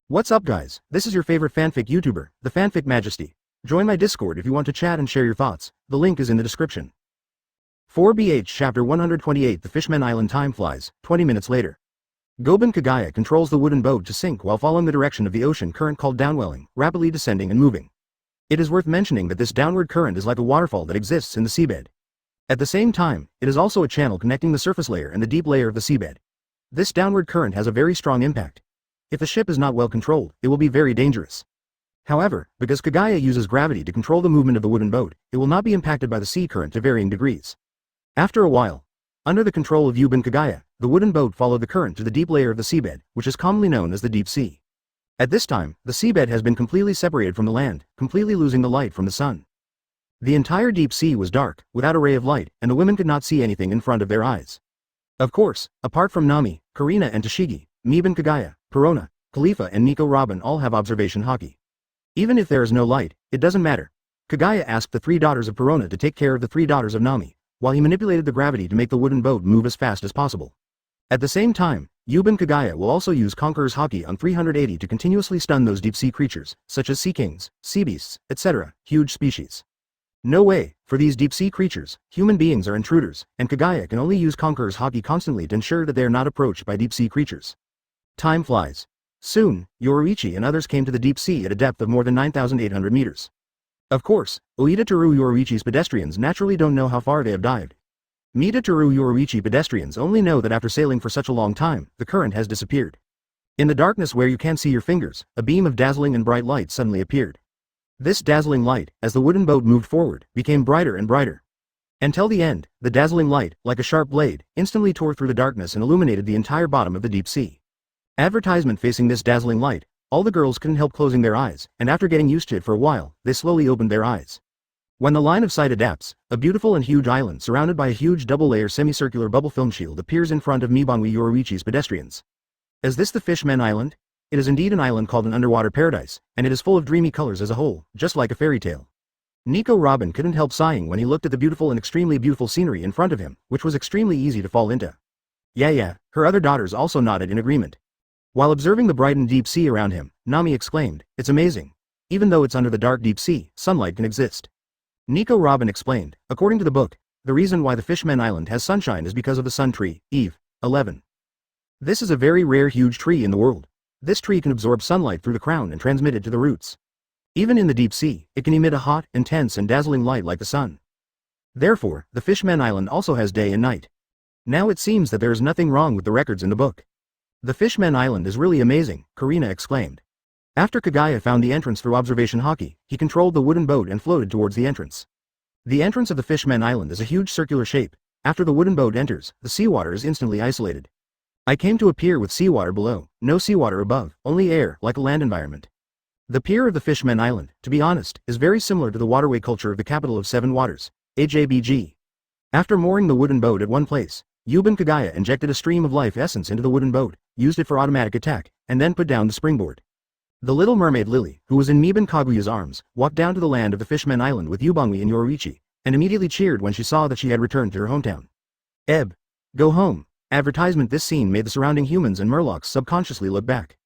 What's up guys, this is your favorite fanfic YouTuber, the Fanfic Majesty. Join my Discord if you want to chat and share your thoughts, the link is in the description. 4BH Chapter 128 The Fishman Island. Time flies, 20 minutes later. Goban Kagaya controls the wooden boat to sink while following the direction of the ocean current called downwelling, rapidly descending and moving. It is worth mentioning that this downward current is like a waterfall that exists in the seabed. At the same time, it is also a channel connecting the surface layer and the deep layer of the seabed. This downward current has a very strong impact. If the ship is not well controlled, it will be very dangerous. However, because Kagaya uses gravity to control the movement of the wooden boat, it will not be impacted by the sea current to varying degrees. After a while, under the control of Goban Kagaya, the wooden boat followed the current to the deep layer of the seabed, which is commonly known as the deep sea. At this time, the seabed has been completely separated from the land, completely losing the light from the sun. The entire deep sea was dark, without a ray of light, and the women could not see anything in front of their eyes. Of course, apart from Nami, Karina and Tashigi, Goban Kagaya, Perona, Khalifa and Nico Robin all have observation haki. Even if there is no light, it doesn't matter. Kagaya asked the three daughters of Perona to take care of the three daughters of Nami, while he manipulated the gravity to make the wooden boat move as fast as possible. At the same time, Goban Kagaya will also use Conqueror's haki on 380 to continuously stun those deep-sea creatures, such as sea kings, sea beasts, etc., huge species. No way, for these deep-sea creatures, human beings are intruders, and Kagaya can only use Conqueror's haki constantly to ensure that they are not approached by deep-sea creatures. Time flies. Soon, Yoruichi and others came to the deep sea at a depth of more than 9,800 meters. Of course, Oita Teru Yoruichi's pedestrians naturally don't know how far they have dived. Mita Teru Yoruichi pedestrians only know that after sailing for such a long time, the current has disappeared. In the darkness where you can't see your fingers, a beam of dazzling and bright light suddenly appeared. This dazzling light, as the wooden boat moved forward, became brighter and brighter. Until the end, the dazzling light, like a sharp blade, instantly tore through the darkness and illuminated the entire bottom of the deep sea. Advertisement facing this dazzling light, all the girls couldn't help closing their eyes, and after getting used to it for a while, they slowly opened their eyes. When the line of sight adapts, a beautiful and huge island surrounded by a huge double-layer semicircular bubble film shield appears in front of Mibanwi Yoruichi's pedestrians. Is this the Fishman Island? It is indeed an island called an underwater paradise, and it is full of dreamy colors as a whole, just like a fairy tale. Nico Robin couldn't help sighing when he looked at the beautiful and extremely beautiful scenery in front of him, which was extremely easy to fall into. Yeah, her other daughters also nodded in agreement. While observing the bright and deep sea around him, Nami exclaimed, "It's amazing. Even though it's under the dark deep sea, sunlight can exist." Nico Robin explained, according to the book, the reason why the Fishman Island has sunshine is because of the sun tree, Eve. 11. This is a very rare huge tree in the world. This tree can absorb sunlight through the crown and transmit it to the roots. Even in the deep sea, it can emit a hot, intense and dazzling light like the sun. Therefore, the Fishman Island also has day and night. Now it seems that there is nothing wrong with the records in the book. The Fishman Island is really amazing, Karina exclaimed. After Kagaya found the entrance through observation haki, he controlled the wooden boat and floated towards the entrance. The entrance of the Fishman Island is a huge circular shape. After the wooden boat enters, the seawater is instantly isolated. I came to a pier with seawater below, no seawater above, only air, like a land environment. The pier of the Fishman Island, to be honest, is very similar to the waterway culture of the capital of Seven Waters, HABG. After mooring the wooden boat at one place, Goban Kagaya injected a stream of life essence into the wooden boat, used it for automatic attack, and then put down the springboard. The little mermaid Lily, who was in Miban Kaguya's arms, walked down to the land of the Fishman Island with Ubangui and Yoruichi, and immediately cheered when she saw that she had returned to her hometown. Go home. Advertisement. This scene made the surrounding humans and Murlocs subconsciously look back.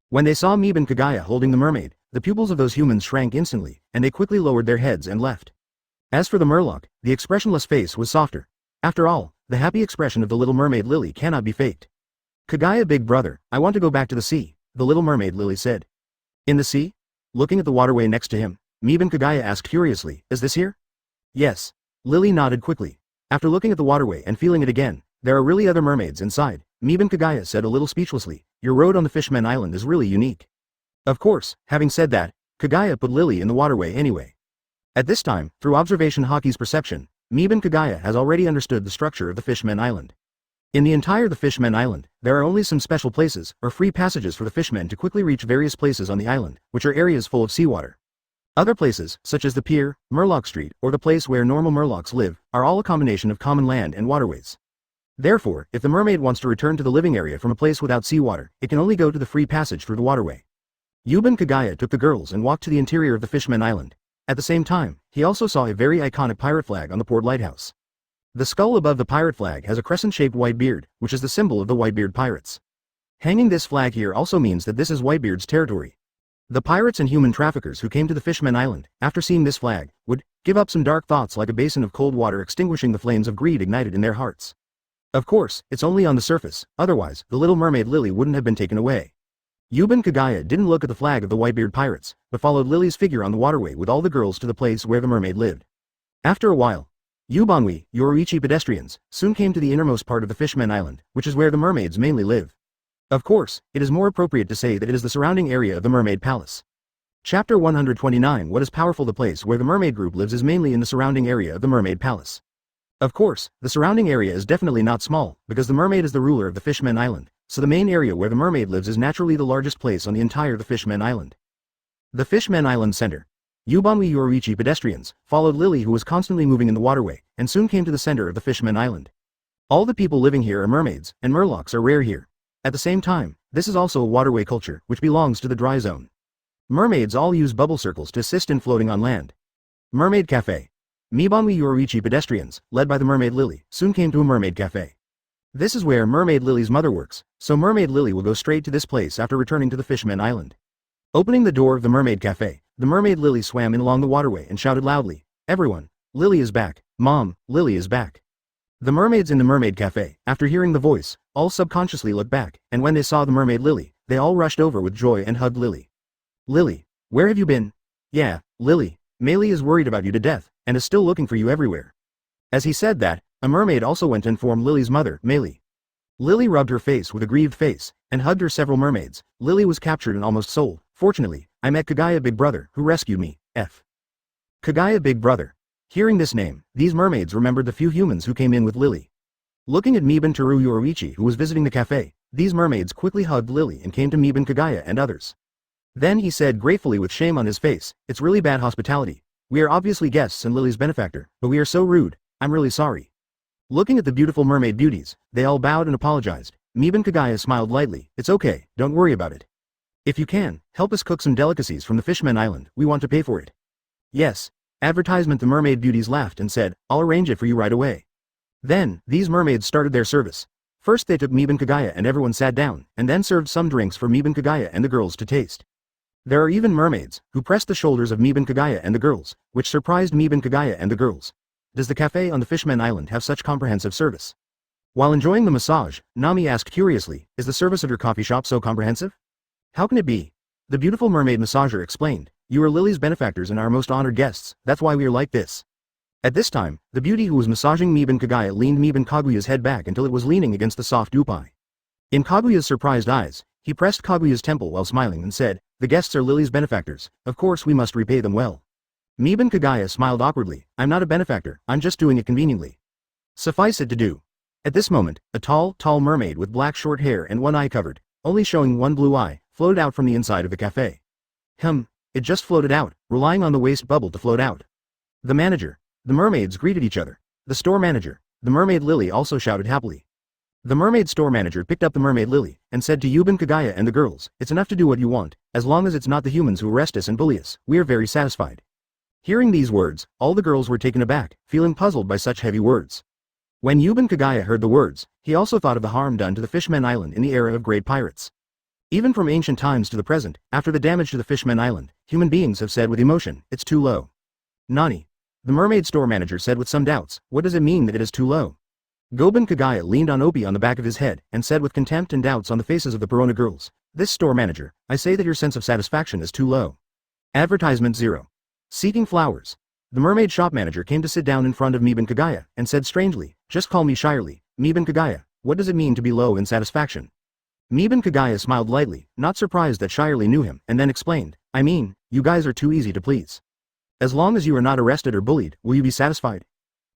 When they saw Goban Kagaya holding the mermaid, the pupils of those humans shrank instantly, and they quickly lowered their heads and left. As for the Murloc, the expressionless face was softer. After all, the happy expression of the little mermaid Lily cannot be faked. Kagaya big brother, I want to go back to the sea, the little mermaid Lily said. In the sea? Looking at the waterway next to him, Goban Kagaya asked curiously, is this here? Yes. Lily nodded quickly. After looking at the waterway and feeling it again, there are really other mermaids inside, Goban Kagaya said a little speechlessly, your road on the Fishman Island is really unique. Of course, having said that, Kagaya put Lily in the waterway anyway. At this time, through observation haki's perception, Goban Kagaya has already understood the structure of the Fishman Island. In the entire the Fishman Island, there are only some special places, or free passages for the fishmen to quickly reach various places on the island, which are areas full of seawater. Other places, such as the pier, Murloc Street, or the place where normal Murlocs live, are all a combination of common land and waterways. Therefore, if the mermaid wants to return to the living area from a place without seawater, it can only go to the free passage through the waterway. Goban Kagaya took the girls and walked to the interior of the Fishman Island. At the same time, he also saw a very iconic pirate flag on the port lighthouse. The skull above the pirate flag has a crescent-shaped white beard, which is the symbol of the Whitebeard pirates. Hanging this flag here also means that this is Whitebeard's territory. The pirates and human traffickers who came to the Fishman Island, after seeing this flag, would give up some dark thoughts like a basin of cold water extinguishing the flames of greed ignited in their hearts. Of course, it's only on the surface, otherwise, the little mermaid Lily wouldn't have been taken away. Yuban Kagaya didn't look at the flag of the Whitebeard pirates, but followed Lily's figure on the waterway with all the girls to the place where the mermaid lived. After a while, Yubanwi, Yoruichi pedestrians, soon came to the innermost part of the Fishman Island, which is where the mermaids mainly live. Of course, it is more appropriate to say that it is the surrounding area of the Mermaid Palace. Chapter 129. What is powerful? The place where the mermaid group lives is mainly in the surrounding area of the Mermaid Palace. Of course, the surrounding area is definitely not small, because the mermaid is the ruler of the Fishman Island, so the main area where the mermaid lives is naturally the largest place on the entire the Fishman Island. The Fishman Island Center. Yubanwi Yoruichi pedestrians followed Lily, who was constantly moving in the waterway, and soon came to the center of the Fishman Island. All the people living here are mermaids, and murlocs are rare here. At the same time, this is also a waterway culture, which belongs to the dry zone. Mermaids all use bubble circles to assist in floating on land. Mermaid Cafe. Mibanwi Yoruichi pedestrians, led by the mermaid Lily, soon came to a Mermaid Cafe. This is where Mermaid Lily's mother works, so Mermaid Lily will go straight to this place after returning to the Fishman Island. Opening the door of the Mermaid Cafe, the mermaid Lily swam in along the waterway and shouted loudly, "Everyone, Lily is back, Mom, Lily is back." The mermaids in the Mermaid Cafe, after hearing the voice, all subconsciously looked back, and when they saw the mermaid Lily, they all rushed over with joy and hugged Lily. "Lily, where have you been?" "Yeah, Lily, Meili is worried about you to death, and is still looking for you everywhere." As he said that, a mermaid also went to inform Lily's mother, Meili. Lily rubbed her face with a grieved face, and hugged her several mermaids. Lily was captured and almost sold. "Fortunately, I met Kagaya Big Brother, who rescued me, Kagaya Big Brother." Hearing this name, these mermaids remembered the few humans who came in with Lily. Looking at Miban Teru Yoruichi, who was visiting the cafe, these mermaids quickly hugged Lily and came to Miban Kagaya and others. Then he said gratefully with shame on his face, "It's really bad hospitality. We are obviously guests and Lily's benefactor, but we are so rude, I'm really sorry." Looking at the beautiful mermaid beauties, they all bowed and apologized. Miban Kagaya smiled lightly, "It's okay, don't worry about it. If you can, help us cook some delicacies from the Fishman Island, we want to pay for it." "Yes." Advertisement. The mermaid beauties laughed and said, "I'll arrange it for you right away." Then, these mermaids started their service. First they took Miban Kagaya and everyone sat down, and then served some drinks for Miban Kagaya and the girls to taste. There are even mermaids, who pressed the shoulders of Miban Kagaya and the girls, which surprised Miban Kagaya and the girls. Does the cafe on the Fishman Island have such comprehensive service? While enjoying the massage, Nami asked curiously, "Is the service of your coffee shop so comprehensive?" "How can it be?" The beautiful mermaid massager explained, "You are Lily's benefactors and our most honored guests, that's why we are like this." At this time, the beauty who was massaging Miban Kagaya leaned Miban Kaguya's head back until it was leaning against the soft dupai. In Kaguya's surprised eyes, he pressed Kaguya's temple while smiling and said, "The guests are Lily's benefactors, of course we must repay them well." Miban Kagaya smiled awkwardly, "I'm not a benefactor, I'm just doing it conveniently. Suffice it to do." At this moment, a tall mermaid with black short hair and one eye covered, only showing one blue eye, floated out from the inside of the cafe. It just floated out, relying on the waste bubble to float out. The manager. The mermaids greeted each other. The store manager. The mermaid Lily also shouted happily. The mermaid store manager picked up the mermaid Lily, and said to Yuban Kagaya and the girls, "It's enough to do what you want, as long as it's not the humans who arrest us and bully us, we are very satisfied." Hearing these words, all the girls were taken aback, feeling puzzled by such heavy words. When Yuban Kagaya heard the words, he also thought of the harm done to the Fishman Island in the era of great pirates. Even from ancient times to the present, after the damage to the Fishman Island, human beings have said with emotion, "It's too low." "Nani?" The mermaid store manager said with some doubts, "What does it mean that it is too low?" Goban Kagaya leaned on Opie on the back of his head, and said with contempt and doubts on the faces of the Perona girls, "This store manager, I say that your sense of satisfaction is too low." Advertisement 0. Seeking flowers. The mermaid shop manager came to sit down in front of Miban Kagaya, and said strangely, "Just call me Shirley, Miban Kagaya, what does it mean to be low in satisfaction?" Miban Kagaya smiled lightly, not surprised that Shirley knew him, and then explained, "I mean, you guys are too easy to please. As long as you are not arrested or bullied, will you be satisfied?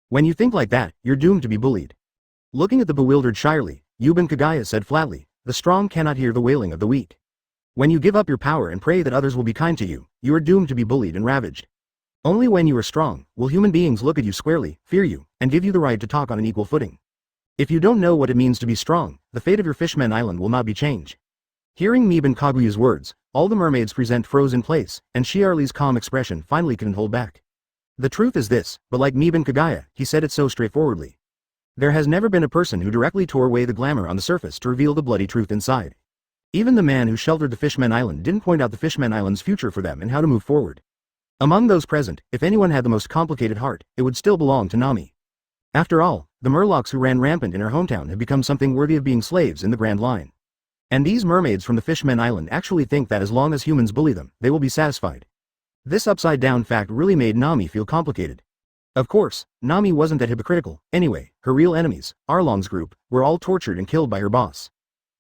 When you think like that, you're doomed to be bullied." Looking at the bewildered Shirley, Yuban Kagaya said flatly, "The strong cannot hear the wailing of the weak. When you give up your power and pray that others will be kind to you, you are doomed to be bullied and ravaged. Only when you are strong, will human beings look at you squarely, fear you, and give you the right to talk on an equal footing. If you don't know what it means to be strong, the fate of your Fishman Island will not be changed." Hearing Miban Kaguya's words, all the mermaids froze in place, and Shirley's calm expression finally couldn't hold back. The truth is this, but like Miban Kagaya, he said it so straightforwardly. There has never been a person who directly tore away the glamour on the surface to reveal the bloody truth inside. Even the man who sheltered the Fishman Island didn't point out the Fishman Island's future for them and how to move forward. Among those present, if anyone had the most complicated heart, it would still belong to Nami. After all, the Murlocs who ran rampant in her hometown have become something worthy of being slaves in the Grand Line. And these mermaids from the Fishman Island actually think that as long as humans bully them, they will be satisfied. This upside-down fact really made Nami feel complicated. Of course, Nami wasn't that hypocritical. Anyway, her real enemies, Arlong's group, were all tortured and killed by her boss.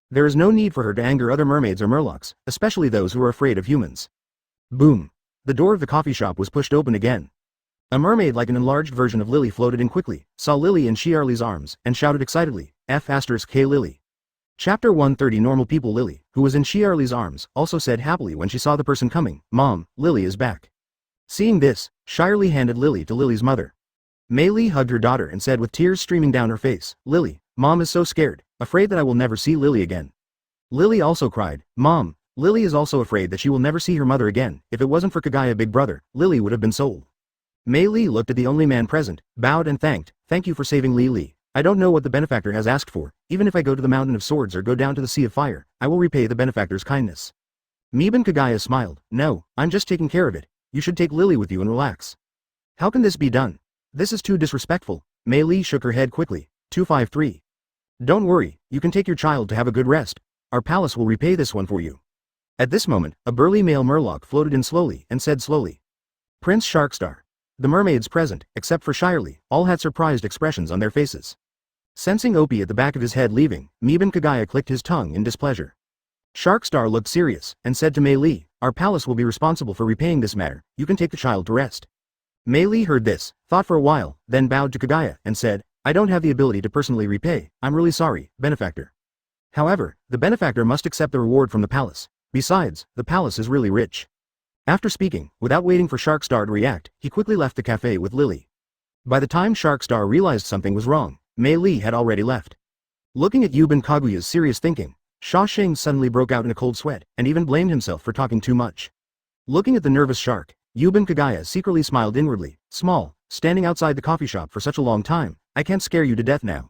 There is no need for her to anger other mermaids or Murlocs, especially those who are afraid of humans. Boom. The door of the coffee shop was pushed open again. A mermaid like an enlarged version of Lily floated in quickly, saw Lily in Shiarli's arms, and shouted excitedly, F***K Lily. Chapter 130 Normal People Lily, who was in Shiarli's arms, also said happily when she saw the person coming, Mom, Lily is back. Seeing this, Shiarli handed Lily to Lily's mother. Mei Li hugged her daughter and said with tears streaming down her face, Lily, Mom is so scared, afraid that I will never see Lily again. Lily also cried, Mom, Lily is also afraid that she will never see her mother again. If it wasn't for Kagaya Big Brother, Lily would have been sold. Mei Li looked at the only man present, bowed and thanked, thank you for saving Li. I don't know what the benefactor has asked for, even if I go to the Mountain of Swords or go down to the Sea of Fire, I will repay the benefactor's kindness. Meben Kagaya smiled, no, I'm just taking care of it, you should take Lily with you and relax. How can this be done? This is too disrespectful. Mei Li shook her head quickly, 253. Don't worry, you can take your child to have a good rest, our palace will repay this one for you. At this moment, a burly male Murloc floated in slowly and said slowly. Prince Sharkstar. The mermaids present, except for Shiarli, all had surprised expressions on their faces. Sensing Opie at the back of his head leaving, Meben Kagaya clicked his tongue in displeasure. Sharkstar looked serious, and said to Mei Li, our palace will be responsible for repaying this matter, you can take the child to rest. Mei Li heard this, thought for a while, then bowed to Kagaya, and said, I don't have the ability to personally repay, I'm really sorry, benefactor. However, the benefactor must accept the reward from the palace. Besides, the palace is really rich. After speaking, without waiting for Sharkstar to react, he quickly left the cafe with Lily. By the time Sharkstar realized something was wrong, Mei Li had already left. Looking at Yuban Kaguya's serious thinking, Sha Xing suddenly broke out in a cold sweat, and even blamed himself for talking too much. Looking at the nervous shark, Yuban Kagaya secretly smiled inwardly, small, standing outside the coffee shop for such a long time, I can't scare you to death now.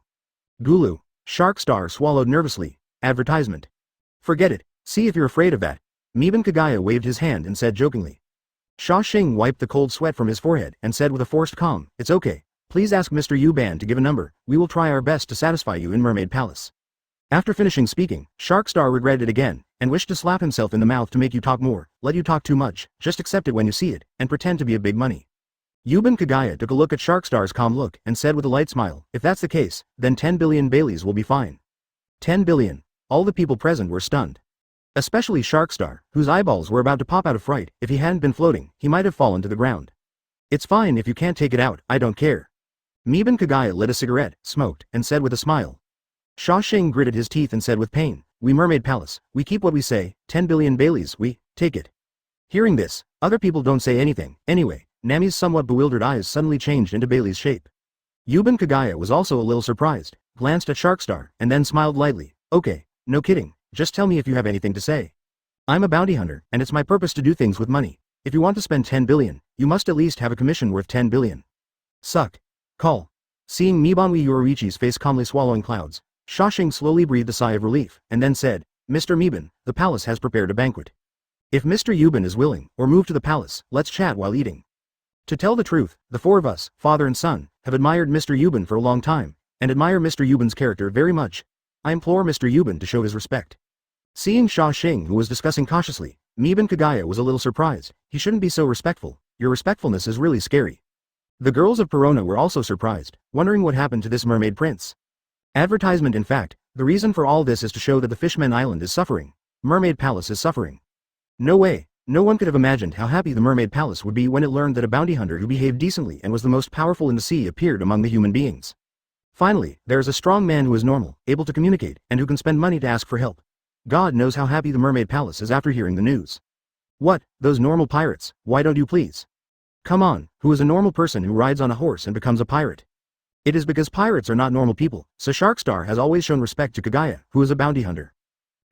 Gulu. Sharkstar swallowed nervously, advertisement. Forget it, see if you're afraid of that. Meben Kagaya waved his hand and said jokingly. Sha Xing wiped the cold sweat from his forehead and said with a forced calm, it's okay, please ask Mr. Yuban to give a number, we will try our best to satisfy you in Mermaid Palace. After finishing speaking, Sharkstar regretted it again, and wished to slap himself in the mouth to make you talk more, let you talk too much, just accept it when you see it, and pretend to be a big money. Yuban Kagaya took a look at Sharkstar's calm look and said with a light smile, if that's the case, then 10 billion Baileys will be fine. 10 billion. All the people present were stunned. Especially Sharkstar, whose eyeballs were about to pop out of fright, if he hadn't been floating, he might have fallen to the ground. It's fine if you can't take it out, I don't care. Meben Kagaya lit a cigarette, smoked, and said with a smile. Sha Xing gritted his teeth and said with pain, we Mermaid Palace, we keep what we say, 10 billion Baileys, we, take it. Hearing this, other people don't say anything, anyway, Nami's somewhat bewildered eyes suddenly changed into Bailey's shape. Yuban Kagaya was also a little surprised, glanced at Sharkstar, and then smiled lightly, okay, no kidding, just tell me if you have anything to say. I'm a bounty hunter, and it's my purpose to do things with money. If you want to spend 10 billion, you must at least have a commission worth 10 billion. Suck. Call. Seeing Mibanwi Yorichi's face calmly swallowing clouds, Sha Xing slowly breathed a sigh of relief, and then said, Mr. Meben, the palace has prepared a banquet. If Mr. Yuban is willing, or move to the palace, let's chat while eating. To tell the truth, the four of us, father and son, have admired Mr. Yuban for a long time, and admire Mr. Yuban's character very much. I implore Mr. Yuban to show his respect. Seeing Sha Xing who was discussing cautiously, Meben Kagaya was a little surprised, he shouldn't be so respectful, your respectfulness is really scary. The girls of Perona were also surprised, wondering what happened to this mermaid prince. Advertisement in fact, the reason for all this is to show that the Fishman Island is suffering. Mermaid Palace is suffering. No way, no one could have imagined how happy the Mermaid Palace would be when it learned that a bounty hunter who behaved decently and was the most powerful in the sea appeared among the human beings. Finally, there is a strong man who is normal, able to communicate, and who can spend money to ask for help. God knows how happy the Mermaid Palace is after hearing the news. What, those normal pirates, why don't you please? Come on, who is a normal person who rides on a horse and becomes a pirate? It is because pirates are not normal people, so Sharkstar has always shown respect to Kagaya, who is a bounty hunter.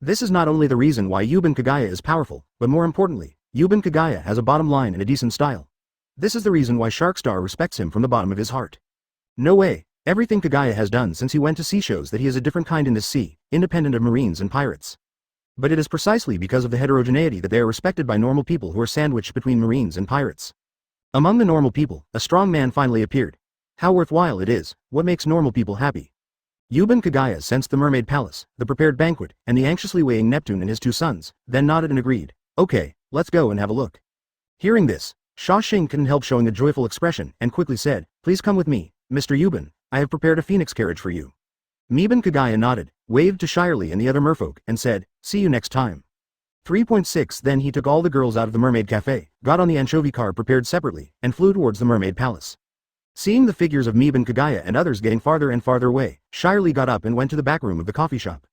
This is not only the reason why Yuban Kagaya is powerful, but more importantly, Yuban Kagaya has a bottom line and a decent style. This is the reason why Sharkstar respects him from the bottom of his heart. No way, everything Kagaya has done since he went to sea shows that he is a different kind in this sea, independent of marines and pirates. But it is precisely because of the heterogeneity that they are respected by normal people who are sandwiched between marines and pirates. Among the normal people, a strong man finally appeared. How worthwhile it is, what makes normal people happy. Yuban Kagaya sensed the Mermaid Palace, the prepared banquet, and the anxiously weighing Neptune and his two sons, then nodded and agreed. Okay, let's go and have a look. Hearing this, Shashing couldn't help showing a joyful expression and quickly said, please come with me, Mr. Yuban, I have prepared a phoenix carriage for you. Miban Kagaya nodded, waved to Shirley and the other merfolk, and said, see you next time. 3.6 Then he took all the girls out of the Mermaid Cafe, got on the anchovy car prepared separately, and flew towards the Mermaid Palace. Seeing the figures of Miban Kagaya and others getting farther and farther away, Shirley got up and went to the back room of the coffee shop.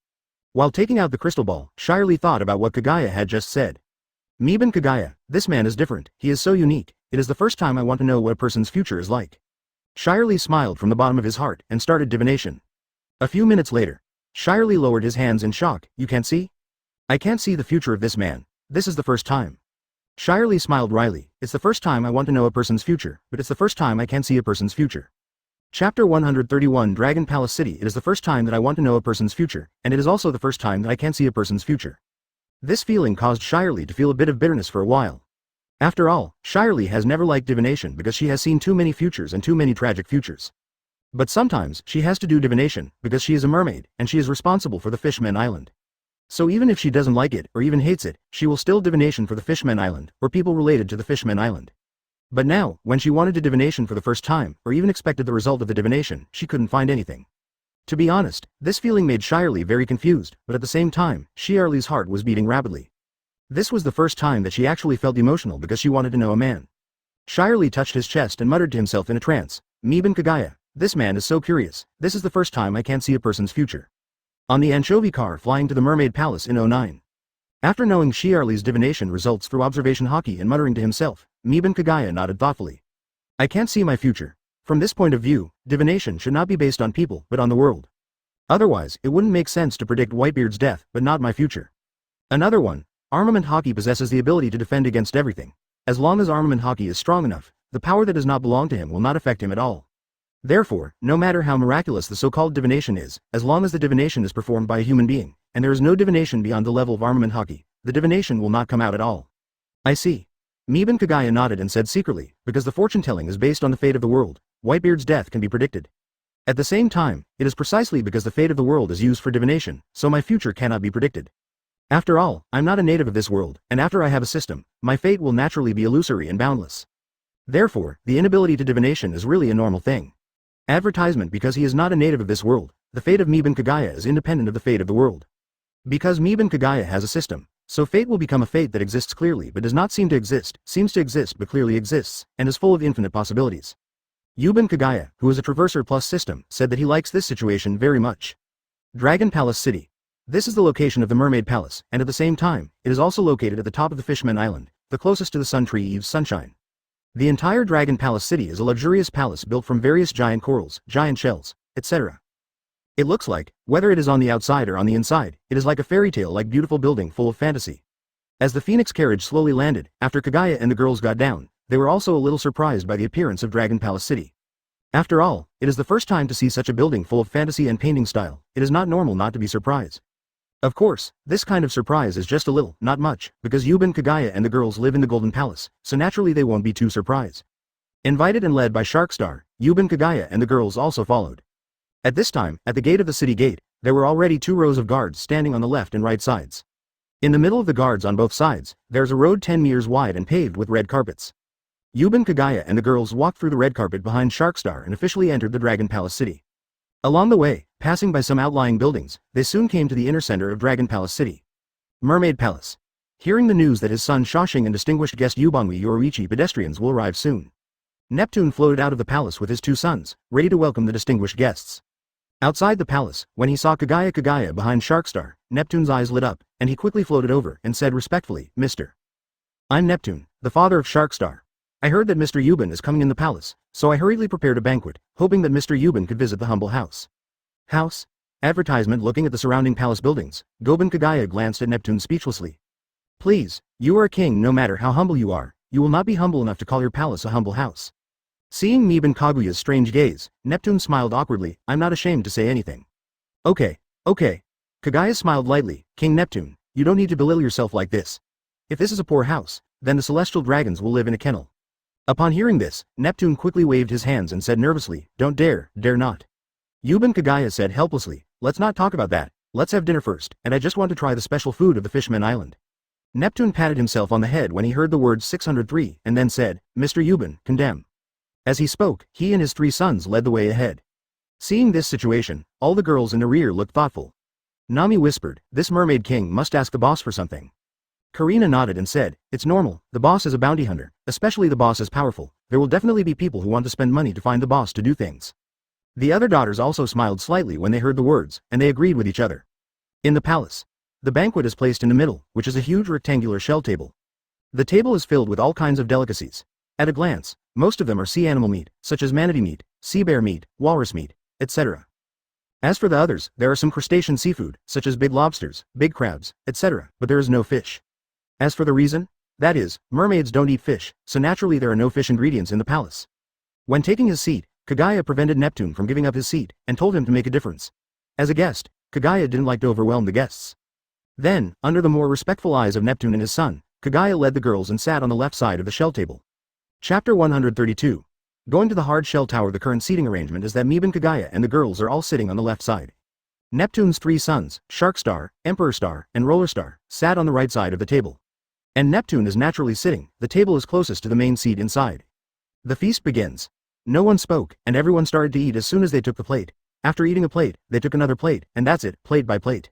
While taking out the crystal ball, Shirley thought about what Kagaya had just said. Miban Kagaya, this man is different, he is so unique, it is the first time I want to know what a person's future is like. Shirley smiled from the bottom of his heart and started divination. A few minutes later, Shirley lowered his hands in shock, you can't see? I can't see the future of this man, this is the first time. Shirley smiled wryly, it's the first time I want to know a person's future, but it's the first time I can't see a person's future. Chapter 131 Dragon Palace City It is the first time that I want to know a person's future, and it is also the first time that I can't see a person's future. This feeling caused Shirley to feel a bit of bitterness for a while. After all, Shirley has never liked divination because she has seen too many futures and too many tragic futures. But sometimes she has to do divination because she is a mermaid and she is responsible for the Fishman Island. So even if she doesn't like it or even hates it, she will still divination for the Fishman Island or people related to the Fishman Island. But now, when she wanted to divination for the first time or even expected the result of the divination, she couldn't find anything. To be honest, this feeling made Shirley very confused, but at the same time, Shirley's heart was beating rapidly. This was the first time that she actually felt emotional because she wanted to know a man. Shirley touched his chest and muttered to himself in a trance, Miban Kagaya, this man is so curious, this is the first time I can't see a person's future. On the anchovy car flying to the Mermaid Palace in 09. After knowing Shirley's divination results through observation Hody and muttering to himself, Miban Kagaya nodded thoughtfully. I can't see my future. From this point of view, divination should not be based on people but on the world. Otherwise, it wouldn't make sense to predict Whitebeard's death but not my future. Another one, Armament Hody possesses the ability to defend against everything. As long as Armament Hody is strong enough, the power that does not belong to him will not affect him at all. Therefore, no matter how miraculous the so-called divination is, as long as the divination is performed by a human being, and there is no divination beyond the level of Armament Hody, the divination will not come out at all. I see. Miban Kagaya nodded and said secretly, because the fortune-telling is based on the fate of the world, Whitebeard's death can be predicted. At the same time, it is precisely because the fate of the world is used for divination, so my future cannot be predicted. After all, I'm not a native of this world, and after I have a system, my fate will naturally be illusory and boundless. Therefore, the inability to divination is really a normal thing. Advertisement because he is not a native of this world, the fate of Miban Kagaya is independent of the fate of the world. Because Miban Kagaya has a system, so fate will become a fate that exists clearly but does not seem to exist, seems to exist but clearly exists, and is full of infinite possibilities. Yuban Kagaya, who is a traverser plus system, said that he likes this situation very much. Dragon Palace City. This is the location of the Mermaid Palace, and at the same time, it is also located at the top of the Fishman Island, the closest to the Sun Tree Eve's sunshine. The entire Dragon Palace City is a luxurious palace built from various giant corals, giant shells, etc. It looks like, whether it is on the outside or on the inside, it is like a fairy tale like beautiful building full of fantasy. As the Phoenix carriage slowly landed, after Kagaya and the girls got down, they were also a little surprised by the appearance of Dragon Palace City. After all, it is the first time to see such a building full of fantasy and painting style, it is not normal not to be surprised. Of course, this kind of surprise is just a little, not much, because Yuban Kagaya and the girls live in the Golden Palace, so naturally they won't be too surprised. Invited and led by Sharkstar, Yuban Kagaya and the girls also followed. At this time, at the gate of the city gate, there were already 2 rows of guards standing on the left and right sides. In the middle of the guards on both sides, there's a road 10 meters wide and paved with red carpets. Yuban Kagaya and the girls walked through the red carpet behind Sharkstar and officially entered the Dragon Palace City. Along the way, passing by some outlying buildings, they soon came to the inner center of Dragon Palace City. Mermaid Palace. Hearing the news that his son Shashing and distinguished guest Yubanwi Orochi pedestrians will arrive soon. Neptune floated out of the palace with his 2 sons, ready to welcome the distinguished guests. Outside the palace, when he saw Kagaya behind Sharkstar, Neptune's eyes lit up, and he quickly floated over and said respectfully, Mr. I'm Neptune, the father of Sharkstar. I heard that Mr. Yuban is coming in the palace, so I hurriedly prepared a banquet, hoping that Mr. Yuban could visit the humble house. House? Advertisement. Looking at the surrounding palace buildings, Goban Kagaya glanced at Neptune speechlessly. Please, you are a king no matter how humble you are, you will not be humble enough to call your palace a humble house. Seeing Miban Kaguya's strange gaze, Neptune smiled awkwardly, I'm not ashamed to say anything. Okay. Kagaya smiled lightly, King Neptune, you don't need to belittle yourself like this. If this is a poor house, then the celestial dragons will live in a kennel. Upon hearing this, Neptune quickly waved his hands and said nervously, don't dare not. Yuban Kagaya said helplessly, let's not talk about that, let's have dinner first, and I just want to try the special food of the Fishman Island. Neptune patted himself on the head when he heard the words 603 and then said, Mr. Yuban, condemn. As he spoke, he and his 3 sons led the way ahead. Seeing this situation, all the girls in the rear looked thoughtful. Nami whispered, this mermaid king must ask the boss for something. Karina nodded and said, it's normal, the boss is a bounty hunter, especially the boss is powerful, there will definitely be people who want to spend money to find the boss to do things. The other daughters also smiled slightly when they heard the words, and they agreed with each other. In the palace. The banquet is placed in the middle, which is a huge rectangular shell table. The table is filled with all kinds of delicacies. At a glance, most of them are sea animal meat, such as manatee meat, sea bear meat, walrus meat, etc. As for the others, there are some crustacean seafood, such as big lobsters, big crabs, etc., but there is no fish. As for the reason? That is, mermaids don't eat fish, so naturally there are no fish ingredients in the palace. When taking his seat, Kagaya prevented Neptune from giving up his seat, and told him to make a difference. As a guest, Kagaya didn't like to overwhelm the guests. Then, under the more respectful eyes of Neptune and his son, Kagaya led the girls and sat on the left side of the shell table. Chapter 132. Going to the hard shell tower. The current seating arrangement is that Miban Kagaya and the girls are all sitting on the left side. Neptune's 3 sons, Shark Star, Emperor Star, and Roller Star, sat on the right side of the table. And Neptune is naturally sitting, the table is closest to the main seat inside. The feast begins. No one spoke, and everyone started to eat as soon as they took the plate. After eating a plate, they took another plate, and that's it, plate by plate.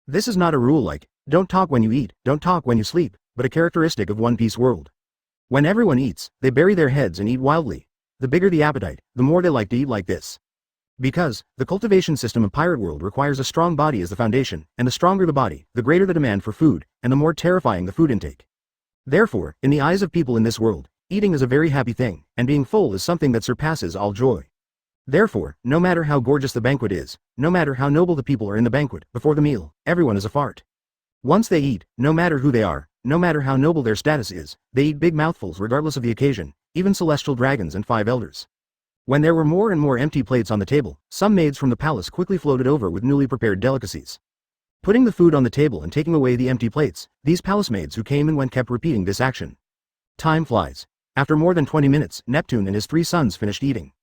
This is not a rule like, don't talk when you eat, don't talk when you sleep, but a characteristic of One Piece world. When everyone eats, they bury their heads and eat wildly. The bigger the appetite, the more they like to eat like this. Because, the cultivation system of Pirate World requires a strong body as the foundation, and the stronger the body, the greater the demand for food, and the more terrifying the food intake. Therefore, in the eyes of people in this world, eating is a very happy thing, and being full is something that surpasses all joy. Therefore, no matter how gorgeous the banquet is, no matter how noble the people are in the banquet, before the meal, everyone is a fart. Once they eat, no matter who they are, no matter how noble their status is, they eat big mouthfuls regardless of the occasion, even celestial dragons and 5 elders. When there were more and more empty plates on the table, some maids from the palace quickly floated over with newly prepared delicacies. Putting the food on the table and taking away the empty plates, these palace maids who came and went kept repeating this action. Time flies. After more than 20 minutes, Neptune and his 3 sons finished eating.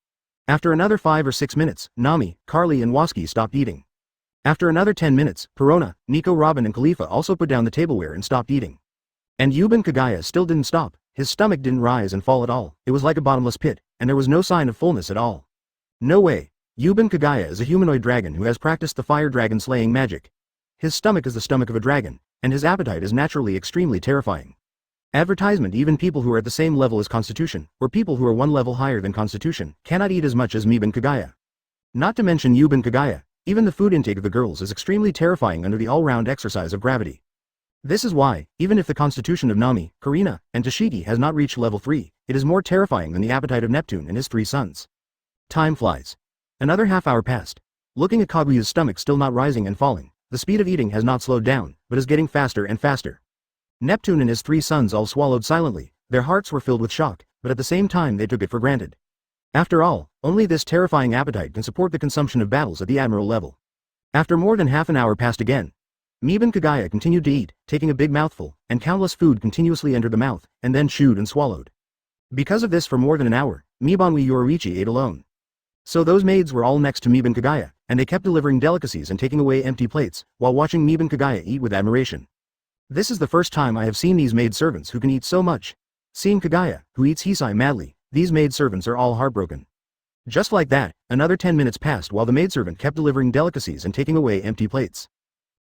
After another 5 or 6 minutes, Nami, Carly and Waski stopped eating. After another 10 minutes, Perona, Nico Robin and Khalifa also put down the tableware and stopped eating. And Yuban Kagaya still didn't stop, his stomach didn't rise and fall at all, it was like a bottomless pit, and there was no sign of fullness at all. No way. Yuban Kagaya is a humanoid dragon who has practiced the fire dragon slaying magic. His stomach is the stomach of a dragon, and his appetite is naturally extremely terrifying. Advertisement. Even people who are at the same level as Constitution, or people who are 1 level higher than Constitution, cannot eat as much as Miban Kagaya. Not to mention Yuban Kagaya, even the food intake of the girls is extremely terrifying under the all-round exercise of gravity. This is why, even if the constitution of Nami, Karina, and Tashigi has not reached level 3, it is more terrifying than the appetite of Neptune and his 3 sons. Time flies. Another half-hour passed. Looking at Kaguya's stomach still not rising and falling, the speed of eating has not slowed down, but is getting faster and faster. Neptune and his 3 sons all swallowed silently, their hearts were filled with shock, but at the same time they took it for granted. After all, only this terrifying appetite can support the consumption of battles at the admiral level. After more than half an hour passed again, Miban Kagaya continued to eat, taking a big mouthful, and countless food continuously entered the mouth, and then chewed and swallowed. Because of this for more than an hour, Mibanwi Yororichi ate alone. So those maids were all next to Miban Kagaya, and they kept delivering delicacies and taking away empty plates, while watching Miban Kagaya eat with admiration. This is the first time I have seen these maid servants who can eat so much. Seeing Kagaya, who eats hisai madly, these maid servants are all heartbroken. Just like that, another 10 minutes passed while the maidservant kept delivering delicacies and taking away empty plates.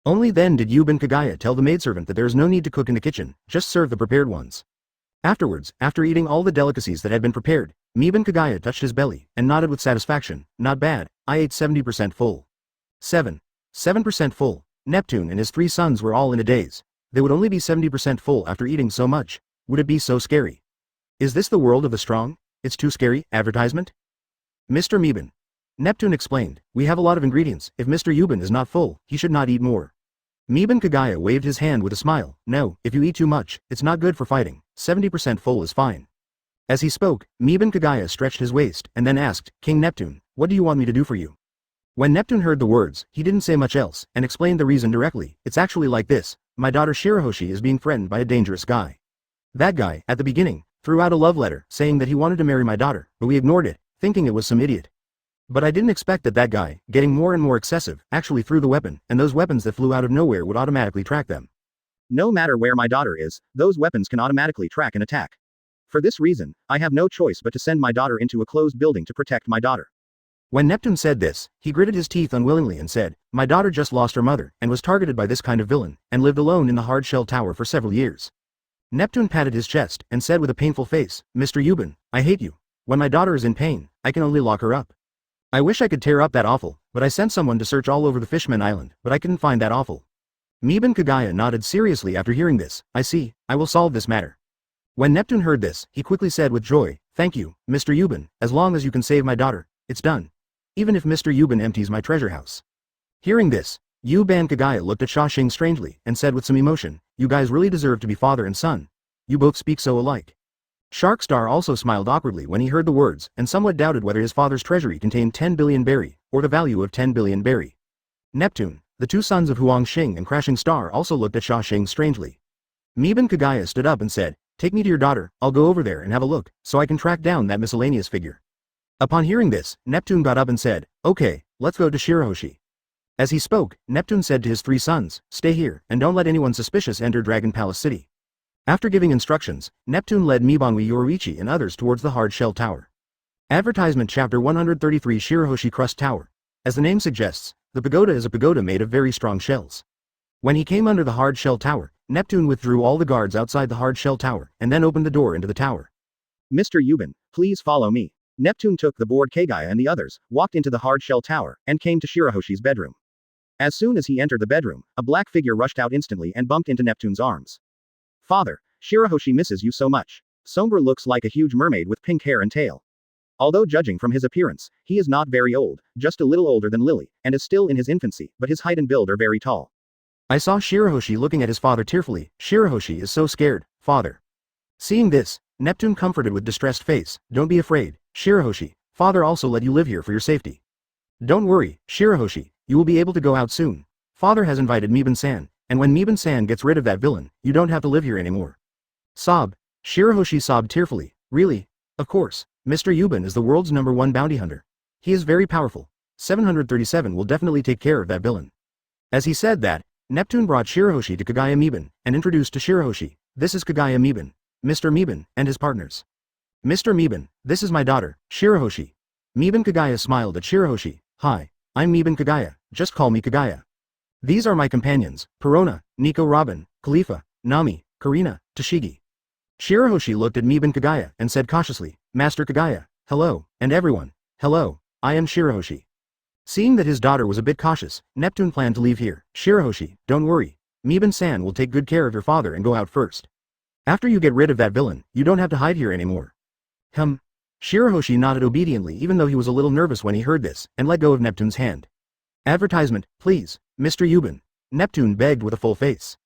Only then did Yuban Kagaya tell the maidservant that there is no need to cook in the kitchen, just serve the prepared ones. Afterwards, after eating all the delicacies that had been prepared, Miban Kagaya touched his belly, and nodded with satisfaction, not bad, I ate 70% full. 7% full. Neptune and his 3 sons were all in a daze. They would only be 70% full after eating so much. Would it be so scary? Is this the world of the strong? It's too scary, advertisement? Mr. Miban. Neptune explained, we have a lot of ingredients, if Mr. Yuban is not full, he should not eat more. Miban Kagaya waved his hand with a smile, no, if you eat too much, it's not good for fighting, 70% full is fine. As he spoke, Miban Kagaya stretched his waist, and then asked, King Neptune, what do you want me to do for you? When Neptune heard the words, he didn't say much else, and explained the reason directly, it's actually like this, my daughter Shiroshi is being threatened by a dangerous guy. That guy, at the beginning, threw out a love letter saying that he wanted to marry my daughter, but we ignored it, thinking it was some idiot. But I didn't expect that guy, getting more and more excessive, actually threw the weapon, and those weapons that flew out of nowhere would automatically track them. No matter where my daughter is, those weapons can automatically track and attack. For this reason, I have no choice but to send my daughter into a closed building to protect my daughter. When Neptune said this, he gritted his teeth unwillingly and said, my daughter just lost her mother, and was targeted by this kind of villain, and lived alone in the hard shell tower for several years. Neptune patted his chest, and said with a painful face, Mr. Yuban, I hate you. When my daughter is in pain, I can only lock her up. I wish I could tear up that offal, but I sent someone to search all over the Fishman Island, but I couldn't find that offal. Miban Kagaya nodded seriously after hearing this. I see, I will solve this matter. When Neptune heard this, he quickly said with joy, thank you, Mr. Yuban, as long as you can save my daughter, it's done. Even if Mr. Yuban empties my treasure house. Hearing this, Yuban Kagaya looked at Shashing strangely, and said with some emotion, you guys really deserve to be father and son. You both speak so alike. Sharkstar also smiled awkwardly when he heard the words, and somewhat doubted whether his father's treasury contained 10 billion berry, or the value of 10 billion berry. Neptune, the two sons of Huangxing and Crashing Star also looked at Shashing strangely. Miban Kagaya stood up and said, take me to your daughter, I'll go over there and have a look, so I can track down that miscellaneous figure. Upon hearing this, Neptune got up and said, okay, let's go to Shiroshi. As he spoke, Neptune said to his three sons, stay here, and don't let anyone suspicious enter Dragon Palace City. After giving instructions, Neptune led Mibanwi Yoriichi and others towards the hard shell tower. Advertisement Chapter 133 Shiroshi Crust Tower. As the name suggests, the pagoda is a pagoda made of very strong shells. When he came under the hard shell tower, Neptune withdrew all the guards outside the hard shell tower, and then opened the door into the tower. Mr. Yuban, please follow me. Neptune took the board Kagaya and the others, walked into the hard shell tower, and came to Shiroshi's bedroom. As soon as he entered the bedroom, a black figure rushed out instantly and bumped into Neptune's arms. Father, Shiroshi misses you so much. Sombra looks like a huge mermaid with pink hair and tail. Although judging from his appearance, he is not very old, just a little older than Lily, and is still in his infancy, but his height and build are very tall. I saw Shiroshi looking at his father tearfully. Shiroshi is so scared, father. Seeing this, Neptune comforted with distressed face, don't be afraid, Shiroshi, father also let you live here for your safety. Don't worry, Shiroshi, you will be able to go out soon. Father has invited Miban-san, and when Miban-san gets rid of that villain, you don't have to live here anymore. Sob. Shiroshi sobbed tearfully, really? Of course, Mr. Yuban is the world's #1 bounty hunter. He is very powerful. 737 will definitely take care of that villain. As he said that, Neptune brought Shiroshi to Kagaya Miban, and introduced to Shiroshi, this is Kagaya Miban, Mr. Miban, and his partners. Mr. Miban, this is my daughter, Shiroshi. Miban Kagaya smiled at Shiroshi, hi, I'm Miban Kagaya, just call me Kagaya. These are my companions, Perona, Nico Robin, Khalifa, Nami, Karina, Toshigi. Shiroshi looked at Miban Kagaya and said cautiously, Master Kagaya, hello, and everyone, hello, I am Shiroshi. Seeing that his daughter was a bit cautious, Neptune planned to leave here. Shiroshi, don't worry, Miban-san will take good care of your father and go out first. After you get rid of that villain, you don't have to hide here anymore. Shiroshi nodded obediently even though he was a little nervous when he heard this, and let go of Neptune's hand. Advertisement, please, Mr. Yuban. Neptune begged with a full face.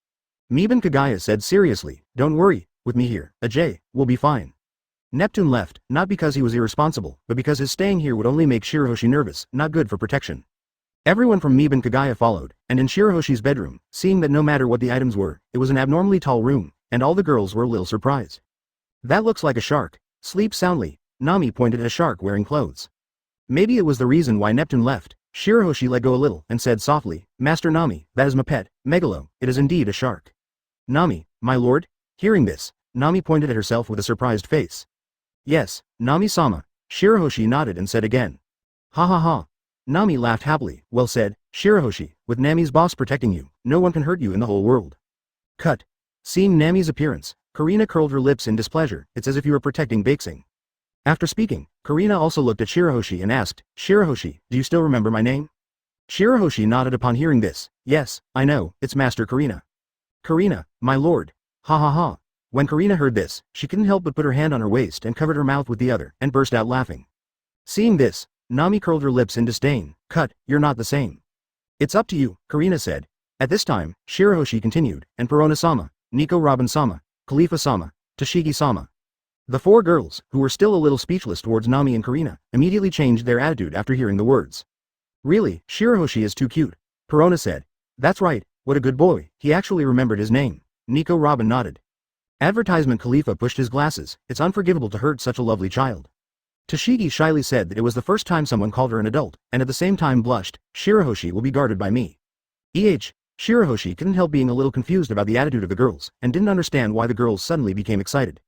Miban Kagaya said seriously, don't worry, with me here, Ajay, we'll be fine. Neptune left, not because he was irresponsible, but because his staying here would only make Shiroshi nervous, not good for protection. Everyone from Miban Kagaya followed, and in Shiroshi's bedroom, seeing that no matter what the items were, it was an abnormally tall room, and all the girls were a little surprised. That looks like a shark. Sleep soundly, Nami pointed at a shark wearing clothes. Maybe it was the reason why Neptune left. Shiroshi let go a little, and said softly, Master Nami, that is my pet, Megalo, it is indeed a shark. Nami, my lord? Hearing this, Nami pointed at herself with a surprised face. Yes, Nami-sama, Shiroshi nodded and said again. Ha ha ha. Nami laughed happily, well said, Shiroshi, with Nami's boss protecting you, no one can hurt you in the whole world. Cut. Seeing Nami's appearance, Karina curled her lips in displeasure, it's as if you were protecting Bakesing. After speaking, Karina also looked at Shiroshi and asked, Shiroshi, do you still remember my name? Shiroshi nodded upon hearing this, yes, I know, it's Master Karina. Karina, my lord. Ha ha ha. When Karina heard this, she couldn't help but put her hand on her waist and covered her mouth with the other, and burst out laughing. Seeing this, Nami curled her lips in disdain, cut, you're not the same. It's up to you, Karina said. At this time, Shiroshi continued, and Perona-sama, Nico Robin-sama, Khalifa-sama, Toshigi-sama. The four girls, who were still a little speechless towards Nami and Karina, immediately changed their attitude after hearing the words. Really, Shiroshi is too cute. Perona said. That's right, What a good boy, he actually remembered his name. Nico Robin nodded. Advertisement Khalifa pushed his glasses, it's unforgivable to hurt such a lovely child. Toshigi shyly said that it was the first time someone called her an adult, and at the same time blushed, Shiroshi will be guarded by me. Shiroshi couldn't help being a little confused about the attitude of the girls, and didn't understand why the girls suddenly became excited.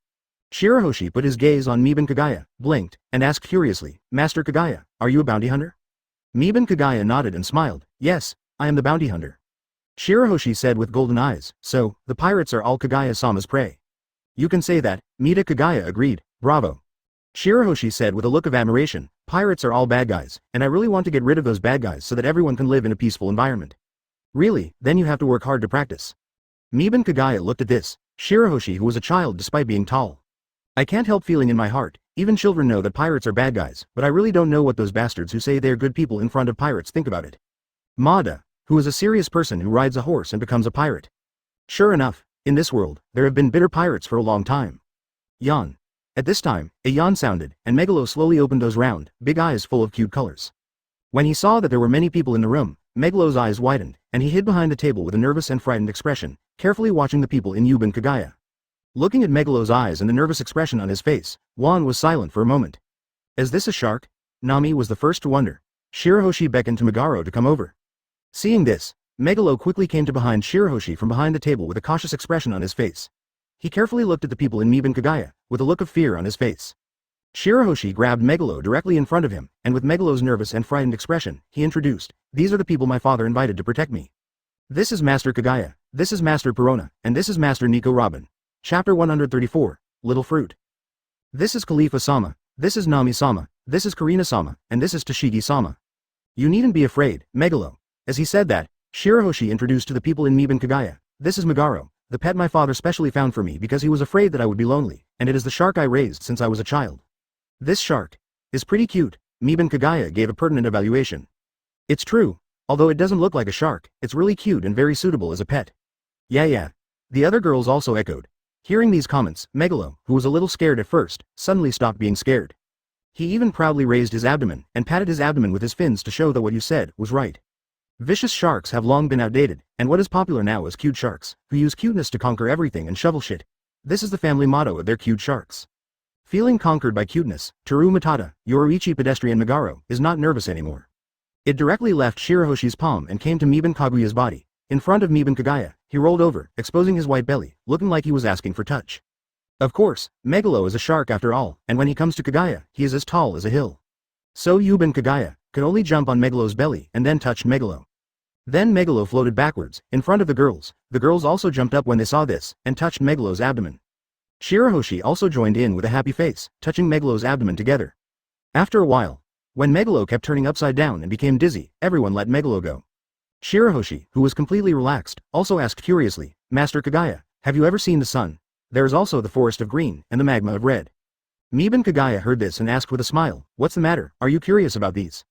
Shiroshi put his gaze on Miban Kagaya, blinked, and asked curiously, Master Kagaya, are you a bounty hunter? Miban Kagaya nodded and smiled, yes, I am the bounty hunter. Shiroshi said with golden eyes, so, the pirates are all Kagaya-sama's prey. You can say that, Mida Kagaya agreed, bravo. Shiroshi said with a look of admiration, pirates are all bad guys, and I really want to get rid of those bad guys so that everyone can live in a peaceful environment. Really, then you have to work hard to practice. Miban Kagaya looked at this, Shiroshi who was a child despite being tall. I can't help feeling in my heart, even children know that pirates are bad guys, but I really don't know what those bastards who say they're good people in front of pirates think about it. Mada, who is a serious person who rides a horse and becomes a pirate. Sure enough, in this world, there have been bitter pirates for a long time. Yawn. At this time, a yawn sounded, and Megalo slowly opened those round, big eyes full of cute colors. When he saw that there were many people in the room, Megalo's eyes widened, and he hid behind the table with a nervous and frightened expression, carefully watching the people in Yuban Kagaya. Looking at Megalo's eyes and the nervous expression on his face, Juan was silent for a moment. Is this a shark? Nami was the first to wonder. Shiroshi beckoned to Megaro to come over. Seeing this, Megalo quickly came to behind Shiroshi from behind the table with a cautious expression on his face. He carefully looked at the people in Miban Kagaya, with a look of fear on his face. Shiroshi grabbed Megalo directly in front of him, and with Megalo's nervous and frightened expression, he introduced, these are the people my father invited to protect me. This is Master Kagaya, this is Master Perona, and this is Master Nico Robin. Chapter 134, Little Fruit. This is Khalifa-sama, this is Nami-sama, this is Karina-sama, and this is Toshigi-sama. You needn't be afraid, Megalo. As he said that, Shiroshi introduced to the people in Miban Kagaya, this is Megaro, the pet my father specially found for me because he was afraid that I would be lonely, and it is the shark I raised since I was a child. This shark is pretty cute, Miban Kagaya gave a pertinent evaluation. It's true, although it doesn't look like a shark, it's really cute and very suitable as a pet. Yeah. The other girls also echoed. Hearing these comments, Megalo, who was a little scared at first, suddenly stopped being scared. He even proudly raised his abdomen and patted his abdomen with his fins to show that what you said was right. Vicious sharks have long been outdated, and what is popular now is cute sharks, who use cuteness to conquer everything and shovel shit. This is the family motto of their cute sharks. Feeling conquered by cuteness, Teru Matata, Yoruichi pedestrian Megaro, is not nervous anymore. It directly left Shiroshi's palm and came to Miban Kaguya's body. In front of Miban Kagaya, he rolled over, exposing his white belly, looking like he was asking for touch. Of course, Megalo is a shark after all, and when he comes to Kagaya, he is as tall as a hill. So Yuban Kagaya could only jump on Megalo's belly and then touched Megalo. Then Megalo floated backwards, in front of the girls also jumped up when they saw this, and touched Megalo's abdomen. Shiroshi also joined in with a happy face, touching Megalo's abdomen together. After a while, when Megalo kept turning upside down and became dizzy, everyone let Megalo go. Shiroshi, who was completely relaxed, also asked curiously, Master Kagaya, have you ever seen the sun? There is also the forest of green, and the magma of red. Miban Kagaya heard this and asked with a smile, what's the matter, are you curious about these?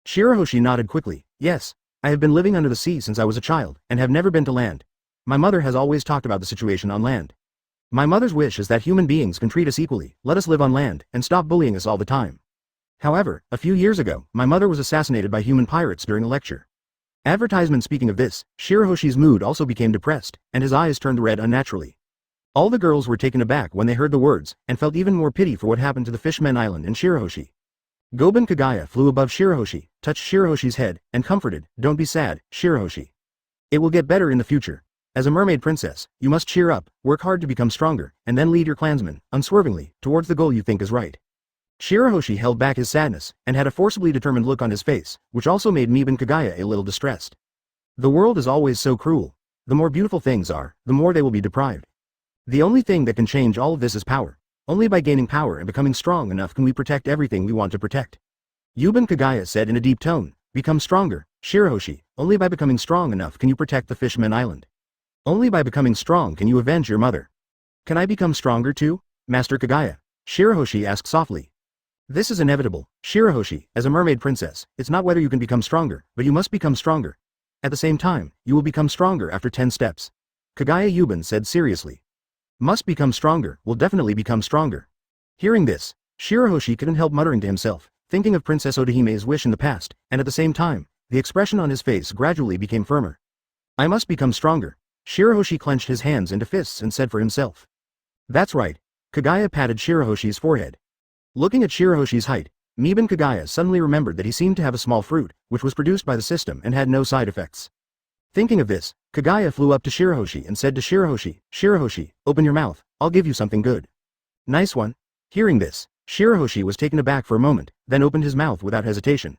Shiroshi nodded quickly, yes. I have been living under the sea since I was a child, and have never been to land. My mother has always talked about the situation on land. My mother's wish is that human beings can treat us equally, let us live on land, and stop bullying us all the time. However, a few years ago, my mother was assassinated by human pirates during a lecture. Advertisement speaking of this, Shiroshi's mood also became depressed, and his eyes turned red unnaturally. All the girls were taken aback when they heard the words, and felt even more pity for what happened to the Fishman Island and Shiroshi. Goban Kagaya flew above Shiroshi, touched Shiroshi's head, and comforted, don't be sad, Shiroshi. It will get better in the future. As a mermaid princess, you must cheer up, work hard to become stronger, and then lead your clansmen, unswervingly, towards the goal you think is right. Shiroshi held back his sadness, and had a forcibly determined look on his face, which also made Miban Kagaya a little distressed. The world is always so cruel. The more beautiful things are, the more they will be deprived. The only thing that can change all of this is power. Only by gaining power and becoming strong enough can we protect everything we want to protect. Yuban Kagaya said in a deep tone, become stronger, Shiroshi, only by becoming strong enough can you protect the Fishman Island. Only by becoming strong can you avenge your mother. Can I become stronger too, Master Kagaya? Shiroshi asked softly. This is inevitable, Shiroshi, as a mermaid princess, it's not whether you can become stronger, but you must become stronger. At the same time, you will become stronger after 10 steps. Kagaya Yuban said seriously. Must become stronger, will definitely become stronger. Hearing this, Shiroshi couldn't help muttering to himself, thinking of Princess Odahime's wish in the past, and at the same time, the expression on his face gradually became firmer. I must become stronger. Shiroshi clenched his hands into fists and said for himself. That's right. Kagaya patted Shiroshi's forehead. Looking at Shiroshi's height, Miban Kagaya suddenly remembered that he seemed to have a small fruit, which was produced by the system and had no side effects. Thinking of this, Kagaya flew up to Shiroshi and said to Shiroshi, Shiroshi, open your mouth, I'll give you something good. Nice one. Hearing this, Shiroshi was taken aback for a moment, then opened his mouth without hesitation.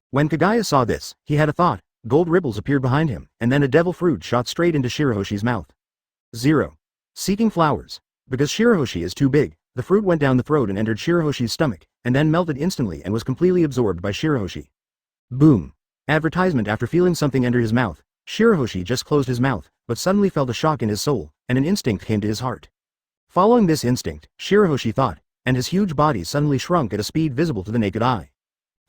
When Kagaya saw this, he had a thought. Gold ripples appeared behind him, and then a devil fruit shot straight into Shiroshi's mouth. 0. Seeking flowers. Because Shiroshi is too big, the fruit went down the throat and entered Shiroshi's stomach, and then melted instantly and was completely absorbed by Shiroshi. Boom. Advertisement. After feeling something enter his mouth, Shiroshi just closed his mouth, but suddenly felt a shock in his soul, and an instinct came to his heart. Following this instinct, Shiroshi thought, and his huge body suddenly shrunk at a speed visible to the naked eye.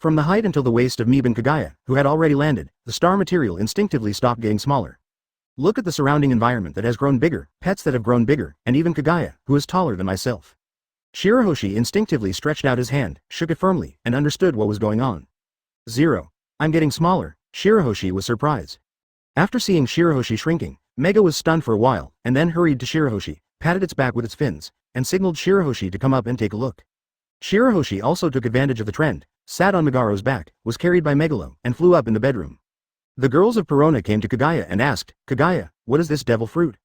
From the height until the waist of Miban Kagaya, who had already landed, the star material instinctively stopped getting smaller. Look at the surrounding environment that has grown bigger, pets that have grown bigger, and even Kagaya, who is taller than myself. Shiroshi instinctively stretched out his hand, shook it firmly, and understood what was going on. 0. I'm getting smaller. Shiroshi was surprised. After seeing Shiroshi shrinking, Mega was stunned for a while, and then hurried to Shiroshi, patted its back with its fins, and signaled Shiroshi to come up and take a look. Shiroshi also took advantage of the trend, sat on Megaro's back, was carried by Megalo, and flew up in the bedroom. The girls of Perona came to Kagaya and asked, Kagaya, what is this devil fruit?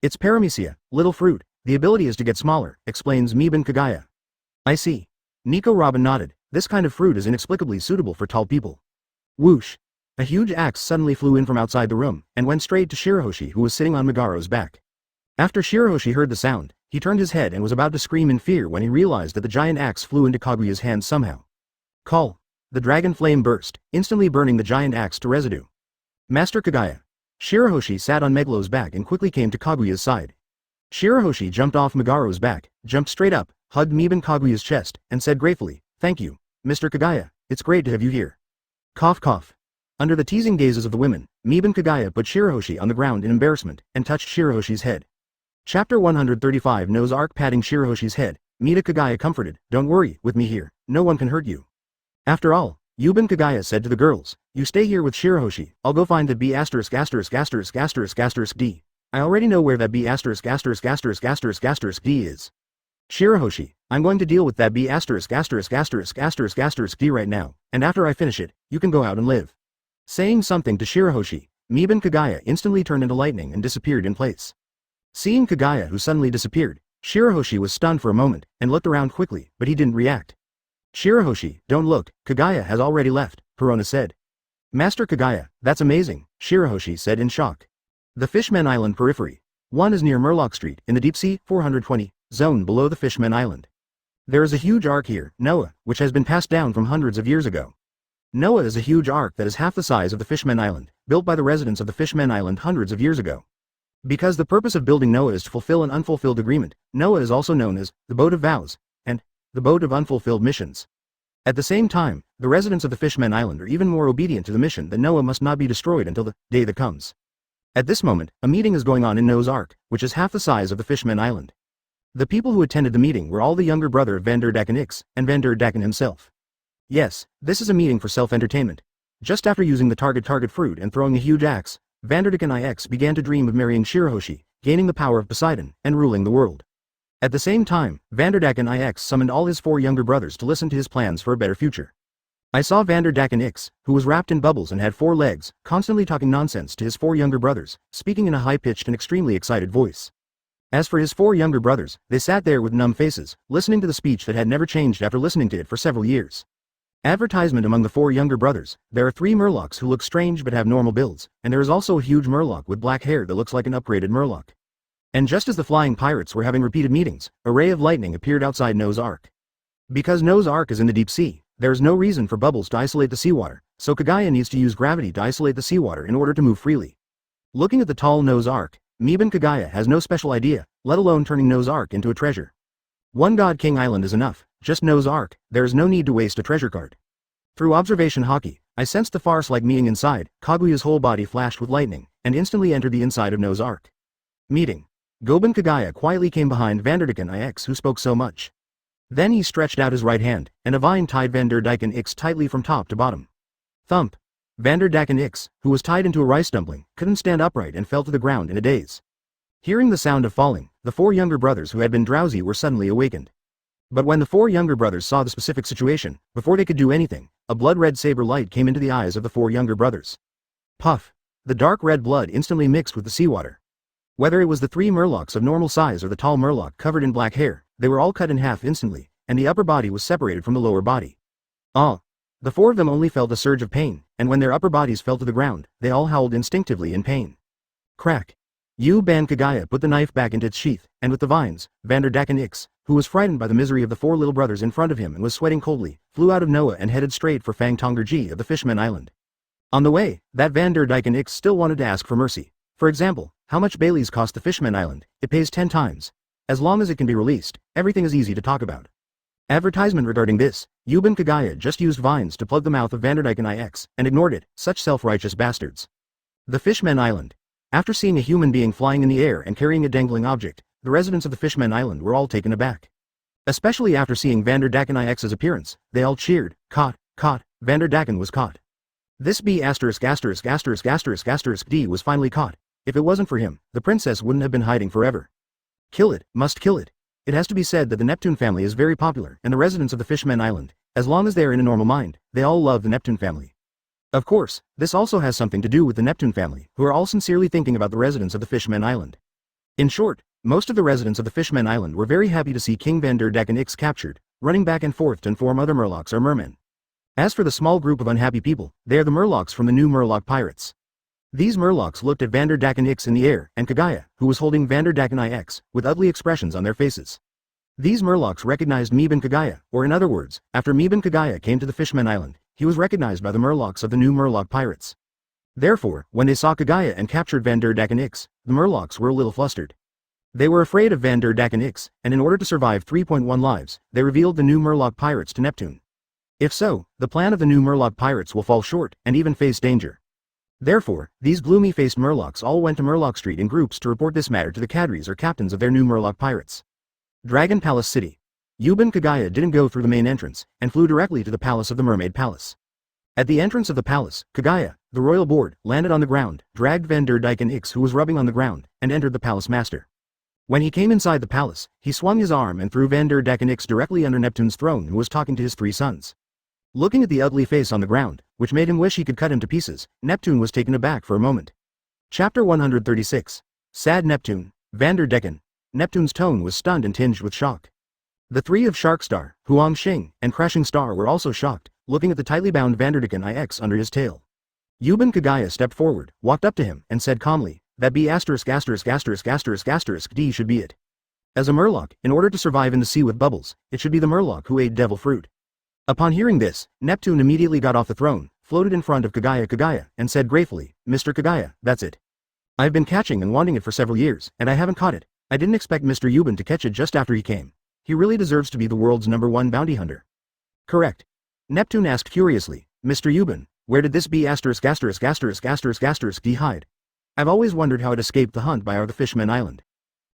It's paramecia, little fruit, the ability is to get smaller, explains Miban Kagaya. I see. Nico Robin nodded, this kind of fruit is inexplicably suitable for tall people. Whoosh. A huge axe suddenly flew in from outside the room, and went straight to Shiroshi who was sitting on Megaro's back. After Shiroshi heard the sound, he turned his head and was about to scream in fear when he realized that the giant axe flew into Kaguya's hand somehow. Call. The dragon flame burst, instantly burning the giant axe to residue. Master Kagaya. Shiroshi sat on Megalo's back and quickly came to Kaguya's side. Shiroshi jumped off Megaro's back, jumped straight up, hugged Miban Kaguya's chest, and said gratefully, Thank you, Mr. Kagaya, it's great to have you here. Cough cough. Under the teasing gazes of the women, Miban Kagaya put Shiroshi on the ground in embarrassment, and touched Shiroshi's head. Chapter 135 Nose Arc patting Shiroshi's head, Mida Kagaya comforted, Don't worry, with me here, no one can hurt you. After all, Yuban Kagaya said to the girls, You stay here with Shiroshi, I'll go find that B******************* D. I already know where that B*********** D is. Shiroshi, I'm going to deal with that B******** D right now, and after I finish it, you can go out and live. Saying something to Shiroshi, Miban Kagaya instantly turned into lightning and disappeared in place. Seeing Kagaya who suddenly disappeared, Shiroshi was stunned for a moment, and looked around quickly, but he didn't react. Shiroshi, don't look, Kagaya has already left, Perona said. Master Kagaya, that's amazing, Shiroshi said in shock. The Fishman Island periphery. 1 is near Murloc Street, in the deep sea, 420, zone below the Fishman Island. There is a huge ark here, Noah, which has been passed down from hundreds of years ago. Noah is a huge ark that is half the size of the Fishman Island, built by the residents of the Fishman Island hundreds of years ago. Because the purpose of building Noah is to fulfill an unfulfilled agreement, Noah is also known as the Boat of Vows, and the Boat of Unfulfilled Missions. At the same time, the residents of the Fishman Island are even more obedient to the mission that Noah must not be destroyed until the day that comes. At this moment, a meeting is going on in Noah's Ark, which is half the size of the Fishman Island. The people who attended the meeting were all the younger brother of Vander Dacken and Vander Dacken himself. Yes, this is a meeting for self-entertainment. Just after using the target fruit and throwing a huge axe, Vander Dacken began to dream of marrying Shiroshi, gaining the power of Poseidon, and ruling the world. At the same time, Vander Dacken summoned all his 4 younger brothers to listen to his plans for a better future. I saw Vander Dacken who was wrapped in bubbles and had 4 legs, constantly talking nonsense to his 4 younger brothers, speaking in a high-pitched and extremely excited voice. As for his 4 younger brothers, they sat there with numb faces, listening to the speech that had never changed after listening to it for several years. Advertisement among the 4 younger brothers, there are 3 Murlocs who look strange but have normal builds, and there is also a huge Murloc with black hair that looks like an upgraded Murloc. And just as the flying pirates were having repeated meetings, a ray of lightning appeared outside Noah's Ark. Because Noah's Ark is in the deep sea, there is no reason for bubbles to isolate the seawater, so Kagaya needs to use gravity to isolate the seawater in order to move freely. Looking at the tall Noah's Ark, Miban Kagaya has no special idea, let alone turning Noah's Ark into a treasure. One God King Island is enough, just Noah's Ark, there is no need to waste a treasure card. Through observation hockey, I sensed the farce-like meeting inside, Kaguya's whole body flashed with lightning, and instantly entered the inside of Noah's Ark. Meeting. Goban Kagaya quietly came behind Vander Dacken who spoke so much. Then he stretched out his right hand, and a vine tied Vander Dacken tightly from top to bottom. Thump. Vander Dacken X, who was tied into a rice dumpling, couldn't stand upright and fell to the ground in a daze. Hearing the sound of falling, the 4 younger brothers who had been drowsy were suddenly awakened. But when the 4 younger brothers saw the specific situation, before they could do anything, a blood-red saber light came into the eyes of the 4 younger brothers. Puff! The dark red blood instantly mixed with the seawater. Whether it was the 3 murlocs of normal size or the tall murloc covered in black hair, they were all cut in half instantly, and the upper body was separated from the lower body. Ah! The 4 of them only felt a surge of pain, and when their upper bodies fell to the ground, they all howled instinctively in pain. Crack! Kagaya put the knife back into its sheath, and with the vines, Vander Dacken X, who was frightened by the misery of the 4 little brothers in front of him and was sweating coldly, flew out of Noah and headed straight for Fang Tongerji of the Fishman Island. On the way, that Vander Dacken X still wanted to ask for mercy. For example, how much Bailey's cost the Fishman Island? It pays 10 times. As long as it can be released, everything is easy to talk about. Advertisement regarding this, Kagaya just used vines to plug the mouth of Vander Dacken IX, and ignored it, such self-righteous bastards. The Fishman Island. After seeing a human being flying in the air and carrying a dangling object, the residents of the Fishman Island were all taken aback. Especially after seeing Vander Dacken IX's appearance, they all cheered, caught, Vander Dacken was caught. This B************ D was finally caught. If it wasn't for him, the princess wouldn't have been hiding forever. Kill it, must kill it. It has to be said that the Neptune family is very popular, and the residents of the Fishman Island, as long as they are in a normal mind, they all love the Neptune family. Of course, this also has something to do with the Neptune family, who are all sincerely thinking about the residents of the Fishman Island. In short, most of the residents of the Fishman Island were very happy to see King Vander Dacken X captured, running back and forth to inform other murlocs or mermen. As for the small group of unhappy people, they are the murlocs from the new murloc pirates. These murlocs looked at Vander Dacken X in the air, and Kagaya, who was holding Vander Dacken IX, with ugly expressions on their faces. These murlocs recognized Kagaya, or in other words, after Kagaya came to the Fishman Island, he was recognized by the murlocs of the new murloc pirates. Therefore, when they saw Kagaya and captured Vander Dacken X, the murlocs were a little flustered. They were afraid of Vander Dacken X, and in order to survive 3.1 lives, they revealed the new murloc pirates to Neptune. If so, the plan of the new murloc pirates will fall short, and even face danger. Therefore, these gloomy-faced murlocs all went to Murloc Street in groups to report this matter to the cadres or captains of their new murloc pirates. Dragon Palace City. Kagaya didn't go through the main entrance, and flew directly to the palace of the Mermaid Palace. At the entrance of the palace, Kagaya, the royal board, landed on the ground, dragged Vander Dacken X who was rubbing on the ground, and entered the palace master. When he came inside the palace, he swung his arm and threw Vander Dacken X directly under Neptune's throne who was talking to his 3 sons. Looking at the ugly face on the ground, which made him wish he could cut him to pieces, Neptune was taken aback for a moment. Chapter 136. Sad Neptune, Vander Dacken. Neptune's tone was stunned and tinged with shock. The 3 of Sharkstar, Huang Xing, and Crashing Star were also shocked, looking at the tightly bound Vander Dacken IX under his tail. Kagaya stepped forward, walked up to him, and said calmly, that B************* D should be it. As a murloc, in order to survive in the sea with bubbles, it should be the murloc who ate devil fruit. Upon hearing this, Neptune immediately got off the throne, floated in front of Kagaya, and said gratefully, Mr. Kagaya, that's it. I've been catching and wanting it for several years, and I haven't caught it. I didn't expect Mr. Yuban to catch it just after he came. He really deserves to be the world's #1 bounty hunter. Correct. Neptune asked curiously, Mr. Yuban, where did this D hide? I've always wondered how it escaped the hunt by the Fishman Island.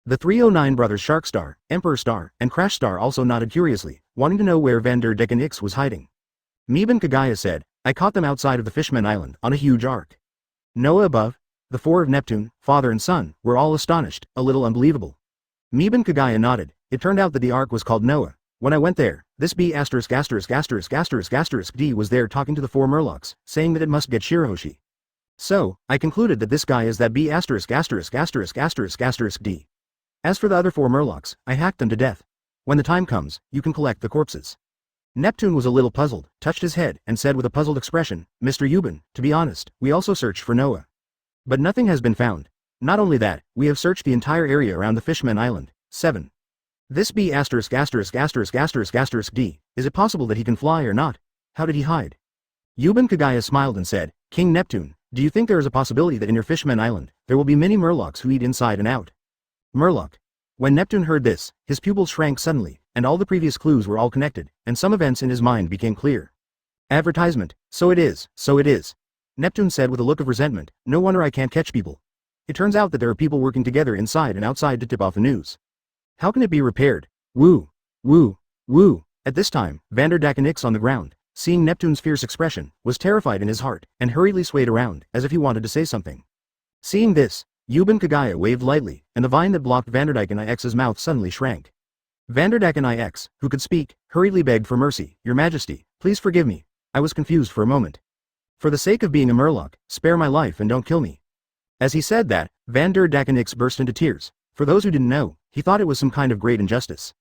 The 309 brothers Sharkstar, Emperor Star, and Crash Star also nodded curiously, wanting to know where Vander Dacken X was hiding. Kagaya said, I caught them outside of the Fishman Island, on a huge ark. Noah above? The 4 of Neptune, father and son, were all astonished, a little unbelievable. Kagaya nodded. It turned out that the ark was called Noah. When I went there, this D was there talking to the 4 murlocs, saying that it must get Shiroshi. So, I concluded that this guy is that D. As for the other 4 murlocs, I hacked them to death. When the time comes, you can collect the corpses. Neptune was a little puzzled, touched his head, and said with a puzzled expression, Mr. Yuban, to be honest, we also searched for Noah. But nothing has been found. Not only that, we have searched the entire area around the Fishman Island. 7. This D, is it possible that he can fly or not? How did he hide? Kagaya smiled and said, King Neptune, do you think there is a possibility that in your Fishman Island, there will be many murlocs who eat inside and out? Murloc. When Neptune heard this, his pupils shrank suddenly, and all the previous clues were all connected, and some events in his mind became clear. Advertisement, so it is. Neptune said with a look of resentment, no wonder I can't catch people. It turns out that there are people working together inside and outside to tip off the news. How can it be repaired? Woo. At this time, Vander Dacken X on the ground, seeing Neptune's fierce expression, was terrified in his heart, and hurriedly swayed around, as if he wanted to say something. Seeing this, Yuban Kagaya waved lightly, and the vine that blocked Vanderdyken IX's mouth suddenly shrank. Vanderdyken IX, who could speak, hurriedly begged for mercy. Your Majesty, please forgive me. I was confused for a moment. For the sake of being a Murloc, spare my life and don't kill me. As he said that, Vanderdyken IX burst into tears. For those who didn't know, he thought it was some kind of great injustice.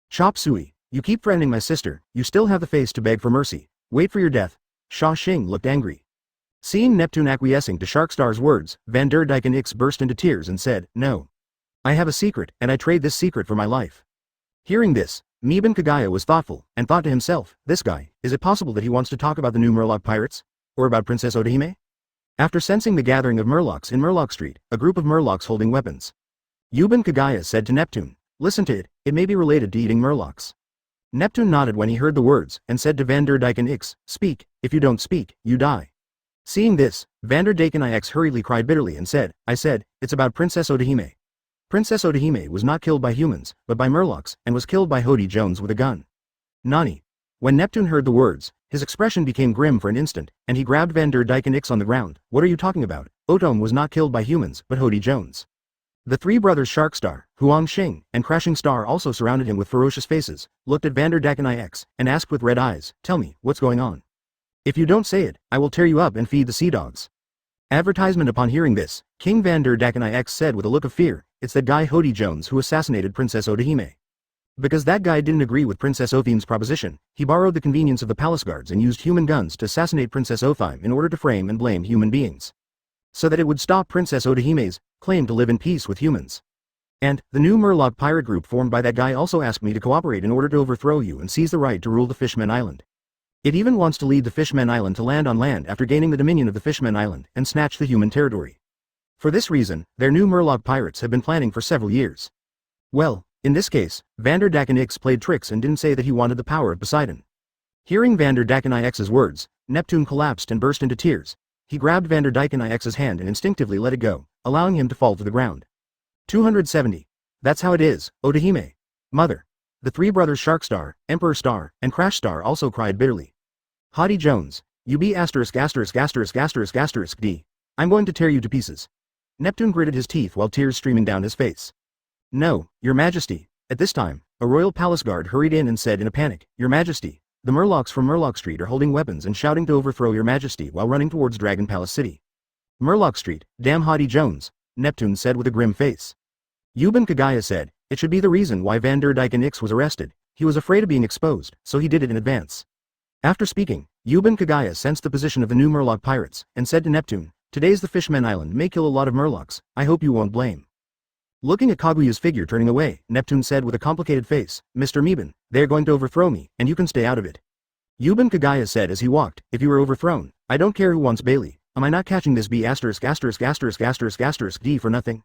Chop Suey, you keep threatening my sister, you still have the face to beg for mercy. Wait for your death. Sha Xing looked angry. Seeing Neptune acquiescing to Sharkstar's words, Vanderdyken IX burst into tears and said, No. I have a secret, and I trade this secret for my life. Hearing this, Miban Kagaya was thoughtful, and thought to himself, this guy, is it possible that he wants to talk about the new Murloc pirates? Or about Princess Odahime? After sensing the gathering of Murlocs in Murloc Street, a group of Murlocs holding weapons, Yuban Kagaya said to Neptune, listen to it, it may be related to eating Murlocs. Neptune nodded when he heard the words, and said to Vanderdyken IX, speak, if you don't speak, you die. Seeing this, Vanderdyken IX hurriedly cried bitterly and said, I said, it's about Princess Odahime. Princess Odahime was not killed by humans, but by Murlocs, and was killed by Hody Jones with a gun. Nani. When Neptune heard the words, his expression became grim for an instant, and he grabbed Vanderdyken IX on the ground. What are you talking about? Otome was not killed by humans, but Hody Jones. The three brothers Sharkstar, Huang Xing, and Crashing Star also surrounded him with ferocious faces, looked at Vanderdyken IX, and asked with red eyes, tell me, what's going on? If you don't say it, I will tear you up and feed the sea dogs. Advertisement. Upon hearing this, King Vanderdyken IX said with a look of fear, it's that guy Hody Jones who assassinated Princess Odahime. Because that guy didn't agree with Princess Othime's proposition, he borrowed the convenience of the palace guards and used human guns to assassinate Princess Othime in order to frame and blame human beings. So that it would stop Princess Odahime's claim to live in peace with humans. And, the new Murloc pirate group formed by that guy also asked me to cooperate in order to overthrow you and seize the right to rule the Fishman Island. It even wants to lead the Fishman Island to land on land after gaining the dominion of the Fishman Island and snatch the human territory. For this reason, their new Murloc pirates have been planning for several years. Well, in this case, Vanderdyken IX played tricks and didn't say that he wanted the power of Poseidon. Hearing Vanderdyken IX's words, Neptune collapsed and burst into tears. He grabbed Vanderdyken IX's hand and instinctively let it go, allowing him to fall to the ground. 270. That's how it is, Odahime. Mother. The three brothers Sharkstar, Emperor Star, and Crash Star also cried bitterly. Hody Jones, you be asterisk asterisk asterisk asterisk asterisk D. I'm going to tear you to pieces. Neptune gritted his teeth while tears streaming down his face. No, Your Majesty. At this time, a royal palace guard hurried in and said in a panic, Your Majesty, the Murlocs from Murloc Street are holding weapons and shouting to overthrow Your Majesty while running towards Dragon Palace City. Murloc Street, damn Hody Jones, Neptune said with a grim face. Yuban Kagaya said, it should be the reason why Vanderdyken IX was arrested. He was afraid of being exposed, so he did it in advance. After speaking, Yuban Kagaya sensed the position of the new Murloc pirates, and said to Neptune, today's the Fishman Island may kill a lot of Murlocs, I hope you won't blame. Looking at Kaguya's figure turning away, Neptune said with a complicated face, Mr. Miban, they are going to overthrow me, and you can stay out of it. Yuban Kagaya said as he walked, if you are overthrown, I don't care who wants Bailey, am I not catching this B asterisk asterisk asterisk asterisk asterisk D for nothing?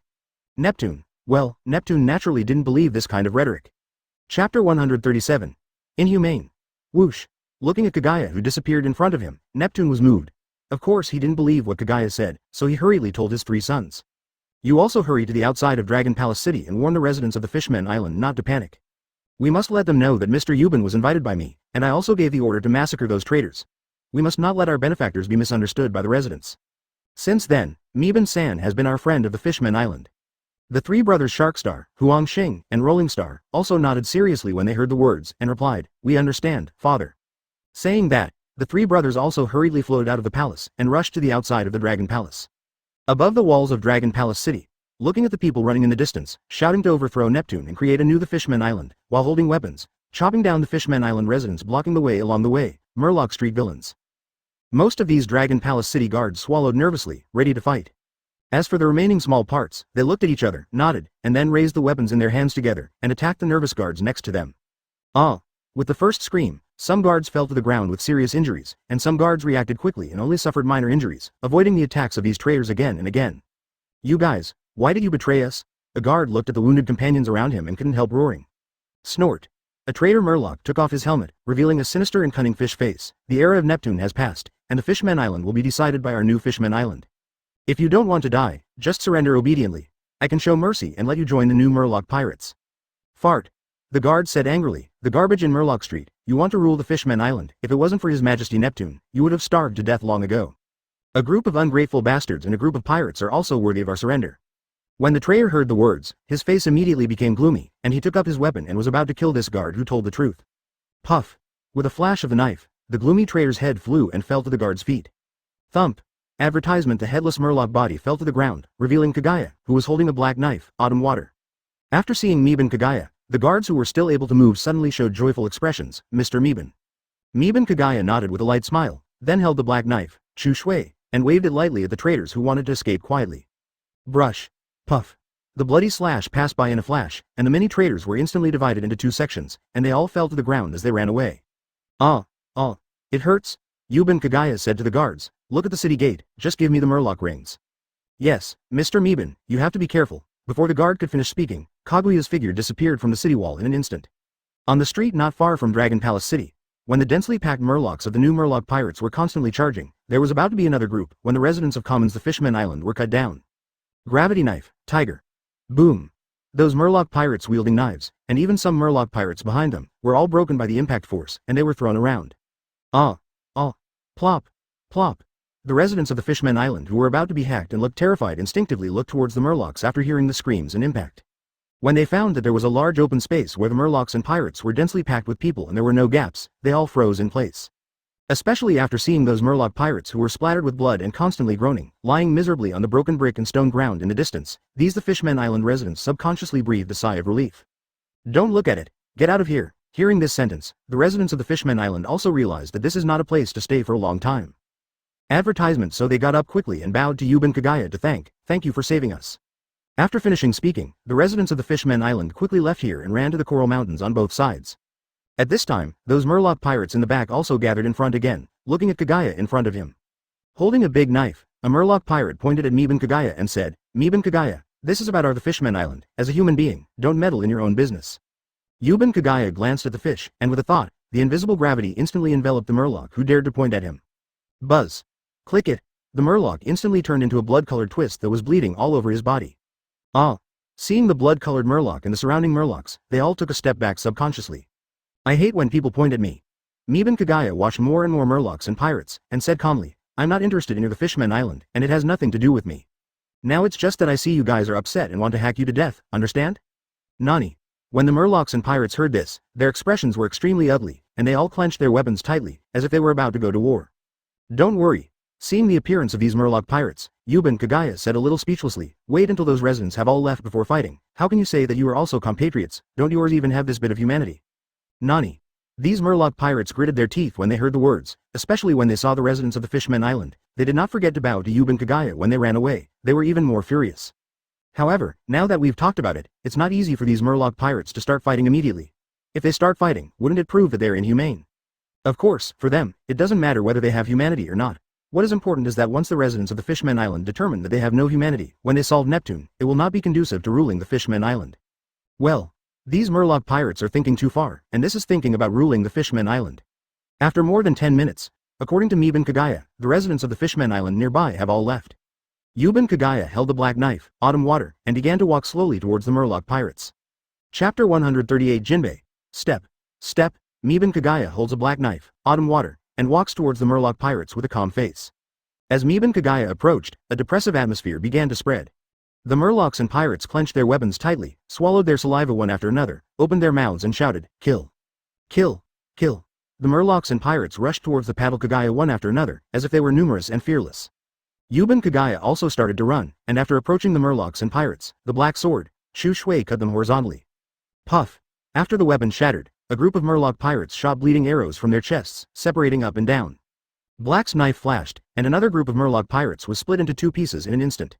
Neptune. Well, Neptune naturally didn't believe this kind of rhetoric. Chapter 137. Inhumane. Whoosh. Looking at Kagaya who disappeared in front of him, Neptune was moved. Of course he didn't believe what Kagaya said, so he hurriedly told his three sons. You also hurry to the outside of Dragon Palace City and warn the residents of the Fishman Island not to panic. We must let them know that Mr. Yuban was invited by me, and I also gave the order to massacre those traitors. We must not let our benefactors be misunderstood by the residents. Since then, Miban-san has been our friend of the Fishman Island. The three brothers Sharkstar, Huang Xing, and Rolling Star, also nodded seriously when they heard the words, and replied, we understand, father. Saying that, the three brothers also hurriedly floated out of the palace, and rushed to the outside of the Dragon Palace. Above the walls of Dragon Palace City, looking at the people running in the distance, shouting to overthrow Neptune and create anew the Fishman Island, while holding weapons, chopping down the Fishman Island residents blocking the way along the way, Murloc Street villains. Most of these Dragon Palace City guards swallowed nervously, ready to fight. As for the remaining small parts, they looked at each other, nodded, and then raised the weapons in their hands together, and attacked the nervous guards next to them. With the first scream, some guards fell to the ground with serious injuries, and some guards reacted quickly and only suffered minor injuries, avoiding the attacks of these traitors again and again. You guys, why did you betray us? A guard looked at the wounded companions around him and couldn't help roaring. Snort. A traitor Murloc took off his helmet, revealing a sinister and cunning fish face. The era of Neptune has passed, and the Fishman Island will be decided by our new Fishman Island. If you don't want to die, just surrender obediently. I can show mercy and let you join the new Murloc pirates. Fart. The guard said angrily, the garbage in Murloc Street, you want to rule the Fishman Island. If it wasn't for His Majesty Neptune, you would have starved to death long ago. A group of ungrateful bastards and a group of pirates are also worthy of our surrender." When the trader heard the words, his face immediately became gloomy, and he took up his weapon and was about to kill this guard who told the truth. Puff! With a flash of the knife, the gloomy trader's head flew and fell to the guard's feet. Thump! Advertisement: the headless Murloc body fell to the ground, revealing Kagaya, who was holding a black knife, autumn water. After seeing Meben Kagaya, the guards who were still able to move suddenly showed joyful expressions. Mr. Meben. Meben Kagaya nodded with a light smile, then held the black knife, Chu Shui, and waved it lightly at the traders who wanted to escape quietly. Brush. Puff. The bloody slash passed by in a flash, and the many traders were instantly divided into two sections, and they all fell to the ground as they ran away. Ah, it hurts? Yuben Kagaya said to the guards, "Look at the city gate, just give me the Murloc rings." "Yes, Mr. Meben, you have to be careful." Before the guard could finish speaking, Kaguya's figure disappeared from the city wall in an instant. On the street not far from Dragon Palace City, when the densely packed Murlocs of the new Murloc pirates were constantly charging, there was about to be another group when the residents of Commons the Fishman Island were cut down. Gravity knife, tiger. Boom. Those Murloc pirates wielding knives, and even some Murloc pirates behind them, were all broken by the impact force, and they were thrown around. Plop. Plop. The residents of the Fishman Island who were about to be hacked and looked terrified instinctively looked towards the Murlocs after hearing the screams and impact. When they found that there was a large open space where the Murlocs and pirates were densely packed with people and there were no gaps, they all froze in place. Especially after seeing those Murloc pirates who were splattered with blood and constantly groaning, lying miserably on the broken brick and stone ground in the distance, these the Fishman Island residents subconsciously breathed a sigh of relief. "Don't look at it. Get out of here." Hearing this sentence, the residents of the Fishman Island also realized that this is not a place to stay for a long time. Advertisement, so they got up quickly and bowed to Yuben Kagaya to thank you for saving us. After finishing speaking, the residents of the Fishman Island quickly left here and ran to the Coral Mountains on both sides. At this time, those Murloc pirates in the back also gathered in front again, looking at Kagaya in front of him. Holding a big knife, a Murloc pirate pointed at Meben Kagaya and said, "Meben Kagaya, this is about the Fishman Island. As a human being, don't meddle in your own business." Yuben Kagaya glanced at the fish, and with a thought, the invisible gravity instantly enveloped the Murloc who dared to point at him. Buzz. Click it. The Murloc instantly turned into a blood-colored twist that was bleeding all over his body. Seeing the blood-colored Murloc and the surrounding Murlocs, they all took a step back subconsciously. "I hate when people point at me." Meben Kagaya watched more and more Murlocs and pirates, and said calmly, "I'm not interested in the Fishman Island, and it has nothing to do with me. Now it's just that I see you guys are upset and want to hack you to death, understand?" Nani. When the Murlocs and pirates heard this, their expressions were extremely ugly, and they all clenched their weapons tightly, as if they were about to go to war. "Don't worry." Seeing the appearance of these Murloc pirates, Yuben Kagaya said a little speechlessly, "Wait until those residents have all left before fighting. How can you say that you are also compatriots? Don't yours even have this bit of humanity?" Nani. These Murloc pirates gritted their teeth when they heard the words, especially when they saw the residents of the Fishman Island. They did not forget to bow to Yuben Kagaya when they ran away. They were even more furious. However, now that we've talked about it, it's not easy for these Murloc pirates to start fighting immediately. If they start fighting, wouldn't it prove that they're inhumane? Of course, for them, it doesn't matter whether they have humanity or not. What is important is that once the residents of the Fishman Island determine that they have no humanity, when they solve Neptune, it will not be conducive to ruling the Fishman Island. Well, these Murloc pirates are thinking too far, and this is thinking about ruling the Fishman Island. After more than 10 minutes, according to Meben Kagaya, the residents of the Fishman Island nearby have all left. Yuben Kagaya held the black knife, autumn water, and began to walk slowly towards the Murloc pirates. Chapter 138 Jinbe. Step. Meben Kagaya holds a black knife, autumn water, and walks towards the Murloc pirates with a calm face. As Meben Kagaya approached, a depressive atmosphere began to spread. The Murlocs and pirates clenched their weapons tightly, swallowed their saliva one after another, opened their mouths and shouted, "Kill! Kill! Kill!" The Murlocs and pirates rushed towards the paddle Kagaya one after another, as if they were numerous and fearless. Yuben Kagaya also started to run, and after approaching the Murlocs and pirates, the black sword, Chu Shui, cut them horizontally. Puff! After the weapon shattered, a group of Murloc pirates shot bleeding arrows from their chests, separating up and down. Black's knife flashed, and another group of Murloc pirates was split into two pieces in an instant.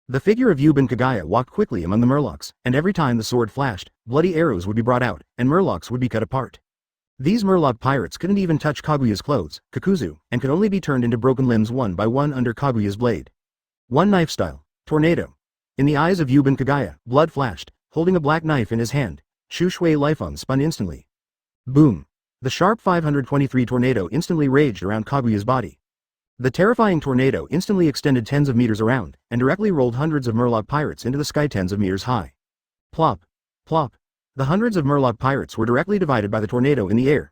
The figure of Yuben Kagaya walked quickly among the Murlocs, and every time the sword flashed, bloody arrows would be brought out, and Murlocs would be cut apart. These Murloc pirates couldn't even touch Kaguya's clothes, Kakuzu, and could only be turned into broken limbs one by one under Kaguya's blade. One knife style, tornado. In the eyes of Yuben Kagaya, blood flashed. Holding a black knife in his hand, Chu Shui Lifeng spun instantly. Boom! The sharp 523 tornado instantly raged around Kaguya's body. The terrifying tornado instantly extended tens of meters around, and directly rolled hundreds of Murloc pirates into the sky tens of meters high. Plop! Plop! The hundreds of Murloc pirates were directly divided by the tornado in the air,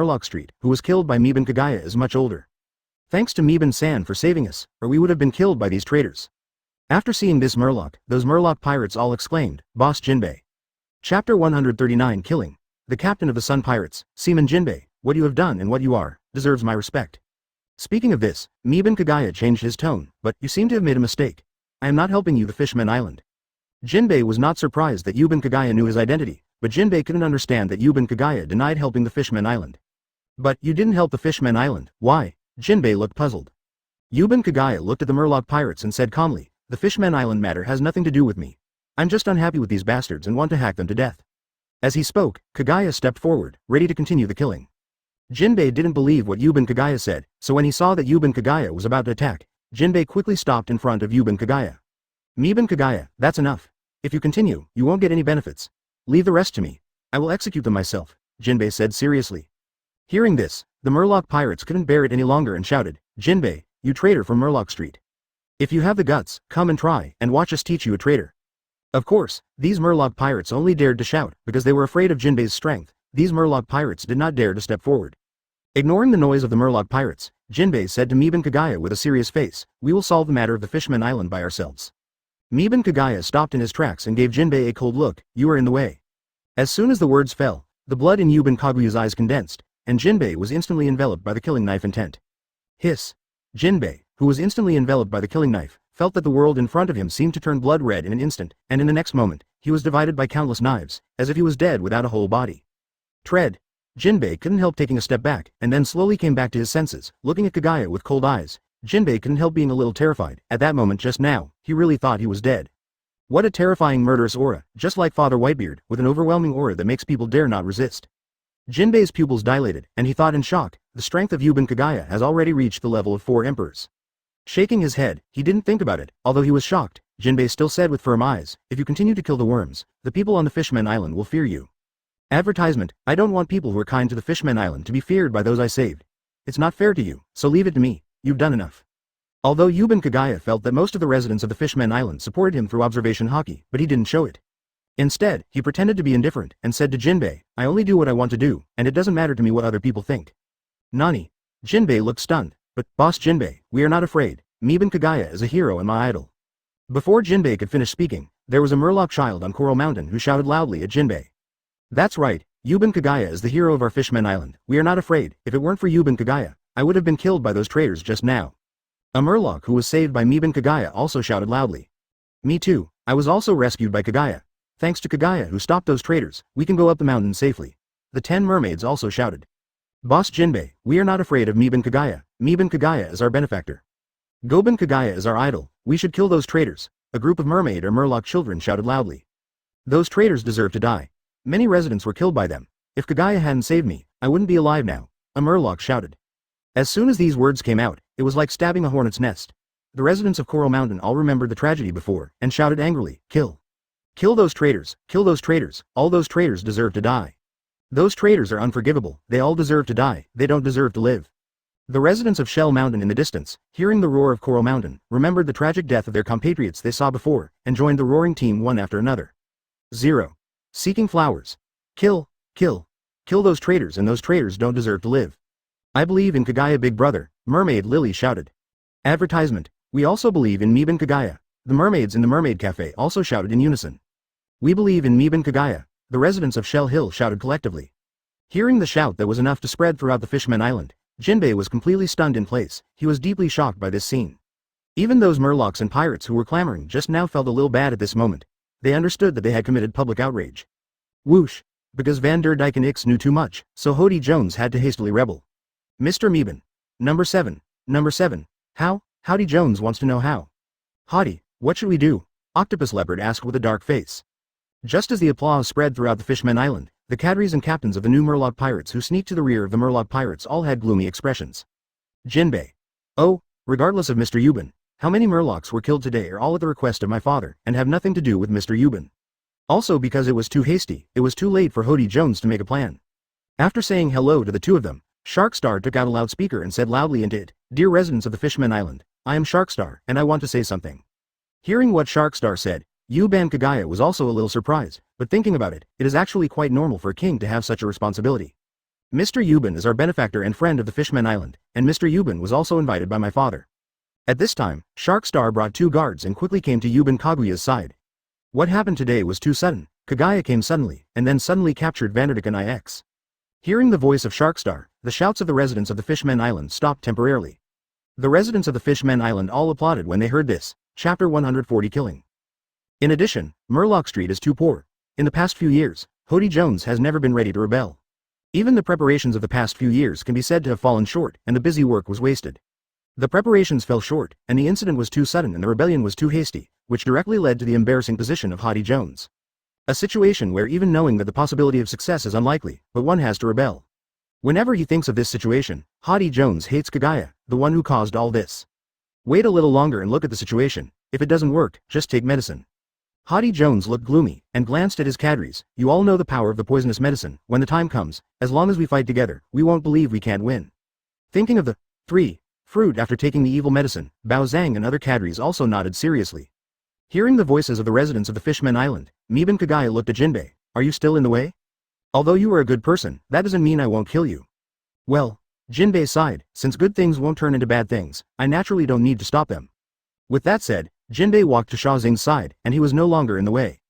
Murloc Street, who was killed by Meben Kagaya, is much older. Thanks to Meben-san for saving us, or we would have been killed by these traitors. After seeing this Murloc, those Murloc pirates all exclaimed, Boss Jinbe. Chapter 139 Killing. The captain of the Sun Pirates, Seaman Jinbe, what you have done and what you are, deserves my respect. Speaking of this, Meben Kagaya changed his tone, but you seem to have made a mistake. I am not helping you the Fishman Island. Jinbe was not surprised that Yuben Kagaya knew his identity, but Jinbe couldn't understand that Yuben Kagaya denied helping the Fishman Island. But you didn't help the Fishman Island, why? Jinbe looked puzzled. Yuben Kagaya looked at the Murloc pirates and said calmly, the Fishman Island matter has nothing to do with me. I'm just unhappy with these bastards and want to hack them to death. As he spoke, Kagaya stepped forward, ready to continue the killing. Jinbe didn't believe what Yuben Kagaya said, so when he saw that Yuben Kagaya was about to attack, Jinbe quickly stopped in front of Yuben Kagaya. Meben Kagaya, that's enough. If you continue, you won't get any benefits. Leave the rest to me. I will execute them myself, Jinbe said seriously. Hearing this, the Murloc pirates couldn't bear it any longer and shouted, Jinbe, you traitor from Murloc Street. If you have the guts, come and try, and watch us teach you a traitor. Of course, these Murloc pirates only dared to shout because they were afraid of Jinbe's strength, these Murloc pirates did not dare to step forward. Ignoring the noise of the Murloc pirates, Jinbe said to Meben Kagaya with a serious face, "We will solve the matter of the Fishman Island by ourselves." Meben Kagaya stopped in his tracks and gave Jinbe a cold look. "You are in the way." As soon as the words fell, the blood in Yuben Kaguya's eyes condensed, and Jinbe was instantly enveloped by the killing knife intent. Hiss. Jinbe, who was instantly enveloped by the killing knife, felt that the world in front of him seemed to turn blood red in an instant, and in the next moment, he was divided by countless knives, as if he was dead without a whole body. Tread. Jinbe couldn't help taking a step back, and then slowly came back to his senses, looking at Kagaya with cold eyes. Jinbe couldn't help being a little terrified. At that moment just now, he really thought he was dead. What a terrifying murderous aura, just like Father Whitebeard, with an overwhelming aura that makes people dare not resist. Jinbe's pupils dilated, and he thought in shock, the strength of Yuben Kagaya has already reached the level of 4 emperors. Shaking his head, he didn't think about it. Although he was shocked, Jinbe still said with firm eyes, "If you continue to kill the worms, the people on the Fishman Island will fear you." Advertisement: I don't want people who are kind to the Fishman Island to be feared by those I saved. It's not fair to you, so leave it to me. You've done enough. Although Yuben Kagaya felt that most of the residents of the Fishman Island supported him through observation hockey, but he didn't show it. Instead, he pretended to be indifferent and said to Jinbe, "I only do what I want to do, and it doesn't matter to me what other people think." Nani? Jinbe looked stunned. "But, Boss Jinbe, we are not afraid. Meben Kagaya is a hero and my idol." Before Jinbe could finish speaking, there was a Murloc child on Coral Mountain who shouted loudly at Jinbe. "That's right, Yuben Kagaya is the hero of our Fishman Island. We are not afraid. If it weren't for Yuben Kagaya, I would have been killed by those traitors just now." A Murloc who was saved by Meben Kagaya also shouted loudly. "Me too, I was also rescued by Kagaya. Thanks to Kagaya who stopped those traitors, we can go up the mountain safely." The 10 mermaids also shouted. "Boss Jinbe, we are not afraid of Meben Kagaya. Meben Kagaya is our benefactor. Goben Kagaya is our idol. We should kill those traitors." A group of mermaid or Murloc children shouted loudly. "Those traitors deserve to die. Many residents were killed by them. If Kagaya hadn't saved me, I wouldn't be alive now," a Murloc shouted. As soon as these words came out, it was like stabbing a hornet's nest. The residents of Coral Mountain all remembered the tragedy before, and shouted angrily, "Kill! Kill those traitors! Kill those traitors! All those traitors deserve to die! Those traitors are unforgivable, they all deserve to die, they don't deserve to live." The residents of Shell Mountain in the distance, hearing the roar of Coral Mountain, remembered the tragic death of their compatriots they saw before, and joined the roaring team one after another. 0. Seeking flowers. Kill, kill, kill those traitors, and those traitors don't deserve to live. "I believe in Kagaya, big brother," Mermaid Lily shouted. Advertisement: we also believe in Meben Kagaya. The mermaids in the Mermaid Cafe also shouted in unison. "We believe in Meben Kagaya," the residents of Shell Hill shouted collectively. Hearing the shout that was enough to spread throughout the Fishman Island, Jinbe was completely stunned in place. He was deeply shocked by this scene. Even those Murlocs and pirates who were clamoring just now felt a little bad at this moment. They understood that they had committed public outrage. Whoosh! Because Vander Decken X knew too much, so Hody Jones had to hastily rebel. "Mr. Meben. Number 7. Number 7. How? Hody Jones wants to know how." "Hody, what should we do?" Octopus Leopard asked with a dark face. Just as the applause spread throughout the Fishman Island, the cadres and captains of the new Murloc pirates who sneaked to the rear of the Murloc pirates all had gloomy expressions. Jinbe. "Oh, regardless of Mr. Yuben, how many Murlocs were killed today are all at the request of my father, and have nothing to do with Mr. Yuben. Also because it was too hasty, it was too late for Hody Jones to make a plan." After saying hello to the two of them, Sharkstar took out a loudspeaker and said loudly into it, "Dear residents of the Fishman Island, I am Sharkstar, and I want to say something." Hearing what Sharkstar said, Yuben Kagaya was also a little surprised, but thinking about it, it is actually quite normal for a king to have such a responsibility. "Mr. Yuben is our benefactor and friend of the Fishman Island, and Mr. Yuben was also invited by my father." At this time, Sharkstar brought 2 guards and quickly came to Yuben Kaguya's side. What happened today was too sudden. Kagaya came suddenly, and then suddenly captured Vanderdecken IX. Hearing the voice of Sharkstar, the shouts of the residents of the Fishman Island stopped temporarily. The residents of the Fishman Island all applauded when they heard this. Chapter 140 Killing. In addition, Murloc Street is too poor. In the past few years, Hody Jones has never been ready to rebel. Even the preparations of the past few years can be said to have fallen short, and the busy work was wasted. The preparations fell short, and the incident was too sudden and the rebellion was too hasty, which directly led to the embarrassing position of Hody Jones. A situation where even knowing that the possibility of success is unlikely, but one has to rebel. Whenever he thinks of this situation, Hody Jones hates Kagaya, the one who caused all this. Wait a little longer and look at the situation. If it doesn't work, just take medicine. Hody Jones looked gloomy, and glanced at his cadres. "You all know the power of the poisonous medicine. When the time comes, as long as we fight together, we won't believe we can't win." Thinking of the 3. Fruit after taking the evil medicine, Bao Zhang and other cadres also nodded seriously. Hearing the voices of the residents of the Fishman Island, Meben Kagaya looked at Jinbe. "Are you still in the way?" Although you are a good person, that doesn't mean I won't kill you. Well, Jinbe sighed, since good things won't turn into bad things, I naturally don't need to stop them. With that said, Jinbe walked to Sha Xing's side, and he was no longer in the way.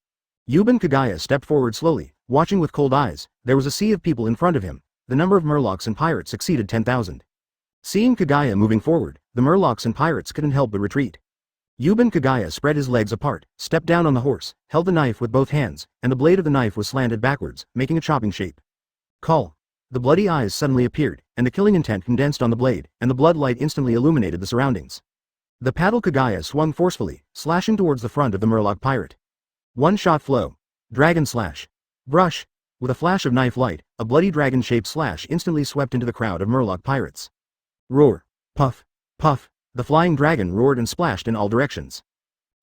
Yuban Kagaya stepped forward slowly, watching with cold eyes. There was a sea of people in front of him. The number of Murlocs and pirates exceeded 10,000. Seeing Kagaya moving forward, the Murlocs and pirates couldn't help but retreat. Yuban Kagaya spread his legs apart, stepped down on the horse, held the knife with both hands, and the blade of the knife was slanted backwards, making a chopping shape. Call. The bloody eyes suddenly appeared, and the killing intent condensed on the blade, and the blood light instantly illuminated the surroundings. The paddle Kagaya swung forcefully, slashing towards the front of the Murloc pirate. One-shot flow. Dragon slash. Brush. With a flash of knife light, a bloody dragon-shaped slash instantly swept into the crowd of Murloc pirates. Roar. Puff. Puff. The flying dragon roared and splashed in all directions.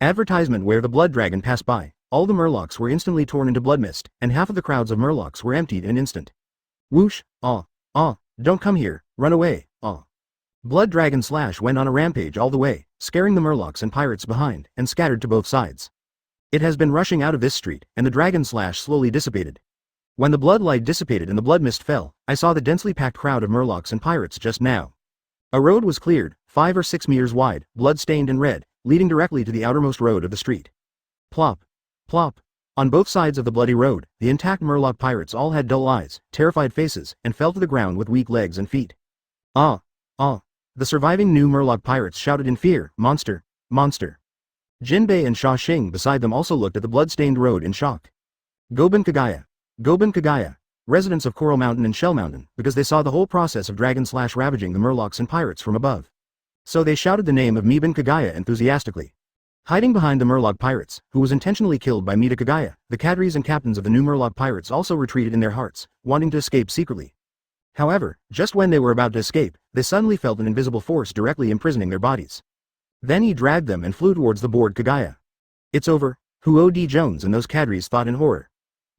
Advertisement: where the blood dragon passed by, all the Murlocs were instantly torn into blood mist, and half of the crowds of Murlocs were emptied in an instant. Whoosh. Don't come here, run away, Blood dragon slash went on a rampage all the way, scaring the Murlocs and pirates behind, and scattered to both sides. It has been rushing out of this street, and the dragon slash slowly dissipated. When the blood light dissipated and the blood mist fell, I saw the densely packed crowd of Murlocs and pirates just now. A road was cleared, 5 or 6 meters wide, blood-stained and red, leading directly to the outermost road of the street. Plop. Plop. On both sides of the bloody road, the intact Murloc pirates all had dull eyes, terrified faces, and fell to the ground with weak legs and feet. Ah! The surviving new Murloc pirates shouted in fear, monster, monster. Jinbe and Sha Xing beside them also looked at the blood-stained road in shock. Goban Kagaya, residents of Coral Mountain and Shell Mountain, because they saw the whole process of dragon slash ravaging the Murlocs and pirates from above. So they shouted the name of Miban Kagaya enthusiastically. Hiding behind the Murloc pirates, who was intentionally killed by Mita Kagaya, the cadres and captains of the new Murloc pirates also retreated in their hearts, wanting to escape secretly. However, just when they were about to escape, they suddenly felt an invisible force directly imprisoning their bodies. Then he dragged them and flew towards the bored Kagaya. It's over, Hody Jones and those cadres thought in horror.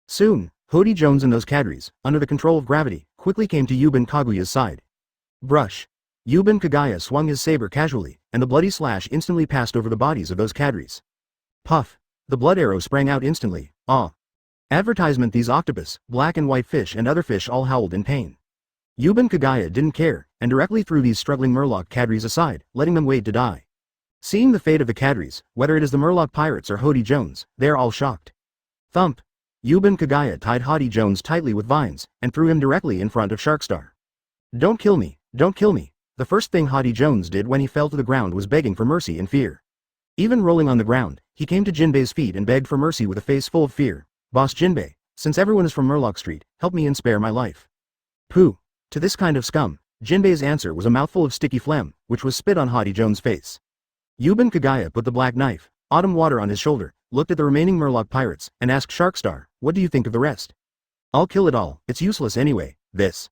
Soon, Hody Jones and those cadres, under the control of gravity, quickly came to Yuban Kaguya's side. Brush. Yuban Kagaya swung his saber casually, and the bloody slash instantly passed over the bodies of those cadres. Puff. The blood arrow sprang out instantly. Advertisement: these octopus, black and white fish and other fish all howled in pain. Yuban Kagaya didn't care, and directly threw these struggling Murloc cadres aside, letting them wait to die. Seeing the fate of the cadres, whether it is the Murloc pirates or Hody Jones, they are all shocked. Thump. Yuban Kagaya tied Hody Jones tightly with vines, and threw him directly in front of Sharkstar. Don't kill me, don't kill me. The first thing Hody Jones did when he fell to the ground was begging for mercy in fear. Even rolling on the ground, he came to Jinbe's feet and begged for mercy with a face full of fear. Boss Jinbe, since everyone is from Murloc Street, help me and spare my life. Pooh. To this kind of scum, Jinbe's answer was a mouthful of sticky phlegm, which was spit on Hody Jones' face. Yuban Kagaya put the black knife, autumn water on his shoulder, looked at the remaining Murloc pirates, and asked Sharkstar, what do you think of the rest? I'll kill it all, it's useless anyway, this.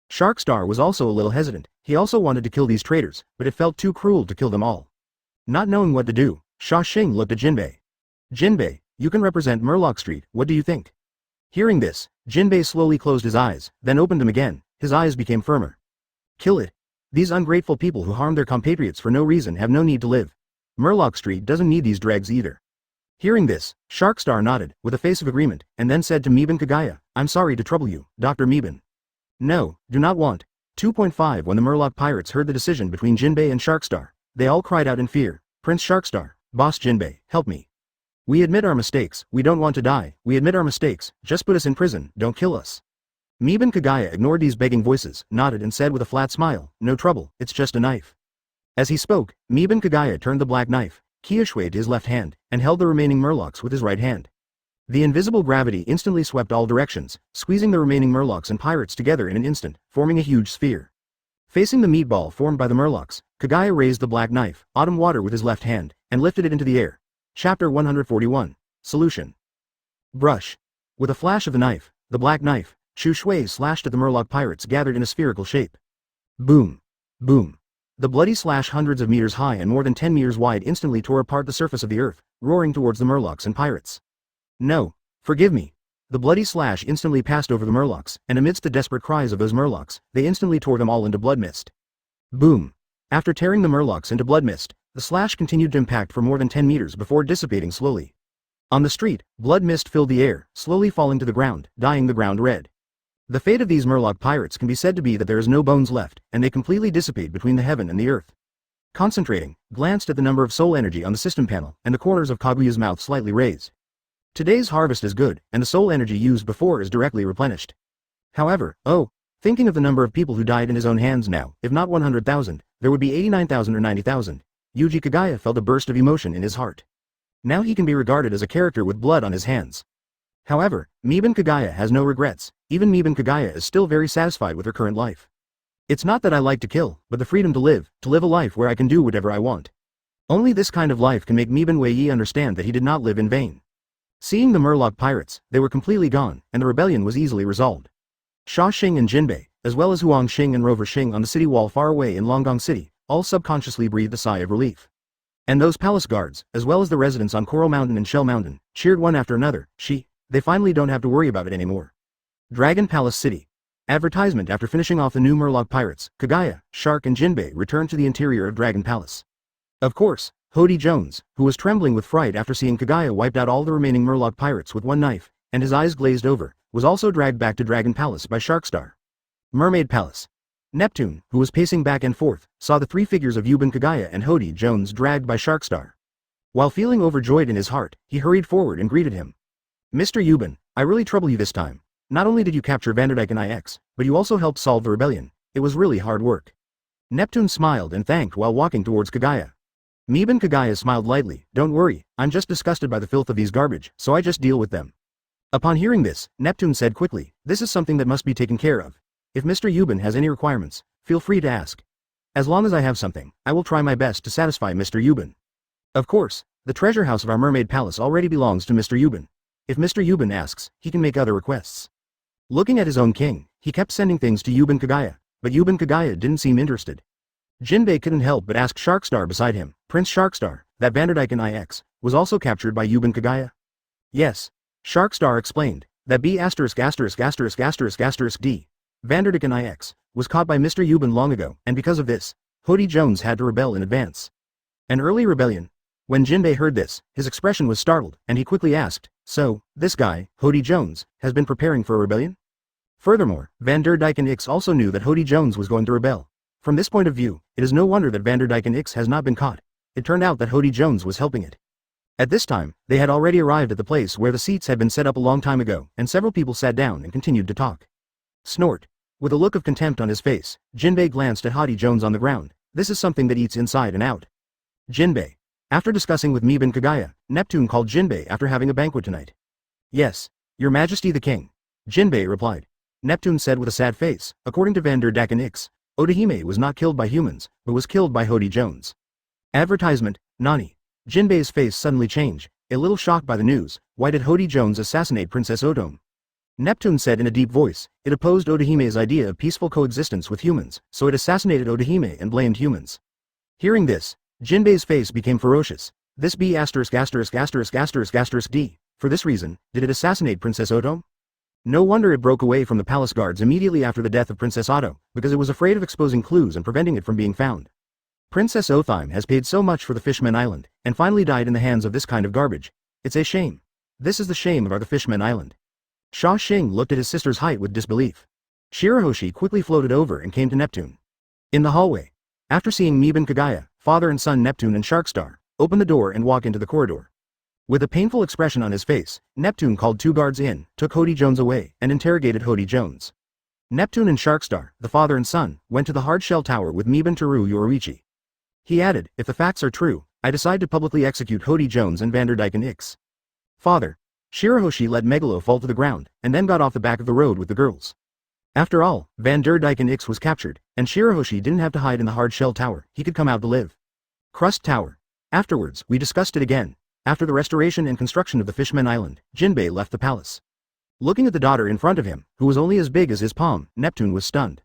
Sharkstar was also a little hesitant. He also wanted to kill these traitors, but it felt too cruel to kill them all. Not knowing what to do, Sha Xing looked at Jinbe. Jinbe, you can represent Murloc Street, what do you think? Hearing this, Jinbe slowly closed his eyes, then opened them again. His eyes became firmer. Kill it. These ungrateful people who harm their compatriots for no reason have no need to live. Murloc Street doesn't need these dregs either. Hearing this, Sharkstar nodded, with a face of agreement, and then said to Miban Kagaya, I'm sorry to trouble you, Dr. Miban. No, do not want. 2.5 When the Murloc pirates heard the decision between Jinbe and Sharkstar, they all cried out in fear, Prince Sharkstar, Boss Jinbe, help me. We admit our mistakes, we don't want to die, we admit our mistakes, just put us in prison, don't kill us. Miban Kagaya ignored these begging voices, nodded and said with a flat smile, no trouble, it's just a knife. As he spoke, Miban Kagaya turned the black knife, Kiyoshui to his left hand, and held the remaining Murlocs with his right hand. The invisible gravity instantly swept all directions, squeezing the remaining Murlocs and pirates together in an instant, forming a huge sphere. Facing the meatball formed by the Murlocs, Kagaya raised the black knife, autumn water with his left hand, and lifted it into the air. Chapter 141. Solution. Brush. With a flash of the knife, the black knife, Shu Shui slashed at the Murloc pirates gathered in a spherical shape. Boom. Boom. The bloody slash hundreds of meters high and more than 10 meters wide instantly tore apart the surface of the earth, roaring towards the Murlocs and pirates. No. Forgive me. The bloody slash instantly passed over the Murlocs, and amidst the desperate cries of those Murlocs, they instantly tore them all into blood mist. Boom. After tearing the Murlocs into blood mist, the slash continued to impact for more than 10 meters before dissipating slowly. On the street, blood mist filled the air, slowly falling to the ground, dyeing the ground red. The fate of these Murloc pirates can be said to be that there is no bones left, and they completely dissipate between the heaven and the earth. Concentrating, glanced at the number of soul energy on the system panel, and the corners of Kaguya's mouth slightly raised. Today's harvest is good, and the soul energy used before is directly replenished. However, thinking of the number of people who died in his own hands now, if not 100,000, there would be 89,000 or 90,000. Yuji Kagaya felt a burst of emotion in his heart. Now he can be regarded as a character with blood on his hands. However, Miban Kagaya has no regrets. Even Miban Kagaya is still very satisfied with her current life. It's not that I like to kill, but the freedom to live a life where I can do whatever I want. Only this kind of life can make Miban Wei understand that he did not live in vain. Seeing the Murloc pirates, they were completely gone, and the rebellion was easily resolved. Sha Xing and Jinbe, as well as Huang Xing and Rover Xing on the city wall far away in Longgong City, all subconsciously breathed a sigh of relief. And those palace guards, as well as the residents on Coral Mountain and Shell Mountain, cheered one after another. They finally don't have to worry about it anymore. Dragon Palace City. Advertisement. After finishing off the new Murloc pirates, Kagaya, Shark and Jinbe returned to the interior of Dragon Palace. Of course, Hody Jones, who was trembling with fright after seeing Kagaya wiped out all the remaining Murloc pirates with one knife, and his eyes glazed over, was also dragged back to Dragon Palace by Sharkstar. Mermaid Palace. Neptune, who was pacing back and forth, saw the three figures of Yuban Kagaya and Hody Jones dragged by Sharkstar. While feeling overjoyed in his heart, he hurried forward and greeted him. Mr. Yuban, I really trouble you this time. Not only did you capture Vander and IX, but you also helped solve the rebellion. It was really hard work. Neptune smiled and thanked while walking towards Kagaya. Miban Kagaya smiled lightly. Don't worry, I'm just disgusted by the filth of these garbage, so I just deal with them. Upon hearing this, Neptune said quickly, this is something that must be taken care of. If Mr. Yuban has any requirements, feel free to ask. As long as I have something, I will try my best to satisfy Mr. Yuban. Of course, the treasure house of our Mermaid Palace already belongs to Mr. Yuban. If Mr. Yuban asks, he can make other requests. Looking at his own king, he kept sending things to Yuban Kagaya, but Yuban Kagaya didn't seem interested. Jinbe couldn't help but ask Sharkstar beside him, Prince Sharkstar, that Vander and IX, was also captured by Yuban Kagaya? Yes. Sharkstar explained, that B******************* D. Vander and IX, was caught by Mr. Yuban long ago, and because of this, Hody Jones had to rebel in advance. An early rebellion. When Jinbe heard this, his expression was startled, and he quickly asked, so, this guy, Hody Jones, has been preparing for a rebellion? Furthermore, Vander and IX also knew that Hody Jones was going to rebel. From this point of view, it is no wonder that Vander and IX has not been caught. It turned out that Hody Jones was helping it. At this time, they had already arrived at the place where the seats had been set up a long time ago, and several people sat down and continued to talk. Snort. With a look of contempt on his face, Jinbe glanced at Hody Jones on the ground. This is something that eats inside and out. Jinbe. After discussing with Miban Kagaya, Neptune called Jinbe after having a banquet tonight. Yes, Your Majesty the King. Jinbe replied. Neptune said with a sad face, according to Vander and IX, Odahime was not killed by humans, but was killed by Hody Jones. Advertisement, Nani. Jinbe's face suddenly changed, a little shocked by the news. Why did Hody Jones assassinate Princess Otome? Neptune said in a deep voice, it opposed Odahime's idea of peaceful coexistence with humans, so it assassinated Odahime and blamed humans. Hearing this, Jinbe's face became ferocious. This B********************* D. For this reason, did it assassinate Princess Otome? No wonder it broke away from the palace guards immediately after the death of Princess Otto, because it was afraid of exposing clues and preventing it from being found. Princess Othime has paid so much for the Fishman Island, and finally died in the hands of this kind of garbage. It's a shame. This is the shame of the Fishman Island. Sha Xing looked at his sister's height with disbelief. Shiroshi quickly floated over and came to Neptune. In the hallway. After seeing Miban Kagaya, father and son Neptune and Sharkstar, open the door and walk into the corridor. With a painful expression on his face, Neptune called two guards in, took Hody Jones away, and interrogated Hody Jones. Neptune and Sharkstar, the father and son, went to the hard shell tower with Miban Orochi. He added, if the facts are true, I decide to publicly execute Hody Jones and Vander and IX. Father. Shiroshi let Megalo fall to the ground, and then got off the back of the road with the girls. After all, Vander and IX was captured, and Shiroshi didn't have to hide in the hard shell tower, he could come out to live. Crust Tower. Afterwards, we discussed it again. After the restoration and construction of the Fishman Island, Jinbe left the palace. Looking at the daughter in front of him, who was only as big as his palm, Neptune was stunned.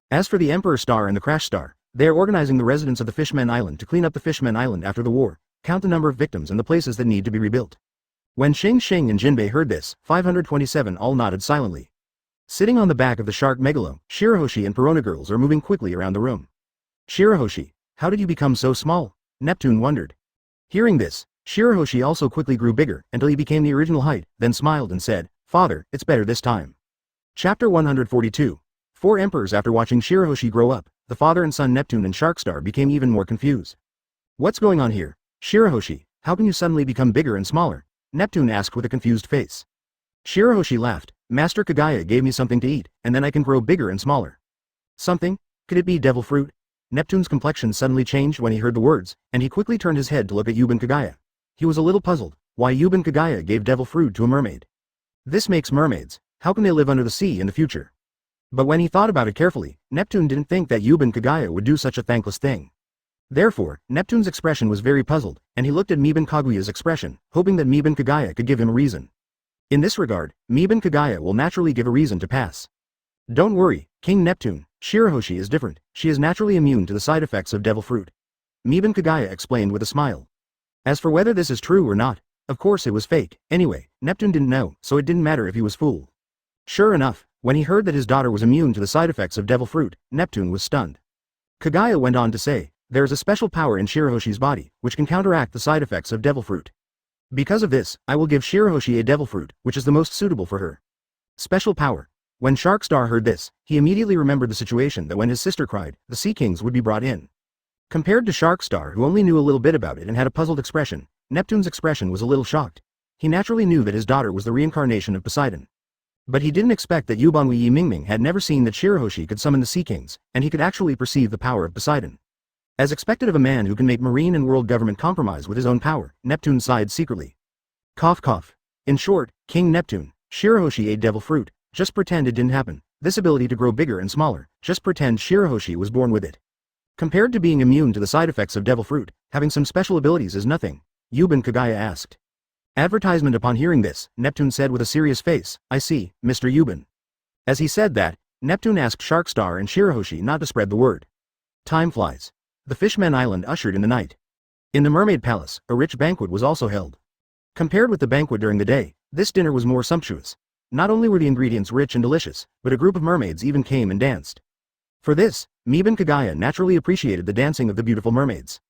As for the Emperor Star and the Crash Star, they are organizing the residents of the Fishman Island to clean up the Fishman Island after the war, count the number of victims and the places that need to be rebuilt. When Xing and Jinbe heard this, 527 all nodded silently. Sitting on the back of the shark Megalo, Shiroshi and Perona girls are moving quickly around the room. Shiroshi, how did you become so small? Neptune wondered. Hearing this, Shiroshi also quickly grew bigger until he became the original height, then smiled and said, Father, it's better this time. Chapter 142. Four emperors. After watching Shiroshi grow up, the father and son Neptune and Sharkstar became even more confused. What's going on here? Shiroshi, how can you suddenly become bigger and smaller? Neptune asked with a confused face. Shiroshi laughed. Master Kagaya gave me something to eat, and then I can grow bigger and smaller. Something? Could it be devil fruit? Neptune's complexion suddenly changed when he heard the words, and he quickly turned his head to look at Yuban Kagaya. He was a little puzzled. Why Yuban Kagaya gave devil fruit to a mermaid? This makes mermaids. How can they live under the sea in the future? But when he thought about it carefully, Neptune didn't think that Yuban Kagaya would do such a thankless thing. Therefore, Neptune's expression was very puzzled, and he looked at Miban Kaguya's expression, hoping that Miban Kagaya could give him a reason. In this regard, Miban Kagaya will naturally give a reason to pass. Don't worry, King Neptune, Shiroshi is different, she is naturally immune to the side effects of devil fruit. Miban Kagaya explained with a smile. As for whether this is true or not, of course it was fake. Anyway, Neptune didn't know, so it didn't matter if he was fooled. Sure enough, when he heard that his daughter was immune to the side effects of devil fruit, Neptune was stunned. Kagaya went on to say, there is a special power in Shiroshi's body, which can counteract the side effects of devil fruit. Because of this, I will give Shiroshi a devil fruit, which is the most suitable for her. Special power. When Sharkstar heard this, he immediately remembered the situation that when his sister cried, the Sea Kings would be brought in. Compared to Sharkstar, who only knew a little bit about it and had a puzzled expression, Neptune's expression was a little shocked. He naturally knew that his daughter was the reincarnation of Poseidon. But he didn't expect that Yubanwi Yimingming had never seen that Shiroshi could summon the Sea Kings, and he could actually perceive the power of Poseidon. As expected of a man who can make marine and world government compromise with his own power, Neptune sighed secretly. Cough cough. In short, King Neptune, Shiroshi ate devil fruit, just pretend it didn't happen. This ability to grow bigger and smaller, just pretend Shiroshi was born with it. Compared to being immune to the side effects of devil fruit, having some special abilities is nothing, Yuban Kagaya asked. Advertisement. Upon hearing this, Neptune said with a serious face, I see, Mr. Yuban. As he said that, Neptune asked Sharkstar and Shiroshi not to spread the word. Time flies. The Fishman Island ushered in the night. In the Mermaid Palace, a rich banquet was also held. Compared with the banquet during the day, this dinner was more sumptuous. Not only were the ingredients rich and delicious, but a group of mermaids even came and danced. For this, Miban Kagaya naturally appreciated the dancing of the beautiful mermaids.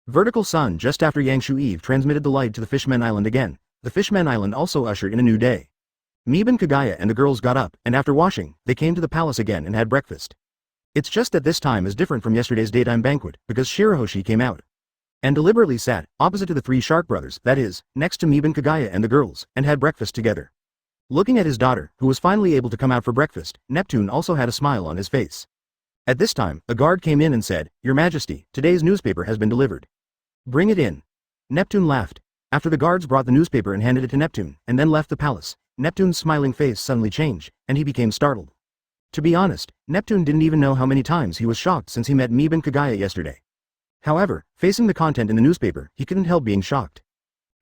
Vertical sun. Just after Yangshu Eve transmitted the light to the Fishman Island again, the Fishman Island also ushered in a new day. Miban Kagaya and the girls got up, and after washing, they came to the palace again and had breakfast. It's just that this time is different from yesterday's daytime banquet, because Shiroshi came out and deliberately sat opposite to the three shark brothers, that is, next to Miban Kagaya and the girls, and had breakfast together. Looking at his daughter, who was finally able to come out for breakfast, Neptune also had a smile on his face. At this time, a guard came in and said, Your Majesty, today's newspaper has been delivered. Bring it in. Neptune laughed. After the guards brought the newspaper and handed it to Neptune, and then left the palace, Neptune's smiling face suddenly changed, and he became startled. To be honest, Neptune didn't even know how many times he was shocked since he met Miban Kagaya yesterday. However, facing the content in the newspaper, he couldn't help being shocked.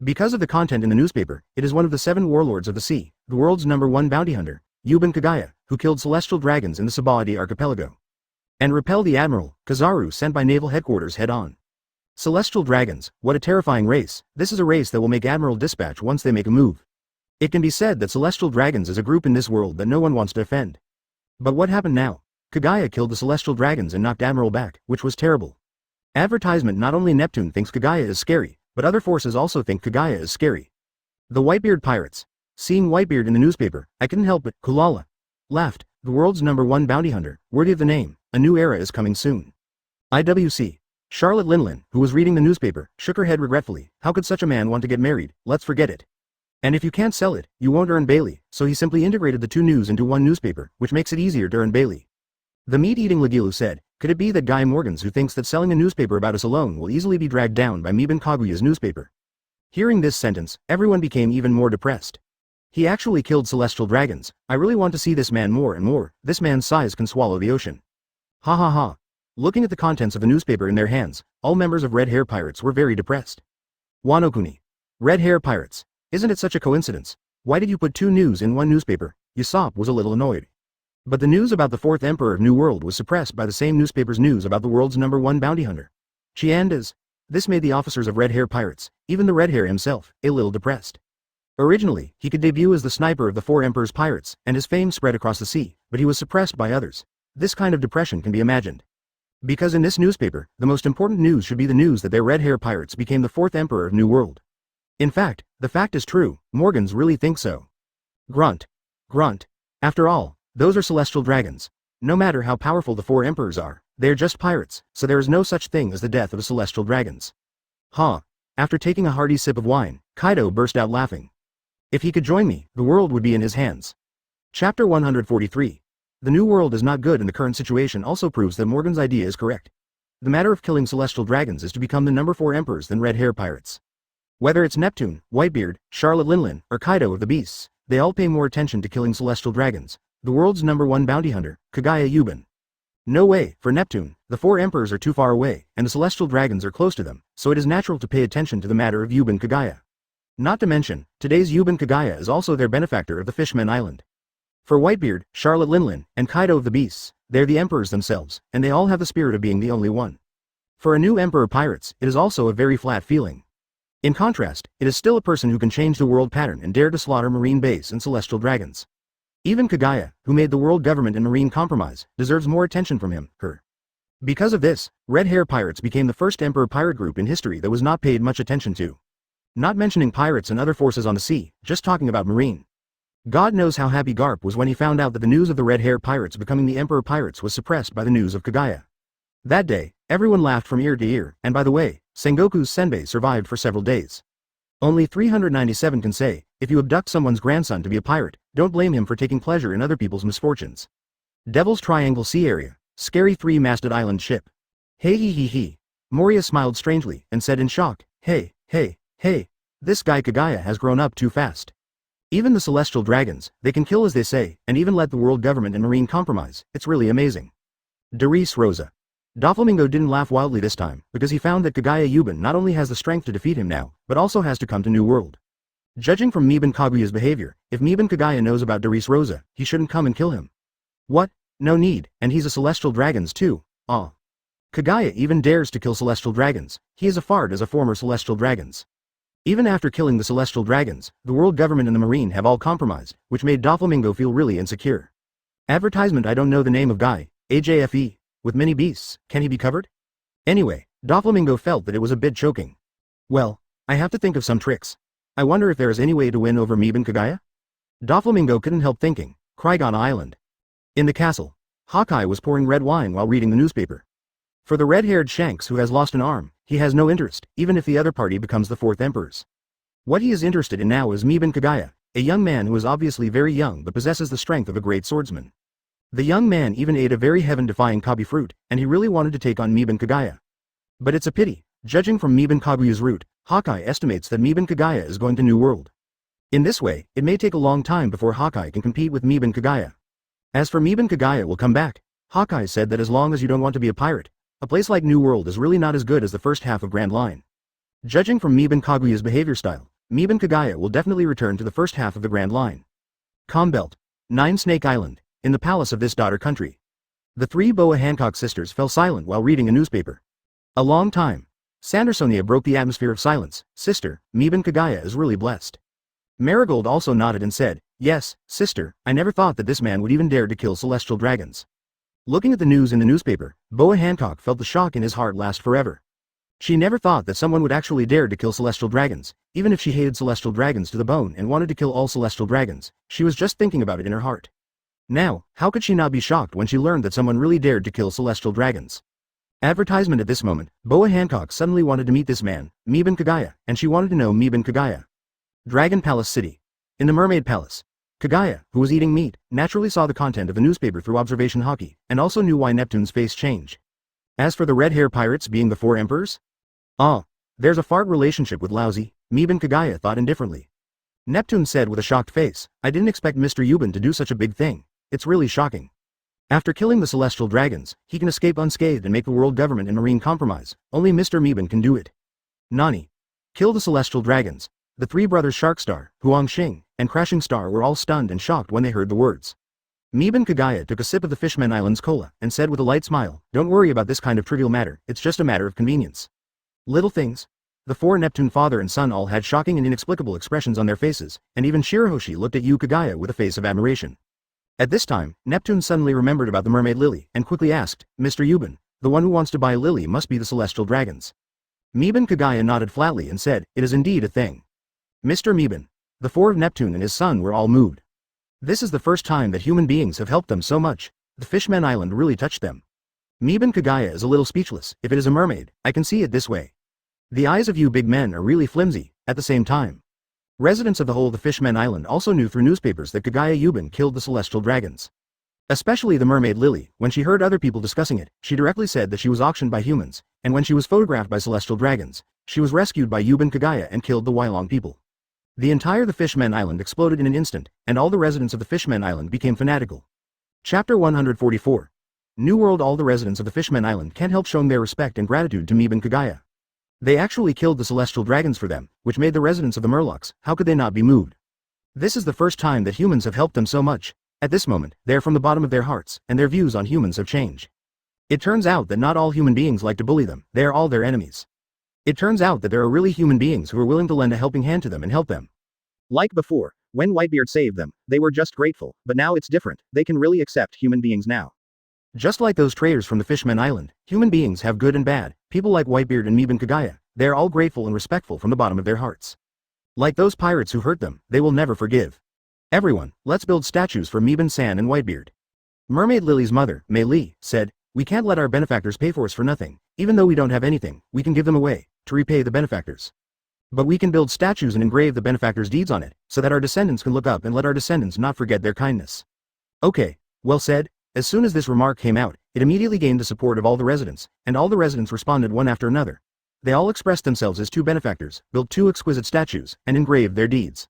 Because of the content in the newspaper, it is one of the 7 warlords of the sea, the world's #1 bounty hunter, Yuban Kagaya, who killed celestial dragons in the Sabaody archipelago. And repelled the admiral, Kazaru, sent by naval headquarters head-on. Celestial dragons, what a terrifying race. This is a race that will make Admiral dispatch once they make a move. It can be said that celestial dragons is a group in this world that no one wants to offend. But what happened now? Kagaya killed the celestial dragons and knocked Admiral back, which was terrible. Advertisement. Not only Neptune thinks Kagaya is scary, but other forces also think Kagaya is scary. The Whitebeard pirates. Seeing Whitebeard in the newspaper, I couldn't help but kulala. Laughed. The world's #1 bounty hunter, worthy of the name. A new era is coming soon. IWC. Charlotte Linlin, who was reading the newspaper, shook her head regretfully. How could such a man want to get married? Let's forget it. And if you can't sell it, you won't earn Bailey, so he simply integrated the two news into one newspaper, which makes it easier to earn Bailey. The meat-eating Lagilu said, could it be that Guy Morgans who thinks that selling a newspaper about us alone will easily be dragged down by Miban Kaguya's newspaper? Hearing this sentence, everyone became even more depressed. He actually killed celestial dragons. I really want to see this man more and more. This man's size can swallow the ocean. Ha ha ha. Looking at the contents of the newspaper in their hands, all members of Red Hair Pirates were very depressed. Wano-kuni. Red Hair Pirates. Isn't it such a coincidence? Why did you put 2 news in one newspaper? Usopp was a little annoyed. But the news about the 4th Emperor of New World was suppressed by the same newspaper's news about the world's #1 bounty hunter. Chiandas. This made the officers of Red Hair Pirates, even the Red Hair himself, a little depressed. Originally, he could debut as the sniper of the 4 Emperor's pirates, and his fame spread across the sea, but he was suppressed by others. This kind of depression can be imagined. Because in this newspaper, the most important news should be the news that their Red Hair Pirates became the 4th Emperor of New World. In fact, the fact is true, Morgans really thinks so. Grunt. Grunt. After all, Those are celestial dragons. No matter how powerful the four emperors are, they are just pirates, so there is no such thing as the death of celestial dragons. Ha! After taking a hearty sip of wine, Kaido burst out laughing. If he could join me, the world would be in his hands. Chapter 143. The new world is not good, and the current situation also proves that Morgan's idea is correct. The matter of killing celestial dragons is to become the number 4 emperors than red hair pirates. Whether it's Neptune, Whitebeard, Charlotte Linlin, or Kaido of the Beasts, they all pay more attention to killing celestial dragons. The world's number 1 bounty hunter, Kagaya Yuban. No way, for Neptune, the 4 emperors are too far away, and the celestial dragons are close to them, so it is natural to pay attention to the matter of Yuban Kagaya. Not to mention, today's Yuban Kagaya is also their benefactor of the Fishman Island. For Whitebeard, Charlotte Linlin, and Kaido of the Beasts, they're the emperors themselves, and they all have the spirit of being the only one. For a new emperor pirates, it is also a very flat feeling. In contrast, it is still a person who can change the world pattern and dare to slaughter marine base and celestial dragons. Even Kagaya, who made the world government and marine compromise, deserves more attention from him, her. Because of this, Red Hair Pirates became the first emperor pirate group in history that was not paid much attention to. Not mentioning pirates and other forces on the sea, just talking about marine. God knows how happy Garp was when he found out that the news of the Red Hair Pirates becoming the Emperor Pirates was suppressed by the news of Kagaya. That day, everyone laughed from ear to ear, and by the way, Sengoku's Senbei survived for several days. Only 397 can say, if you abduct someone's grandson to be a pirate, don't blame him for taking pleasure in other people's misfortunes. Devil's Triangle Sea Area, scary 3-masted island ship. Hey hee hee hee. Moria smiled strangely, and said in shock, hey, this guy Kagaya has grown up too fast. Even the celestial dragons, they can kill as they say, and even let the world government and marine compromise. It's really amazing. Doris Rosa. Doflamingo didn't laugh wildly this time, because he found that Kagaya Yuban not only has the strength to defeat him now, but also has to come to New World. Judging from Miban Kaguya's behavior, if Miban Kagaya knows about Doris Rosa, he shouldn't come and kill him. What? No need, and he's a celestial dragons too. Ah. Kagaya even dares to kill celestial dragons. He is a fart as a former celestial dragons. Even after killing the celestial dragons, the world government and the marine have all compromised, which made Doflamingo feel really insecure. Advertisement. I don't know the name of guy, AJFE, with many beasts, can he be covered? Anyway, Doflamingo felt that it was a bit choking. Well, I have to think of some tricks. I wonder if there is any way to win over Miban Kagaya? Doflamingo couldn't help thinking, Krygon Island. In the castle, Hawkeye was pouring red wine while reading the newspaper. For the red-haired Shanks who has lost an arm, he has no interest, even if the other party becomes the 4th emperors. What he is interested in now is Miban Kagaya, a young man who is obviously very young but possesses the strength of a great swordsman. The young man even ate a very heaven-defying kabi fruit, and he really wanted to take on Miban Kagaya. But it's a pity, judging from Miban Kaguya's route, Hawkeye estimates that Miban Kagaya is going to New World. In this way, it may take a long time before Hawkeye can compete with Miban Kagaya. As for Miban Kagaya will come back, Hawkeye said that as long as you don't want to be a pirate, a place like New World is really not as good as the first half of Grand Line. Judging from Miban Kaguya's behavior style, Miban Kagaya will definitely return to the first half of the Grand Line. Combelt, 9 Snake Island, in the palace of this daughter country. The 3 Boa Hancock sisters fell silent while reading a newspaper. A long time. Sandersonia broke the atmosphere of silence. Sister, Miban Kagaya is really blessed. Marigold also nodded and said, yes, sister, I never thought that this man would even dare to kill celestial dragons. Looking at the news in the newspaper, Boa Hancock felt the shock in his heart last forever. She never thought that someone would actually dare to kill celestial dragons, even if she hated celestial dragons to the bone and wanted to kill all celestial dragons. She was just thinking about it in her heart. Now, how could she not be shocked when she learned that someone really dared to kill celestial dragons? Advertisement. At this moment, Boa Hancock suddenly wanted to meet this man, Miban Kagaya, and she wanted to know Miban Kagaya. Dragon Palace City. In the Mermaid Palace. Kagaya, who was eating meat, naturally saw the content of the newspaper through observation hockey, and also knew why Neptune's face changed. As for the red hair pirates being the 4 emperors? There's a fart relationship with lousy, Miban Kagaya thought indifferently. Neptune said with a shocked face, I didn't expect Mr. Yuban to do such a big thing. It's really shocking. After killing the celestial dragons, he can escape unscathed and make the world government and marine compromise. Only Mr. Miban can do it. Nani. Kill the celestial dragons. The 3 brothers Sharkstar, Huang Xing, and Crashing Star were all stunned and shocked when they heard the words. Miban Kagaya took a sip of the Fishman Island's cola, and said with a light smile, don't worry about this kind of trivial matter, it's just a matter of convenience. Little things. The 4 Neptune father and son all had shocking and inexplicable expressions on their faces, and even Shiroshi looked at Kagaya with a face of admiration. At this time, Neptune suddenly remembered about the mermaid Lily, and quickly asked, Mr. Yuban, the one who wants to buy Lily must be the celestial dragons. Miban Kagaya nodded flatly and said, it is indeed a thing. Mr. Miban. The 4 of Neptune and his son were all moved. This is the first time that human beings have helped them so much. The Fishman Island really touched them. Meben Kagaya is a little speechless. If it is a mermaid, I can see it this way. The eyes of you big men are really flimsy. At the same time, residents of the whole of the Fishman Island also knew through newspapers that Kagaya Yuban killed the celestial dragons. Especially the mermaid Lily. When she heard other people discussing it, she directly said that she was auctioned by humans, and when she was photographed by celestial dragons, she was rescued by Yuban Kagaya and killed the Wylong people. The entire the Fishman Island exploded in an instant, and all the residents of the Fishman Island became fanatical. Chapter 144. New World. All the residents of the Fishman Island can't help showing their respect and gratitude to Meben Kagaya. They actually killed the celestial dragons for them, which made the residents of the Murlocs. How could they not be moved? This is the first time that humans have helped them so much. At this moment, they are from the bottom of their hearts, and their views on humans have changed. It turns out that not all human beings like to bully them, they are all their enemies. It turns out that there are really human beings who are willing to lend a helping hand to them and help them. Like before, when Whitebeard saved them, they were just grateful, but now it's different, they can really accept human beings now. Just like those traders from the Fishman Island, human beings have good and bad. People like Whitebeard and Meben Kagaya, they are all grateful and respectful from the bottom of their hearts. Like those pirates who hurt them, they will never forgive. Everyone, let's build statues for Meben-san and Whitebeard. Mermaid Lily's mother, Mei Li, said, we can't let our benefactors pay for us for nothing. Even though we don't have anything, we can give them away, to repay the benefactors. But we can build statues and engrave the benefactors' deeds on it, so that our descendants can look up and let our descendants not forget their kindness. Okay, well said. As soon as this remark came out, it immediately gained the support of all the residents, and all the residents responded one after another. They all expressed themselves as two benefactors, built two exquisite statues, and engraved their deeds.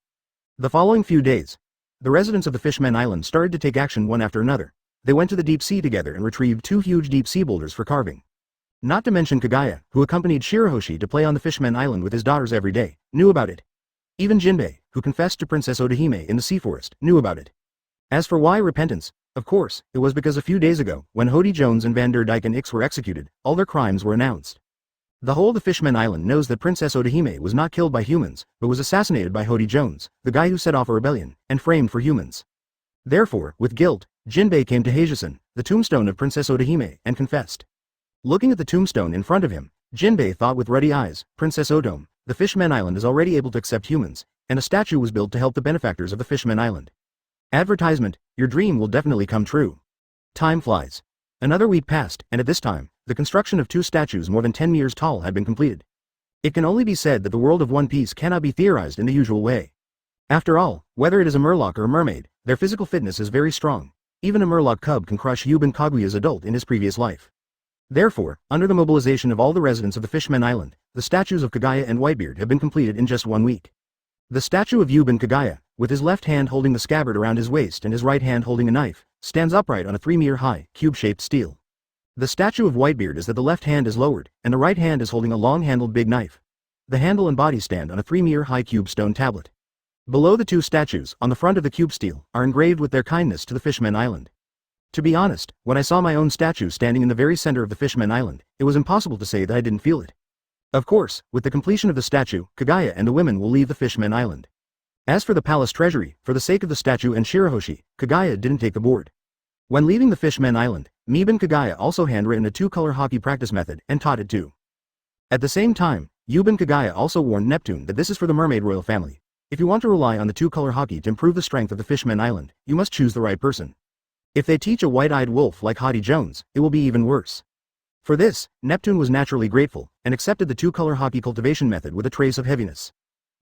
The following few days, the residents of the Fishman Island started to take action one after another. They went to the deep sea together and retrieved two huge deep sea boulders for carving. Not to mention Kagaya, who accompanied Shiroshi to play on the Fishman Island with his daughters every day, knew about it. Even Jinbe, who confessed to Princess Odahime in the sea forest, knew about it. As for why repentance, of course, it was because a few days ago, when Hody Jones and Vander Decken were executed, all their crimes were announced. The whole of the Fishman Island knows that Princess Odahime was not killed by humans, but was assassinated by Hody Jones, the guy who set off a rebellion, and framed for humans. Therefore, with guilt, Jinbe came to Heijusan, the tombstone of Princess Odahime, and confessed. Looking at the tombstone in front of him, Jinbe thought with ready eyes, Princess Odome, the Fishman Island is already able to accept humans, and a statue was built to help the benefactors of the Fishman Island. Advertisement, your dream will definitely come true. Time flies. Another week passed, and at this time, the construction of two statues more than 10 meters tall had been completed. It can only be said that the world of One Piece cannot be theorized in the usual way. After all, whether it is a Murloc or a mermaid, their physical fitness is very strong. Even a Murloc cub can crush Yuban Kaguya's adult in his previous life. Therefore, under the mobilization of all the residents of the Fishman Island, the statues of Kagaya and Whitebeard have been completed in just 1 week. The statue of Yuban Kagaya, with his left hand holding the scabbard around his waist and his right hand holding a knife, stands upright on a 3-meter-high, cube-shaped stele. The statue of Whitebeard is that the left hand is lowered, and the right hand is holding a long-handled big knife. The handle and body stand on a 3-meter-high cube stone tablet. Below the two statues, on the front of the cube stele, are engraved with their kindness to the Fishman Island. To be honest, when I saw my own statue standing in the very center of the Fishman Island, it was impossible to say that I didn't feel it. Of course, with the completion of the statue, Kagaya and the women will leave the Fishman Island. As for the palace treasury, for the sake of the statue and Shiroshi, Kagaya didn't take the board. When leaving the Fishman Island, Meben Kagaya also handwritten a 2-color hockey practice method and taught it too. At the same time, Yuban Kagaya also warned Neptune that this is for the mermaid royal family. If you want to rely on the 2-color hockey to improve the strength of the Fishman Island, you must choose the right person. If they teach a white-eyed wolf like Hody Jones, it will be even worse. For this, Neptune was naturally grateful, and accepted the 2-color hockey cultivation method with a trace of heaviness.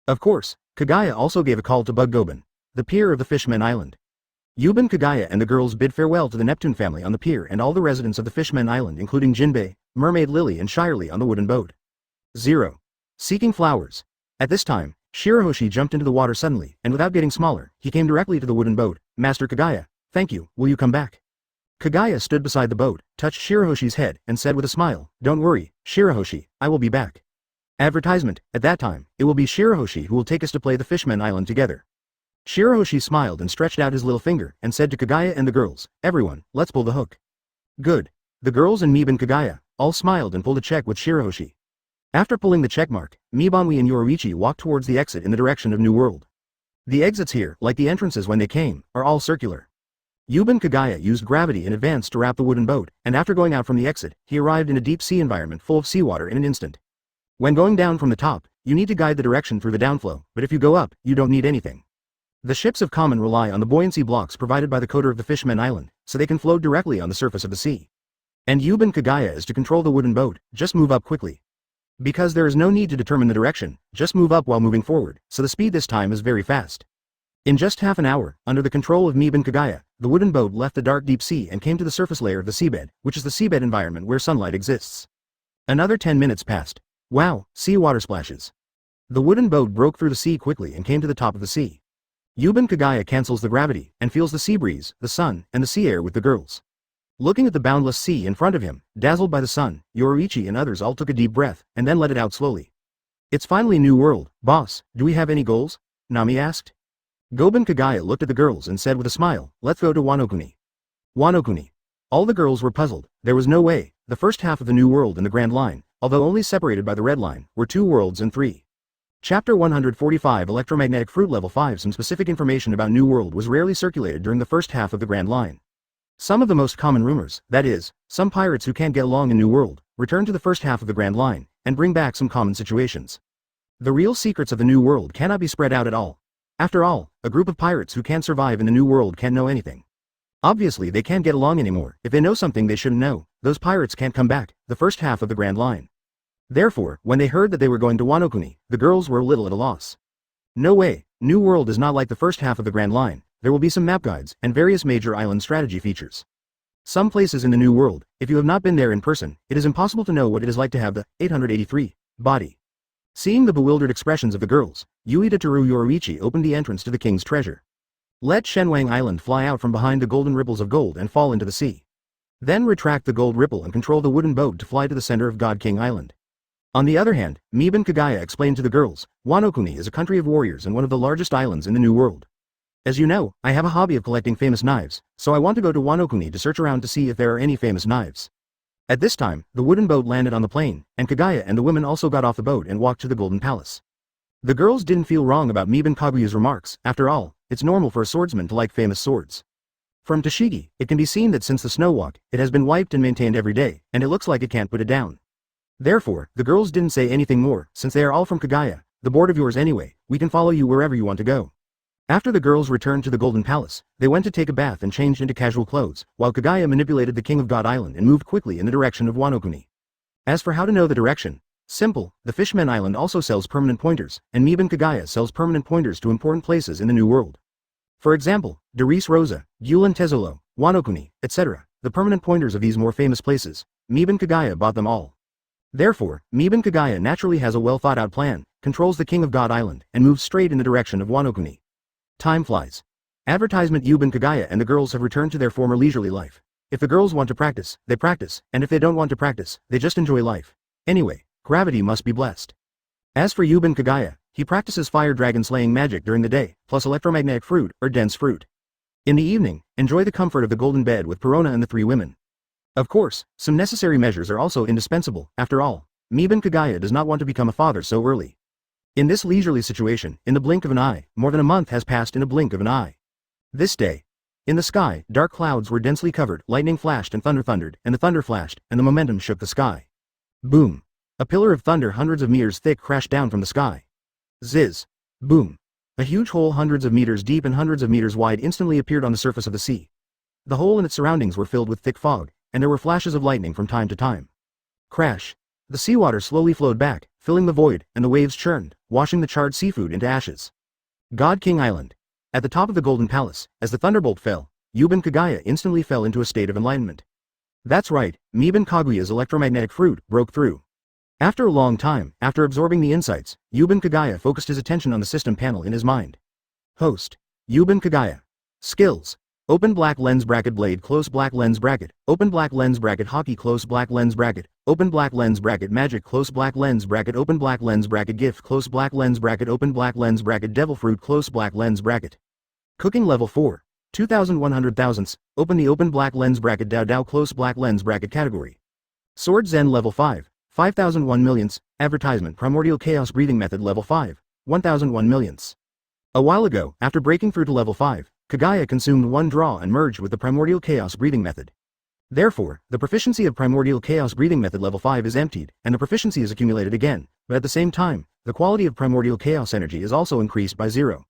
Of course, Kagaya also gave a call to Bug Goban, the peer of the Fishman Island. Yuban Kagaya and the girls bid farewell to the Neptune family on the pier and all the residents of the Fishman Island including Jinbe, Mermaid Lily and Shirley on the wooden boat. 0. Seeking flowers. At this time, Shiroshi jumped into the water suddenly, and without getting smaller, he came directly to the wooden boat. Master Kagaya, thank you, will you come back? Kagaya stood beside the boat, touched Shiroshi's head, and said with a smile, don't worry, Shiroshi, I will be back. Advertisement, at that time, it will be Shiroshi who will take us to play the Fishman Island together. Shiroshi smiled and stretched out his little finger and said to Kagaya and the girls, everyone, let's pull the hook. Good. The girls and Meben Kagaya all smiled and pulled a check with Shiroshi. After pulling the checkmark, Mibanwi and Yoruichi walked towards the exit in the direction of New World. The exits here, like the entrances when they came, are all circular. Yuban Kagaya used gravity in advance to wrap the wooden boat, and after going out from the exit, he arrived in a deep sea environment full of seawater in an instant. When going down from the top, you need to guide the direction through the downflow, but if you go up, you don't need anything. The ships of common rely on the buoyancy blocks provided by the coder of the Fishman Island, so they can float directly on the surface of the sea. And Yuban Kagaya is to control the wooden boat, just move up quickly. Because there is no need to determine the direction, just move up while moving forward, so the speed this time is very fast. In just half an hour, under the control of Yuban Kagaya, the wooden boat left the dark deep sea and came to the surface layer of the seabed, which is the seabed environment where sunlight exists. Another 10 minutes passed. Wow, sea water splashes. The wooden boat broke through the sea quickly and came to the top of the sea. Yuban Kagaya cancels the gravity, and feels the sea breeze, the sun, and the sea air with the girls. Looking at the boundless sea in front of him, dazzled by the sun, Orochi and others all took a deep breath, and then let it out slowly. It's finally new world, boss, do we have any goals? Nami asked. Goban Kagaya looked at the girls and said with a smile, let's go to Wano-kuni. Wano-kuni. All the girls were puzzled, there was no way, the first half of the new world in the Grand Line, although only separated by the red line, were 2 worlds and 3. Chapter 145 Electromagnetic Fruit Level 5 Some specific information about New World was rarely circulated during the first half of the Grand Line. Some of the most common rumors, that is, some pirates who can't get along in New World, return to the first half of the Grand Line, and bring back some common situations. The real secrets of the New World cannot be spread out at all. After all, a group of pirates who can't survive in the New World can't know anything. Obviously they can't get along anymore, if they know something they shouldn't know, those pirates can't come back, the first half of the Grand Line. Therefore, when they heard that they were going to Wano-kuni, the girls were a little at a loss. No way, New World is not like the first half of the Grand Line, there will be some map guides, and various major island strategy features. Some places in the New World, if you have not been there in person, it is impossible to know what it is like to have the 883 body. Seeing the bewildered expressions of the girls, Ueda Teru Orochi opened the entrance to the king's treasure. Let Shenwang Island fly out from behind the golden ripples of gold and fall into the sea. Then retract the gold ripple and control the wooden boat to fly to the center of God King Island. On the other hand, Yuban Kagaya explained to the girls, Wano-kuni is a country of warriors and one of the largest islands in the New World. As you know, I have a hobby of collecting famous knives, so I want to go to Wano-kuni to search around to see if there are any famous knives. At this time, the wooden boat landed on the plain, and Kagaya and the women also got off the boat and walked to the Golden Palace. The girls didn't feel wrong about Yuban Kagaya's remarks, after all, it's normal for a swordsman to like famous swords. From Toshigi, it can be seen that since the snow walk, it has been wiped and maintained every day, and it looks like it can't put it down. Therefore, the girls didn't say anything more, since they are all from Kagaya, the board of yours anyway, we can follow you wherever you want to go. After the girls returned to the Golden Palace, they went to take a bath and changed into casual clothes, while Kagaya manipulated the King of God Island and moved quickly in the direction of Wano-kuni. As for how to know the direction, simple, the Fishman Island also sells permanent pointers, and Yuban Kagaya sells permanent pointers to important places in the New World. For example, Darice Rosa, Gulan Tezolo, Wano-kuni, etc., the permanent pointers of these more famous places, Yuban Kagaya bought them all. Therefore, Yuban Kagaya naturally has a well-thought-out plan, controls the King of God Island, and moves straight in the direction of Wano-kuni. Time flies. Advertisement Yuban Kagaya and the girls have returned to their former leisurely life. If the girls want to practice, they practice, and if they don't want to practice, they just enjoy life. Anyway, gravity must be blessed. As for Yuban Kagaya, he practices fire dragon slaying magic during the day, plus electromagnetic fruit, or dense fruit. In the evening, enjoy the comfort of the golden bed with Perona and the 3 women. Of course, some necessary measures are also indispensable, after all, Yuban Kagaya does not want to become a father so early. In this leisurely situation, in the blink of an eye, more than a month has passed in a blink of an eye. This day. In the sky, dark clouds were densely covered, lightning flashed and thunder thundered, and the thunder flashed, and the momentum shook the sky. Boom. A pillar of thunder hundreds of meters thick crashed down from the sky. Ziz. Boom. A huge hole hundreds of meters deep and hundreds of meters wide instantly appeared on the surface of the sea. The hole and its surroundings were filled with thick fog, and there were flashes of lightning from time to time. Crash. The seawater slowly flowed back, filling the void, and the waves churned, washing the charred seafood into ashes. God King Island. At the top of the Golden Palace, as the thunderbolt fell, Yuban Kagaya instantly fell into a state of enlightenment. That's right, Yuban Kagaya's electromagnetic fruit broke through. After a long time, after absorbing the insights, Yuban Kagaya focused his attention on the system panel in his mind. Host. Yuban Kagaya. Skills. Open black lens bracket blade close black lens bracket, open black lens bracket hockey close black lens bracket, open black lens bracket magic close black lens bracket open black lens bracket gift close black lens bracket open black lens bracket devil fruit close black lens bracket. Cooking level 4, 2100 thousandths, open the open black lens bracket Dao close black lens bracket category. Sword Zen level 5, 5001 millionths, advertisement primordial chaos breathing method level 5, 1001 millionths. A while ago, after breaking through to level 5, Kagaya consumed 1 draw and merged with the primordial chaos breathing method. Therefore, the proficiency of primordial chaos breathing method level 5 is emptied, and the proficiency is accumulated again, but at the same time, the quality of primordial chaos energy is also increased by 0.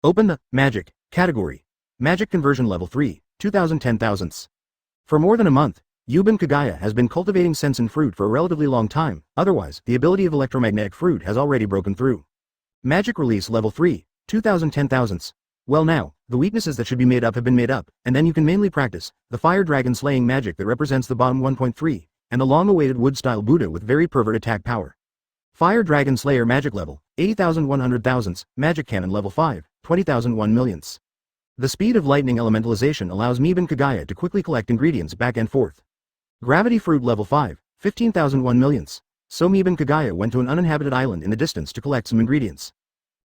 Open the Magic category. Magic conversion level 3, 2010 thousandths. For more than a month, Yuban Kagaya has been cultivating Sensen fruit for a relatively long time, otherwise, the ability of electromagnetic fruit has already broken through. Magic release level 3, 2010 thousandths. Well now, the weaknesses that should be made up have been made up, and then you can mainly practice the fire dragon slaying magic that represents the bottom 1.3, and the long-awaited wood-style Buddha with very pervert attack power. Fire Dragon Slayer Magic Level, 80,100 thousandths, Magic Cannon Level 5, 20,001 millionths. The speed of lightning elementalization allows Yuban Kagaya to quickly collect ingredients back and forth. Gravity Fruit Level 5, 15,001 millionths. So Yuban Kagaya went to an uninhabited island in the distance to collect some ingredients.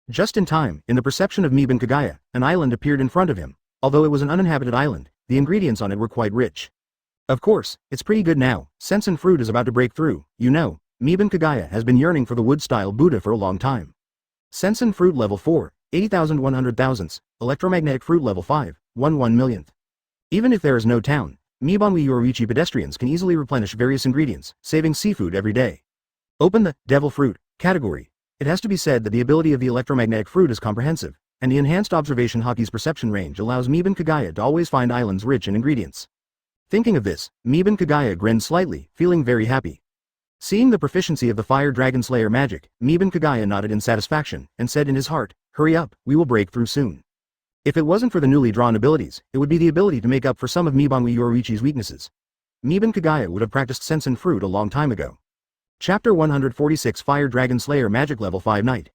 Just in time, in the perception of Yuban Kagaya, an island appeared in front of him. Although it was an uninhabited island, the ingredients on it were quite rich. Of course, it's pretty good now. Sensen fruit is about to break through, you know. Yuban Kagaya has been yearning for the wood-style Buddha for a long time. Sensen Fruit Level 4, 80,100 thousandths, Electromagnetic Fruit Level 5, 1 millionth. Even if there is no town, Mibanwi Yorichi pedestrians can easily replenish various ingredients, saving seafood every day. Open the Devil Fruit category. It has to be said that the ability of the electromagnetic fruit is comprehensive, and the enhanced observation Hoki's perception range allows Yuban Kagaya to always find islands rich in ingredients. Thinking of this, Yuban Kagaya grinned slightly, feeling very happy. Seeing the proficiency of the Fire Dragon Slayer magic, Yuban Kagaya nodded in satisfaction, and said in his heart, "Hurry up, we will break through soon." If it wasn't for the newly drawn abilities, it would be the ability to make up for some of Mibanwi Yorichi's weaknesses. Yuban Kagaya would have practiced Sensen fruit a long time ago. Chapter 146 Fire Dragon Slayer Magic Level 5 Night.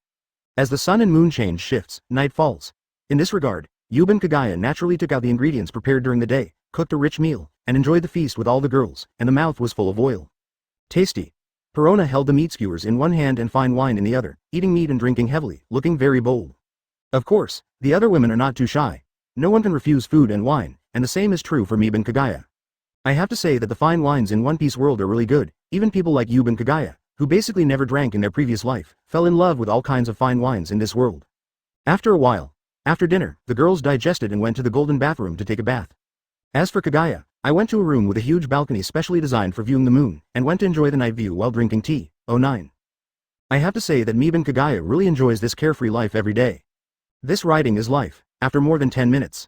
As the sun and moon change shifts, night falls. In this regard, Yuban Kagaya naturally took out the ingredients prepared during the day, cooked a rich meal, and enjoyed the feast with all the girls, and the mouth was full of oil. Tasty. Perona held the meat skewers in one hand and fine wine in the other, eating meat and drinking heavily, looking very bold. Of course, the other women are not too shy. No one can refuse food and wine, and the same is true for Yuban Kagaya. I have to say that the fine wines in One Piece world are really good. Even people like Yuban Kagaya, who basically never drank in their previous life, fell in love with all kinds of fine wines in this world. After a while, after dinner, the girls digested and went to the golden bathroom to take a bath. As for Kagaya, I went to a room with a huge balcony specially designed for viewing the moon, and went to enjoy the night view while drinking tea. 09. I have to say that Yuban Kagaya really enjoys this carefree life every day. This riding is life, after more than 10 minutes.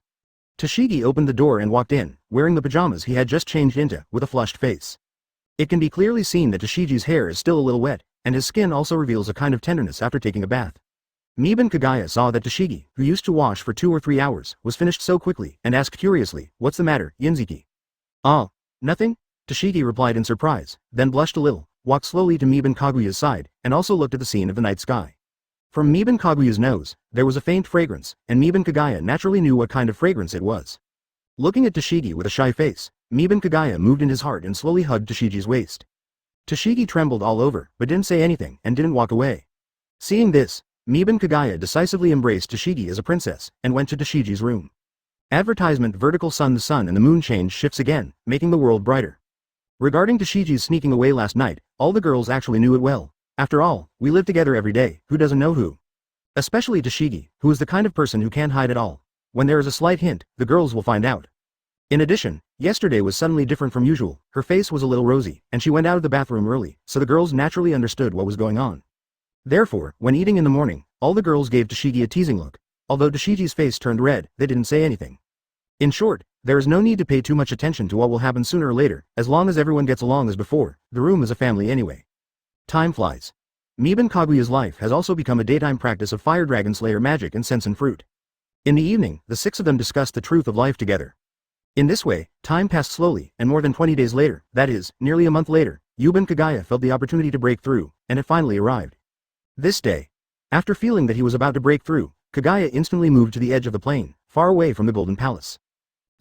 Toshigi opened the door and walked in, wearing the pajamas he had just changed into, with a flushed face. It can be clearly seen that Toshigi's hair is still a little wet, and his skin also reveals a kind of tenderness after taking a bath. Yuban Kagaya saw that Toshigi, who used to wash for 2 or 3 hours, was finished so quickly, and asked curiously, "What's the matter, Yinziki?" "Ah, nothing," Toshigi replied in surprise, then blushed a little, walked slowly to Yuban Kaguya's side, and also looked at the scene of the night sky. From Yuban Kaguya's nose, there was a faint fragrance, and Yuban Kagaya naturally knew what kind of fragrance it was. Looking at Toshigi with a shy face, Yuban Kagaya moved in his heart and slowly hugged Toshigi's waist. Toshigi trembled all over, but didn't say anything and didn't walk away. Seeing this, Yuban Kagaya decisively embraced Toshigi as a princess, and went to Toshigi's room. Advertisement Vertical Sun. The sun and the moon change shifts again, making the world brighter. Regarding Toshigi's sneaking away last night, all the girls actually knew it well. After all, we live together every day, who doesn't know who? Especially Toshigi, who is the kind of person who can't hide at all. When there is a slight hint, the girls will find out. In addition, yesterday was suddenly different from usual. Her face was a little rosy, and she went out of the bathroom early, so the girls naturally understood what was going on. Therefore, when eating in the morning, all the girls gave Toshigi a teasing look. Although Toshigi's face turned red, they didn't say anything. In short, there is no need to pay too much attention to what will happen sooner or later, as long as everyone gets along as before. The room is a family anyway. Time flies. Yuban Kaguya's life has also become a daytime practice of Fire Dragon Slayer magic and Sensen fruit. In the evening, the 6 of them discussed the truth of life together. In this way, time passed slowly, and more than 20 days later, that is, nearly a month later, Yuban Kagaya felt the opportunity to break through, and it finally arrived. This day, after feeling that he was about to break through, Kagaya instantly moved to the edge of the plain, far away from the Golden Palace.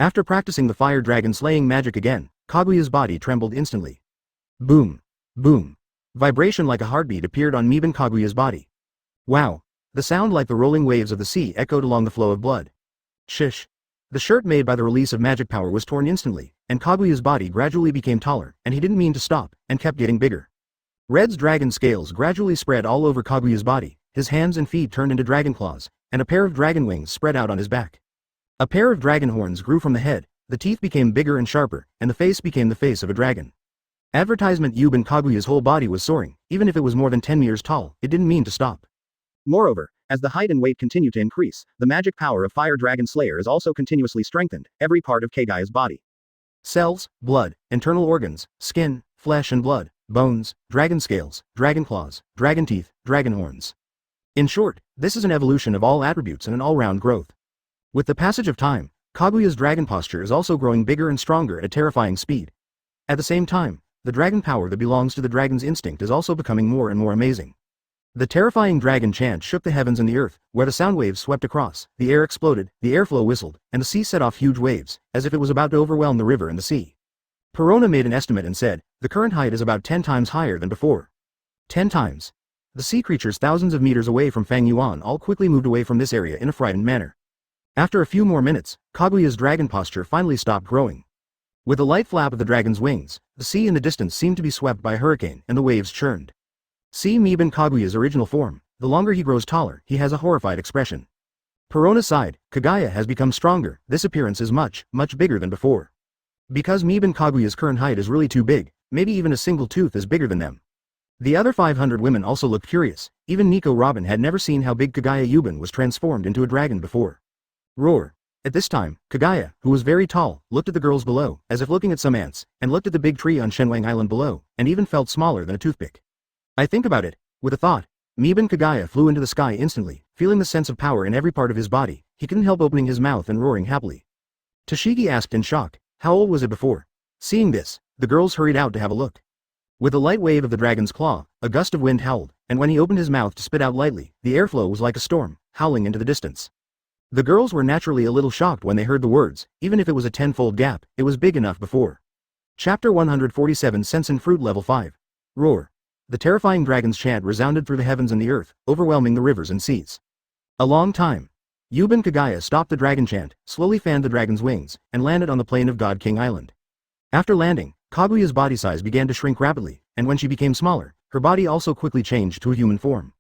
After practicing the fire dragon slaying magic again, Kaguya's body trembled instantly. Boom. Boom. Vibration like a heartbeat appeared on Yuban Kaguya's body. Wow. The sound like the rolling waves of the sea echoed along the flow of blood. Shish. The shirt made by the release of magic power was torn instantly, and Kaguya's body gradually became taller, and he didn't mean to stop, and kept getting bigger. Red's dragon scales gradually spread all over Kaguya's body, his hands and feet turned into dragon claws, and a pair of dragon wings spread out on his back. A pair of dragon horns grew from the head, the teeth became bigger and sharper, and the face became the face of a dragon. Advertisement Yuban Kaguya's whole body was soaring, even if it was more than 10 meters tall, it didn't mean to stop. Moreover, As the height and weight continue to increase, the magic power of Fire Dragon Slayer is also continuously strengthened, every part of Kagaya's body. Cells, blood, internal organs, skin, flesh and blood, bones, dragon scales, dragon claws, dragon teeth, dragon horns. In short, this is an evolution of all attributes and an all-round growth. With the passage of time, Kaguya's dragon posture is also growing bigger and stronger at a terrifying speed. At the same time, the dragon power that belongs to the dragon's instinct is also becoming more and more amazing. The terrifying dragon chant shook the heavens and the earth, where the sound waves swept across, the air exploded, the airflow whistled, and the sea set off huge waves, as if it was about to overwhelm the river and the sea. Perona made an estimate and said, the current height is about 10 times higher than before. 10 times. The sea creatures thousands of meters away from Fang Yuan all quickly moved away from this area in a frightened manner. After a few more minutes, Kaguya's dragon posture finally stopped growing. With a light flap of the dragon's wings, the sea in the distance seemed to be swept by a hurricane and the waves churned. See Miban Kaguya's original form, the longer he grows taller, he has a horrified expression. Perona sighed, Kagaya has become stronger, this appearance is much, much bigger than before. Because Miban Kaguya's current height is really too big, maybe even a single tooth is bigger than them. The other 500 women also looked curious, even Nico Robin had never seen how big Kagaya Yuban was transformed into a dragon before. Roar. At this time, Kagaya, who was very tall, looked at the girls below, as if looking at some ants, and looked at the big tree on Shenwang Island below, and even felt smaller than a toothpick. I think about it. With a thought, Miban Kagaya flew into the sky instantly, feeling the sense of power in every part of his body. He couldn't help opening his mouth and roaring happily. Toshigi asked in shock, how old was it before? Seeing this, the girls hurried out to have a look. With a light wave of the dragon's claw, a gust of wind howled, and when he opened his mouth to spit out lightly, the airflow was like a storm, howling into the distance. The girls were naturally a little shocked when they heard the words, even if it was a tenfold gap, it was big enough before. Chapter 147 Sensen Fruit Level 5. Roar. The terrifying dragon's chant resounded through the heavens and the earth, overwhelming the rivers and seas. A long time. Yuban Kagaya stopped the dragon chant, slowly fanned the dragon's wings, and landed on the plain of God King Island. After landing, Kaguya's body size began to shrink rapidly, and when she became smaller, her body also quickly changed to a human form.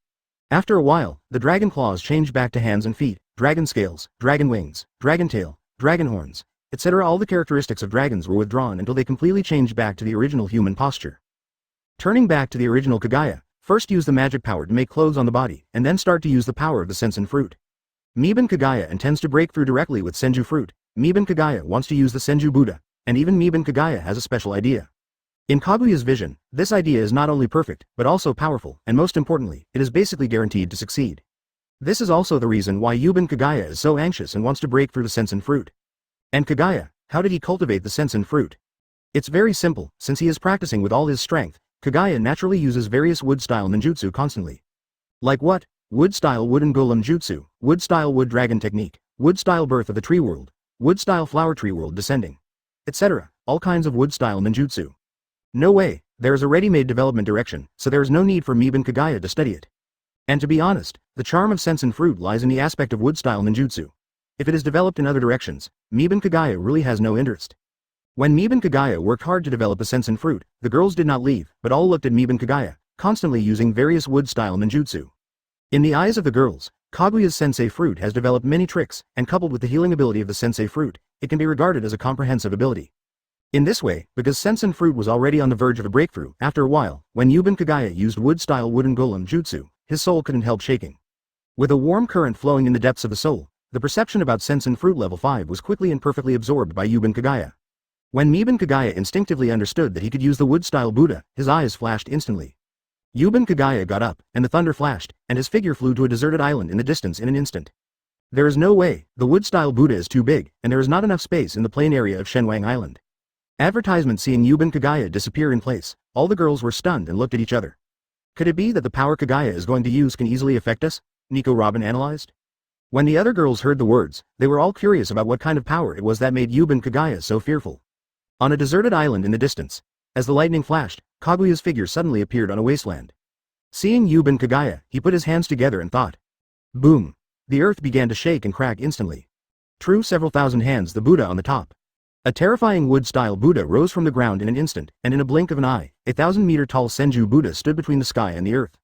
After a while, the dragon claws changed back to hands and feet, dragon scales, dragon wings, dragon tail, dragon horns, etc. All the characteristics of dragons were withdrawn until they completely changed back to the original human posture. Turning back to the original Kagaya, first use the magic power to make clothes on the body, and then start to use the power of the Sensen fruit. Miban Kagaya intends to break through directly with Senju fruit. Miban Kagaya wants to use the Senju Buddha, and even Miban Kagaya has a special idea. In Kaguya's vision, this idea is not only perfect, but also powerful, and most importantly, it is basically guaranteed to succeed. This is also the reason why Yuban Kagaya is so anxious and wants to break through the Sensen fruit. And Kagaya, how did he cultivate the Sensen fruit? It's very simple, since he is practicing with all his strength, Kagaya naturally uses various wood-style ninjutsu constantly. Like what? Wood-style wooden golem jutsu, wood-style wood dragon technique, wood-style birth of the tree world, wood-style flower tree world descending, etc. All kinds of wood-style ninjutsu. No way, there is a ready-made development direction, so there is no need for Miban Kagaya to study it. And to be honest, the charm of Sensen fruit lies in the aspect of wood-style ninjutsu. If it is developed in other directions, Miban Kagaya really has no interest. When Miban Kagaya worked hard to develop the Sensen fruit, the girls did not leave, but all looked at Miban Kagaya, constantly using various wood-style ninjutsu. In the eyes of the girls, Kaguya's sensei fruit has developed many tricks, and coupled with the healing ability of the sensei fruit, it can be regarded as a comprehensive ability. In this way, because Sensen fruit was already on the verge of a breakthrough, after a while, when Yuban Kagaya used wood-style wooden golem jutsu, his soul couldn't help shaking. With a warm current flowing in the depths of the soul, the perception about Sensen fruit level 5 was quickly and perfectly absorbed by Yuban Kagaya. When Miban Kagaya instinctively understood that he could use the wood-style Buddha, his eyes flashed instantly. Yuban Kagaya got up, and the thunder flashed, and his figure flew to a deserted island in the distance in an instant. There is no way, the wood-style Buddha is too big, and there is not enough space in the plain area of Shenwang Island. Advertisement seeing Yuban Kagaya disappear in place, all the girls were stunned and looked at each other. Could it be that the power Kagaya is going to use can easily affect us? Nico Robin analyzed. When the other girls heard the words, they were all curious about what kind of power it was that made Yuban Kagaya so fearful. On a deserted island in the distance, as the lightning flashed, Kaguya's figure suddenly appeared on a wasteland. Seeing Yuban Kagaya, he put his hands together and thought. Boom! The earth began to shake and crack instantly. True, several thousand hands, the Buddha on the top. A terrifying wood-style Buddha rose from the ground in an instant, and in a blink of an eye, a 1,000-meter-tall Senju Buddha stood between the sky and the earth.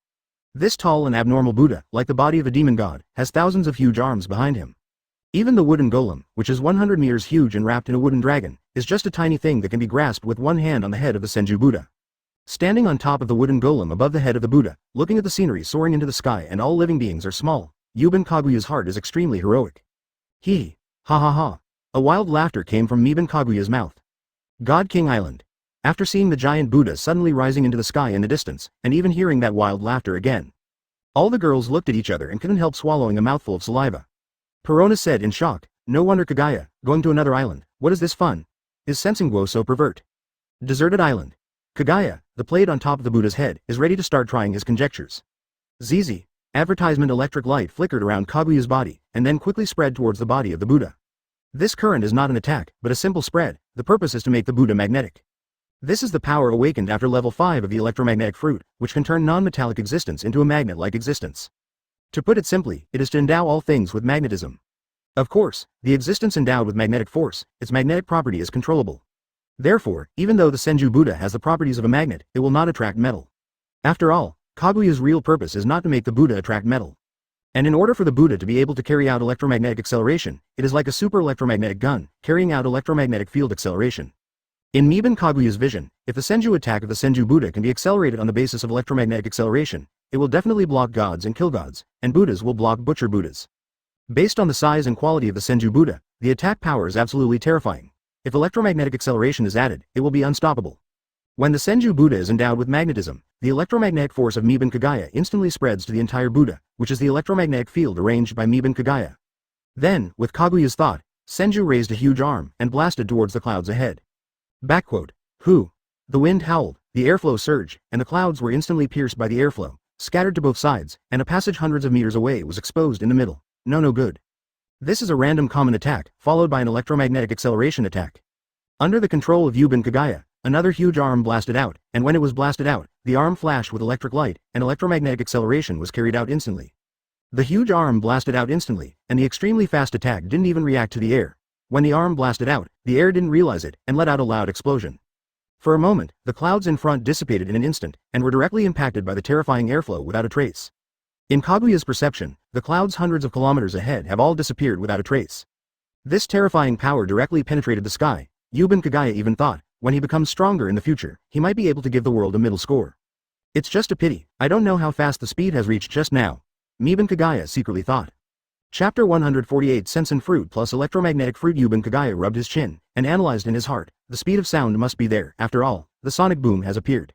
This tall and abnormal Buddha, like the body of a demon god, has thousands of huge arms behind him. Even the wooden golem, which is 100 meters huge and wrapped in a wooden dragon, is just a tiny thing that can be grasped with one hand on the head of the Senju Buddha. Standing on top of the wooden golem above the head of the Buddha, looking at the scenery soaring into the sky and all living beings are small, Yuban Kaguya's heart is extremely heroic. Hee. Ha ha ha. A wild laughter came from Miban Kaguya's mouth. God King Island. After seeing the giant Buddha suddenly rising into the sky in the distance, and even hearing that wild laughter again, all the girls looked at each other and couldn't help swallowing a mouthful of saliva. Perona said in shock, "No wonder Kagaya, going to another island, what is this fun? Is Sensen so pervert? Deserted island." Kagaya, the plate on top of the Buddha's head, is ready to start trying his conjectures. ZZ. Advertisement electric light flickered around Kaguya's body, and then quickly spread towards the body of the Buddha. This current is not an attack, but a simple spread. The purpose is to make the Buddha magnetic. This is the power awakened after level 5 of the electromagnetic fruit, which can turn non-metallic existence into a magnet-like existence. To put it simply, it is to endow all things with magnetism. Of course, the existence endowed with magnetic force, its magnetic property is controllable. Therefore, even though the Senju Buddha has the properties of a magnet, it will not attract metal. After all, Kaguya's real purpose is not to make the Buddha attract metal. And in order for the Buddha to be able to carry out electromagnetic acceleration, it is like a super electromagnetic gun, carrying out electromagnetic field acceleration. In Miban Kaguya's vision, if the Senju attack of the Senju Buddha can be accelerated on the basis of electromagnetic acceleration, it will definitely block gods and kill gods, and Buddhas will block butcher Buddhas. Based on the size and quality of the Senju Buddha, the attack power is absolutely terrifying. If electromagnetic acceleration is added, it will be unstoppable. When the Senju Buddha is endowed with magnetism, the electromagnetic force of Miban Kagaya instantly spreads to the entire Buddha, which is the electromagnetic field arranged by Miban Kagaya. Then, with Kaguya's thought, Senju raised a huge arm and blasted towards the clouds ahead. Backquote. Whoo! The wind howled, the airflow surged, and the clouds were instantly pierced by the airflow, scattered to both sides, and a passage hundreds of meters away was exposed in the middle. No good. This is a random common attack, followed by an electromagnetic acceleration attack. Under the control of Yuban Kagaya, another huge arm blasted out, and when it was blasted out, the arm flashed with electric light, and electromagnetic acceleration was carried out instantly. The huge arm blasted out instantly, and the extremely fast attack didn't even react to the air. When the arm blasted out, the air didn't realize it, and let out a loud explosion. For a moment, the clouds in front dissipated in an instant, and were directly impacted by the terrifying airflow without a trace. In Kaguya's perception, the clouds hundreds of kilometers ahead have all disappeared without a trace. This terrifying power directly penetrated the sky. Yuban Kagaya even thought, when he becomes stronger in the future, he might be able to give the world a middle score. It's just a pity, I don't know how fast the speed has reached just now. Miban Kagaya secretly thought. Chapter 148 Sensen Fruit plus Electromagnetic Fruit. Yuban Kagaya rubbed his chin, and analyzed in his heart, the speed of sound must be there, after all, the sonic boom has appeared.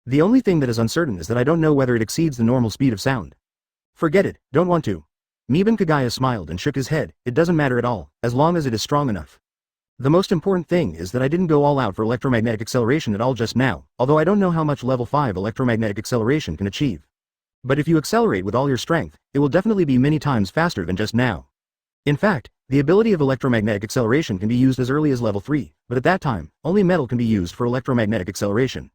The only thing that is uncertain is that I don't know whether it exceeds the normal speed of sound. Forget it, don't want to. Miban Kagaya smiled and shook his head, it doesn't matter at all, as long as it is strong enough. The most important thing is that I didn't go all out for electromagnetic acceleration at all just now, although I don't know how much level 5 electromagnetic acceleration can achieve. But if you accelerate with all your strength, it will definitely be many times faster than just now. In fact, the ability of electromagnetic acceleration can be used as early as level 3, but at that time, only metal can be used for electromagnetic acceleration.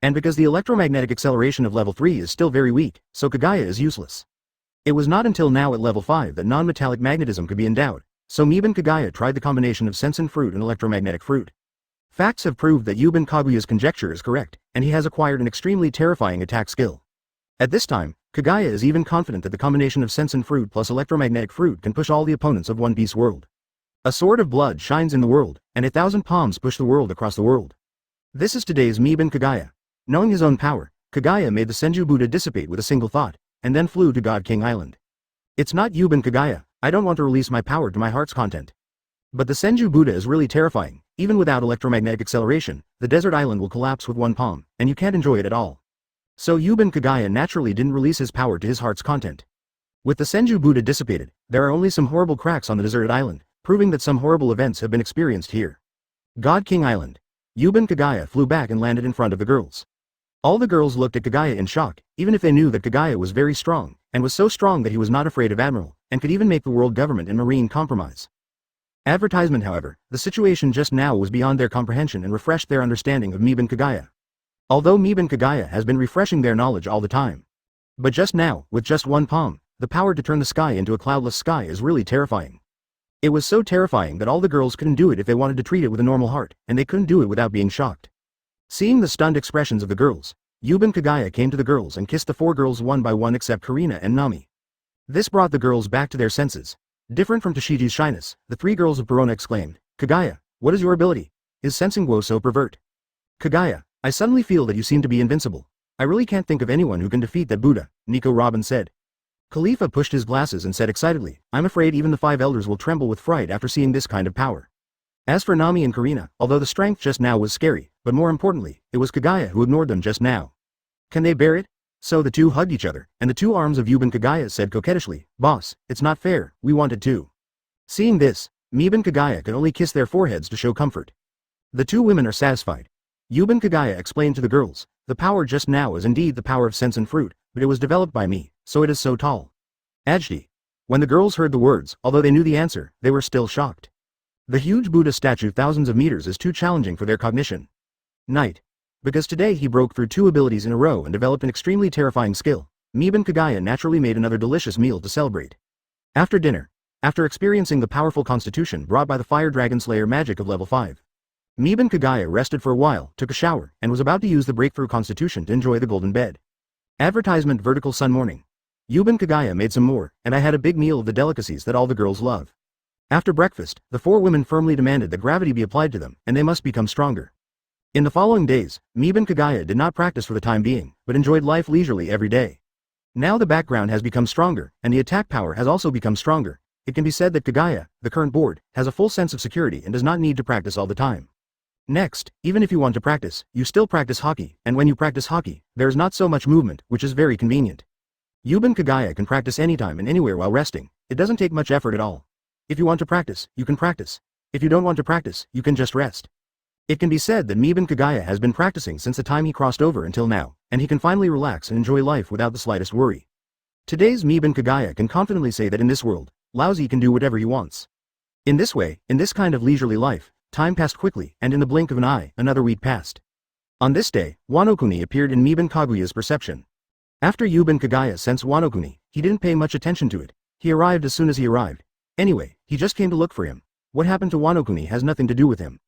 And because the electromagnetic acceleration of level 3 is still very weak, so Kagaya is useless. It was not until now at level 5 that non-metallic magnetism could be endowed, so Miban Kagaya tried the combination of Sensen Fruit and electromagnetic fruit. Facts have proved that Yuban Kaguya's conjecture is correct, and he has acquired an extremely terrifying attack skill. At this time, Kagaya is even confident that the combination of Sensen Fruit plus electromagnetic fruit can push all the opponents of One Piece world. A sword of blood shines in the world, and 1,000 palms push the world across the world. This is today's Miban Kagaya. Knowing his own power, Kagaya made the Senju Buddha dissipate with a single thought, and then flew to God King Island. It's not Yuban Kagaya, I don't want to release my power to my heart's content. But the Senju Buddha is really terrifying, even without electromagnetic acceleration, the desert island will collapse with one palm, and you can't enjoy it at all. So Yuban Kagaya naturally didn't release his power to his heart's content. With the Senju Buddha dissipated, there are only some horrible cracks on the deserted island, proving that some horrible events have been experienced here. God King Island. Yuban Kagaya flew back and landed in front of the girls. All the girls looked at Kagaya in shock, even if they knew that Kagaya was very strong, and was so strong that he was not afraid of Admiral, and could even make the world government and marine compromise. Advertisement, however, the situation just now was beyond their comprehension and refreshed their understanding of Miban Kagaya. Although Miban Kagaya has been refreshing their knowledge all the time. But just now, with just one palm, the power to turn the sky into a cloudless sky is really terrifying. It was so terrifying that all the girls couldn't do it if they wanted to treat it with a normal heart, and they couldn't do it without being shocked. Seeing the stunned expressions of the girls, Yuban Kagaya came to the girls and kissed the 4 girls one by one except Karina and Nami. This brought the girls back to their senses. Different from Tashiji's shyness, the 3 girls of Perona exclaimed, Kagaya, what is your ability? Is sensing Guo so pervert? Kagaya, I suddenly feel that you seem to be invincible. I really can't think of anyone who can defeat that Buddha, Nico Robin said. Khalifa pushed his glasses and said excitedly, I'm afraid even the 5 elders will tremble with fright after seeing this kind of power. As for Nami and Karina, although the strength just now was scary, but more importantly, it was Kagaya who ignored them just now. Can they bear it? So the two hugged each other, and the 2 arms of Yuban Kagaya said coquettishly, Boss, it's not fair, we want it too. Seeing this, Yuban Kagaya could only kiss their foreheads to show comfort. The 2 women are satisfied. Yuban Kagaya explained to the girls, the power just now is indeed the power of Sensen fruit, but it was developed by me, so it is so tall. Ajdi. When the girls heard the words, although they knew the answer, they were still shocked. The huge Buddha statue thousands of meters is too challenging for their cognition. Night. Because today he broke through 2 abilities in a row and developed an extremely terrifying skill, Yuban Kagaya naturally made another delicious meal to celebrate. After dinner, after experiencing the powerful constitution brought by the Fire Dragon Slayer magic of level 5, Yuban Kagaya rested for a while, took a shower, and was about to use the breakthrough constitution to enjoy the golden bed. Advertisement vertical sun morning. Yuban Kagaya made some more, and I had a big meal of the delicacies that all the girls love. After breakfast, the 4 women firmly demanded that gravity be applied to them, and they must become stronger. In the following days, Yuban Kagaya did not practice for the time being, but enjoyed life leisurely every day. Now the background has become stronger, and the attack power has also become stronger. It can be said that Kagaya, the current board, has a full sense of security and does not need to practice all the time. Next, even if you want to practice, you still practice hockey, and when you practice hockey, there is not so much movement, which is very convenient. Yuban Kagaya can practice anytime and anywhere while resting. It doesn't take much effort at all. If you want to practice, you can practice. If you don't want to practice, you can just rest. It can be said that Yuban Kagaya has been practicing since the time he crossed over until now, and he can finally relax and enjoy life without the slightest worry. Today's Yuban Kagaya can confidently say that in this world, Lousy can do whatever he wants. In this way, in this kind of leisurely life, time passed quickly, and in the blink of an eye, another week passed. On this day, Wano-kuni appeared in Yuban Kaguya's perception. After Yuban Kagaya sensed Wano-kuni, he didn't pay much attention to it. He arrived as soon as he arrived. Anyway, he just came to look for him. What happened to Wano-kuni has nothing to do with him.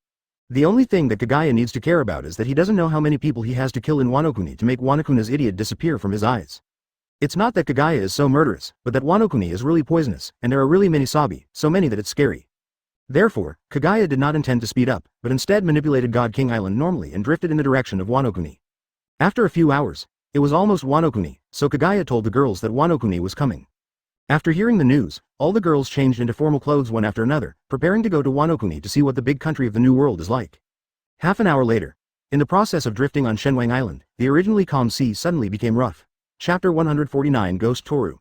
The only thing that Kagaya needs to care about is that he doesn't know how many people he has to kill in Wano-kuni to make Wano-kuni's idiot disappear from his eyes. It's not that Kagaya is so murderous, but that Wano-kuni is really poisonous, and there are really many sabi, so many that it's scary. Therefore, Kagaya did not intend to speed up, but instead manipulated God King Island normally and drifted in the direction of Wano-kuni. After a few hours, it was almost Wano-kuni, so Kagaya told the girls that Wano-kuni was coming. After hearing the news, all the girls changed into formal clothes one after another, preparing to go to Wano-kuni to see what the big country of the new world is like. Half an hour later, in the process of drifting on Shenwang Island, the originally calm sea suddenly became rough. Chapter 149 Ghost Toru.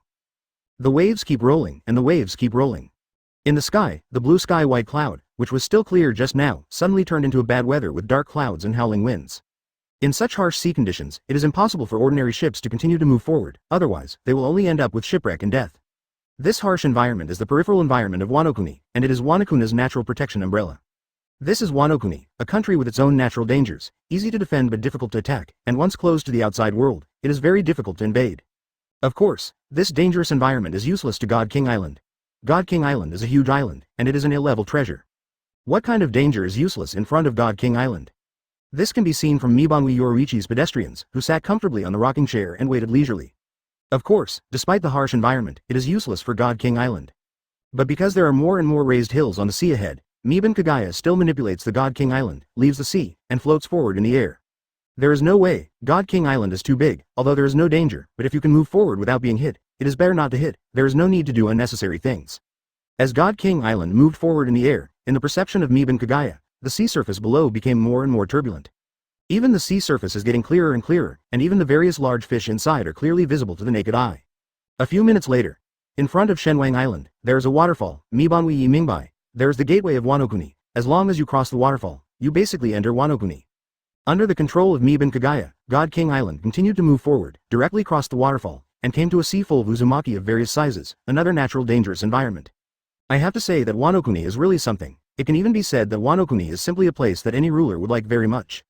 The waves keep rolling, and the waves keep rolling. In the sky, the blue sky white cloud, which was still clear just now, suddenly turned into a bad weather with dark clouds and howling winds. In such harsh sea conditions, it is impossible for ordinary ships to continue to move forward, otherwise, they will only end up with shipwreck and death. This harsh environment is the peripheral environment of Wano-kuni, and it is Wano-kuni's natural protection umbrella. This is Wano-kuni, a country with its own natural dangers, easy to defend but difficult to attack, and once closed to the outside world, it is very difficult to invade. Of course, this dangerous environment is useless to God King Island. God King Island is a huge island, and it is an ill-level treasure. What kind of danger is useless in front of God King Island? This can be seen from Mibanwi Yorichi's pedestrians, who sat comfortably on the rocking chair and waited leisurely. Of course, despite the harsh environment, it is useless for God King Island. But because there are more and more raised hills on the sea ahead, Yuban Kagaya still manipulates the God King Island, leaves the sea, and floats forward in the air. There is no way, God King Island is too big, although there is no danger, but if you can move forward without being hit, it is better not to hit, there is no need to do unnecessary things. As God King Island moved forward in the air, in the perception of Yuban Kagaya, the sea surface below became more and more turbulent. Even the sea surface is getting clearer and clearer, and even the various large fish inside are clearly visible to the naked eye. A few minutes later, in front of Shenwang Island, there is a waterfall, Mibanwi Yi Mingbai. There is the gateway of Wano-kuni. As long as you cross the waterfall, you basically enter Wano-kuni. Under the control of Yuban Kagaya, God King Island continued to move forward, directly crossed the waterfall, and came to a sea full of uzumaki of various sizes, another natural dangerous environment. I have to say that Wano-kuni is really something. It can even be said that Wano-kuni is simply a place that any ruler would like very much.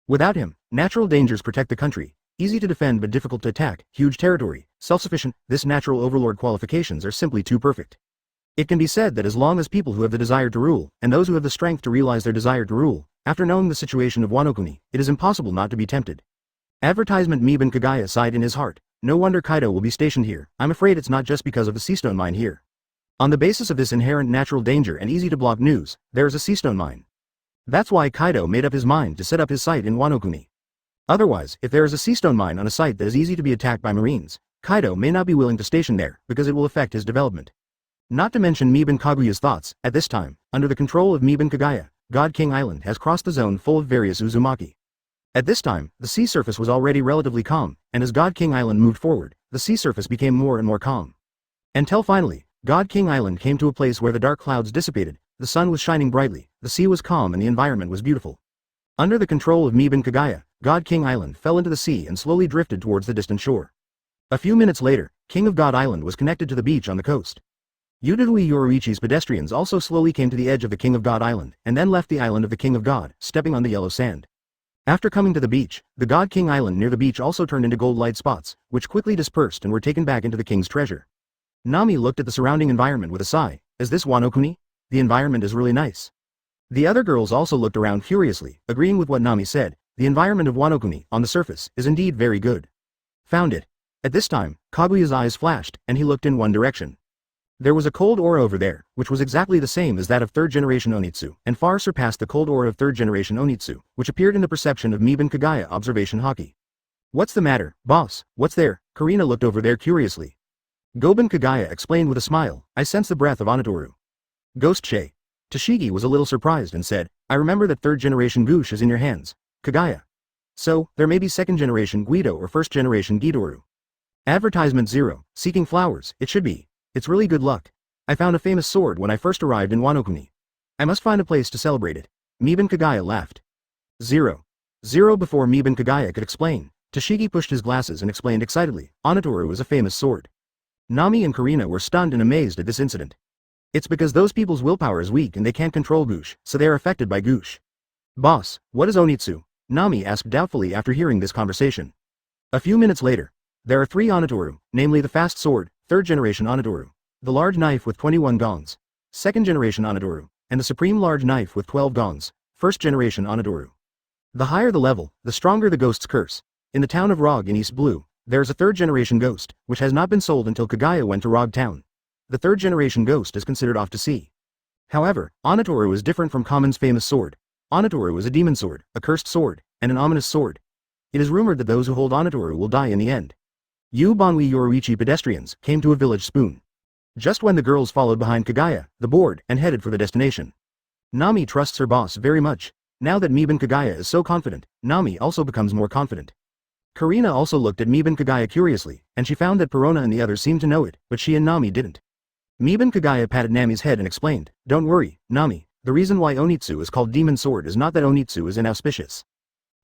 Without him, natural dangers protect the country, easy to defend but difficult to attack, huge territory, self-sufficient, this natural overlord qualifications are simply too perfect. It can be said that as long as people who have the desire to rule, and those who have the strength to realize their desire to rule, after knowing the situation of Wano-kuni, it is impossible not to be tempted. Advertisement Yuban Kagaya sighed in his heart, no wonder Kaido will be stationed here, I'm afraid it's not just because of the seastone mine here. On the basis of this inherent natural danger and easy to block news, there is a seastone mine. That's why Kaido made up his mind to set up his site in Wano-kuni. Otherwise, if there is a seastone mine on a site that is easy to be attacked by marines, Kaido may not be willing to station there, because it will affect his development. Not to mention Miban Kaguya's thoughts, at this time, under the control of Miban Kagaya, God King Island has crossed the zone full of various Uzumaki. At this time, the sea surface was already relatively calm, and as God King Island moved forward, the sea surface became more and more calm. Until finally, God King Island came to a place where the dark clouds dissipated, the sun was shining brightly, the sea was calm and the environment was beautiful. Under the control of Miban Kagaya, God King Island fell into the sea and slowly drifted towards the distant shore. A few minutes later, King of God Island was connected to the beach on the coast. Yudadui Yoruichi's pedestrians also slowly came to the edge of the King of God Island, and then left the island of the King of God, stepping on the yellow sand. After coming to the beach, the God King Island near the beach also turned into gold light spots, which quickly dispersed and were taken back into the king's treasure. Nami looked at the surrounding environment with a sigh. Is this Wano Kuni? The environment is really nice. The other girls also looked around curiously, agreeing with what Nami said. The environment of Wano Kuni, on the surface, is indeed very good. Found it. At this time, Kaguya's eyes flashed, and he looked in one direction. There was a cold aura over there, which was exactly the same as that of third-generation Onitsu, and far surpassed the cold aura of third-generation Onitsu, which appeared in the perception of Miban Kagaya observation Haki. What's the matter, boss? What's there? Karina looked over there curiously. Goban Kagaya explained with a smile, I sense the breath of Onitoru. Ghost Shay. Toshigi was a little surprised and said, I remember that third-generation Goosh is in your hands, Kagaya. So, there may be second-generation Guido or first-generation Gidoru. Advertisement 0, seeking flowers, it should be. It's really good luck. I found a famous sword when I first arrived in Wano Kuni. I must find a place to celebrate it. Miban Kagaya laughed. 0. Before Miban Kagaya could explain, Toshigi pushed his glasses and explained excitedly, Onitoru is a famous sword. Nami and Karina were stunned and amazed at this incident. It's because those people's willpower is weak and they can't control Goosh, so they are affected by Goosh. Boss, what is Onitsu? Nami asked doubtfully after hearing this conversation. A few minutes later, there are 3 Onitoru, namely the fast sword, third-generation Onitoru, the large knife with 21 gongs, second-generation Onitoru, and the supreme large knife with 12 gongs, first-generation Onitoru. The higher the level, the stronger the ghost's curse. In the town of Rog in East Blue, there is a third-generation ghost, which has not been sold until Kagaya went to Rog Town. The third-generation ghost is considered off to sea. However, Onitoru is different from Common's famous sword. Onitoru is a demon sword, a cursed sword, and an ominous sword. It is rumored that those who hold Onitoru will die in the end. Banwi Yoruichi pedestrians came to a village spoon. Just when the girls followed behind Kagaya, the board, and headed for the destination. Nami trusts her boss very much. Now that Miban Kagaya is so confident, Nami also becomes more confident. Karina also looked at Miban Kagaya curiously, and she found that Perona and the others seemed to know it, but she and Nami didn't. Miban Kagaya patted Nami's head and explained, Don't worry, Nami, the reason why Onitsu is called Demon Sword is not that Onitsu is inauspicious.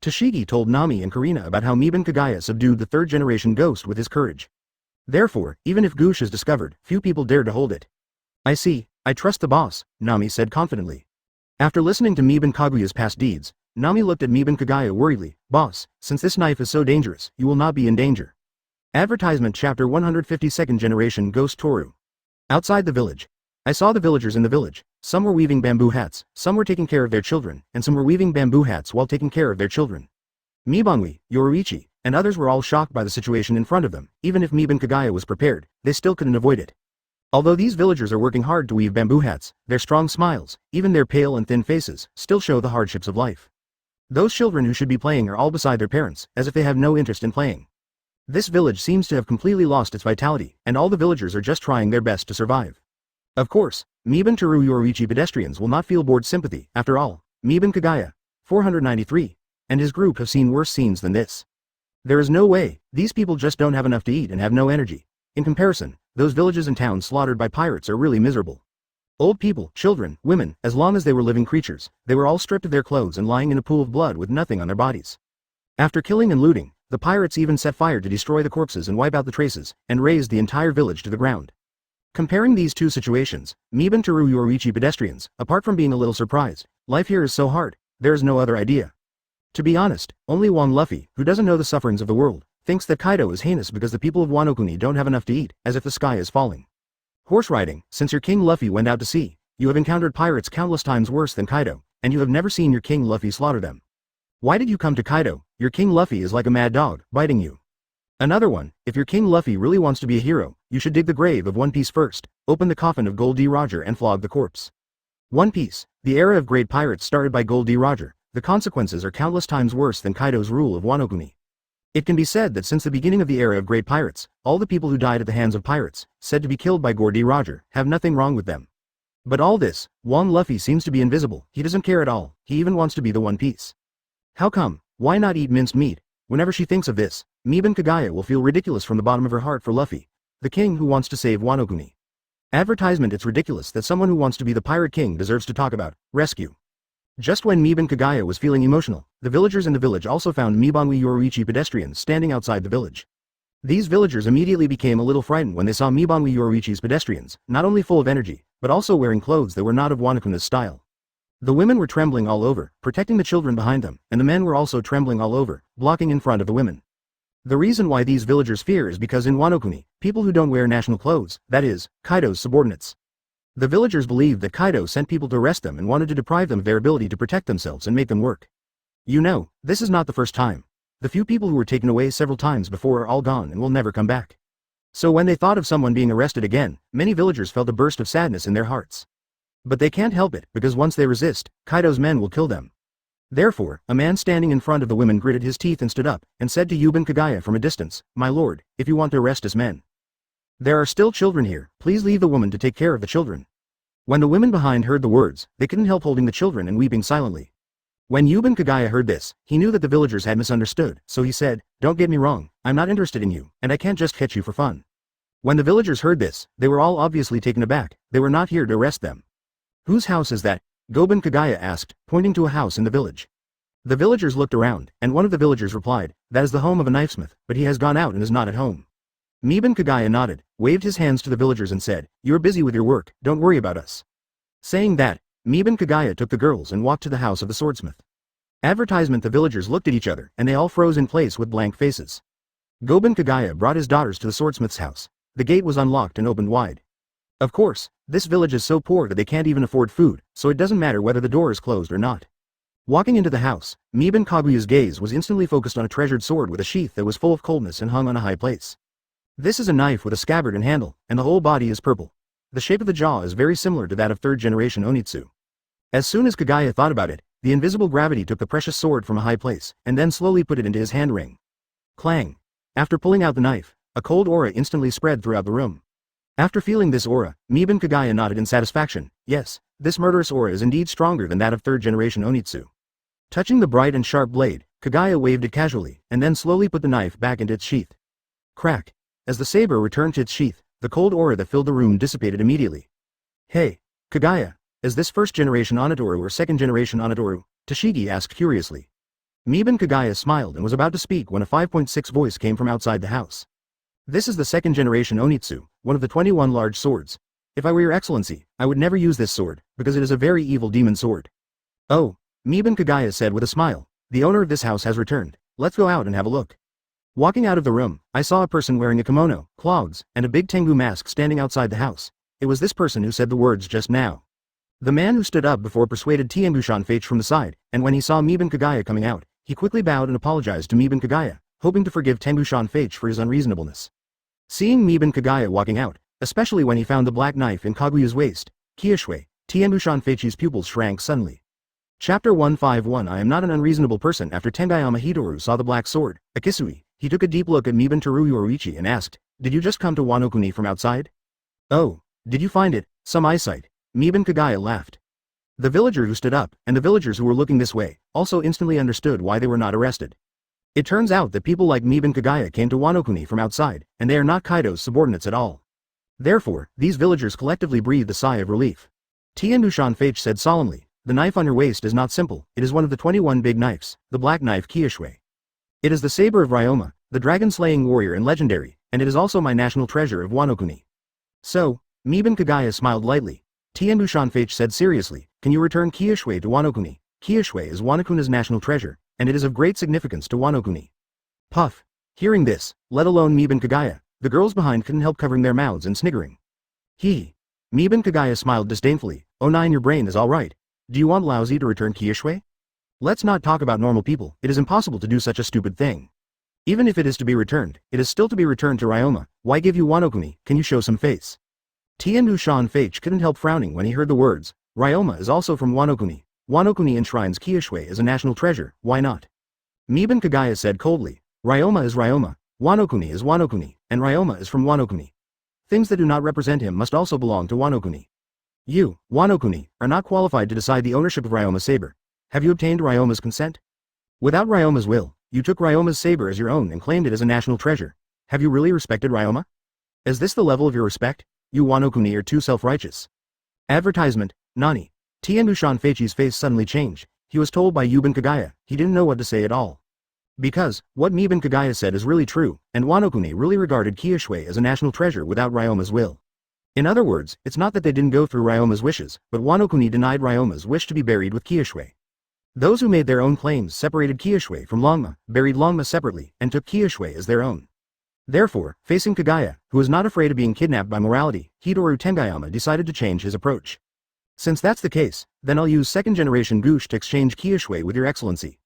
Toshigi told Nami and Karina about how Miban Kagaya subdued the third-generation ghost with his courage. Therefore, even if Goosh is discovered, few people dare to hold it. I see, I trust the boss, Nami said confidently. After listening to Miban Kaguya's past deeds, Nami looked at Miban Kagaya worriedly, Boss, since this knife is so dangerous, you will not be in danger. Advertisement Chapter 152nd Generation Ghost Toru. Outside the village. I saw the villagers in the village. Some were weaving bamboo hats, some were taking care of their children, and some were weaving bamboo hats while taking care of their children. Mibanwi, Yoruichi, and others were all shocked by the situation in front of them. Even if Miban Kagaya was prepared, they still couldn't avoid it. Although these villagers are working hard to weave bamboo hats, their strong smiles, even their pale and thin faces, still show the hardships of life. Those children who should be playing are all beside their parents, as if they have no interest in playing. This village seems to have completely lost its vitality, and all the villagers are just trying their best to survive. Of course, Miban Toru Yoruichi pedestrians will not feel bored sympathy. After all, Miban Kagaya, 493, and his group have seen worse scenes than this. There is no way, these people just don't have enough to eat and have no energy. In comparison, those villages and towns slaughtered by pirates are really miserable. Old people, children, women, as long as they were living creatures, they were all stripped of their clothes and lying in a pool of blood with nothing on their bodies. After killing and looting, the pirates even set fire to destroy the corpses and wipe out the traces, and razed the entire village to the ground. Comparing these two situations, Miban Toru Yoruichi pedestrians, apart from being a little surprised, life here is so hard, there is no other idea. To be honest, only Wong Luffy, who doesn't know the sufferings of the world, thinks that Kaido is heinous because the people of Wano Kuni don't have enough to eat, as if the sky is falling. Horse riding, since your King Luffy went out to sea, you have encountered pirates countless times worse than Kaido, and you have never seen your King Luffy slaughter them. Why did you come to Kaido? Your King Luffy is like a mad dog, biting you. Another one, if your King Luffy really wants to be a hero, you should dig the grave of One Piece first, open the coffin of Gold D. Roger and flog the corpse. One Piece, the era of great pirates started by Gold D. Roger, the consequences are countless times worse than Kaido's rule of Wano Kuni. It can be said that since the beginning of the era of great pirates, all the people who died at the hands of pirates, said to be killed by Gordy Roger, have nothing wrong with them. But all this, Wong Luffy seems to be invisible, he doesn't care at all, he even wants to be the One Piece. How come? Why not eat minced meat? Whenever she thinks of this, Miban Kagaya will feel ridiculous from the bottom of her heart for Luffy, the king who wants to save Wano Kuni. Advertisement. It's ridiculous that someone who wants to be the pirate king deserves to talk about rescue. Just when Miban Kagaya was feeling emotional, the villagers in the village also found Mibanwi Yoruichi pedestrians standing outside the village. These villagers immediately became a little frightened when they saw Mibanwi Yoruichi's pedestrians, not only full of energy, but also wearing clothes that were not of Wanakuna's style. The women were trembling all over, protecting the children behind them, and the men were also trembling all over, blocking in front of the women. The reason why these villagers fear is because in Wano Kuni, people who don't wear national clothes, that is, Kaido's subordinates. The villagers believed that Kaido sent people to arrest them and wanted to deprive them of their ability to protect themselves and make them work. You know, this is not the first time. The few people who were taken away several times before are all gone and will never come back. So when they thought of someone being arrested again, many villagers felt a burst of sadness in their hearts. But they can't help it, because once they resist, Kaido's men will kill them. Therefore, a man standing in front of the women gritted his teeth and stood up, and said to Yuban Kagaya from a distance, "My lord, if you want to arrest us men. There are still children here, please leave the woman to take care of the children." When the women behind heard the words, they couldn't help holding the children and weeping silently. When Yuban Kagaya heard this, he knew that the villagers had misunderstood, so he said, "Don't get me wrong, I'm not interested in you, and I can't just catch you for fun." When the villagers heard this, they were all obviously taken aback, they were not here to arrest them. "Whose house is that?" Goban Kagaya asked, pointing to a house in the village. The villagers looked around, and one of the villagers replied, "That is the home of a knifesmith, but he has gone out and is not at home." Miban Kagaya nodded, waved his hands to the villagers and said, "You're busy with your work, don't worry about us." Saying that, Miban Kagaya took the girls and walked to the house of the swordsmith. Advertisement. The villagers looked at each other, and they all froze in place with blank faces. Goban Kagaya brought his daughters to the swordsmith's house. The gate was unlocked and opened wide. Of course, this village is so poor that they can't even afford food, so it doesn't matter whether the door is closed or not. Walking into the house, Miban Kaguya's gaze was instantly focused on a treasured sword with a sheath that was full of coldness and hung on a high place. This is a knife with a scabbard and handle, and the whole body is purple. The shape of the jaw is very similar to that of third-generation Onitsu. As soon as Kagaya thought about it, the invisible gravity took the precious sword from a high place, and then slowly put it into his hand ring. Clang! After pulling out the knife, a cold aura instantly spread throughout the room. After feeling this aura, Miban Kagaya nodded in satisfaction. Yes, this murderous aura is indeed stronger than that of third-generation Onitsu. Touching the bright and sharp blade, Kagaya waved it casually, and then slowly put the knife back into its sheath. Crack! As the saber returned to its sheath, the cold aura that filled the room dissipated immediately. "Hey, Kagaya, is this first-generation Onitoru or second-generation Onitoru?" Tashigi asked curiously. Miban Kagaya smiled and was about to speak when a 5.6 voice came from outside the house. "This is the second-generation Onitsu, one of the 21 large swords. If I were your excellency, I would never use this sword, because it is a very evil demon sword." "Oh," Miban Kagaya said with a smile, "the owner of this house has returned, let's go out and have a look." Walking out of the room, I saw a person wearing a kimono, clogs, and a big Tengu mask standing outside the house. It was this person who said the words just now. The man who stood up before persuaded Tiembushan Fate from the side, and when he saw Miban Kagaya coming out, he quickly bowed and apologized to Miban Kagaya, hoping to forgive Tengushan Fate for his unreasonableness. Seeing Miban Kagaya walking out, especially when he found the black knife in Kaguya's waist, Kiyoshui, Tiembushan Feichi's pupils shrank suddenly. Chapter 151. I am not an unreasonable person. After Tenguyama Hitoru saw the black sword, Akisui, he took a deep look at Miban Teru Yoruichi and asked, "Did you just come to Wano Kuni from outside?" "Oh, did you find it? Some eyesight." Miban Kagaya laughed. The villager who stood up, and the villagers who were looking this way, also instantly understood why they were not arrested. It turns out that people like Miban Kagaya came to Wano Kuni from outside, and they are not Kaido's subordinates at all. Therefore, these villagers collectively breathed a sigh of relief. Tiembushan Fate said solemnly, "The knife on your waist is not simple, it is one of the 21 big knives, the black knife Kiyoshui. It is the saber of Ryoma, the dragon-slaying warrior and legendary, and it is also my national treasure of Wano Kuni." "So," Miban Kagaya smiled lightly. Tiembushan Fate said seriously, "Can you return Kiyoshui to Wano Kuni? Kiyoshui is Wano Kuni's national treasure, and it is of great significance to Wano Kuni." Puff. Hearing this, let alone Miban Kagaya, the girls behind couldn't help covering their mouths and sniggering. Hee. Miban Kagaya smiled disdainfully. "Oh nine, your brain is all right. Do you want Lousy to return Kiyoshui? Let's not talk about normal people, it is impossible to do such a stupid thing. Even if it is to be returned, it is still to be returned to Ryoma. Why give you Wano Kuni? Can you show some face?" Tiembushan Fate couldn't help frowning when he heard the words, "Ryoma is also from Wano Kuni. Wano Kuni enshrines Kiyoshui as a national treasure, why not?" Miban Kagaya said coldly, Ryoma is Ryoma, Wano-kuni is Wano-kuni, and Ryoma is from Wano-kuni. Things that do not represent him must also belong to Wano-kuni. You, Wano-kuni, are not qualified to decide the ownership of Ryoma's saber. Have you obtained Ryoma's consent? Without Ryoma's will, you took Ryoma's saber as your own and claimed it as a national treasure. Have you really respected Ryoma? Is this the level of your respect? You Wano-kuni are too self-righteous. Advertisement, Nani. Tianbushan Feichi's face suddenly changed. He was told by Yuban Kagaya, he didn't know what to say at all. Because, what Miban Kagaya said is really true, and Wano-kuni really regarded Kiyoshui as a national treasure without Ryoma's will. In other words, it's not that they didn't go through Ryoma's wishes, but Wano-kuni denied Ryoma's wish to be buried with Kiyoshui. Those who made their own claims separated Kiyoshui from Longma, buried Longma separately, and took Kiyoshui as their own. Therefore, facing Kagaya, who was not afraid of being kidnapped by morality, Hidoru Tenguyama decided to change his approach. Since that's the case, then I'll use second-generation Gush to exchange Kiyoshui with your excellency.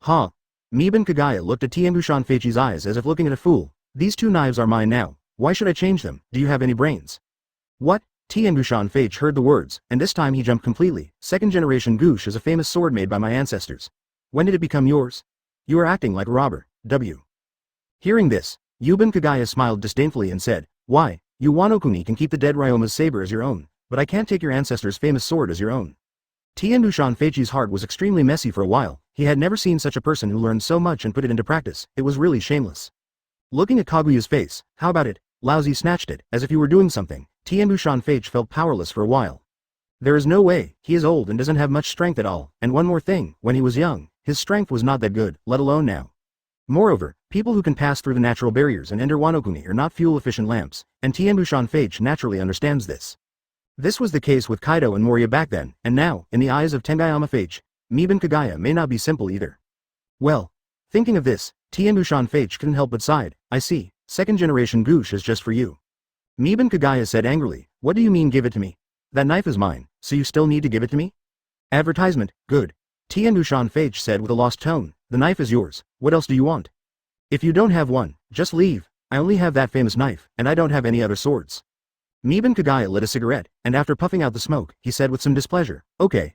Huh? Miban Kagaya looked at Tianbushan Feichi's eyes as if looking at a fool. These two knives are mine now. Why should I change them? Do you have any brains? What? Tianbushan Feichi heard the words, and this time he jumped completely. Second-generation Gush is a famous sword made by my ancestors. When did it become yours? You are acting like a robber, W. Hearing this, Yuban Kagaya smiled disdainfully and said, why, you Wano-kuni can keep the dead Ryoma's saber as your own, but I can't take your ancestor's famous sword as your own. Tianbushan Feichi's heart was extremely messy for a while. He had never seen such a person who learned so much and put it into practice. It was really shameless. Looking at Kaguya's face, how about it? Lousy snatched it, as if you were doing something. Tianbushan Feichi felt powerless for a while. There is no way, he is old and doesn't have much strength at all, and one more thing, when he was young, his strength was not that good, let alone now. Moreover, people who can pass through the natural barriers and enter Wano-kuni are not fuel-efficient lamps, and Tianbushan Feichi naturally understands this. This was the case with Kaido and Moria back then, and now, in the eyes of Tenguyama Feichi, Miban Kagaya may not be simple either. Well, thinking of this, Tianbushan Feichi couldn't help but sighed. I see, second-generation Gush is just for you. Miban Kagaya said angrily, what do you mean give it to me? That knife is mine, so you still need to give it to me? Advertisement, good. Tianbushan Feichi said with a lost tone, the knife is yours, what else do you want? If you don't have one, just leave, I only have that famous knife, and I don't have any other swords. Miban Kagaya lit a cigarette, and after puffing out the smoke, he said with some displeasure, okay,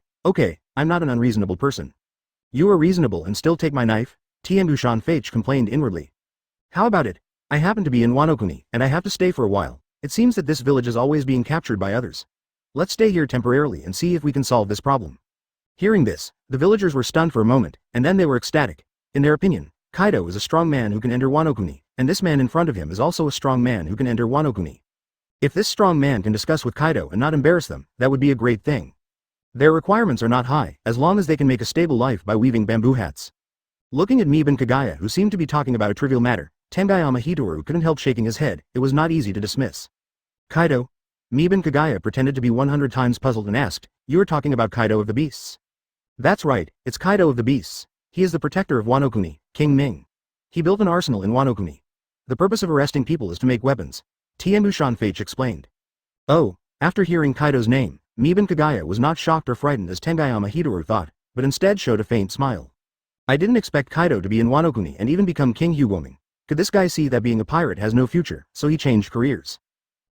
I'm not an unreasonable person. You are reasonable and still take my knife? Tianbushan Feichi complained inwardly. How about it? I happen to be in Wano-kuni, and I have to stay for a while. It seems that this village is always being captured by others. Let's stay here temporarily and see if we can solve this problem. Hearing this, the villagers were stunned for a moment, and then they were ecstatic. In their opinion, Kaido is a strong man who can enter Wano-kuni, and this man in front of him is also a strong man who can enter Wano-kuni. If this strong man can discuss with Kaido and not embarrass them, that would be a great thing. Their requirements are not high, as long as they can make a stable life by weaving bamboo hats. Looking at Miban Kagaya who seemed to be talking about a trivial matter, Tenguyama Hidoru couldn't help shaking his head. It was not easy to dismiss. Kaido? Miban Kagaya pretended to be 100 times puzzled and asked, you are talking about Kaido of the Beasts? That's right, it's Kaido of the Beasts. He is the protector of Wano-kuni, King Ming. He built an arsenal in Wano-kuni. The purpose of arresting people is to make weapons. Tianbushan Feichi explained. Oh, after hearing Kaido's name, Miban Kagaya was not shocked or frightened as Tenguyama Hidoru thought, but instead showed a faint smile. I didn't expect Kaido to be in Wano-kuni and even become King Hyugoming. Could this guy see that being a pirate has no future, so he changed careers?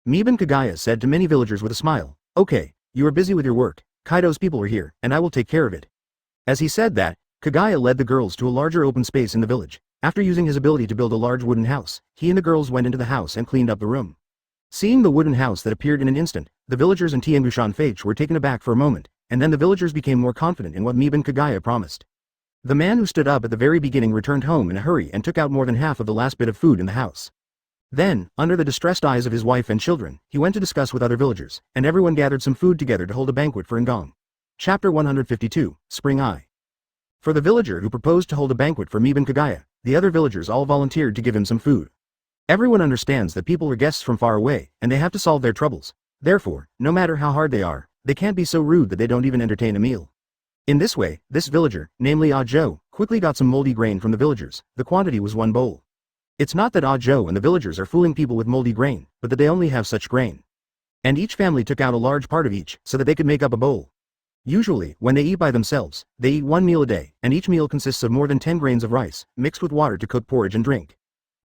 Miban Kagaya said to many villagers with a smile, okay, you are busy with your work, Kaido's people are here, and I will take care of it. As he said that, Kagaya led the girls to a larger open space in the village. After using his ability to build a large wooden house, he and the girls went into the house and cleaned up the room. Seeing the wooden house that appeared in an instant, the villagers and Tianbushan Feichi were taken aback for a moment, and then the villagers became more confident in what Miban Kagaya promised. The man who stood up at the very beginning returned home in a hurry and took out more than half of the last bit of food in the house. Then, under the distressed eyes of his wife and children, he went to discuss with other villagers, and everyone gathered some food together to hold a banquet for Ngong. Chapter 152, Spring Eye. For the villager who proposed to hold a banquet for Miban Kagaya, the other villagers all volunteered to give him some food. Everyone understands that people are guests from far away, and they have to solve their troubles. Therefore, no matter how hard they are, they can't be so rude that they don't even entertain a meal. In this way, this villager, namely Ah-jo, quickly got some moldy grain from the villagers. The quantity was 1 bowl. It's not that Ah-jo and the villagers are fooling people with moldy grain, but that they only have such grain. And each family took out a large part of each, so that they could make up a bowl. Usually, when they eat by themselves, they eat 1 meal a day, and each meal consists of more than 10 grains of rice, mixed with water to cook porridge and drink.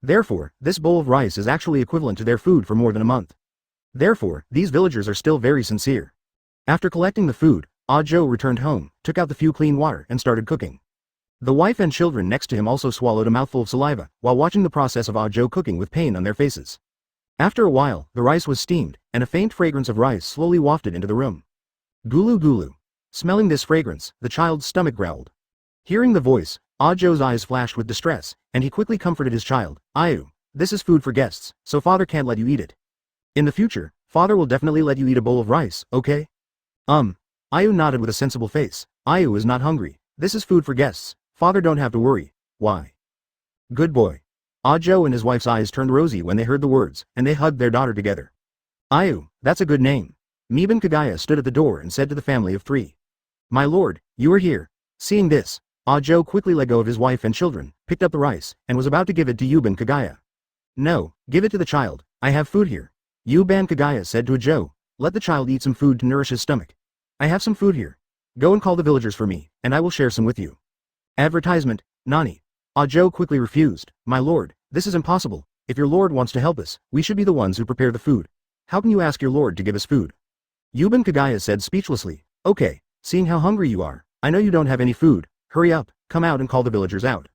Therefore, this bowl of rice is actually equivalent to their food for more than a month. Therefore, these villagers are still very sincere. After collecting the food, Ah-jo returned home, took out the few clean water and started cooking. The wife and children next to him also swallowed a mouthful of saliva, while watching the process of Ajo cooking with pain on their faces. After a while, the rice was steamed, and a faint fragrance of rice slowly wafted into the room. Gulu gulu. Smelling this fragrance, the child's stomach growled. Hearing the voice, Ajo's eyes flashed with distress, and he quickly comforted his child. Ayu, this is food for guests, so father can't let you eat it. In the future, father will definitely let you eat a bowl of rice, okay? Ayu nodded with a sensible face. Ayu is not hungry. This is food for guests. Father don't have to worry. Why? Good boy. Ajo and his wife's eyes turned rosy when they heard the words, and they hugged their daughter together. Ayu, that's a good name. Miban Kagaya stood at the door and said to the family of 3. My lord, you are here. Seeing this, Ajo quickly let go of his wife and children, picked up the rice, and was about to give it to Yuban Kagaya. No, give it to the child. I have food here. Yuban Kagaya said to Ajo, let the child eat some food to nourish his stomach. I have some food here. Go and call the villagers for me, and I will share some with you. Advertisement, Nani. Ajo quickly refused. My lord, this is impossible. If your lord wants to help us, we should be the ones who prepare the food. How can you ask your lord to give us food? Yuban Kagaya said speechlessly. Okay, seeing how hungry you are, I know you don't have any food. Hurry up, come out and call the villagers out.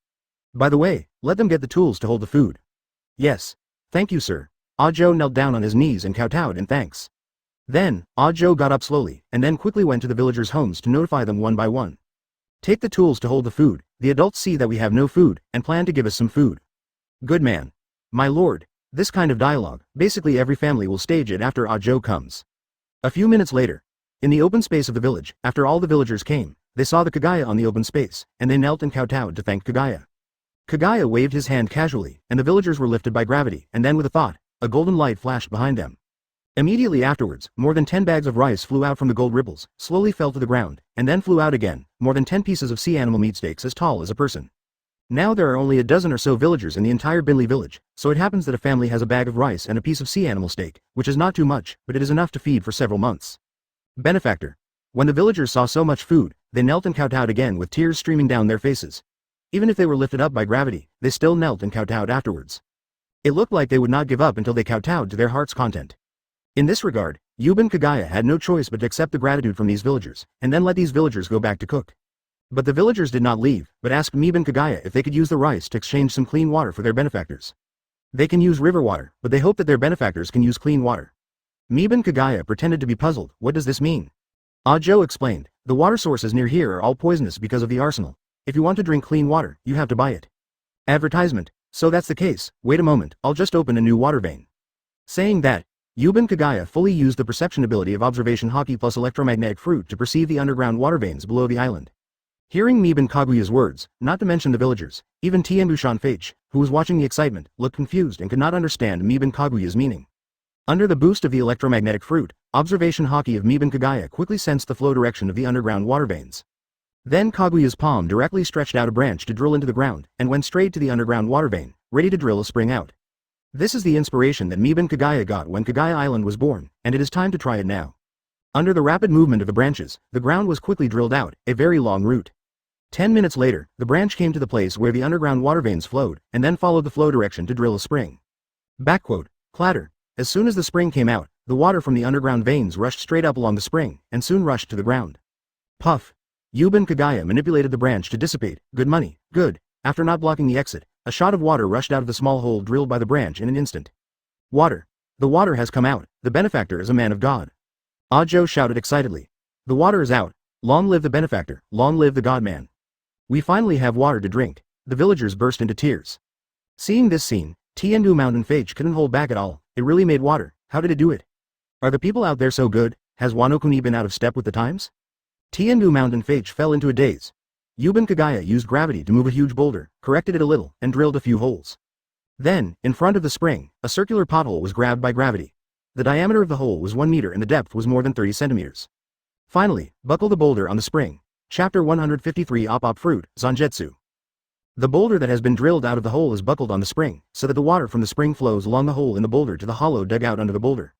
By the way, let them get the tools to hold the food. Yes. Thank you, sir. Ajo knelt down on his knees and kowtowed in thanks. Then, Ajo got up slowly, and then quickly went to the villagers' homes to notify them one by one. Take the tools to hold the food. The adults see that we have no food, and plan to give us some food. Good man. My lord, this kind of dialogue, basically every family will stage it after Ajo comes. A few minutes later, in the open space of the village, after all the villagers came, they saw the Kagaya on the open space, and they knelt and kowtowed to thank Kagaya. Kagaya waved his hand casually, and the villagers were lifted by gravity, and then with a thought, a golden light flashed behind them. Immediately afterwards, more than 10 bags of rice flew out from the gold ripples, slowly fell to the ground, and then flew out again, more than 10 pieces of sea animal meat steaks as tall as a person. Now there are only a dozen or so villagers in the entire Binley village, so it happens that a family has a bag of rice and a piece of sea animal steak, which is not too much, but it is enough to feed for several months. Benefactor. When the villagers saw so much food, they knelt and kowtowed again with tears streaming down their faces. Even if they were lifted up by gravity, they still knelt and kowtowed afterwards. It looked like they would not give up until they kowtowed to their heart's content. In this regard, Yuban Kagaya had no choice but to accept the gratitude from these villagers, and then let these villagers go back to cook. But the villagers did not leave, but asked Miban Kagaya if they could use the rice to exchange some clean water for their benefactors. They can use river water, but they hope that their benefactors can use clean water. Miban Kagaya pretended to be puzzled. What does this mean? Ajo explained, the water sources near here are all poisonous because of the arsenal. If you want to drink clean water, you have to buy it. Advertisement. So that's the case. Wait a moment, I'll just open a new water vein. Saying that, Yuban Kagaya fully used the perception ability of observation Hody plus electromagnetic fruit to perceive the underground water veins below the island. Hearing Miban Kaguya's words, not to mention the villagers, even Tianbushan Feiche, who was watching the excitement, looked confused and could not understand Miban Kaguya's meaning. Under the boost of the electromagnetic fruit, observation Hody of Miban Kagaya quickly sensed the flow direction of the underground water veins. Then Kaguya's palm directly stretched out a branch to drill into the ground, and went straight to the underground water vein, ready to drill a spring out. This is the inspiration that Miban Kagaya got when Kagaya Island was born, and it is time to try it now. Under the rapid movement of the branches, the ground was quickly drilled out, a very long route. 10 minutes later, the branch came to the place where the underground water veins flowed, and then followed the flow direction to drill a spring. Backquote, clatter. As soon as the spring came out, the water from the underground veins rushed straight up along the spring, and soon rushed to the ground. Puff. Yuban Kagaya manipulated the branch to dissipate. Good money, good. After not blocking the exit, a shot of water rushed out of the small hole drilled by the branch in an instant. Water. The water has come out. The benefactor is a man of God. Ajo shouted excitedly. The water is out. Long live the benefactor, long live the God-man. We finally have water to drink. The villagers burst into tears. Seeing this scene, Tiandu Mountain Fage couldn't hold back at all. It really made water. How did it do it? Are the people out there so good? Has Wano-kuni been out of step with the times? Tiandu Mountain Fage fell into a daze. Yuban Kagaya used gravity to move a huge boulder, corrected it a little, and drilled a few holes. Then, in front of the spring, a circular pothole was grabbed by gravity. The diameter of the hole was 1 meter and the depth was more than 30 centimeters. Finally, buckle the boulder on the spring. Chapter 153 Op Fruit, Zanjetsu. The boulder that has been drilled out of the hole is buckled on the spring, so that the water from the spring flows along the hole in the boulder to the hollow dug out under the boulder.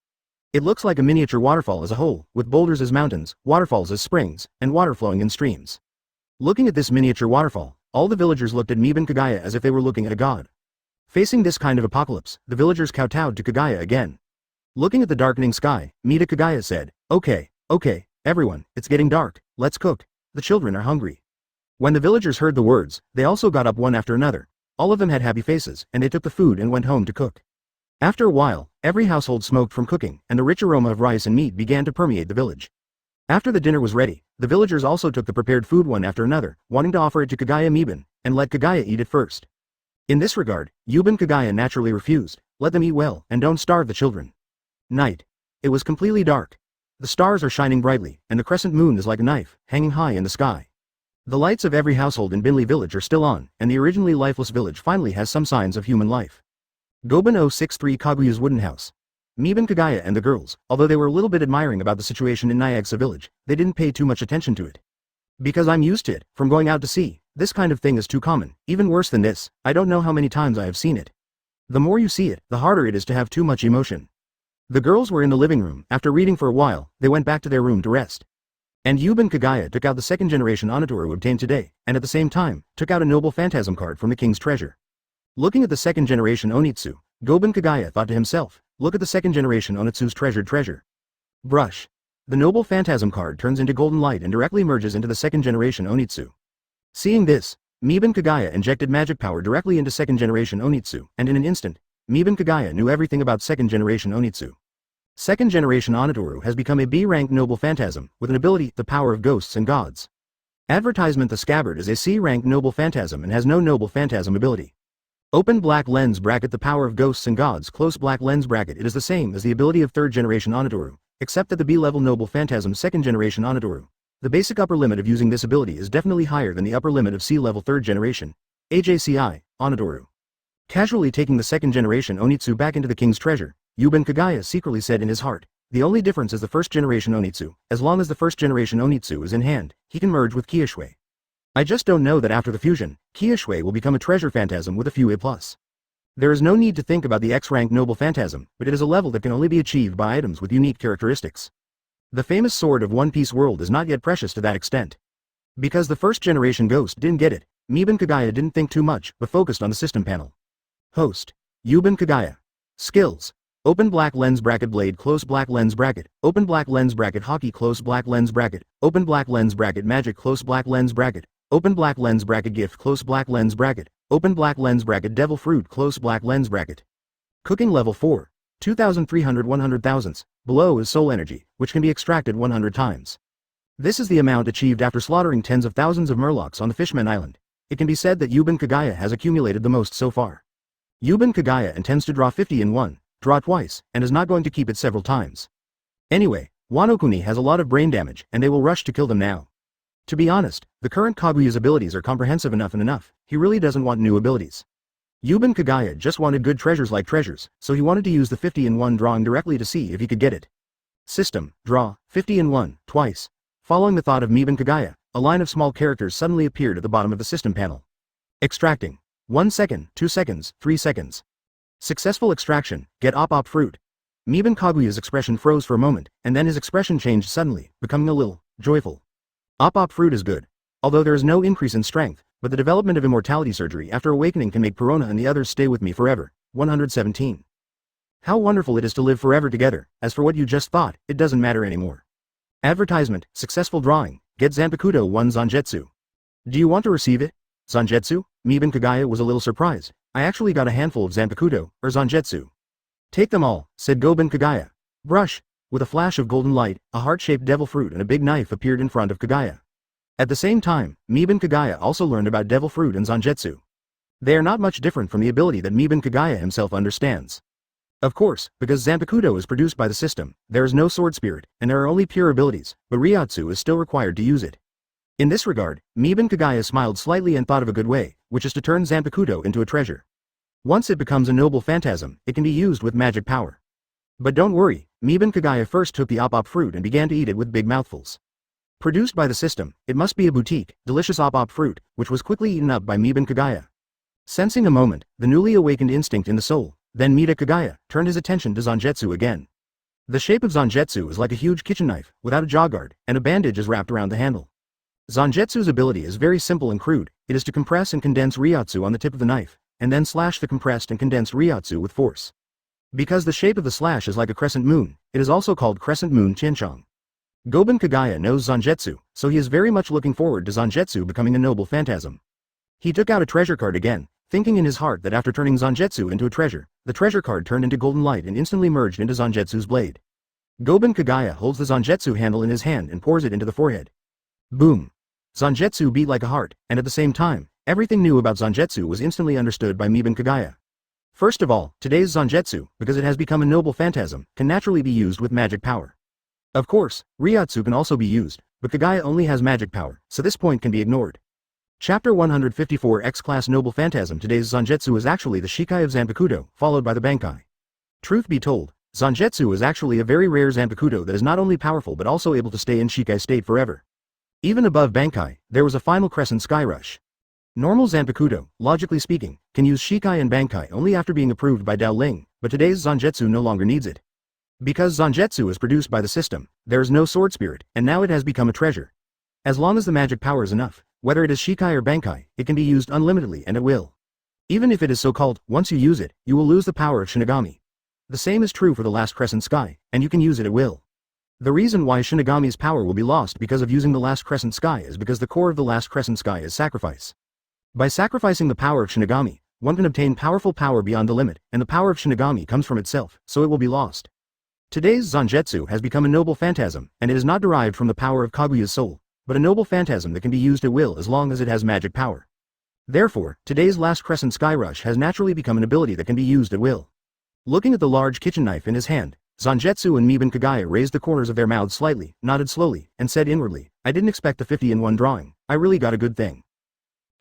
It looks like a miniature waterfall as a whole, with boulders as mountains, waterfalls as springs, and water flowing in streams. Looking at this miniature waterfall, all the villagers looked at Miban Kagaya as if they were looking at a god. Facing this kind of apocalypse, the villagers kowtowed to Kagaya again. Looking at the darkening sky, Mida Kagaya said, Okay, everyone, it's getting dark, let's cook. The children are hungry. When the villagers heard the words, they also got up one after another. All of them had happy faces, and they took the food and went home to cook. After a while, every household smoked from cooking, and the rich aroma of rice and meat began to permeate the village. After the dinner was ready, the villagers also took the prepared food one after another, wanting to offer it to Kagaya Miban, and let Kagaya eat it first. In this regard, Yuban Kagaya naturally refused. Let them eat well, and don't starve the children. Night. It was completely dark. The stars are shining brightly, and the crescent moon is like a knife, hanging high in the sky. The lights of every household in Binli village are still on, and the originally lifeless village finally has some signs of human life. Goban 063 Kaguya's wooden house. Miban Kagaya and the girls, although they were a little bit admiring about the situation in Nyagsa village, they didn't pay too much attention to it. Because I'm used to it, from going out to sea, this kind of thing is too common. Even worse than this, I don't know how many times I have seen it. The more you see it, the harder it is to have too much emotion. The girls were in the living room. After reading for a while, they went back to their room to rest. And Yuban Kagaya took out the second generation Onitoru obtained today, and at the same time, took out a noble phantasm card from the king's treasure. Looking at the second generation Onitsu, Goban Kagaya thought to himself, look at the second generation Onitsu's treasured treasure. Brush. The noble phantasm card turns into golden light and directly merges into the second generation Onitsu. Seeing this, Miban Kagaya injected magic power directly into second generation Onitsu, and in an instant, Miban Kagaya knew everything about second generation Onitsu. Second generation Onitoru has become a B-ranked noble phantasm, with an ability, the power of ghosts and gods. Advertisement: the scabbard is a C-ranked noble phantasm and has no noble phantasm ability. Open black lens bracket: the power of ghosts and gods, close black lens bracket. It is the same as the ability of third generation Onitoru, except that the B-level noble phantasm second generation Onitoru. The basic upper limit of using this ability is definitely higher than the upper limit of C-level third generation AJCI, Onitoru. Casually taking the second generation Onitsu back into the king's treasure, Yuban Kagaya secretly said in his heart, the only difference is the first generation Onitsu. As long as the first generation Onitsu is in hand, he can merge with Kiyoshui. I just don't know that after the fusion, Kiyoshui will become a treasure phantasm with a few A+. There is no need to think about the X-rank noble phantasm, but it is a level that can only be achieved by items with unique characteristics. The famous sword of One Piece world is not yet precious to that extent. Because the first generation ghost didn't get it, Miban Kagaya didn't think too much, but focused on the system panel. Host. Yuban Kagaya. Skills. Open black lens bracket blade, close black lens bracket, open black lens bracket hockey, close black lens bracket, open black lens bracket magic, close black lens bracket, open black lens bracket gift, close black lens bracket, open black lens bracket devil fruit, close black lens bracket. Cooking level 4. 2,300 100,000s. Below is soul energy, which can be extracted 100 times. This is the amount achieved after slaughtering tens of thousands of murlocs on the Fishman Island. It can be said that Yuban Kagaya has accumulated the most so far. Yuban Kagaya intends to draw 50 in one, draw twice, and is not going to keep it several times. Anyway, Wano Kuni has a lot of brain damage, and they will rush to kill them now. To be honest, the current Kaguya's abilities are comprehensive enough and enough. He really doesn't want new abilities. Yuban Kagaya just wanted good treasures like treasures, so he wanted to use the 50 in 1 drawing directly to see if he could get it. System, draw, 50 in 1, twice. Following the thought of Miban Kagaya, a line of small characters suddenly appeared at the bottom of the system panel. Extracting. 1 second, 2 seconds, 3 seconds. Successful extraction, get op fruit. Miban Kaguya's expression froze for a moment, and then his expression changed suddenly, becoming a little joyful. Op fruit is good. Although there is no increase in strength, but the development of immortality surgery after awakening can make Perona and the others stay with me forever. 117. How wonderful it is to live forever together. As for what you just thought, it doesn't matter anymore. Advertisement, successful drawing, get Zanpakuto 1 Zanjetsu. Do you want to receive it? Zanjetsu? Miban Kagaya was a little surprised. I actually got a handful of Zanpakuto, or Zanjetsu. Take them all, said Goban Kagaya. Brush. With a flash of golden light, a heart-shaped devil fruit and a big knife appeared in front of Kagaya. At the same time, Miban Kagaya also learned about devil fruit and Zanjetsu. They are not much different from the ability that Miban Kagaya himself understands. Of course, because Zanpakuto is produced by the system, there is no sword spirit, and there are only pure abilities, but Ryotsu is still required to use it. In this regard, Miban Kagaya smiled slightly and thought of a good way, which is to turn Zanpakuto into a treasure. Once it becomes a noble phantasm, it can be used with magic power. But don't worry, Miban Kagaya first took the op fruit and began to eat it with big mouthfuls. Produced by the system, it must be a boutique, delicious op fruit, which was quickly eaten up by Miban Kagaya. Sensing a moment, the newly awakened instinct in the soul, then Miban Kagaya turned his attention to Zanjetsu again. The shape of Zanjetsu is like a huge kitchen knife, without a jawguard, and a bandage is wrapped around the handle. Zanjetsu's ability is very simple and crude. It is to compress and condense Ryotsu on the tip of the knife, and then slash the compressed and condensed Ryotsu with force. Because the shape of the slash is like a crescent moon, it is also called crescent moon Chinchong. Goben Kagaya knows Zangetsu, so he is very much looking forward to Zangetsu becoming a noble phantasm. He took out a treasure card again, thinking in his heart that after turning Zangetsu into a treasure, the treasure card turned into golden light and instantly merged into Zangetsu's blade. Goben Kagaya holds the Zangetsu handle in his hand and pours it into the forehead. Boom! Zangetsu beat like a heart, and at the same time, everything new about Zangetsu was instantly understood by Miben Kagaya. First of all, today's Zangetsu, because it has become a noble phantasm, can naturally be used with magic power. Of course, Ryotsu can also be used, but Kagaya only has magic power, so this point can be ignored. Chapter 154 X-Class Noble Phantasm. Today's Zangetsu is actually the Shikai of Zanpakuto, followed by the Bankai. Truth be told, Zangetsu is actually a very rare Zanpakuto that is not only powerful but also able to stay in Shikai state forever. Even above Bankai, there was a final crescent sky rush. Normal Zanpakuto, logically speaking, can use Shikai and Bankai only after being approved by Dao Ling, but today's Zangetsu no longer needs it. Because Zangetsu is produced by the system, there is no sword spirit, and now it has become a treasure. As long as the magic power is enough, whether it is Shikai or Bankai, it can be used unlimitedly and at will. Even if it is so-called, once you use it, you will lose the power of Shinigami. The same is true for the last crescent sky, and you can use it at will. The reason why Shinigami's power will be lost because of using the last crescent sky is because the core of the last crescent sky is sacrifice. By sacrificing the power of Shinigami, one can obtain powerful power beyond the limit, and the power of Shinigami comes from itself, so it will be lost. Today's Zangetsu has become a noble phantasm, and it is not derived from the power of Kaguya's soul, but a noble phantasm that can be used at will as long as it has magic power. Therefore, today's last crescent sky rush has naturally become an ability that can be used at will. Looking at the large kitchen knife in his hand, Zangetsu and Miben Kagaya raised the corners of their mouths slightly, nodded slowly, and said inwardly, I didn't expect the 50-in-1 drawing, I really got a good thing.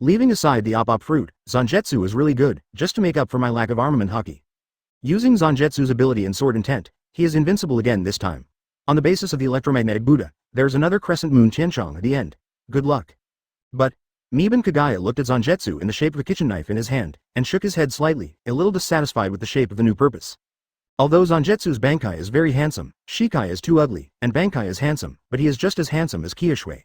Leaving aside the op-op fruit, Zangetsu is really good, just to make up for my lack of armament hockey. Using Zangetsu's ability and sword intent, he is invincible again this time. On the basis of the electromagnetic Buddha, there's another crescent moon Tianchong at the end. Good luck. But, Miben Kagaya looked at Zangetsu in the shape of a kitchen knife in his hand, and shook his head slightly, a little dissatisfied with the shape of the new purpose. Although Zangetsu's Bankai is very handsome, Shikai is too ugly, and Bankai is handsome, but he is just as handsome as Kiyoshui.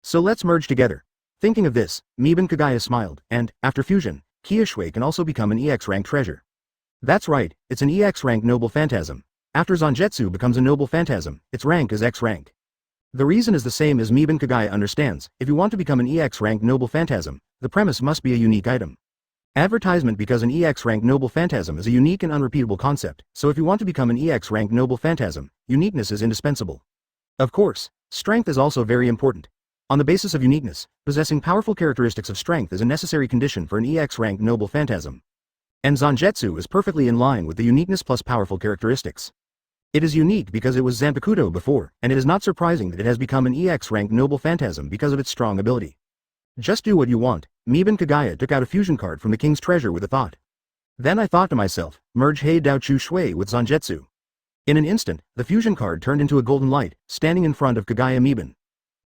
So let's merge together. Thinking of this, Miben Kagaya smiled, and, after fusion, Kiyoshui can also become an EX rank treasure. That's right, it's an EX rank noble phantasm. After Zangetsu becomes a noble phantasm, its rank is X rank. The reason is the same as Miben Kagaya understands, if you want to become an EX rank noble phantasm, the premise must be a unique item. Advertisement because an EX rank noble phantasm is a unique and unrepeatable concept, so if you want to become an EX rank noble phantasm, uniqueness is indispensable. Of course, strength is also very important. On the basis of uniqueness, possessing powerful characteristics of strength is a necessary condition for an EX rank noble phantasm. And Zangetsu is perfectly in line with the uniqueness plus powerful characteristics. It is unique because it was Zanpakuto before, and it is not surprising that it has become an EX rank noble phantasm because of its strong ability. Just do what you want. Miben Kagaya took out a fusion card from the king's treasure with a thought. Then I thought to myself, merge Hei Dao Chu Shui with Zangetsu. In an instant, the fusion card turned into a golden light, standing in front of Kagaya Miben.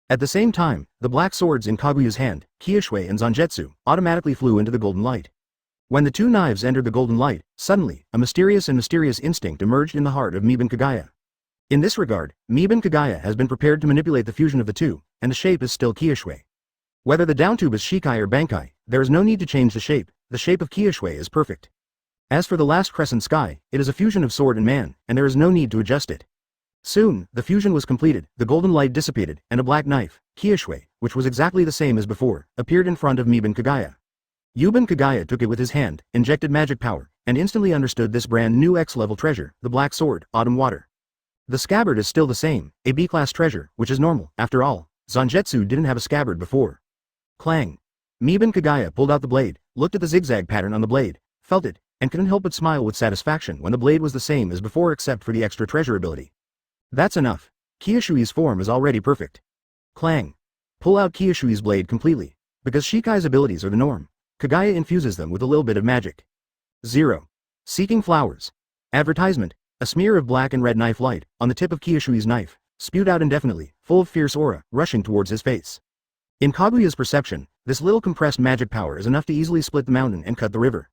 At the same time, the black swords in Kaguya's hand, Kiyoshui and Zangetsu, automatically flew into the golden light. When the two knives entered the golden light, suddenly, a mysterious instinct emerged in the heart of Miben Kagaya. In this regard, Miben Kagaya has been prepared to manipulate the fusion of the two, and the shape is still Kiyoshui. Whether the downtube is Shikai or Bankai, there is no need to change the shape of Kiyoshui is perfect. As for the last crescent sky, it is a fusion of sword and man, and there is no need to adjust it. Soon, the fusion was completed, the golden light dissipated, and a black knife, Kiyoshui, which was exactly the same as before, appeared in front of Miben Kagaya. Miben Kagaya took it with his hand, injected magic power, and instantly understood this brand new X-level treasure, the black sword, Autumn Water. The scabbard is still the same, a B-class treasure, which is normal, after all, Zangetsu didn't have a scabbard before. Clang. Miben Kagaya pulled out the blade, looked at the zigzag pattern on the blade, felt it, and couldn't help but smile with satisfaction when the blade was the same as before except for the extra treasure ability. That's enough. Kiyoshui's form is already perfect. Clang. Pull out Kiyoshui's blade completely. Because Shikai's abilities are the norm, Kagaya infuses them with a little bit of magic. 0. Seeking flowers. Advertisement. A smear of black and red knife light, on the tip of Kiyoshui's knife, spewed out indefinitely, full of fierce aura, rushing towards his face. In Kaguya's perception, this little compressed magic power is enough to easily split the mountain and cut the river.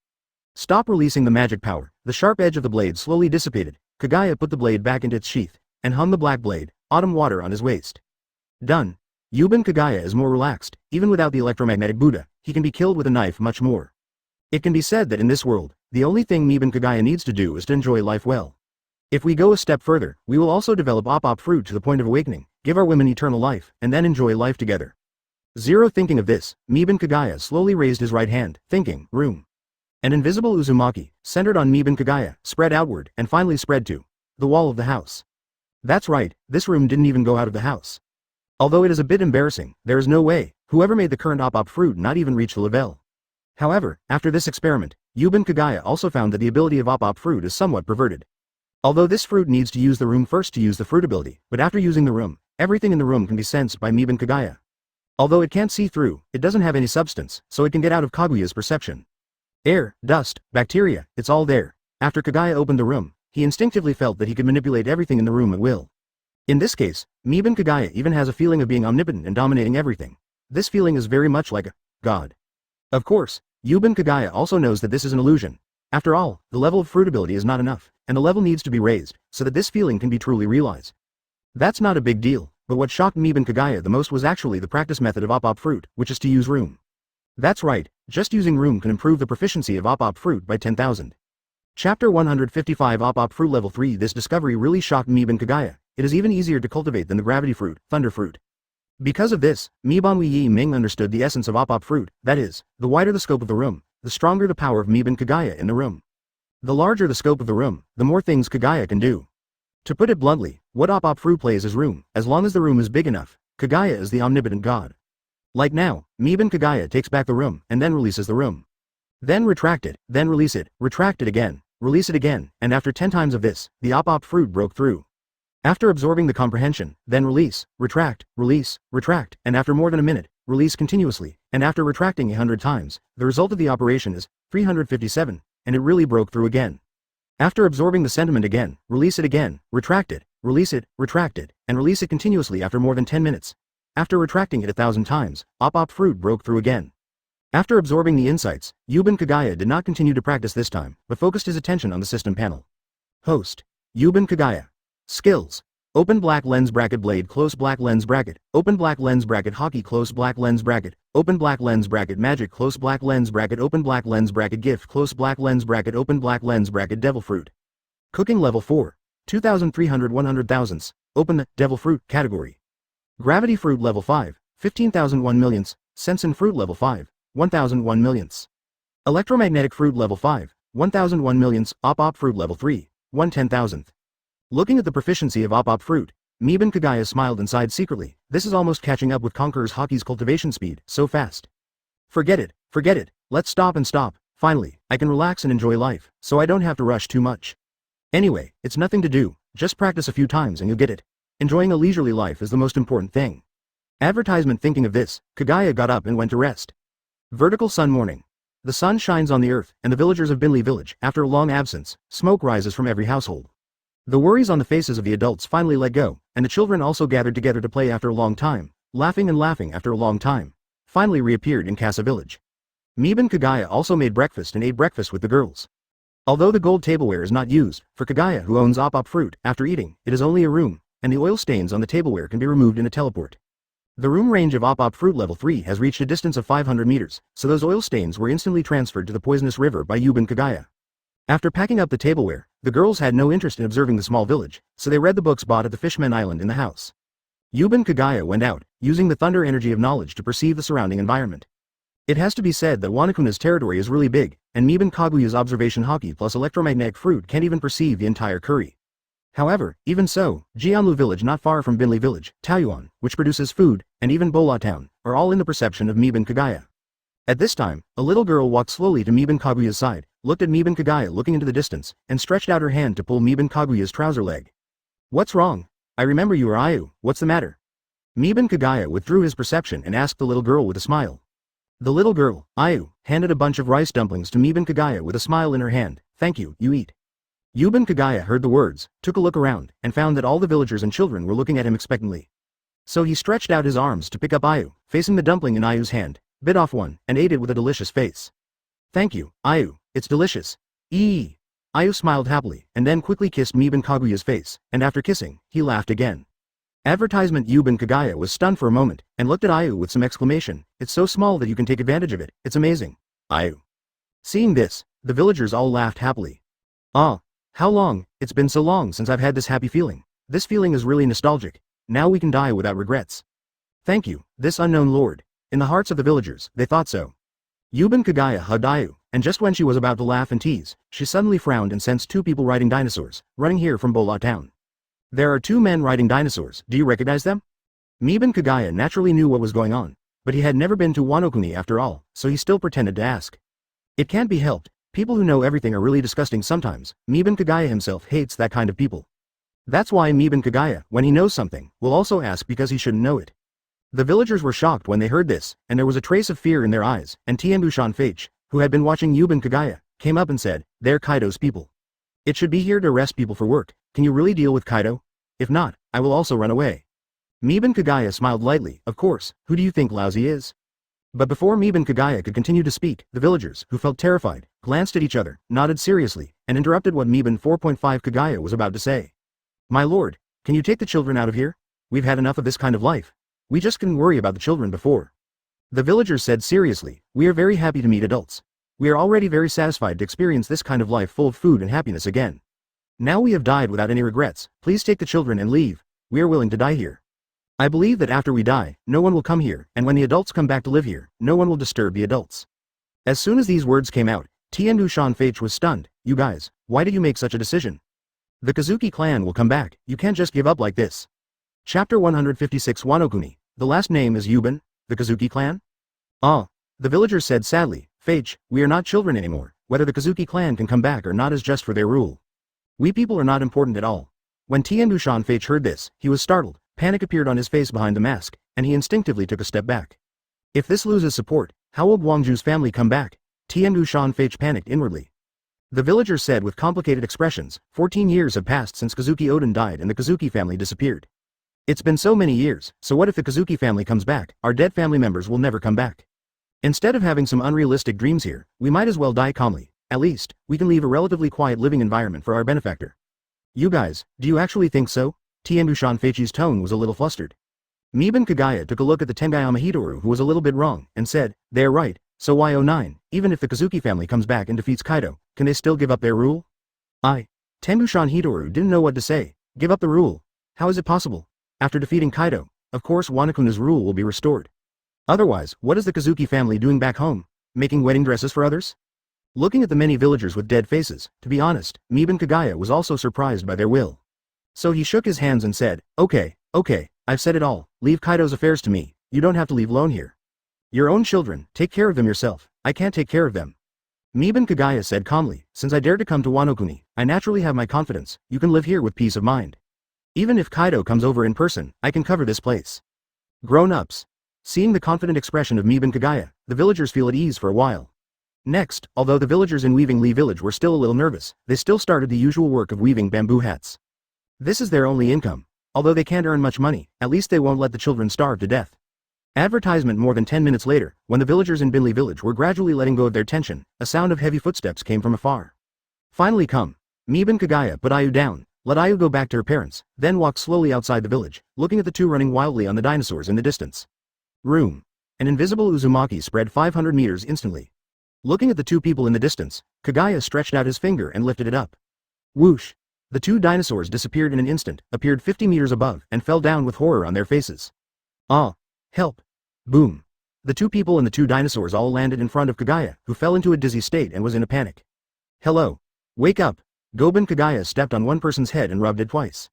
Stop releasing the magic power, the sharp edge of the blade slowly dissipated, Kagaya put the blade back into its sheath, and hung the black blade, Autumn Water on his waist. Done. Miben Kagaya is more relaxed, even without the electromagnetic Buddha, he can be killed with a knife much more. It can be said that in this world, the only thing Miben Kagaya needs to do is to enjoy life well. If we go a step further, we will also develop op-op fruit to the point of awakening, give our women eternal life, and then enjoy life together. Zero thinking of this, Miban Kagaya slowly raised his right hand, thinking, room. An invisible Uzumaki, centered on Miban Kagaya, spread outward, and finally spread to the wall of the house. That's right, this room didn't even go out of the house. Although it is a bit embarrassing, there is no way, whoever made the current op fruit not even reach the level. However, after this experiment, Yuban Kagaya also found that the ability of op fruit is somewhat perverted. Although this fruit needs to use the room first to use the fruit ability, but after using the room, everything in the room can be sensed by Miban Kagaya. Although it can't see through, it doesn't have any substance, so it can get out of Kaguya's perception. Air, dust, bacteria, it's all there. After Kagaya opened the room, he instinctively felt that he could manipulate everything in the room at will. In this case, Miban Kagaya even has a feeling of being omnipotent and dominating everything. This feeling is very much like a god. Of course, Yuban Kagaya also knows that this is an illusion. After all, the level of fruit ability is not enough, and the level needs to be raised, so that this feeling can be truly realized. That's not a big deal, but what shocked Miban Kagaya the most was actually the practice method of op fruit, which is to use room. That's right, just using room can improve the proficiency of op fruit by 10,000. Chapter 155 op fruit level 3. This discovery really shocked Miban Kagaya. It is even easier to cultivate than the gravity fruit, thunder fruit. Because of this, Miban Yi Ming understood the essence of op fruit, that is, the wider the scope of the room, the stronger the power of Miban Kagaya in the room. The larger the scope of the room, the more things Kagaya can do. To put it bluntly, what op fruit plays is room. As long as the room is big enough, Kagaya is the omnipotent god. Like now, Miban Kagaya takes back the room, and then releases the room. Then retract it, then release it, retract it again, release it again, and after 10 times of this, the op fruit broke through. After absorbing the comprehension, then release, retract, and after more than a minute, release continuously, and after retracting 100 times, the result of the operation is 357, and it really broke through again. After absorbing the sentiment again, release it again, retract it, retract it, and release it continuously after more than 10 minutes. After retracting it 1,000 times, op fruit broke through again. After absorbing the insights, Yuban Kagaya did not continue to practice this time, but focused his attention on the system panel. Host. Yuban Kagaya. Skills. Open black lens bracket blade close black lens bracket, open black lens bracket hockey close black lens bracket, open black lens bracket magic close black lens bracket open black lens bracket gift close black lens bracket open black lens bracket devil fruit. Cooking level 4. 2,300 100,000ths, open the devil fruit category. Gravity fruit level 5, 15,000 1 millionths, Sensen fruit level 5, 1,000 1 millionths. Electromagnetic fruit level 5, 1,000 1 millionths, op fruit level 3, 1/10,000th. Looking at the proficiency of op fruit, Miban Kagaya smiled and sighed secretly. This is almost catching up with Conqueror's Hockey's cultivation speed, so fast. Forget it, let's stop and stop. Finally, I can relax and enjoy life, so I don't have to rush too much. Anyway, it's nothing to do, just practice a few times and you'll get it. Enjoying a leisurely life is the most important thing. Advertisement. Thinking of this, Kagaya got up and went to rest. Vertical sun morning. The sun shines on the earth, and the villagers of Binli village, after a long absence, smoke rises from every household. The worries on the faces of the adults finally let go, and the children also gathered together to play after a long time, laughing after a long time, finally reappeared in Casa village. Miban Kagaya also made breakfast and ate breakfast with the girls. Although the gold tableware is not used, for Kagaya who owns op fruit, after eating, it is only a room, and the oil stains on the tableware can be removed in a teleport. The room range of op fruit level 3 has reached a distance of 500 meters, so those oil stains were instantly transferred to the poisonous river by Yuban Kagaya. After packing up the tableware, the girls had no interest in observing the small village, so they read the books bought at the Fishman Island in the house. Yuban Kagaya went out, using the thunder energy of knowledge to perceive the surrounding environment. It has to be said that Wanakuna's territory is really big, and Miban Kaguya's observation hockey plus electromagnetic fruit can't even perceive the entire curry. However, even so, Jianlu village not far from Binli village, Taoyuan, which produces food, and even Bola town, are all in the perception of Miban Kagaya. At this time, a little girl walked slowly to Miban Kaguya's side, looked at Miban Kagaya looking into the distance, and stretched out her hand to pull Miban Kaguya's trouser leg. What's wrong? I remember you are Ayu, what's the matter? Miban Kagaya withdrew his perception and asked the little girl with a smile. The little girl, Ayu, handed a bunch of rice dumplings to Miban Kagaya with a smile in her hand. Thank you, you eat. Yuban Kagaya heard the words, took a look around, and found that all the villagers and children were looking at him expectantly. So he stretched out his arms to pick up Ayu, facing the dumpling in Ayu's hand, bit off one, and ate it with a delicious face. Thank you, Ayu, it's delicious. Eee. Ayu smiled happily, and then quickly kissed Miban Kaguya's face, and after kissing, he laughed again. Advertisement. Yuban Kagaya was stunned for a moment, and looked at Ayu with some exclamation. It's so small that you can take advantage of it, it's amazing. Ayu. Seeing this, the villagers all laughed happily. Ah. How long, it's been so long since I've had this happy feeling. This feeling is really nostalgic. now we can die without regrets. Thank you, this unknown lord. In the hearts of the villagers, they thought so. Yuban Kagaya hugged Ayu, and just when she was about to laugh and tease, she suddenly frowned and sensed two people riding dinosaurs, running here from Bola town. There are two men riding dinosaurs, do you recognize them? Miban Kagaya naturally knew what was going on, but he had never been to Wano after all, so he still pretended to ask. It can't be helped, people who know everything are really disgusting sometimes. Miban Kagaya himself hates that kind of people. That's why Miban Kagaya, when he knows something, will also ask because he shouldn't know it. The villagers were shocked when they heard this, and there was a trace of fear in their eyes, and Tianbushan Fage, who had been watching Yuban Kagaya, came up and said, "They're Kaido's people. It should be here to arrest people for work. Can you really deal with Kaido? If not, I will also run away." Miban Kagaya smiled lightly. Of course, who do you think lousy is? But before Miban Kagaya could continue to speak, the villagers, who felt terrified, glanced at each other, nodded seriously, and interrupted what Miban 4.5 Kagaya was about to say. "My lord, can you take the children out of here? We've had enough of this kind of life. We just couldn't worry about the children before." The villagers said seriously, "We are very happy to meet adults. We are already very satisfied to experience this kind of life full of food and happiness again. Now we have died without any regrets, please take the children and leave. We are willing to die here. I believe that after we die, no one will come here, and when the adults come back to live here, no one will disturb the adults." As soon as these words came out, Tianbushan Fage was stunned. "You guys, why did you make such a decision? The Kazuki clan will come back, you can't just give up like this." Chapter 156 Wano. The last name is Yuban, the Kazuki clan? Ah. The villagers said sadly, "Fage, we are not children anymore, whether the Kazuki clan can come back or not is just for their rule. We people are not important at all." When Tianbushan Fage heard this, he was startled, panic appeared on his face behind the mask, and he instinctively took a step back. If this loses support, how will Guangzhou's family come back? Tianbushan Fage panicked inwardly. The villagers said with complicated expressions, 14 years have passed since Kazuki Oden died and the Kazuki family disappeared. It's been so many years, so what if the Kazuki family comes back? Our dead family members will never come back. Instead of having some unrealistic dreams here, we might as well die calmly. At least, we can leave a relatively quiet living environment for our benefactor. You guys, do you actually think so? Tianbushan Feichi's tone was a little flustered. Miban Kagaya took a look at the Tenguyama Hitoru who was a little bit wrong, and said, "They're right, so why 09, even if the Kazuki family comes back and defeats Kaido, can they still give up their rule?" Tengushan Hitoru didn't know what to say. Give up the rule? How is it possible? After defeating Kaido, of course Wano-kun's rule will be restored. Otherwise, what is the Kazuki family doing back home? Making wedding dresses for others? Looking at the many villagers with dead faces, to be honest, Miban Kagaya was also surprised by their will. So he shook his hands and said, okay, I've said it all, leave Kaido's affairs to me, you don't have to leave alone here. Your own children, take care of them yourself, I can't take care of them. Miban Kagaya said calmly, since I dare to come to Wano, I naturally have my confidence, you can live here with peace of mind. Even if Kaido comes over in person, I can cover this place. Grown-ups. Seeing the confident expression of Miban Kagaya, the villagers feel at ease for a while. Next, although the villagers in Weaving Lee village were still a little nervous, they still started the usual work of weaving bamboo hats. This is their only income. Although they can't earn much money, at least they won't let the children starve to death. Advertisement. More than 10 minutes later, when the villagers in Binley village were gradually letting go of their tension, a sound of heavy footsteps came from afar. Finally come. Miban Kagaya put Ayu down, let Ayu go back to her parents, then walked slowly outside the village, looking at the two running wildly on the dinosaurs in the distance. Room. An invisible Uzumaki spread 500 meters instantly. Looking at the two people in the distance, Kagaya stretched out his finger and lifted it up. Whoosh! The two dinosaurs disappeared in an instant, appeared 50 meters above, and fell down with horror on their faces. Ah! Help! Boom! The two people and the two dinosaurs all landed in front of Kagaya, who fell into a dizzy state and was in a panic. Hello! Wake up! Goban Kagaya stepped on one person's head and rubbed it twice.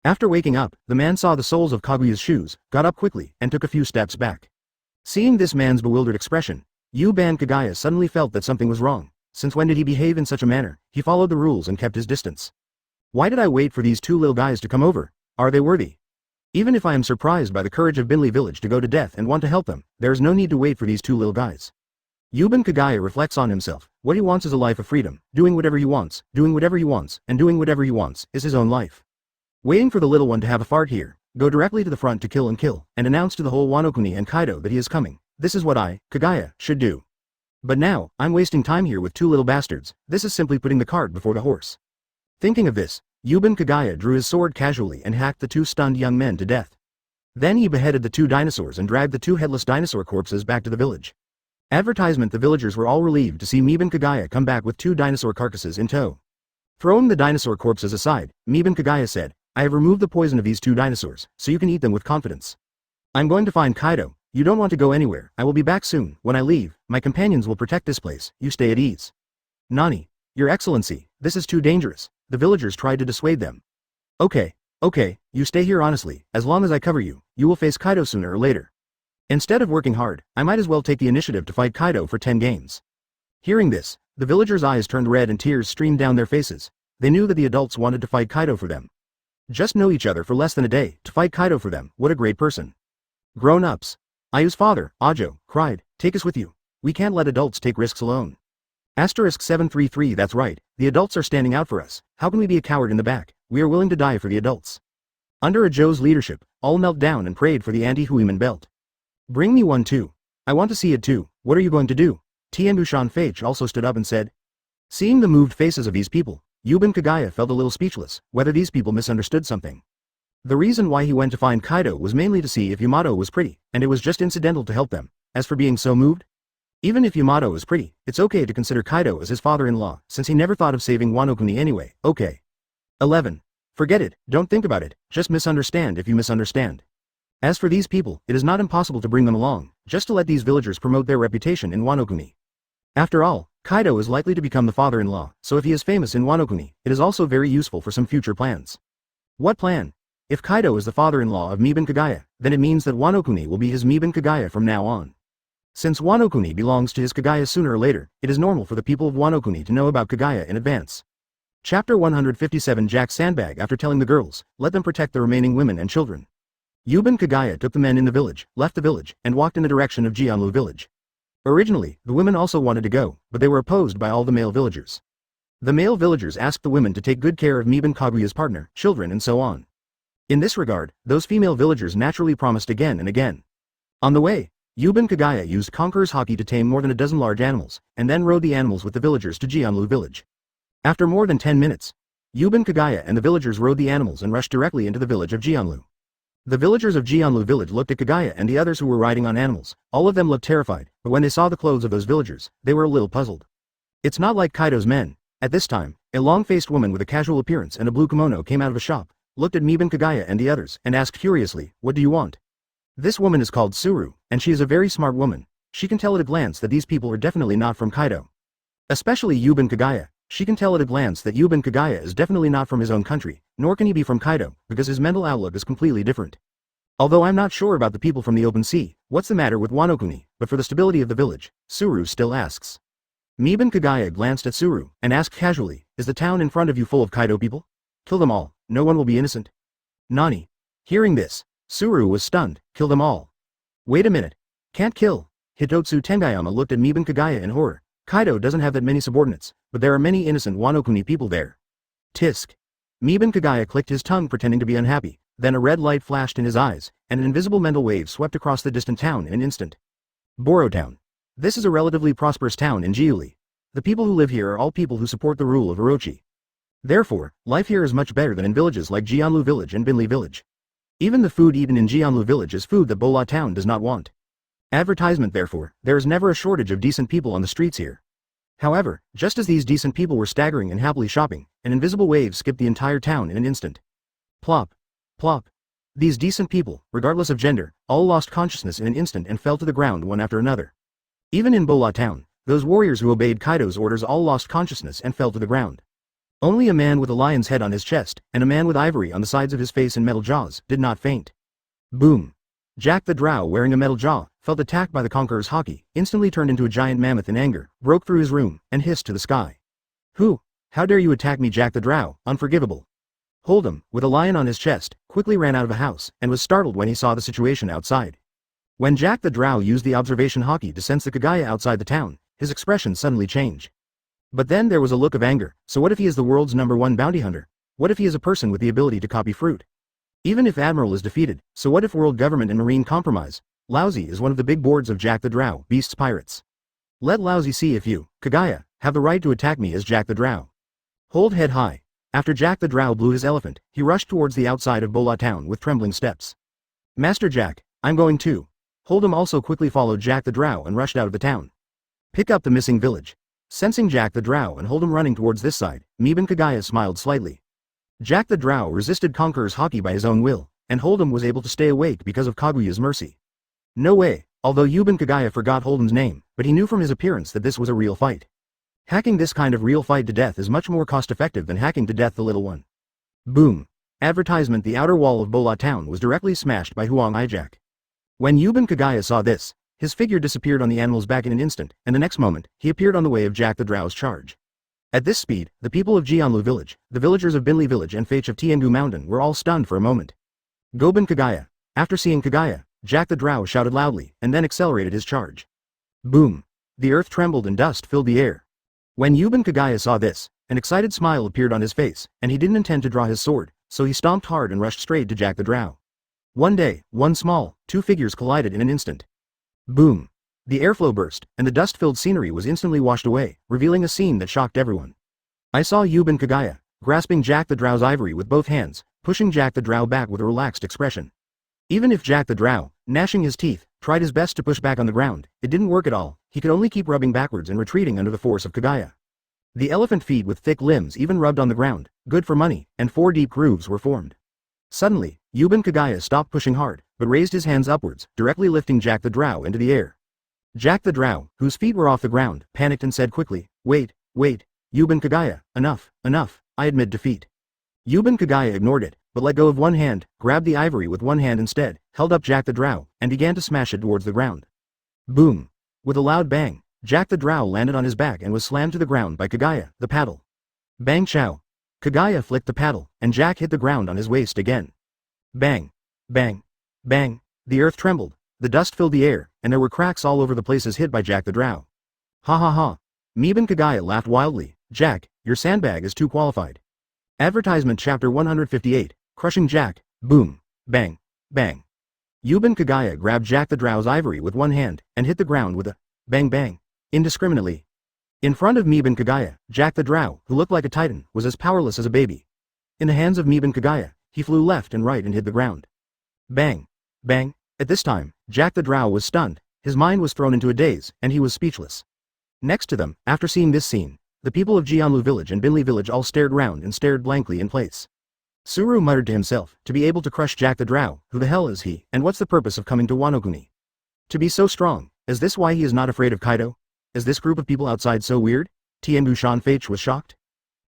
After waking up, the man saw the soles of Kaguya's shoes, got up quickly, and took a few steps back. Seeing this man's bewildered expression, Yuban Kagaya suddenly felt that something was wrong. Since when did he behave in such a manner? He followed the rules and kept his distance. Why did I wait for these two little guys to come over? Are they worthy? Even if I am surprised by the courage of Binley village to go to death and want to help them, there is no need to wait for these two little guys. Yuban Kagaya reflects on himself. What he wants is a life of freedom, doing whatever he wants, doing whatever he wants, and doing whatever he wants is his own life. Waiting for the little one to have a fart here, go directly to the front to kill, and announce to the whole Wano and Kaido that he is coming. This is what I, Kagaya, should do. But now, I'm wasting time here with two little bastards. This is simply putting the cart before the horse. Thinking of this, Yuban Kagaya drew his sword casually and hacked the two stunned young men to death. Then he beheaded the two dinosaurs and dragged the two headless dinosaur corpses back to the village. Advertisement. The villagers were all relieved to see Miban Kagaya come back with two dinosaur carcasses in tow. Throwing the dinosaur corpses aside, Miban Kagaya said, I have removed the poison of these 2 dinosaurs, so you can eat them with confidence. I'm going to find Kaido. You don't want to go anywhere. I will be back soon. When I leave, my companions will protect this place. You stay at ease. Nani. Your Excellency, this is too dangerous. The villagers tried to dissuade them. Okay, you stay here honestly. As long as I cover you, you will face Kaido sooner or later. Instead of working hard, I might as well take the initiative to fight Kaido for 10 games. Hearing this, the villagers' eyes turned red and tears streamed down their faces. They knew that the adults wanted to fight Kaido for them. Just know each other for less than a day, to fight Kaido for them, what a great person. Grown-ups. Ayu's father, Ajo, cried, take us with you. We can't let adults take risks alone. Asterisk 733 That's right, the adults are standing out for us. How can we be a coward in the back? We are willing to die for the adults. Under Ajo's leadership, all knelt down and prayed for the anti-Huiman belt. Bring me one too. I want to see it too. What are you going to do? Tianbushan Fage also stood up and said. Seeing the moved faces of these people, Yuban Kagaya felt a little speechless, whether these people misunderstood something. The reason why he went to find Kaido was mainly to see if Yamato was pretty, and it was just incidental to help them. As for being so moved, even if Yamato is pretty, it's okay to consider Kaido as his father-in-law, since he never thought of saving Wano-kuni anyway. Okay. 11. Forget it, don't think about it, just misunderstand if you misunderstand. As for these people, it is not impossible to bring them along, just to let these villagers promote their reputation in Wano-kuni. After all, Kaido is likely to become the father-in-law, so if he is famous in Wano-kuni, it is also very useful for some future plans. What plan? If Kaido is the father-in-law of Miban Kagaya, then it means that Wano-kuni will be his Miban Kagaya from now on. Since Wano-kuni belongs to his Kagaya sooner or later, it is normal for the people of Wano-kuni to know about Kagaya in advance. Chapter 157 Jack sandbag After telling the girls, let them protect the remaining women and children. Yuban Kagaya took the men in the village, left the village, and walked in the direction of Jianlu village. Originally, the women also wanted to go, but they were opposed by all the male villagers. The male villagers asked the women to take good care of Miban Kaguya's partner, children and so on. In this regard, those female villagers naturally promised again and again. On the way, Yuban Kagaya used Conqueror's Haki to tame more than a dozen large animals, and then rode the animals with the villagers to Jianlu village. After more than 10 minutes, Yuban Kagaya and the villagers rode the animals and rushed directly into the village of Jianlu. The villagers of Jianlu village looked at Kagaya and the others who were riding on animals. All of them looked terrified, but when they saw the clothes of those villagers, they were a little puzzled. It's not like Kaido's men. At this time, a long-faced woman with a casual appearance and a blue kimono came out of a shop, looked at Miban Kagaya and the others, and asked curiously, what do you want? This woman is called Suru, and she is a very smart woman. She can tell at a glance that these people are definitely not from Kaido. Especially Yuban Kagaya. She can tell at a glance that Yuban Kagaya is definitely not from his own country, nor can he be from Kaido, because his mental outlook is completely different. Although I'm not sure about the people from the open sea, what's the matter with Wano-kuni, but for the stability of the village, Suru still asks. Miban Kagaya glanced at Suru, and asked casually, is the town in front of you full of Kaido people? Kill them all, no one will be innocent. Nani. Hearing this, Suru was stunned, kill them all. Wait a minute. Can't kill. Hitetsu Tenguyama looked at Miban Kagaya in horror. Kaido doesn't have that many subordinates, but there are many innocent Wano-kuni people there. Tisk. Miban Kagaya clicked his tongue pretending to be unhappy, then a red light flashed in his eyes, and an invisible mental wave swept across the distant town in an instant. Boro Town. This is a relatively prosperous town in Jiuli. The people who live here are all people who support the rule of Orochi. Therefore, life here is much better than in villages like Jianlu village and Binli village. Even the food eaten in Jianlu village is food that Bola town does not want. Advertisement therefore, there is never a shortage of decent people on the streets here. However, just as these decent people were staggering and happily shopping, an invisible wave skipped the entire town in an instant. Plop. Plop. These decent people, regardless of gender, all lost consciousness in an instant and fell to the ground one after another. Even in Bola town, those warriors who obeyed Kaido's orders all lost consciousness and fell to the ground. Only a man with a lion's head on his chest, and a man with ivory on the sides of his face and metal jaws, did not faint. Boom. Jack the Drow wearing a metal jaw, felt attacked by the Conqueror's Haki, instantly turned into a giant mammoth in anger, broke through his room, and hissed to the sky. Who? How dare you attack me Jack the Drow, unforgivable. Hold'em, with a lion on his chest, quickly ran out of a house, and was startled when he saw the situation outside. When Jack the Drow used the observation Haki to sense the Kagaya outside the town, his expression suddenly changed. But then there was a look of anger. So what if he is the world's #1 bounty hunter? What if he is a person with the ability to copy fruit? Even if Admiral is defeated, so what if world government and marine compromise? Lousy is one of the big boards of Jack the Drow, Beast's pirates. Let Lousy see if you, Kagaya, have the right to attack me as Jack the Drow. Hold head high. After Jack the Drow blew his elephant, he rushed towards the outside of Bola town with trembling steps. Master Jack, I'm going too. Hold'em also quickly followed Jack the Drow and rushed out of the town. Pick up the missing village. Sensing Jack the Drow and Hold'em running towards this side, Miban Kagaya smiled slightly. Jack the Drow resisted Conqueror's haki by his own will, and Hold'em was able to stay awake because of Kaguya's mercy. No way, although Yuban Kagaya forgot Hold'em's name, but he knew from his appearance that this was a real fight. Hacking this kind of real fight to death is much more cost-effective than hacking to death the little one. Boom. Advertisement: the outer wall of Bola town was directly smashed by Huang Hijack. When Yuban Kagaya saw this, his figure disappeared on the animal's back in an instant, and the next moment, he appeared on the way of Jack the Drow's charge. At this speed, the people of Jianlu village, the villagers of Binli village and Fach of Tiangu mountain were all stunned for a moment. Goban Kagaya. After seeing Kagaya, Jack the Drow shouted loudly, and then accelerated his charge. Boom. The earth trembled and dust filled the air. When Yuban Kagaya saw this, an excited smile appeared on his face, and he didn't intend to draw his sword, so he stomped hard and rushed straight to Jack the Drow. One day, one small, two figures collided in an instant. Boom. The airflow burst, and the dust-filled scenery was instantly washed away, revealing a scene that shocked everyone. I saw Yuban Kagaya, grasping Jack the Drow's ivory with both hands, pushing Jack the Drow back with a relaxed expression. Even if Jack the Drow, gnashing his teeth, tried his best to push back on the ground, it didn't work at all. He could only keep rubbing backwards and retreating under the force of Kagaya. The elephant feet with thick limbs even rubbed on the ground, good for money, and 4 deep grooves were formed. Suddenly, Yuban Kagaya stopped pushing hard, but raised his hands upwards, directly lifting Jack the Drow into the air. Jack the Drow, whose feet were off the ground, panicked and said quickly, "Wait, wait, Yuban Kagaya, enough, enough, I admit defeat." Yuban Kagaya ignored it, but let go of one hand, grabbed the ivory with one hand instead, held up Jack the Drow, and began to smash it towards the ground. Boom. With a loud bang, Jack the Drow landed on his back and was slammed to the ground by Kagaya, the paddle. Bang chow. Kagaya flicked the paddle, and Jack hit the ground on his waist again. Bang. Bang. Bang. The earth trembled, the dust filled the air, and there were cracks all over the places hit by Jack the Drow. Ha ha ha. Yuban Kagaya laughed wildly. Jack, your sandbag is too qualified. Advertisement chapter 158, Crushing Jack, boom, bang, bang. Yuban Kagaya grabbed Jack the Drow's ivory with one hand, and hit the ground with a bang bang, indiscriminately. In front of Yuban Kagaya, Jack the Drow, who looked like a titan, was as powerless as a baby. In the hands of Yuban Kagaya, he flew left and right and hit the ground. Bang, bang. At this time, Jack the Drow was stunned, his mind was thrown into a daze, and he was speechless. Next to them, after seeing this scene, the people of Jianlu village and Binli village all stared round and stared blankly in place. Suru muttered to himself, to be able to crush Jack the Drow, who the hell is he, and what's the purpose of coming to Wano? To be so strong, is this why he is not afraid of Kaido? Is this group of people outside so weird? Tianbu Shan Fach was shocked.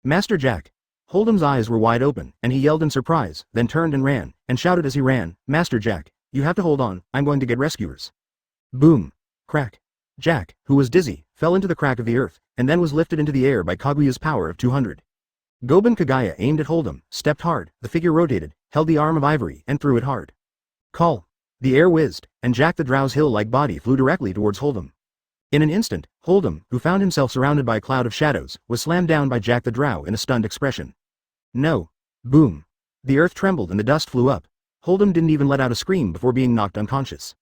Master Jack. Hold'em's eyes were wide open, and he yelled in surprise, then turned and ran, and shouted as he ran, Master Jack, you have to hold on, I'm going to get rescuers. Boom. Crack. Jack, who was dizzy, fell into the crack of the earth, and then was lifted into the air by Kaguya's power of 200. Goban Kagaya aimed at Hold'em, stepped hard, the figure rotated, held the arm of ivory, and threw it hard. Call. The air whizzed, and Jack the Drow's hill-like body flew directly towards Hold'em. In an instant, Hold'em, who found himself surrounded by a cloud of shadows, was slammed down by Jack the Drow in a stunned expression. No. Boom. The earth trembled and the dust flew up. Hold'em didn't even let out a scream before being knocked unconscious.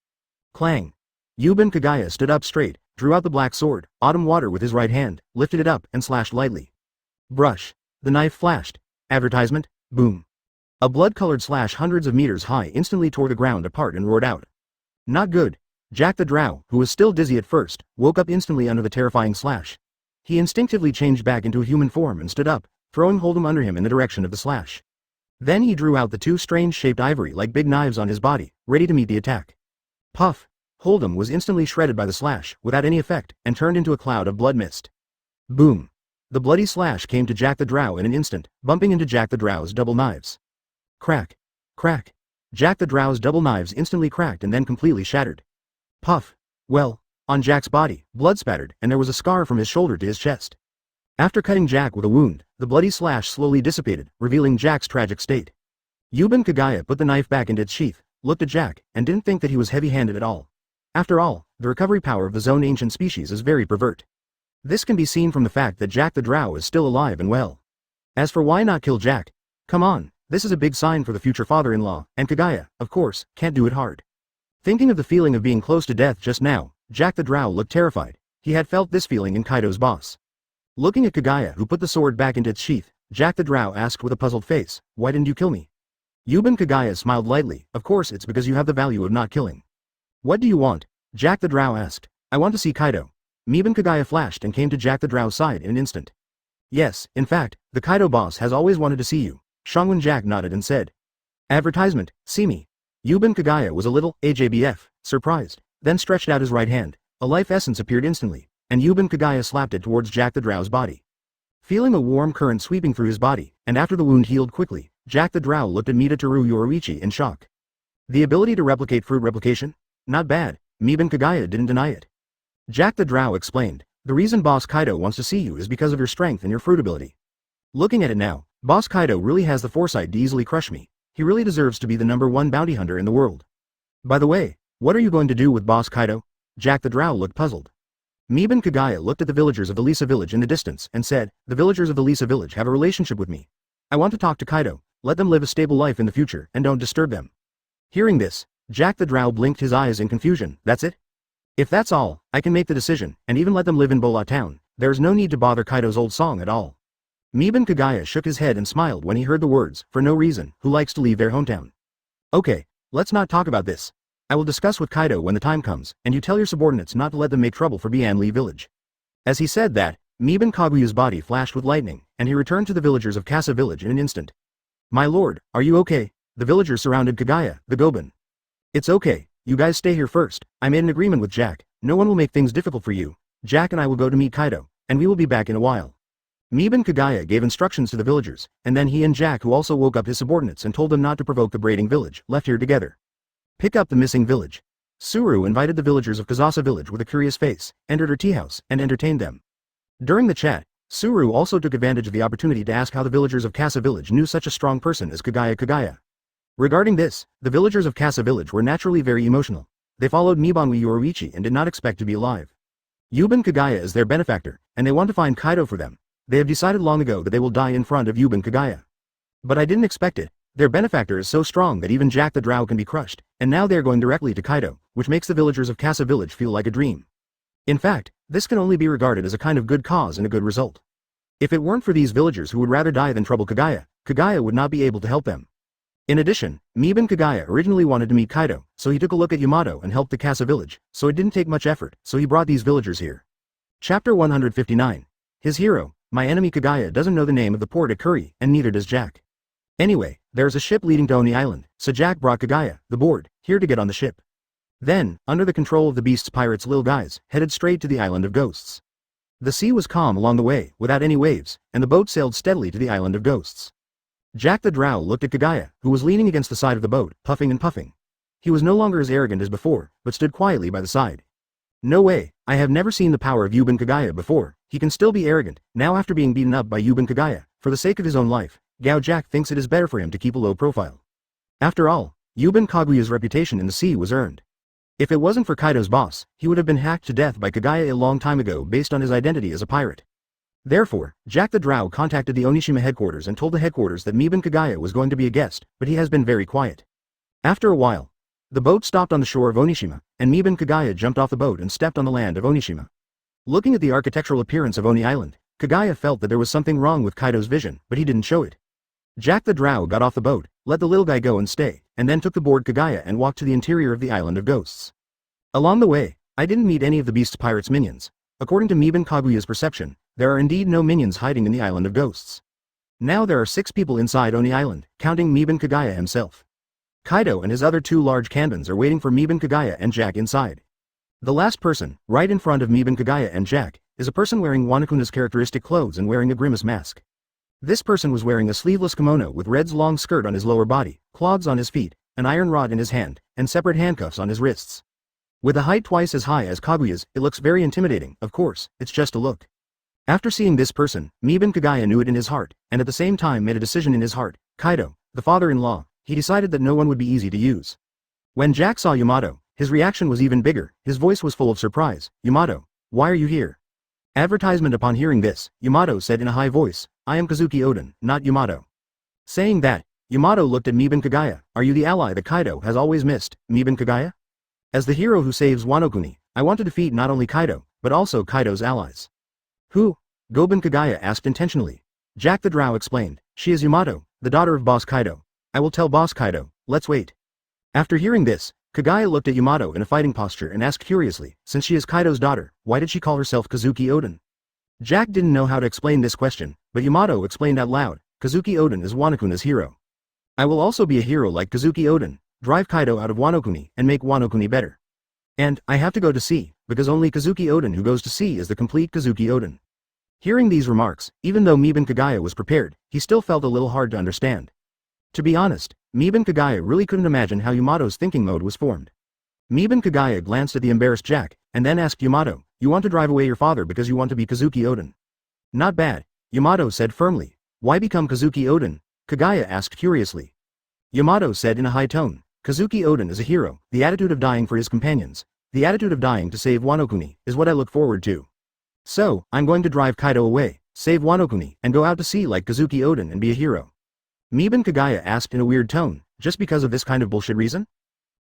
Clang. Yuban Kagaya stood up straight, drew out the black sword, autumn water with his right hand, lifted it up, and slashed lightly. Brush. The knife flashed. Advertisement, boom. A blood-colored slash hundreds of meters high instantly tore the ground apart and roared out. Not good. Jack the Drow, who was still dizzy at first, woke up instantly under the terrifying slash. He instinctively changed back into a human form and stood up, throwing Hold'em under him in the direction of the slash. Then he drew out the two strange-shaped ivory like big knives on his body, ready to meet the attack. Puff. Hold'em was instantly shredded by the slash, without any effect, and turned into a cloud of blood mist. Boom. The bloody slash came to Jack the Drow in an instant, bumping into Jack the Drow's double knives. Crack. Crack. Jack the Drow's double knives instantly cracked and then completely shattered. Puff. Well, on Jack's body, blood spattered, and there was a scar from his shoulder to his chest. After cutting Jack with a wound, the bloody slash slowly dissipated, revealing Jack's tragic state. Yuban Kagaya put the knife back into its sheath, looked at Jack, and didn't think that he was heavy-handed at all. After all, the recovery power of the zone ancient species is very pervert. This can be seen from the fact that Jack the Drow is still alive and well. As for why not kill Jack? Come on, this is a big sign for the future father-in-law, and Kagaya, of course, can't do it hard. Thinking of the feeling of being close to death just now, Jack the Drow looked terrified. He had felt this feeling in Kaido's boss. Looking at Kagaya, who put the sword back into its sheath, Jack the Drow asked with a puzzled face, why didn't you kill me? Yuban Kagaya smiled lightly, of course it's because you have the value of not killing. What do you want? Jack the Drow asked. I want to see Kaido. Yuban Kagaya flashed and came to Jack the Drow's side in an instant. Yes, in fact, the Kaido boss has always wanted to see you. Shangwon Jack nodded and said. Advertisement, see me. Yuban Kagaya was a little, AJBF, surprised, then stretched out his right hand. A life essence appeared instantly, and Yuban Kagaya slapped it towards Jack the Drow's body. Feeling a warm current sweeping through his body, and after the wound healed quickly, Jack the Drow looked at Midatoru Yoruichi in shock. The ability to replicate fruit replication? Not bad, Yuban Kagaya didn't deny it. Jack the Drow explained, the reason Boss Kaido wants to see you is because of your strength and your fruit ability. Looking at it now, Boss Kaido really has the foresight to easily crush me. He really deserves to be the #1 bounty hunter in the world. By the way, what are you going to do with Boss Kaido? Jack the Drow looked puzzled. Yuban Kagaya looked at the villagers of the Lisa village in the distance and said, the villagers of the Lisa village have a relationship with me. I want to talk to Kaido, let them live a stable life in the future and don't disturb them. Hearing this, Jack the Drow blinked his eyes in confusion. That's it? If that's all, I can make the decision, and even let them live in Bola town. There's no need to bother Kaido's old song at all. Yuban Kagaya shook his head and smiled when he heard the words, for no reason, who likes to leave their hometown. Okay, let's not talk about this. I will discuss with Kaido when the time comes, and you tell your subordinates not to let them make trouble for Bianli village. As he said that, Yuban Kaguyu's body flashed with lightning, and he returned to the villagers of Kasa village in an instant. My lord, are you okay? The villagers surrounded Kagaya, the Goban. It's okay, you guys stay here first. I made an agreement with Jack, no one will make things difficult for you. Jack and I will go to meet Kaido, and we will be back in a while. Yuban Kagaya gave instructions to the villagers, and then he and Jack, who also woke up his subordinates and told them not to provoke the braiding village, left here together. Pick up the missing village. Suru invited the villagers of Kazasa village with a curious face, entered her tea house, and entertained them. During the chat, Suru also took advantage of the opportunity to ask how the villagers of Kasa village knew such a strong person as Kagaya. Regarding this, the villagers of Kasa village were naturally very emotional. They followed Mibanwi Yoruichi and did not expect to be alive. Yuban Kagaya is their benefactor, and they want to find Kaido for them. They have decided long ago that they will die in front of Yuban Kagaya. But I didn't expect it. Their benefactor is so strong that even Jack the Drow can be crushed, and now they are going directly to Kaido, which makes the villagers of Kasa village feel like a dream. In fact, this can only be regarded as a kind of good cause and a good result. If it weren't for these villagers who would rather die than trouble Kagaya, Kagaya would not be able to help them. In addition, Yuban Kagaya originally wanted to meet Kaido, so he took a look at Yamato and helped the Kasa village, so it didn't take much effort, so he brought these villagers here. Chapter 159. His hero, my enemy Kagaya doesn't know the name of the port at Kuri, and neither does Jack. Anyway, there's a ship leading to Oni Island, so Jack brought Kagaya, the board, here to get on the ship. Then, under the control of the beast's pirates Lil Guys, headed straight to the island of ghosts. The sea was calm along the way, without any waves, and the boat sailed steadily to the island of ghosts. Jack the Drow looked at Kagaya, who was leaning against the side of the boat, puffing and puffing. He was no longer as arrogant as before, but stood quietly by the side. No way, I have never seen the power of Yuban Kagaya before. He can still be arrogant, now after being beaten up by Yuban Kagaya, for the sake of his own life. Gao Jack thinks it is better for him to keep a low profile. After all, Yuban Kaguya's reputation in the sea was earned. If it wasn't for Kaido's boss, he would have been hacked to death by Kagaya a long time ago based on his identity as a pirate. Therefore, Jack the Drow contacted the Onishima headquarters and told the headquarters that Yuban Kagaya was going to be a guest, but he has been very quiet. After a while, the boat stopped on the shore of Onishima, and Yuban Kagaya jumped off the boat and stepped on the land of Onishima. Looking at the architectural appearance of Oni Island, Kagaya felt that there was something wrong with Kaido's vision, but he didn't show it. Jack the Drow got off the boat, let the little guy go and stay, and then took the board Kagaya and walked to the interior of the island of ghosts. Along the way, I didn't meet any of the beast's pirates' minions. According to Yuban Kaguya's perception, there are indeed no minions hiding in the island of ghosts. Now there are 6 people inside Oni Island, counting Yuban Kagaya himself. Kaido and his other 2 large kanbans are waiting for Yuban Kagaya and Jack inside. The last person, right in front of Yuban Kagaya and Jack, is a person wearing Wanakuna's characteristic clothes and wearing a grimace mask. This person was wearing a sleeveless kimono with Red's long skirt on his lower body, clogs on his feet, an iron rod in his hand, and separate handcuffs on his wrists. With a height twice as high as Kaguya's, it looks very intimidating. Of course, it's just a look. After seeing this person, Yuban Kagaya knew it in his heart, and at the same time made a decision in his heart. Kaido, the father-in-law, he decided that no one would be easy to use. When Jack saw Yamato, his reaction was even bigger. His voice was full of surprise. Yamato, why are you here? Advertisement. Upon hearing this, Yamato said in a high voice, I am Kazuki Oden, not Yamato. Saying that, Yamato looked at Yuban Kagaya. Are you the ally that Kaido has always missed, Yuban Kagaya? As the hero who saves Wano-kuni, I want to defeat not only Kaido, but also Kaido's allies. Who? Goban Kagaya asked intentionally. Jack the Drow explained, she is Yamato, the daughter of Boss Kaido. I will tell Boss Kaido, let's wait. After hearing this, Kagaya looked at Yamato in a fighting posture and asked curiously, since she is Kaido's daughter, why did she call herself Kazuki Oden? Jack didn't know how to explain this question, but Yamato explained out loud, Kazuki Oden is Wano-kuna's hero. I will also be a hero like Kazuki Oden, drive Kaido out of Wano-kuni and make Wano-kuni better. And, I have to go to sea, because only Kazuki Oden who goes to sea is the complete Kazuki Oden. Hearing these remarks, even though Miban Kagaya was prepared, he still felt a little hard to understand. To be honest, Miban Kagaya really couldn't imagine how Yamato's thinking mode was formed. Miban Kagaya glanced at the embarrassed Jack, and then asked Yamato, "You want to drive away your father because you want to be Kazuki Oden?" "Not bad," Yamato said firmly. "Why become Kazuki Oden?" Kagaya asked curiously. Yamato said in a high tone, "Kazuki Oden is a hero, the attitude of dying for his companions, the attitude of dying to save Wano-kuni, is what I look forward to. So, I'm going to drive Kaido away, save Wano-kuni, and go out to sea like Kazuki Oden and be a hero." Miban Kagaya asked in a weird tone, "Just because of this kind of bullshit reason?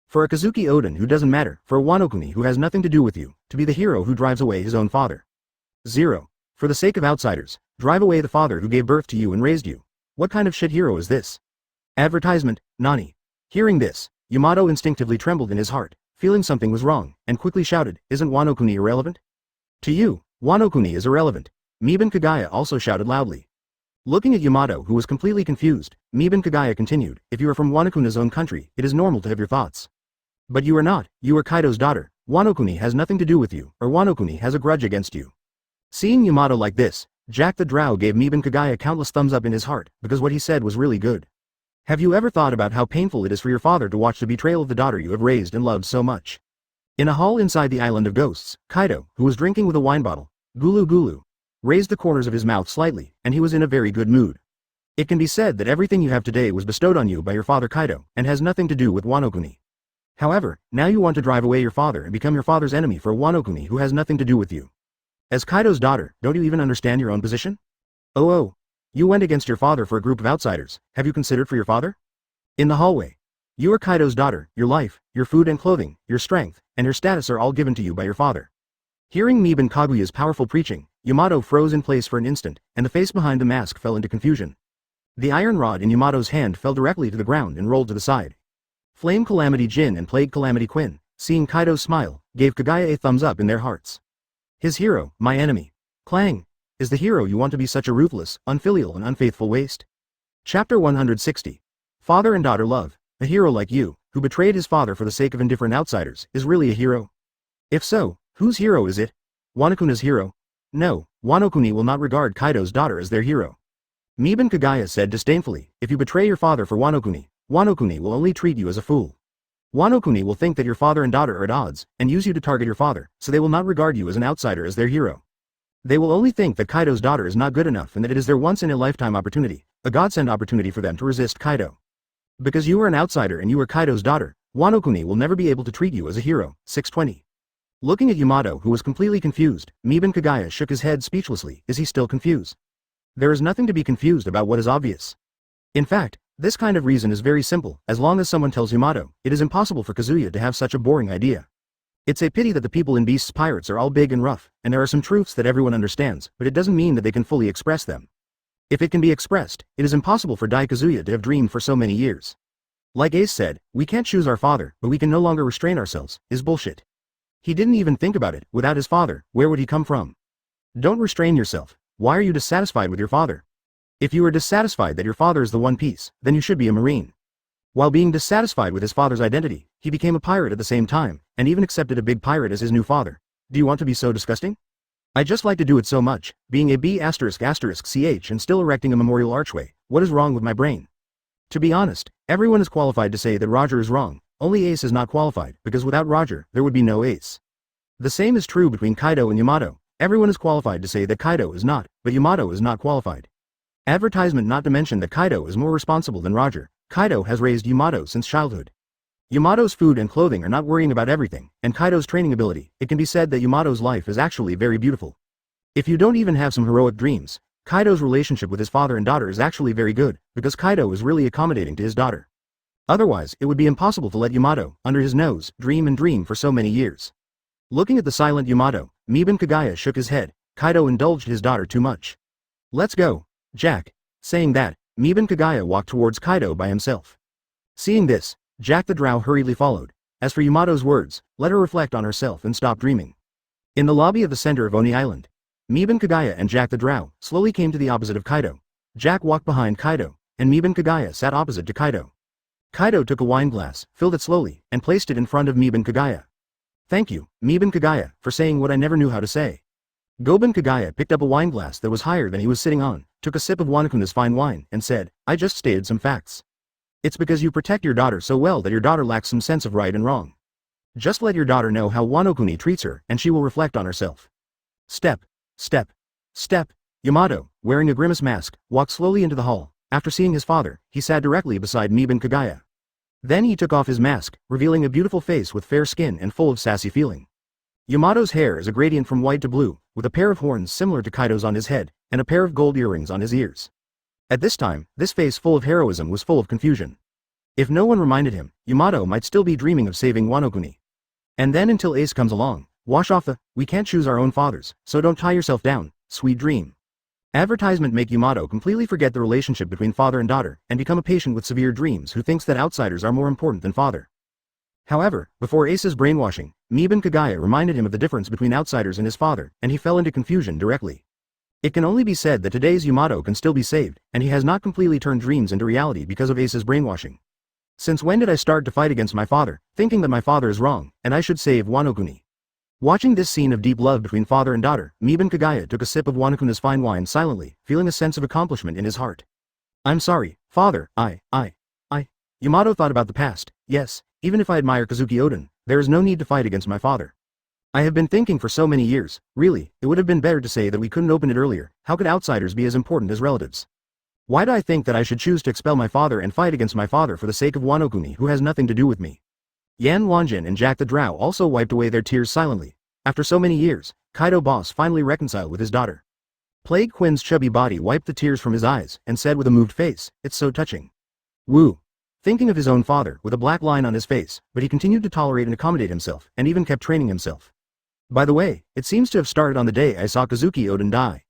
For a Kazuki Oden who doesn't matter, for a Wano-kuni who has nothing to do with you, to be the hero who drives away his own father. 0. For the sake of outsiders, drive away the father who gave birth to you and raised you. What kind of shit hero is this? Advertisement, Nani." Hearing this, Yamato instinctively trembled in his heart, feeling something was wrong, and quickly shouted, "Isn't Wano-kuni irrelevant? To you, Wano-kuni is irrelevant." Miban Kagaya also shouted loudly. Looking at Yamato who was completely confused, Miban Kagaya continued, "If you are from Wano-kuna's own country, it is normal to have your thoughts. But you are not, you are Kaido's daughter, Wano-kuni has nothing to do with you, or Wano-kuni has a grudge against you." Seeing Yamato like this, Jack the Drow gave Miban Kagaya countless thumbs up in his heart, because what he said was really good. Have you ever thought about how painful it is for your father to watch the betrayal of the daughter you have raised and loved so much? In a hall inside the Island of Ghosts, Kaido, who was drinking with a wine bottle, Gulu Gulu, raised the corners of his mouth slightly, and he was in a very good mood. It can be said that everything you have today was bestowed on you by your father Kaido, and has nothing to do with Wano-kuni. However, now you want to drive away your father and become your father's enemy for a Wano-kuni who has nothing to do with you. As Kaido's daughter, don't you even understand your own position? Oh, you went against your father for a group of outsiders, have you considered for your father? In the hallway. You are Kaido's daughter, your life, your food and clothing, your strength, and your status are all given to you by your father. Hearing Miban Kaguya's powerful preaching, Yamato froze in place for an instant, and the face behind the mask fell into confusion. The iron rod in Yamato's hand fell directly to the ground and rolled to the side. Flame Calamity Jin and Plague Calamity Quinn, seeing Kaido's smile, gave Kagaya a thumbs up in their hearts. His hero, my enemy. Clang. Is the hero you want to be such a ruthless, unfilial and unfaithful waste? Chapter 160. Father and daughter love. A hero like you, who betrayed his father for the sake of indifferent outsiders, is really a hero? If so, whose hero is it? Wano-kuna's hero? No, Wano-kuni will not regard Kaido's daughter as their hero. Miban Kagaya said disdainfully, if you betray your father for Wano-kuni, Wano-kuni will only treat you as a fool. Wano-kuni will think that your father and daughter are at odds, and use you to target your father, so they will not regard you as an outsider as their hero. They will only think that Kaido's daughter is not good enough and that it is their once-in-a-lifetime opportunity, a godsend opportunity for them to resist Kaido. Because you are an outsider and you are Kaido's daughter, Wano-kuni will never be able to treat you as a hero. 620. Looking at Yamato who was completely confused, Miban Kagaya shook his head speechlessly. Is he still confused? There is nothing to be confused about what is obvious. In fact, this kind of reason is very simple. As long as someone tells Yamato, it is impossible for Kazuya to have such a boring idea. It's a pity that the people in Beast's Pirates are all big and rough, and there are some truths that everyone understands, but it doesn't mean that they can fully express them. If it can be expressed, it is impossible for Dai Kazuya to have dreamed for so many years. Like Ace said, we can't choose our father, but we can no longer restrain ourselves, is bullshit. He didn't even think about it. Without his father, where would he come from? Don't restrain yourself. Why are you dissatisfied with your father? If you are dissatisfied that your father is the One Piece, then you should be a Marine. While being dissatisfied with his father's identity, he became a pirate at the same time, and even accepted a big pirate as his new father. Do you want to be so disgusting? I just like to do it so much, being a B***ch and still erecting a memorial archway. What is wrong with my brain? To be honest, everyone is qualified to say that Roger is wrong, only Ace is not qualified, because without Roger, there would be no Ace. The same is true between Kaido and Yamato. Everyone is qualified to say that Kaido is not, but Yamato is not qualified. Advertisement not to mention that Kaido is more responsible than Roger. Kaido has raised Yamato since childhood. Yamato's food and clothing are not worrying about everything, and Kaido's training ability, it can be said that Yamato's life is actually very beautiful. If you don't even have some heroic dreams, Kaido's relationship with his father and daughter is actually very good, because Kaido is really accommodating to his daughter. Otherwise, it would be impossible to let Yamato, under his nose, dream and dream for so many years. Looking at the silent Yamato, Miban Kagaya shook his head. Kaido indulged his daughter too much. Let's go, Jack. Saying that, Miban Kagaya walked towards Kaido by himself. Seeing this, Jack the Drow hurriedly followed. As for Yamato's words, let her reflect on herself and stop dreaming. In the lobby of the center of Oni Island, Miban Kagaya and Jack the Drow slowly came to the opposite of Kaido. Jack walked behind Kaido, and Miban Kagaya sat opposite to Kaido. Kaido took a wine glass, filled it slowly, and placed it in front of Miban Kagaya. Thank you, Miban Kagaya, for saying what I never knew how to say. Goban Kagaya picked up a wine glass that was higher than he was sitting on, took a sip of Wanokuna's fine wine, and said, I just stated some facts. It's because you protect your daughter so well that your daughter lacks some sense of right and wrong. Just let your daughter know how Wano-kuni treats her and she will reflect on herself. Step, step, step. Yamato, wearing a grimace mask, walked slowly into the hall. After seeing his father, he sat directly beside Miban Kagaya. Then he took off his mask, revealing a beautiful face with fair skin and full of sassy feeling. Yamato's hair is a gradient from white to blue, with a pair of horns similar to Kaido's on his head, and a pair of gold earrings on his ears. At this time, this face full of heroism was full of confusion. If no one reminded him, Yamato might still be dreaming of saving Wano-kuni. And then until Ace comes along, wash off the, we can't choose our own fathers, so don't tie yourself down, sweet dream. Advertisement make Yamato completely forget the relationship between father and daughter, and become a patient with severe dreams who thinks that outsiders are more important than father. However, before Ace's brainwashing, Miban Kagaya reminded him of the difference between outsiders and his father, and he fell into confusion directly. It can only be said that today's Yamato can still be saved, and he has not completely turned dreams into reality because of Ace's brainwashing. Since when did I start to fight against my father, thinking that my father is wrong, and I should save Wano-kuni? Watching this scene of deep love between father and daughter, Miban Kagaya took a sip of Wano-kuna's fine wine silently, feeling a sense of accomplishment in his heart. I'm sorry, father, Yamato thought about the past. Yes, even if I admire Kazuki Oden, there is no need to fight against my father. I have been thinking for so many years, really, it would have been better to say that we couldn't open it earlier. How could outsiders be as important as relatives? Why do I think that I should choose to expel my father and fight against my father for the sake of Wano-kuni who has nothing to do with me? Yan Wanjin and Jack the Drow also wiped away their tears silently. After so many years, Kaido boss finally reconciled with his daughter. Plague Quinn's chubby body wiped the tears from his eyes and said with a moved face, it's so touching. Woo. Thinking of his own father with a black line on his face, but he continued to tolerate and accommodate himself, and even kept training himself. By the way, it seems to have started on the day I saw Kazuki Oden die.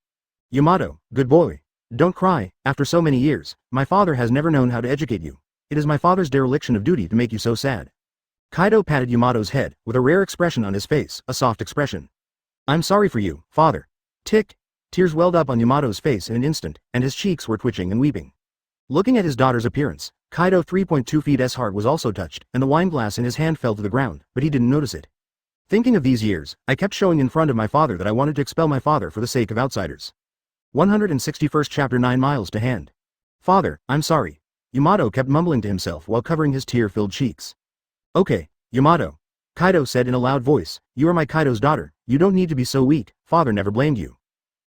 Yamato, good boy. Don't cry, after so many years, my father has never known how to educate you. It is my father's dereliction of duty to make you so sad. Kaido patted Yamato's head, with a rare expression on his face, a soft expression. I'm sorry for you, father. Tick. Tears welled up on Yamato's face in an instant, and his cheeks were twitching and weeping. Looking at his daughter's appearance, Kaido 3.2 feet's heart was also touched, and the wine glass in his hand fell to the ground, but he didn't notice it. Thinking of these years, I kept showing in front of my father that I wanted to expel my father for the sake of outsiders. 161st chapter 9 miles to hand. Father, I'm sorry. Yamato kept mumbling to himself while covering his tear-filled cheeks. Okay, Yamato. Kaido said in a loud voice, you are my Kaido's daughter, you don't need to be so weak, father never blamed you.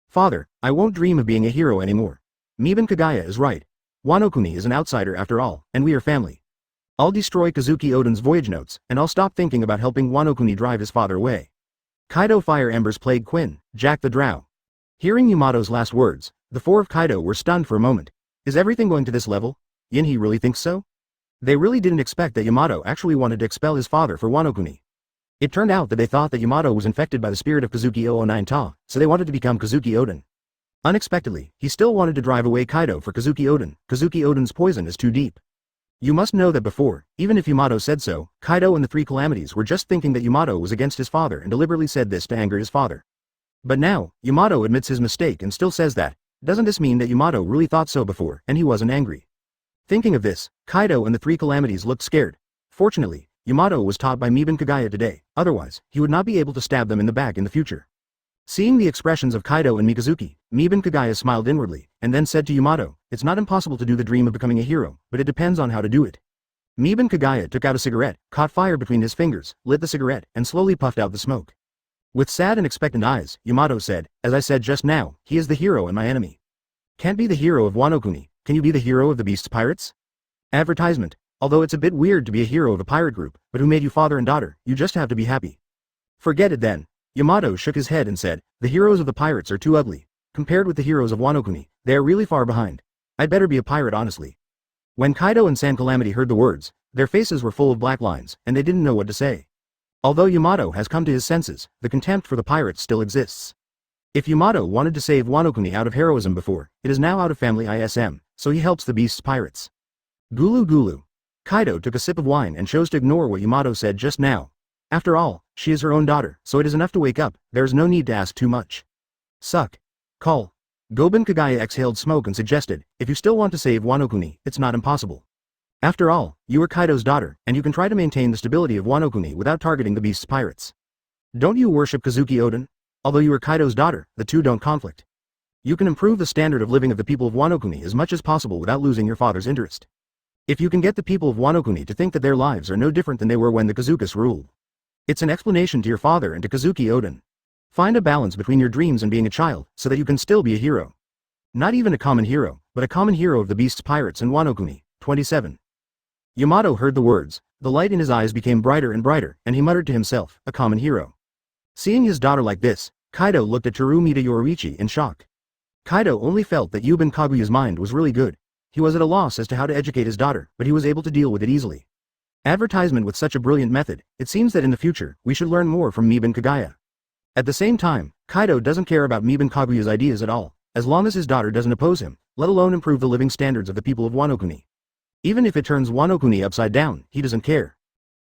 Father, I won't dream of being a hero anymore. Miban Kagaya is right. Wano-kuni is an outsider after all, and we are family. I'll destroy Kazuki Oden's voyage notes, and I'll stop thinking about helping Wano-kuni drive his father away. Kaido Fire Embers Plague Quinn, Jack the Drow. Hearing Yamato's last words, the four of Kaido were stunned for a moment. Is everything going to this level? Yinhe really thinks so? They really didn't expect that Yamato actually wanted to expel his father for Wano-kuni. It turned out that they thought that Yamato was infected by the spirit of Kazuki 009 Ta, so they wanted to become Kazuki Oden. Unexpectedly, he still wanted to drive away Kaido for Kazuki Oden. Kazuki Oden's poison is too deep. You must know that before, even if Yamato said so, Kaido and the Three Calamities were just thinking that Yamato was against his father and deliberately said this to anger his father. But now, Yamato admits his mistake and still says that. Doesn't this mean that Yamato really thought so before, and he wasn't angry? Thinking of this, Kaido and the Three Calamities looked scared. Fortunately, Yamato was taught by Miban Kagaya today, otherwise, he would not be able to stab them in the back in the future. Seeing the expressions of Kaido and Mikazuki, Miban Kagaya smiled inwardly, and then said to Yamato, it's not impossible to do the dream of becoming a hero, but it depends on how to do it. Miban Kagaya took out a cigarette, caught fire between his fingers, lit the cigarette, and slowly puffed out the smoke. With sad and expectant eyes, Yamato said, as I said just now, he is the hero and my enemy. Can't be the hero of Wano-kuni, can you be the hero of the Beast's pirates? Advertisement. Although it's a bit weird to be a hero of a pirate group, but who made you father and daughter, you just have to be happy. Forget it then. Yamato shook his head and said, the heroes of the pirates are too ugly. Compared with the heroes of Wano-kuni, they are really far behind. I'd better be a pirate honestly. When Kaido and San Calamity heard the words, their faces were full of black lines, and they didn't know what to say. Although Yamato has come to his senses, the contempt for the pirates still exists. If Yamato wanted to save Wano-kuni out of heroism before, it is now out of family ISM, so he helps the Beast's pirates. Gulu Gulu. Kaido took a sip of wine and chose to ignore what Yamato said just now. After all, she is her own daughter, so it is enough to wake up, there is no need to ask too much. Suck. Call. Goben Kagaya exhaled smoke and suggested, if you still want to save Wano-kuni, it's not impossible. After all, you are Kaido's daughter, and you can try to maintain the stability of Wano-kuni without targeting the beast's pirates. Don't you worship Kazuki Oden? Although you are Kaido's daughter, the two don't conflict. You can improve the standard of living of the people of Wano-kuni as much as possible without losing your father's interest. If you can get the people of Wano-kuni to think that their lives are no different than they were when the Kazukas ruled. It's an explanation to your father and to Kazuki Oden. Find a balance between your dreams and being a child, so that you can still be a hero. Not even a common hero, but a common hero of the beast's pirates and Wano-kuni. 27. Yamato heard the words, the light in his eyes became brighter and brighter, and he muttered to himself, a common hero. Seeing his daughter like this, Kaido looked at Terumita Yoruichi in shock. Kaido only felt that Yuben Kaguya's mind was really good. He was at a loss as to how to educate his daughter, but he was able to deal with it easily. Advertisement with such a brilliant method, it seems that in the future, we should learn more from Miben Kagaya. At the same time, Kaido doesn't care about Miben Kaguya's ideas at all, as long as his daughter doesn't oppose him, let alone improve the living standards of the people of Wano-kuni. Even if it turns Wano-kuni upside down, he doesn't care.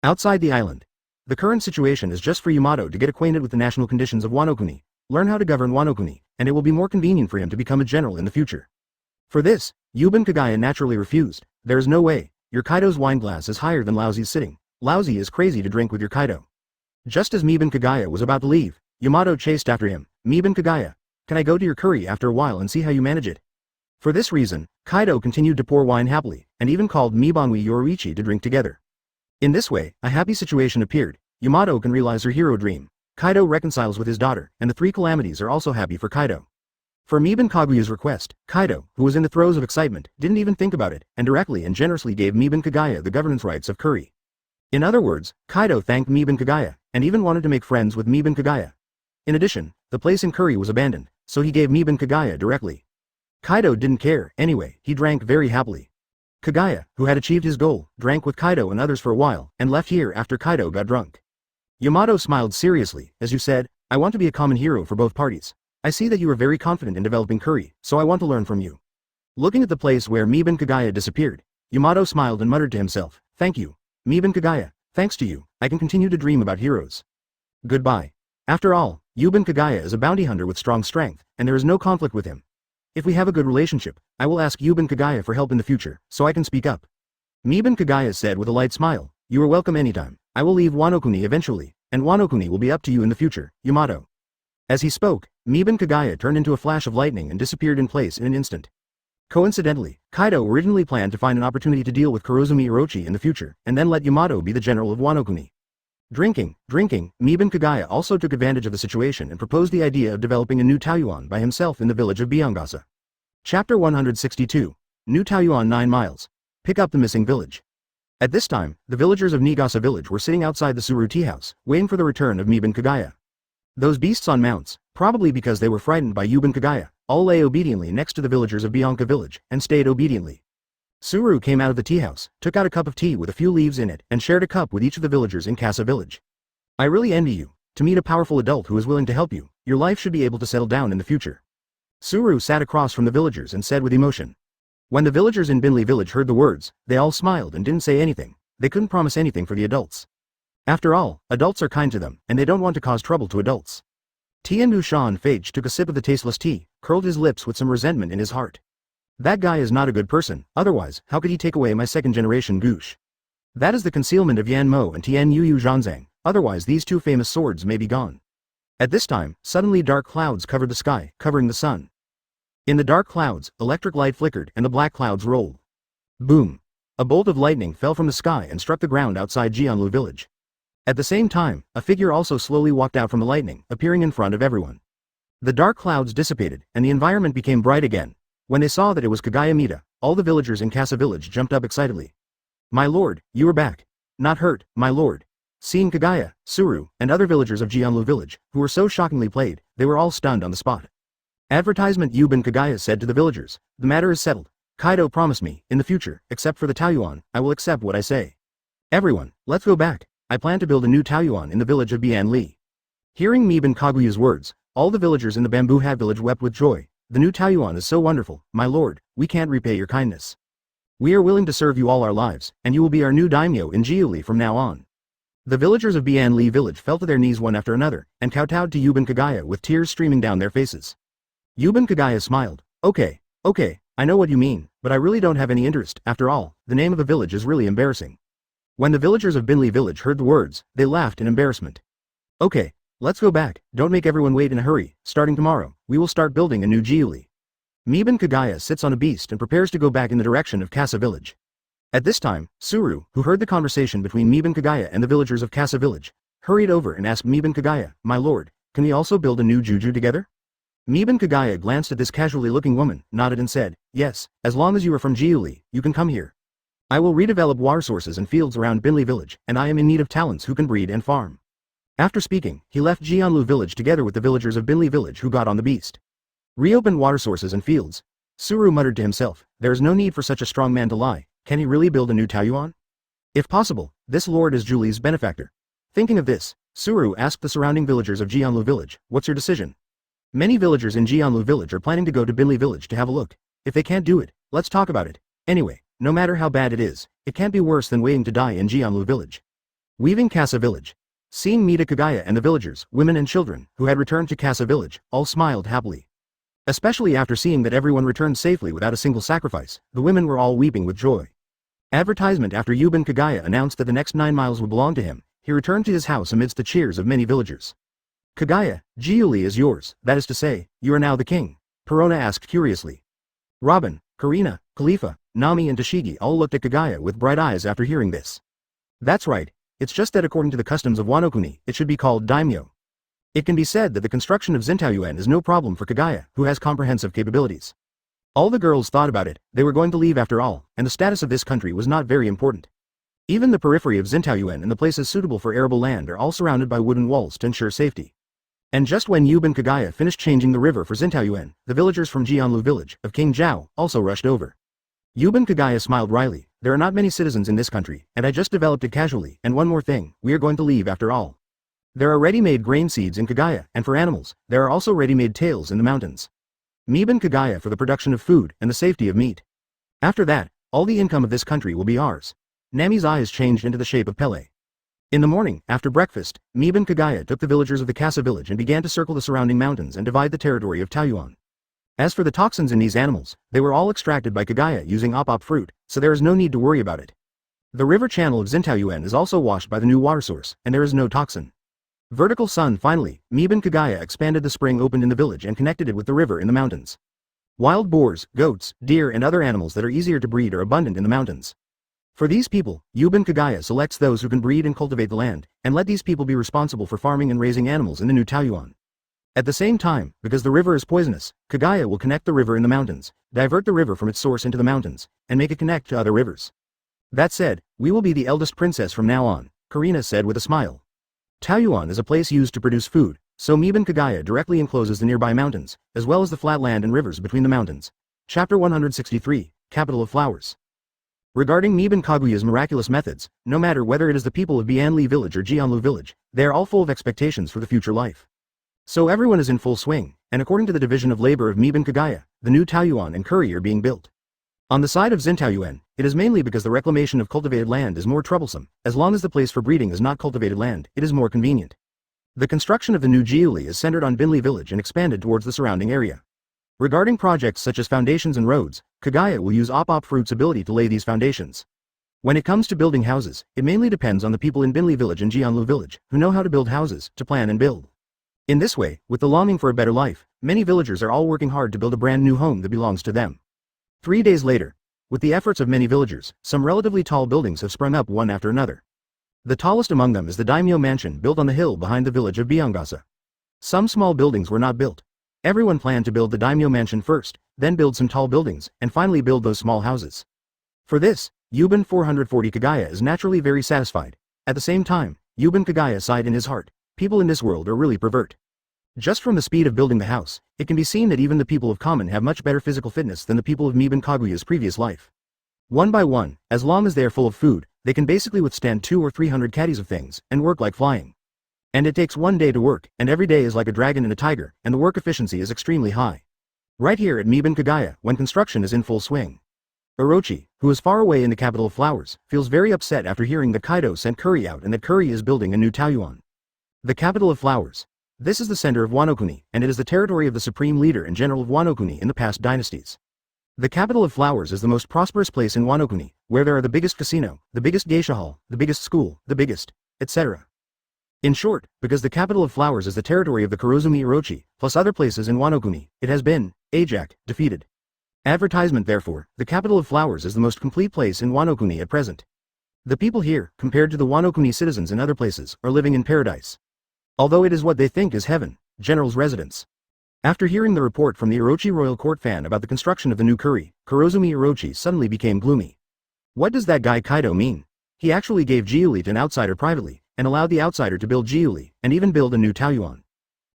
Outside the island. The current situation is just for Yamato to get acquainted with the national conditions of Wano-kuni, learn how to govern Wano-kuni, and it will be more convenient for him to become a general in the future. For this, Yuben Kagaya naturally refused. There is no way. Your Kaido's wine glass is higher than Laozi's sitting. Laozi is crazy to drink with your Kaido. Just as Miben Kagaya was about to leave, Yamato chased after him. Miben Kagaya, can I go to your curry after a while and see how you manage it? For this reason, Kaido continued to pour wine happily, and even called Mibanwi Yoruichi to drink together. In this way, a happy situation appeared. Yamato can realize her hero dream. Kaido reconciles with his daughter, and the three calamities are also happy for Kaido. For Miben Kaguya's request, Kaido, who was in the throes of excitement, didn't even think about it, and directly and generously gave Miben Kagaya the governance rights of curry. In other words, Kaido thanked Miben Kagaya, and even wanted to make friends with Miben Kagaya. In addition, the place in curry was abandoned, so he gave Miben Kagaya directly. Kaido didn't care, anyway, he drank very happily. Kagaya, who had achieved his goal, drank with Kaido and others for a while, and left here after Kaido got drunk. Yamato smiled seriously, as you said, I want to be a common hero for both parties. I see that you are very confident in developing curry, so I want to learn from you. Looking at the place where Miben Kagaya disappeared, Yamato smiled and muttered to himself, thank you. Miben Kagaya, thanks to you, I can continue to dream about heroes. Goodbye. After all, Yuben Kagaya is a bounty hunter with strong strength, and there is no conflict with him. If we have a good relationship, I will ask Yuben Kagaya for help in the future, so I can speak up. Miben Kagaya said with a light smile, you are welcome anytime. I will leave Wano-kuni eventually, and Wano-kuni will be up to you in the future, Yamato. As he spoke, Miben Kagaya turned into a flash of lightning and disappeared in place in an instant. Coincidentally, Kaido originally planned to find an opportunity to deal with Kurozumi Orochi in the future, and then let Yamato be the general of Wano-kuni. Drinking, Miben Kagaya also took advantage of the situation and proposed the idea of developing a new Taiyuan by himself in the village of Byongasa. Chapter 162. New Taiyuan 9 miles. Pick up the missing village. At this time, the villagers of Nigasa village were sitting outside the Suru tea house, waiting for the return of Miben Kagaya. Those beasts on mounts, probably because they were frightened by Yuben Kagaya, all lay obediently next to the villagers of Bianca village, and stayed obediently. Suru came out of the tea house, took out a cup of tea with a few leaves in it, and shared a cup with each of the villagers in Kasa village. I really envy you. To meet a powerful adult who is willing to help you, your life should be able to settle down in the future. Suru sat across from the villagers and said with emotion. When the villagers in Binli village heard the words, they all smiled and didn't say anything. They couldn't promise anything for the adults. After all, adults are kind to them, and they don't want to cause trouble to adults. Tianmu Shan Fage took a sip of the tasteless tea, curled his lips with some resentment in his heart. That guy is not a good person, otherwise, how could he take away my second-generation goosh? That is the concealment of Yan Mo and Tian Yu Zhanzang, otherwise these two famous swords may be gone. At this time, suddenly dark clouds covered the sky, covering the sun. In the dark clouds, electric light flickered and the black clouds rolled. Boom! A bolt of lightning fell from the sky and struck the ground outside Jianlu village. At the same time, a figure also slowly walked out from the lightning, appearing in front of everyone. The dark clouds dissipated, and the environment became bright again. When they saw that it was Kagaya Mida, all the villagers in Kasa village jumped up excitedly. My lord, you are back. Not hurt, my lord. Seeing Kagaya, Suru, and other villagers of Jianlu village, who were so shockingly played, they were all stunned on the spot. Advertisement Yuben Kagaya said to the villagers, the matter is settled. Kaido promised me, in the future, except for the Taiyuan, I will accept what I say. Everyone, let's go back. I plan to build a new Taiyuan in the village of Bianli. Hearing Miben Kaguya's words, all the villagers in the Bamboo Hat village wept with joy. The new Taiyuan is so wonderful, my lord, we can't repay your kindness. We are willing to serve you all our lives, and you will be our new daimyo in Jiuli from now on. The villagers of Bianli village fell to their knees one after another, and kowtowed to Yuben Kagaya with tears streaming down their faces. Yuban Kagaya smiled. Okay, I know what you mean, but I really don't have any interest. After all, the name of the village is really embarrassing. When the villagers of Binli village heard the words, they laughed in embarrassment. Okay, let's go back, don't make everyone wait in a hurry, starting tomorrow, we will start building a new Jiuli. Miban Kagaya sits on a beast and prepares to go back in the direction of Kasa village. At this time, Suru, who heard the conversation between Miban Kagaya and the villagers of Kasa village, hurried over and asked Miban Kagaya, my lord, can we also build a new juju together? Miban Kagaya glanced at this casually looking woman, nodded and said, yes, as long as you are from Jiuli, you can come here. I will redevelop water sources and fields around Binli village, and I am in need of talents who can breed and farm. After speaking, he left Jianlu village together with the villagers of Binli village who got on the beast. Reopened water sources and fields. Suru muttered to himself, there is no need for such a strong man to lie, can he really build a new Taiyuan? If possible, this lord is Julie's benefactor. Thinking of this, Suru asked the surrounding villagers of Jianlu village, what's your decision? Many villagers in Jianlu village are planning to go to Binli village to have a look. If they can't do it, let's talk about it. Anyway, no matter how bad it is, it can't be worse than waiting to die in Jianlu village. Weaving Kasa village. Seeing Mita Kagaya and the villagers, women and children, who had returned to Kasa village, all smiled happily. Especially after seeing that everyone returned safely without a single sacrifice, the women were all weeping with joy. Advertisement. After Yuban Kagaya announced that the next 9 miles would belong to him, he returned to his house amidst the cheers of many villagers. Kagaya, Jiuli is yours, that is to say, you are now the king, Perona asked curiously. Robin, Karina, Khalifa, Nami and Toshigi all looked at Kagaya with bright eyes after hearing this. That's right, it's just that according to the customs of Wano, it should be called Daimyo. It can be said that the construction of Zintaoyuan is no problem for Kagaya, who has comprehensive capabilities. All the girls thought about it, they were going to leave after all, and the status of this country was not very important. Even the periphery of Zintaoyuan and the places suitable for arable land are all surrounded by wooden walls to ensure safety. And just when Yuban Kagaya finished changing the river for Zintaoyuan, the villagers from Jianlu village, of King Zhao, also rushed over. Yuban Kagaya smiled wryly, there are not many citizens in this country, and I just developed it casually, and one more thing, we are going to leave after all. There are ready-made grain seeds in Kagaya, and for animals, there are also ready-made tails in the mountains. Miban Kagaya for the production of food and the safety of meat. After that, all the income of this country will be ours. Nami's eyes changed into the shape of Pele. In the morning, after breakfast, Miban Kagaya took the villagers of the Kasa village and began to circle the surrounding mountains and divide the territory of Taiyuan. As for the toxins in these animals, they were all extracted by Kagaya using op fruit, so there is no need to worry about it. The river channel of Zintaoyuan is also washed by the new water source, and there is no toxin. Vertical sun. Finally, Miban Kagaya expanded the spring opened in the village and connected it with the river in the mountains. Wild boars, goats, deer and other animals that are easier to breed are abundant in the mountains. For these people, Yuban Kagaya selects those who can breed and cultivate the land, and let these people be responsible for farming and raising animals in the new Taiyuan. At the same time, because the river is poisonous, Kagaya will connect the river in the mountains, divert the river from its source into the mountains, and make it connect to other rivers. That said, we will be the eldest princess from now on, Karina said with a smile. Taiyuan is a place used to produce food, so Miban Kagaya directly encloses the nearby mountains, as well as the flat land and rivers between the mountains. Chapter 163, Capital of Flowers. Regarding Miban Kaguya's miraculous methods, no matter whether it is the people of Bianli village or Jianlu village, they are all full of expectations for the future life. So everyone is in full swing, and according to the division of labor of Miban Kagaya, the new Taiyuan and curry are being built. On the side of Zintaoyuan, it is mainly because the reclamation of cultivated land is more troublesome, as long as the place for breeding is not cultivated land, it is more convenient. The construction of the new Jiuli is centered on Binli village and expanded towards the surrounding area. Regarding projects such as foundations and roads, Kagaya will use op fruit's ability to lay these foundations. When it comes to building houses, it mainly depends on the people in Binli village and Jianlu village, who know how to build houses, to plan and build. In this way, with the longing for a better life, many villagers are all working hard to build a brand new home that belongs to them. 3 days later, with the efforts of many villagers, some relatively tall buildings have sprung up one after another. The tallest among them is the Daimyo mansion built on the hill behind the village of Byongasa. Some small buildings were not built. Everyone planned to build the Daimyo mansion first, then build some tall buildings, and finally build those small houses. For this, Yuban 440 Kagaya is naturally very satisfied. At the same time, Yuban Kagaya sighed in his heart, people in this world are really pervert. Just from the speed of building the house, it can be seen that even the people of Common have much better physical fitness than the people of Miban Kaguya's previous life. One by one, as long as they are full of food, they can basically withstand 200 or 300 caddies of things, and work like flying. And it takes 1 day to work, and every day is like a dragon and a tiger, and the work efficiency is extremely high. Right here at Miban Kagaya, when construction is in full swing. Orochi, who is far away in the capital of flowers, feels very upset after hearing that Kaido sent Curry out and that Curry is building a new Taiyuan. The capital of flowers. This is the center of Wano-kuni, and it is the territory of the supreme leader and general of Wano-kuni in the past dynasties. The capital of flowers is the most prosperous place in Wano-kuni, where there are the biggest casino, the biggest geisha hall, the biggest school, the biggest, etc. In short, because the capital of flowers is the territory of the Kurozumi Orochi, plus other places in Wano-kuni, it has been, Ajak, defeated. Advertisement therefore, the capital of flowers is the most complete place in Wano-kuni at present. The people here, compared to the Wano-kuni citizens in other places, are living in paradise. Although it is what they think is heaven, general's residence. After hearing the report from the Orochi royal court fan about the construction of the new curry, Kurozumi Orochi suddenly became gloomy. What does that guy Kaido mean? He actually gave Jiuli to an outsider privately, and allowed the outsider to build Jiuli, and even build a new Taoyuan.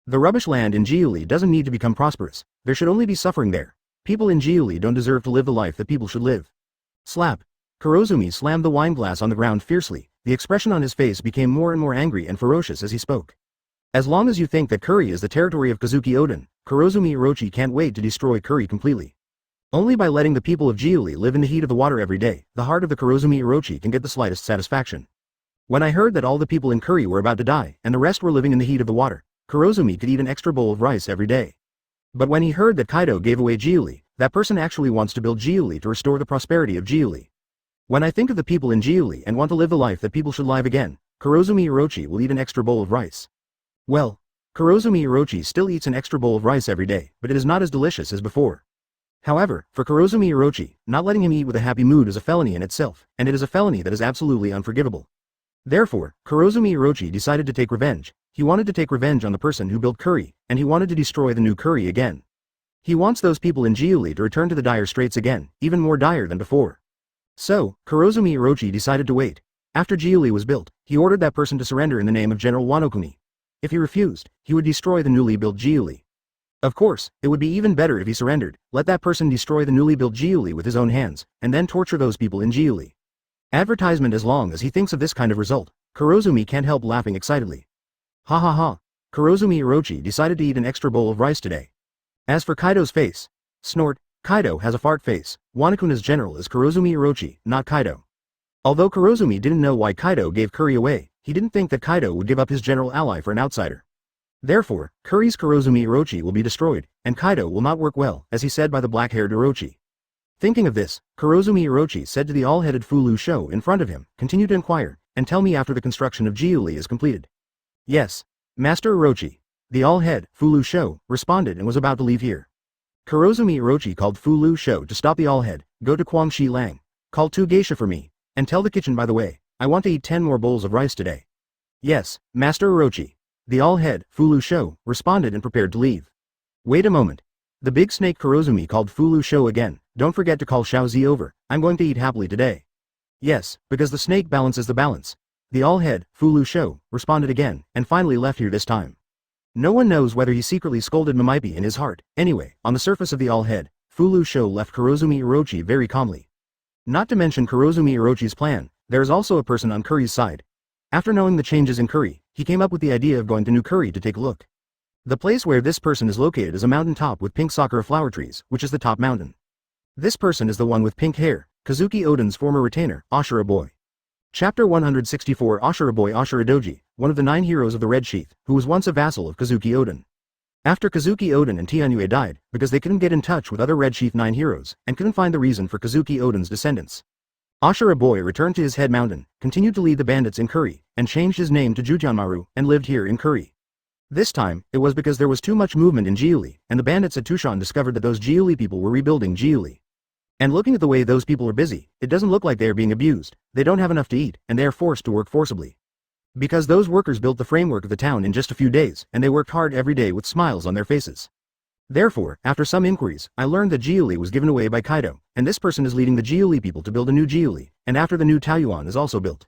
The rubbish land in Jiuli doesn't need to become prosperous, there should only be suffering there. People in Jiuli don't deserve to live the life that people should live. Slap. Kurozumi slammed the wineglass on the ground fiercely, the expression on his face became more and more angry and ferocious as he spoke. As long as you think that curry is the territory of Kazuki Oden, Kurozumi Orochi can't wait to destroy curry completely. Only by letting the people of Jiuli live in the heat of the water every day, the heart of the Kurozumi Orochi can get the slightest satisfaction. When I heard that all the people in curry were about to die, and the rest were living in the heat of the water, Kurozumi could eat an extra bowl of rice every day. But when he heard that Kaido gave away Jiuli, that person actually wants to build Jiuli to restore the prosperity of Jiuli. When I think of the people in Jiuli and want to live the life that people should live again, Kurozumi Orochi will eat an extra bowl of rice. Well, Kurozumi Orochi still eats an extra bowl of rice every day, but it is not as delicious as before. However, for Kurozumi Orochi, not letting him eat with a happy mood is a felony in itself, and it is a felony that is absolutely unforgivable. Therefore, Kurozumi Orochi decided to take revenge. He wanted to take revenge on the person who built curry, and he wanted to destroy the new curry again. He wants those people in Jiuli to return to the dire straits again, even more dire than before. So, Kurozumi Orochi decided to wait. After Jiuli was built, he ordered that person to surrender in the name of General Wano-kuni. If he refused, he would destroy the newly built Jiuli. Of course, it would be even better if he surrendered, let that person destroy the newly built Jiuli with his own hands, and then torture those people in Jiuli. Advertisement. As long as he thinks of this kind of result, Kurozumi can't help laughing excitedly. Ha ha ha. Kurozumi Orochi decided to eat an extra bowl of rice today. As for Kaido's face, snort, Kaido has a fart face. Wano-kuna's general is Kurozumi Orochi, not Kaido. Although Kurozumi didn't know why Kaido gave curry away, he didn't think that Kaido would give up his general ally for an outsider. Therefore, curry's Kurozumi Orochi will be destroyed, and Kaido will not work well, as he said by the black-haired Orochi. Thinking of this, Kurozumi Orochi said to the all-headed Fulu Sho in front of him, continue to inquire, and tell me after the construction of Jiuli is completed. Yes, Master Orochi. The all-head, Fulu Sho, responded and was about to leave here. Kurozumi Orochi called Fulu Sho to stop the all-head, go to Kwangshi Lang, call 2 geisha for me, and tell the kitchen by the way, I want to eat 10 more bowls of rice today. Yes, Master Orochi. The all-head, Fulu Sho, responded and prepared to leave. Wait a moment. The big snake Kurozumi called Fulu Sho again, don't forget to call Xiaozi over, I'm going to eat happily today. Yes, because the snake balances the balance. The all-head, Fulu Sho, responded again, and finally left here this time. No one knows whether he secretly scolded Mimaipi in his heart. Anyway, on the surface of the all-head, Fulu Sho left Kurozumi Orochi very calmly. Not to mention Kurozumi Orochi's plan, there is also a person on Curry's side. After knowing the changes in Curry, he came up with the idea of going to New Curry to take a look. The place where this person is located is a mountain top with pink sakura flower trees, which is the top mountain. This person is the one with pink hair, Kazuki Oden's former retainer, Ashura Boy. Chapter 164. Ashura Boy. Ashura Doji, one of the 9 heroes of the Red Sheath, who was once a vassal of Kazuki Oden. After Kazuki Oden and Tianue died, because they couldn't get in touch with other Red Sheath 9 heroes, and couldn't find the reason for Kazuki Oden's descendants. Ashura Boy returned to his head mountain, continued to lead the bandits in Curry, and changed his name to Jujanmaru, and lived here in Curry. This time, it was because there was too much movement in Jiuli, and the bandits at Tushan discovered that those Jiuli people were rebuilding Jiuli. And looking at the way those people are busy, it doesn't look like they are being abused, they don't have enough to eat, and they are forced to work forcibly. Because those workers built the framework of the town in just a few days, and they worked hard every day with smiles on their faces. Therefore, after some inquiries, I learned that Jiuli was given away by Kaido, and this person is leading the Jiuli people to build a new Jiuli, and after the new Taoyuan is also built.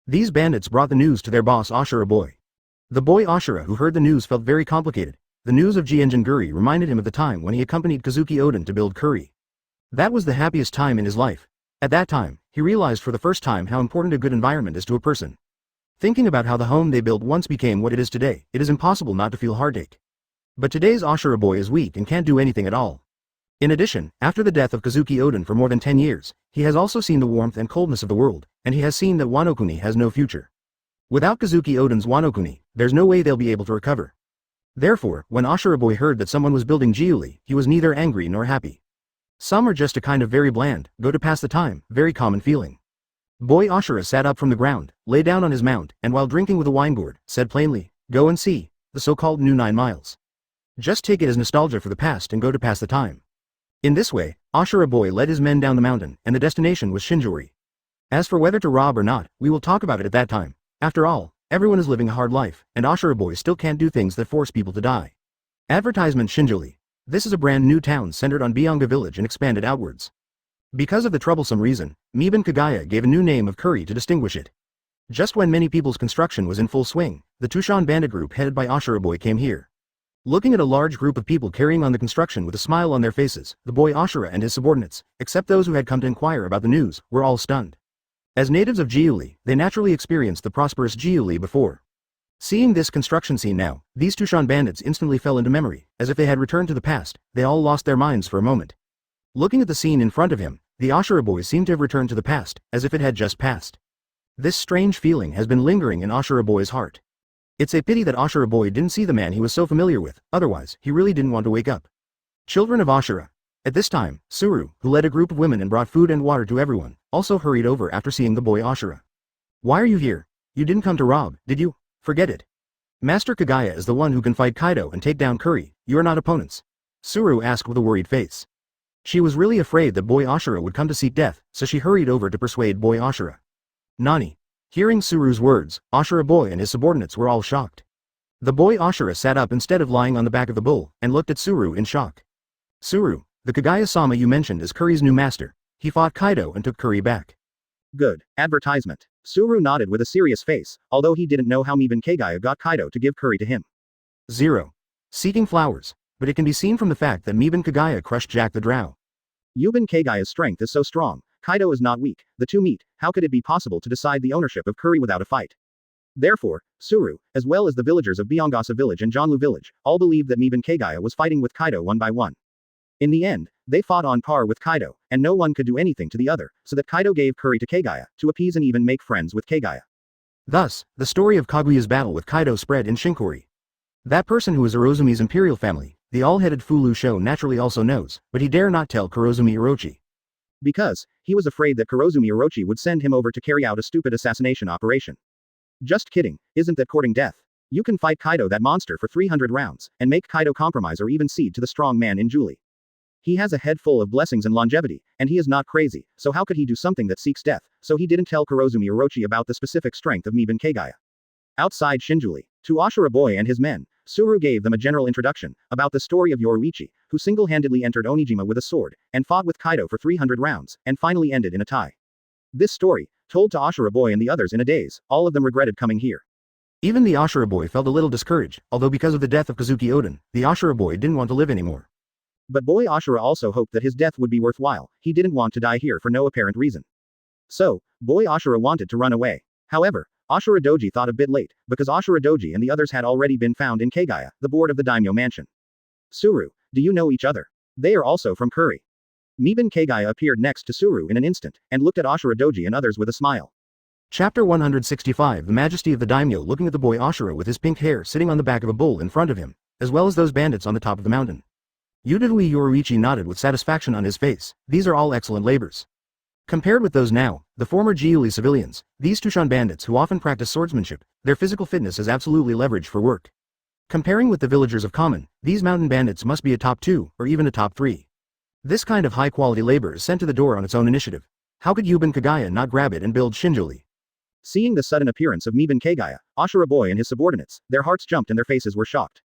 These bandits brought the news to their boss Ashura Boy. The boy Ashura who heard the news felt very complicated. The news of Jienjin-guri reminded him of the time when he accompanied Kazuki Oden to build Curry. That was the happiest time in his life. At that time, he realized for the first time how important a good environment is to a person. Thinking about how the home they built once became what it is today, it is impossible not to feel heartache. But today's Ashura Boy is weak and can't do anything at all. In addition, after the death of Kazuki Oden for more than 10 years, he has also seen the warmth and coldness of the world, and he has seen that Wano-kuni has no future. Without Kazuki Oden's Wano-kuni, there's no way they'll be able to recover. Therefore, when Ashura boy heard that someone was building Jiuli, he was neither angry nor happy. Some are just a kind of very bland, go to pass the time, very common feeling. Boy Ashura sat up from the ground, lay down on his mount, and while drinking with a wine gourd, said plainly, "Go and see, the so-called new 9 miles. Just take it as nostalgia for the past and go to pass the time." In this way, Ashura boy led his men down the mountain, and the destination was Shinjuuri. As for whether to rob or not, we will talk about it at that time. After all, everyone is living a hard life, and Ashura boy still can't do things that force people to die. Advertisement Shinjuuri. This is a brand new town centered on Byonga village and expanded outwards. Because of the troublesome reason, Miban Kagaya gave a new name of Curry to distinguish it. Just when many people's construction was in full swing, the Tushan bandit group headed by Ashura boy came here. Looking at a large group of people carrying on the construction with a smile on their faces, the boy Ashura and his subordinates, except those who had come to inquire about the news, were all stunned. As natives of Jiuli, they naturally experienced the prosperous Jiuli before. Seeing this construction scene now, these Tushan bandits instantly fell into memory, as if they had returned to the past. They all lost their minds for a moment. Looking at the scene in front of him, the Ashura boy seemed to have returned to the past, as if it had just passed. This strange feeling has been lingering in Ashura boy's heart. It's a pity that Ashura boy didn't see the man he was so familiar with, otherwise, he really didn't want to wake up. Children of Ashura. At this time, Suru, who led a group of women and brought food and water to everyone, also hurried over after seeing the boy Ashura. "Why are you here? You didn't come to rob, did you? Forget it. Master Kagaya is the one who can fight Kaido and take down Curry, you are not opponents." Suru asked with a worried face. She was really afraid that boy Ashura would come to seek death, so she hurried over to persuade boy Ashura. Nani? Hearing Suru's words, Ashura boy and his subordinates were all shocked. The boy Ashura sat up instead of lying on the back of the bull, and looked at Suru in shock. "Suru, the Kagaya-sama you mentioned is Curry's new master. He fought Kaido and took Curry back." "Good. Advertisement." Suru nodded with a serious face, although he didn't know how Miban Kagaya got Kaido to give Curry to him. 0. Seeking flowers. But it can be seen from the fact that Miban Kagaya crushed Jack the Drow. Yuban Kagaya's strength is so strong, Kaido is not weak, the two meet, how could it be possible to decide the ownership of Curry without a fight? Therefore, Suru, as well as the villagers of Byongasa village and Jonlu village, all believed that Miban Kagaya was fighting with Kaido one by one. In the end, they fought on par with Kaido, and no one could do anything to the other, so that Kaido gave Curry to Kagaya, to appease and even make friends with Kagaya. Thus, the story of Kaguya's battle with Kaido spread in Shinkuri. That person who is Orozumi's imperial family, the all-headed Fulu Sho naturally also knows, but he dare not tell Kurozumi Orochi. Because, he was afraid that Kurozumi Orochi would send him over to carry out a stupid assassination operation. Just kidding, isn't that courting death? You can fight Kaido that monster for 300 rounds, and make Kaido compromise or even cede to the strong man in Jiuli. He has a head full of blessings and longevity, and he is not crazy, so how could he do something that seeks death? So he didn't tell Kurozumi Orochi about the specific strength of Miban Kagaya. Outside Shinjuuli, to Ashura boy and his men, Suru gave them a general introduction, about the story of Yoruichi, who single-handedly entered Onijima with a sword, and fought with Kaido for 300 rounds, and finally ended in a tie. This story, told to Ashura boy and the others in a daze, all of them regretted coming here. Even the Ashura boy felt a little discouraged, although because of the death of Kazuki Oden, the Ashura boy didn't want to live anymore. But boy Ashura also hoped that his death would be worthwhile, he didn't want to die here for no apparent reason. So, boy Ashura wanted to run away. However, Ashura Doji thought a bit late, because Ashura Doji and the others had already been found in Kagaya, the board of the Daimyo mansion. Suru, do you know each other? They are also from Curry. Miban Kagaya appeared next to Suru in an instant, and looked at Ashura Doji and others with a smile. Chapter 165 The Majesty of the Daimyo looking at the boy Ashura with his pink hair sitting on the back of a bull in front of him, as well as those bandits on the top of the mountain. Yudadui Yoruichi nodded with satisfaction on his face, these are all excellent labors. Compared with those now, the former Jiuli civilians, these Tushan bandits who often practice swordsmanship, their physical fitness is absolutely leveraged for work. Comparing with the villagers of Common, these mountain bandits must be a top 2, or even a top 3. This kind of high-quality labor is sent to the door on its own initiative. How could Yuban Kagaya not grab it and build Shinjuuli? Seeing the sudden appearance of Miban Kagaya, Ashura boy and his subordinates, their hearts jumped and their faces were shocked.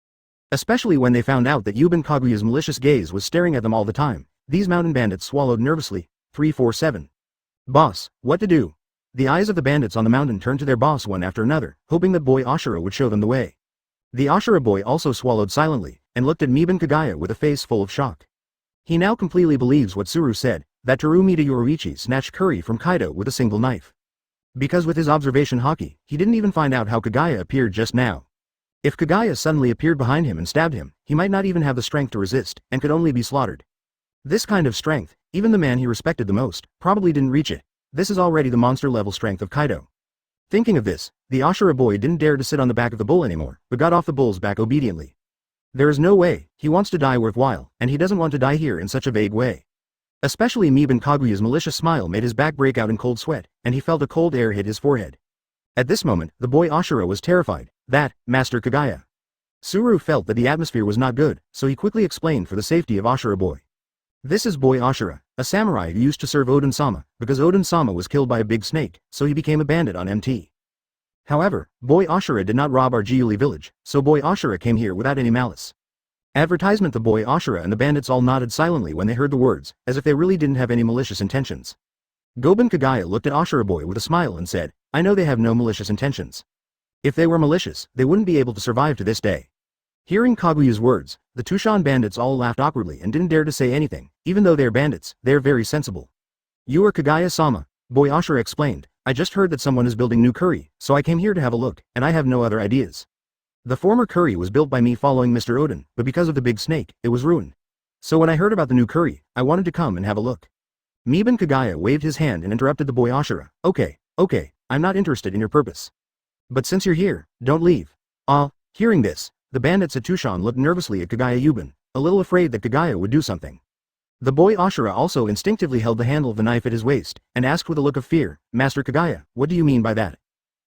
Especially when they found out that Yuban Kaguya's malicious gaze was staring at them all the time, these mountain bandits swallowed nervously. 347. Boss, what to do? The eyes of the bandits on the mountain turned to their boss one after another, hoping that boy Ashura would show them the way. The Ashura boy also swallowed silently, and looked at Miban Kagaya with a face full of shock. He now completely believes what Suru said, that Terumita Yoruichi snatched Curry from Kaido with a single knife. Because with his observation haki, he didn't even find out how Kagaya appeared just now. If Kagaya suddenly appeared behind him and stabbed him, he might not even have the strength to resist, and could only be slaughtered. This kind of strength, even the man he respected the most, probably didn't reach it. This is already the monster-level strength of Kaido. Thinking of this, the Ashura boy didn't dare to sit on the back of the bull anymore, but got off the bull's back obediently. There is no way, he wants to die worthwhile, and he doesn't want to die here in such a vague way. Especially Miban Kaguya's malicious smile made his back break out in cold sweat, and he felt a cold air hit his forehead. At this moment, the boy Ashura was terrified. That, Master Kagaya. Suru felt that the atmosphere was not good, so he quickly explained for the safety of Ashura boy. This is boy Ashura, a samurai who used to serve Odin-sama, because Odin-sama was killed by a big snake, so he became a bandit on MT. However, boy Ashura did not rob our Jiuli village, so boy Ashura came here without any malice. Advertisement. The boy Ashura and the bandits all nodded silently when they heard the words, as if they really didn't have any malicious intentions. Goben Kagaya looked at Ashura boy with a smile and said, I know they have no malicious intentions. If they were malicious, they wouldn't be able to survive to this day. Hearing Kaguya's words, the Tushan bandits all laughed awkwardly and didn't dare to say anything. Even though they're bandits, they're very sensible. You are Kagaya-sama, boy Ashura explained. I just heard that someone is building new curry, so I came here to have a look, and I have no other ideas. The former curry was built by me following Mr. Odin, but because of the big snake, it was ruined. So when I heard about the new curry, I wanted to come and have a look. Miban Kagaya waved his hand and interrupted the boy Ashura. Okay, I'm not interested in your purpose. But since you're here, don't leave. Hearing this, the bandits at Tushan looked nervously at Kagaya Yuban, a little afraid that Kagaya would do something. The boy Ashura also instinctively held the handle of the knife at his waist, and asked with a look of fear, Master Kagaya, what do you mean by that?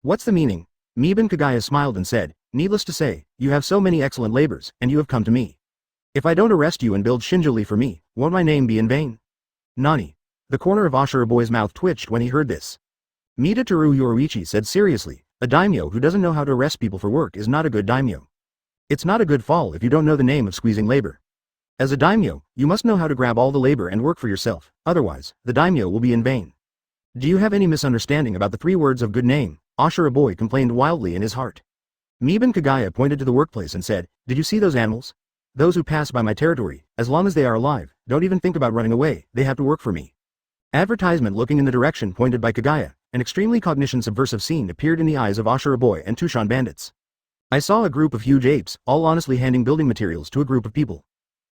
What's the meaning? Miban Kagaya smiled and said, needless to say, you have so many excellent labors, and you have come to me. If I don't arrest you and build Shinjuli for me, won't my name be in vain? Nani? The corner of Ashura boy's mouth twitched when he heard this. Midatoru Yoruichi said seriously, a daimyo who doesn't know how to arrest people for work is not a good daimyo. It's not a good fall if you don't know the name of squeezing labor. As a daimyo, you must know how to grab all the labor and work for yourself, otherwise, the daimyo will be in vain. Do you have any misunderstanding about the 3 words of good name? Ashura boy complained wildly in his heart. Miban Kagaya pointed to the workplace and said, did you see those animals? Those who pass by my territory, as long as they are alive, don't even think about running away, they have to work for me. Advertisement. Looking in the direction pointed by Kagaya, an extremely cognition subversive scene appeared in the eyes of Ashura boy and Tushan bandits. I saw a group of huge apes, all honestly handing building materials to a group of people.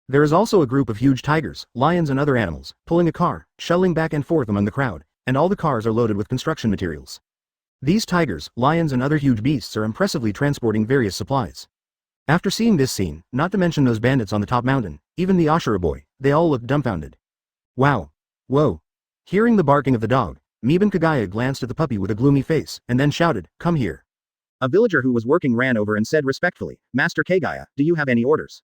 There is also a group of huge tigers, lions and other animals, pulling a car, shuttling back and forth among the crowd, and all the cars are loaded with construction materials. These tigers, lions and other huge beasts are impressively transporting various supplies. After seeing this scene, not to mention those bandits on the top mountain, even the Ashura boy, they all looked dumbfounded. Wow. Whoa. Hearing the barking of the dog, Miban Kagaya glanced at the puppy with a gloomy face, and then shouted, come here. A villager who was working ran over and said respectfully, Master Kagaya, do you have any orders?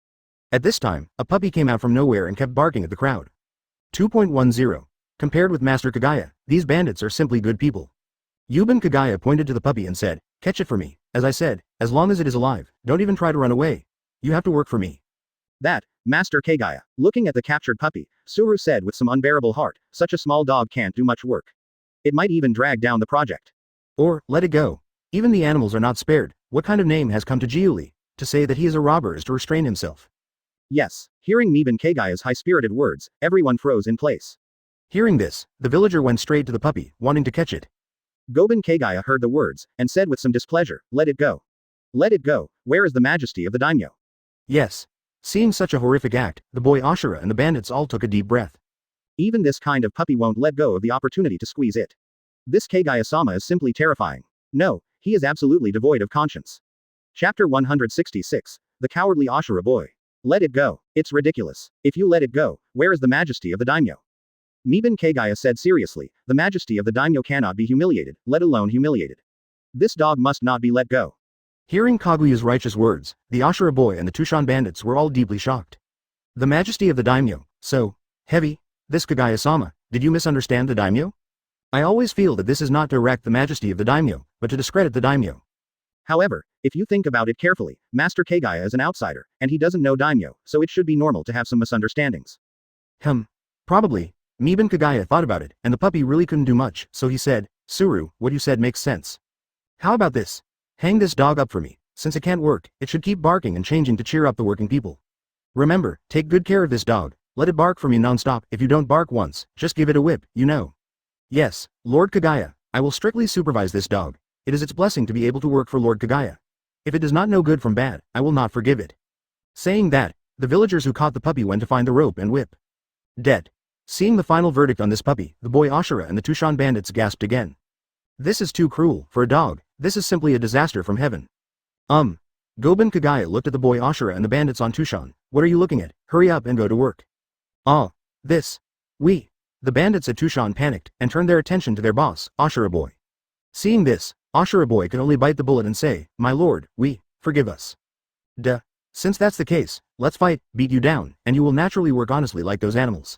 At this time, a puppy came out from nowhere and kept barking at the crowd. 2.10. Compared with Master Kagaya, these bandits are simply good people. Yuban Kagaya pointed to the puppy and said, catch it for me. As I said, as long as it is alive, don't even try to run away. You have to work for me. That, Master Kagaya. Looking at the captured puppy, Suru said with some unbearable heart, such a small dog can't do much work. It might even drag down the project. Or, let it go. Even the animals are not spared. What kind of name has come to Jiuli? To say that he is a robber is to restrain himself. Yes. Hearing Miban Kagaya's high-spirited words, everyone froze in place. Hearing this, the villager went straight to the puppy, wanting to catch it. Goben Kagaya heard the words, and said with some displeasure, let it go. Let it go, where is the majesty of the daimyo? Yes. Seeing such a horrific act, the boy Ashura and the bandits all took a deep breath. Even this kind of puppy won't let go of the opportunity to squeeze it. This Kagaya-sama is simply terrifying. No, he is absolutely devoid of conscience. Chapter 166, The Cowardly Ashura Boy. Let it go. It's ridiculous. If you let it go, where is the majesty of the daimyo? Miban Kagaya said seriously, the majesty of the daimyo cannot be humiliated, let alone humiliated. This dog must not be let go. Hearing Kaguya's righteous words, the Ashura boy and the Tushan bandits were all deeply shocked. The majesty of the daimyo, so heavy? This Kagaya-sama, did you misunderstand the daimyo? I always feel that this is not to erect the majesty of the daimyo, but to discredit the daimyo. However, if you think about it carefully, Master Kagaya is an outsider, and he doesn't know daimyo, so it should be normal to have some misunderstandings. Probably. Miban Kagaya thought about it, and the puppy really couldn't do much, so he said, Suru, what you said makes sense. How about this? Hang this dog up for me. Since it can't work, it should keep barking and changing to cheer up the working people. Remember, take good care of this dog. Let it bark for me non-stop. If you don't bark once, just give it a whip, you know. Yes, Lord Kagaya, I will strictly supervise this dog. It is its blessing to be able to work for Lord Kagaya. If it does not know good from bad, I will not forgive it. Saying that, the villagers who caught the puppy went to find the rope and whip. Dead. Seeing the final verdict on this puppy, the boy Ashura and the Tushan bandits gasped again. This is too cruel, for a dog, this is simply a disaster from heaven. Goben Kagaya looked at the boy Ashura and the bandits on Tushan. What are you looking at? Hurry up and go to work. Ah. This. We. The bandits at Tushan panicked and turned their attention to their boss, Ashura boy. Seeing this, Ashura boy could only bite the bullet and say, my lord, forgive us. Duh. Since that's the case, let's fight, beat you down, and you will naturally work honestly like those animals.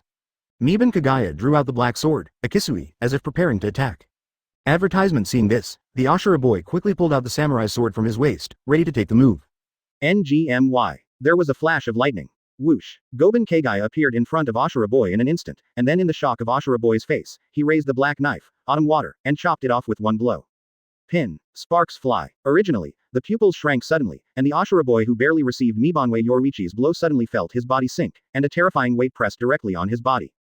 Miban Kagaya drew out the black sword, a kisui, as if preparing to attack. Advertisement seeing this, the Ashura boy quickly pulled out the samurai sword from his waist, ready to take the move. NGMY. There was a flash of lightning. Whoosh. Goben Kagaya appeared in front of Ashura boy in an instant, and then in the shock of Ashura boy's face, he raised the black knife, autumn water, and chopped it off with one blow. Pin. Sparks fly. Originally, the pupils shrank suddenly, and the Ashura boy who barely received Mibanwe Yorichi's blow suddenly felt his body sink, and a terrifying weight pressed directly on his body.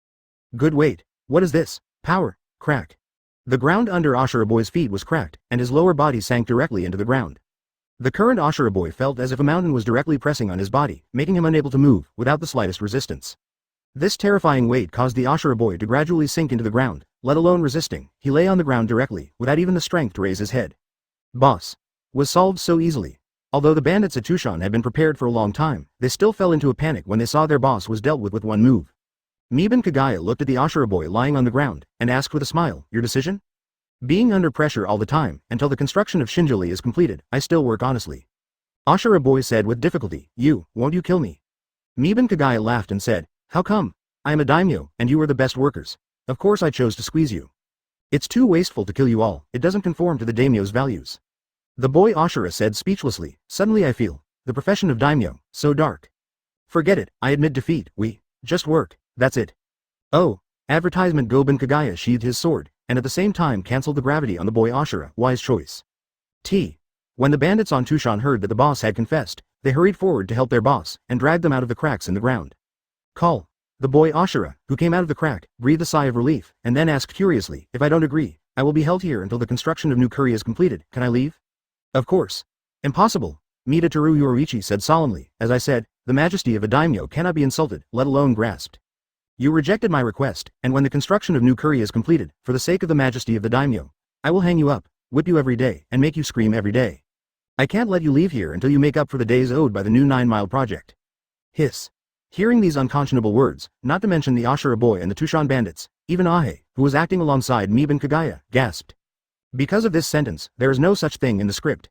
Good weight. What is this? Power. Crack. The ground under Ashura boy's feet was cracked, and his lower body sank directly into the ground. The current Ashura boy felt as if a mountain was directly pressing on his body, making him unable to move, without the slightest resistance. This terrifying weight caused the Ashura boy to gradually sink into the ground, let alone resisting, he lay on the ground directly, without even the strength to raise his head. Boss. Was solved so easily. Although the bandits at Tushan had been prepared for a long time, they still fell into a panic when they saw their boss was dealt with one move. Miban Kagaya looked at the Ashura boy lying on the ground, and asked with a smile, your decision? Being under pressure all the time, until the construction of Shinjuli is completed, I still work honestly. Ashura boy said with difficulty, won't you kill me? Miban Kagaya laughed and said, how come? I am a daimyo, and you are the best workers. Of course I chose to squeeze you. It's too wasteful to kill you all, it doesn't conform to the daimyo's values. The boy Ashura said speechlessly, suddenly I feel, the profession of daimyo, so dark. Forget it, I admit defeat, just work, that's it. Oh. Advertisement Goben Kagaya sheathed his sword, and at the same time cancelled the gravity on the boy Ashura, wise choice. When the bandits on Tushan heard that the boss had confessed, they hurried forward to help their boss, and dragged them out of the cracks in the ground. Call. The boy Ashura, who came out of the crack, breathed a sigh of relief, and then asked curiously, if I don't agree, I will be held here until the construction of new curry is completed, can I leave? Of course. Impossible. Midatoru Yorichi said solemnly, as I said, the majesty of a daimyo cannot be insulted, let alone grasped. You rejected my request, and when the construction of new curry is completed, for the sake of the majesty of the daimyo, I will hang you up, whip you every day, and make you scream every day. I can't let you leave here until you make up for the days owed by the new 9-mile project. Hiss. Hearing these unconscionable words, not to mention the Ashura boy and the Tushan bandits, even Ahe, who was acting alongside Miban Kagaya, gasped. Because of this sentence, there is no such thing in the script.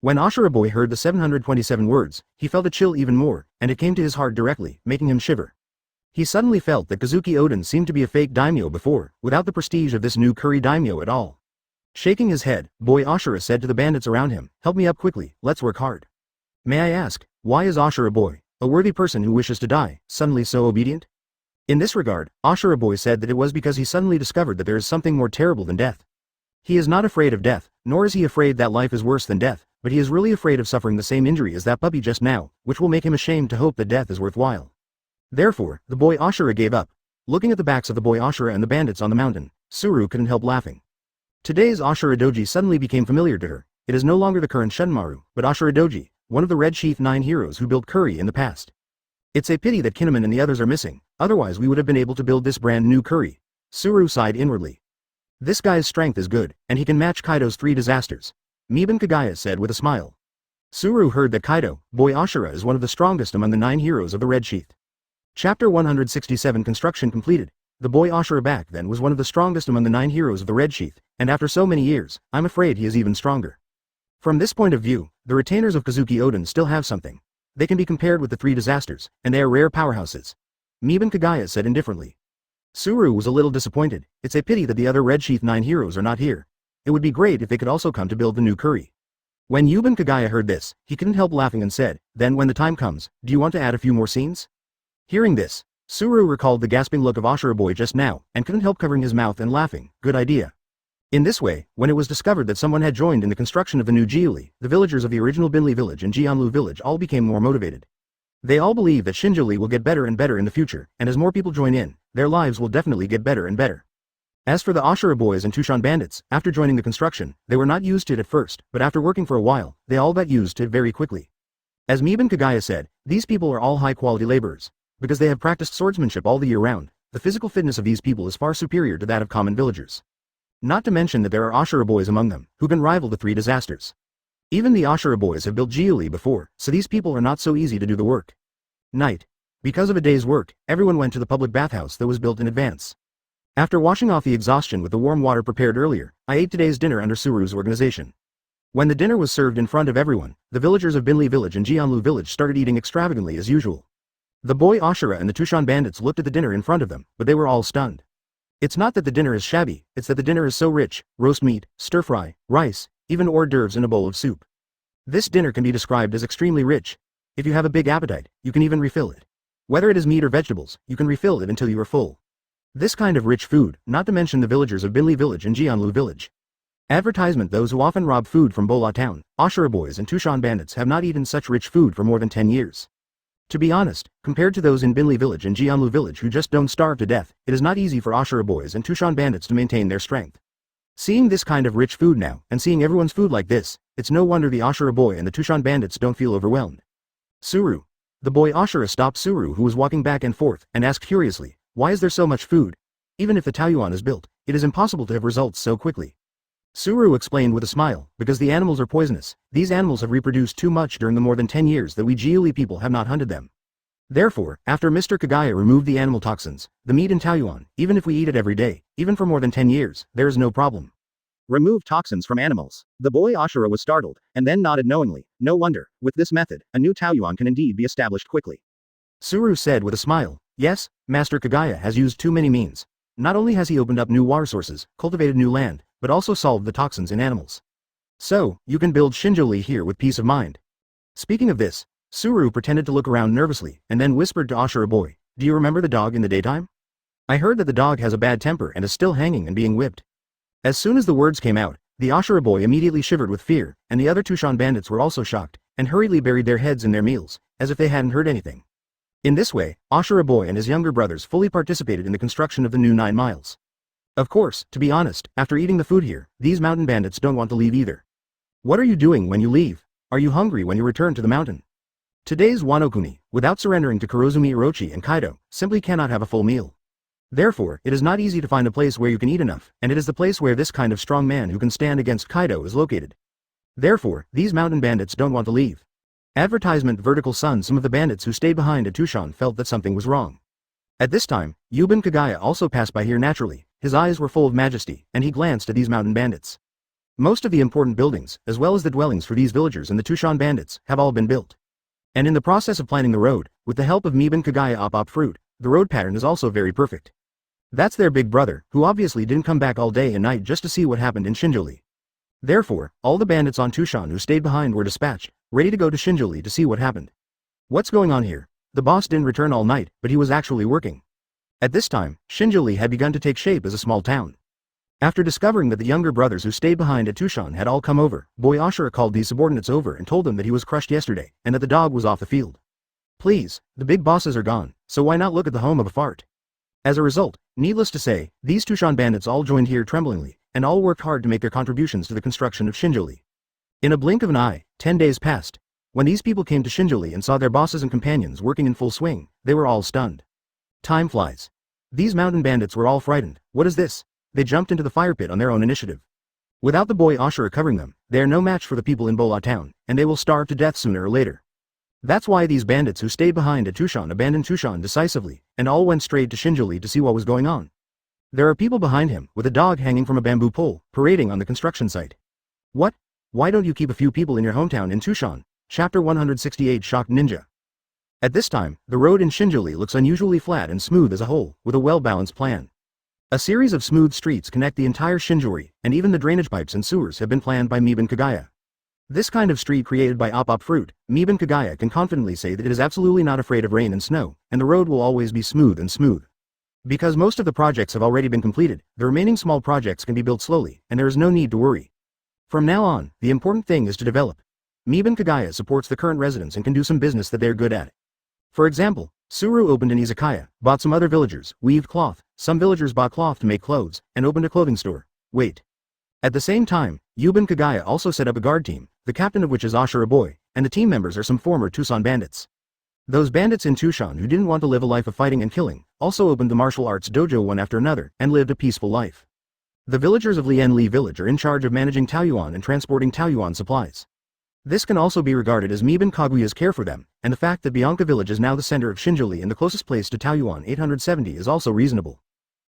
When Ashura boy heard the 727 words, he felt a chill even more, and it came to his heart directly, making him shiver. He suddenly felt that Kazuki Oden seemed to be a fake daimyo before, without the prestige of this new curry daimyo at all. Shaking his head, boy Ashura said to the bandits around him, help me up quickly, let's work hard. May I ask, why is Ashura boy, a worthy person who wishes to die, suddenly so obedient? In this regard, Ashura boy said that it was because he suddenly discovered that there is something more terrible than death. He is not afraid of death, nor is he afraid that life is worse than death, but he is really afraid of suffering the same injury as that puppy just now, which will make him ashamed to hope that death is worthwhile. Therefore, the boy Ashura gave up. Looking at the backs of the boy Ashura and the bandits on the mountain, Suru couldn't help laughing. Today's Ashura Doji suddenly became familiar to her. It is no longer the current Shenmaru, but Ashura Doji, one of the Red Sheath 9 heroes who built curry in the past. It's a pity that Kinemon and the others are missing, otherwise we would have been able to build this brand new curry. Suru sighed inwardly. This guy's strength is good, and he can match Kaido's 3 disasters. Miban Kagaya said with a smile. Suru heard that Kaido, boy Ashura is one of the strongest among the 9 heroes of the Red Sheath. Chapter 167 Construction completed. The boy Ashura back then was one of the strongest among the 9 heroes of the Red Sheath, and after so many years, I'm afraid he is even stronger. From this point of view, the retainers of Kazuki Oden still have something. They can be compared with the 3 disasters, and they are rare powerhouses. Miban Kagaya said indifferently. Suru was a little disappointed. It's a pity that the other Red Sheath 9 heroes are not here. It would be great if they could also come to build the new curry. When Miban Kagaya heard this, he couldn't help laughing and said, then when the time comes, do you want to add a few more scenes? Hearing this, Suru recalled the gasping look of Ashura boy just now, and couldn't help covering his mouth and laughing. Good idea. In this way, when it was discovered that someone had joined in the construction of the new Jiuli, the villagers of the original Binli village and Jianlu village all became more motivated. They all believe that Shinjuli will get better and better in the future, and as more people join in, their lives will definitely get better and better. As for the Ashura boys and Tushan bandits, after joining the construction, they were not used to it at first, but after working for a while, they all got used to it very quickly. As Miban Kagaya said, these people are all high-quality laborers. Because they have practiced swordsmanship all the year round, the physical fitness of these people is far superior to that of common villagers. Not to mention that there are Ashura boys among them, who can rival the 3 disasters. Even the Ashura boys have built Jiuli before, so these people are not so easy to do the work. Night. Because of a day's work, everyone went to the public bathhouse that was built in advance. After washing off the exhaustion with the warm water prepared earlier, I ate today's dinner under Suru's organization. When the dinner was served in front of everyone, the villagers of Binli village and Jianlu village started eating extravagantly as usual. The boy Ashura and the Tushan bandits looked at the dinner in front of them, but they were all stunned. It's not that the dinner is shabby, it's that the dinner is so rich: roast meat, stir-fry, rice, even hors d'oeuvres in a bowl of soup. This dinner can be described as extremely rich. If you have a big appetite, you can even refill it. Whether it is meat or vegetables, you can refill it until you are full. This kind of rich food, not to mention the villagers of Binli village and Jianlu village. Advertisement: those who often rob food from Bola town, Ashura boys and Tushan bandits have not eaten such rich food for more than 10 years. To be honest, compared to those in Binli village and Jianlu village who just don't starve to death, it is not easy for Ashura boys and Tushan bandits to maintain their strength. Seeing this kind of rich food now, and seeing everyone's food like this, it's no wonder the Ashura boy and the Tushan bandits don't feel overwhelmed. Suru. The boy Ashura stopped Suru, who was walking back and forth, and asked curiously, "Why is there so much food? Even if the Taiyuan is built, it is impossible to have results so quickly." Suru explained with a smile, "Because the animals are poisonous, these animals have reproduced too much during the more than 10 years that we Jiuli people have not hunted them. Therefore, after Mr. Kagaya removed the animal toxins, the meat in Taiyuan, even if we eat it every day, even for more than 10 years, there is no problem." Remove toxins from animals. The boy Ashura was startled, and then nodded knowingly. No wonder, with this method, a new Taiyuan can indeed be established quickly. Suru said with a smile, "Yes, Master Kagaya has used too many means. Not only has he opened up new water sources, cultivated new land, but also solved the toxins in animals. So, you can build Shinjoli here with peace of mind." Speaking of this, Suru pretended to look around nervously, and then whispered to Ashura boy, "Do you remember the dog in the daytime? I heard that the dog has a bad temper and is still hanging and being whipped." As soon as the words came out, the Ashura boy immediately shivered with fear, and the other Tushan bandits were also shocked, and hurriedly buried their heads in their meals, as if they hadn't heard anything. In this way, Ashura boy and his younger brothers fully participated in the construction of the new 9 miles. Of course, to be honest, after eating the food here, these mountain bandits don't want to leave either. What are you doing when you leave? Are you hungry when you return to the mountain? Today's Wano-kuni, without surrendering to Kurozumi Orochi and Kaido, simply cannot have a full meal. Therefore, it is not easy to find a place where you can eat enough, and it is the place where this kind of strong man who can stand against Kaido is located. Therefore, these mountain bandits don't want to leave. Advertisement: vertical sun. Some of the bandits who stayed behind at Tushan felt that something was wrong. At this time, Yuban Kagaya also passed by here naturally. His eyes were full of majesty, and he glanced at these mountain bandits. Most of the important buildings, as well as the dwellings for these villagers and the Tushan bandits, have all been built. And in the process of planning the road, with the help of Miban Kagaya Op Fruit, the road pattern is also very perfect. That's their big brother, who obviously didn't come back all day and night just to see what happened in Shinjoli. Therefore, all the bandits on Tushan who stayed behind were dispatched, ready to go to Shinjoli to see what happened. What's going on here? The boss didn't return all night, but he was actually working. At this time, Shinjoli had begun to take shape as a small town. After discovering that the younger brothers who stayed behind at Tushan had all come over, boy Ashura called these subordinates over and told them that he was crushed yesterday, and that the dog was off the field. Please, the big bosses are gone, so why not look at the home of a fart? As a result, needless to say, these Tushan bandits all joined here tremblingly, and all worked hard to make their contributions to the construction of Shinjoli. In a blink of an eye, 10 days passed. When these people came to Shinjoli and saw their bosses and companions working in full swing, they were all stunned. Time flies. These mountain bandits were all frightened. What is this? They jumped into the fire pit on their own initiative. Without the boy Ashura covering them, they are no match for the people in Bola town, and they will starve to death sooner or later. That's why these bandits who stayed behind at Tushan abandoned Tushan decisively, and all went straight to Shinjoli to see what was going on. There are people behind him, with a dog hanging from a bamboo pole, parading on the construction site. What? Why don't you keep a few people in your hometown in Tushan? Chapter 168 Shocked Ninja. At this time, the road in Shinjoli looks unusually flat and smooth as a whole, with a well-balanced plan. A series of smooth streets connect the entire Shinjori, and even the drainage pipes and sewers have been planned by Miban Kagaya. This kind of street created by Op Fruit, Miban Kagaya can confidently say that it is absolutely not afraid of rain and snow, and the road will always be smooth and smooth. Because most of the projects have already been completed, the remaining small projects can be built slowly, and there is no need to worry. From now on, the important thing is to develop. Miban Kagaya supports the current residents and can do some business that they're good at. For example, Suru opened an izakaya, bought some other villagers, weaved cloth, some villagers bought cloth to make clothes, and opened a clothing store. Wait. At the same time, Yuban Kagaya also set up a guard team, the captain of which is Ashura boy, and the team members are some former Tucson bandits. Those bandits in Tushan who didn't want to live a life of fighting and killing, also opened the martial arts dojo one after another, and lived a peaceful life. The villagers of Lianli village are in charge of managing Taoyuan and transporting Taoyuan supplies. This can also be regarded as Miban Kaguya's care for them, and the fact that Bianca village is now the center of Shinjuli and the closest place to Taoyuan 870 is also reasonable.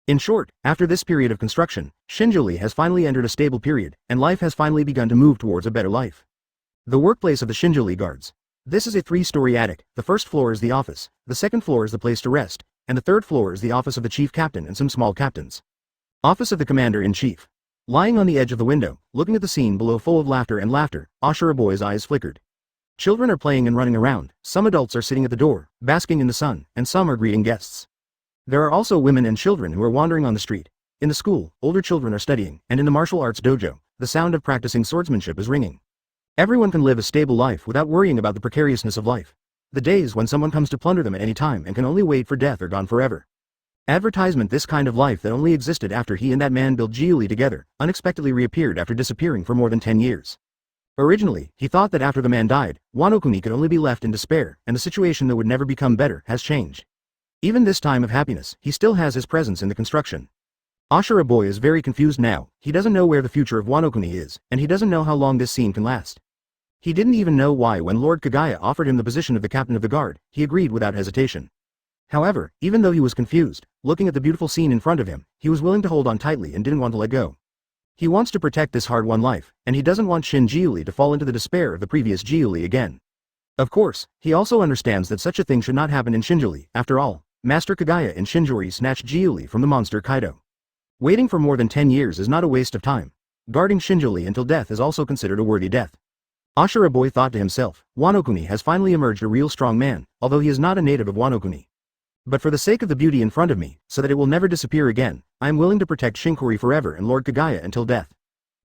In short, after this period of construction, Shinjuli has finally entered a stable period, and life has finally begun to move towards a better life. The workplace of the Shinjuli guards. This is a 3-story attic. The first floor is the office, the second floor is the place to rest, and the third floor is the office of the chief captain and some small captains. Office of the commander-in-chief. Lying on the edge of the window, looking at the scene below full of laughter, Ashura boy's eyes flickered. Children are playing and running around, some adults are sitting at the door, basking in the sun, and some are greeting guests. There are also women and children who are wandering on the street. In the school, older children are studying, and in the martial arts dojo, the sound of practicing swordsmanship is ringing. Everyone can live a stable life without worrying about the precariousness of life. The days when someone comes to plunder them at any time and can only wait for death are gone forever. Advertisement. This kind of life that only existed after he and that man built Jiuli together, unexpectedly reappeared after disappearing for more than 10 years. Originally, he thought that after the man died, Wano-kuni could only be left in despair, and the situation that would never become better has changed. Even this time of happiness, he still has his presence in the construction. Ashura boy is very confused now. He doesn't know where the future of Wano-kuni is, and he doesn't know how long this scene can last. He didn't even know why when Lord Kagaya offered him the position of the captain of the guard, he agreed without hesitation. However, even though he was confused, looking at the beautiful scene in front of him, he was willing to hold on tightly and didn't want to let go. He wants to protect this hard-won life, and he doesn't want Shin Jiuli to fall into the despair of the previous Jiuli again. Of course, he also understands that such a thing should not happen in Shinjuli. After all, Master Kagaya in Shinjuri snatched Jiuli from the monster Kaido. Waiting for more than 10 years is not a waste of time. Guarding Shinjuli until death is also considered a worthy death. Ashura boy thought to himself, Wano-kuni has finally emerged a real strong man, although he is not a native of Wano-kuni. But for the sake of the beauty in front of me, so that it will never disappear again, I am willing to protect Shinkori forever and Lord Kagaya until death.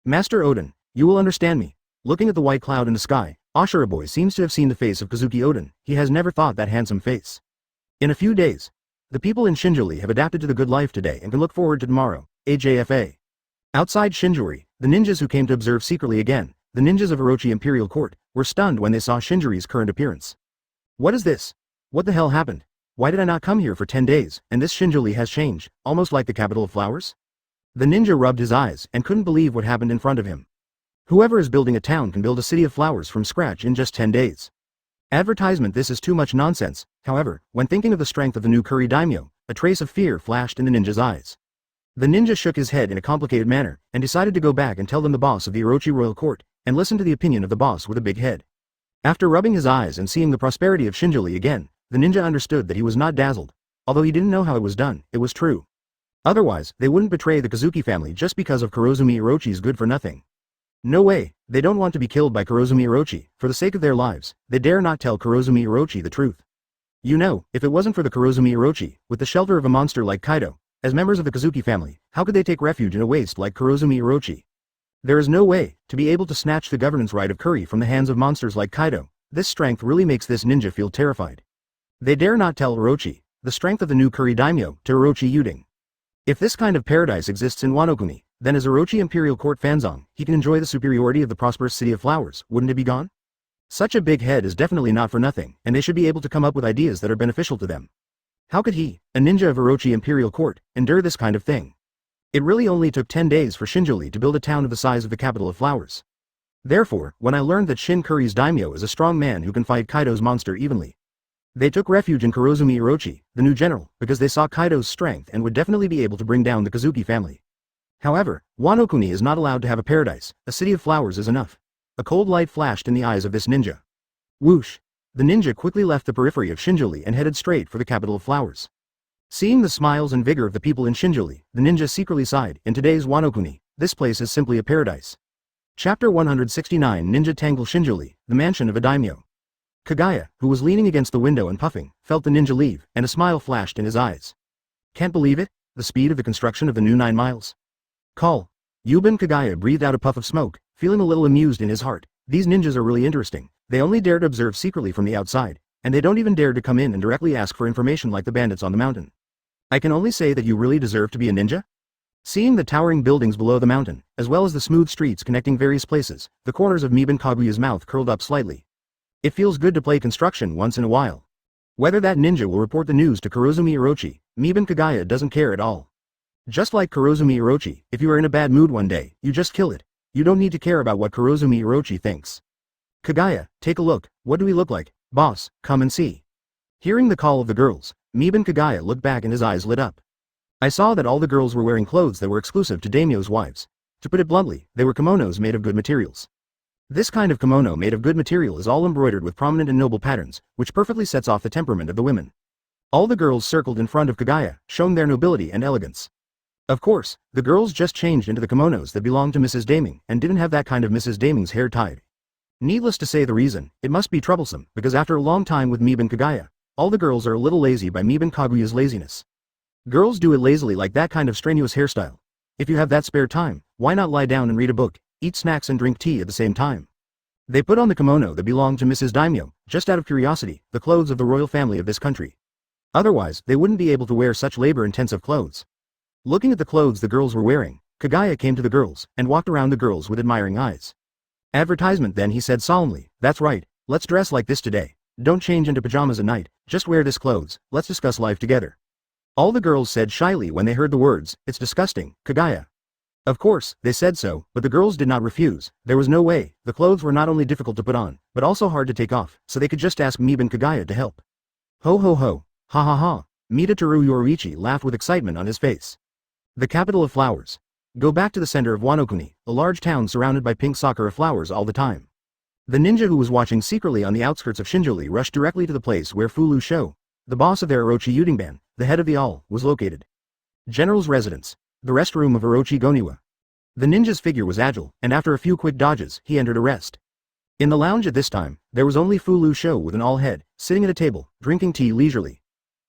Master Oden, you will understand me. Looking at the white cloud in the sky, Ashura boy seems to have seen the face of Kazuki Oden. He has never thought that handsome face. In a few days, the people in Shinjuli have adapted to the good life today and can look forward to tomorrow. AJFA. Outside Shinjuri, the ninjas who came to observe secretly again, the ninjas of Orochi Imperial Court, were stunned when they saw Shinjuri's current appearance. What is this? What the hell happened? Why did I not come here for 10 days, and this Shinjuli has changed, almost like the capital of flowers? The ninja rubbed his eyes and couldn't believe what happened in front of him. Whoever is building a town can build a city of flowers from scratch in just 10 days. Advertisement. This is too much nonsense. However, when thinking of the strength of the new Curry Daimyo, a trace of fear flashed in the ninja's eyes. The ninja shook his head in a complicated manner, and decided to go back and tell them the boss of the Orochi Royal Court, and listen to the opinion of the boss with a big head. After rubbing his eyes and seeing the prosperity of Shinjuli again, the ninja understood that he was not dazzled. Although he didn't know how it was done, it was true. Otherwise, they wouldn't betray the Kazuki family just because of Kurozumi Orochi's good for nothing. No way, they don't want to be killed by Kurozumi Orochi. For the sake of their lives, they dare not tell Kurozumi Orochi the truth. You know, if it wasn't for the Kurozumi Orochi, with the shelter of a monster like Kaido, as members of the Kazuki family, how could they take refuge in a waste like Kurozumi Orochi? There is no way to be able to snatch the governance right of Curry from the hands of monsters like Kaido. This strength really makes this ninja feel terrified. They dare not tell Orochi the strength of the new Curry Daimyo to Orochi Yuding. If this kind of paradise exists in Wano-kuni, then as Orochi Imperial Court Fanzong, he can enjoy the superiority of the prosperous city of flowers. Wouldn't it be gone? Such a big head is definitely not for nothing, and they should be able to come up with ideas that are beneficial to them. How could he, a ninja of Orochi Imperial Court, endure this kind of thing? It really only took 10 days for Shinjuli to build a town of the size of the capital of flowers. Therefore, when I learned that Shin Curry's daimyo is a strong man who can fight Kaido's monster evenly, they took refuge in Kurozumi Orochi, the new general, because they saw Kaido's strength and would definitely be able to bring down the Kazuki family. However, Wano-kuni is not allowed to have a paradise. A city of flowers is enough. A cold light flashed in the eyes of this ninja. Whoosh! The ninja quickly left the periphery of Shinjuli and headed straight for the capital of flowers. Seeing the smiles and vigor of the people in Shinjuli, the ninja secretly sighed. In today's Wano-kuni, this place is simply a paradise. Chapter 169. Ninja Tangle Shinjuli, the mansion of a daimyo. Kagaya, who was leaning against the window and puffing, felt the ninja leave, and a smile flashed in his eyes. Can't believe it? The speed of the construction of the new 9 miles. Call. Yuban. Kagaya breathed out a puff of smoke, feeling a little amused in his heart. These ninjas are really interesting. They only dare to observe secretly from the outside, and they don't even dare to come in and directly ask for information like the bandits on the mountain. I can only say that you really deserve to be a ninja? Seeing the towering buildings below the mountain, as well as the smooth streets connecting various places, the corners of Miban Kaguya's mouth curled up slightly. It feels good to play construction once in a while. Whether that ninja will report the news to Kurozumi Orochi, Miban Kagaya doesn't care at all. Just like Kurozumi Orochi, if you are in a bad mood one day, you just kill it. You don't need to care about what Kurozumi Orochi thinks. Kagaya, take a look, what do we look like? Boss, come and see. Hearing the call of the girls, Miban Kagaya looked back and his eyes lit up. I saw that all the girls were wearing clothes that were exclusive to Daimyo's wives. To put it bluntly, they were kimonos made of good materials. This kind of kimono made of good material is all embroidered with prominent and noble patterns, which perfectly sets off the temperament of the women. All the girls circled in front of Kagaya, showing their nobility and elegance. Of course, the girls just changed into the kimonos that belonged to Mrs. Daming and didn't have that kind of Mrs. Daming's hair tied. Needless to say the reason, it must be troublesome, because after a long time with Miban Kagaya, all the girls are a little lazy by Miban Kaguya's laziness. Girls do it lazily like that kind of strenuous hairstyle. If you have that spare time, why not lie down and read a book, eat snacks and drink tea at the same time? They put on the kimono that belonged to Mrs. Daimyo, just out of curiosity, the clothes of the royal family of this country. Otherwise, they wouldn't be able to wear such labor-intensive clothes. Looking at the clothes the girls were wearing, Kagaya came to the girls, and walked around the girls with admiring eyes. Advertisement then, he said solemnly, that's right, let's dress like this today. Don't change into pajamas at night, just wear this clothes, let's discuss life together. All the girls said shyly when they heard the words, it's disgusting, Kagaya. Of course, they said so, but the girls did not refuse. There was no way. The clothes were not only difficult to put on, but also hard to take off, so they could just ask Miban Kagaya to help. Ho ho ho. Ha ha ha. Midatoru Yoriichi laughed with excitement on his face. The capital of flowers. Go back to the center of Wano, a large town surrounded by pink sakura flowers all the time. The ninja who was watching secretly on the outskirts of Shinjuuli rushed directly to the place where Fulu Sho, the boss of their Orochi Yudenban, the head of the all, was located. General's residence. The rest room of Orochi Goniwa. The ninja's figure was agile, and after a few quick dodges, he entered a rest. In the lounge at this time, there was only Fulu Sho with an all head, sitting at a table, drinking tea leisurely.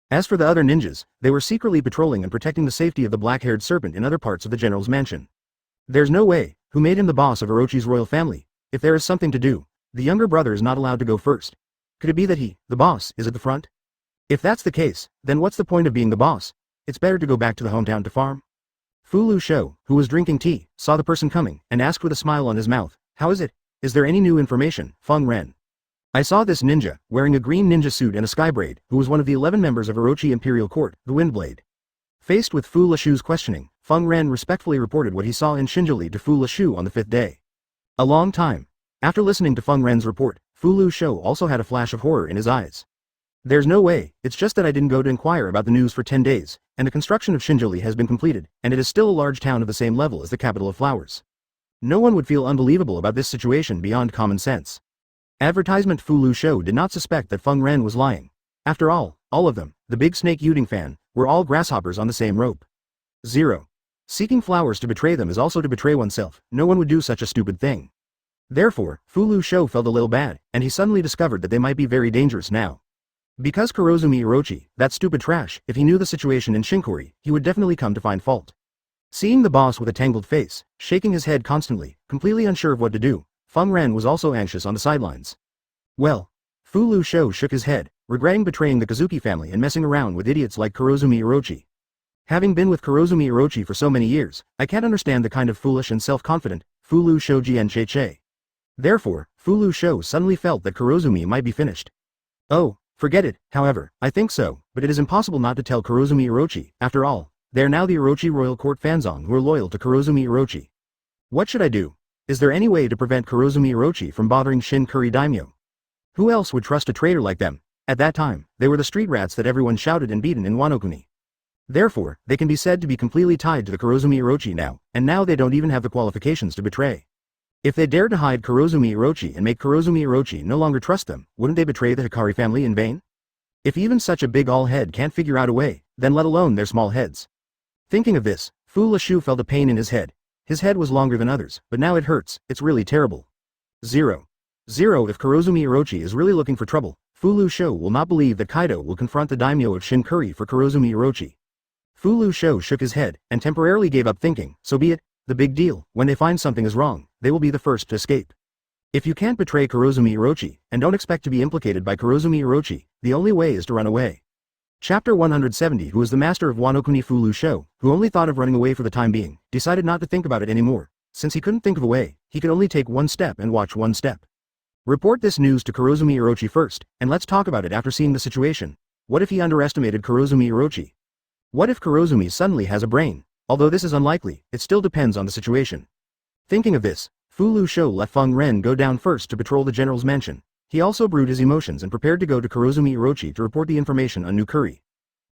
As for the other ninjas, they were secretly patrolling and protecting the safety of the black-haired serpent in other parts of the general's mansion. There's no way, who made him the boss of Orochi's royal family? If there is something to do, the younger brother is not allowed to go first. Could it be that he, the boss, is at the front? If that's the case, then what's the point of being the boss? It's better to go back to the hometown to farm. Fulu Sho, who was drinking tea, saw the person coming, and asked with a smile on his mouth, how is it? Is there any new information, Feng Ren? I saw this ninja, wearing a green ninja suit and a sky braid, who was one of the 11 members of Orochi Imperial Court, the Windblade. Faced with Fu Lashu's questioning, Feng Ren respectfully reported what he saw in Shinjuuli to Fu Lashu on the 5th day. A long time. After listening to Feng Ren's report, Fulu Sho also had a flash of horror in his eyes. There's no way, it's just that I didn't go to inquire about the news for 10 days, and the construction of Shinjuuli has been completed, and it is still a large town of the same level as the capital of flowers. No one would feel unbelievable about this situation beyond common sense. Advertisement Fulu Sho did not suspect that Feng Ren was lying. After all of them, the big snake Yuding fan, were all grasshoppers on the same rope. 0. Seeking flowers to betray them is also to betray oneself. No one would do such a stupid thing. Therefore, Fulu Sho felt a little bad, and he suddenly discovered that they might be very dangerous now. Because Kurozumi Orochi, that stupid trash, if he knew the situation in Shinkori, he would definitely come to find fault. Seeing the boss with a tangled face, shaking his head constantly, completely unsure of what to do, Feng Ren was also anxious on the sidelines. Well, Fulu Sho shook his head, regretting betraying the Kazuki family and messing around with idiots like Kurozumi Orochi. Having been with Kurozumi Orochi for so many years, I can't understand the kind of foolish and self-confident Fulu Sho Jian. Therefore, Fulu Sho suddenly felt that Kurozumi might be finished. Oh, forget it, however, I think so, but it is impossible not to tell Kurozumi Orochi. After all, they are now the Orochi Royal Court Fanzong who are loyal to Kurozumi Orochi. What should I do? Is there any way to prevent Kurozumi Orochi from bothering Shinkuri Daimyo? Who else would trust a traitor like them? At that time, they were the street rats that everyone shouted and beaten in Wano. Therefore, they can be said to be completely tied to the Kurozumi Orochi now, and now they don't even have the qualifications to betray. If they dared to hide Kurozumi Orochi and make Kurozumi Orochi no longer trust them, wouldn't they betray the Hikari family in vain? If even such a big all-head can't figure out a way, then let alone their small heads. Thinking of this, Fu Lashu felt a pain in his head. His head was longer than others, but now it hurts. It's really terrible. 0. If Kurozumi Orochi is really looking for trouble, Fulu Sho will not believe that Kaido will confront the daimyo of Shinkuri for Kurozumi Orochi. Fulu Sho shook his head, and temporarily gave up thinking, so be it, the big deal, when they find something is wrong, they will be the first to escape. If you can't betray Kurozumi Orochi, and don't expect to be implicated by Kurozumi Orochi, the only way is to run away. Chapter 170 Who is the master of Wano Fulu Sho, who only thought of running away for the time being, decided not to think about it anymore. Since he couldn't think of a way, he could only take one step and watch one step. Report this news to Kurozumi Orochi first, and let's talk about it after seeing the situation. What if he underestimated Kurozumi Orochi? What if Kurozumi suddenly has a brain? Although this is unlikely, it still depends on the situation. Thinking of this, Fu Lu Shou let Feng Ren go down first to patrol the general's mansion. He also brewed his emotions and prepared to go to Kurozumi Orochi to report the information on new curry.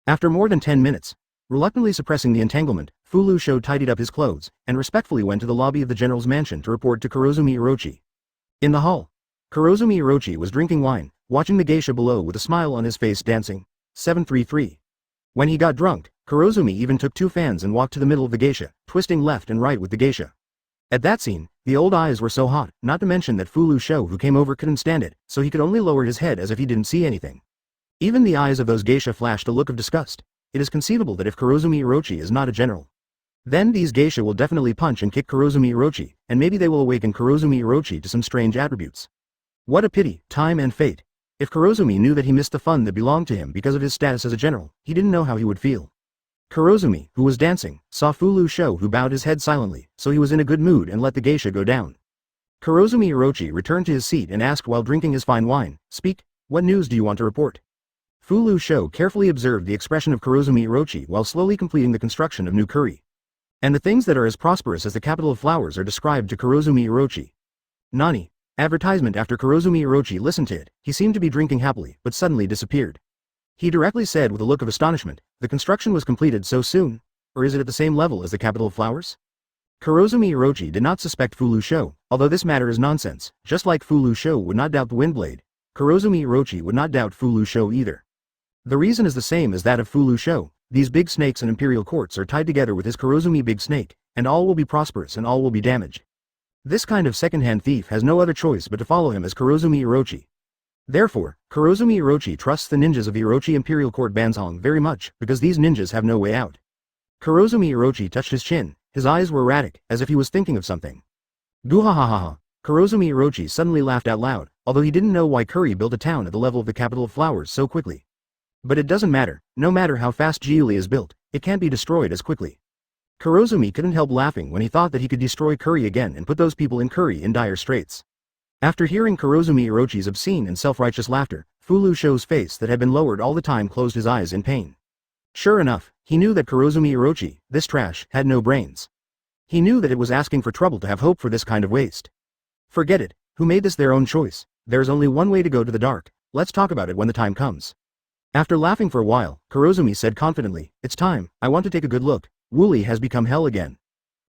After more than 10 minutes, reluctantly suppressing the entanglement, Fu Lu Shou tidied up his clothes and respectfully went to the lobby of the general's mansion to report to Kurozumi Orochi. In the hall, Kurozumi Orochi was drinking wine, watching the geisha below with a smile on his face dancing. 733. When he got drunk, Kurozumi even took 2 fans and walked to the middle of the geisha, twisting left and right with the geisha. At that scene, the old eyes were so hot, not to mention that Fu Lu Shou who came over couldn't stand it, so he could only lower his head as if he didn't see anything. Even the eyes of those geisha flashed a look of disgust. It is conceivable that if Kurozumi Orochi is not a general, then these geisha will definitely punch and kick Kurozumi Orochi, and maybe they will awaken Kurozumi Orochi to some strange attributes. What a pity, time and fate. If Kurozumi knew that he missed the fun that belonged to him because of his status as a general, he didn't know how he would feel. Kurozumi, who was dancing, saw Fu Lu Shou who bowed his head silently, so he was in a good mood and let the geisha go down. Kurozumi Orochi returned to his seat and asked while drinking his fine wine, "Speak, what news do you want to report?" Fu Lu Shou carefully observed the expression of Kurozumi Orochi while slowly completing the construction of new curry. And the things that are as prosperous as the capital of flowers are described to Kurozumi Orochi. Nani? Advertisement. After Kurozumi Orochi listened to it, he seemed to be drinking happily, but suddenly disappeared. He directly said with a look of astonishment, "The construction was completed so soon? Or is it at the same level as the capital of flowers?" Kurozumi Orochi did not suspect Fu Lu Shou, although this matter is nonsense. Just like Fu Lu Shou would not doubt the Windblade, Kurozumi Orochi would not doubt Fu Lu Shou either. The reason is the same as that of Fu Lu Shou. These big snakes and imperial courts are tied together with his Kurozumi big snake, and all will be prosperous and all will be damaged. This kind of second-hand thief has no other choice but to follow him as Kurozumi Orochi. Therefore, Kurozumi Orochi trusts the ninjas of the Orochi Imperial Court Banzhong very much, because these ninjas have no way out. Kurozumi Orochi touched his chin, his eyes were erratic, as if he was thinking of something. Guhahaha. Kurozumi Orochi suddenly laughed out loud, although he didn't know why Curry built a town at the level of the capital of flowers so quickly. But it doesn't matter, no matter how fast Jiuli is built, it can't be destroyed as quickly. Kurozumi couldn't help laughing when he thought that he could destroy Curry again and put those people in Curry in dire straits. After hearing Kurozumi Orochi's obscene and self-righteous laughter, Fu Lu Shou's face that had been lowered all the time closed his eyes in pain. Sure enough, he knew that Kurozumi Orochi, this trash, had no brains. He knew that it was asking for trouble to have hope for this kind of waste. Forget it, who made this their own choice? There's only one way to go to the dark, let's talk about it when the time comes. After laughing for a while, Kurozumi said confidently, "It's time, I want to take a good look. Wooly has become hell again.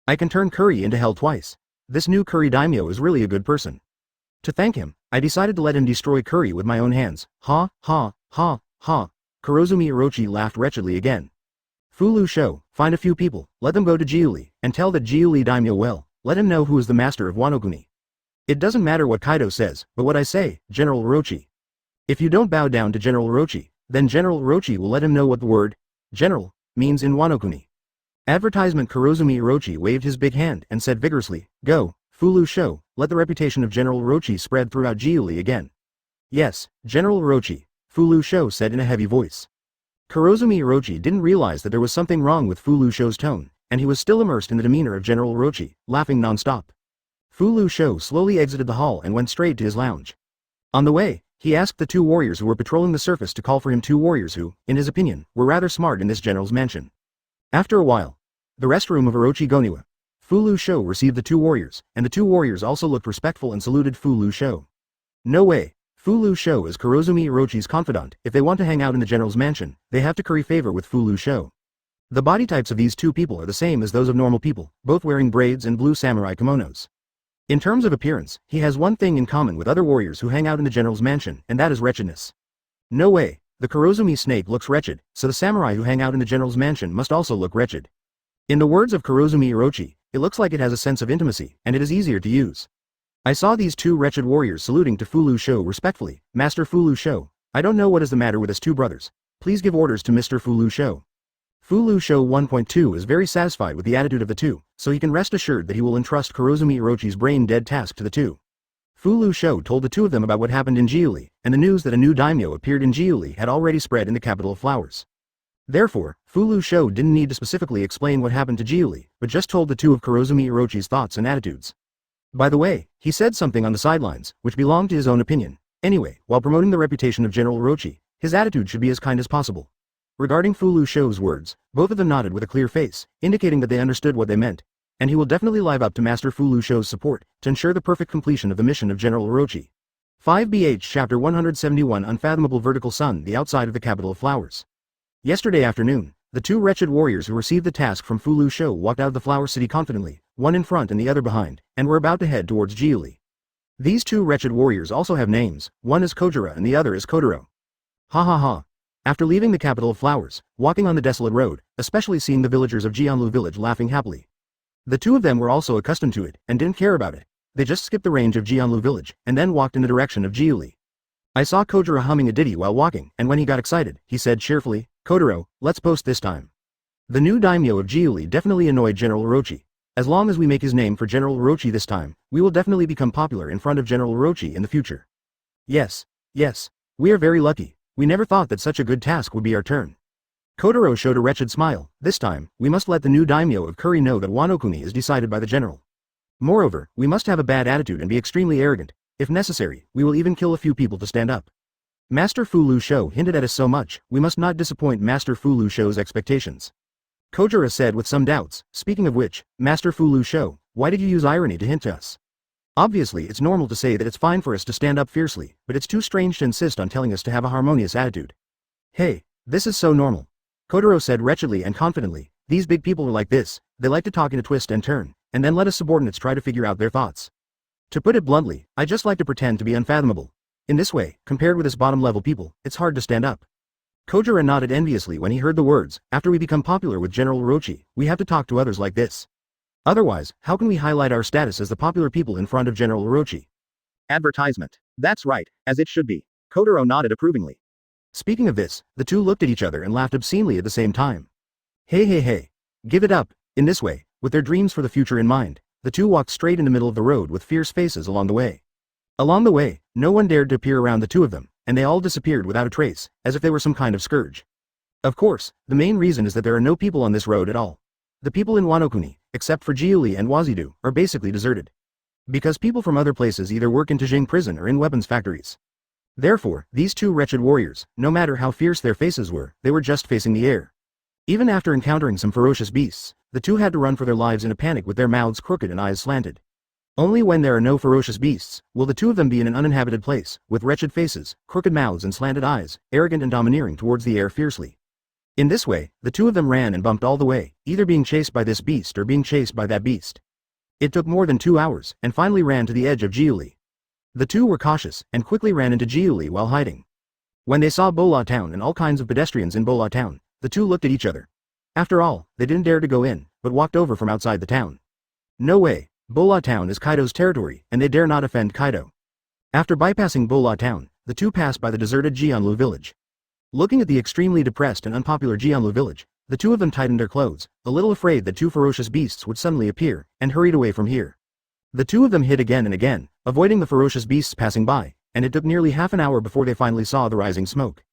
I can turn Curry into hell twice. This new Curry Daimyo is really a good person. To thank him, I decided to let him destroy Curry with my own hands." Ha, ha, ha, ha. Kurozumi Orochi laughed wretchedly again. Fu Lu Shou, find a few people, let them go to Jiuli, and tell that Jiuli Daimyo well, let him know who is the master of Wano-kuni. It doesn't matter what Kaido says, but what I say, General Orochi. If you don't bow down to General Orochi, then General Orochi will let him know what the word, general, means in Wano-kuni. Advertisement. Kurozumi Orochi waved his big hand and said vigorously, "Go, Fu Lu Shou, let the reputation of General Orochi spread throughout Jiuli again." "Yes, General Orochi," Fu Lu Shou said in a heavy voice. Kurozumi Orochi didn't realize that there was something wrong with Fu Lu Shou's tone, and he was still immersed in the demeanor of General Orochi, laughing non-stop. Fu Lu Shou slowly exited the hall and went straight to his lounge. On the way, he asked the 2 warriors who were patrolling the surface to call for him 2 warriors who, in his opinion, were rather smart in this general's mansion. After a while, the rest room of Orochi Goniwa, Fu Lu Shou received the 2 warriors, and the 2 warriors also looked respectful and saluted Fu Lu Shou. No way, Fu Lu Shou is Kurozumi Orochi's confidant. If they want to hang out in the general's mansion, they have to curry favor with Fu Lu Shou. The body types of these 2 people are the same as those of normal people, both wearing braids and blue samurai kimonos. In terms of appearance, he has one thing in common with other warriors who hang out in the general's mansion, and that is wretchedness. No way, the Kurozumi snake looks wretched, so the samurai who hang out in the general's mansion must also look wretched. In the words of Kurozumi Orochi, it looks like it has a sense of intimacy, and it is easier to use. I saw these 2 wretched warriors saluting to Fu Lu Shou respectfully. "Master Fu Lu Shou, I don't know what is the matter with us 2 brothers. Please give orders to Mr. Fu Lu Shou." Fu Lu Shou 1.2 is very satisfied with the attitude of the 2, so he can rest assured that he will entrust Kurozumi Orochi's brain-dead task to the 2. Fu Lu Shou told the 2 of them about what happened in Jiuli, and the news that a new daimyo appeared in Jiuli had already spread in the capital of flowers. Therefore, Fu Lu Shou didn't need to specifically explain what happened to Jiuli, but just told the 2 of Kurozumi Orochi's thoughts and attitudes. By the way, he said something on the sidelines, which belonged to his own opinion. Anyway, while promoting the reputation of General Orochi, his attitude should be as kind as possible. Regarding Fu Lu Shou's words, both of them nodded with a clear face, indicating that they understood what they meant. and he will definitely live up to Master Fu Lu Shou's support, to ensure the perfect completion of the mission of General Orochi. 5BH Chapter 171 Unfathomable Vertical Sun, the outside of the capital of flowers. Yesterday afternoon, the two wretched warriors who received the task from Fu Lu Shou walked out of the Flower City confidently, one in front and the other behind, and were about to head towards Jiuli. These two wretched warriors also have names, one is Kojiro and the other is Kotaro. Ha ha ha. After leaving the capital of flowers, walking on the desolate road, especially seeing the villagers of Jianlu village laughing happily. The two of them were also accustomed to it, and didn't care about it. They just skipped the range of Jianlu village, and then walked in the direction of Jiuli. I saw Kojiro humming a ditty while walking, and when he got excited, he said cheerfully, "Kotaro, let's post this time." The new daimyo of Jiuli definitely annoyed General Orochi. As long as we make his name for General Orochi this time, we will definitely become popular in front of General Orochi in the future. Yes. We are very lucky. We never thought that such a good task would be our turn. Kotaro showed a wretched smile. This time, we must let the new daimyo of Kuri know that Wano-kuni is decided by the general. Moreover, we must have a bad attitude and be extremely arrogant. If necessary, we will even kill a few people to stand up. Master Fu Lu Shou hinted at us so much, we must not disappoint Master Fu Lu Shou's expectations. Kojiro said with some doubts, speaking of which, Master Fu Lu Shou, why did you use irony to hint to us? Obviously it's normal to say that it's fine for us to stand up fiercely, but it's too strange to insist on telling us to have a harmonious attitude. Hey, this is so normal. Kotaro said wretchedly and confidently, these big people are like this, they like to talk in a twist and turn, and then let us subordinates try to figure out their thoughts. To put it bluntly, I just like to pretend to be unfathomable. In this way, compared with us bottom-level people, it's hard to stand up. Kojiro nodded enviously when he heard the words, after we become popular with General Orochi, we have to talk to others like this. Otherwise, how can we highlight our status as the popular people in front of General Orochi? Advertisement. That's right, as it should be. Kotaro nodded approvingly. Speaking of this, the two looked at each other and laughed obscenely at the same time. Hey. Give it up. In this way, with their dreams for the future in mind, the two walked straight in the middle of the road with fierce faces along the way. Along the way, no one dared to peer around the two of them, and they all disappeared without a trace, as if they were some kind of scourge. Of course, the main reason is that there are no people on this road at all. The people in Wano-kuni, except for Jiuli and Wazidu, are basically deserted. Because people from other places either work in Tajing prison or in weapons factories. Therefore, these two wretched warriors, no matter how fierce their faces were, they were just facing the air. Even after encountering some ferocious beasts, the two had to run for their lives in a panic with their mouths crooked and eyes slanted. Only when there are no ferocious beasts, will the two of them be in an uninhabited place, with wretched faces, crooked mouths and slanted eyes, arrogant and domineering towards the air fiercely. In this way, the two of them ran and bumped all the way, either being chased by this beast or being chased by that beast. It took more than 2 hours, and finally ran to the edge of Jiuli. The two were cautious, and quickly ran into Jiuli while hiding. When they saw Bola Town and all kinds of pedestrians in Bola Town, the two looked at each other. After all, they didn't dare to go in, but walked over from outside the town. No way, Bola Town is Kaido's territory, and they dare not offend Kaido. After bypassing Bola Town, the two passed by the deserted Jianlu village. Looking at the extremely depressed and unpopular Jianlu village, the two of them tightened their clothes, a little afraid that two ferocious beasts would suddenly appear, and hurried away from here. The two of them hid again and again, avoiding the ferocious beasts passing by, and it took nearly half an hour before they finally saw the rising smoke.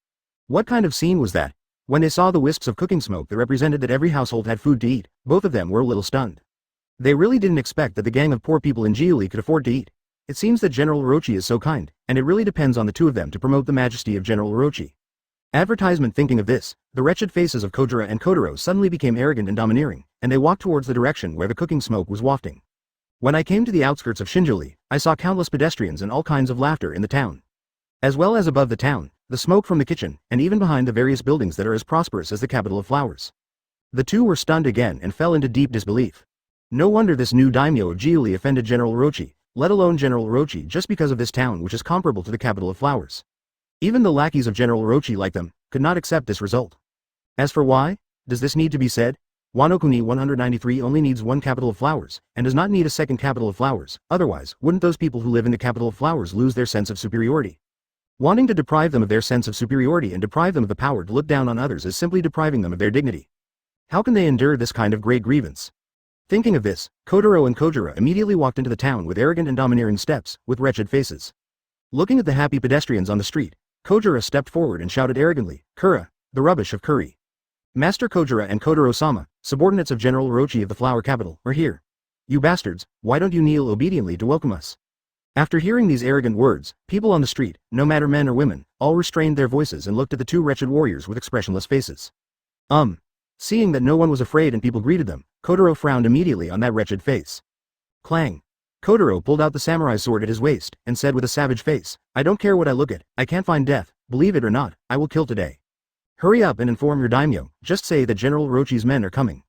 What kind of scene was that? When they saw the wisps of cooking smoke that represented that every household had food to eat, both of them were a little stunned. They really didn't expect that the gang of poor people in Jiuli could afford to eat. It seems that General Orochi is so kind, and it really depends on the two of them to promote the majesty of General Orochi. Advertisement. Thinking of this, the wretched faces of Kojiro and Kotaro suddenly became arrogant and domineering, and they walked towards the direction where the cooking smoke was wafting. When I came to the outskirts of Shinjuuli, I saw countless pedestrians and all kinds of laughter in the town. As well as above the town, the smoke from the kitchen, and even behind the various buildings that are as prosperous as the capital of flowers. The two were stunned again and fell into deep disbelief. No wonder this new daimyo of Jiuli offended General Orochi, let alone General Orochi, just because of this town which is comparable to the capital of flowers. Even the lackeys of General Orochi, like them, could not accept this result. As for why, does this need to be said? Wano-kuni 193 only needs one capital of flowers, and does not need a second capital of flowers, otherwise, wouldn't those people who live in the capital of flowers lose their sense of superiority? Wanting to deprive them of their sense of superiority and deprive them of the power to look down on others is simply depriving them of their dignity. How can they endure this kind of great grievance? Thinking of this, Kotaro and Kojiro immediately walked into the town with arrogant and domineering steps, with wretched faces. Looking at the happy pedestrians on the street, Kojiro stepped forward and shouted arrogantly, "Kura, the rubbish of curry. Master Kojiro and Kotaro-sama, subordinates of General Orochi of the Flower Capital, are here. You bastards, why don't you kneel obediently to welcome us?" After hearing these arrogant words, people on the street, no matter men or women, all restrained their voices and looked at the two wretched warriors with expressionless faces. Seeing that no one was afraid and people greeted them, Kotaro frowned immediately on that wretched face. Clang. Kotaro pulled out the samurai sword at his waist, and said with a savage face, I don't care what I look at, I can't find death, believe it or not, I will kill today. Hurry up and inform your daimyo, just say that General Orochi's men are coming.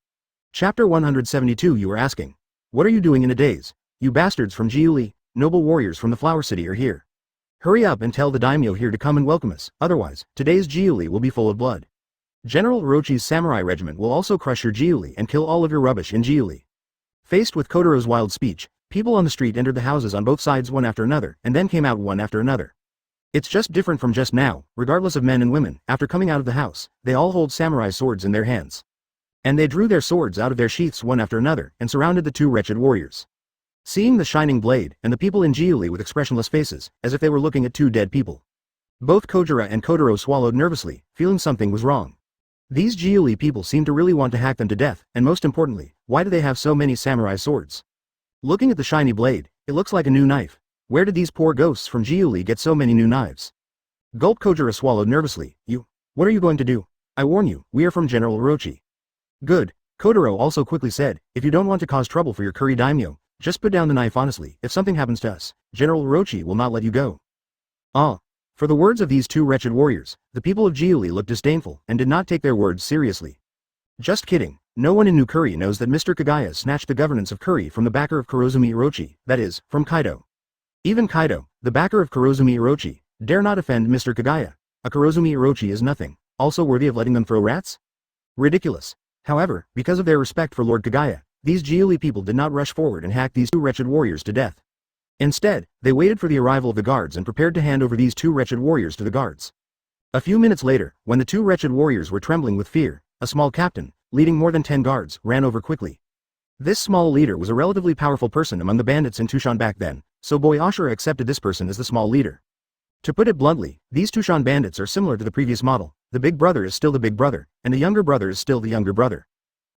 Chapter 172. You are asking. What are you doing in a daze? You bastards from Jiuli, noble warriors from the Flower City are here. Hurry up and tell the daimyo here to come and welcome us, otherwise, today's Jiuli will be full of blood. General Orochi's samurai regiment will also crush your Jiuli and kill all of your rubbish in Jiuli. Faced with Kotaro's wild speech, people on the street entered the houses on both sides one after another, and then came out one after another. It's just different from just now, regardless of men and women, after coming out of the house, they all hold samurai swords in their hands. And they drew their swords out of their sheaths one after another, and surrounded the two wretched warriors. Seeing the shining blade, and the people in Jiuli with expressionless faces, as if they were looking at two dead people. Both Kojira and Kotaro swallowed nervously, feeling something was wrong. These Jiuli people seem to really want to hack them to death, and most importantly, why do they have so many samurai swords? Looking at the shiny blade, it looks like a new knife. Where did these poor ghosts from Jiuli get so many new knives? Gulp. Kojira swallowed nervously. What are you going to do? I warn you, we are from General Orochi. Good. Kotaro also quickly said, if you don't want to cause trouble for your curry daimyo, just put down the knife honestly, if something happens to us, General Orochi will not let you go. For the words of these two wretched warriors, the people of Jiuli looked disdainful, and did not take their words seriously. Just kidding, no one in New Curry knows that Mr. Kagaya snatched the governance of Curry from the backer of Kurozumi Orochi, that is, from Kaido. Even Kaido, the backer of Kurozumi Orochi, dare not offend Mr. Kagaya. A Kurozumi Orochi is nothing, also worthy of letting them throw rats? Ridiculous. However, because of their respect for Lord Kagaya, these Jiuli people did not rush forward and hack these two wretched warriors to death. Instead, they waited for the arrival of the guards and prepared to hand over these two wretched warriors to the guards. A few minutes later, when the two wretched warriors were trembling with fear, a small captain, leading more than 10 guards, ran over quickly. This small leader was a relatively powerful person among the bandits in Tushan back then, so boy Ashura accepted this person as the small leader. To put it bluntly, these Tushan bandits are similar to the previous model. The big brother is still the big brother, and the younger brother is still the younger brother.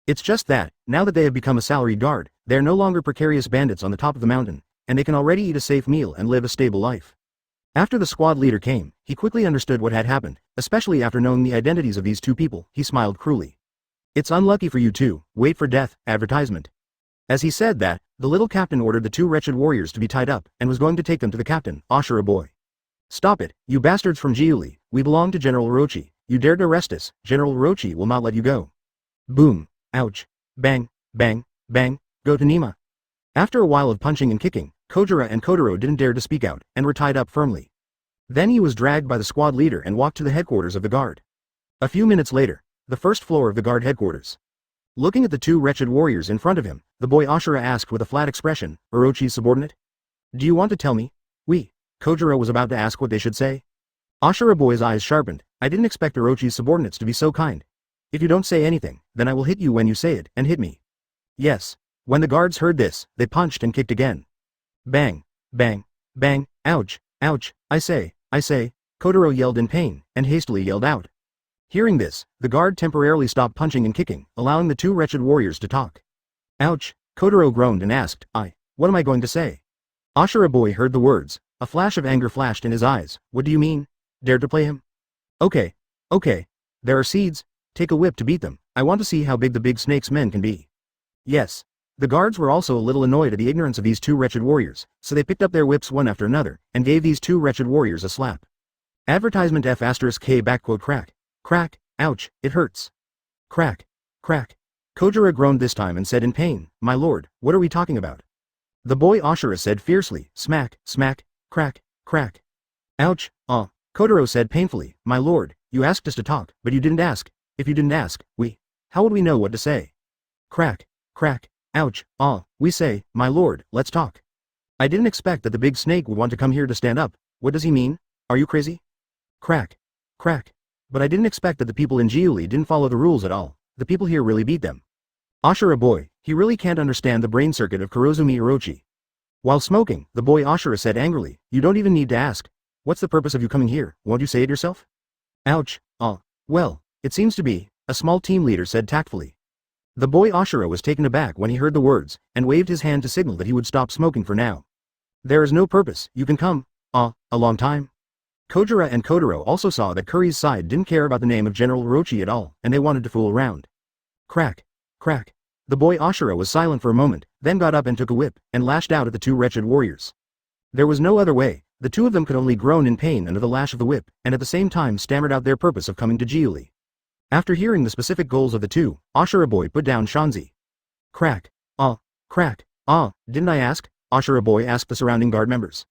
It's just that, now that they have become a salaried guard, they are no longer precarious bandits on the top of the mountain, and they can already eat a safe meal and live a stable life. After the squad leader came, he quickly understood what had happened, especially after knowing the identities of these two people. He smiled cruelly. It's unlucky for you two, wait for death, advertisement. As he said that, the little captain ordered the two wretched warriors to be tied up, and was going to take them to the captain, Ashura boy. Stop it, you bastards from Jiuli, we belong to General Orochi, you dared to arrest us, General Orochi will not let you go. Boom. Ouch. Bang, bang, bang, go to Nima. After a while of punching and kicking, Kojira and Kotaro didn't dare to speak out, and were tied up firmly. Then he was dragged by the squad leader and walked to the headquarters of the guard. A few minutes later, the first floor of the guard headquarters. Looking at the two wretched warriors in front of him, the boy Ashura asked with a flat expression, Orochi's subordinate? Do you want to tell me? Kojiro was about to ask what they should say. Ashura boy's eyes sharpened. I didn't expect Orochi's subordinates to be so kind. If you don't say anything, then I will hit you when you say it, and hit me. Yes. When the guards heard this, they punched and kicked again. Bang, bang, bang, ouch, ouch, I say, Kotaro yelled in pain, and hastily yelled out. Hearing this, the guard temporarily stopped punching and kicking, allowing the two wretched warriors to talk. Ouch, Kotaro groaned and asked, what am I going to say? Ashura boy heard the words, a flash of anger flashed in his eyes. What do you mean? Dared to play him? Okay. There are seeds. Take a whip to beat them. I want to see how big the big snake's men can be. Yes. The guards were also a little annoyed at the ignorance of these two wretched warriors, so they picked up their whips one after another, and gave these two wretched warriors a slap. Advertisement F***K crack. Crack, ouch, it hurts. Crack. Kojira groaned this time and said in pain, my lord, what are we talking about? The boy Ashura said fiercely, smack, crack. Ouch, Kotaro said painfully, my lord, you asked us to talk, but you didn't ask. If you didn't ask, how would we know what to say? Crack, ouch, we say, my lord, let's talk. I didn't expect that the big snake would want to come here to stand up. What does he mean? Are you crazy? Crack. But I didn't expect that the people in Jiuli didn't follow the rules at all. The people here really beat them. Ashura boy, he really can't understand the brain circuit of Kurozumi Orochi. While smoking, the boy Ashura said angrily, you don't even need to ask. What's the purpose of you coming here? Won't you say it yourself? Ouch, well, it seems to be, a small team leader said tactfully. The boy Ashura was taken aback when he heard the words, and waved his hand to signal that he would stop smoking for now. There is no purpose, you can come. A long time. Kojira and Kotaro also saw that Curry's side didn't care about the name of General Orochi at all, and they wanted to fool around. Crack. The boy Ashura was silent for a moment, then got up and took a whip, and lashed out at the two wretched warriors. There was no other way, the two of them could only groan in pain under the lash of the whip, and at the same time stammered out their purpose of coming to Jiuli. After hearing the specific goals of the two, Ashura boy put down Shanzi. Crack. Crack. Didn't I ask? Ashura boy asked the surrounding guard members.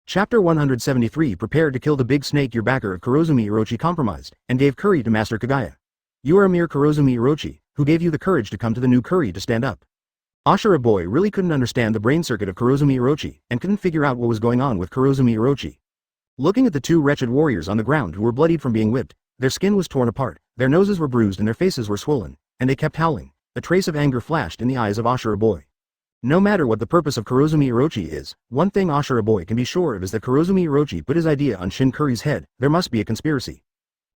Chapter 173 Prepared to kill the big snake. Your backer of Kurozumi Orochi compromised, and gave curry to Master Kagaya. You are a mere Kurozumi Orochi, who gave you the courage to come to the new curry to stand up. Ashura boy really couldn't understand the brain circuit of Kurozumi Orochi, and couldn't figure out what was going on with Kurozumi Orochi. Looking at the two wretched warriors on the ground who were bloodied from being whipped, their skin was torn apart, their noses were bruised and their faces were swollen, and they kept howling. A trace of anger flashed in the eyes of Ashura boy. No matter what the purpose of Kurozumi Orochi is, one thing Ashura boy can be sure of is that Kurozumi Orochi put his idea on Shin Curry's head. There must be a conspiracy.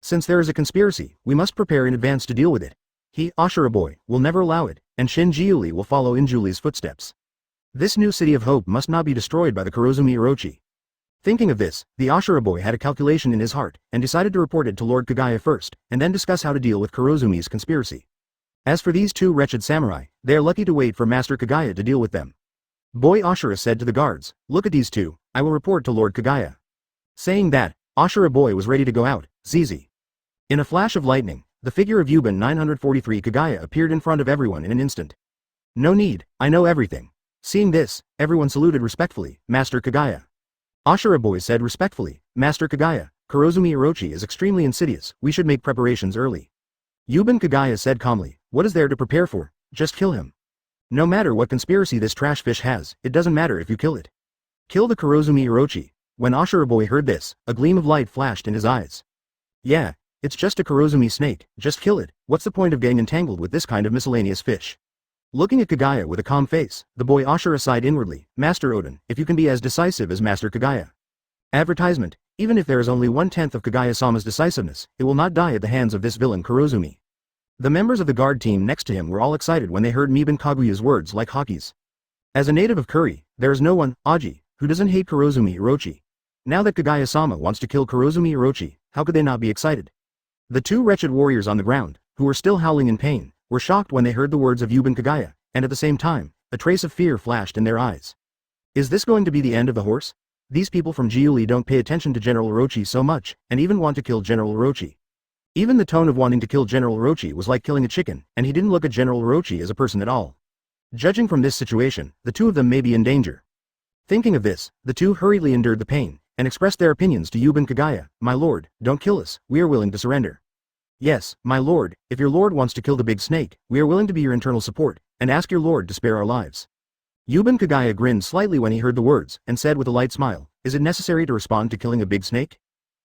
Since there is a conspiracy, we must prepare in advance to deal with it. He, Ashura boy, will never allow it, and Shin Jiuli will follow in Juli's footsteps. This new city of hope must not be destroyed by the Kurozumi Orochi. Thinking of this, the Ashura boy had a calculation in his heart, and decided to report it to Lord Kagaya first, and then discuss how to deal with Kurozumi's conspiracy. As for these two wretched samurai, they are lucky to wait for Master Kagaya to deal with them. Boy Ashura said to the guards, look at these two, I will report to Lord Kagaya. Saying that, Ashura boy was ready to go out, ZZ. In a flash of lightning, the figure of Yuban 943 Kagaya appeared in front of everyone in an instant. No need, I know everything. Seeing this, everyone saluted respectfully, Master Kagaya. Ashura boy said respectfully, Master Kagaya, Kurozumi Orochi is extremely insidious, we should make preparations early. Yuban Kagaya said calmly, what is there to prepare for? Just kill him. No matter what conspiracy this trash fish has, it doesn't matter if you kill it. Kill the Kurozumi Orochi. When Ashura boy heard this, a gleam of light flashed in his eyes. Yeah, it's just a Kurozumi snake, just kill it, what's the point of getting entangled with this kind of miscellaneous fish? Looking at Kagaya with a calm face, the boy Ashura sighed inwardly, Master Odin, if you can be as decisive as Master Kagaya. Advertisement, even if there is only 1/10 of Kagaya-sama's decisiveness, it will not die at the hands of this villain Kurozumi. The members of the guard team next to him were all excited when they heard Miban Kaguya's words like hockey's. As a native of Curry, there is no one, Aji, who doesn't hate Kurozumi Orochi. Now that Kagaya-sama wants to kill Kurozumi Orochi, how could they not be excited? The two wretched warriors on the ground, who were still howling in pain, were shocked when they heard the words of Yuban Kagaya, and at the same time, a trace of fear flashed in their eyes. Is this going to be the end of the horse? These people from Jiuli don't pay attention to General Orochi so much, and even want to kill General Orochi. Even the tone of wanting to kill General Orochi was like killing a chicken, and he didn't look at General Orochi as a person at all. Judging from this situation, the two of them may be in danger. Thinking of this, the two hurriedly endured the pain, and expressed their opinions to Yuban Kagaya, my lord, don't kill us, we are willing to surrender. Yes, my lord, if your lord wants to kill the big snake, we are willing to be your internal support, and ask your lord to spare our lives. Yuban Kagaya grinned slightly when he heard the words, and said with a light smile, is it necessary to respond to killing a big snake?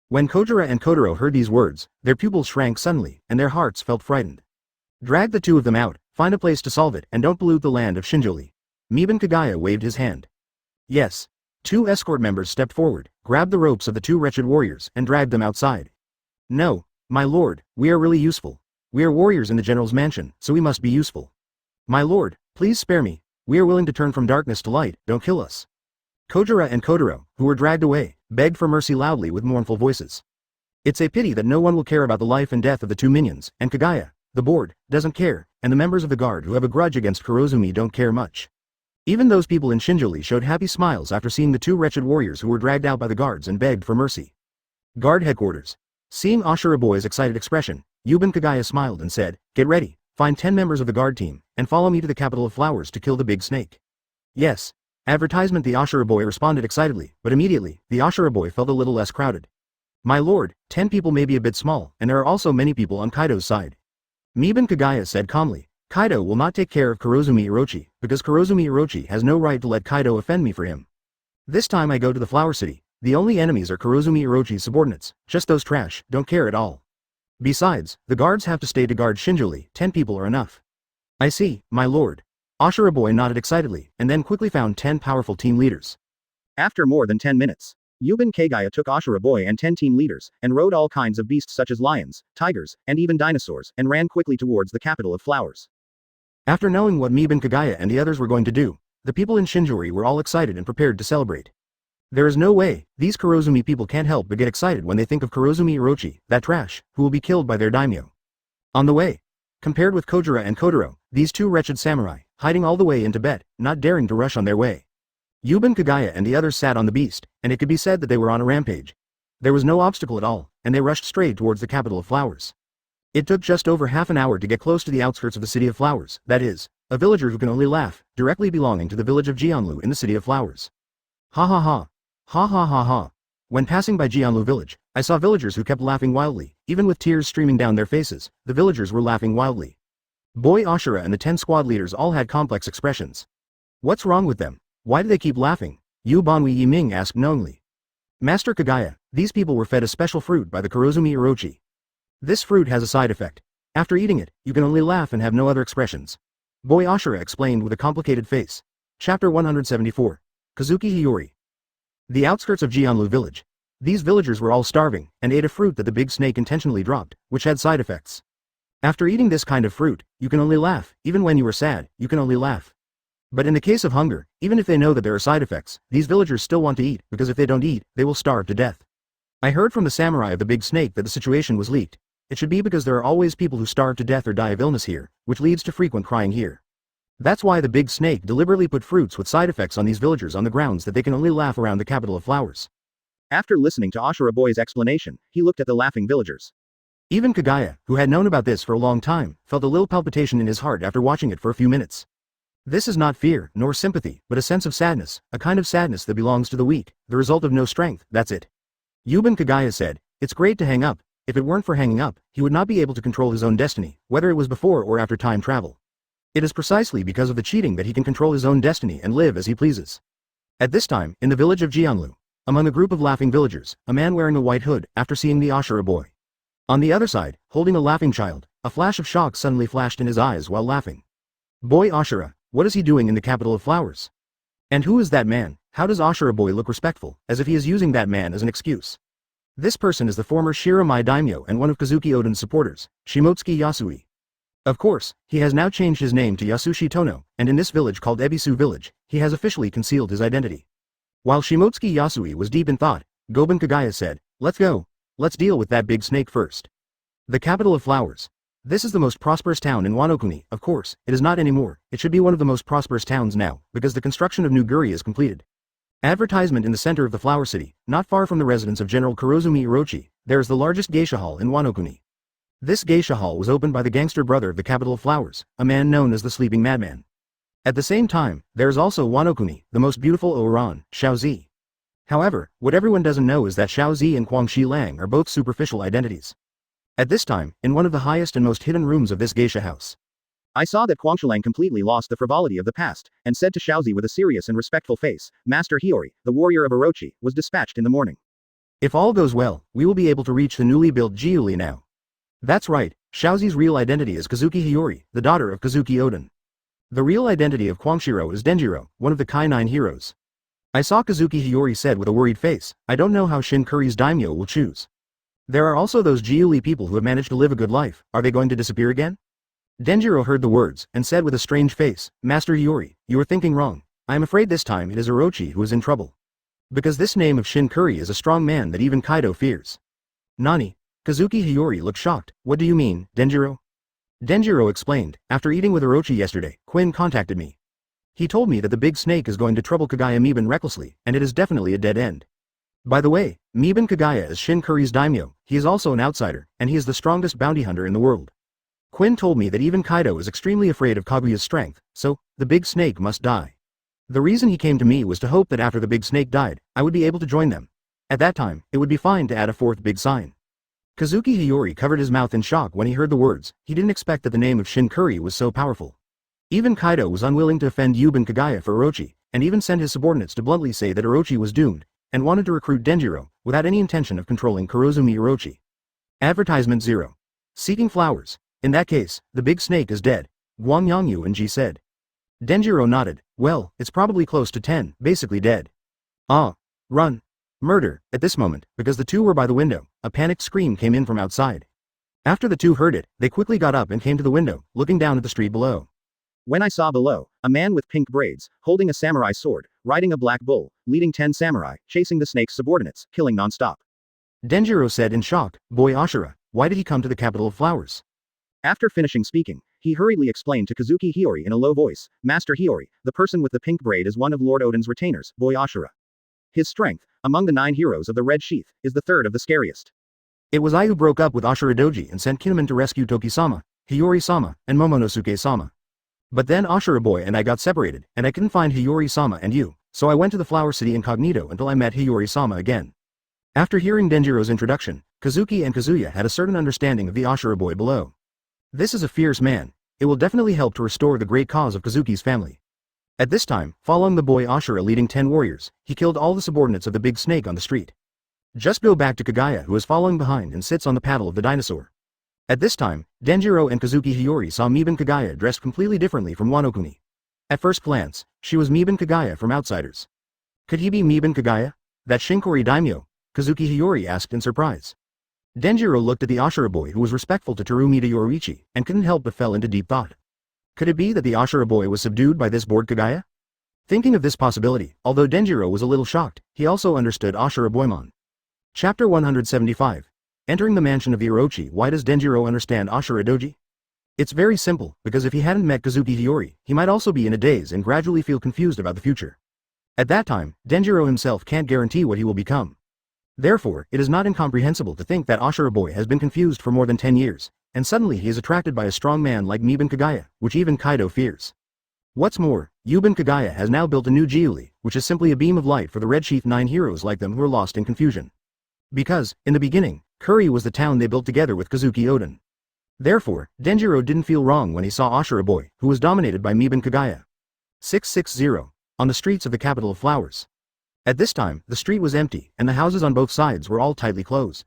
When Kojiro and Kotaro heard these words, their pupils shrank suddenly, and their hearts felt frightened. Drag the two of them out, find a place to solve it, and don't pollute the land of Shinjuli. Miban Kagaya waved his hand. Yes. Two escort members stepped forward, grabbed the ropes of the two wretched warriors, and dragged them outside. No, my lord, we are really useful. We are warriors in the general's mansion, so we must be useful. My lord, please spare me, we are willing to turn from darkness to light, don't kill us. Kojiro and Kotaro, who were dragged away, begged for mercy loudly with mournful voices. It's a pity that no one will care about the life and death of the two minions, and Kagaya, the board, doesn't care, and the members of the guard who have a grudge against Kurozumi don't care much. Even those people in Shinjuli showed happy smiles after seeing the two wretched warriors who were dragged out by the guards and begged for mercy. Guard headquarters. Seeing Ashura boy's excited expression, Yuban Kagaya smiled and said, get ready, find 10 members of the guard team, and follow me to the capital of flowers to kill the big snake. Yes. Advertisement. The Ashura boy responded excitedly, but immediately, the Ashura boy felt a little less crowded. My lord, 10 people may be a bit small, and there are also many people on Kaido's side. Miban Kagaya said calmly, Kaido will not take care of Kurozumi Orochi, because Kurozumi Orochi has no right to let Kaido offend me for him. This time I go to the Flower City, the only enemies are Kurozumi Orochi's subordinates, just those trash, don't care at all. Besides, the guards have to stay to guard Shinjuli, 10 people are enough. I see, my lord. Ashura boy nodded excitedly, and then quickly found 10 powerful team leaders. After more than 10 minutes, Yuban Kagaya took Ashura boy and 10 team leaders, and rode all kinds of beasts such as lions, tigers, and even dinosaurs, and ran quickly towards the capital of flowers. After knowing what Miban Kagaya and the others were going to do, the people in Shinjuri were all excited and prepared to celebrate. There is no way, these Kurozumi people can't help but get excited when they think of Kurozumi Orochi, that trash, who will be killed by their daimyo. On the way, Compared with Kojiro and Kotaro, these two wretched samurai, hiding all the way in Tibet, not daring to rush on their way. Yuban Kagaya and the others sat on the beast, and it could be said that they were on a rampage. There was no obstacle at all, and they rushed straight towards the capital of flowers. It took just over half an hour to get close to the outskirts of the City of Flowers, that is, a villager who can only laugh, directly belonging to the village of Jianlu in the City of Flowers. Ha ha ha. Ha ha ha ha. When passing by Jianlu village, I saw villagers who kept laughing wildly, even with tears streaming down their faces, the villagers were laughing wildly. Boy Ashura and the 10 squad leaders all had complex expressions. What's wrong with them? Why do they keep laughing? Yu Banwi Yiming asked knowingly. Master Kagaya, these people were fed a special fruit by the Kurozumi Orochi. This fruit has a side effect. After eating it, you can only laugh and have no other expressions. Boy Ashura explained with a complicated face. Chapter 174. Kazuki Hiyori. The outskirts of Jianlu village. These villagers were all starving, and ate a fruit that the big snake intentionally dropped, which had side effects. After eating this kind of fruit, you can only laugh, even when you are sad, you can only laugh. But in the case of hunger, even if they know that there are side effects, these villagers still want to eat, because if they don't eat, they will starve to death. I heard from the samurai of the big snake that the situation was leaked. It should be because there are always people who starve to death or die of illness here, which leads to frequent crying here. That's why the big snake deliberately put fruits with side effects on these villagers on the grounds that they can only laugh around the capital of flowers. After listening to Ashura Boy's explanation, he looked at the laughing villagers. Even Kagaya, who had known about this for a long time, felt a little palpitation in his heart after watching it for a few minutes. This is not fear, nor sympathy, but a sense of sadness, a kind of sadness that belongs to the weak, the result of no strength, that's it. Yuban Kagaya said, it's great to hang up. If it weren't for hanging up, he would not be able to control his own destiny, whether it was before or after time travel. It is precisely because of the cheating that he can control his own destiny and live as he pleases. At this time, in the village of Jianlu, among a group of laughing villagers, a man wearing a white hood, after seeing the Ashura boy. On the other side, holding a laughing child, a flash of shock suddenly flashed in his eyes while laughing. Boy Ashura, what is he doing in the capital of flowers? And who is that man? How does Ashura boy look respectful, as if he is using that man as an excuse? This person is the former Shiroshi Daimyo and one of Kazuki Oden's supporters, Shimotsuki Yasui. Of course, he has now changed his name to Yasushi Tono, and in this village called Ebisu village, he has officially concealed his identity. While Shimotsuki Yasui was deep in thought, Goban Kagaya said, let's go. Let's deal with that big snake first. The capital of flowers. This is the most prosperous town in Wano. Of course, it is not anymore. It should be one of the most prosperous towns now, because the construction of New Guri is completed. Advertisement in the center of the flower city, not far from the residence of General Kurozumi Orochi, there is the largest geisha hall in Wano. This geisha hall was opened by the gangster brother of the capital of flowers, a man known as the Sleeping Madman. At the same time, there is also Wano, the most beautiful Oran, Xiaozi. However, what everyone doesn't know is that Xiaozi and Guangxi Lang are both superficial identities. At this time, in one of the highest and most hidden rooms of this geisha house, I saw that Guangxilang completely lost the frivolity of the past, and said to Xiaozi with a serious and respectful face, Master Hiyori, the warrior of Orochi, was dispatched in the morning. If all goes well, we will be able to reach the newly built Jiuli now. That's right, Xiaozi's real identity is Kazuki Hiyori, the daughter of Kazuki Oden. The real identity of Guangxiro is Denjiro, one of the Kai-9 heroes. I saw Kazuki Hiyori said with a worried face, I don't know how Shin Kuri's daimyo will choose. There are also those Jiuli people who have managed to live a good life, are they going to disappear again? Denjiro heard the words, and said with a strange face, Master Hiyori, you are thinking wrong. I am afraid this time it is Orochi who is in trouble. Because this name of Shin Kuri is a strong man that even Kaido fears. Nani? Kazuki Hiyori looked shocked. What do you mean, Denjiro? Denjiro explained, after eating with Orochi yesterday, Quinn contacted me. He told me that the big snake is going to trouble Kagaya Miban recklessly, and it is definitely a dead end. By the way, Miban Kagaya is Shin Kuri's daimyo, he is also an outsider, and he is the strongest bounty hunter in the world. Quinn told me that even Kaido is extremely afraid of Kaguya's strength, so, the big snake must die. The reason he came to me was to hope that after the big snake died, I would be able to join them. At that time, it would be fine to add a fourth big sign. Kazuki Hiyori covered his mouth in shock when he heard the words. He didn't expect that the name of Shin Kuri was so powerful. Even Kaido was unwilling to offend Yuban Kagaya for Orochi, and even sent his subordinates to bluntly say that Orochi was doomed, and wanted to recruit Denjiro, without any intention of controlling Kurozumi Orochi. Advertisement 0. Seeking flowers. In that case, the big snake is dead, Guang Yangyu and Ji said. Denjiro nodded. Well, it's probably close to 10, basically dead. Ah. Run. Murder. At this moment, because the two were by the window, a panicked scream came in from outside. After the two heard it, they quickly got up and came to the window, looking down at the street below. When I saw below, a man with pink braids, holding a samurai sword, riding a black bull, leading 10 samurai, chasing the snake's subordinates, killing non-stop. Denjiro said in shock, Boy Ashura, why did he come to the capital of flowers? After finishing speaking, he hurriedly explained to Kazuki Hiyori in a low voice, Master Hiyori, the person with the pink braid is one of Lord Odin's retainers, boy Ashura. His strength, among the 9 heroes of the Red Sheath, is the third of the scariest. It was I who broke up with Ashura Doji and sent Kinemon to rescue Toki-sama, Hiyori-sama, and Momonosuke-sama. But then Ashura boy and I got separated, and I couldn't find Hiyori-sama and you, so I went to the Flower City incognito until I met Hiyori-sama again. After hearing Denjiro's introduction, Kazuki and Kazuya had a certain understanding of the Ashura boy below. This is a fierce man. It will definitely help to restore the great cause of Kazuki's family. At this time, following the boy Ashura leading 10 warriors, he killed all the subordinates of the big snake on the street. Just go back to Kagaya who is following behind and sits on the paddle of the dinosaur. At this time, Denjiro and Kazuki Hiyori saw Miban Kagaya dressed completely differently from Wano-kuni. At first glance, she was Miban Kagaya from Outsiders. Could he be Miban Kagaya? That Shinkori daimyo? Kazuki Hiyori asked in surprise. Denjiro looked at the Ashura boy who was respectful to Terumita Yoriichi, and couldn't help but fell into deep thought. Could it be that the Ashura boy was subdued by this bored Kagaya? Thinking of this possibility, although Denjiro was a little shocked, he also understood Ashura boymon. Chapter 175. Entering the mansion of the Orochi. Why does Denjiro understand Ashura Doji? It's very simple, because if he hadn't met Kazuki Hiyori, he might also be in a daze and gradually feel confused about the future. At that time, Denjiro himself can't guarantee what he will become. Therefore, it is not incomprehensible to think that Ashura boy has been confused for more than 10 years, and suddenly he is attracted by a strong man like Miban Kagaya, which even Kaido fears. What's more, Miban Kagaya has now built a new Jiuli, which is simply a beam of light for the Red Sheath 9 heroes like them who are lost in confusion. Because, in the beginning, Kuri was the town they built together with Kazuki Odin. Therefore, Denjiro didn't feel wrong when he saw Ashura boy, who was dominated by Miban Kagaya. 660. On the streets of the capital of flowers. At this time, the street was empty, and the houses on both sides were all tightly closed.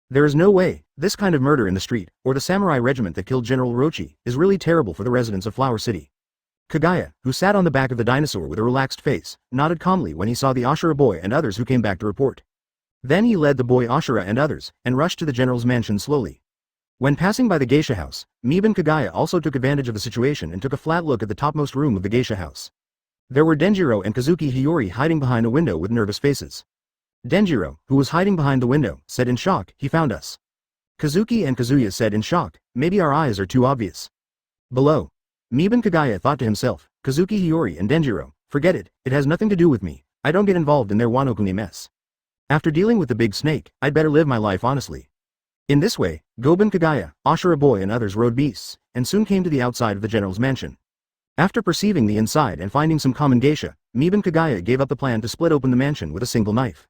There is no way, this kind of murder in the street, or the samurai regiment that killed General Orochi, is really terrible for the residents of Flower City. Kagaya, who sat on the back of the dinosaur with a relaxed face, nodded calmly when he saw the Ashura boy and others who came back to report. Then he led the boy Ashura and others, and rushed to the general's mansion slowly. When passing by the geisha house, Miban Kagaya also took advantage of the situation and took a flat look at the topmost room of the geisha house. There were Denjiro and Kazuki Hiyori hiding behind a window with nervous faces. Denjiro, who was hiding behind the window, said in shock, he found us. Kazuki and Kazuya said in shock, maybe our eyes are too obvious. Below. Miban Kagaya thought to himself, Kazuki Hiyori and Denjiro, forget it, it has nothing to do with me, I don't get involved in their Wano-kuni mess. After dealing with the big snake, I'd better live my life honestly. In this way, Goban Kagaya, Ashura boy and others rode beasts, and soon came to the outside of the general's mansion. After perceiving the inside and finding some common geisha, Miban Kagaya gave up the plan to split open the mansion with a single knife.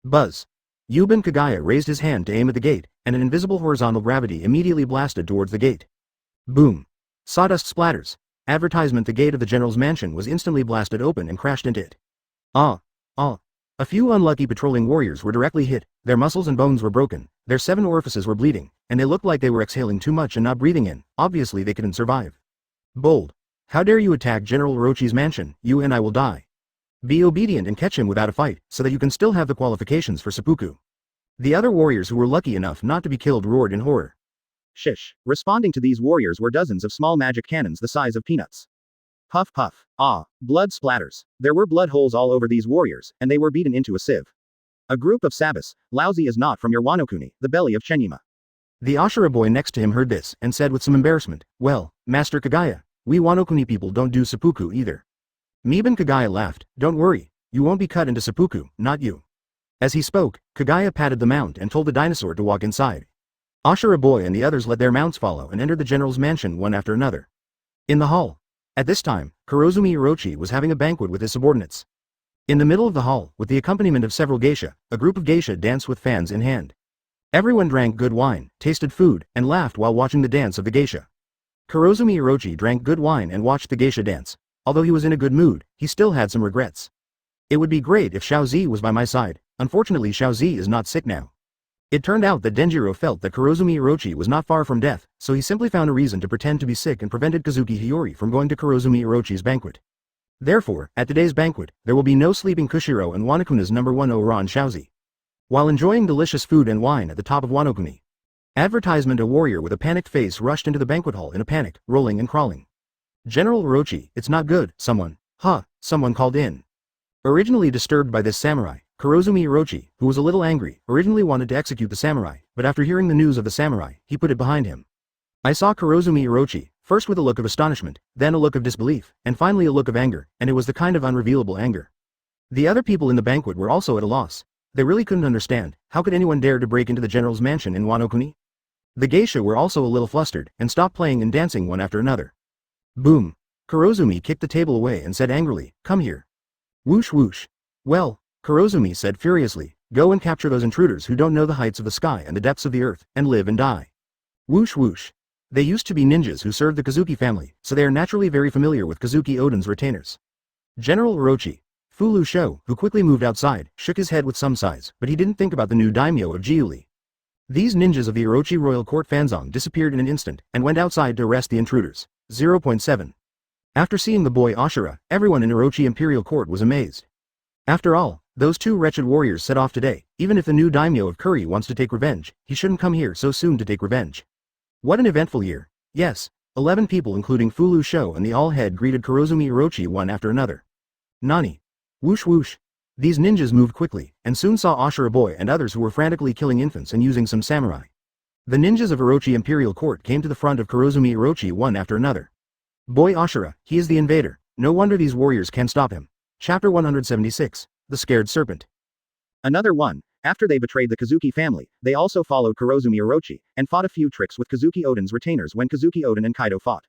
Buzz. Miban Kagaya raised his hand to aim at the gate, and an invisible horizontal gravity immediately blasted towards the gate. Boom. Sawdust splatters. Advertisement. The gate of the general's mansion was instantly blasted open and crashed into it. Ah. A few unlucky patrolling warriors were directly hit, their muscles and bones were broken, their 7 orifices were bleeding, and they looked like they were exhaling too much and not breathing in, obviously they couldn't survive. Bold. How dare you attack General Orochi's mansion, you and I will die. Be obedient and catch him without a fight, so that you can still have the qualifications for seppuku. The other warriors who were lucky enough not to be killed roared in horror. Shish. Responding to these warriors were dozens of small magic cannons the size of peanuts. Puff puff. Ah. Blood splatters. There were blood holes all over these warriors, and they were beaten into a sieve. A group of Sabas, lousy as not from your Wano-kuni, the belly of Chenyama. The Ashura boy next to him heard this, and said with some embarrassment, well, Master Kagaya, we Wano-kuni people don't do seppuku either. Miban Kagaya laughed, don't worry, you won't be cut into seppuku, not you. As he spoke, Kagaya patted the mount and told the dinosaur to walk inside. Ashura boy and the others let their mounts follow and entered the general's mansion one after another. In the hall. At this time, Kurozumi Orochi was having a banquet with his subordinates. In the middle of the hall, with the accompaniment of several geisha, a group of geisha danced with fans in hand. Everyone drank good wine, tasted food, and laughed while watching the dance of the geisha. Kurozumi Orochi drank good wine and watched the geisha dance. Although he was in a good mood, he still had some regrets. It would be great if Xiaozi was by my side. Unfortunately, Xiaozi is not sick now. It turned out that Denjiro felt that Kurozumi Orochi was not far from death, so he simply found a reason to pretend to be sick and prevented Kazuki Hiyori from going to Kurozumi Orochi's banquet. Therefore, at today's banquet, there will be no sleeping Kushiro and Wanokuna's number 1 Oran Xiaozi. While enjoying delicious food and wine at the top of Wano-kuni. Advertisement. A warrior with a panicked face rushed into the banquet hall in a panic, rolling and crawling. General Orochi, it's not good, someone. Someone called in. Originally disturbed by this samurai, Kurozumi Orochi, who was a little angry, originally wanted to execute the samurai, but after hearing the news of the samurai, he put it behind him. I saw Kurozumi Orochi, first with a look of astonishment, then a look of disbelief, and finally a look of anger, and it was the kind of unrevealable anger. The other people in the banquet were also at a loss. They really couldn't understand, how could anyone dare to break into the general's mansion in Wano Kuni? The geisha were also a little flustered, and stopped playing and dancing one after another. Boom! Kurozumi kicked the table away and said angrily, "Come here." Whoosh whoosh. Well, Kurozumi said furiously, "Go and capture those intruders who don't know the heights of the sky and the depths of the earth, and live and die." Whoosh whoosh. They used to be ninjas who served the Kazuki family, so they are naturally very familiar with Kazuki Oden's retainers. General Orochi, Fulu Sho, who quickly moved outside, shook his head with some sighs, but he didn't think about the new daimyo of Jiuli. These ninjas of the Orochi royal court Fanzong disappeared in an instant, and went outside to arrest the intruders. 0.7. After seeing the boy Ashura, everyone in Orochi imperial court was amazed. After all, those two wretched warriors set off today. Even if the new daimyo of Kuri wants to take revenge, he shouldn't come here so soon to take revenge. What an eventful year. Yes, 11 people including Fulu Sho and the all-head greeted Kurozumi Orochi one after another. Nani? Whoosh whoosh. These ninjas moved quickly, and soon saw Ashura boy and others who were frantically killing infants and using some samurai. The ninjas of Orochi Imperial Court came to the front of Kurozumi Orochi one after another. Boy Ashura, he is the invader, no wonder these warriors can stop him. Chapter 176, The Scared Serpent. Another one. After they betrayed the Kazuki family, they also followed Kurozumi Orochi, and fought a few tricks with Kazuki Oden's retainers when Kazuki Oden and Kaido fought.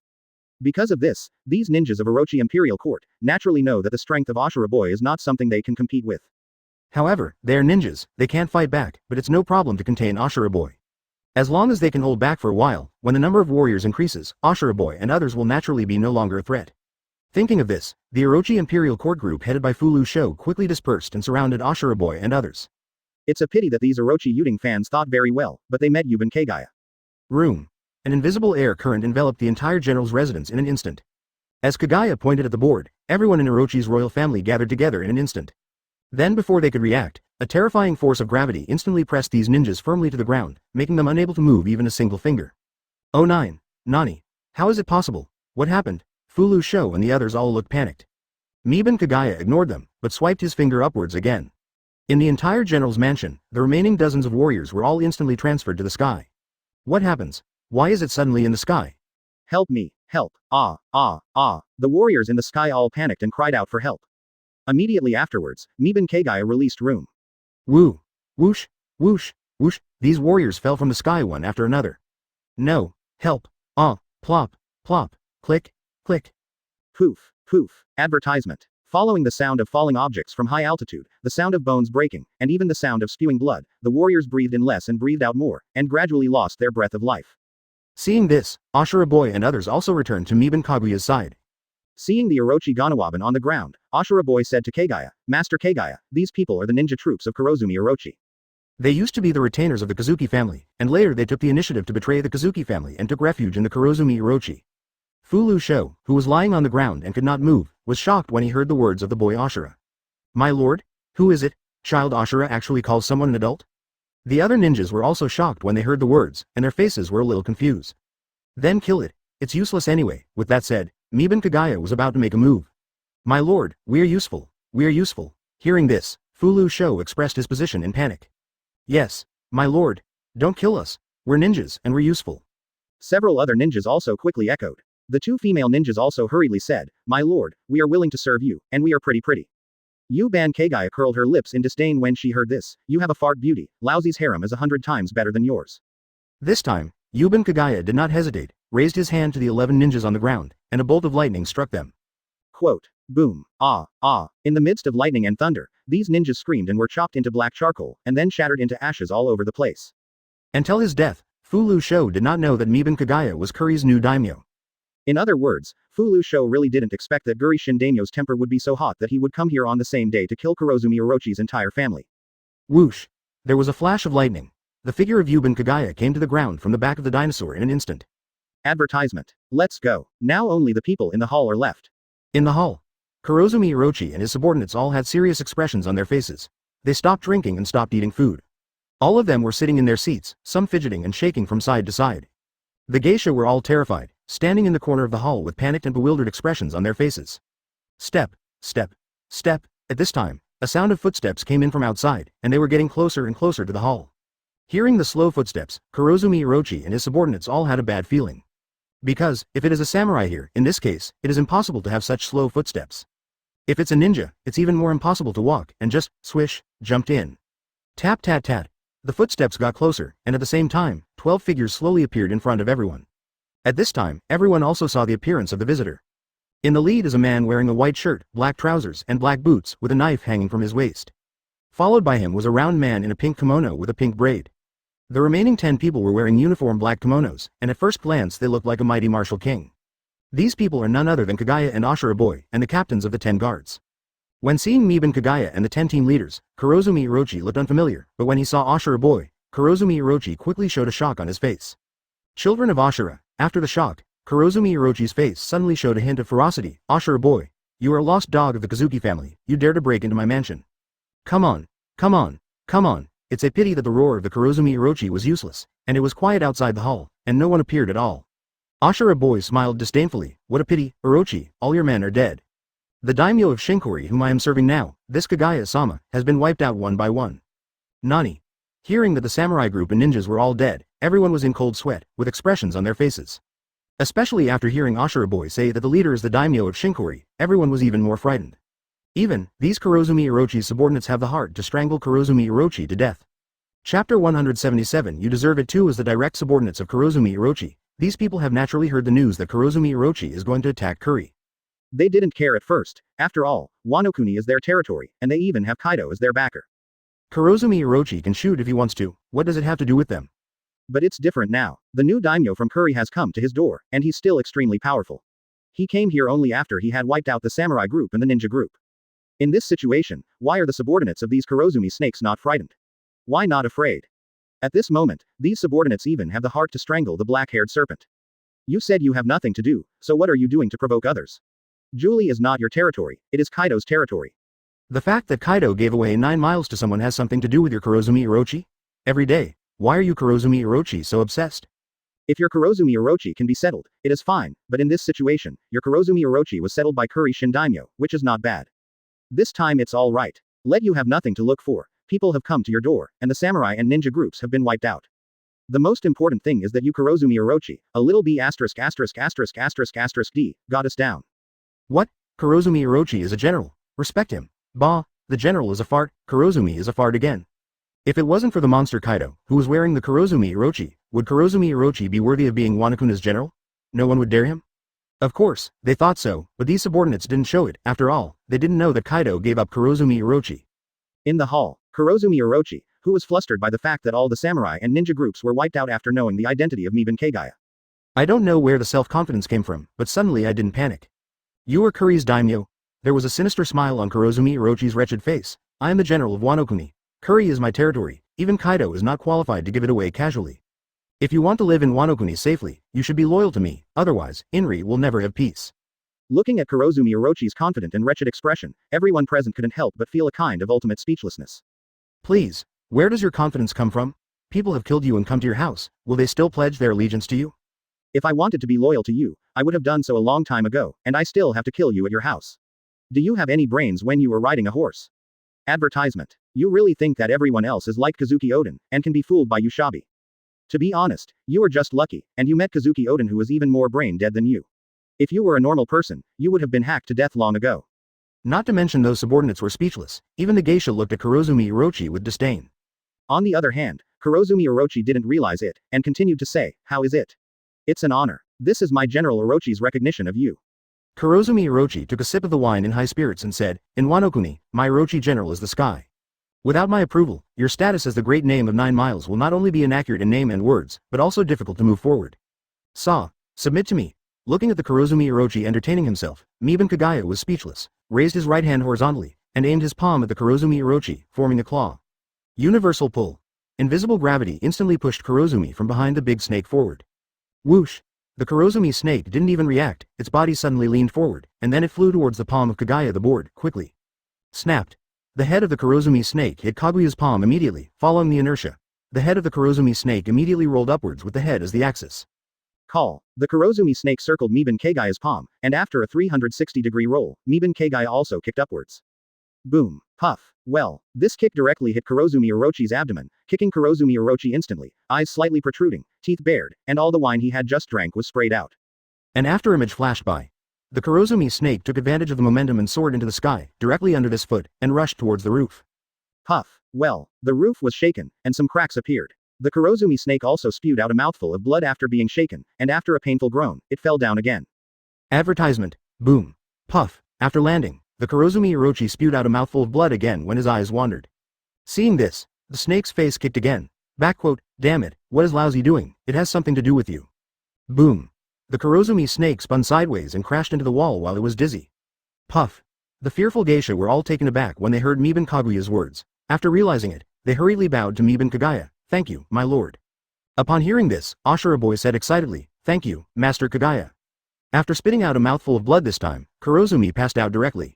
Because of this, these ninjas of Orochi Imperial Court naturally know that the strength of Ashura boy is not something they can compete with. However, they are ninjas, they can't fight back, but it's no problem to contain Ashura boy. As long as they can hold back for a while, when the number of warriors increases, Ashura boy and others will naturally be no longer a threat. Thinking of this, the Orochi Imperial Court group headed by Fulu Sho quickly dispersed and surrounded Ashura boy and others. It's a pity that these Orochi Yuding fans thought very well, but they met Yuban Kagaya. Room. An invisible air current enveloped the entire general's residence in an instant. As Kagaya pointed at the board, everyone in Orochi's royal family gathered together in an instant. Then before they could react, a terrifying force of gravity instantly pressed these ninjas firmly to the ground, making them unable to move even a single finger. Oh nine. Nani. How is it possible? What happened? Fulu Sho and the others all looked panicked. Miban Kagaya ignored them, but swiped his finger upwards again. In the entire general's mansion, the remaining dozens of warriors were all instantly transferred to the sky. What happens? Why is it suddenly in the sky? Help me, help, ah. The warriors in the sky all panicked and cried out for help. Immediately afterwards, Miban Kagaya released room. Woo! Whoosh! Whoosh! Whoosh! These warriors fell from the sky one after another. No! Help! Ah! Plop! Plop! Click! Click! Poof! Poof! Advertisement. Following the sound of falling objects from high altitude, the sound of bones breaking, and even the sound of spewing blood, the warriors breathed in less and breathed out more, and gradually lost their breath of life. Seeing this, Ashura boy and others also returned to Miban Kaguya's side. Seeing the Orochi Ganawaban on the ground, Ashura boy said to Kagaya, "Master Kagaya, these people are the ninja troops of Kurozumi Orochi. They used to be the retainers of the Kazuki family, and later they took the initiative to betray the Kazuki family and took refuge in the Kurozumi Orochi." Fulu Sho, who was lying on the ground and could not move, was shocked when he heard the words of the boy Ashura. "My lord? Who is it? Child Ashura actually calls someone an adult?" The other ninjas were also shocked when they heard the words, and their faces were a little confused. "Then kill it. It's useless anyway." With that said, Miban Kagaya was about to make a move. "My lord, we are useful. We are useful." Hearing this, Fulu Sho expressed his position in panic. "Yes, my lord. Don't kill us. We're ninjas, and we're useful." Several other ninjas also quickly echoed. The two female ninjas also hurriedly said, "My lord, we are willing to serve you, and we are pretty. Yuban Kagaya curled her lips in disdain when she heard this. "You have a fart beauty. Lousy's harem is 100 times better than yours." This time, Yuban Kagaya did not hesitate, raised his hand to the 11 ninjas on the ground, and a bolt of lightning struck them. Quote, boom, ah. In the midst of lightning and thunder, these ninjas screamed and were chopped into black charcoal, and then shattered into ashes all over the place. Until his death, Fulu Sho did not know that Miban Kagaya was Kuri's new daimyo. In other words, Fulu Sho really didn't expect that Guri Shin Daimyo's temper would be so hot that he would come here on the same day to kill Kurozumi Orochi's entire family. Whoosh! There was a flash of lightning. The figure of Yuban Kagaya came to the ground from the back of the dinosaur in an instant. Advertisement. Let's go. Now only the people in the hall are left. In the hall, Kurozumi Orochi and his subordinates all had serious expressions on their faces. They stopped drinking and stopped eating food. All of them were sitting in their seats, some fidgeting and shaking from side to side. The geisha were all terrified, standing in the corner of the hall with panicked and bewildered expressions on their faces. Step, step, step. At this time, a sound of footsteps came in from outside, and they were getting closer and closer to the hall. Hearing the slow footsteps, Kurozumi Orochi and his subordinates all had a bad feeling. Because, if it is a samurai here, in this case, it is impossible to have such slow footsteps. If it's a ninja, it's even more impossible to walk, and just, swish, jumped in. Tap tat tat. The footsteps got closer, and at the same time, 12 figures slowly appeared in front of everyone. At this time, everyone also saw the appearance of the visitor. In the lead is a man wearing a white shirt, black trousers, and black boots, with a knife hanging from his waist. Followed by him was a round man in a pink kimono with a pink braid. The remaining 10 people were wearing uniform black kimonos, and at first glance they looked like a mighty martial king. These people are none other than Kagaya and Ashura Boy, and the captains of the 10 guards. When seeing Miban Kagaya and the 10 team leaders, Kurozumi Orochi looked unfamiliar, but when he saw Ashura Boy, Kurozumi Orochi quickly showed a shock on his face. Children of Ashura, after the shock, Kurozumi Orochi's face suddenly showed a hint of ferocity. Ashura Boy, you are a lost dog of the Kazuki family, you dare to break into my mansion. Come on, come on, come on. It's a pity that the roar of the Kurozumi Orochi was useless, and it was quiet outside the hall, and no one appeared at all. Ashura Boy smiled disdainfully. What a pity, Orochi, all your men are dead. The daimyo of Shinkori whom I am serving now, this Kagaya-sama, has been wiped out one by one. Nani? Hearing that the samurai group and ninjas were all dead, everyone was in cold sweat, with expressions on their faces. Especially after hearing Ashura Boy say that the leader is the daimyo of Shinkori, everyone was even more frightened. Even, these Kurozumi Orochi's subordinates have the heart to strangle Kurozumi Orochi to death. Chapter 177 You deserve it too. As the direct subordinates of Kurozumi Orochi, these people have naturally heard the news that Kurozumi Orochi is going to attack Kuri. They didn't care at first, after all, Wano-kuni is their territory, and they even have Kaido as their backer. Kurozumi Orochi can shoot if he wants to, what does it have to do with them? But it's different now. The new daimyo from Kuri has come to his door, and he's still extremely powerful. He came here only after he had wiped out the samurai group and the ninja group. In this situation, why are the subordinates of these Kurozumi snakes not frightened? Why not afraid? At this moment, these subordinates even have the heart to strangle the black-haired serpent. You said you have nothing to do, so what are you doing to provoke others? Jiuli is not your territory, it is Kaido's territory. The fact that Kaido gave away 9 miles to someone has something to do with your Kurozumi Orochi? Every day. Why are you Kurozumi Orochi so obsessed? If your Kurozumi Orochi can be settled, it is fine, but in this situation, your Kurozumi Orochi was settled by Kuri Shin Daimyo, which is not bad. This time it's all right. Let you have nothing to look for, people have come to your door, and the samurai and ninja groups have been wiped out. The most important thing is that you Kurozumi Orochi, a little b************ d, got us down. What? Kurozumi Orochi is a general. Respect him. Bah, the general is a fart, Kurozumi is a fart again. If it wasn't for the monster Kaido, who was wearing the Kurozumi Orochi, would Kurozumi Orochi be worthy of being Wano-kuna's general? No one would dare him? Of course, they thought so, but these subordinates didn't show it. After all, they didn't know that Kaido gave up Kurozumi Orochi. In the hall, Kurozumi Orochi, who was flustered by the fact that all the samurai and ninja groups were wiped out after knowing the identity of Miban Kagaya. I don't know where the self-confidence came from, but suddenly I didn't panic. You are Kuri's daimyo? There was a sinister smile on Kurozumi Orochi's wretched face. I am the general of Wano-kuni. Kuri is my territory, even Kaido is not qualified to give it away casually. If you want to live in Wano-kuni safely, you should be loyal to me, otherwise, Inri will never have peace. Looking at Kurozumi Orochi's confident and wretched expression, everyone present couldn't help but feel a kind of ultimate speechlessness. Please, where does your confidence come from? People have killed you and come to your house, will they still pledge their allegiance to you? If I wanted to be loyal to you, I would have done so a long time ago, and I still have to kill you at your house. Do you have any brains when you are riding a horse? Advertisement. You really think that everyone else is like Kazuki Oden, and can be fooled by Ushabi? To be honest, you are just lucky, and you met Kazuki Oden who is even more brain dead than you. If you were a normal person, you would have been hacked to death long ago. Not to mention those subordinates were speechless, even the geisha looked at Kurozumi Orochi with disdain. On the other hand, Kurozumi Orochi didn't realize it, and continued to say, how is it? It's an honor. This is my General Orochi's recognition of you. Kurozumi Orochi took a sip of the wine in high spirits and said, in Wano-kuni, my Orochi general is the sky. Without my approval, your status as the great name of 9 miles will not only be inaccurate in name and words, but also difficult to move forward. Submit to me. Looking at the Kurozumi Orochi entertaining himself, Miban Kagaya was speechless, raised his right hand horizontally, and aimed his palm at the Kurozumi Orochi, forming a claw. Universal pull. Invisible gravity instantly pushed Kurozumi from behind the big snake forward. Whoosh! The Kurozumi snake didn't even react, its body suddenly leaned forward, and then it flew towards the palm of Kagaya the board, quickly. Snapped. The head of the Kurozumi snake hit Kaguya's palm immediately, following the inertia. The head of the Kurozumi snake immediately rolled upwards with the head as the axis. Call. The Kurozumi snake circled Miban Kagaya's palm, and after a 360-degree roll, Miban Kagaya also kicked upwards. Boom. Puff. Well, this kick directly hit Kurozumi Orochi's abdomen, kicking Kurozumi Orochi instantly, eyes slightly protruding, teeth bared, and all the wine he had just drank was sprayed out. An afterimage flashed by. The Kurozumi snake took advantage of the momentum and soared into the sky, directly under this foot, and rushed towards the roof. Puff. Well, the roof was shaken, and some cracks appeared. The Kurozumi snake also spewed out a mouthful of blood after being shaken, and after a painful groan, it fell down again. Advertisement. Boom. Puff. After landing, the Kurozumi Orochi spewed out a mouthful of blood again when his eyes wandered. Seeing this, the snake's face kicked again. Backquote, damn it, what is lousy doing? It has something to do with you. Boom. The Kurozumi snake spun sideways and crashed into the wall while it was dizzy. Puff. The fearful geisha were all taken aback when they heard Miban Kaguya's words. After realizing it, they hurriedly bowed to Miban Kagaya. Thank you, my lord. Upon hearing this, Ashura boy said excitedly, thank you, Master Kagaya. After spitting out a mouthful of blood this time, Kurozumi passed out directly.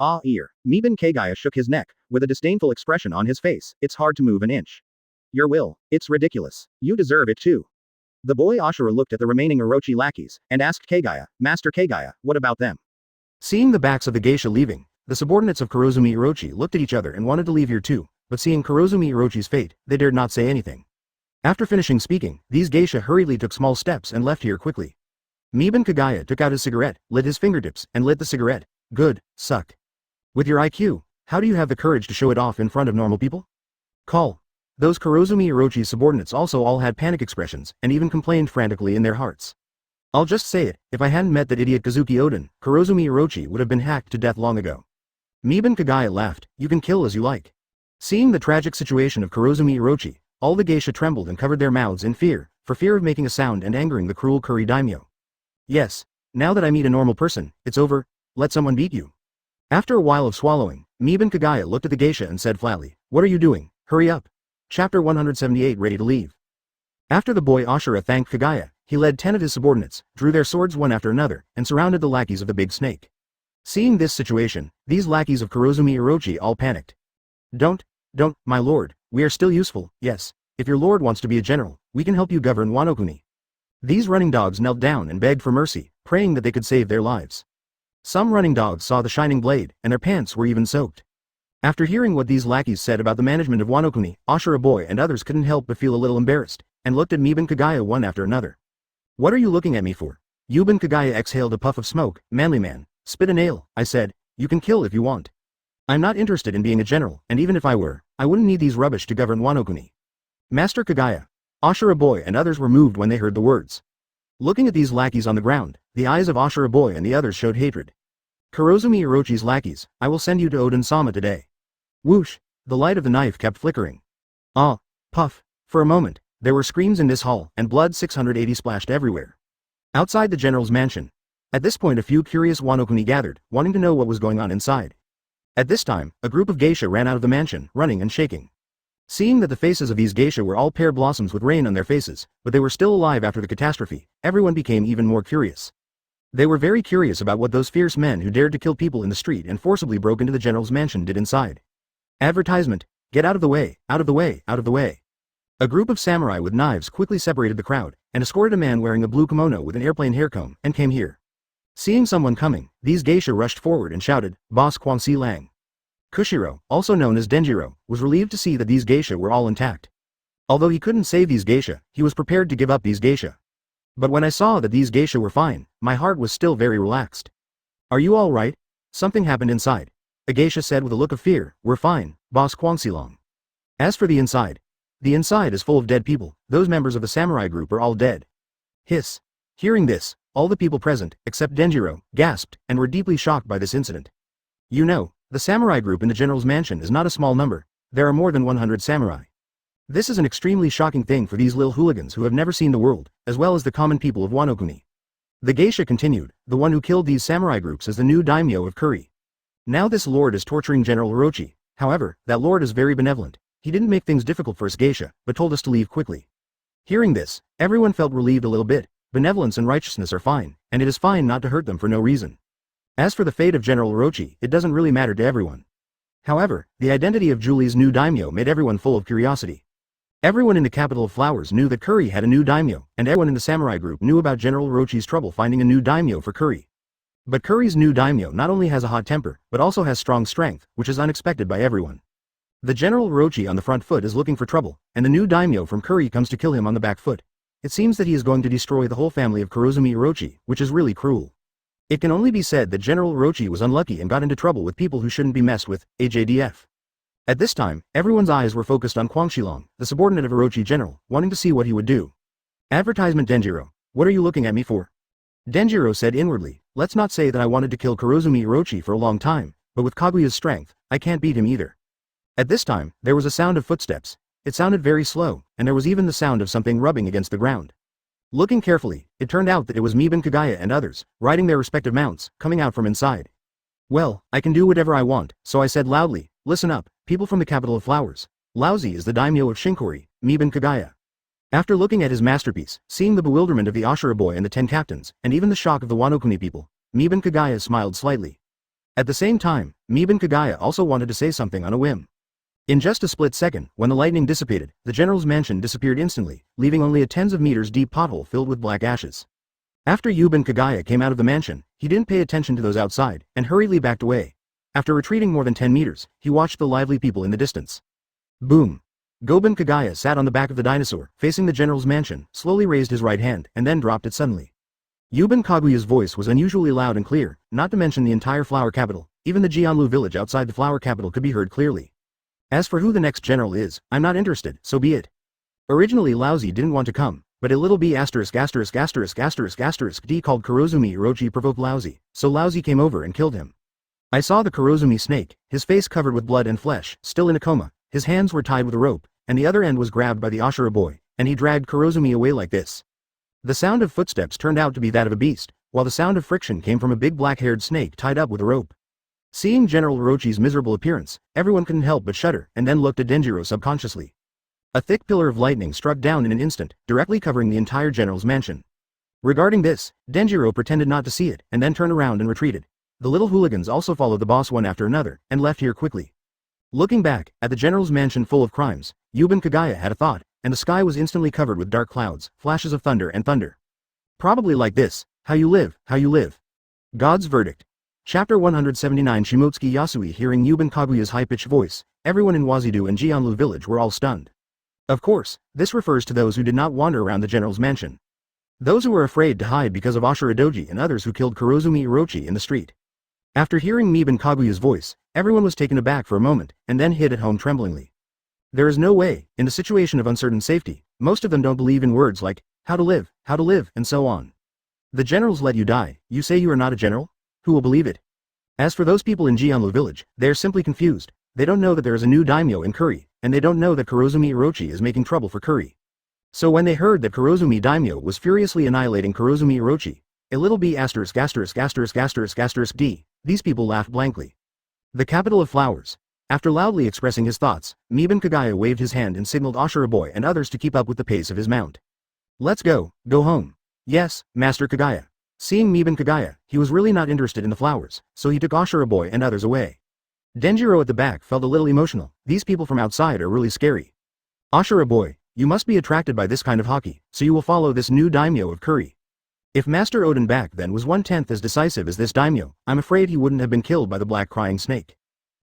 Ah, ear. Miban Kagaya shook his neck, with a disdainful expression on his face. It's hard to move an inch. Your will. It's ridiculous. You deserve it too. The boy Ashura looked at the remaining Orochi lackeys, and asked Kagaya, Master Kagaya, what about them? Seeing the backs of the geisha leaving, the subordinates of Kurozumi Orochi looked at each other and wanted to leave here too, but seeing Kurozumi Orochi's fate, they dared not say anything. After finishing speaking, these geisha hurriedly took small steps and left here quickly. Miban Kagaya took out his cigarette, lit his fingertips, and lit the cigarette. Good, suck. With your IQ, how do you have the courage to show it off in front of normal people? Call. Those Kurozumi Orochi's subordinates also all had panic expressions, and even complained frantically in their hearts. I'll just say it, if I hadn't met that idiot Kazuki Oden, Kurozumi Orochi would have been hacked to death long ago. Miban Kagaya laughed, you can kill as you like. Seeing the tragic situation of Kurozumi Orochi, all the geisha trembled and covered their mouths in fear, for fear of making a sound and angering the cruel Kuri Daimyo. Yes, now that I meet a normal person, it's over, let someone beat you. After a while of swallowing, Miban Kagaya looked at the geisha and said flatly, what are you doing, hurry up. Chapter 178 Ready to leave. After the boy Ashura thanked Kagaya, he led 10 of his subordinates, drew their swords one after another, and surrounded the lackeys of the big snake. Seeing this situation, these lackeys of Kurozumi Orochi all panicked. Don't, my lord, we are still useful, yes, if your lord wants to be a general, we can help you govern Wano. These running dogs knelt down and begged for mercy, praying that they could save their lives. Some running dogs saw the shining blade, and their pants were even soaked. After hearing what these lackeys said about the management of Wano, Ashura boy and others couldn't help but feel a little embarrassed, and looked at Miban Kagaya one after another. What are you looking at me for? Miban Kagaya exhaled a puff of smoke, manly man, spit a nail, I said, you can kill if you want. I'm not interested in being a general, and even if I were, I wouldn't need these rubbish to govern Wano. Master Kagaya. Ashura boy and others were moved when they heard the words. Looking at these lackeys on the ground, the eyes of Ashura boy and the others showed hatred. Kurozumi Orochi's lackeys, I will send you to Oden-sama today. Whoosh, the light of the knife kept flickering. Ah, puff, for a moment, there were screams in this hall, and blood 680 splashed everywhere. Outside the general's mansion. At this point a few curious Wano gathered, wanting to know what was going on inside. At this time, a group of geisha ran out of the mansion, running and shaking. Seeing that the faces of these geisha were all pear blossoms with rain on their faces, but they were still alive after the catastrophe, everyone became even more curious. They were very curious about what those fierce men who dared to kill people in the street and forcibly broke into the general's mansion did inside. Advertisement, get out of the way, out of the way, out of the way. A group of samurai with knives quickly separated the crowd, and escorted a man wearing a blue kimono with an airplane haircomb, and came here. Seeing someone coming, these geisha rushed forward and shouted, Boss Kwansi Lang. Kushiro, also known as Denjiro, was relieved to see that these geisha were all intact. Although he couldn't save these geisha, he was prepared to give up these geisha. But when I saw that these geisha were fine, my heart was still very relaxed. Are you all right? Something happened inside. A geisha said with a look of fear, we're fine, Boss Kwansilong. As for the inside is full of dead people, those members of the samurai group are all dead. Hiss. Hearing this, all the people present, except Denjiro, gasped, and were deeply shocked by this incident. You know, the samurai group in the general's mansion is not a small number, there are more than 100 samurai. This is an extremely shocking thing for these little hooligans who have never seen the world, as well as the common people of Wano. The geisha continued, the one who killed these samurai groups is the new daimyo of Kuri. Now this lord is torturing General Orochi, however, that lord is very benevolent. He didn't make things difficult for us geisha, but told us to leave quickly. Hearing this, everyone felt relieved a little bit. Benevolence and righteousness are fine, and it is fine not to hurt them for no reason. As for the fate of General Orochi, it doesn't really matter to everyone. However, the identity of Juli's new daimyo made everyone full of curiosity. Everyone in the capital of flowers knew that Kuri had a new daimyo, and everyone in the samurai group knew about General Orochi's trouble finding a new daimyo for Kuri. But Curry's new daimyo not only has a hot temper, but also has strong strength, which is unexpected by everyone. The General Orochi on the front foot is looking for trouble, and the new daimyo from Curry comes to kill him on the back foot. It seems that he is going to destroy the whole family of Kurozumi Orochi, which is really cruel. It can only be said that General Orochi was unlucky and got into trouble with people who shouldn't be messed with, AJDF. At this time, everyone's eyes were focused on Kwangshilong, the subordinate of Orochi General, wanting to see what he would do. Advertisement. Denjiro, what are you looking at me for? Denjiro said inwardly, let's not say that I wanted to kill Kurozumi Orochi for a long time, but with Kaguya's strength, I can't beat him either. At this time, there was a sound of footsteps. It sounded very slow, and there was even the sound of something rubbing against the ground. Looking carefully, it turned out that it was Miban Kagaya and others, riding their respective mounts, coming out from inside. Well, I can do whatever I want, so I said loudly, listen up, people from the capital of flowers. Lousy is the daimyo of Shinkori, Miban Kagaya. After looking at his masterpiece, seeing the bewilderment of the Ashura boy and the 10 captains, and even the shock of the Wanokuni people, Miban Kagaya smiled slightly. At the same time, Miban Kagaya also wanted to say something on a whim. In just a split second, when the lightning dissipated, the general's mansion disappeared instantly, leaving only a tens of meters deep pothole filled with black ashes. After Yuban Kagaya came out of the mansion, he didn't pay attention to those outside, and hurriedly backed away. After retreating more than 10 meters, he watched the lively people in the distance. Boom! Goban Kagaya sat on the back of the dinosaur, facing the general's mansion, slowly raised his right hand, and then dropped it suddenly. Yuban Kaguya's voice was unusually loud and clear, not to mention the entire flower capital. Even the Jianlu village outside the flower capital could be heard clearly. As for who the next general is, I'm not interested, so be it. Originally Lousy didn't want to come, but a little b************ d called Kurozumi Orochi provoked Lousy, so Lousy came over and killed him. I saw the Kurozumi snake, his face covered with blood and flesh, still in a coma, his hands were tied with a rope, and the other end was grabbed by the Ashura boy, and he dragged Kurozumi away like this. The sound of footsteps turned out to be that of a beast, while the sound of friction came from a big black-haired snake tied up with a rope. Seeing General Orochi's miserable appearance, everyone couldn't help but shudder and then looked at Denjiro subconsciously. A thick pillar of lightning struck down in an instant, directly covering the entire general's mansion. Regarding this, Denjiro pretended not to see it and then turned around and retreated. The little hooligans also followed the boss one after another and left here quickly. Looking back at the general's mansion full of crimes, Yuban Kagaya had a thought, and the sky was instantly covered with dark clouds, flashes of thunder and thunder. Probably like this, how you live, how you live. God's verdict. Chapter 179. Shimotsuki Yasui. Hearing Yuban Kaguya's high-pitched voice, everyone in Wazidu and Jianlu village were all stunned. Of course, this refers to those who did not wander around the general's mansion. Those who were afraid to hide because of Ashura Doji and others who killed Kurozumi Orochi in the street. After hearing Miban Kaguya's voice, everyone was taken aback for a moment, and then hid at home tremblingly. There is no way, in the situation of uncertain safety, most of them don't believe in words like, how to live, and so on. The generals let you die, you say you are not a general? Who will believe it? As for those people in Jianlu village, they are simply confused. They don't know that there is a new daimyo in Curry, and they don't know that Kurozumi Orochi is making trouble for Curry. So when they heard that Kurozumi daimyo was furiously annihilating Kurozumi Orochi, a little b**********************, d, these people laughed blankly. The capital of flowers. After loudly expressing his thoughts, Miban Kagaya waved his hand and signaled Ashura boy and others to keep up with the pace of his mount. Let's go home. Yes, Master Kagaya. Seeing Miban Kagaya, he was really not interested in the flowers, so he took Ashura boy and others away. Denjiro at the back felt a little emotional. These people from outside are really scary. Ashura boy, you must be attracted by this kind of hockey, so you will follow this new daimyo of Curry. If Master Oden back then was 1/10 as decisive as this daimyo, I'm afraid he wouldn't have been killed by the black crying snake.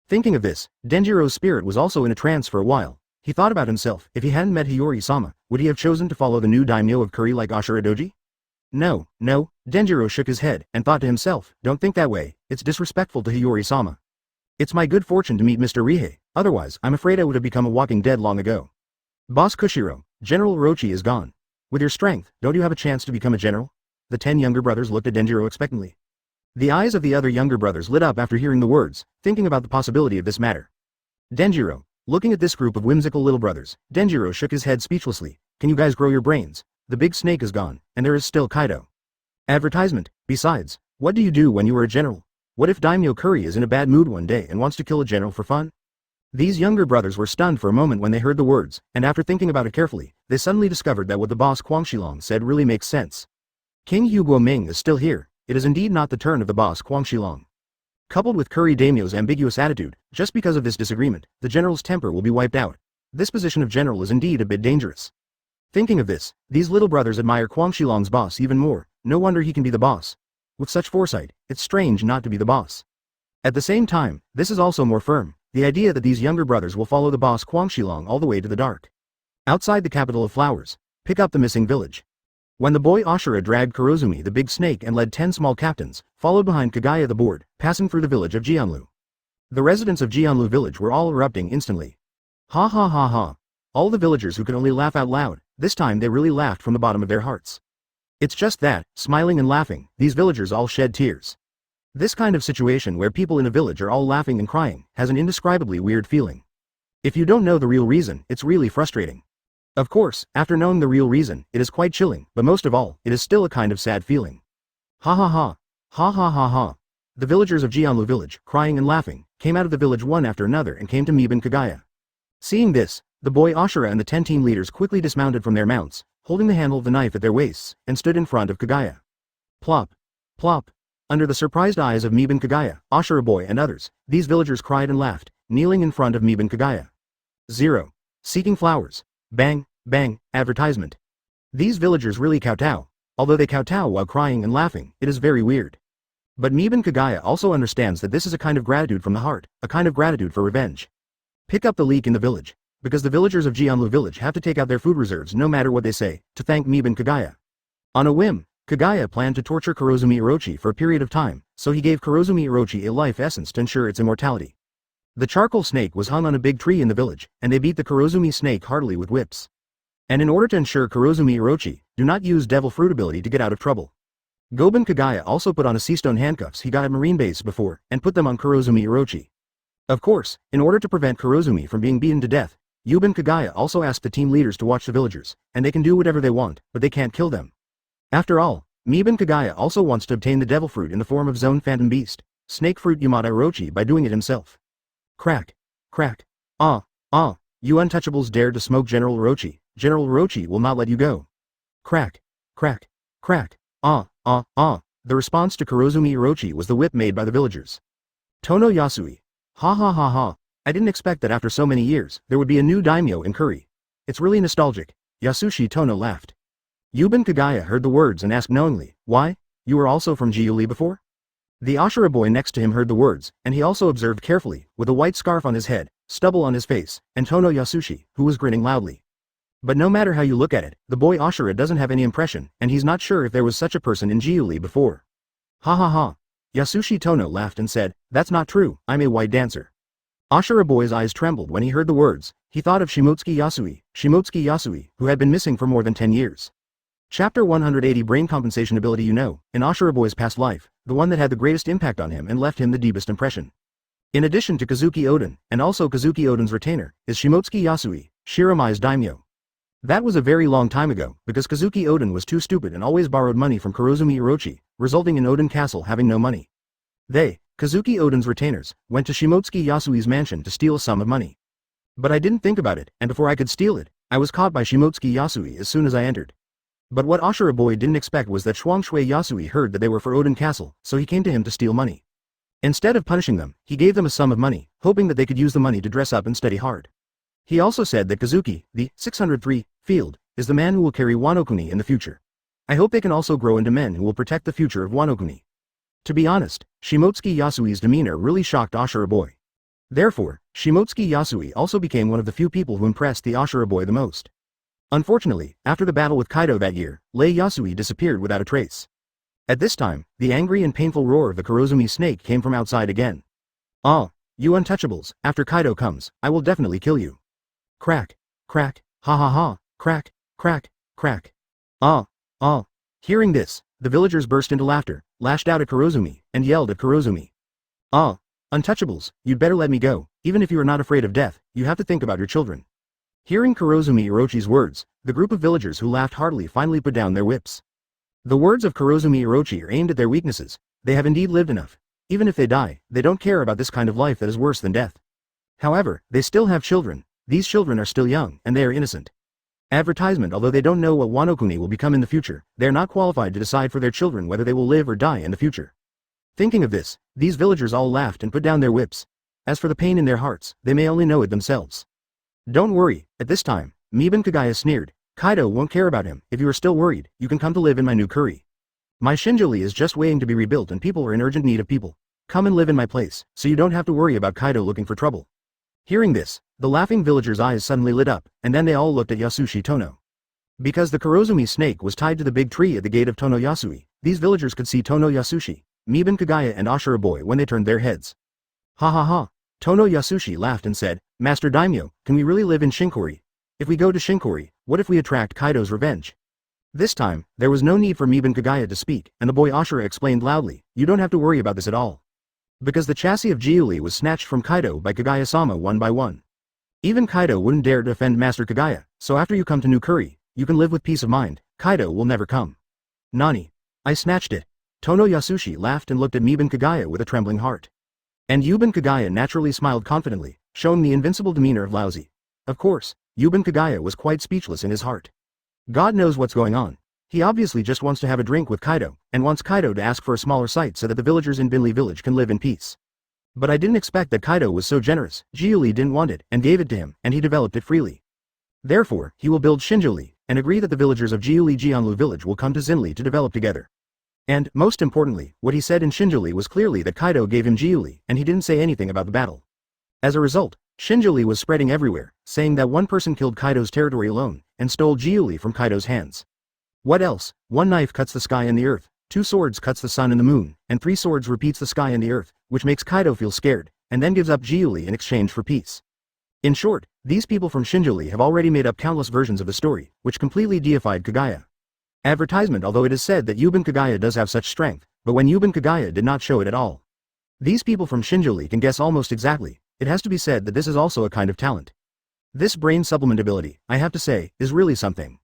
Thinking of this, Denjiro's spirit was also in a trance for a while. He thought about himself. If he hadn't met Hiyori-sama, would he have chosen to follow the new daimyo of Curry like Ashura Doji? No. Denjiro shook his head and thought to himself, don't think that way, it's disrespectful to Hiyori-sama. It's my good fortune to meet Mr. Rihei, otherwise I'm afraid I would have become a walking dead long ago. Boss Kushiro, General Orochi is gone. With your strength, don't you have a chance to become a general? The 10 younger brothers looked at Denjiro expectantly. The eyes of the other younger brothers lit up after hearing the words, thinking about the possibility of this matter. Denjiro, looking at this group of whimsical little brothers, Denjiro shook his head speechlessly. Can you guys grow your brains? The big snake is gone, and there is still Kaido. Advertisement. Besides, what do you do when you are a general? What if Daimyo Curry is in a bad mood one day and wants to kill a general for fun? These younger brothers were stunned for a moment when they heard the words, and after thinking about it carefully, they suddenly discovered that what the boss Kwangshilong said really makes sense. King Hugo Ming is still here. It is indeed not the turn of the boss Kwangshilong. Coupled with Curry Daimyo's ambiguous attitude, just because of this disagreement, the general's temper will be wiped out. This position of general is indeed a bit dangerous. Thinking of this, these little brothers admire Kwangshilong's boss even more. No wonder he can be the boss. With such foresight, it's strange not to be the boss. At the same time, this is also more firm, the idea that these younger brothers will follow the boss Kwangshilong all the way to the dark. Outside the capital of flowers, pick up the missing village. When the boy Ashura dragged Kurozumi the big snake and led 10 small captains, followed behind Kagaya the board, passing through the village of Jianlu. The residents of Jianlu village were all erupting instantly. Ha ha ha ha. All the villagers who could only laugh out loud, this time they really laughed from the bottom of their hearts. It's just that, smiling and laughing, these villagers all shed tears. This kind of situation where people in a village are all laughing and crying, has an indescribably weird feeling. If you don't know the real reason, it's really frustrating. Of course, after knowing the real reason, it is quite chilling, but most of all, it is still a kind of sad feeling. Ha ha ha. Ha ha ha ha. The villagers of Jianlu village, crying and laughing, came out of the village one after another and came to Miban Kagaya. Seeing this, the boy Ashura and the 10 team leaders quickly dismounted from their mounts, holding the handle of the knife at their waists, and stood in front of Kagaya. Plop. Plop. Under the surprised eyes of Miban Kagaya, Ashura boy and others, these villagers cried and laughed, kneeling in front of Miban Kagaya. 0. Seeking flowers. Bang, bang, advertisement. These villagers really kowtow. Although they kowtow while crying and laughing, it is very weird. But Miban Kagaya also understands that this is a kind of gratitude from the heart, a kind of gratitude for revenge. Pick up the leak in the village, because the villagers of Jianlu village have to take out their food reserves no matter what they say, to thank Miban Kagaya. On a whim, Kagaya planned to torture Kurozumi Orochi for a period of time, so he gave Kurozumi Orochi a life essence to ensure its immortality. The charcoal snake was hung on a big tree in the village, and they beat the Kurozumi snake heartily with whips. And in order to ensure Kurozumi Orochi, do not use devil fruit ability to get out of trouble. Goban Kagaya also put on a seastone handcuffs he got at marine base before, and put them on Kurozumi Orochi. Of course, in order to prevent Kurozumi from being beaten to death, Yuban Kagaya also asked the team leaders to watch the villagers, and they can do whatever they want, but they can't kill them. After all, Miban Kagaya also wants to obtain the devil fruit in the form of Zone Phantom Beast, Snake Fruit Yamada Orochi by doing it himself. Crack. Crack. You untouchables dared to smoke General Orochi. General Orochi will not let you go. Crack. Crack. Crack. The response to Kurozumi Orochi was the whip made by the villagers. Tono Yasui. Ha ha ha ha. I didn't expect that after so many years, there would be a new daimyo in Curry. It's really nostalgic. Yasushi Tono laughed. Yuban Kagaya heard the words and asked knowingly, why? You were also from Jiuli before? The Ashura boy next to him heard the words, and he also observed carefully, with a white scarf on his head, stubble on his face, and Tono Yasushi, who was grinning loudly. But no matter how you look at it, the boy Ashura doesn't have any impression, and he's not sure if there was such a person in Jiuli before. Ha ha ha. Yasushi Tono laughed and said, that's not true, I'm a white dancer. Ashura boy's eyes trembled when he heard the words. He thought of Shimotsuki Yasui, who had been missing for more than 10 years. Chapter 180 Brain Compensation Ability. In Ashura boy's past life, the one that had the greatest impact on him and left him the deepest impression. In addition to Kazuki Oden, and also Kazuki Oden's retainer, is Shimotsuki Yasui, Shiromai's daimyo. That was a very long time ago, because Kazuki Oden was too stupid and always borrowed money from Kurozumi Orochi, resulting in Oden Castle having no money. They, Kazuki Oden's retainers, went to Shimotsuki Yasui's mansion to steal a sum of money. But I didn't think about it, and before I could steal it, I was caught by Shimotsuki Yasui as soon as I entered. But what Ashura boy didn't expect was that Shuangshui Yasui heard that they were for Oden Castle, so he came to him to steal money. Instead of punishing them, he gave them a sum of money, hoping that they could use the money to dress up and study hard. He also said that Kazuki, the 603 field, is the man who will carry Wano-kuni in the future. I hope they can also grow into men who will protect the future of Wano-kuni. To be honest, Shimotsuki Yasui's demeanor really shocked Ashura boy. Therefore, Shimotsuki Yasui also became one of the few people who impressed the Ashura boy the most. Unfortunately, after the battle with Kaido that year, Lei Yasui disappeared without a trace. At this time, the angry and painful roar of the Kurozumi snake came from outside again. You untouchables, after Kaido comes, I will definitely kill you. Crack. Crack. Ha ha ha. Crack. Crack. Crack. Hearing this, the villagers burst into laughter, lashed out at Kurozumi, and yelled at Kurozumi. Untouchables, you'd better let me go. Even if you are not afraid of death, you have to think about your children. Hearing Kurozumi Orochi's words, the group of villagers who laughed heartily finally put down their whips. The words of Kurozumi Orochi are aimed at their weaknesses. They have indeed lived enough. Even if they die, they don't care about this kind of life that is worse than death. However, they still have children. These children are still young, and they are innocent. Advertisement. Although they don't know what Wano-kuni will become in the future, they are not qualified to decide for their children whether they will live or die in the future. Thinking of this, these villagers all laughed and put down their whips. As for the pain in their hearts, they may only know it themselves. Don't worry, at this time, Miban Kagaya sneered, Kaido won't care about him. If you are still worried, you can come to live in my new curry. My Shinjuli is just waiting to be rebuilt and people are in urgent need of people. Come and live in my place, so you don't have to worry about Kaido looking for trouble. Hearing this, the laughing villagers' eyes suddenly lit up, and then they all looked at Yasushi Tono. Because the Kurozumi snake was tied to the big tree at the gate of Tono Yasui, these villagers could see Tono Yasushi, Miban Kagaya and Ashura boy when they turned their heads. Ha ha ha. Tono Yasushi laughed and said, Master Daimyo, can we really live in Shinkori? If we go to Shinkori, what if we attract Kaido's revenge? This time, there was no need for Miban Kagaya to speak, and the boy Ashura explained loudly, you don't have to worry about this at all. Because the chassis of Jiuli was snatched from Kaido by Kagaya-sama one by one. Even Kaido wouldn't dare to defend Master Kagaya, so after you come to New Kuri, you can live with peace of mind. Kaido will never come. Nani? I snatched it. Tono Yasushi laughed and looked at Miban Kagaya with a trembling heart. And Yuban Kagaya naturally smiled confidently, showing the invincible demeanor of Laozi. Of course, Yuban Kagaya was quite speechless in his heart. God knows what's going on. He obviously just wants to have a drink with Kaido, and wants Kaido to ask for a smaller site so that the villagers in Binli village can live in peace. But I didn't expect that Kaido was so generous. Jiuli didn't want it, and gave it to him, and he developed it freely. Therefore, he will build Shinjuli, and agree that the villagers of Jiuli Jianlu village will come to Zinli to develop together. And, most importantly, what he said in Shinjuli was clearly that Kaido gave him Jiuli, and he didn't say anything about the battle. As a result, Shinjuli was spreading everywhere, saying that one person killed Kaido's territory alone, and stole Jiuli from Kaido's hands. What else? One knife cuts the sky and the earth, 2 swords cuts the sun and the moon, and 3 swords repeats the sky and the earth, which makes Kaido feel scared, and then gives up Jiuli in exchange for peace. In short, these people from Shinjuli have already made up countless versions of the story, which completely deified Kagaya. Advertisement. Although it is said that Yuban Kagaya does have such strength, but when Yuban Kagaya did not show it at all. These people from Shinjuli can guess almost exactly. It has to be said that this is also a kind of talent. This brain supplement ability, I have to say, is really something.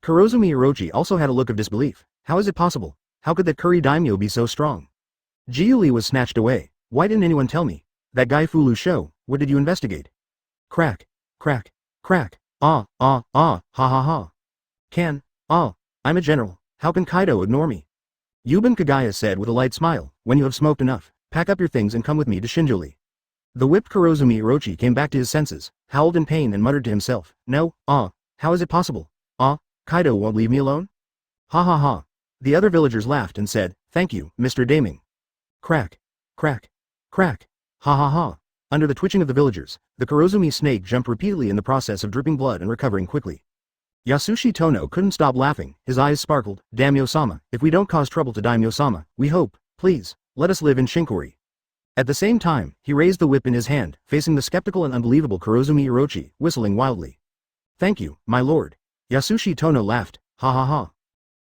Kurozumi Orochi also had a look of disbelief. How is it possible? How could that Kuri Daimyo be so strong? Jiuli was snatched away. Why didn't anyone tell me? That guy Fulu show, what did you investigate? Crack, crack, crack, ha ha ha. I'm a general, how can Kaido ignore me? Yuban Kagaya said with a light smile, when you have smoked enough, pack up your things and come with me to Shinjuli. The whipped Kurozumi Orochi came back to his senses, howled in pain and muttered to himself, no, how is it possible? Kaido won't leave me alone? Ha ha ha. The other villagers laughed and said, thank you, Mr. Daming. Crack, crack, crack, ha ha ha. Under the twitching of the villagers, the Kurozumi snake jumped repeatedly in the process of dripping blood and recovering quickly. Yasushi Tono couldn't stop laughing, his eyes sparkled, Daimyo-sama, if we don't cause trouble to Daimyo-sama, we hope, please, let us live in Shinkori. At the same time, he raised the whip in his hand, facing the skeptical and unbelievable Kurozumi Orochi, whistling wildly. Thank you, my lord. Yasushi Tono laughed, ha ha ha.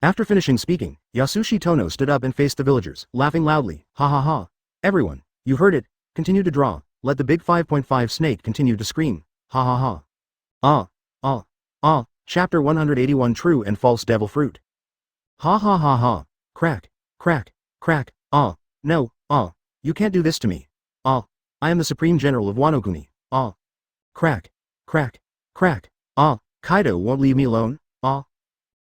After finishing speaking, Yasushi Tono stood up and faced the villagers, laughing loudly, ha ha ha. Everyone, you heard it, continue to draw, let the big 5.5 snake continue to scream, ha ha ha. Chapter 181 True and False Devil Fruit. Ha ha ha ha. Crack, crack, crack, no, you can't do this to me. I am the Supreme General of Wano Kuni. Crack, crack, crack, Kaido won't leave me alone,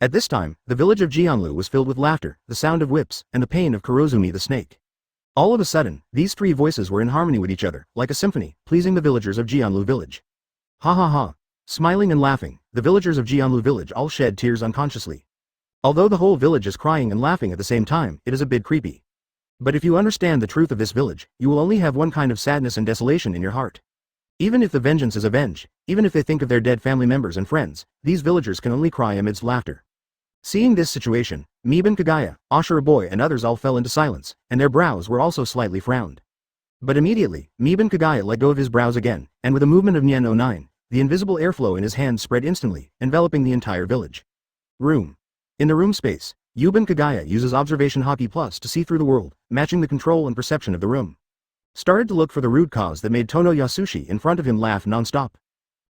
At this time, the village of Jianlu was filled with laughter, the sound of whips, and the pain of Kurozumi the snake. All of a sudden, these 3 voices were in harmony with each other, like a symphony, pleasing the villagers of Jianlu village. Ha ha ha. Smiling and laughing, the villagers of Jianlu village all shed tears unconsciously. Although the whole village is crying and laughing at the same time, it is a bit creepy. But if you understand the truth of this village, you will only have one kind of sadness and desolation in your heart. Even if the vengeance is avenged, even if they think of their dead family members and friends, these villagers can only cry amidst laughter. Seeing this situation, Miban Kagaya, Ashura boy and others all fell into silence, and their brows were also slightly frowned. But immediately, Miban Kagaya let go of his brows again, and with a movement of Nien 09, the invisible airflow in his hand spread instantly, enveloping the entire village. Room. In the room space, Yuban Kagaya uses observation Haki Plus to see through the world, matching the control and perception of the room. Started to look for the root cause that made Tono Yasushi in front of him laugh non-stop.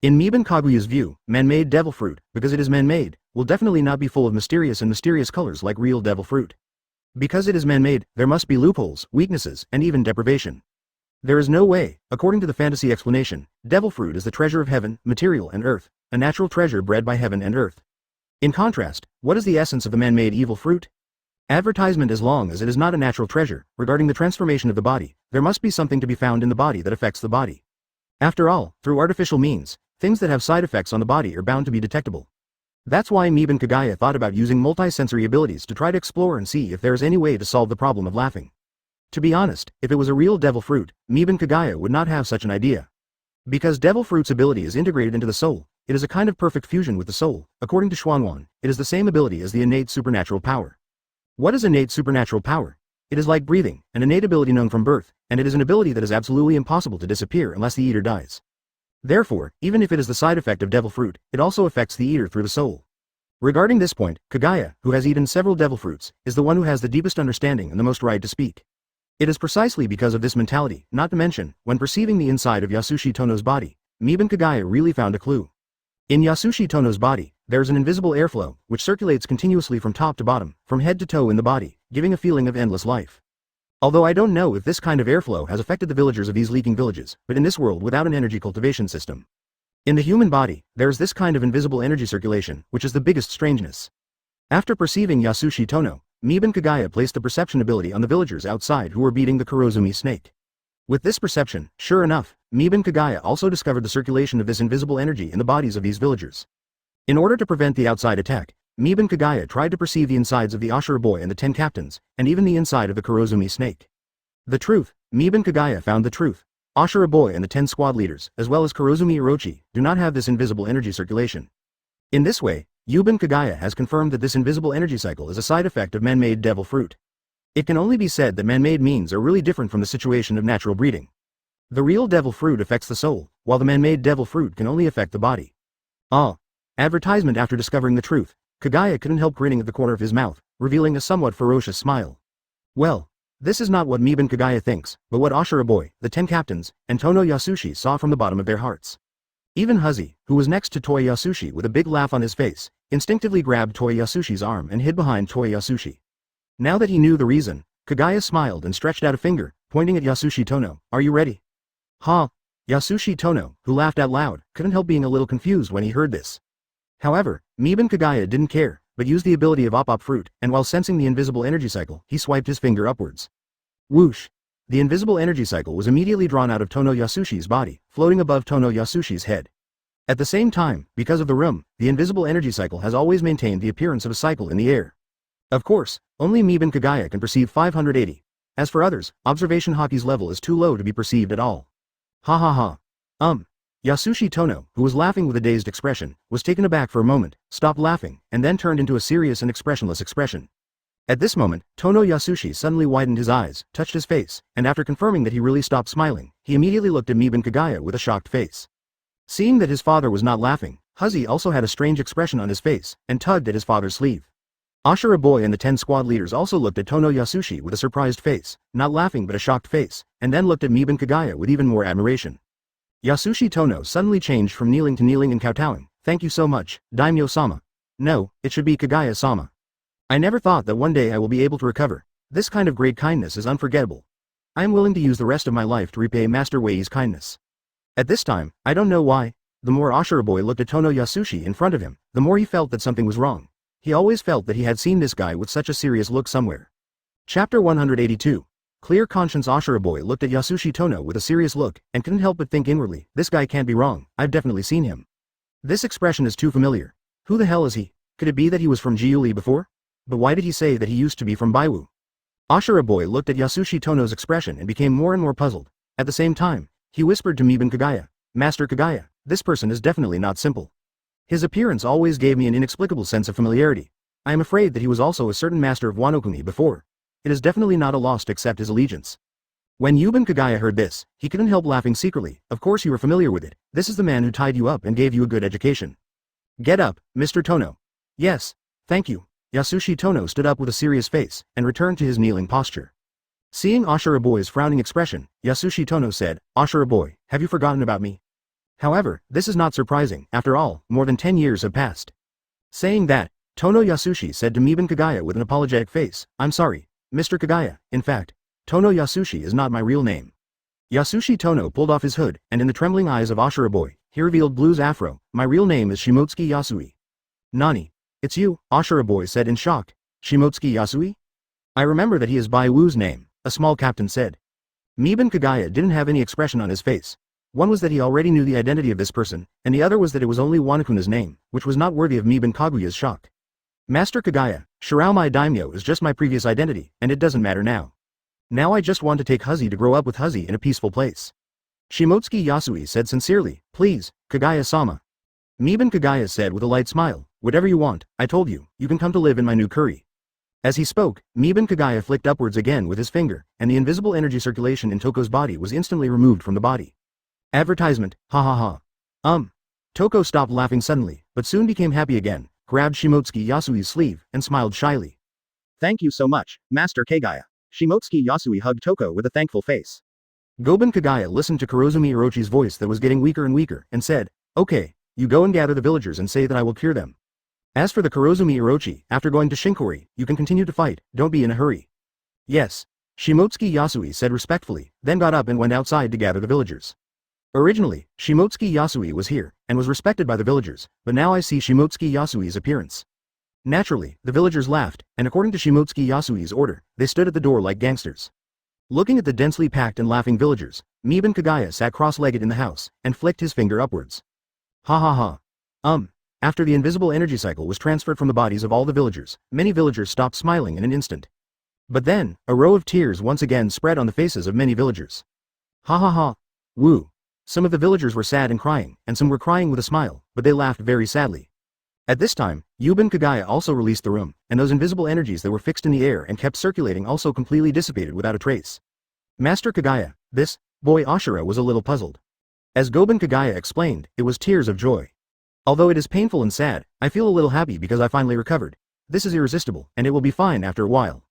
In Miban Kaguya's view, man-made devil fruit, because it is man-made, will definitely not be full of mysterious colors like real devil fruit. Because it is man-made, there must be loopholes, weaknesses, and even deprivation. There is no way, according to the fantasy explanation, devil fruit is the treasure of heaven, material and earth, a natural treasure bred by heaven and earth. In contrast, what is the essence of the man-made evil fruit? Advertisement. As long as it is not a natural treasure, regarding the transformation of the body, there must be something to be found in the body that affects the body. After all, through artificial means, things that have side effects on the body are bound to be detectable. That's why Miban Kagaya thought about using multi-sensory abilities to try to explore and see if there is any way to solve the problem of laughing. To be honest, if it was a real devil fruit, Miban Kagaya would not have such an idea. Because devil fruit's ability is integrated into the soul, it is a kind of perfect fusion with the soul. According to Xuanwan, it is the same ability as the innate supernatural power. What is innate supernatural power? It is like breathing, an innate ability known from birth, and it is an ability that is absolutely impossible to disappear unless the eater dies. Therefore, even if it is the side effect of devil fruit, it also affects the eater through the soul. Regarding this point, Kagaya, who has eaten several devil fruits, is the one who has the deepest understanding and the most right to speak. It is precisely because of this mentality, not to mention, when perceiving the inside of Yasushi Tono's body, Miban Kagaya really found a clue. In Yasushi Tono's body, there is an invisible airflow, which circulates continuously from top to bottom, from head to toe in the body, giving a feeling of endless life. Although I don't know if this kind of airflow has affected the villagers of these leaking villages, but in this world without an energy cultivation system. In the human body, there is this kind of invisible energy circulation, which is the biggest strangeness. After perceiving Yasushi Tono, Miban Kagaya placed the perception ability on the villagers outside who were beating the Kurozumi snake. With this perception, sure enough, Miban Kagaya also discovered the circulation of this invisible energy in the bodies of these villagers. In order to prevent the outside attack, Miban Kagaya tried to perceive the insides of the Ashura boy and the 10 captains, and even the inside of the Kurozumi snake. The truth, Miban Kagaya found the truth. Ashura boy and the 10 squad leaders, as well as Kurozumi Orochi, do not have this invisible energy circulation. In this way, Miban Kagaya has confirmed that this invisible energy cycle is a side effect of man-made devil fruit. It can only be said that man-made means are really different from the situation of natural breeding. The real devil fruit affects the soul, while the man-made devil fruit can only affect the body. Advertisement. After discovering the truth, Kagaya couldn't help grinning at the corner of his mouth, revealing a somewhat ferocious smile. Well, this is not what Miban Kagaya thinks, but what Ashura boy, the 10 captains, and Tono Yasushi saw from the bottom of their hearts. Even Hody, who was next to Toy Yasushi with a big laugh on his face, instinctively grabbed Toy Yasushi's arm and hid behind Toy Yasushi. Now that he knew the reason, Kagaya smiled and stretched out a finger, pointing at Yasushi Tono. Are you ready? Ha! Yasushi Tono, who laughed out loud, couldn't help being a little confused when he heard this. However, Miban Kagaya didn't care, but used the ability of Op Fruit, and while sensing the invisible energy cycle, he swiped his finger upwards. Whoosh! The invisible energy cycle was immediately drawn out of Tono Yasushi's body, floating above Tono Yasushi's head. At the same time, because of the room, the invisible energy cycle has always maintained the appearance of a cycle in the air. Of course, only Miban Kagaya can perceive 580. As for others, observation hockey's level is too low to be perceived at all. Ha ha ha. Yasushi Tono, who was laughing with a dazed expression, was taken aback for a moment, stopped laughing, and then turned into a serious and expressionless expression. At this moment, Tono Yasushi suddenly widened his eyes, touched his face, and after confirming that he really stopped smiling, he immediately looked at Miban Kagaya with a shocked face. Seeing that his father was not laughing, Hody also had a strange expression on his face, and tugged at his father's sleeve. Ashura boy and the 10 squad leaders also looked at Tono Yasushi with a surprised face, not laughing but a shocked face, and then looked at Miban Kagaya with even more admiration. Yasushi Tono suddenly changed from kneeling to kneeling and kowtowing. Thank you so much, Daimyo-sama. No, it should be Kagaya-sama. I never thought that one day I will be able to recover. This kind of great kindness is unforgettable. I am willing to use the rest of my life to repay Master Wei's kindness. At this time, I don't know why, the more Ashura boy looked at Tono Yasushi in front of him, the more he felt that something was wrong. He always felt that he had seen this guy with such a serious look somewhere. Chapter 182. Clear conscience. Ashura boy looked at Yasushi Tono with a serious look, and couldn't help but think inwardly, this guy can't be wrong, I've definitely seen him. This expression is too familiar. Who the hell is he? Could it be that he was from Jiuli before? But why did he say that he used to be from Baiwu? Ashura boy looked at Yasushi Tono's expression and became more and more puzzled. At the same time, he whispered to Miban Kagaya, Master Kagaya, this person is definitely not simple. His appearance always gave me an inexplicable sense of familiarity. I am afraid that he was also a certain master of Wano Kuni before. It is definitely not a loss to accept his allegiance. When Miban Kagaya heard this, he couldn't help laughing secretly. Of course you are familiar with it. This is the man who tied you up and gave you a good education. Get up, Mr. Tono. Yes, thank you. Yasushi Tono stood up with a serious face, and returned to his kneeling posture. Seeing Ashura boy's frowning expression, Yasushi Tono said, Ashura boy, have you forgotten about me? However, this is not surprising, after all, more than 10 years have passed. Saying that, Tono Yasushi said to Miban Kagaya with an apologetic face, I'm sorry, Mr. Kagaya, in fact, Tono Yasushi is not my real name. Yasushi Tono pulled off his hood, and in the trembling eyes of Ashura boy, he revealed Blue's afro, my real name is Shimotsuki Yasui. Nani? It's you, Ashura boy said in shock. Shimotsuki Yasui? I remember that he is Bai Wu's name, a small captain said. Miban Kagaya didn't have any expression on his face. One was that he already knew the identity of this person, and the other was that it was only Wanakuna's name, which was not worthy of Miban Kaguya's shock. Master Kagaya, Shirao my daimyo is just my previous identity, and it doesn't matter now. Now I just want to take Huzzy to grow up with Huzzy in a peaceful place. Shimotsuki Yasui said sincerely, please, Kagaya-sama. Miban Kagaya said with a light smile, whatever you want, I told you, you can come to live in my new curry. As he spoke, Miban Kagaya flicked upwards again with his finger, and the invisible energy circulation in Toko's body was instantly removed from the body. Advertisement, ha ha ha. Toko stopped laughing suddenly, but soon became happy again, grabbed Shimotsuki Yasui's sleeve, and smiled shyly. Thank you so much, Master Kagaya. Shimotsuki Yasui hugged Toko with a thankful face. Goban Kagaya listened to Kurozumi Orochi's voice that was getting weaker and weaker, and said, okay, you go and gather the villagers and say that I will cure them. As for the Kurozumi Orochi, after going to Shinkori, you can continue to fight, don't be in a hurry. Yes. Shimotsuki Yasui said respectfully, then got up and went outside to gather the villagers. Originally, Shimotsuki Yasui was here, and was respected by the villagers, but now I see Shimotsuki Yasui's appearance. Naturally, the villagers laughed, and according to Shimotsuki Yasui's order, they stood at the door like gangsters. Looking at the densely packed and laughing villagers, Miban Kagaya sat cross-legged in the house, and flicked his finger upwards. Ha ha ha. After the invisible energy cycle was transferred from the bodies of all the villagers, many villagers stopped smiling in an instant. But then, a row of tears once again spread on the faces of many villagers. Ha ha ha. Woo. Some of the villagers were sad and crying, and some were crying with a smile, but they laughed very sadly. At this time, Yuban Kagaya also released the room, and those invisible energies that were fixed in the air and kept circulating also completely dissipated without a trace. Master Kagaya, this boy Ashura was a little puzzled. As Goban Kagaya explained, it was tears of joy. Although it is painful and sad, I feel a little happy because I finally recovered. This is irresistible, and it will be fine after a while.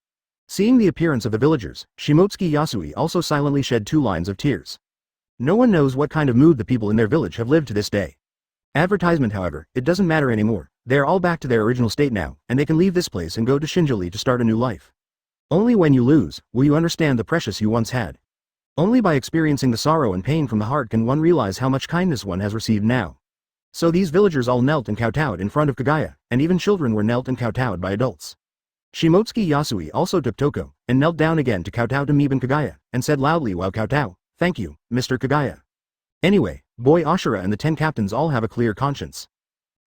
Seeing the appearance of the villagers, Shimotsuki Yasui also silently shed 2 lines of tears. No one knows what kind of mood the people in their village have lived to this day. Advertisement, however, it doesn't matter anymore. They are all back to their original state now, and they can leave this place and go to Shinjuli to start a new life. Only when you lose, will you understand the precious you once had. Only by experiencing the sorrow and pain from the heart can one realize how much kindness one has received now. So these villagers all knelt and kowtowed in front of Kagaya, and even children were knelt and kowtowed by adults. Shimotsuki Yasui also took Toko, and knelt down again to kowtow to Miban Kagaya, and said loudly while kowtow, thank you, Mr. Kagaya. Anyway, boy Ashura and the 10 captains all have a clear conscience.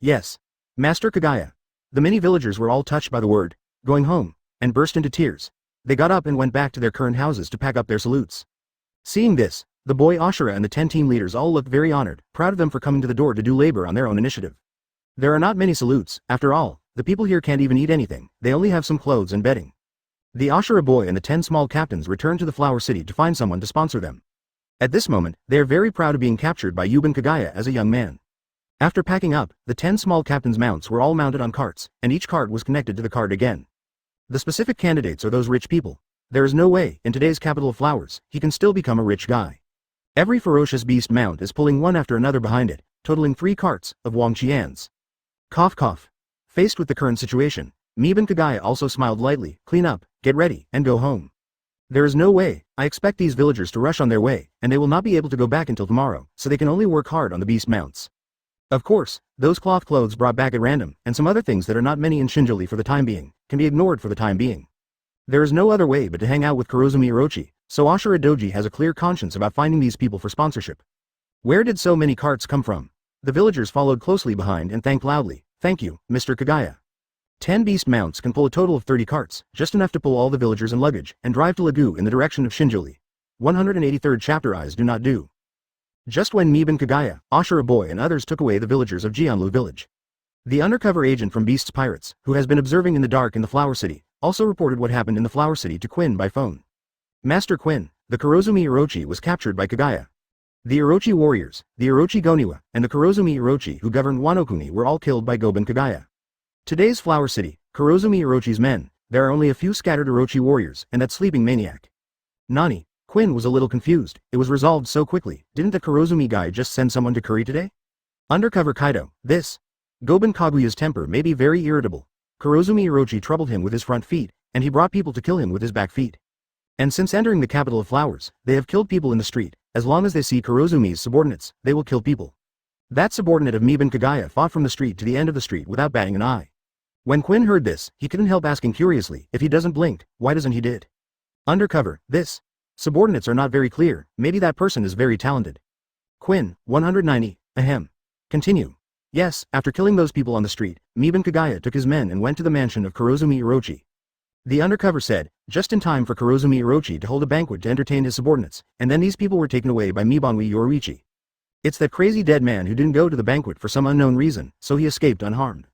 Yes. Master Kagaya. The many villagers were all touched by the word, going home, and burst into tears. They got up and went back to their current houses to pack up their salutes. Seeing this, the boy Ashura and the 10 team leaders all looked very honored, proud of them for coming to the door to do labor on their own initiative. There are not many salutes, after all, the people here can't even eat anything, they only have some clothes and bedding. The Ashura boy and the 10 small captains returned to the Flower City to find someone to sponsor them. At this moment, they are very proud of being captured by Yuban Kagaya as a young man. After packing up, the 10 small captains' mounts were all mounted on carts, and each cart was connected to the cart again. The specific candidates are those rich people. There is no way, in today's capital of flowers, he can still become a rich guy. Every ferocious beast mount is pulling one after another behind it, totaling 3 carts of Wang Qian's. Cough cough. Faced with the current situation, Miban Kagaya also smiled lightly, clean up, get ready, and go home. There is no way, I expect these villagers to rush on their way, and they will not be able to go back until tomorrow, so they can only work hard on the beast mounts. Of course, those cloth clothes brought back at random, and some other things that are not many in Shinjuli for the time being, can be ignored for the time being. There is no other way but to hang out with Kurozumi Orochi, so Ashura Doji has a clear conscience about finding these people for sponsorship. Where did so many carts come from? The villagers followed closely behind and thanked loudly, thank you, Mr. Kagaya. 10 beast mounts can pull a total of 30 carts, just enough to pull all the villagers and luggage, and drive to Lagu in the direction of Shinjuli. 183rd chapter. Eyes do not do. Just when Miban Kagaya, Ashura boy and others took away the villagers of Jianlu village. The undercover agent from Beast's Pirates, who has been observing in the dark in the Flower City, also reported what happened in the Flower City to Quinn by phone. Master Quinn, the Kurozumi Orochi was captured by Kagaya. The Orochi warriors, the Orochi Goniwa, and the Kurozumi Orochi who governed Wano were all killed by Goban Kagaya. Today's Flower City, Kurozumi Orochi's men, there are only a few scattered Orochi warriors and that sleeping maniac. Nani? Quinn was a little confused, it was resolved so quickly, didn't the Kurozumi guy just send someone to curry today? Undercover Kaido, this. Goban Kaguya's temper may be very irritable. Kurozumi Orochi troubled him with his front feet, and he brought people to kill him with his back feet. And since entering the capital of flowers, they have killed people in the street, as long as they see Kurozumi's subordinates, they will kill people. That subordinate of Miban Kagaya fought from the street to the end of the street without batting an eye. When Quinn heard this, he couldn't help asking curiously, if he doesn't blink, why doesn't he did? Undercover, this. Subordinates are not very clear, maybe that person is very talented. Quinn, 190, ahem. Continue. Yes, after killing those people on the street, Miban Kagaya took his men and went to the mansion of Kurozumi Orochi. The undercover said, just in time for Kurozumi Orochi to hold a banquet to entertain his subordinates, and then these people were taken away by Mibanwi Yorichi. It's that crazy dead man who didn't go to the banquet for some unknown reason, so he escaped unharmed.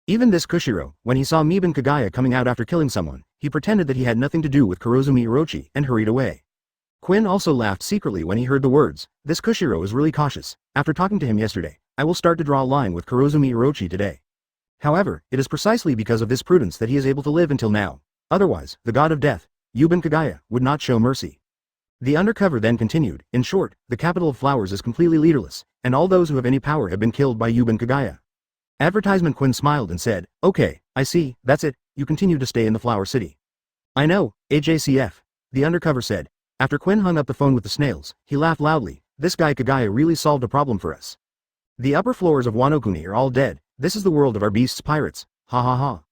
Even this Kushiro, when he saw Miban Kagaya coming out after killing someone, he pretended that he had nothing to do with Kurozumi Orochi and hurried away. Quinn also laughed secretly when he heard the words, this Kushiro is really cautious. After talking to him yesterday, I will start to draw a line with Kurozumi Orochi today. However, it is precisely because of this prudence that he is able to live until now. Otherwise, the god of death, Yuban Kagaya, would not show mercy. The undercover then continued, in short, the capital of flowers is completely leaderless, and all those who have any power have been killed by Yuban Kagaya. Advertisement. Quinn smiled and said, okay, I see, that's it, you continue to stay in the flower city. I know, AJCF, the undercover said. After Quinn hung up the phone with the snails, he laughed loudly, this guy Kagaya really solved a problem for us. The upper floors of Wano-kuni are all dead, this is the world of our beasts pirates, ha ha ha.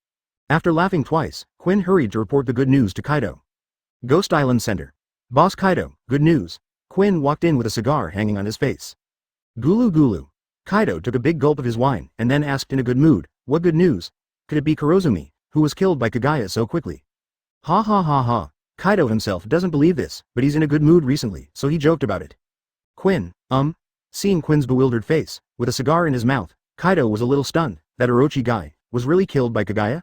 After laughing twice, Quinn hurried to report the good news to Kaido. Ghost Island Center. Boss Kaido, good news. Quinn walked in with a cigar hanging on his face. Gulu gulu. Kaido took a big gulp of his wine and then asked in a good mood, what good news? Could it be Kurozumi, who was killed by Kagaya so quickly? Ha ha ha ha. Kaido himself doesn't believe this, but he's in a good mood recently, so he joked about it. Quinn, Seeing Quinn's bewildered face, with a cigar in his mouth, Kaido was a little stunned. That Orochi guy was really killed by Kagaya?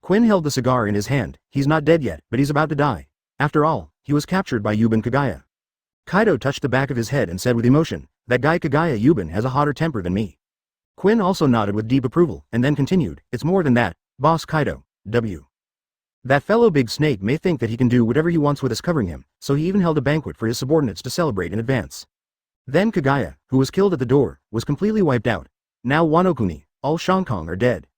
Quinn held the cigar in his hand. He's not dead yet, but he's about to die. After all, he was captured by Yuban Kagaya. Kaido touched the back of his head and said with emotion, that guy Kagaya Yuban has a hotter temper than me. Quinn also nodded with deep approval, and then continued, it's more than that, boss Kaido, W. That fellow Big Snake may think that he can do whatever he wants with us covering him, so he even held a banquet for his subordinates to celebrate in advance. Then Kagaya, who was killed at the door, was completely wiped out. Now Wano-kuni, all Shonkong are dead.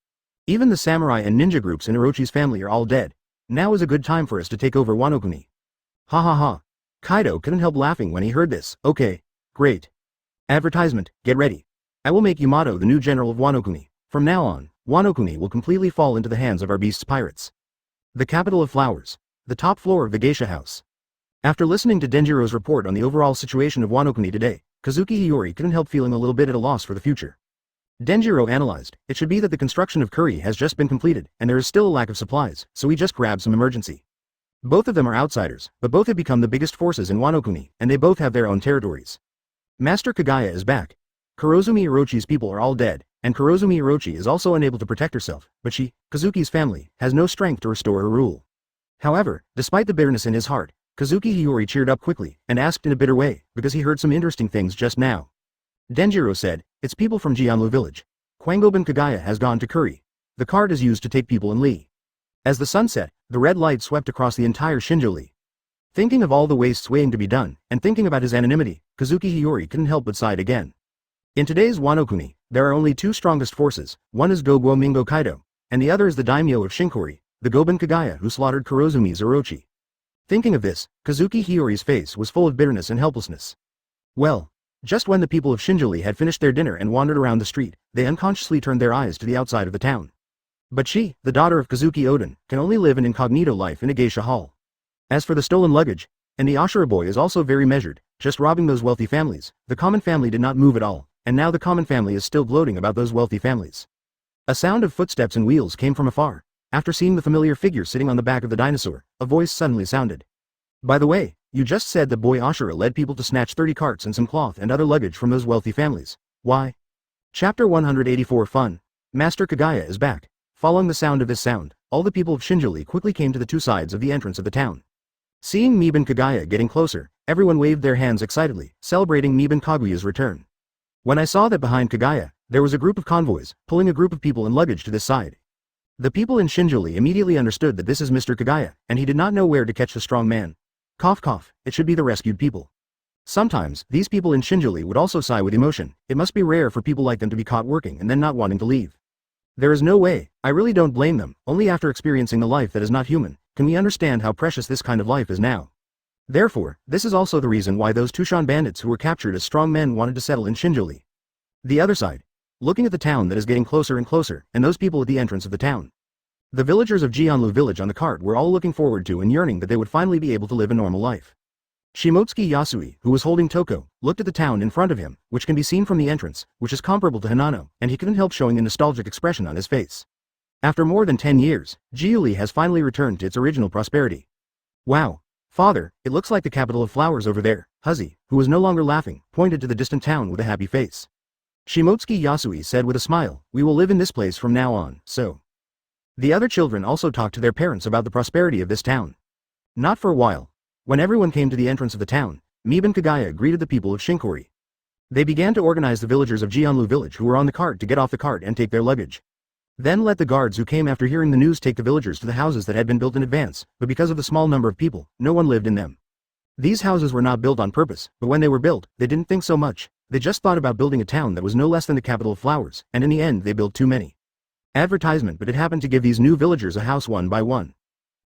Even the samurai and ninja groups in Orochi's family are all dead. Now is a good time for us to take over Wano-kuni. Ha ha ha. Kaido couldn't help laughing when he heard this. Okay, great. Advertisement, get ready. I will make Yamato the new general of Wano-kuni. From now on, Wano-kuni will completely fall into the hands of our beasts pirates. The capital of flowers. The top floor of the geisha house. After listening to Denjiro's report on the overall situation of Wano-kuni today, Kazuki Hiyori couldn't help feeling a little bit at a loss for the future. Denjiro analyzed, it should be that the construction of Curry has just been completed, and there is still a lack of supplies, so he just grabbed some emergency. Both of them are outsiders, but both have become the biggest forces in Wano-kuni, and they both have their own territories. Master Kagaya is back. Kurozumi Orochi's people are all dead, and Kurozumi Orochi is also unable to protect herself, but she, Kazuki's family, has no strength to restore her rule. However, despite the bitterness in his heart, Kazuki Hiyori cheered up quickly, and asked in a bitter way, because he heard some interesting things just now. Denjiro said, it's people from Jianlu village. Kwangoban Kagaya has gone to Curry. The cart is used to take people in Lee. As the sun set, the red light swept across the entire Shinjo-Lee. Thinking of all the wastes waiting to be done, and thinking about his anonymity, Kazuki Hiyori couldn't help but sigh again. In today's Wano-kuni, there are only two strongest forces, one is Goguo Mingo Kaido, and the other is the Daimyo of Shinkori, the Goban Kagaya who slaughtered Kurozumi's Orochi. Thinking of this, Kazuki Hiyori's face was full of bitterness and helplessness. Well, just when the people of Shinjo-Lee had finished their dinner and wandered around the street, they unconsciously turned their eyes to the outside of the town. But she, the daughter of Kazuki Oden, can only live an incognito life in a geisha hall. As for the stolen luggage, and the Ashura boy is also very measured, just robbing those wealthy families, the common family did not move at all, and now the common family is still gloating about those wealthy families. A sound of footsteps and wheels came from afar. After seeing the familiar figure sitting on the back of the dinosaur, a voice suddenly sounded. By the way, you just said that boy Ashura led people to snatch 30 carts and some cloth and other luggage from those wealthy families. Why? Chapter 184 Fun. Master Kagaya is back. Following the sound of this sound, all the people of Shinjo-Lee quickly came to the two sides of the entrance of the town. Seeing Miban Kagaya getting closer, everyone waved their hands excitedly, celebrating Miban Kaguya's return. When I saw that behind Kagaya, there was a group of convoys, pulling a group of people and luggage to this side. The people in Shinjo-Lee immediately understood that this is Mr. Kagaya, and he did not know where to catch the strong man. Cough cough, it should be the rescued people. Sometimes, these people in Shinjo-Lee would also sigh with emotion. It must be rare for people like them to be caught working and then not wanting to leave. There is no way, I really don't blame them, only after experiencing the life that is not human, can we understand how precious this kind of life is now. Therefore, this is also the reason why those Tushan bandits who were captured as strong men wanted to settle in Shinjo-Lee. The other side. Looking at the town that is getting closer and closer, and those people at the entrance of the town. The villagers of Jianlu village on the cart were all looking forward to and yearning that they would finally be able to live a normal life. Shimotsuki Yasui, who was holding Toko, looked at the town in front of him, which can be seen from the entrance, which is comparable to Hanano, and he couldn't help showing a nostalgic expression on his face. After more than 10 years, Jiuli has finally returned to its original prosperity. Wow. Father, it looks like the capital of flowers over there. Huzzy, who was no longer laughing, pointed to the distant town with a happy face. Shimotsuki Yasui said with a smile, we will live in this place from now on, so. The other children also talked to their parents about the prosperity of this town. Not for a while. When everyone came to the entrance of the town, Mibe and Kagaya greeted the people of Shinkori. They began to organize the villagers of Jianlu village who were on the cart to get off the cart and take their luggage. Then let the guards who came after hearing the news take the villagers to the houses that had been built in advance, but because of the small number of people, no one lived in them. These houses were not built on purpose, but when they were built, they didn't think so much. They just thought about building a town that was no less than the capital of flowers, and in the end they built too many. Advertisement, but it happened to give these new villagers a house one by one.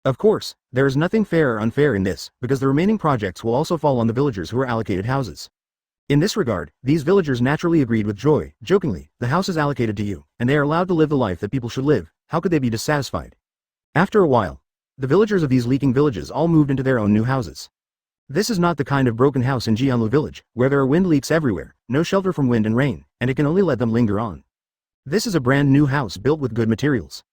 Of course, there is nothing fair or unfair in this, because the remaining projects will also fall on the villagers who are allocated houses. In this regard, these villagers naturally agreed with joy. Jokingly, the house is allocated to you, and they are allowed to live the life that people should live. How could they be dissatisfied? After a while, the villagers of these leaking villages all moved into their own new houses. This is not the kind of broken house in Jianlu village, where there are wind leaks everywhere, no shelter from wind and rain, and it can only let them linger on. This is a brand new house built with good materials.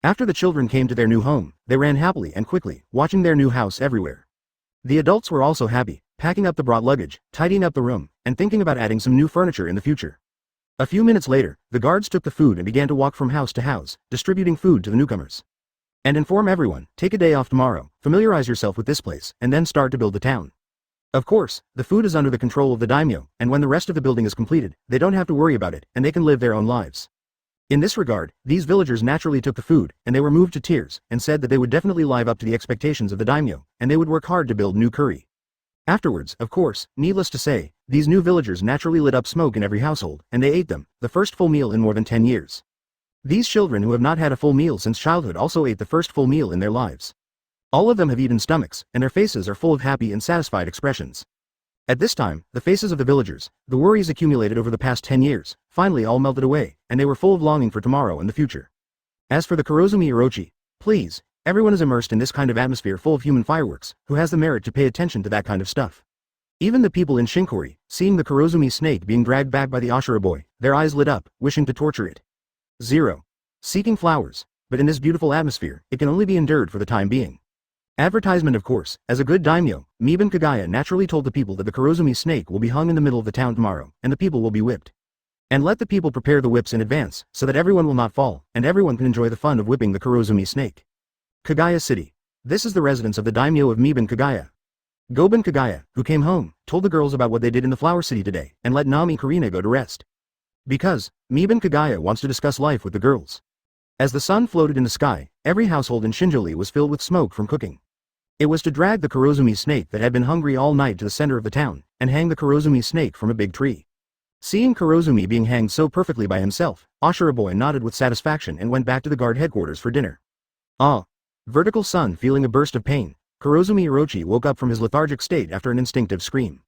After the children came to their new home, they ran happily and quickly, watching their new house everywhere. The adults were also happy, packing up the brought luggage, tidying up the room, and thinking about adding some new furniture in the future. A few minutes later, the guards took the food and began to walk from house to house, distributing food to the newcomers. And inform everyone, take a day off tomorrow, familiarize yourself with this place, and then start to build the town. Of course, the food is under the control of the Daimyo, and when the rest of the building is completed, they don't have to worry about it, and they can live their own lives. In this regard, these villagers naturally took the food, and they were moved to tears, and said that they would definitely live up to the expectations of the Daimyo, and they would work hard to build new curry. Afterwards, of course, needless to say, these new villagers naturally lit up smoke in every household, and they ate them, the first full meal in more than 10 years. These children who have not had a full meal since childhood also ate the first full meal in their lives. All of them have eaten stomachs, and their faces are full of happy and satisfied expressions. At this time, the faces of the villagers, the worries accumulated over the past 10 years, finally all melted away, and they were full of longing for tomorrow and the future. As for the Kurozumi Orochi, please, everyone is immersed in this kind of atmosphere full of human fireworks, who has the merit to pay attention to that kind of stuff. Even the people in Shinkori, seeing the Kurozumi snake being dragged back by the Ashura boy, their eyes lit up, wishing to torture it. 0. Seeking flowers, but in this beautiful atmosphere, it can only be endured for the time being. Advertisement, of course. As a good daimyo, Mibe and Kagaya naturally told the people that the Kurozumi snake will be hung in the middle of the town tomorrow, and the people will be whipped. And let the people prepare the whips in advance, so that everyone will not fall, and everyone can enjoy the fun of whipping the Kurozumi snake. Kagaya City. This is the residence of the daimyo of Mibe and Kagaya. Goben Kagaya, who came home, told the girls about what they did in the flower city today, and let Nami Karina go to rest. Because, Mibe and Kagaya wants to discuss life with the girls. As the sun floated in the sky, every household in Shinjuli was filled with smoke from cooking. It was to drag the Kurozumi snake that had been hungry all night to the center of the town, and hang the Kurozumi snake from a big tree. Seeing Kurozumi being hanged so perfectly by himself, Ashura boy nodded with satisfaction and went back to the guard headquarters for dinner. Ah! Vertical Sun feeling a burst of pain, Kurozumi Orochi woke up from his lethargic state after an instinctive scream.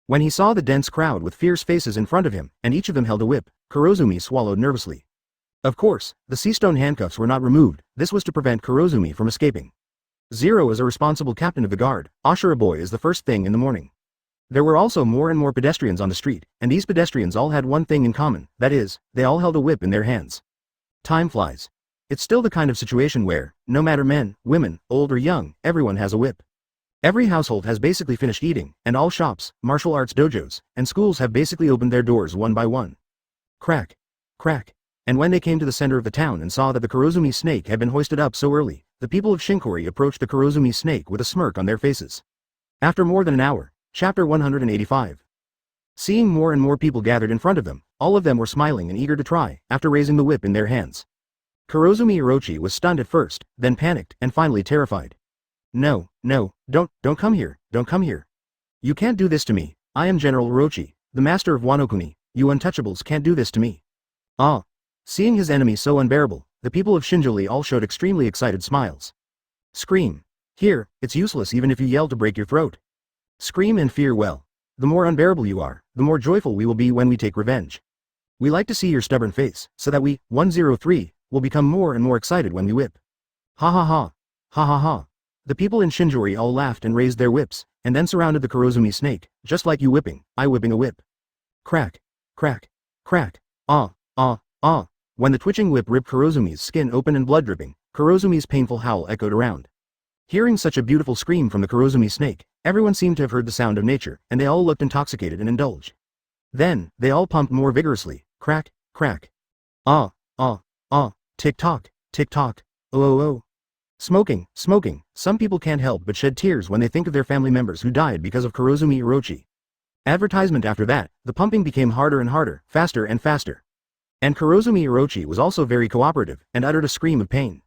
When he saw the dense crowd with fierce faces in front of him, and each of them held a whip, Kurozumi swallowed nervously. Of course, the sea-stone handcuffs were not removed. This was to prevent Kurozumi from escaping. 0 is a responsible captain of the guard. Ashura boy is the first thing in the morning. There were also more and more pedestrians on the street, and these pedestrians all had one thing in common, that is, they all held a whip in their hands. Time flies. It's still the kind of situation where, no matter men, women, old or young, everyone has a whip. Every household has basically finished eating, and all shops, martial arts dojos, and schools have basically opened their doors one by one. Crack. Crack. And when they came to the center of the town and saw that the Kurozumi snake had been hoisted up so early, the people of Shinkori approached the Kurozumi snake with a smirk on their faces. After more than an hour, chapter 185. Seeing more and more people gathered in front of them, all of them were smiling and eager to try, after raising the whip in their hands. Kurozumi Orochi was stunned at first, then panicked, and finally terrified. No, no, don't come here, don't come here. You can't do this to me. I am General Orochi, the master of Wano Kuni. You untouchables can't do this to me. Ah! Seeing his enemy so unbearable, the people of Shinjuli all showed extremely excited smiles. Scream. Here, it's useless even if you yell to break your throat. Scream and fear well. The more unbearable you are, the more joyful we will be when we take revenge. We like to see your stubborn face, so that we, 103, will become more and more excited when we whip. Ha ha ha. Ha ha ha. The people in Shinjuri all laughed and raised their whips, and then surrounded the Kurozumi snake, just like you whipping, I whipping a whip. Crack. Crack. Crack. Ah, ah, ah. When the twitching whip ripped Kurozumi's skin open and blood dripping, Kurozumi's painful howl echoed around. Hearing such a beautiful scream from the Kurozumi snake, everyone seemed to have heard the sound of nature, and they all looked intoxicated and indulged. Then, they all pumped more vigorously, crack, crack. Ah, ah, ah, tick-tock, tick-tock, oh oh oh. Smoking, smoking, some people can't help but shed tears when they think of their family members who died because of Kurozumi Orochi. Advertisement after that, the pumping became harder and harder, faster and faster. And Kurozumi Orochi was also very cooperative, and uttered a scream of pain.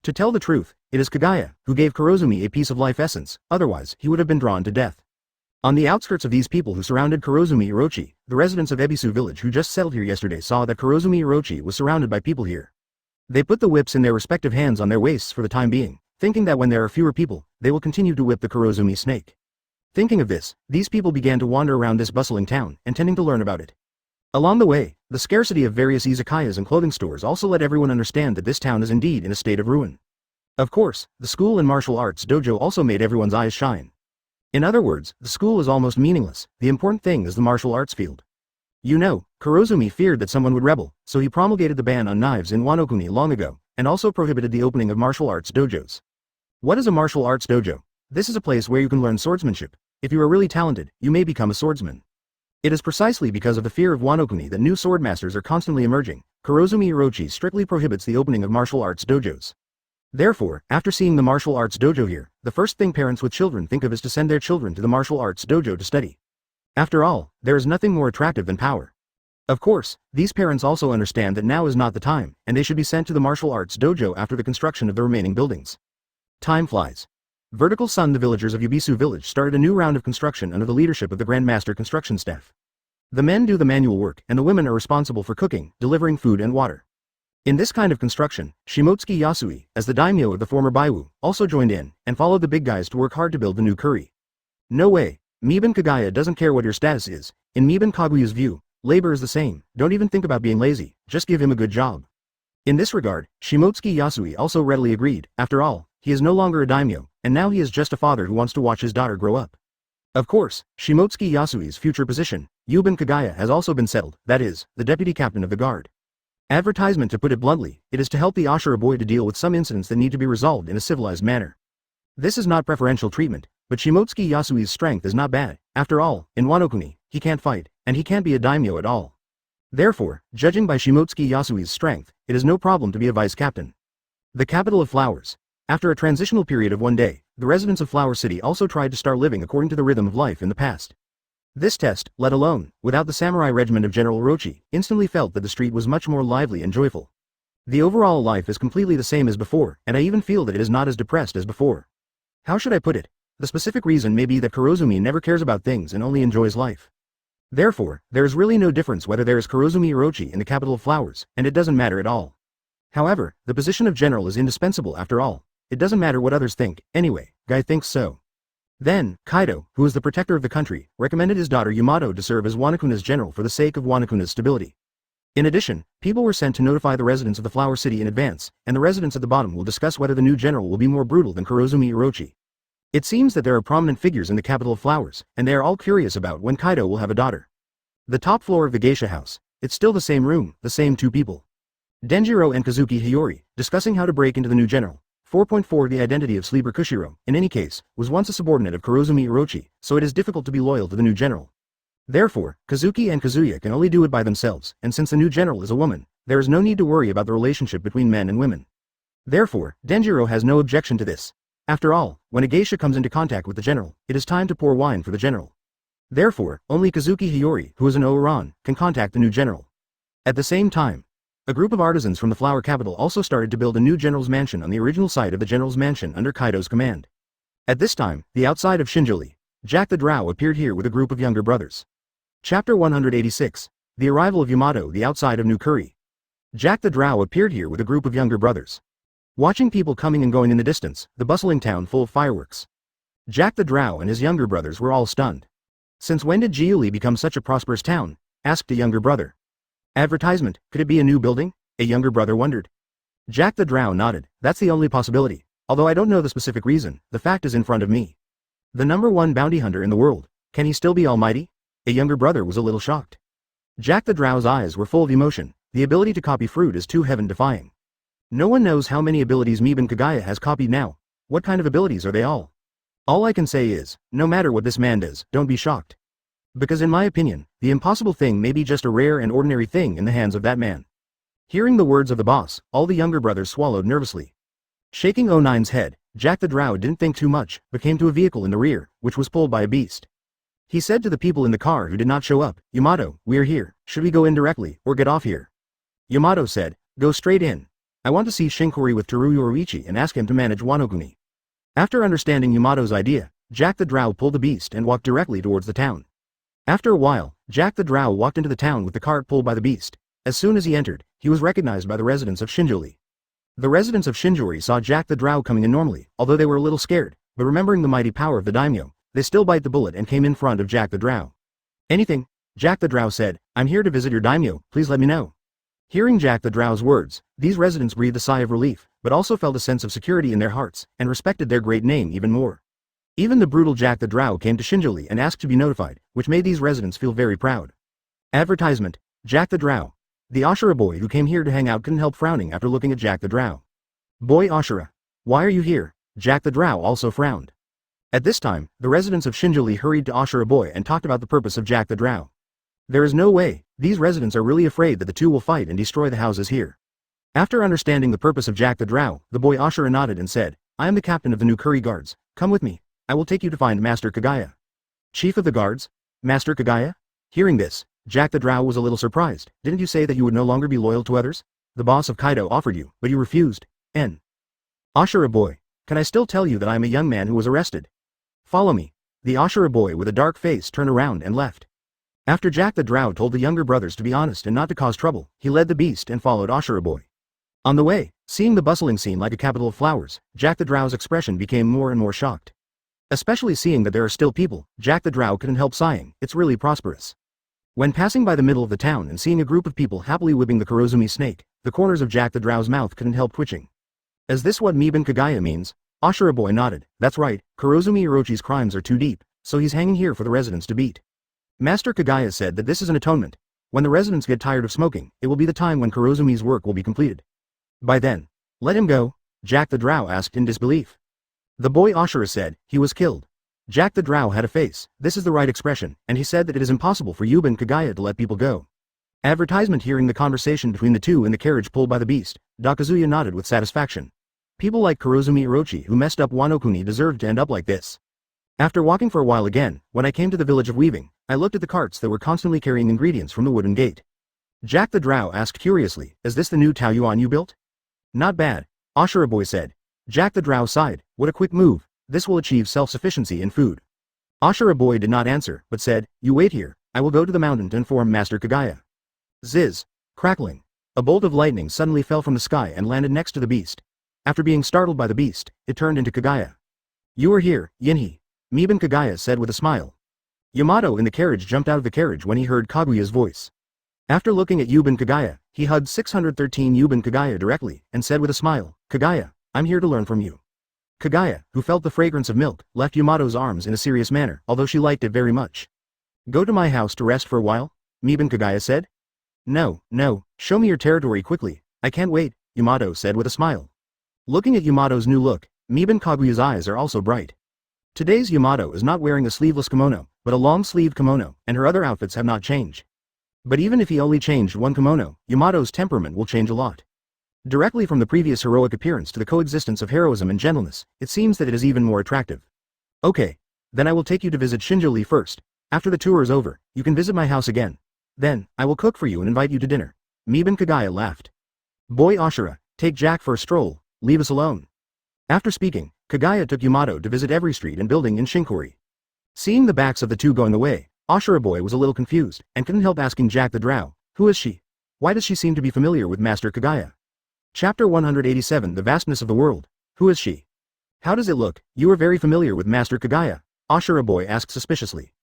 To tell the truth, it is Kagaya, who gave Kurozumi a piece of life essence, otherwise he would have been drawn to death. On the outskirts of these people who surrounded Kurozumi Orochi, the residents of Ebisu village who just settled here yesterday saw that Kurozumi Orochi was surrounded by people here. They put the whips in their respective hands on their waists for the time being, thinking that when there are fewer people, they will continue to whip the Kurozumi snake. Thinking of this, these people began to wander around this bustling town, intending to learn about it. Along the way, the scarcity of various izakayas and clothing stores also let everyone understand that this town is indeed in a state of ruin. Of course, the school and martial arts dojo also made everyone's eyes shine. In other words, the school is almost meaningless, the important thing is the martial arts field. You know, Kurozumi feared that someone would rebel, so he promulgated the ban on knives in Wano long ago, and also prohibited the opening of martial arts dojos. What is a martial arts dojo? This is a place where you can learn swordsmanship. If you are really talented, you may become a swordsman. It is precisely because of the fear of Wano that new swordmasters are constantly emerging. Kurozumi Orochi strictly prohibits the opening of martial arts dojos. Therefore, after seeing the martial arts dojo here, the first thing parents with children think of is to send their children to the martial arts dojo to study. After all, there is nothing more attractive than power. Of course, these parents also understand that now is not the time, and they should be sent to the martial arts dojo after the construction of the remaining buildings. Time flies. Vertical Sun, the villagers of Ebisu village started a new round of construction under the leadership of the Grand Master construction staff. The men do the manual work and the women are responsible for cooking, delivering food and water. In this kind of construction, Shimotsuki Yasui, as the daimyo of the former Baiwu, also joined in, and followed the big guys to work hard to build the new curry. No way, Miban Kagaya doesn't care what your status is. In Miban Kaguya's view, labor is the same, don't even think about being lazy, just give him a good job. In this regard, Shimotsuki Yasui also readily agreed, after all, he is no longer a daimyo, and now he is just a father who wants to watch his daughter grow up. Of course, Shimotsuki Yasui's future position, Yuban Kagaya, has also been settled, that is, the deputy captain of the guard. Advertisement, to put it bluntly, it is to help the Ashura boy to deal with some incidents that need to be resolved in a civilized manner. This is not preferential treatment, but Shimotsuki Yasui's strength is not bad. After all, in Wano he can't fight, and he can't be a daimyo at all. Therefore, judging by Shimotsuki Yasui's strength, it is no problem to be a vice captain. The capital of flowers. After a transitional period of one day, the residents of Flower City also tried to start living according to the rhythm of life in the past. This test, let alone, without the samurai regiment of General Orochi, instantly felt that the street was much more lively and joyful. The overall life is completely the same as before, and I even feel that it is not as depressed as before. How should I put it? The specific reason may be that Kurozumi never cares about things and only enjoys life. Therefore, there is really no difference whether there is Kurozumi Orochi in the capital of flowers, and it doesn't matter at all. However, the position of general is indispensable after all. It doesn't matter what others think, anyway, Guy thinks so. Then, Kaido, who is the protector of the country, recommended his daughter Yamato to serve as Wanakuna's general for the sake of Wanakuna's stability. In addition, people were sent to notify the residents of the Flower City in advance, and the residents at the bottom will discuss whether the new general will be more brutal than Kurozumi Orochi. It seems that there are prominent figures in the capital of flowers, and they are all curious about when Kaido will have a daughter. The top floor of the geisha house. It's still the same room, the same two people. Denjiro and Kazuki Hiyori, discussing how to break into the new general. 4.4 The identity of Sleeper Kushiro, in any case, was once a subordinate of Kurozumi Orochi, so it is difficult to be loyal to the new general. Therefore, Kazuki and Kazuya can only do it by themselves, and since the new general is a woman, there is no need to worry about the relationship between men and women. Therefore, Denjiro has no objection to this. After all, when a geisha comes into contact with the general, it is time to pour wine for the general. Therefore, only Kazuki Hiyori, who is an Ouran, can contact the new general. At the same time, a group of artisans from the flower capital also started to build a new general's mansion on the original site of the general's mansion under Kaido's command. At this time, the outside of Shinjuli, Jack the Drow appeared here with a group of younger brothers. Chapter 186. The arrival of Yamato, the outside of New Curry. Jack the Drow appeared here with a group of younger brothers. Watching people coming and going in the distance, the bustling town full of fireworks. Jack the Drow and his younger brothers were all stunned. Since when did Jiuli become such a prosperous town? Asked a younger brother. Advertisement, could it be a new building? A younger brother wondered. Jack the Drow nodded, that's the only possibility, although I don't know the specific reason, the fact is in front of me. The #1 bounty hunter in the world, can he still be almighty? A younger brother was a little shocked. Jack the Drow's eyes were full of emotion, the ability to copy fruit is too heaven-defying. No one knows how many abilities Meben Kagaya has copied now. What kind of abilities are they all? All I can say is, no matter what this man does, don't be shocked. Because in my opinion, the impossible thing may be just a rare and ordinary thing in the hands of that man. Hearing the words of the boss, all the younger brothers swallowed nervously. Shaking O9's head, Jack the Drow didn't think too much, but came to a vehicle in the rear, which was pulled by a beast. He said to the people in the car who did not show up, Yamato, we're here, should we go in directly, or get off here? Yamato said, go straight in. I want to see Shinkori with Teruya Orochi and ask him to manage Wano-kuni. After understanding Yamato's idea, Jack the Drow pulled the beast and walked directly towards the town. After a while, Jack the Drow walked into the town with the cart pulled by the beast. As soon as he entered, he was recognized by the residents of Shinjori. The residents of Shinjori saw Jack the Drow coming in normally, although they were a little scared, but remembering the mighty power of the Daimyo, they still bite the bullet and came in front of Jack the Drow. Anything? Jack the Drow said, I'm here to visit your Daimyo, please let me know. Hearing Jack the Drow's words, these residents breathed a sigh of relief, but also felt a sense of security in their hearts, and respected their great name even more. Even the brutal Jack the Drow came to Shinjori and asked to be notified, which made these residents feel very proud. Advertisement, Jack the Drow. The Ashura boy who came here to hang out couldn't help frowning after looking at Jack the Drow. Boy Ashura. Why are you here? Jack the Drow also frowned. At this time, the residents of Shinjori hurried to Ashura boy and talked about the purpose of Jack the Drow. There is no way, these residents are really afraid that the two will fight and destroy the houses here. After understanding the purpose of Jack the Drow, the boy Ashura nodded and said, I am the captain of the new Curry Guards, come with me, I will take you to find Master Kagaya. Chief of the Guards? Master Kagaya? Hearing this, Jack the Drow was a little surprised. Didn't you say that you would no longer be loyal to others? The boss of Kaido offered you, but you refused. Ashura boy, can I still tell you that I am a young man who was arrested? Follow me. The Ashura boy with a dark face turned around and left. After Jack the Drow told the younger brothers to be honest and not to cause trouble, he led the beast and followed Ashura boy. On the way, seeing the bustling scene like a capital of flowers, Jack the Drow's expression became more and more shocked. Especially seeing that there are still people, Jack the Drow couldn't help sighing, it's really prosperous. When passing by the middle of the town and seeing a group of people happily whipping the Kurozumi snake, the corners of Jack the Drow's mouth couldn't help twitching. Is this what Meben Kagaya means? Ashura boy nodded, that's right, Kurozumi Orochi's crimes are too deep, so he's hanging here for the residents to beat. Master Kagaya said that this is an atonement. When the residents get tired of smoking, it will be the time when Kurozumi's work will be completed. By then, let him go, Jack the Drow asked in disbelief. The boy Ashura said, he was killed. Jack the Drow had a face, this is the right expression, and he said that it is impossible for Meben Kagaya to let people go. Advertisement. Hearing the conversation between the two in the carriage pulled by the beast, Dakazuya nodded with satisfaction. People like Kurozumi Orochi who messed up Wano-kuni deserved to end up like this. After walking for a while again, when I came to the village of weaving, I looked at the carts that were constantly carrying ingredients from the wooden gate. Jack the Drow asked curiously, is this the new Taoyuan you built? Not bad, Ashura boy said. Jack the Drow sighed, what a quick move, this will achieve self-sufficiency in food. Ashura boy did not answer, but said, you wait here, I will go to the mountain to inform Master Kagaya. Ziz. Crackling. A bolt of lightning suddenly fell from the sky and landed next to the beast. After being startled by the beast, it turned into Kagaya. You are here, Yinhi. Meben Kagaya said with a smile. Yamato in the carriage jumped out of the carriage when he heard Kaguya's voice. After looking at Meben Kagaya, he hugged 613 Meben Kagaya directly, and said with a smile, Kagaya, I'm here to learn from you. Kagaya, who felt the fragrance of milk, left Yamato's arms in a serious manner, although she liked it very much. Go to my house to rest for a while? Meben Kagaya said. No, show me your territory quickly, I can't wait, Yamato said with a smile. Looking at Yamato's new look, Meben Kaguya's eyes are also bright. Today's Yamato is not wearing a sleeveless kimono, but a long-sleeved kimono, and her other outfits have not changed. But even if he only changed one kimono, Yamato's temperament will change a lot. Directly from the previous heroic appearance to the coexistence of heroism and gentleness, it seems that it is even more attractive. Okay. Then I will take you to visit Shinjori first. After the tour is over, you can visit my house again. Then, I will cook for you and invite you to dinner. Meben Kagaya laughed. Boy Ashura, take Jack for a stroll, leave us alone. After speaking, Kagaya took Yamato to visit every street and building in Shinkori. Seeing the backs of the two going away, Ashura boy was a little confused, and couldn't help asking Jack the Drow, who is she? Why does she seem to be familiar with Master Kagaya? Chapter 187 The Vastness of the World. Who is she? How does it look? You are very familiar with Master Kagaya, Ashura boy asked suspiciously.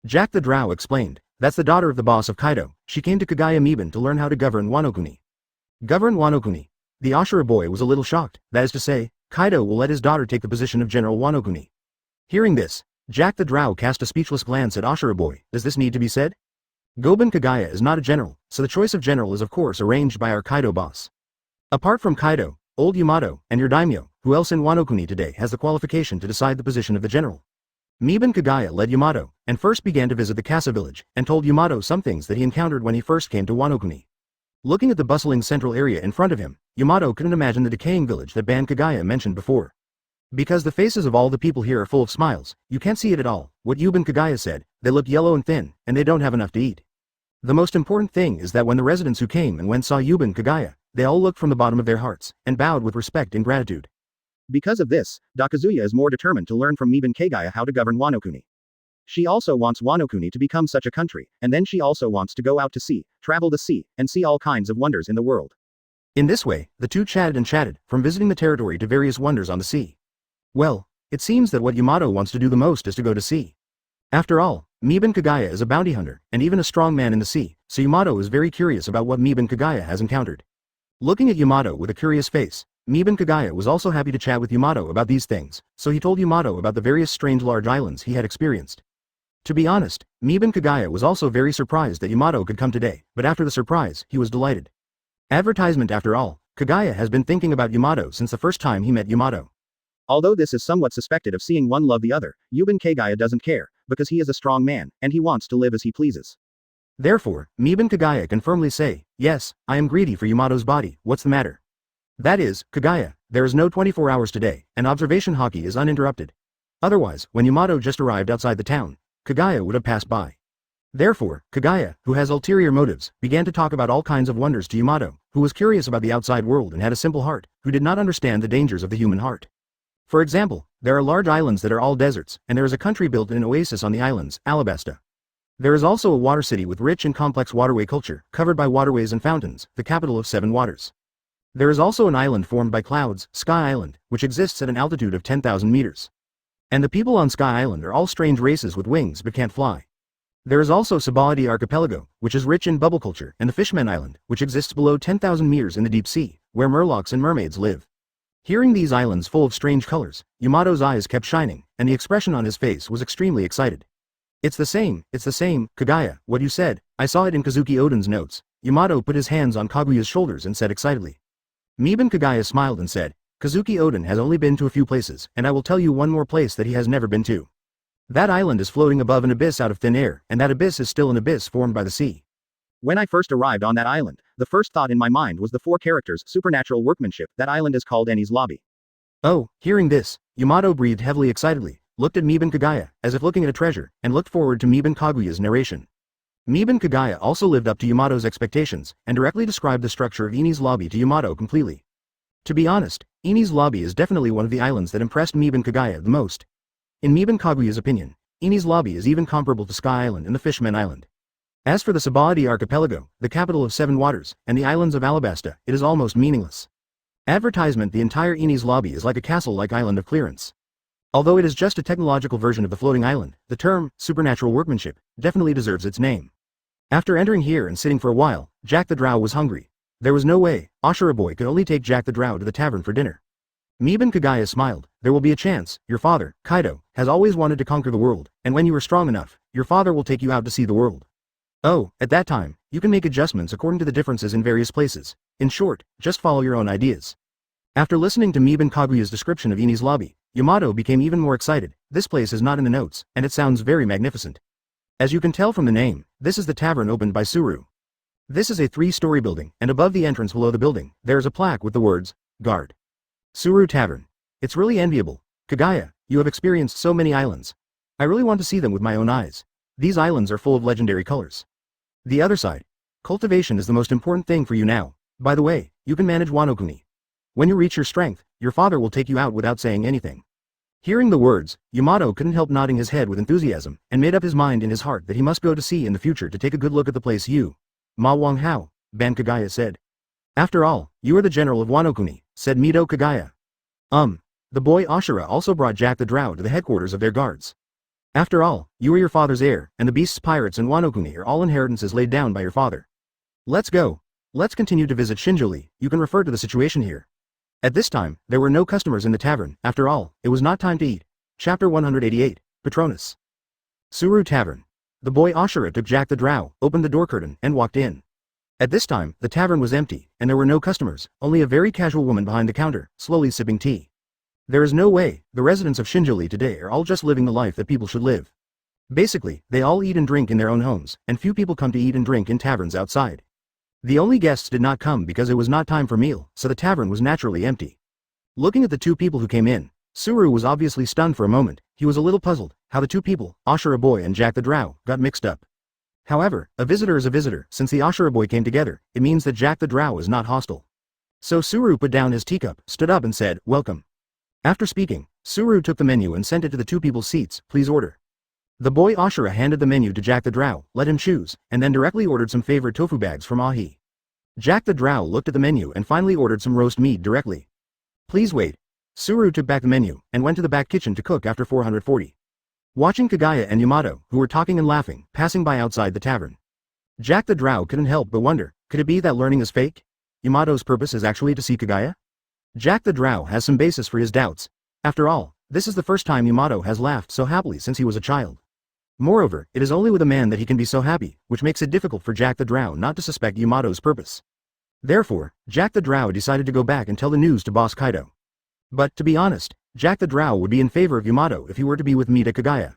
Jack the Drow explained, that's the daughter of the boss of Kaido, she came to Kagaya Meben to learn how to govern Wano-kuni. Govern Wano-kuni? The Ashura boy was a little shocked, that is to say, Kaido will let his daughter take the position of General Wano-kuni. Hearing this, Jack the Drow cast a speechless glance at Ashura boy. Does this need to be said? Goben Kagaya is not a general, so the choice of general is of course arranged by our Kaido boss. Apart from Kaido, old Yamato, and your Daimyo, who else in Wano Kuni today has the qualification to decide the position of the general? Miban Kagaya led Yamato, and first began to visit the Casa village, and told Yamato some things that he encountered when he first came to Wano Kuni. Looking at the bustling central area in front of him, Yamato couldn't imagine the decaying village that Ban Kagaya mentioned before. Because the faces of all the people here are full of smiles, you can't see it at all. What Yuban Kagaya said, they look yellow and thin, and they don't have enough to eat. The most important thing is that when the residents who came and went saw Yuban Kagaya, they all looked from the bottom of their hearts, and bowed with respect and gratitude. Because of this, Dakazuya is more determined to learn from Miban Kagaya how to govern Wano Kuni. She also wants Wano Kuni to become such a country, and then she also wants to go out to sea, travel the sea, and see all kinds of wonders in the world. In this way, the two chatted and chatted, from visiting the territory to various wonders on the sea. Well, it seems that what Yamato wants to do the most is to go to sea. After all, Miban Kagaya is a bounty hunter, and even a strong man in the sea, so Yamato is very curious about what Miban Kagaya has encountered. Looking at Yamato with a curious face, Miban Kagaya was also happy to chat with Yamato about these things, so he told Yamato about the various strange large islands he had experienced. To be honest, Miban Kagaya was also very surprised that Yamato could come today, but after the surprise, he was delighted. Advertisement after all, Kagaya has been thinking about Yamato since the first time he met Yamato. Although this is somewhat suspected of seeing one love the other, Yuban Kagaya doesn't care, because he is a strong man, and he wants to live as he pleases. Therefore, Miban Kagaya can firmly say, yes, I am greedy for Yamato's body, what's the matter? That is, Kagaya, there is no 24 hours today, and observation hockey is uninterrupted. Otherwise, when Yamato just arrived outside the town, Kagaya would have passed by. Therefore, Kagaya, who has ulterior motives, began to talk about all kinds of wonders to Yamato, who was curious about the outside world and had a simple heart, who did not understand the dangers of the human heart. For example, there are large islands that are all deserts, and there is a country built in an oasis on the islands, Alabasta. There is also a water city with rich and complex waterway culture, covered by waterways and fountains, the capital of 7 waters. There is also an island formed by clouds, Sky Island, which exists at an altitude of 10,000 meters. And the people on Sky Island are all strange races with wings but can't fly. There is also Sabaody Archipelago, which is rich in bubble culture, and the Fishman Island, which exists below 10,000 meters in the deep sea, where murlocs and mermaids live. Hearing these islands full of strange colors, Yamato's eyes kept shining, and the expression on his face was extremely excited. It's the same, Kagaya, what you said, I saw it in Kazuki Oden's notes. Yamato put his hands on Kaguya's shoulders and said excitedly. Miban Kagaya smiled and said, Kazuki Oden has only been to a few places, and I will tell you one more place that he has never been to. That island is floating above an abyss out of thin air, and that abyss is still an abyss formed by the sea. When I first arrived on that island, the first thought in my mind was the 4 characters' supernatural workmanship. That island is called Eni's Lobby. Oh, hearing this, Yamato breathed heavily excitedly, looked at Miban Kagaya, as if looking at a treasure, and looked forward to Miban Kaguya's narration. Miban Kagaya also lived up to Yamato's expectations, and directly described the structure of Eni's Lobby to Yamato completely. To be honest, Eni's Lobby is definitely one of the islands that impressed Miban Kagaya the most. In Miban Kaguya's opinion, Eni's Lobby is even comparable to Sky Island and the Fishman Island. As for the Sabaody Archipelago, the capital of 7 waters, and the islands of Alabasta, it is almost meaningless. Advertisement: the entire Eni's Lobby is like a castle-like island of clearance. Although it is just a technological version of the floating island, the term, supernatural workmanship, definitely deserves its name. After entering here and sitting for a while, Jack the Drow was hungry. There was no way, Ashura boy could only take Jack the Drow to the tavern for dinner. Miban Kagaya smiled, there will be a chance, your father, Kaido, has always wanted to conquer the world, and when you are strong enough, your father will take you out to see the world. Oh, at that time, you can make adjustments according to the differences in various places. In short, just follow your own ideas. After listening to Miban Kaguya's description of Eni's Lobby, Yamato became even more excited. This place is not in the notes, and it sounds very magnificent. As you can tell from the name, this is the tavern opened by Suru. This is a 3-story building, and above the entrance below the building, there is a plaque with the words, Guard. Suru Tavern. It's really enviable. Kagaya, you have experienced so many islands. I really want to see them with my own eyes. These islands are full of legendary colors. The other side. Cultivation is the most important thing for you now. By the way, you can manage Wano Kuni. When you reach your strength, your father will take you out without saying anything. Hearing the words, Yamato couldn't help nodding his head with enthusiasm, and made up his mind in his heart that he must go to sea in the future to take a good look at the place Ma Wang Hao, Ban Kagaya said. After all, you are the general of Wano Kuni, said Mido Kagaya. The boy Ashura also brought Jack the Drow to the headquarters of their guards. After all, you are your father's heir, and the beasts pirates and Wano Kuni are all inheritances laid down by your father. Let's go. Let's continue to visit Shinjuli, you can refer to the situation here. At this time, there were no customers in the tavern. After all, it was not time to eat. Chapter 188, Patronus. Suru Tavern. The boy Ashura took Jack the Drow, opened the door curtain, and walked in. At this time, the tavern was empty, and there were no customers, only a very casual woman behind the counter, slowly sipping tea. There is no way, the residents of Shinjuli today are all just living the life that people should live. Basically, they all eat and drink in their own homes, and few people come to eat and drink in taverns outside. The only guests did not come because it was not time for meal, so the tavern was naturally empty. Looking at the two people who came in, Suru was obviously stunned for a moment. He was a little puzzled, how the two people, Ashura boy and Jack the Drow, got mixed up. However, a visitor is a visitor. Since the Ashura boy came together, it means that Jack the Drow is not hostile. So Suru put down his teacup, stood up and said, "Welcome." After speaking, Suru took the menu and sent it to the two people's seats. "Please order." The boy Ashura handed the menu to Jack the Drow, let him choose, and then directly ordered some favorite tofu bags from Ahi. Jack the Drow looked at the menu and finally ordered some roast meat directly. "Please wait." Suru took back the menu, and went to the back kitchen to cook after 440. Watching Kagaya and Yamato, who were talking and laughing, passing by outside the tavern. Jack the Drow couldn't help but wonder, could it be that learning is fake? Yamato's purpose is actually to see Kagaya? Jack the Drow has some basis for his doubts. After all, this is the first time Yamato has laughed so happily since he was a child. Moreover, it is only with a man that he can be so happy, which makes it difficult for Jack the Drow not to suspect Yamato's purpose. Therefore, Jack the Drow decided to go back and tell the news to Boss Kaido. But, to be honest, Jack the Drow would be in favor of Yamato if he were to be with Mita Kagaya.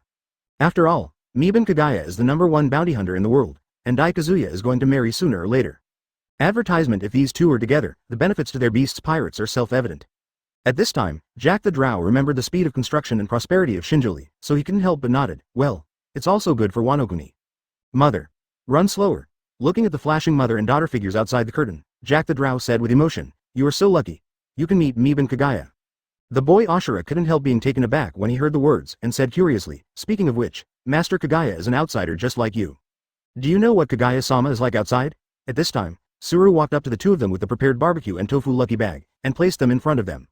After all, Miban Kagaya is the #1 bounty hunter in the world, and Dai Kazuya is going to marry sooner or later. Advertisement: if these two are together, the benefits to their beasts pirates are self-evident. At this time, Jack the Drow remembered the speed of construction and prosperity of Shinjuli, so he couldn't help but nodded. Well, it's also good for Wano-kuni. Mother. Run slower. Looking at the flashing mother and daughter figures outside the curtain, Jack the Drow said with emotion, "You are so lucky. You can meet Miban Kagaya." The boy Ashura couldn't help being taken aback when he heard the words, and said curiously, "Speaking of which, Master Kagaya is an outsider just like you. Do you know what Kagaya-sama is like outside?" At this time, Suru walked up to the two of them with the prepared barbecue and tofu lucky bag, and placed them in front of them.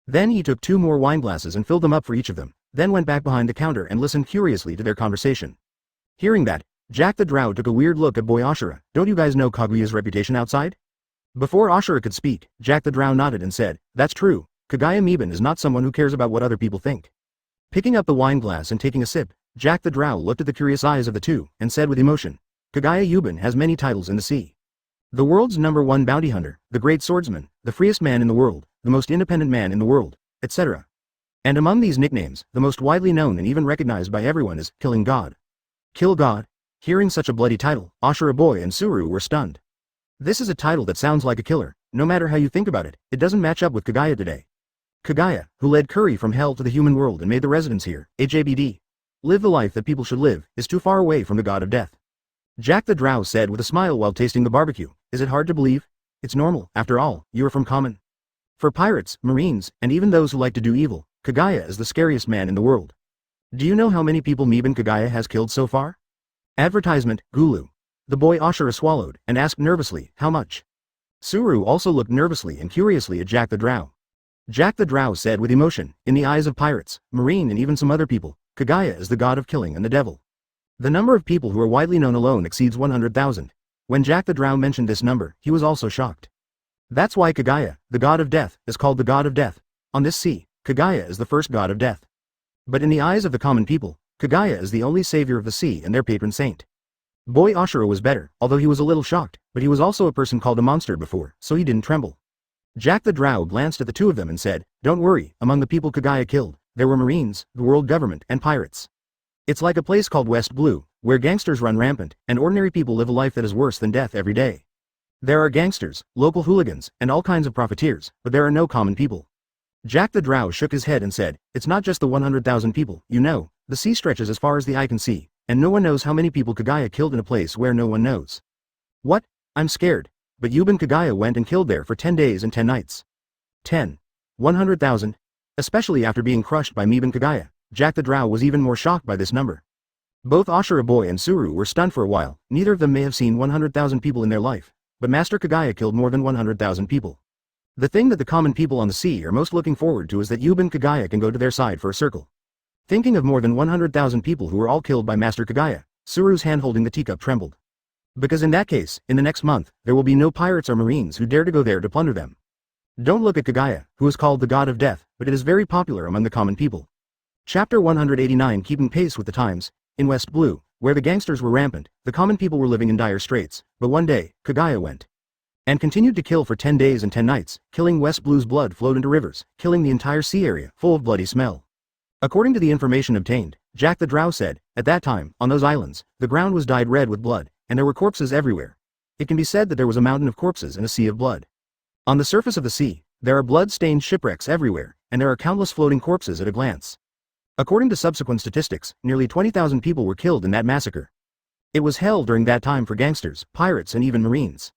Then he took 2 more wine glasses and filled them up for each of them, then went back behind the counter and listened curiously to their conversation. Hearing that, Jack the Drow took a weird look at boy Ashura. "Don't you guys know Kaguya's reputation outside?" Before Ashura could speak, Jack the Drow nodded and said, "That's true. Kagaya Miban is not someone who cares about what other people think." Picking up the wine glass and taking a sip, Jack the Drow looked at the curious eyes of the two, and said with emotion, "Kagaya Yuban has many titles in the sea. The world's #1 bounty hunter, the great swordsman, the freest man in the world, the most independent man in the world, etc. And among these nicknames, the most widely known and even recognized by everyone is Killing God." Kill God? Hearing such a bloody title, Ashura boy and Suru were stunned. This is a title that sounds like a killer. No matter how you think about it, it doesn't match up with Kagaya today. Kagaya, who led Curry from hell to the human world and made the residents here, AJBD, live the life that people should live, is too far away from the god of death. Jack the Drow said with a smile while tasting the barbecue, "Is it hard to believe? It's normal, after all, you are from common. For pirates, marines, and even those who like to do evil, Kagaya is the scariest man in the world. Do you know how many people Miban Kagaya has killed so far?" Advertisement: Gulu. The boy Ashura swallowed, and asked nervously, "How much?" Suru also looked nervously and curiously at Jack the Drow. Jack the Drow said with emotion, "In the eyes of pirates, marine and even some other people, Kagaya is the god of killing and the devil. The number of people who are widely known alone exceeds 100,000. When Jack the Drow mentioned this number, he was also shocked. That's why Kagaya, the god of death, is called the god of death. On this sea, Kagaya is the first god of death. But in the eyes of the common people, Kagaya is the only savior of the sea and their patron saint." Boy Ashura was better, although he was a little shocked, but he was also a person called a monster before, so he didn't tremble. Jack the Drow glanced at the two of them and said, "Don't worry, among the people Kagaya killed, there were marines, the world government, and pirates. It's like a place called West Blue, where gangsters run rampant, and ordinary people live a life that is worse than death every day. There are gangsters, local hooligans, and all kinds of profiteers, but there are no common people." Jack the Drow shook his head and said, "It's not just the 100,000 people, you know, the sea stretches as far as the eye can see, and no one knows how many people Kagaya killed in a place where no one knows." "What? I'm scared. But Yuban Kagaya went and killed there for 10 days and 10 nights. 10. 100,000? Especially after being crushed by Miban Kagaya, Jack the Drow was even more shocked by this number. Both Ashura boy and Suru were stunned for a while. Neither of them may have seen 100,000 people in their life, but Master Kagaya killed more than 100,000 people. The thing that the common people on the sea are most looking forward to is that Yuban Kagaya can go to their side for a circle. Thinking of more than 100,000 people who were all killed by Master Kagaya, Suru's hand holding the teacup trembled. Because in that case, in the next month, there will be no pirates or marines who dare to go there to plunder them. Don't look at Kagaya, who is called the god of death, but it is very popular among the common people. Chapter 189 Keeping Pace with the Times. In West Blue, where the gangsters were rampant, the common people were living in dire straits, but one day, Kagaya went and continued to kill for 10 days and 10 nights, killing West Blue's blood flowed into rivers, killing the entire sea area, full of bloody smell. According to the information obtained, Jack the Drow said, at that time, on those islands, the ground was dyed red with blood, and there were corpses everywhere. It can be said that there was a mountain of corpses and a sea of blood. On the surface of the sea, there are blood-stained shipwrecks everywhere, and there are countless floating corpses at a glance. According to subsequent statistics, nearly 20,000 people were killed in that massacre. It was hell during that time for gangsters, pirates and even marines.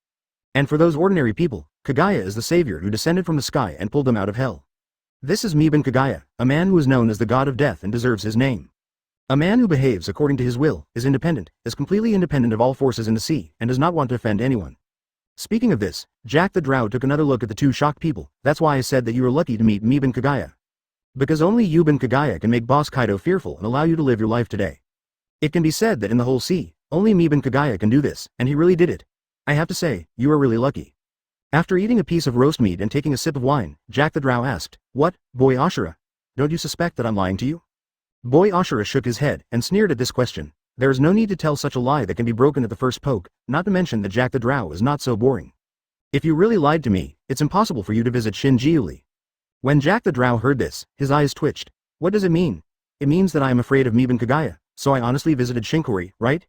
And for those ordinary people, Kagaya is the savior who descended from the sky and pulled them out of hell. This is Meben Kagaya, a man who is known as the god of death and deserves his name. A man who behaves according to his will, is independent, is completely independent of all forces in the sea, and does not want to offend anyone. Speaking of this, Jack the Drow took another look at the two shocked people. That's why I said that you were lucky to meet Meben Kagaya. Because only Yuben Kagaya can make Boss Kaido fearful and allow you to live your life today. It can be said that in the whole sea, only Meben Kagaya can do this, and he really did it. I have to say, you are really lucky. After eating a piece of roast meat and taking a sip of wine, Jack the Drow asked, "What, boy Ashura? Don't you suspect that I'm lying to you?" Boy Ashura shook his head and sneered at this question. There is no need to tell such a lie that can be broken at the first poke, not to mention that Jack the Drow is not so boring. If you really lied to me, it's impossible for you to visit Shin Jiuli. When Jack the Drow heard this, his eyes twitched. What does it mean? It means that I am afraid of Meben Kagaya, so I honestly visited Shinkori, right?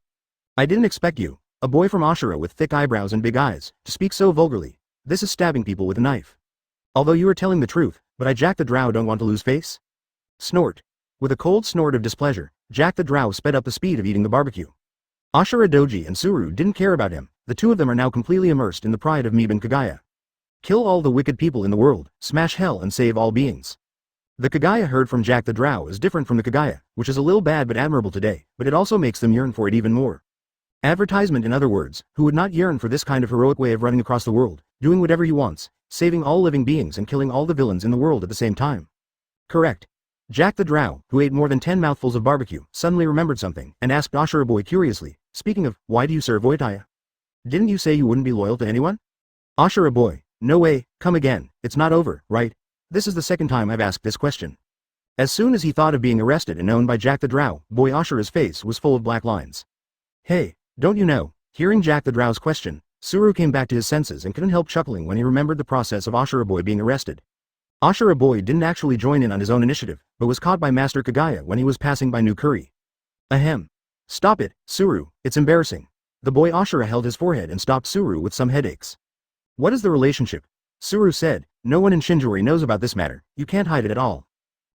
I didn't expect you, a boy from Ashura with thick eyebrows and big eyes, to speak so vulgarly. This is stabbing people with a knife. Although you are telling the truth, but I Jack the Drow don't want to lose face? Snort. With a cold snort of displeasure, Jack the Drow sped up the speed of eating the barbecue. Ashura Doji and Suru didn't care about him, the two of them are now completely immersed in the pride of Meben Kagaya. Kill all the wicked people in the world, smash hell and save all beings. The Kagaya heard from Jack the Drow is different from the Kagaya, which is a little bad but admirable today, but it also makes them yearn for it even more. Advertisement in other words, who would not yearn for this kind of heroic way of running across the world, doing whatever he wants, saving all living beings and killing all the villains in the world at the same time. Correct. Jack the Drow, who ate more than 10 mouthfuls of barbecue, suddenly remembered something, and asked Ashura Boy curiously, speaking of, why do you serve Oitaya? Didn't you say you wouldn't be loyal to anyone? Ashura Boy, no way, come again, it's not over, right? This is the second time I've asked this question. As soon as he thought of being arrested and known by Jack the Drow, Boy Ashura's face was full of black lines. Hey, don't you know? Hearing Jack the Drow's question, Suru came back to his senses and couldn't help chuckling when he remembered the process of Ashura Boy being arrested. Ashura Boy didn't actually join in on his own initiative, but was caught by Master Kagaya when he was passing by New Curry. Ahem. Stop it, Suru, it's embarrassing. The boy Ashura held his forehead and stopped Suru with some headaches. What is the relationship? Suru said, no one in Shinjuari knows about this matter, you can't hide it at all.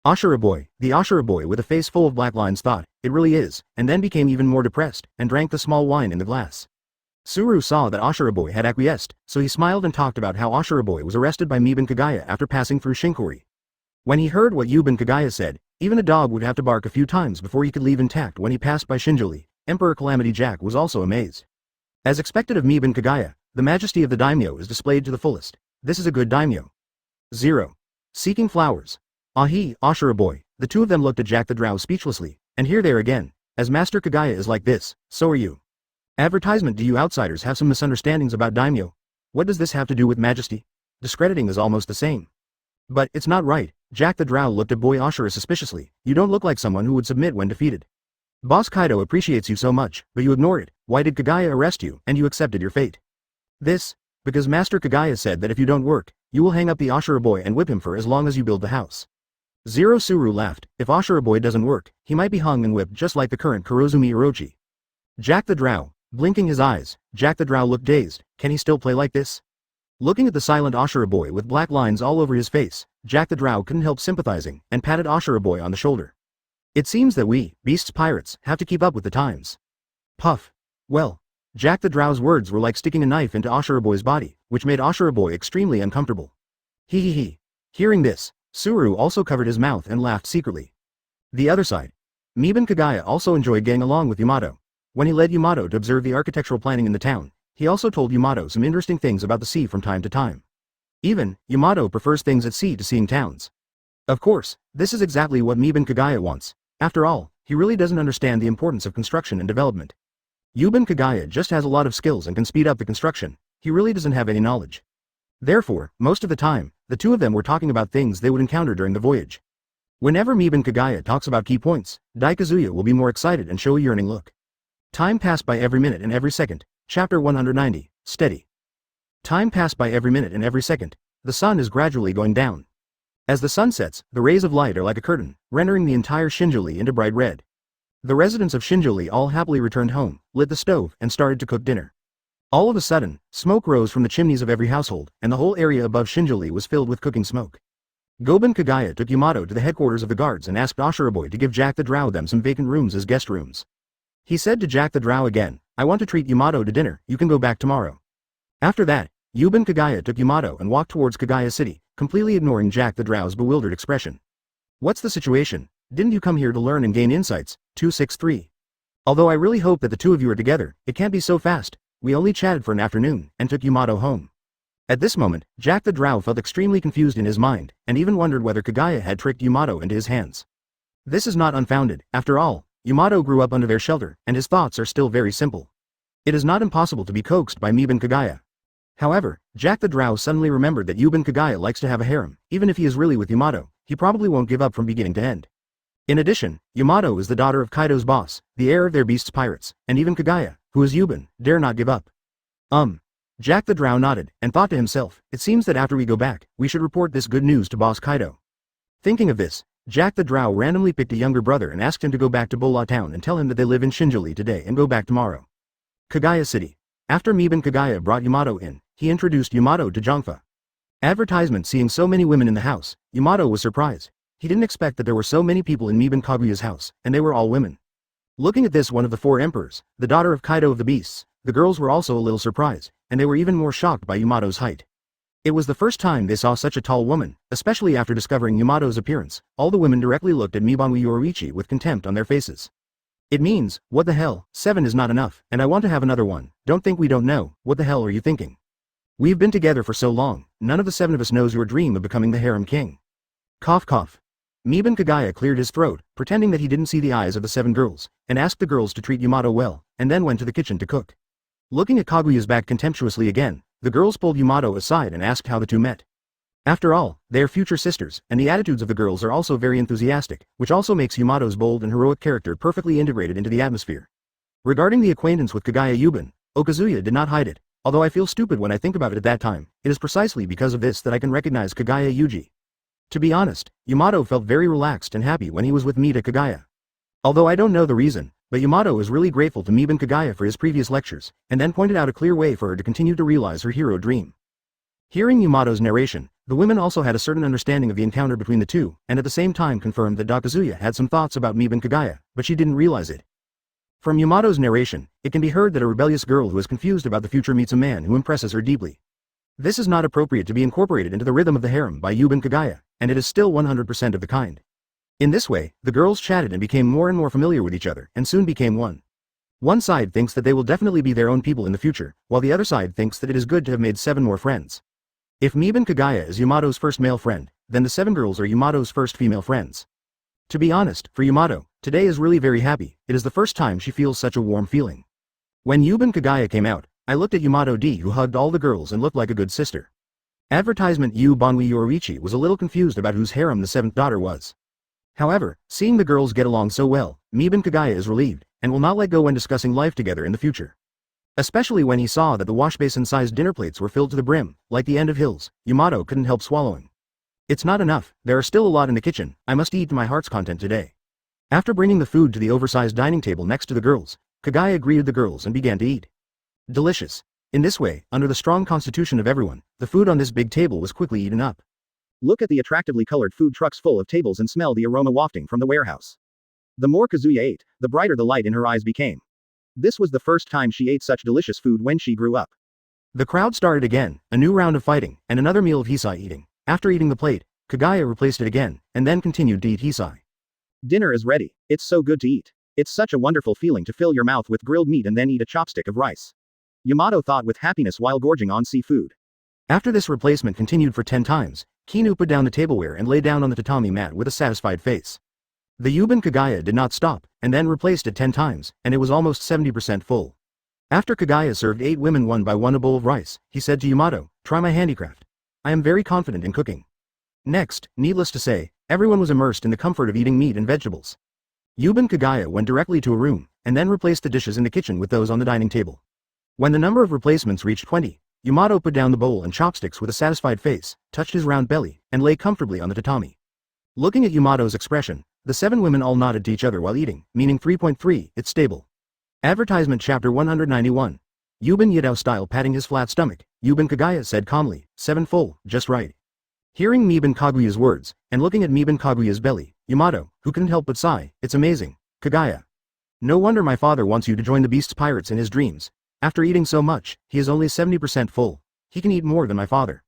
Ashura Boy, the Ashura Boy with a face full of black lines thought, it really is, and then became even more depressed, and drank the small wine in the glass. Suru saw that Ashura Boy had acquiesced, so he smiled and talked about how Ashura Boy was arrested by Meben Kagaya after passing through Shinkori. When he heard what Yuben Kagaya said, even a dog would have to bark a few times before he could leave intact when he passed by Shinjuari. Emperor Calamity Jack was also amazed. As expected of Meben Kagaya, the majesty of the Daimyo is displayed to the fullest. This is a good Daimyo. 0. Seeking flowers. Ahi, Ashura Boy, the two of them looked at Jack the Drow speechlessly, and here they are again. As Master Kagaya is like this, so are you. Advertisement. Do you outsiders have some misunderstandings about Daimyo? What does this have to do with majesty? Discrediting is almost the same. But it's not right. Jack the Drow looked at Boy Ashura suspiciously. You don't look like someone who would submit when defeated. Boss Kaido appreciates you so much, but you ignore it. Why did Kagaya arrest you, and you accepted your fate? This, because Master Kagaya said that if you don't work, you will hang up the Ashura Boy and whip him for as long as you build the house. Zero Suru laughed. If Ashura Boy doesn't work, he might be hung and whipped just like the current Kurozumi Orochi. Jack the Drow, blinking his eyes, Jack the Drow looked dazed. Can he still play like this? Looking at the silent Ashura Boy with black lines all over his face, Jack the Drow couldn't help sympathizing, and patted Ashura Boy on the shoulder. It seems that we, beasts pirates, have to keep up with the times. Puff. Well. Jack the Drow's words were like sticking a knife into Ashura Boy's body, which made Ashura Boy extremely uncomfortable. Hee. Hearing this, Suru also covered his mouth and laughed secretly. The other side. Meben Kagaya also enjoyed getting along with Yamato. When he led Yamato to observe the architectural planning in the town, he also told Yamato some interesting things about the sea from time to time. Even, Yamato prefers things at sea to seeing towns. Of course, this is exactly what Meben Kagaya wants. After all, he really doesn't understand the importance of construction and development. Yuben Kagaya just has a lot of skills and can speed up the construction. He really doesn't have any knowledge. Therefore, most of the time, the two of them were talking about things they would encounter during the voyage. Whenever Miban Kagaya talks about key points, Daikazuya will be more excited and show a yearning look. Time passed by every minute and every second. Chapter 190, Steady. Time passed by every minute and every second. The sun is gradually going down. As the sun sets, the rays of light are like a curtain, rendering the entire Shinjuuli into bright red. The residents of Shinjuuli all happily returned home, lit the stove, and started to cook dinner. All of a sudden, smoke rose from the chimneys of every household, and the whole area above Shinjuuli was filled with cooking smoke. Goban Kagaya took Yamato to the headquarters of the guards and asked Ashura boy to give Jack the Drow them some vacant rooms as guest rooms. He said to Jack the Drow again, "I want to treat Yamato to dinner, you can go back tomorrow." After that, Yuban Kagaya took Yamato and walked towards Kagaya City, completely ignoring Jack the Drow's bewildered expression. "What's the situation? Didn't you come here to learn and gain insights?" 263. "Although I really hope that the two of you are together, it can't be so fast. We only chatted for an afternoon, and took Yamato home." At this moment, Jack the Drow felt extremely confused in his mind, and even wondered whether Kagaya had tricked Yamato into his hands. This is not unfounded, after all, Yamato grew up under their shelter, and his thoughts are still very simple. It is not impossible to be coaxed by Miban Kagaya. However, Jack the Drow suddenly remembered that Yuban Kagaya likes to have a harem. Even if he is really with Yamato, he probably won't give up from beginning to end. In addition, Yamato is the daughter of Kaido's boss, the heir of their beasts pirates, and even Kagaya, who is Yuban, dare not give up. Jack the Drow nodded, and thought to himself, it seems that after we go back, we should report this good news to boss Kaido. Thinking of this, Jack the Drow randomly picked a younger brother and asked him to go back to Bola Town and tell him that they live in Shinjuuli today and go back tomorrow. Kagaya City. After Miban Kagaya brought Yamato in, he introduced Yamato to Jongfa. Advertisement. Seeing so many women in the house, Yamato was surprised. He didn't expect that there were so many people in Miban Kaguya's house, and they were all women. Looking at this, one of the four emperors, the daughter of Kaido of the Beasts, the girls were also a little surprised, and they were even more shocked by Yamato's height. It was the first time they saw such a tall woman, especially after discovering Yamato's appearance. All the women directly looked at Mibanwi Orochi with contempt on their faces. "It means, what the hell, 7 is not enough, and I want to have another one. Don't think we don't know, what the hell are you thinking? We've been together for so long, none of the 7 of us knows your dream of becoming the harem king." Cough cough. Miban Kagaya cleared his throat, pretending that he didn't see the eyes of the 7 girls, and asked the girls to treat Yamato well, and then went to the kitchen to cook. Looking at Kaguya's back contemptuously again, the girls pulled Yamato aside and asked how the two met. After all, they are future sisters, and the attitudes of the girls are also very enthusiastic, which also makes Yamato's bold and heroic character perfectly integrated into the atmosphere. Regarding the acquaintance with Kagaya Yuban, Okazuya did not hide it. Although I feel stupid when I think about it at that time, it is precisely because of this that I can recognize Kagaya Yuji. To be honest, Yamato felt very relaxed and happy when he was with Mita Kagaya. Although I don't know the reason, but Yamato is really grateful to Miban Kagaya for his previous lectures, and then pointed out a clear way for her to continue to realize her hero dream. Hearing Yamato's narration, the women also had a certain understanding of the encounter between the two, and at the same time confirmed that Daikazuya had some thoughts about Miban Kagaya, but she didn't realize it. From Yamato's narration, it can be heard that a rebellious girl who is confused about the future meets a man who impresses her deeply. This is not appropriate to be incorporated into the rhythm of the harem by Yuban Kagaya, and it is still 100% of the kind. In this way, the girls chatted and became more and more familiar with each other, and soon became one. One side thinks that they will definitely be their own people in the future, while the other side thinks that it is good to have made 7 more friends. If Miban Kagaya is Yamato's first male friend, then the 7 girls are Yamato's first female friends. To be honest, for Yamato, today is really very happy. It is the first time she feels such a warm feeling. When Yuban Kagaya came out, I looked at Yamato D, who hugged all the girls and looked like a good sister. Advertisement. Yu Banwi Yorichi was a little confused about whose harem the 7th daughter was. However, seeing the girls get along so well, Miban Kagaya is relieved, and will not let go when discussing life together in the future. Especially when he saw that the washbasin-sized dinner plates were filled to the brim, like the end of hills, Yamato couldn't help swallowing. It's not enough, there are still a lot in the kitchen, I must eat to my heart's content today. After bringing the food to the oversized dining table next to the girls, Kagaya greeted the girls and began to eat. Delicious. In this way, under the strong constitution of everyone, the food on this big table was quickly eaten up. Look at the attractively colored food trucks full of tables and smell the aroma wafting from the warehouse. The more Kazuya ate, the brighter the light in her eyes became. This was the first time she ate such delicious food when she grew up. The crowd started again, a new round of fighting, and another meal of hisai eating. After eating the plate, Kagaya replaced it again, and then continued to eat hisai. Dinner is ready. It's so good to eat. It's such a wonderful feeling to fill your mouth with grilled meat and then eat a chopstick of rice. Yamato thought with happiness while gorging on seafood. After this replacement continued for 10 times, Kinu put down the tableware and lay down on the tatami mat with a satisfied face. The Yuban Kagaya did not stop, and then replaced it 10 times, and it was almost 70% full. After Kagaya served 8 women one by one a bowl of rice, he said to Yamato, "Try my handicraft. I am very confident in cooking." Next, needless to say, Everyone was immersed in the comfort of eating meat and vegetables. Yuban Kagaya went directly to a room, and then replaced the dishes in the kitchen with those on the dining table. When the number of replacements reached 20, Yamato put down the bowl and chopsticks with a satisfied face, touched his round belly, and lay comfortably on the tatami. Looking at Yamato's expression, the 7 women all nodded to each other while eating, meaning 3.3, it's stable. Advertisement Chapter 191. Yuban Yidao style patting his flat stomach, Yuban Kagaya said calmly, 7 full, just right. Hearing Miban Kaguya's words, and looking at Miban Kaguya's belly, Yamato, who couldn't help but sigh, it's amazing, Kagaya. No wonder my father wants you to join the beast's pirates in his dreams. After eating so much, he is only 70% full. He can eat more than my father.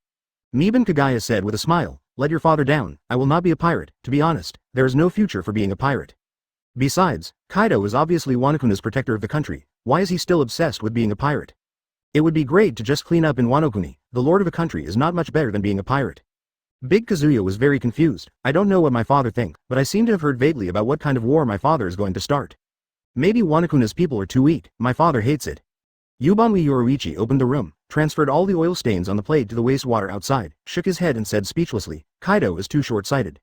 Miban Kagaya said with a smile, let your father down, I will not be a pirate, to be honest, there is no future for being a pirate. Besides, Kaido is obviously Wano-kuna's protector of the country, why is he still obsessed with being a pirate? It would be great to just clean up in Wano-kuni, the lord of a country is not much better than being a pirate. Big Kazuya was very confused, I don't know what my father thinks, but I seem to have heard vaguely about what kind of war my father is going to start. Maybe Wano-kuna's people are too weak, my father hates it. Yubanwi Yoruichi opened the room, transferred all the oil stains on the plate to the wastewater outside, shook his head and said speechlessly, Kaido is too short-sighted.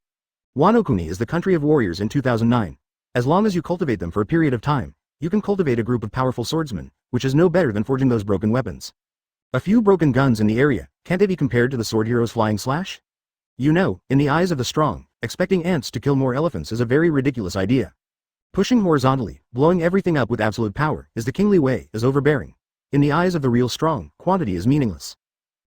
Wano-kuni is the country of warriors in 2009. As long as you cultivate them for a period of time, you can cultivate a group of powerful swordsmen, which is no better than forging those broken weapons. A few broken guns in the area, can't they be compared to the sword hero's flying slash? You know, in the eyes of the strong, expecting ants to kill more elephants is a very ridiculous idea. Pushing horizontally, blowing everything up with absolute power, is the kingly way, is overbearing. In the eyes of the real strong, quantity is meaningless.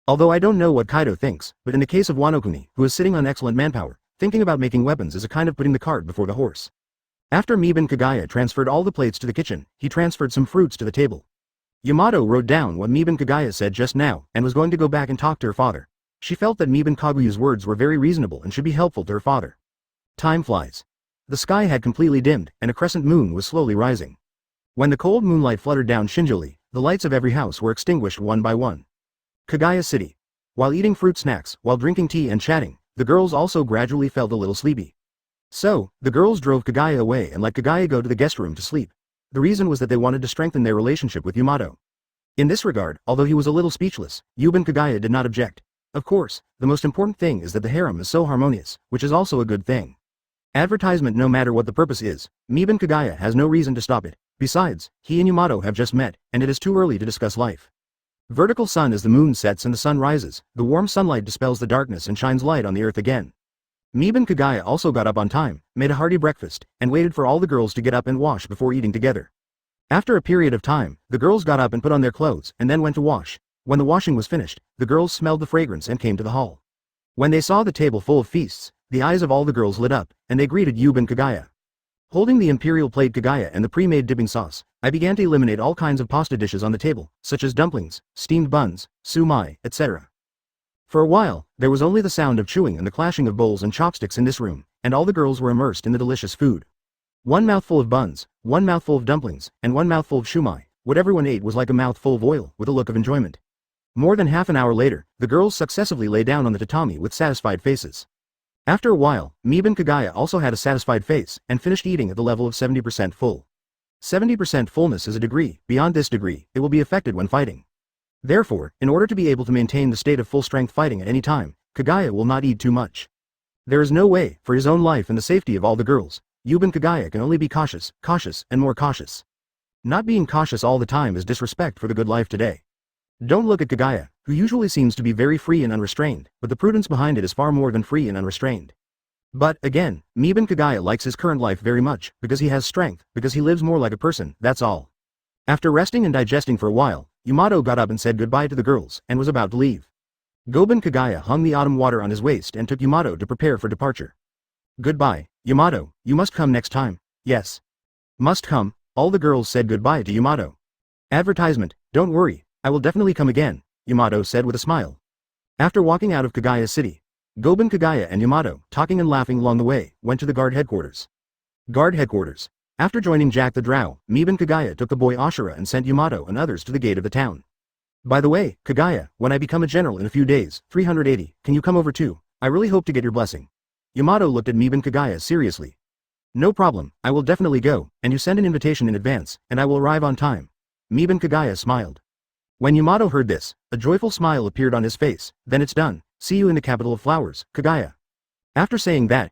Although I don't know what Kaido thinks, but in the case of Wano-kuni, who is sitting on excellent manpower, thinking about making weapons is a kind of putting the cart before the horse. After Miban Kagaya transferred all the plates to the kitchen, he transferred some fruits to the table. Yamato wrote down what Miban Kagaya said just now, and was going to go back and talk to her father. She felt that Miban Kaguya's words were very reasonable and should be helpful to her father. Time flies. The sky had completely dimmed, and a crescent moon was slowly rising. When the cold moonlight fluttered down Shinjuuli, the lights of every house were extinguished one by one. Kagaya City. While eating fruit snacks, while drinking tea and chatting, the girls also gradually felt a little sleepy. So, the girls drove Kagaya away and let Kagaya go to the guest room to sleep. The reason was that they wanted to strengthen their relationship with Yamato. In this regard, although he was a little speechless, Yuban Kagaya did not object. Of course, the most important thing is that the harem is so harmonious, which is also a good thing. Advertisement no matter what the purpose is, Miban Kagaya has no reason to stop it. Besides, he and Yamato have just met, and it is too early to discuss life. Vertical sun as the moon sets and the sun rises, the warm sunlight dispels the darkness and shines light on the earth again. Miban Kagaya also got up on time, made a hearty breakfast, and waited for all the girls to get up and wash before eating together. After a period of time, the girls got up and put on their clothes, and then went to wash. When the washing was finished, the girls smelled the fragrance and came to the hall. When they saw the table full of feasts, the eyes of all the girls lit up, and they greeted Yuban Kagaya. Holding the imperial plate Kagaya and the pre-made dipping sauce, I began to eliminate all kinds of pasta dishes on the table, such as dumplings, steamed buns, sumai, etc. For a while, there was only the sound of chewing and the clashing of bowls and chopsticks in this room, and all the girls were immersed in the delicious food. One mouthful of buns, one mouthful of dumplings, and one mouthful of shumai, what everyone ate was like a mouthful of oil, with a look of enjoyment. More than half an hour later, the girls successively lay down on the tatami with satisfied faces. After a while, Miban Kagaya also had a satisfied face, and finished eating at the level of 70% full. 70% fullness is a degree, beyond this degree, it will be affected when fighting. Therefore, in order to be able to maintain the state of full-strength fighting at any time, Kagaya will not eat too much. There is no way, for his own life and the safety of all the girls, Yuban Kagaya can only be cautious, and more cautious. Not being cautious all the time is disrespect for the good life today. Don't look at Kagaya, who usually seems to be very free and unrestrained, but the prudence behind it is far more than free and unrestrained. But, again, Miban Kagaya likes his current life very much, because he has strength, because he lives more like a person, that's all. After resting and digesting for a while, Yamato got up and said goodbye to the girls, and was about to leave. Goban Kagaya hung the autumn water on his waist and took Yamato to prepare for departure. Goodbye, Yamato, you must come next time. Yes. Must come, all the girls said goodbye to Yamato. Advertisement, don't worry, I will definitely come again, Yamato said with a smile. After walking out of Kagaya City, Goban Kagaya and Yamato, talking and laughing along the way, went to the guard headquarters. Guard headquarters. After joining Jack the Drow, Miban Kagaya took the boy Ashura and sent Yamato and others to the gate of the town. By the way, Kagaya, when I become a general in a few days, 380, can you come over too? I really hope to get your blessing. Yamato looked at Miban Kagaya seriously. No problem, I will definitely go, and you send an invitation in advance, and I will arrive on time. Miban Kagaya smiled. When Yamato heard this, a joyful smile appeared on his face, then it's done, see you in the capital of flowers, Kagaya. After saying that,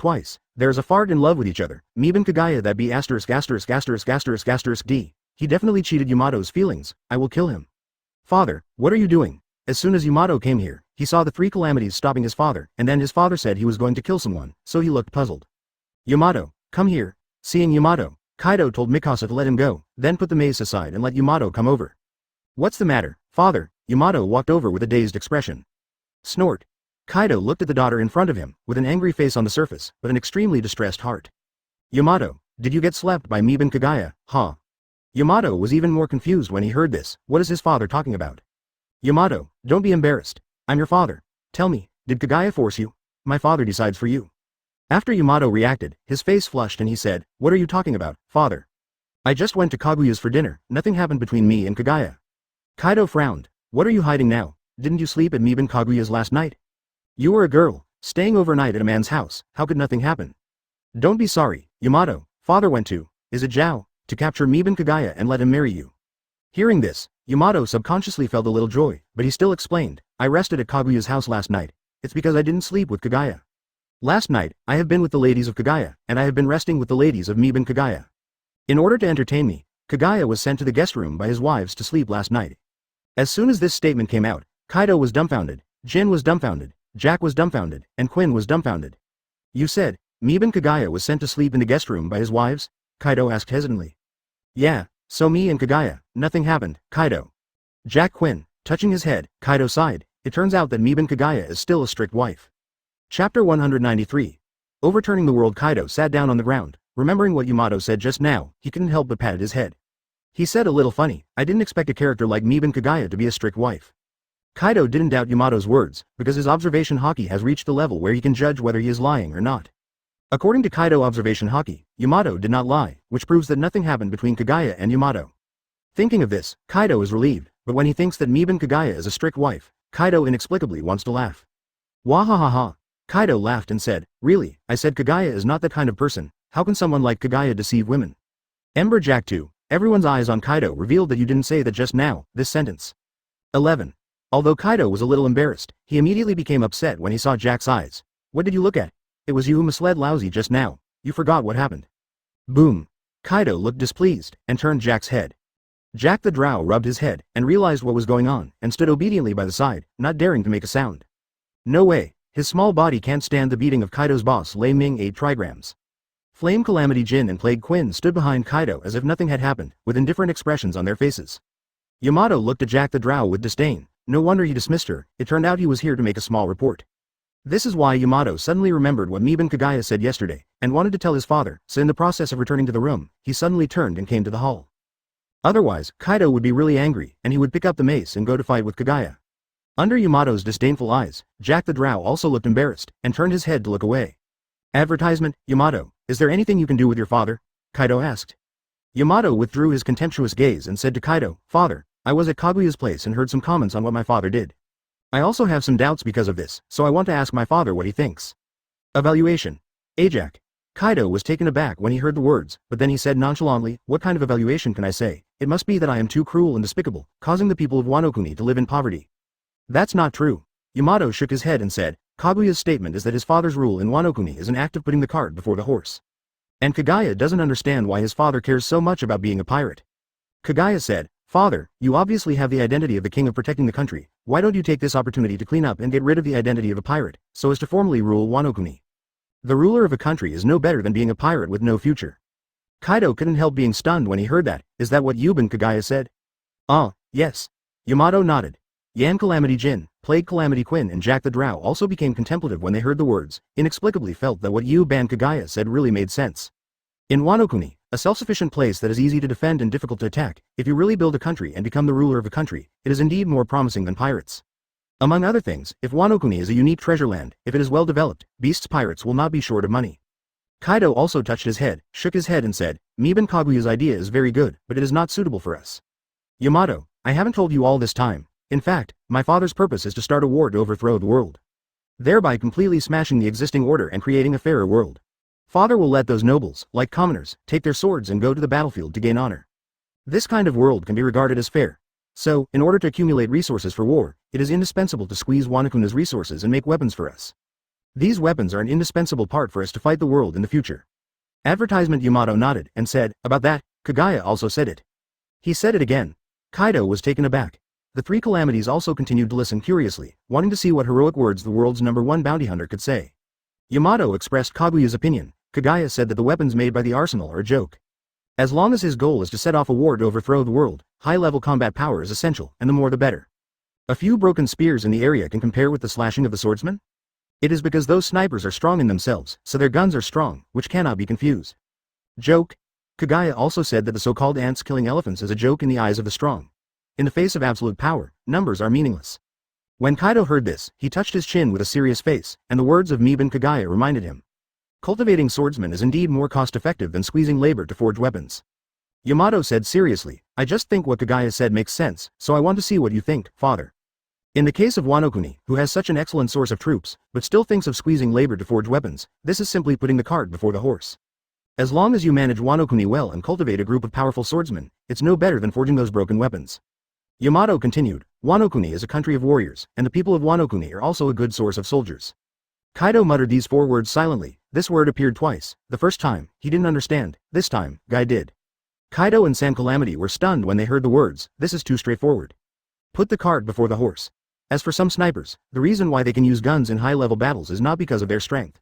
twice. There's a fart in love with each other. Meben Kagaya that be asterisk asterisk asterisk asterisk asterisk D. He definitely cheated Yamato's feelings. I will kill him. Father, what are you doing? As soon as Yamato came here, he saw the three calamities stopping his father, and then his father said he was going to kill someone, so he looked puzzled. Yamato, come here. Seeing Yamato, Kaido told Mikasa to let him go, then put the mace aside and let Yamato come over. What's the matter, father? Yamato walked over with a dazed expression. Snort. Kaido looked at the daughter in front of him, with an angry face on the surface, but an extremely distressed heart. Yamato, did you get slapped by Meben Kagaya, huh? Yamato was even more confused when he heard this. What is his father talking about? Yamato, don't be embarrassed. I'm your father. Tell me, did Kagaya force you? my father decides for you. After Yamato reacted, his face flushed and he said, what are you talking about, father? I just went to Kaguya's for dinner, nothing happened between me and Kagaya. Kaido frowned. What are you hiding now? Didn't you sleep at Miban Kaguya's last night? You were a girl, staying overnight at a man's house, how could nothing happen? Don't be sorry, Yamato, father went to, is it Zhao, to capture Miban Kagaya and let him marry you. Hearing this, Yamato subconsciously felt a little joy, but he still explained, I rested at Kaguya's house last night, it's because I didn't sleep with Kagaya. Last night, I have been with the ladies of Kagaya, and I have been resting with the ladies of Miban Kagaya. In order to entertain me, Kagaya was sent to the guest room by his wives to sleep last night. As soon as this statement came out, Kaido was dumbfounded, Jin was dumbfounded, Jack was dumbfounded, and Quinn was dumbfounded. You said, Miban Kagaya was sent to sleep in the guest room by his wives? Kaido asked hesitantly. Yeah, so me and Kagaya, nothing happened, Kaido. Jack Quinn, touching his head, Kaido sighed, it turns out that Miban Kagaya is still a strict wife. Chapter 193. Overturning the world. Kaido sat down on the ground, remembering what Yamato said just now, he couldn't help but pat his head. He said a little funny, I didn't expect a character like Miban Kagaya to be a strict wife. Kaido didn't doubt Yamato's words, because his observation haki has reached the level where he can judge whether he is lying or not. According to Kaido observation haki, Yamato did not lie, which proves that nothing happened between Kagaya and Yamato. Thinking of this, Kaido is relieved, but when he thinks that Miban Kagaya is a strict wife, Kaido inexplicably wants to laugh. Wahahaha. Kaido laughed and said, really, I said Kagaya is not that kind of person, how can someone like Kagaya deceive women? Ember Jack too, everyone's eyes on Kaido revealed that you didn't say that just now, this sentence. 11. Although Kaido was a little embarrassed, he immediately became upset when he saw Jack's eyes. What did you look at? It was you who misled Lousy just now, you forgot what happened. Boom. Kaido looked displeased, and turned Jack's head. Jack the Drow rubbed his head, and realized what was going on, and stood obediently by the side, not daring to make a sound. No way. His small body can't stand the beating of Kaido's boss Lei Ming 8 trigrams. Flame Calamity Jin and Plague Quinn stood behind Kaido as if nothing had happened, with indifferent expressions on their faces. Yamato looked at Jack the Drow with disdain, no wonder he dismissed her, it turned out he was here to make a small report. This is why Yamato suddenly remembered what Miban Kagaya said yesterday, and wanted to tell his father, so in the process of returning to the room, he suddenly turned and came to the hall. Otherwise, Kaido would be really angry, and he would pick up the mace and go to fight with Kagaya. Under Yamato's disdainful eyes, Jack the Drow also looked embarrassed, and turned his head to look away. Advertisement, Yamato, is there anything you can do with your father? Kaido asked. Yamato withdrew his contemptuous gaze and said to Kaido, Father, I was at Kaguya's place and heard some comments on what my father did. I also have some doubts because of this, so I want to ask my father what he thinks. Evaluation. Ajak. Kaido was taken aback when he heard the words, but then he said nonchalantly, what kind of evaluation can I say? It must be that I am too cruel and despicable, causing the people of Wano Kuni to live in poverty. That's not true. Yamato shook his head and said, Kaguya's statement is that his father's rule in Wano Kuni is an act of putting the cart before the horse. And Kagaya doesn't understand why his father cares so much about being a pirate. Kagaya said, Father, you obviously have the identity of the king of protecting the country, why don't you take this opportunity to clean up and get rid of the identity of a pirate, so as to formally rule Wano Kuni? The ruler of a country is no better than being a pirate with no future. Kaido couldn't help being stunned when he heard that, is that what Yuban Kagaya said? Ah, yes. Yamato nodded. Yan Calamity Jin, Plague Calamity Quinn and Jack the Drow also became contemplative when they heard the words, inexplicably felt that what Yuban Kagaya said really made sense. In Wano Kuni, a self-sufficient place that is easy to defend and difficult to attack, if you really build a country and become the ruler of a country, it is indeed more promising than pirates. Among other things, if Wano Kuni is a unique treasure land, if it is well developed, beasts pirates will not be short of money. Kaido also touched his head, shook his head and said, Miban Kaguya's idea is very good, but it is not suitable for us. Yamato, I haven't told you all this time. In fact, my father's purpose is to start a war to overthrow the world. Thereby completely smashing the existing order and creating a fairer world. Father will let those nobles, like commoners, take their swords and go to the battlefield to gain honor. This kind of world can be regarded as fair. So, in order to accumulate resources for war, it is indispensable to squeeze Wano Kuni's resources and make weapons for us. These weapons are an indispensable part for us to fight the world in the future. Advertisement. Yamato nodded and said, about that, Kagaya also said it. He said it again. Kaido was taken aback. The three calamities also continued to listen curiously, wanting to see what heroic words the world's #1 bounty hunter could say. Yamato expressed Kaguya's opinion. Kagaya said that the weapons made by the arsenal are a joke. As long as his goal is to set off a war to overthrow the world, high-level combat power is essential, and the more the better. A few broken spears in the area can compare with the slashing of the swordsman? It is because those snipers are strong in themselves, so their guns are strong, which cannot be confused. Joke. Kagaya also said that the so-called ants killing elephants is a joke in the eyes of the strong. In the face of absolute power, numbers are meaningless. When Kaido heard this, he touched his chin with a serious face, and the words of Meben Kagaya reminded him. Cultivating swordsmen is indeed more cost-effective than squeezing labor to forge weapons. Yamato said seriously, I just think what Kagaya said makes sense, so I want to see what you think, father. In the case of Wano-kuni, who has such an excellent source of troops, but still thinks of squeezing labor to forge weapons, this is simply putting the cart before the horse. As long as you manage Wano-kuni well and cultivate a group of powerful swordsmen, it's no better than forging those broken weapons. Yamato continued, Wano-kuni is a country of warriors, and the people of Wano-kuni are also a good source of soldiers. Kaido muttered these 4 words silently. This word appeared twice. The first time, he didn't understand. This time, Guy did. Kaido and San Calamity were stunned when they heard the words, this is too straightforward. Put the cart before the horse. As for some snipers, the reason why they can use guns in high-level battles is not because of their strength.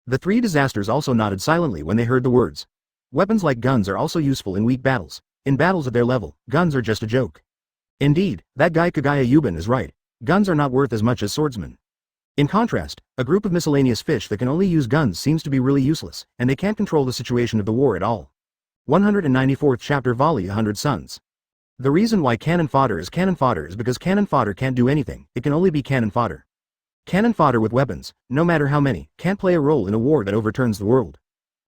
The 3 disasters also nodded silently when they heard the words. Weapons like guns are also useful in weak battles. In battles at their level, guns are just a joke. Indeed, that guy Kagaya Yuban is right. Guns are not worth as much as swordsmen. In contrast, a group of miscellaneous fish that can only use guns seems to be really useless, and they can't control the situation of the war at all. 194th chapter Volley 100 Suns. The reason why cannon fodder is because cannon fodder can't do anything, it can only be cannon fodder. Cannon fodder with weapons, no matter how many, can't play a role in a war that overturns the world.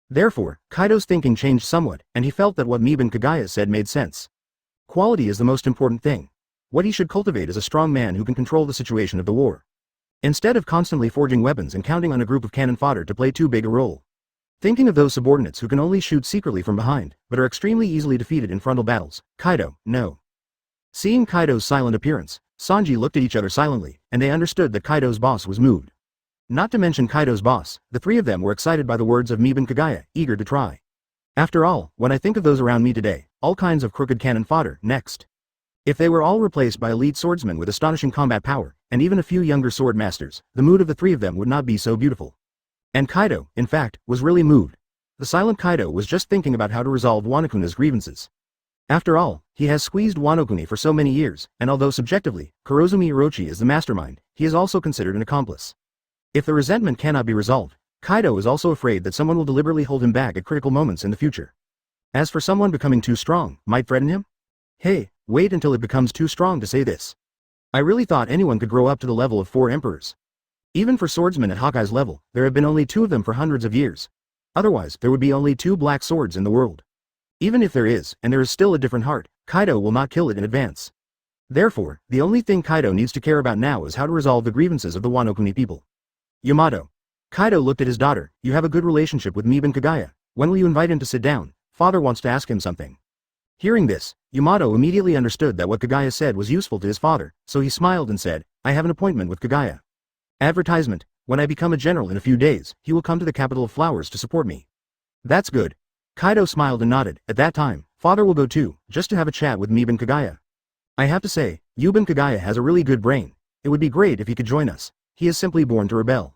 Therefore, Kaido's thinking changed somewhat, and he felt that what Meben Kagaya said made sense. Quality is the most important thing. What he should cultivate is a strong man who can control the situation of the war. Instead of constantly forging weapons and counting on a group of cannon fodder to play too big a role. Thinking of those subordinates who can only shoot secretly from behind, but are extremely easily defeated in frontal battles, Kaido, no. Seeing Kaido's silent appearance, Sanji looked at each other silently, and they understood that Kaido's boss was moved. Not to mention Kaido's boss, the 3 of them were excited by the words of Meben Kagaya, eager to try. After all, when I think of those around me today, all kinds of crooked cannon fodder, next. If they were all replaced by elite swordsmen with astonishing combat power, and even a few younger sword masters, the mood of the 3 of them would not be so beautiful. And Kaido, in fact, was really moved. The silent Kaido was just thinking about how to resolve Wano-kuni's grievances. After all, he has squeezed Wano-kuni for so many years, and although subjectively, Kurozumi Orochi is the mastermind, he is also considered an accomplice. If the resentment cannot be resolved, Kaido is also afraid that someone will deliberately hold him back at critical moments in the future. As for someone becoming too strong, might threaten him? Hey, wait until it becomes too strong to say this. I really thought anyone could grow up to the level of 4 emperors. Even for swordsmen at Hawkeye's level, there have been only 2 of them for hundreds of years. Otherwise, there would be only 2 black swords in the world. Even if there is, and there is still a different heart, Kaido will not kill it in advance. Therefore, the only thing Kaido needs to care about now is how to resolve the grievances of the Wano-kuni people. Yamato. Kaido looked at his daughter, you have a good relationship with Meben Kagaya. When will you invite him to sit down? Father wants to ask him something. Hearing this, Yamato immediately understood that what Kagaya said was useful to his father, so he smiled and said, I have an appointment with Kagaya. Advertisement, when I become a general in a few days, he will come to the capital of flowers to support me. That's good. Kaido smiled and nodded. At that time, father will go too, just to have a chat with Meben Kagaya. I have to say, Meben Kagaya has a really good brain. It would be great if he could join us. He is simply born to rebel.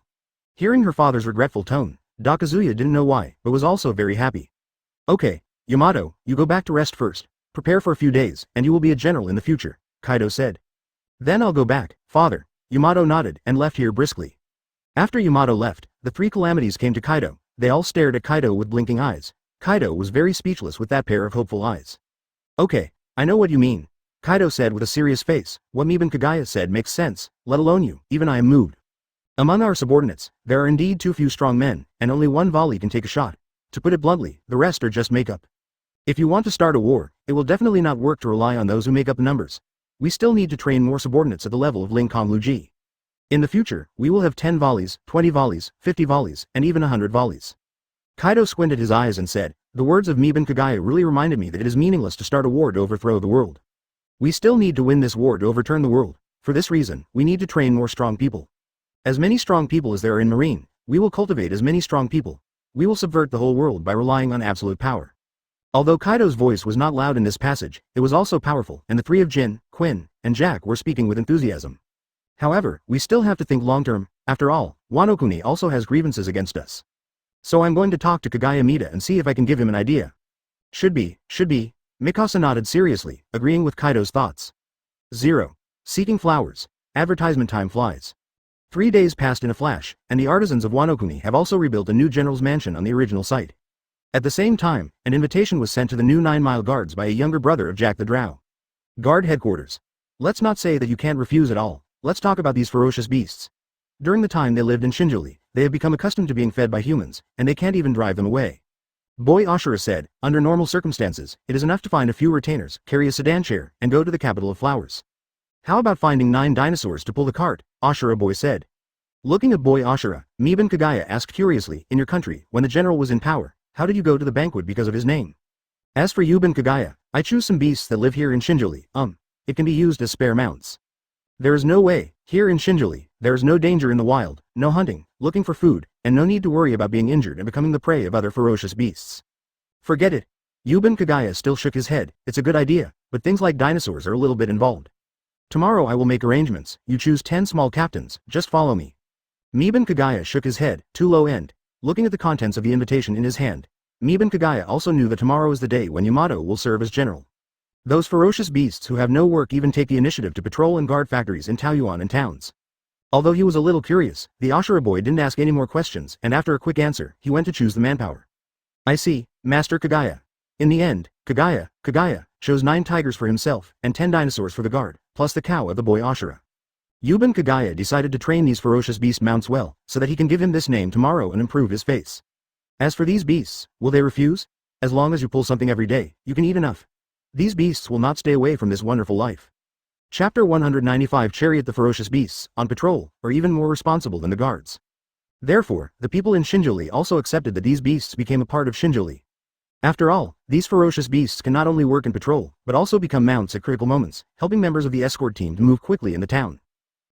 Hearing her father's regretful tone, Dakazuya didn't know why, but was also very happy. Okay, Yamato, you go back to rest first. Prepare for a few days, and you will be a general in the future, Kaido said. Then I'll go back, father. Yamato nodded and left here briskly. After Yamato left, the 3 calamities came to Kaido. They all stared at Kaido with blinking eyes. Kaido was very speechless with that pair of hopeful eyes. Okay, I know what you mean, Kaido said with a serious face. What Meben Kagaya said makes sense, let alone you, even I am moved. Among our subordinates, there are indeed too few strong men, and only one volley can take a shot. To put it bluntly, the rest are just makeup. If you want to start a war, it will definitely not work to rely on those who make up the numbers. We still need to train more subordinates at the level of Ling Kong Luji. In the future, we will have 10 volleys, 20 volleys, 50 volleys, and even 100 volleys. Kaido squinted his eyes and said, the words of Meben Kagaya really reminded me that it is meaningless to start a war to overthrow the world. We still need to win this war to overturn the world. For this reason, we need to train more strong people. As many strong people as there are in Marine, we will cultivate as many strong people. We will subvert the whole world by relying on absolute power. Although Kaido's voice was not loud in this passage, it was also powerful, and the 3 of Jin, Quinn, and Jack were speaking with enthusiasm. However, we still have to think long-term. After all, Wano-kuni also has grievances against us. So I'm going to talk to Kagaya Mida and see if I can give him an idea. Should be. Mikasa nodded seriously, agreeing with Kaido's thoughts. 0. Seeking flowers. Advertisement time flies. 3 days passed in a flash, and the artisans of Wano-kuni have also rebuilt a new general's mansion on the original site. At the same time, an invitation was sent to the new 9-mile guards by a younger brother of Jack the Drow. Guard headquarters. Let's not say that you can't refuse at all. Let's talk about these ferocious beasts. During the time they lived in Shinjuli, they have become accustomed to being fed by humans, and they can't even drive them away. Boy Ashura said, under normal circumstances, it is enough to find a few retainers, carry a sedan chair, and go to the capital of flowers. How about finding 9 dinosaurs to pull the cart? Ashura boy said. Looking at boy Ashura, Miban Kagaya asked curiously, in your country, when the general was in power, how did you go to the banquet because of his name? As for Yuban Kagaya, I choose some beasts that live here in Shinjuli, it can be used as spare mounts. There is no way, here in Shinjuli, there is no danger in the wild, no hunting, looking for food, and no need to worry about being injured and becoming the prey of other ferocious beasts. Forget it. Yuban Kagaya still shook his head, it's a good idea, but things like dinosaurs are a little bit involved. Tomorrow I will make arrangements, you choose 10 small captains, just follow me. Miban Kagaya shook his head, too low end. Looking at the contents of the invitation in his hand, Miban Kagaya also knew that tomorrow is the day when Yamato will serve as general. Those ferocious beasts who have no work even take the initiative to patrol and guard factories in Taoyuan and towns. Although he was a little curious, the Ashura boy didn't ask any more questions, and after a quick answer, he went to choose the manpower. I see, Master Kagaya. In the end, Kagaya chose 9 tigers for himself, and 10 dinosaurs for the guard, plus the cow of the boy Ashura. Yuban Kagaya decided to train these ferocious beast mounts well, so that he can give him this name tomorrow and improve his face. As for these beasts, will they refuse? As long as you pull something every day, you can eat enough. These beasts will not stay away from this wonderful life. Chapter 195 Chariot. The ferocious beasts, on patrol, are even more responsible than the guards. Therefore, the people in Shinjuli also accepted that these beasts became a part of Shinjuli. After all, these ferocious beasts can not only work in patrol, but also become mounts at critical moments, helping members of the escort team to move quickly in the town.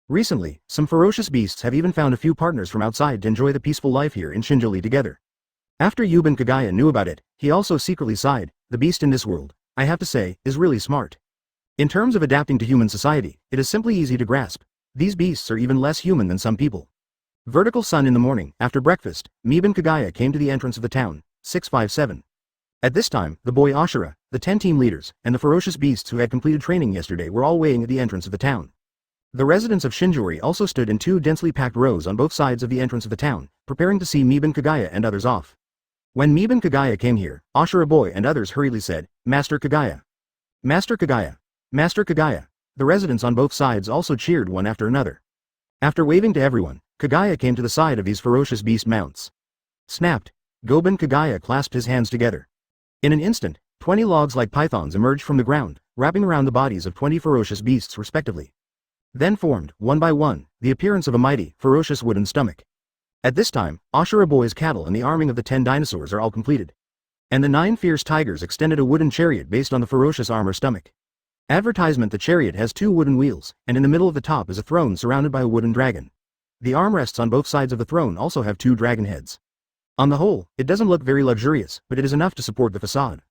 Recently, some ferocious beasts have even found a few partners from outside to enjoy the peaceful life here in Shinjuli together. After Yuban Kagaya knew about it, he also secretly sighed, the beast in this world, I have to say, is really smart. In terms of adapting to human society, it is simply easy to grasp. These beasts are even less human than some people. Vertical sun in the morning, after breakfast, Miban Kagaya came to the entrance of the town, 657. At this time, the boy Ashura, the 10 team leaders, and the ferocious beasts who had completed training yesterday were all waiting at the entrance of the town. The residents of Shinjuri also stood in 2 densely packed rows on both sides of the entrance of the town, preparing to see Miban Kagaya and others off. When Miban Kagaya came here, Ashura boy and others hurriedly said, Master Kagaya. Master Kagaya. Master Kagaya. The residents on both sides also cheered one after another. After waving to everyone, Kagaya came to the side of these ferocious beast mounts. Snapped. Goban Kagaya clasped his hands together. In an instant, 20 logs like pythons emerged from the ground, wrapping around the bodies of 20 ferocious beasts respectively. Then formed, one by one, the appearance of a mighty, ferocious wooden stomach. At this time, Ashura boy's cattle and the arming of the 10 dinosaurs are all completed. And the 9 fierce tigers extended a wooden chariot based on the ferocious armor stomach. Advertisement: the chariot has 2 wooden wheels, and in the middle of the top is a throne surrounded by a wooden dragon. The armrests on both sides of the throne also have 2 dragon heads. On the whole, it doesn't look very luxurious, but it is enough to support the facade.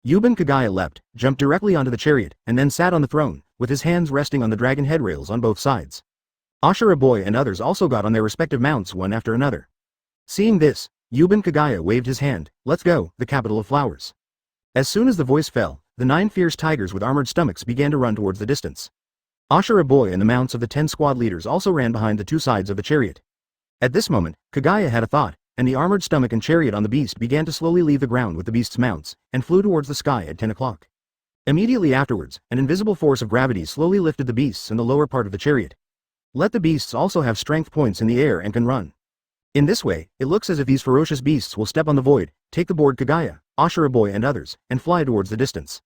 Yuban Kagaya leapt, jumped directly onto the chariot, and then sat on the throne, with his hands resting on the dragon head rails on both sides. Ashura boy and others also got on their respective mounts one after another. Seeing this, Yuban Kagaya waved his hand, let's go, the capital of flowers. As soon as the voice fell, the 9 fierce tigers with armored stomachs began to run towards the distance. Ashura boy and the mounts of the 10 squad leaders also ran behind the 2 sides of the chariot. At this moment, Kagaya had a thought, and the armored stomach and chariot on the beast began to slowly leave the ground with the beast's mounts, and flew towards the sky at 10 o'clock. Immediately afterwards, an invisible force of gravity slowly lifted the beasts in the lower part of the chariot. Let the beasts also have strength points in the air and can run. In this way, it looks as if these ferocious beasts will step on the void, take the board Kagaya, Ashura boy and others, and fly towards the distance.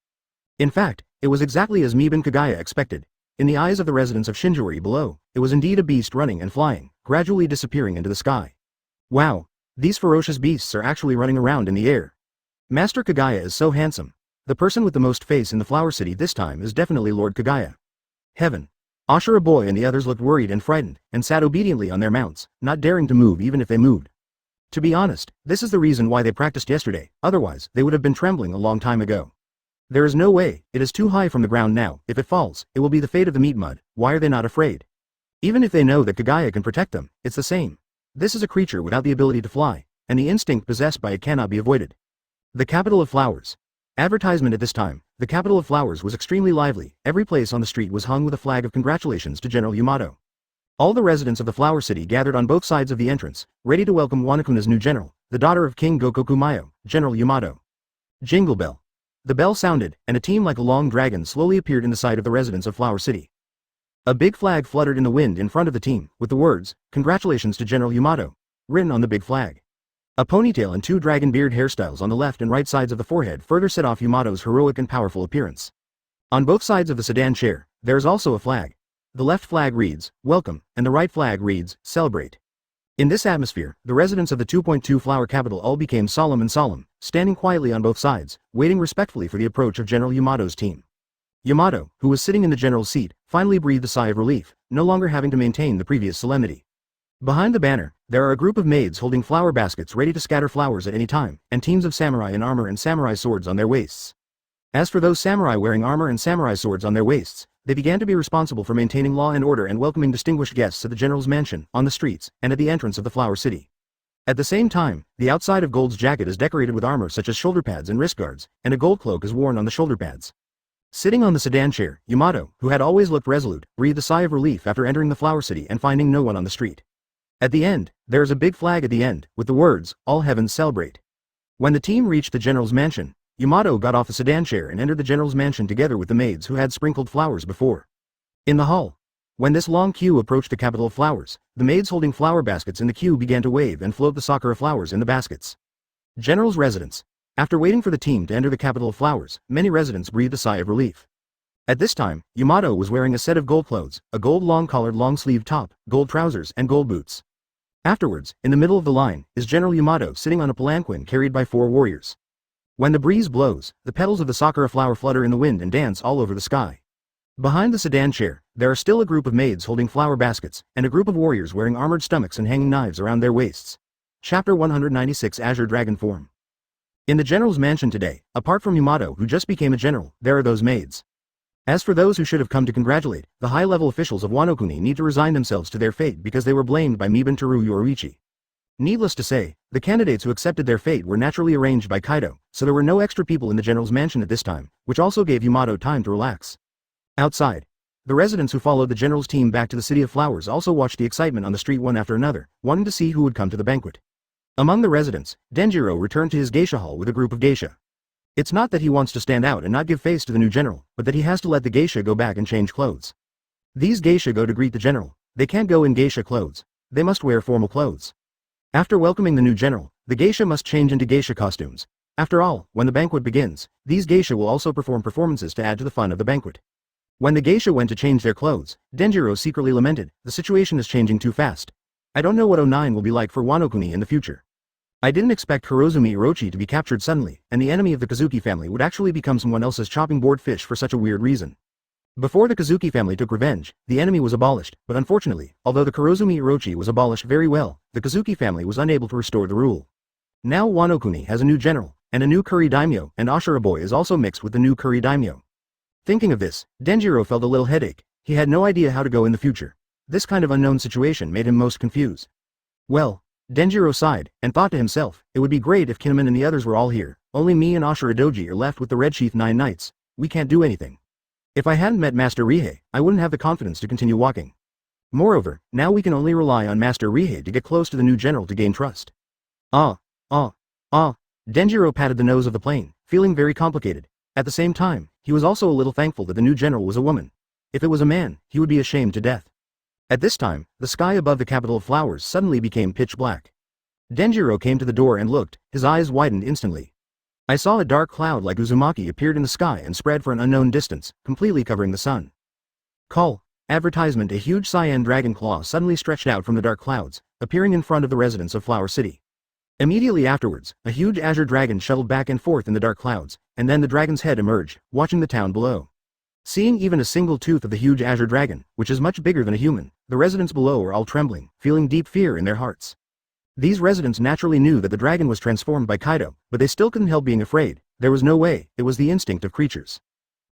In fact, it was exactly as Miban Kagaya expected. In the eyes of the residents of Shinjuri below, it was indeed a beast running and flying, gradually disappearing into the sky. Wow! These ferocious beasts are actually running around in the air. Master Kagaya is so handsome. The person with the most face in the Flower City this time is definitely Lord Kagaya. Heaven! Ashura boy and the others looked worried and frightened, and sat obediently on their mounts, not daring to move even if they moved. To be honest, this is the reason why they practiced yesterday, otherwise, they would have been trembling a long time ago. There is no way, it is too high from the ground now, if it falls, it will be the fate of the meat mud, why are they not afraid? Even if they know that Kagaya can protect them, it's the same. This is a creature without the ability to fly, and the instinct possessed by it cannot be avoided. The capital of flowers. Advertisement: at this time, the capital of flowers was extremely lively, every place on the street was hung with a flag of congratulations to General Yamato. All the residents of the Flower City gathered on both sides of the entrance, ready to welcome Wanakuna's new general, the daughter of King Gokoku Mayo, General Yamato. Jingle bell. The bell sounded, and a team like a long dragon slowly appeared in the sight of the residents of Flower City. A big flag fluttered in the wind in front of the team, with the words, "Congratulations to General Yamato," written on the big flag. A ponytail and 2 dragon beard hairstyles on the left and right sides of the forehead further set off Yamato's heroic and powerful appearance. On both sides of the sedan chair, there is also a flag. The left flag reads, "Welcome," and the right flag reads, "Celebrate." In this atmosphere, the residents of the 2.2 flower capital all became solemn, standing quietly on both sides, waiting respectfully for the approach of General Yamato's team. Yamato, who was sitting in the general's seat, finally breathed a sigh of relief, no longer having to maintain the previous solemnity. Behind the banner, there are a group of maids holding flower baskets ready to scatter flowers at any time, and teams of samurai in armor and samurai swords on their waists. As for those samurai wearing armor and samurai swords on their waists, they began to be responsible for maintaining law and order and welcoming distinguished guests at the general's mansion, on the streets, and at the entrance of the flower city. At the same time, the outside of Gold's jacket is decorated with armor such as shoulder pads and wrist guards, and a gold cloak is worn on the shoulder pads. Sitting on the sedan chair, Yamato, who had always looked resolute, breathed a sigh of relief after entering the flower city and finding no one on the street. At the end, there is a big flag at the end, with the words, "All heavens celebrate." When the team reached the general's mansion, Yamato got off the sedan chair and entered the general's mansion together with the maids who had sprinkled flowers before. In the hall, when this long queue approached the capital of flowers, the maids holding flower baskets in the queue began to wave and float the sakura flowers in the baskets. General's residence. After waiting for the team to enter the capital of flowers, many residents breathed a sigh of relief. At this time, Yamato was wearing a set of gold clothes, a gold long-collared long-sleeved top, gold trousers, and gold boots. Afterwards, in the middle of the line, is General Yamato sitting on a palanquin carried by 4 warriors. When the breeze blows, the petals of the sakura flower flutter in the wind and dance all over the sky. Behind the sedan chair, there are still a group of maids holding flower baskets, and a group of warriors wearing armored stomachs and hanging knives around their waists. Chapter 196 Azure Dragon Form. In the general's mansion today, apart from Yamato who just became a general, there are those maids. As for those who should have come to congratulate, the high-level officials of Wano need to resign themselves to their fate because they were blamed by Miban Teru Yoruichi. Needless to say, the candidates who accepted their fate were naturally arranged by Kaido, so there were no extra people in the general's mansion at this time, which also gave Yamato time to relax. Outside, the residents who followed the general's team back to the City of Flowers also watched the excitement on the street one after another, wanting to see who would come to the banquet. Among the residents, Denjiro returned to his geisha hall with a group of geisha. It's not that he wants to stand out and not give face to the new general, but that he has to let the geisha go back and change clothes. These geisha go to greet the general. They can't go in geisha clothes. They must wear formal clothes. After welcoming the new general, the geisha must change into geisha costumes. After all, when the banquet begins, these geisha will also perform performances to add to the fun of the banquet. When the geisha went to change their clothes, Denjiro secretly lamented, "The situation is changing too fast. I don't know what 09 will be like for Wano in the future. I didn't expect Hirozumi Orochi to be captured suddenly, and the enemy of the Kazuki family would actually become someone else's chopping board fish for such a weird reason." Before the Kazuki family took revenge, the enemy was abolished, but unfortunately, although the Hirozumi Orochi was abolished very well, the Kazuki family was unable to restore the rule. Now Wano has a new general, and a new Kuri Daimyo, and Ashura boy is also mixed with the new Kuri Daimyo. Thinking of this, Denjiro felt a little headache. He had no idea how to go in the future. This kind of unknown situation made him most confused. Well, Denjiro sighed, and thought to himself, it would be great if Kinemon and the others were all here. Only me and Ashura Doji are left with the Red Sheath 9 Knights. We can't do anything. If I hadn't met Master Rihei, I wouldn't have the confidence to continue walking. Moreover, now we can only rely on Master Rihei to get close to the new general to gain trust. Denjiro patted the nose of the plane, feeling very complicated. At the same time, he was also a little thankful that the new general was a woman. If it was a man, he would be ashamed to death. At this time, the sky above the capital of flowers suddenly became pitch black. Denjiro came to the door and looked, his eyes widened instantly. I saw a dark cloud like Uzumaki appeared in the sky and spread for an unknown distance, completely covering the sun. Call. Advertisement. A huge cyan dragon claw suddenly stretched out from the dark clouds, appearing in front of the residents of Flower City. Immediately afterwards, a huge azure dragon shuttled back and forth in the dark clouds, and then the dragon's head emerged, watching the town below. Seeing even a single tooth of the huge azure dragon, which is much bigger than a human, the residents below were all trembling, feeling deep fear in their hearts. These residents naturally knew that the dragon was transformed by Kaido, but they still couldn't help being afraid. There was no way, it was the instinct of creatures.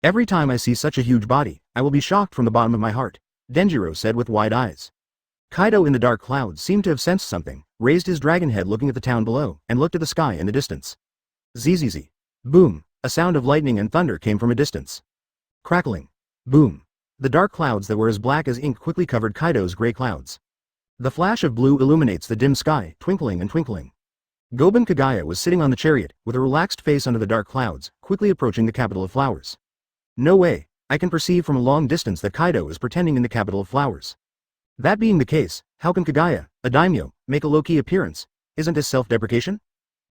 Every time I see such a huge body, I will be shocked from the bottom of my heart, Denjiro said with wide eyes. Kaido in the dark clouds seemed to have sensed something, raised his dragon head looking at the town below, and looked at the sky in the distance. Zzz. Boom. A sound of lightning and thunder came from a distance. Crackling. Boom. The dark clouds that were as black as ink quickly covered Kaido's gray clouds. The flash of blue illuminates the dim sky, twinkling and twinkling. Goban Kagaya was sitting on the chariot, with a relaxed face under the dark clouds, quickly approaching the capital of flowers. No way, I can perceive from a long distance that Kaido is pretending in the capital of flowers. That being the case, how can Kagaya, a daimyo, make a low-key appearance? Isn't this self-deprecation?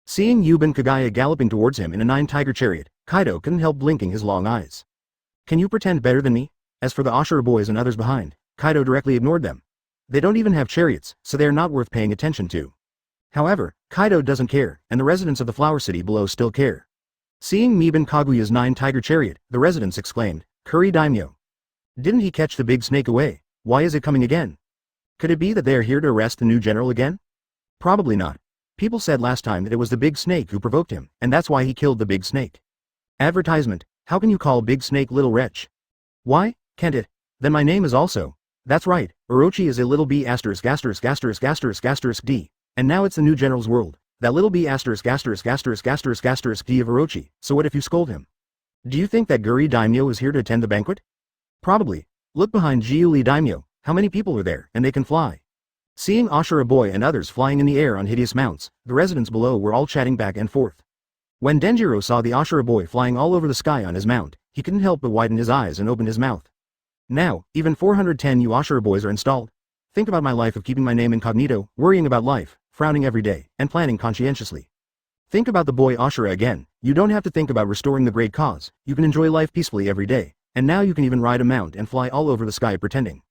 Seeing Yuban Kagaya galloping towards him in a 9-tiger chariot, Kaido couldn't help blinking his long eyes. Can you pretend better than me? As for the Ashura boys and others behind, Kaido directly ignored them. They don't even have chariots, so they are not worth paying attention to. However, Kaido doesn't care, and the residents of the Flower City below still care. Seeing Miban Kaguya's 9-tiger chariot, the residents exclaimed, "Kuri Daimyo! Didn't he catch the big snake away? Why is it coming again? Could it be that they are here to arrest the new general again? Probably not. People said last time that it was the big snake who provoked him, and that's why he killed the big snake. Advertisement, how can you call big snake little wretch? Why, can't it? Then my name is also. That's right, Orochi is a little b asterisk asterisk asterisk asterisk asterisk d, and now it's the new general's world, that little b asterisk asterisk asterisk asterisk asterisk d of Orochi, so what if you scold him? Do you think that Guri Daimyo is here to attend the banquet? Probably. Look behind Jiuli Daimyo, how many people are there, and they can fly. Seeing Ashura boy and others flying in the air on hideous mounts, the residents below were all chatting back and forth. When Denjiro saw the Ashura boy flying all over the sky on his mount, he couldn't help but widen his eyes and open his mouth. Now, even 410 new Ashura boys are installed. Think about my life of keeping my name incognito, worrying about life, frowning every day, and planning conscientiously. Think about the boy Ashura again. You don't have to think about restoring the great cause, you can enjoy life peacefully every day, and now you can even ride a mount and fly all over the sky pretending.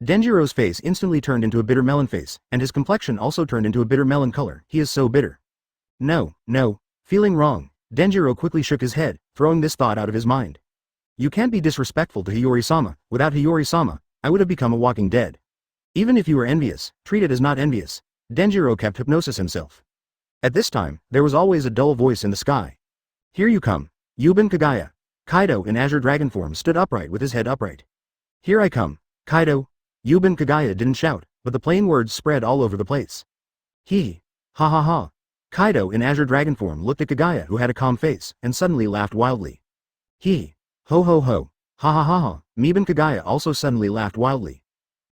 Denjiro's face instantly turned into a bitter melon face, and his complexion also turned into a bitter melon color. He is so bitter. No. Feeling wrong, Denjiro quickly shook his head, throwing this thought out of his mind. You can't be disrespectful to Hiyori-sama. Without Hiyori-sama, I would have become a walking dead. Even if you were envious, treat it as not envious. Denjiro kept hypnosis himself. At this time, there was always a dull voice in the sky. Here you come, Yuban Kagaya. Kaido in azure dragon form stood upright with his head upright. Here I come, Kaido. Yuban Kagaya didn't shout, but the plain words spread all over the place. He. Ha ha ha. Kaido in azure dragon form looked at Kagaya who had a calm face, and suddenly laughed wildly. He. Ho ho ho. Ha ha ha ha. Miban Kagaya also suddenly laughed wildly.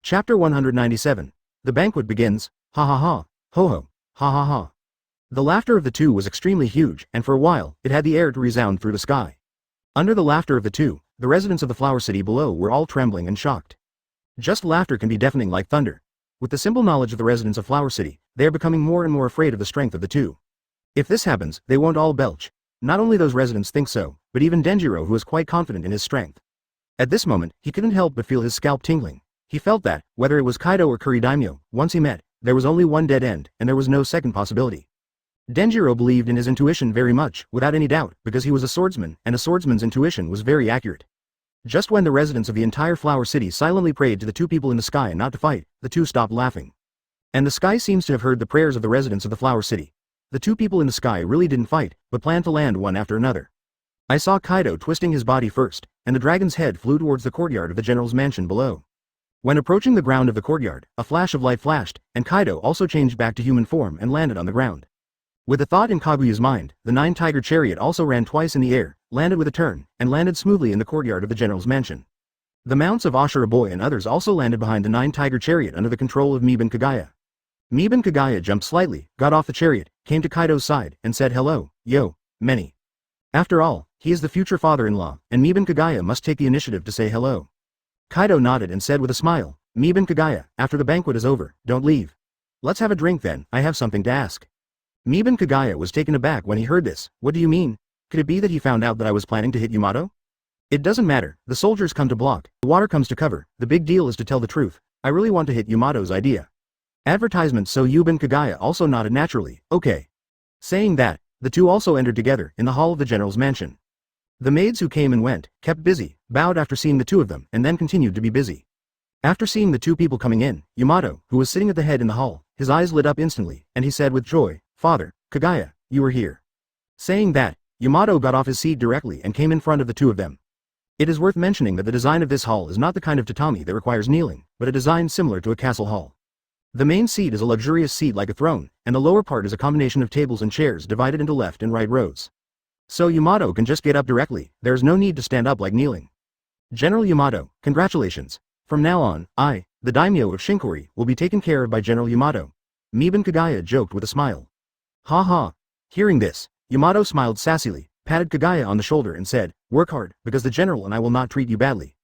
Chapter 197. The banquet begins. Ha ha ha. Ho ho. Ha ha ha. The laughter of the two was extremely huge, and for a while, it had the air to resound through the sky. Under the laughter of the two, the residents of the Flower City below were all trembling and shocked. Just laughter can be deafening like thunder. With the simple knowledge of the residents of Flower City, they are becoming more and more afraid of the strength of the two. If this happens, they won't all belch. Not only those residents think so, but even Denjiro who is quite confident in his strength. At this moment, he couldn't help but feel his scalp tingling. He felt that, whether it was Kaido or Kuri Daimyo, once he met, there was only one dead end, and there was no second possibility. Denjiro believed in his intuition very much, without any doubt, because he was a swordsman, and a swordsman's intuition was very accurate. Just when the residents of the entire Flower City silently prayed to the two people in the sky not to fight, the two stopped laughing. And the sky seems to have heard the prayers of the residents of the Flower City. The two people in the sky really didn't fight, but planned to land one after another. I saw Kaido twisting his body first, and the dragon's head flew towards the courtyard of the general's mansion below. When approaching the ground of the courtyard, a flash of light flashed, and Kaido also changed back to human form and landed on the ground. With a thought in Kaguya's mind, the 9-tiger chariot also ran twice in the air, landed with a turn, and landed smoothly in the courtyard of the general's mansion. The mounts of Ashura boy and others also landed behind the 9-tiger chariot under the control of Miban Kagaya. Miban Kagaya jumped slightly, got off the chariot, came to Kaido's side, and said hello, yo, many. After all, he is the future father-in-law, and Miban Kagaya must take the initiative to say hello. Kaido nodded and said with a smile, Miban Kagaya, after the banquet is over, don't leave. Let's have a drink then, I have something to ask. Miban Kagaya was taken aback when he heard this. What do you mean? Could it be that he found out that I was planning to hit Yamato? It doesn't matter, the soldiers come to block, the water comes to cover, the big deal is to tell the truth. I really want to hit Yamato's idea. Advertisement. So Yuban Kagaya also nodded naturally, okay. Saying that, the two also entered together in the hall of the general's mansion. The maids who came and went, kept busy, bowed after seeing the two of them, and then continued to be busy. After seeing the two people coming in, Yamato, who was sitting at the head in the hall, his eyes lit up instantly, and he said with joy, Father, Kagaya, you are here. Saying that, Yamato got off his seat directly and came in front of the two of them. It is worth mentioning that the design of this hall is not the kind of tatami that requires kneeling, but a design similar to a castle hall. The main seat is a luxurious seat like a throne, and the lower part is a combination of tables and chairs divided into left and right rows. So Yamato can just get up directly, there is no need to stand up like kneeling. General Yamato, congratulations. From now on, I, the daimyo of Shinkori, will be taken care of by General Yamato. Miban Kagaya joked with a smile. Ha ha. Hearing this, Yamato smiled sassily, patted Kagaya on the shoulder and said, Work hard, because the general and I will not treat you badly.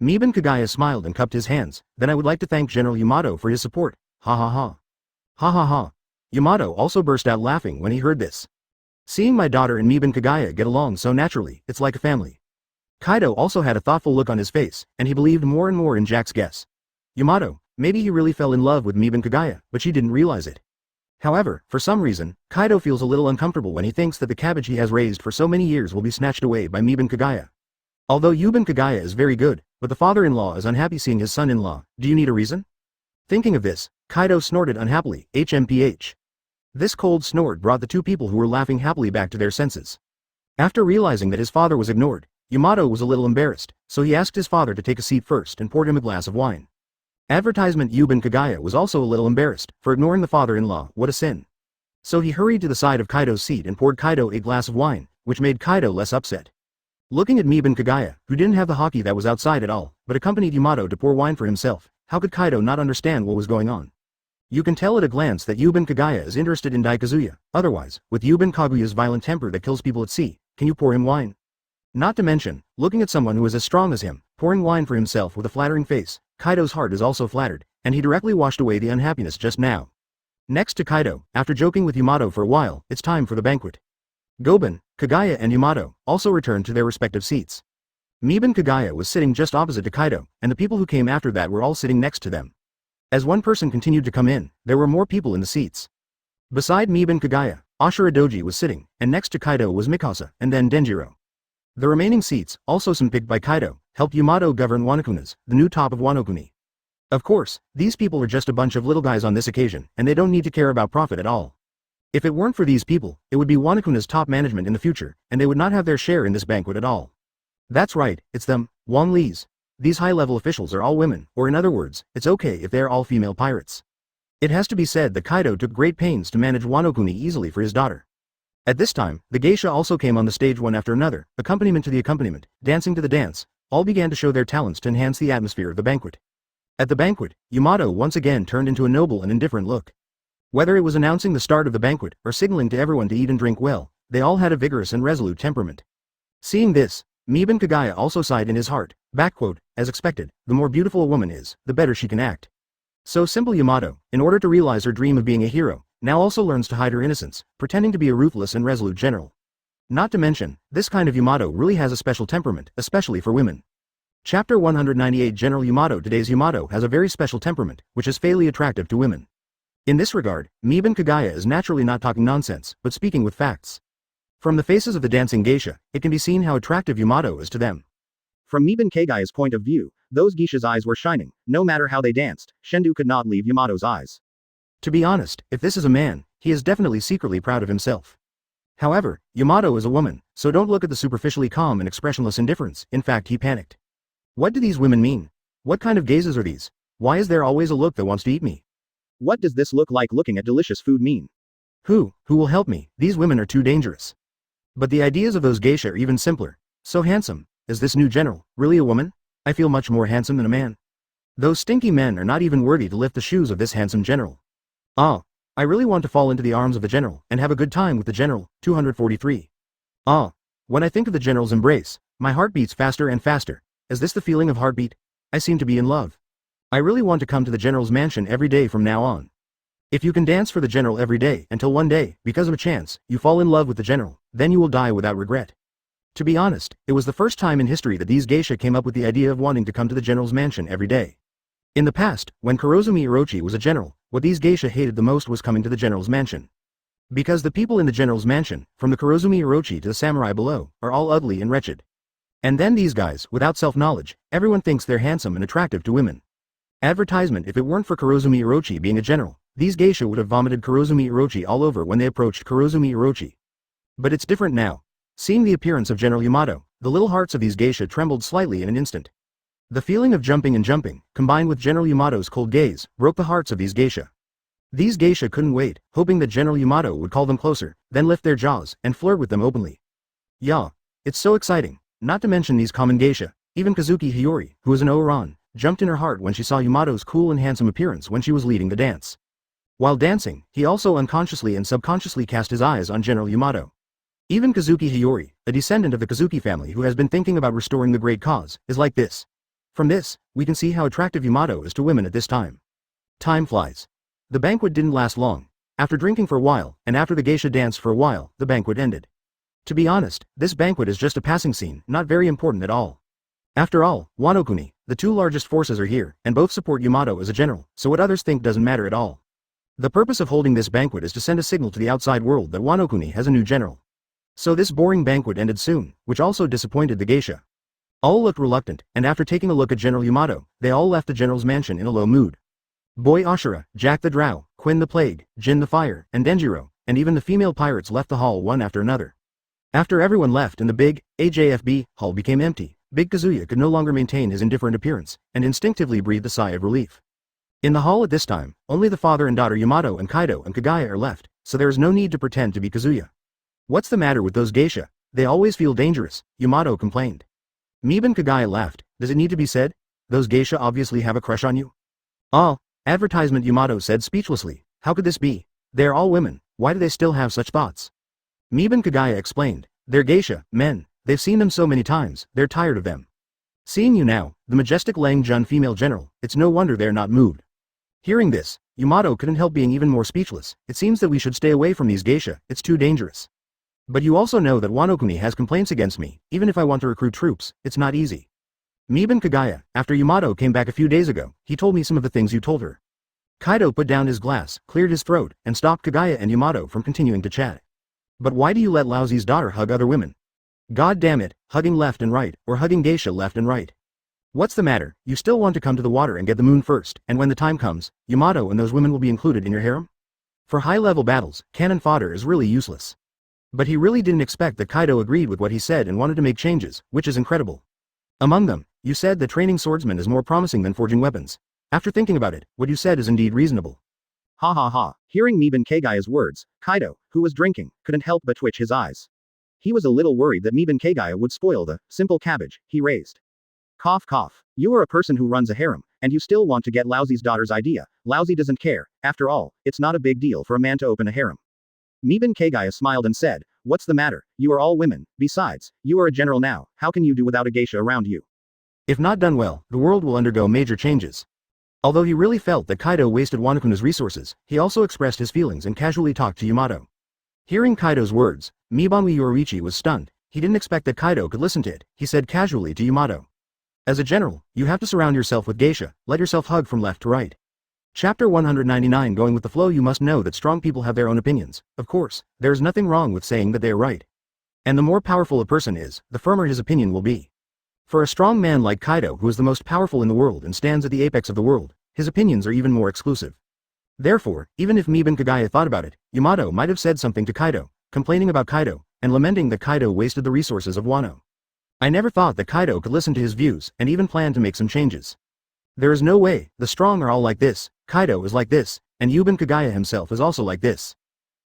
Miban Kagaya smiled and cupped his hands. Then I would like to thank General Yamato for his support. Ha ha ha. Ha ha ha. Yamato also burst out laughing when he heard this. Seeing my daughter and Miban Kagaya get along so naturally, it's like a family. Kaido also had a thoughtful look on his face, and he believed more and more in Jack's guess. Yamato, maybe he really fell in love with Miban Kagaya, but she didn't realize it. However, for some reason, Kaido feels a little uncomfortable when he thinks that the cabbage he has raised for so many years will be snatched away by Miban Kagaya. Although Yuban Kagaya is very good, but the father-in-law is unhappy seeing his son-in-law. Do you need a reason? Thinking of this, Kaido snorted unhappily, HMPH. This cold snort brought the two people who were laughing happily back to their senses. After realizing that his father was ignored, Yamato was a little embarrassed, so he asked his father to take a seat first and poured him a glass of wine. Advertisement Yuban Kagaya was also a little embarrassed for ignoring the father-in-law. What a sin. So he hurried to the side of Kaido's seat and poured Kaido a glass of wine, which made Kaido less upset. Looking at Miban Kagaya, who didn't have the hockey that was outside at all, but accompanied Yamato to pour wine for himself, how could Kaido not understand what was going on? You can tell at a glance that Yuban Kagaya is interested in Daikazuya. Otherwise, with Yuban Kaguya's violent temper that kills people at sea, can you pour him wine? Not to mention, looking at someone who is as strong as him, pouring wine for himself with a flattering face, Kaido's heart is also flattered, and he directly washed away the unhappiness just now. Next to Kaido, after joking with Yamato for a while, it's time for the banquet. Goben, Kagaya and Yamato also returned to their respective seats. Miban Kagaya was sitting just opposite to Kaido, and the people who came after that were all sitting next to them. As one person continued to come in, there were more people in the seats. Beside Miban Kagaya, Ashura Doji was sitting, and next to Kaido was Mikasa, and then Denjiro. The remaining seats, also some picked by Kaido, helped Yamato govern Wanokunas, the new top of Wanokuni. Of course, these people are just a bunch of little guys on this occasion, and they don't need to care about profit at all. If it weren't for these people, it would be Wanokuna's top management in the future, and they would not have their share in this banquet at all. That's right, it's them, Wang Li's. These high-level officials are all women, or in other words, it's okay if they are all female pirates. It has to be said that Kaido took great pains to manage Wanokuni easily for his daughter. At this time, the geisha also came on the stage one after another, accompaniment to the accompaniment, dancing to the dance, all began to show their talents to enhance the atmosphere of the banquet. At the banquet, Yamato once again turned into a noble and indifferent look. Whether it was announcing the start of the banquet or signaling to everyone to eat and drink well, they all had a vigorous and resolute temperament. Seeing this, Miban Kagaya also sighed in his heart, as expected, the more beautiful a woman is, the better she can act. So simple Yamato, in order to realize her dream of being a hero, now also learns to hide her innocence, pretending to be a ruthless and resolute general. Not to mention, this kind of Yamato really has a special temperament, especially for women. Chapter 198 General Yamato. Today's Yamato has a very special temperament, which is fairly attractive to women. In this regard, Miban Kagaya is naturally not talking nonsense, but speaking with facts. From the faces of the dancing geisha, it can be seen how attractive Yamato is to them. From Miban Kagaya's point of view, those geisha's eyes were shining. No matter how they danced, Shendu could not leave Yamato's eyes. To be honest, if this is a man, he is definitely secretly proud of himself. However, Yamato is a woman, so don't look at the superficially calm and expressionless indifference. In fact, he panicked. What do these women mean? What kind of gazes are these? Why is there always a look that wants to eat me? What does this look like looking at delicious food mean? Who will help me? These women are too dangerous. But the ideas of those geisha are even simpler. So handsome. Is this new general really a woman? I feel much more handsome than a man. Those stinky men are not even worthy to lift the shoes of this handsome general. Ah, I really want to fall into the arms of the general and have a good time with the general. 243. Ah, when I think of the general's embrace, my heart beats faster and faster. Is this the feeling of heartbeat? I seem to be in love. I really want to come to the general's mansion every day from now on. If you can dance for the general every day until one day, because of a chance, you fall in love with the general, then you will die without regret. To be honest, it was the first time in history that these geisha came up with the idea of wanting to come to the general's mansion every day. In the past, when Kurozumi Orochi was a general, what these geisha hated the most was coming to the general's mansion. Because the people in the general's mansion, from the Kurozumi Orochi to the samurai below, are all ugly and wretched. And then these guys, without self-knowledge, everyone thinks they're handsome and attractive to women. Advertisement: if it weren't for Kurozumi Orochi being a general, these geisha would have vomited Kurozumi Orochi all over when they approached Kurozumi Orochi. But it's different now. Seeing the appearance of General Yamato, the little hearts of these geisha trembled slightly in an instant. The feeling of jumping and jumping, combined with General Yamato's cold gaze, broke the hearts of these geisha. These geisha couldn't wait, hoping that General Yamato would call them closer, then lift their jaws, and flirt with them openly. Yeah, it's so exciting. Not to mention these common geisha, even Kazuki Hiyori, who is an Oran, jumped in her heart when she saw Yamato's cool and handsome appearance when she was leading the dance. While dancing, he also unconsciously and subconsciously cast his eyes on General Yamato. Even Kazuki Hiyori, a descendant of the Kazuki family who has been thinking about restoring the great cause, is like this. From this, we can see how attractive Yamato is to women at this time. Time flies. The banquet didn't last long. After drinking for a while, and after the geisha danced for a while, the banquet ended. To be honest, this banquet is just a passing scene, not very important at all. After all, Wano-kuni, the two largest forces are here, and both support Yamato as a general, so what others think doesn't matter at all. The purpose of holding this banquet is to send a signal to the outside world that Wano-kuni has a new general. So this boring banquet ended soon, which also disappointed the geisha. All looked reluctant, and after taking a look at General Yamato, they all left the general's mansion in a low mood. Boy Ashura, Jack the Drow, Quinn the Plague, Jin the Fire, and Denjiro, and even the female pirates left the hall one after another. After everyone left and the big, AJFB, hall became empty, Big Kazuya could no longer maintain his indifferent appearance, and instinctively breathed a sigh of relief. In the hall at this time, only the father and daughter Yamato and Kaido and Kagaya are left, so there is no need to pretend to be Kazuya. What's the matter with those geisha? They always feel dangerous, Yamato complained. Mibe and Kagaya laughed. Does it need to be said? Those geisha obviously have a crush on you. Oh, advertisement, Yamato said speechlessly. How could this be? They are all women, why do they still have such thoughts? Mibe and Kagaya explained. They're geisha, men, they've seen them so many times, they're tired of them. Seeing you now, the majestic Lang Jun female general, it's no wonder they're not moved. Hearing this, Yamato couldn't help being even more speechless. It seems that we should stay away from these geisha, it's too dangerous. But you also know that Wano-kuni has complaints against me, even if I want to recruit troops, it's not easy. Mibe and Kagaya, after Yamato came back a few days ago, he told me some of the things you told her. Kaido put down his glass, cleared his throat, and stopped Kagaya and Yamato from continuing to chat. But why do you let Laozi's daughter hug other women? God damn it, hugging left and right, or hugging geisha left and right. What's the matter, you still want to come to the water and get the moon first, and when the time comes, Yamato and those women will be included in your harem? For high-level battles, cannon fodder is really useless. But he really didn't expect that Kaido agreed with what he said and wanted to make changes, which is incredible. Among them, you said that training swordsmen is more promising than forging weapons. After thinking about it, what you said is indeed reasonable. Ha ha ha. Hearing Mibe and Kagaya's words, Kaido, who was drinking, couldn't help but twitch his eyes. He was a little worried that Mibe and Kagaya would spoil the simple cabbage he raised. Cough cough. You are a person who runs a harem, and you still want to get Laozi's daughter's idea. Laozi doesn't care, after all, it's not a big deal for a man to open a harem. Mibe and Kagaya smiled and said, what's the matter, you are all women, besides, you are a general now, how can you do without a geisha around you? If not done well, the world will undergo major changes. Although he really felt that Kaido wasted Wano-kuna's resources, he also expressed his feelings and casually talked to Yamato. Hearing Kaido's words, Mibanwi Yorichi was stunned. He didn't expect that Kaido could listen to it. He said casually to Yamato. As a general, you have to surround yourself with geisha, let yourself hug from left to right. Chapter 199. Going with the flow. You must know that strong people have their own opinions. Of course, there is nothing wrong with saying that they are right. And the more powerful a person is, the firmer his opinion will be. For a strong man like Kaido, who is the most powerful in the world and stands at the apex of the world, his opinions are even more exclusive. Therefore, even if Mibe and Kagaya thought about it, Yamato might have said something to Kaido, complaining about Kaido, and lamenting that Kaido wasted the resources of Wano. I never thought that Kaido could listen to his views, and even plan to make some changes. There is no way, the strong are all like this, Kaido is like this, and Yuban Kagaya himself is also like this.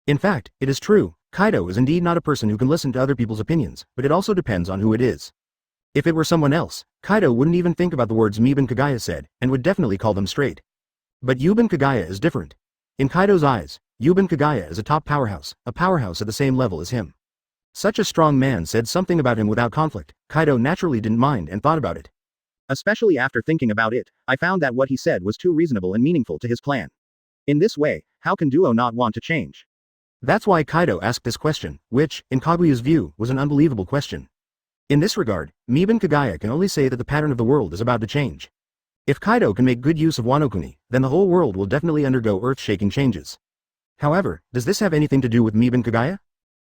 In fact, it is true, Kaido is indeed not a person who can listen to other people's opinions, but it also depends on who it is. If it were someone else, Kaido wouldn't even think about the words Mibe and Kagaya said, and would definitely call them straight. But Yuban Kagaya is different. In Kaido's eyes, Yuban Kagaya is a top powerhouse, a powerhouse at the same level as him. Such a strong man said something about him without conflict. Kaido naturally didn't mind and thought about it. Especially after thinking about it, I found that what he said was too reasonable and meaningful to his plan. In this way, how can Duo not want to change? That's why Kaido asked this question, which, in Kaguya's view, was an unbelievable question. In this regard, Mibe and Kagaya can only say that the pattern of the world is about to change. If Kaido can make good use of Wano-kuni, then the whole world will definitely undergo earth-shaking changes. However, does this have anything to do with Mibe and Kagaya?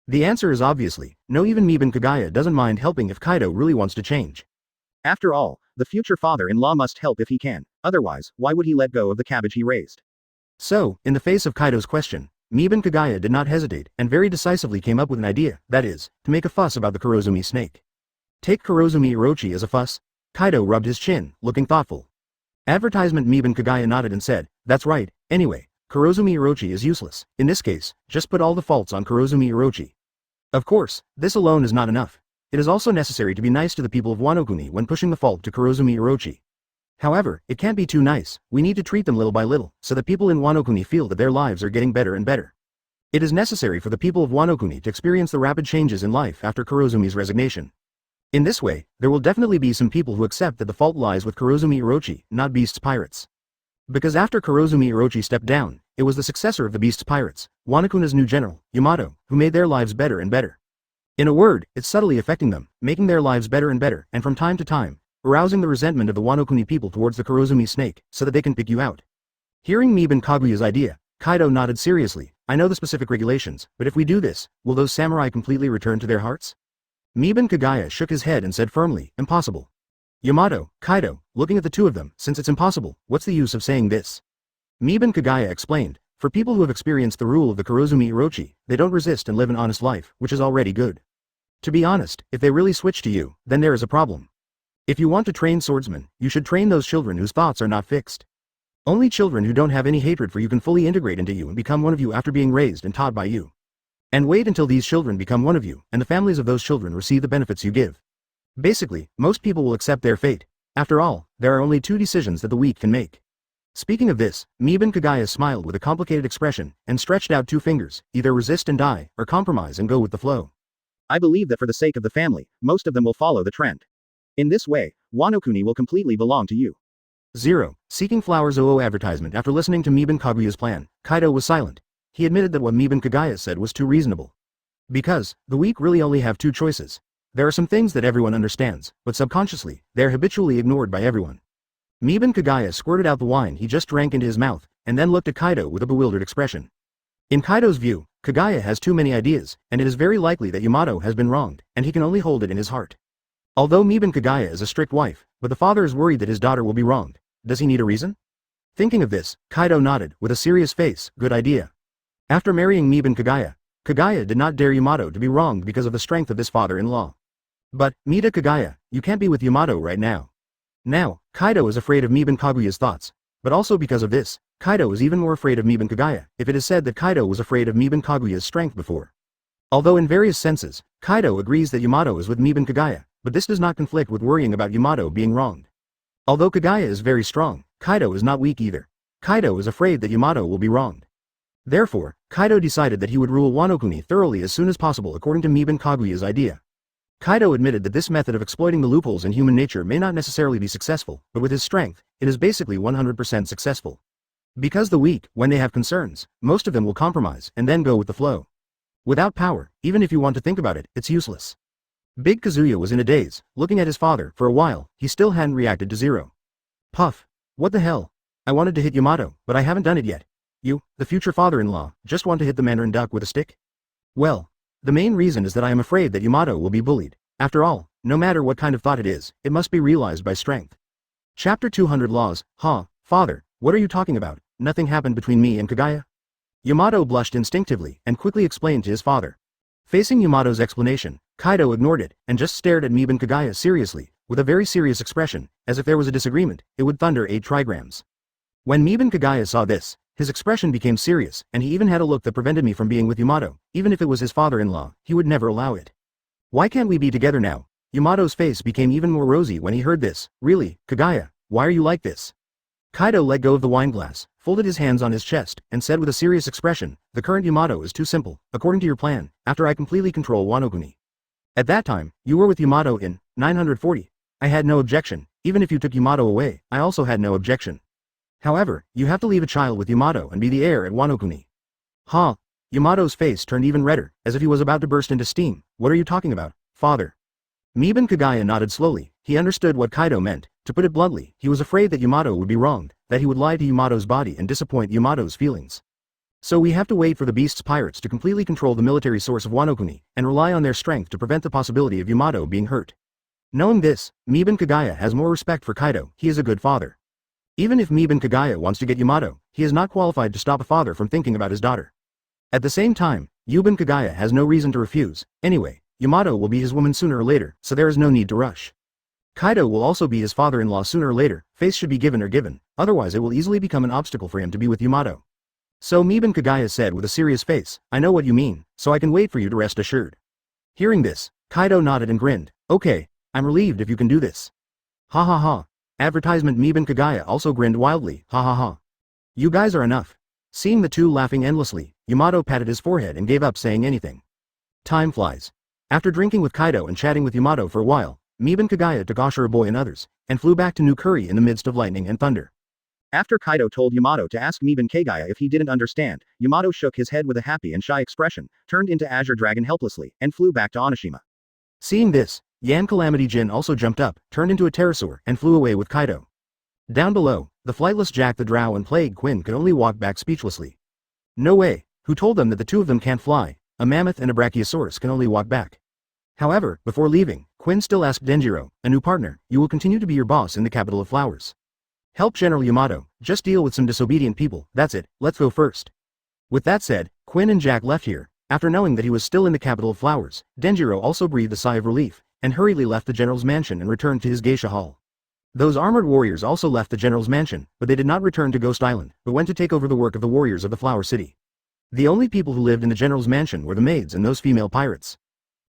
The answer is obviously, no. Even Mibe and Kagaya doesn't mind helping if Kaido really wants to change. After all, the future father-in-law must help if he can, otherwise, why would he let go of the cabbage he raised? So, in the face of Kaido's question, Mibe and Kagaya did not hesitate, and very decisively came up with an idea, that is, to make a fuss about the Kurozumi snake. Take Kurozumi Orochi as a fuss? Kaido rubbed his chin, looking thoughtful. Advertisement. Mibe and Kagaya nodded and said, that's right, anyway, Kurozumi Orochi is useless. In this case, just put all the faults on Kurozumi Orochi. Of course, this alone is not enough. It is also necessary to be nice to the people of Wano-kuni when pushing the fault to Kurozumi Orochi. However, it can't be too nice, we need to treat them little by little, so that people in Wano-kuni feel that their lives are getting better and better. It is necessary for the people of Wano Kuni to experience the rapid changes in life after Kurozumi's resignation. In this way, there will definitely be some people who accept that the fault lies with Kurozumi Orochi, not Beast's pirates. Because after Kurozumi Orochi stepped down, it was the successor of the Beast's pirates, Wanokuna's new general, Yamato, who made their lives better and better. In a word, it's subtly affecting them, making their lives better and better, and from time to time, arousing the resentment of the Wano Kuni people towards the Kurozumi snake, so that they can pick you out. Hearing Miban Kaguya's idea, Kaido nodded seriously. I know the specific regulations, but if we do this, will those samurai completely return to their hearts? Miban Kagaya shook his head and said firmly, impossible. Yamato, Kaido, looking at the two of them, since it's impossible, what's the use of saying this? Miban Kagaya explained, for people who have experienced the rule of the Kurozumi Orochi, they don't resist and live an honest life, which is already good. To be honest, if they really switch to you, then there is a problem. If you want to train swordsmen, you should train those children whose thoughts are not fixed. Only children who don't have any hatred for you can fully integrate into you and become one of you after being raised and taught by you. And wait until these children become one of you, and the families of those children receive the benefits you give. Basically, most people will accept their fate. After all, there are only two decisions that the weak can make. Speaking of this, Miban Kagaya smiled with a complicated expression, and stretched out two fingers, either resist and die, or compromise and go with the flow. I believe that for the sake of the family, most of them will follow the trend. In this way, Wano Kuni will completely belong to you. 0. Seeking Flowers OO advertisement. After listening to Miban Kaguya's plan, Kaido was silent. He admitted that what Miban Kagaya said was too reasonable. Because, the weak really only have two choices. There are some things that everyone understands, but subconsciously, they are habitually ignored by everyone. Miban Kagaya squirted out the wine he just drank into his mouth, and then looked at Kaido with a bewildered expression. In Kaido's view, Kagaya has too many ideas, and it is very likely that Yamato has been wronged, and he can only hold it in his heart. Although Miban Kagaya is a strict wife, but the father is worried that his daughter will be wronged. Does he need a reason? Thinking of this, Kaido nodded, with a serious face, good idea. After marrying Miban Kagaya, Kagaya did not dare Yamato to be wronged because of the strength of his father-in-law. But, Mida Kagaya, you can't be with Yamato right now. Now, Kaido is afraid of Miban Kaguya's thoughts, but also because of this, Kaido is even more afraid of Miban Kagaya, if it is said that Kaido was afraid of Miban Kaguya's strength before. Although in various senses, Kaido agrees that Yamato is with Miban Kagaya, but this does not conflict with worrying about Yamato being wronged. Although Kagaya is very strong, Kaido is not weak either. Kaido is afraid that Yamato will be wronged. Therefore, Kaido decided that he would rule Wano Kuni thoroughly as soon as possible according to Miban Kaguya's idea. Kaido admitted that this method of exploiting the loopholes in human nature may not necessarily be successful, but with his strength, it is basically 100% successful. Because the weak, when they have concerns, most of them will compromise and then go with the flow. Without power, even if you want to think about it, it's useless. Big Kazuya was in a daze, looking at his father. For a while, he still hadn't reacted to Zero. Puff. What the hell? I wanted to hit Yamato, but I haven't done it yet. You, the future father-in-law, just want to hit the Mandarin duck with a stick? Well, the main reason is that I am afraid that Yamato will be bullied. After all, no matter what kind of thought it is, it must be realized by strength. Chapter 200 Laws. Father, what are you talking about? Nothing happened between me and Kagaya? Yamato blushed instinctively, and quickly explained to his father. Facing Yamato's explanation, Kaido ignored it, and just stared at Miban Kagaya seriously, with a very serious expression, as if there was a disagreement, it would thunder 8 trigrams. When Miban Kagaya saw this, his expression became serious, and he even had a look that prevented me from being with Yamato. Even if it was his father-in-law, he would never allow it. Why can't we be together now? Yamato's face became even more rosy when he heard this. Really, Kagaya, why are you like this? Kaido let go of the wineglass, folded his hands on his chest, and said with a serious expression, the current Yamato is too simple, according to your plan, after I completely control Wano Kuni. At that time, you were with Yamato in 940. I had no objection. Even if you took Yamato away, I also had no objection. However, you have to leave a child with Yamato and be the heir at Wano Kuni. Yamato's face turned even redder, as if he was about to burst into steam. What are you talking about, father? Miban Kagaya nodded slowly. He understood what Kaido meant. To put it bluntly, he was afraid that Yamato would be wronged, that he would lie to Yamato's body and disappoint Yamato's feelings. So we have to wait for the Beast's pirates to completely control the military source of Wano Kuni, and rely on their strength to prevent the possibility of Yamato being hurt. Knowing this, Miban Kagaya has more respect for Kaido. He is a good father. Even if Miban Kagaya wants to get Yamato, he is not qualified to stop a father from thinking about his daughter. At the same time, Miban Kagaya has no reason to refuse. Anyway, Yamato will be his woman sooner or later, so there is no need to rush. Kaido will also be his father-in-law sooner or later. Face should be given, otherwise it will easily become an obstacle for him to be with Yamato. So Miban Kagaya said with a serious face, I know what you mean, so I can wait for you to rest assured. Hearing this, Kaido nodded and grinned. Okay, I'm relieved if you can do this. Ha ha ha. Advertisement. Miban Kagaya also grinned wildly. Ha ha ha. You guys are enough. Seeing the two laughing endlessly, Yamato patted his forehead and gave up saying anything. Time flies. After drinking with Kaido and chatting with Yamato for a while, Mib and Kagaya took Ashura Boy and others, and flew back to New Curry in the midst of lightning and thunder. After Kaido told Yamato to ask Mib and Kagaya if he didn't understand, Yamato shook his head with a happy and shy expression, turned into Azure Dragon helplessly, and flew back to Onishima. Seeing this, Yan Calamity Jin also jumped up, turned into a pterosaur, and flew away with Kaido. Down below, the flightless Jack the Drow and Plague Quinn could only walk back speechlessly. No way, who told them that the two of them can't fly? A mammoth and a brachiosaurus can only walk back. However, before leaving, Quinn still asked Denjiro, a new partner, you will continue to be your boss in the capital of flowers. Help General Yamato, just deal with some disobedient people, that's it, let's go first. With that said, Quinn and Jack left here. After knowing that he was still in the capital of flowers, Denjiro also breathed a sigh of relief, and hurriedly left the general's mansion and returned to his geisha hall. Those armored warriors also left the general's mansion, but they did not return to Ghost Island, but went to take over the work of the warriors of the Flower City. The only people who lived in the general's mansion were the maids and those female pirates.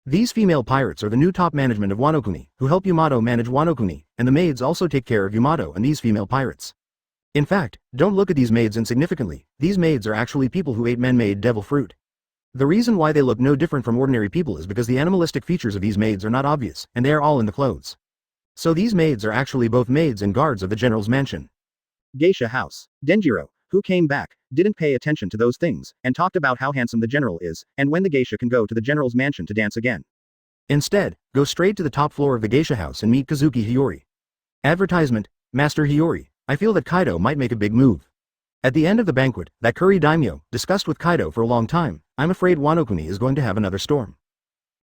These female pirates are the new top management of Wano Kuni, who help Yamato manage Wano Kuni, and the maids also take care of Yamato and these female pirates. In fact, don't look at these maids insignificantly, these maids are actually people who ate men-made devil fruit. The reason why they look no different from ordinary people is because the animalistic features of these maids are not obvious, and they are all in the clothes. So these maids are actually both maids and guards of the general's mansion. Geisha house. Denjiro, who came back, didn't pay attention to those things, and talked about how handsome the general is, and when the geisha can go to the general's mansion to dance again. Instead, go straight to the top floor of the geisha house and meet Kazuki Hiyori. Advertisement, Master Hiyori, I feel that Kaido might make a big move. At the end of the banquet, that Curry Daimyo discussed with Kaido for a long time, I'm afraid Wano Kuni is going to have another storm.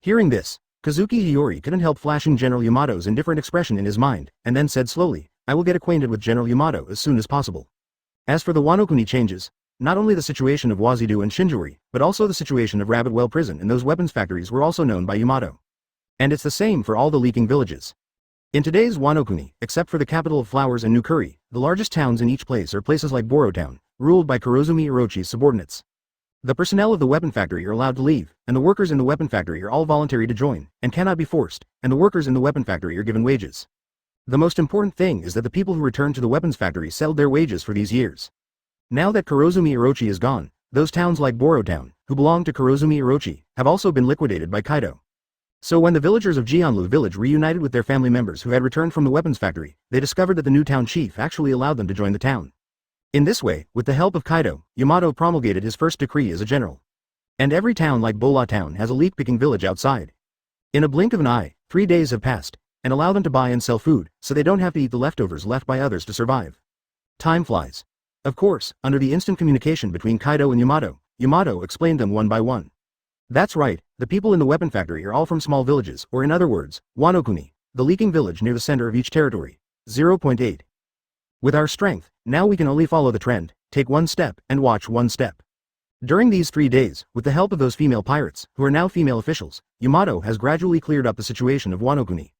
Hearing this, Kazuki Hiyori couldn't help flashing General Yamato's indifferent expression in his mind, and then said slowly, I will get acquainted with General Yamato as soon as possible. As for the Wano Kuni changes, not only the situation of Wazidu and Shinjuuri, but also the situation of Rabbit Well Prison and those weapons factories were also known by Yamato. And it's the same for all the leaking villages. In today's Wano Kuni, except for the capital of flowers and New Curry, the largest towns in each place are places like Boro Town, ruled by Kurozumi Orochi's subordinates. The personnel of the weapon factory are allowed to leave, and the workers in the weapon factory are all voluntary to join, and cannot be forced, and the workers in the weapon factory are given wages. The most important thing is that the people who returned to the weapons factory settled their wages for these years. Now that Kurozumi Orochi is gone, those towns like Boro Town, who belong to Kurozumi Orochi, have also been liquidated by Kaido. So when the villagers of Jianlu village reunited with their family members who had returned from the weapons factory, they discovered that the new town chief actually allowed them to join the town. In this way, with the help of Kaido, Yamato promulgated his first decree as a general. And every town like Bola Town has a leaf-picking village outside. In a blink of an eye, 3 days have passed, and allow them to buy and sell food, so they don't have to eat the leftovers left by others to survive. Time flies. Of course, under the instant communication between Kaido and Yamato, Yamato explained them one by one. That's right, the people in the weapon factory are all from small villages, or in other words, Wano Kuni, the leaking village near the center of each territory. 0.8. With our strength, now we can only follow the trend, take one step, and watch one step. During these 3 days, with the help of those female pirates, who are now female officials, Yamato has gradually cleared up the situation of Wano Kuni.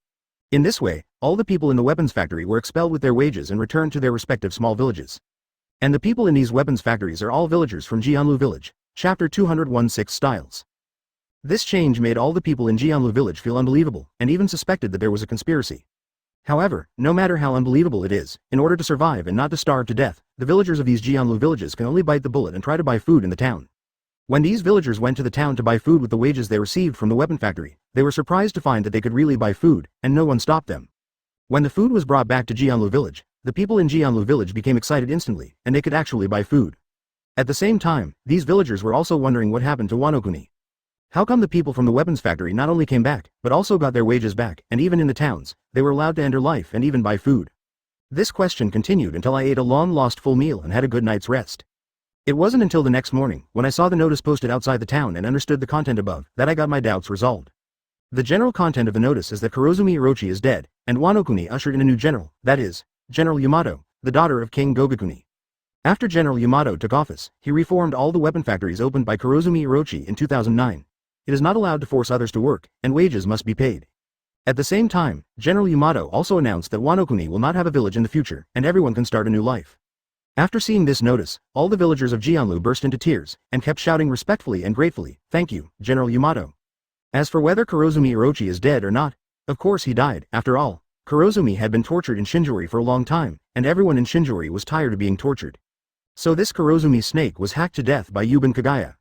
In this way, all the people in the weapons factory were expelled with their wages and returned to their respective small villages. And the people in these weapons factories are all villagers from Jianlu village. Chapter 216 Styles. This change made all the people in Jianlu village feel unbelievable, and even suspected that there was a conspiracy. However, no matter how unbelievable it is, in order to survive and not to starve to death, the villagers of these Jianlu villages can only bite the bullet and try to buy food in the town. When these villagers went to the town to buy food with the wages they received from the weapon factory, they were surprised to find that they could really buy food, and no one stopped them. When the food was brought back to Jianlu village, the people in Jianlu village became excited instantly, and they could actually buy food. At the same time, these villagers were also wondering what happened to Wano Kuni. How come the people from the weapons factory not only came back, but also got their wages back, and even in the towns, they were allowed to enter life and even buy food? This question continued until I ate a long-lost full meal and had a good night's rest. It wasn't until the next morning, when I saw the notice posted outside the town and understood the content above, that I got my doubts resolved. The general content of the notice is that Kurozumi Orochi is dead, and Wano Kuni ushered in a new general, that is, General Yamato, the daughter of King Gogakuni. After General Yamato took office, he reformed all the weapon factories opened by Kurozumi Orochi in 2009. It is not allowed to force others to work, and wages must be paid. At the same time, General Yamato also announced that Wano Kuni will not have a village in the future, and everyone can start a new life. After seeing this notice, all the villagers of Jianlu burst into tears, and kept shouting respectfully and gratefully, "Thank you, General Yamato." As for whether Kurozumi Orochi is dead or not, of course he died. After all, Kurozumi had been tortured in Shinjuuri for a long time, and everyone in Shinjuuri was tired of being tortured. So this Kurozumi snake was hacked to death by Yuban Kagaya.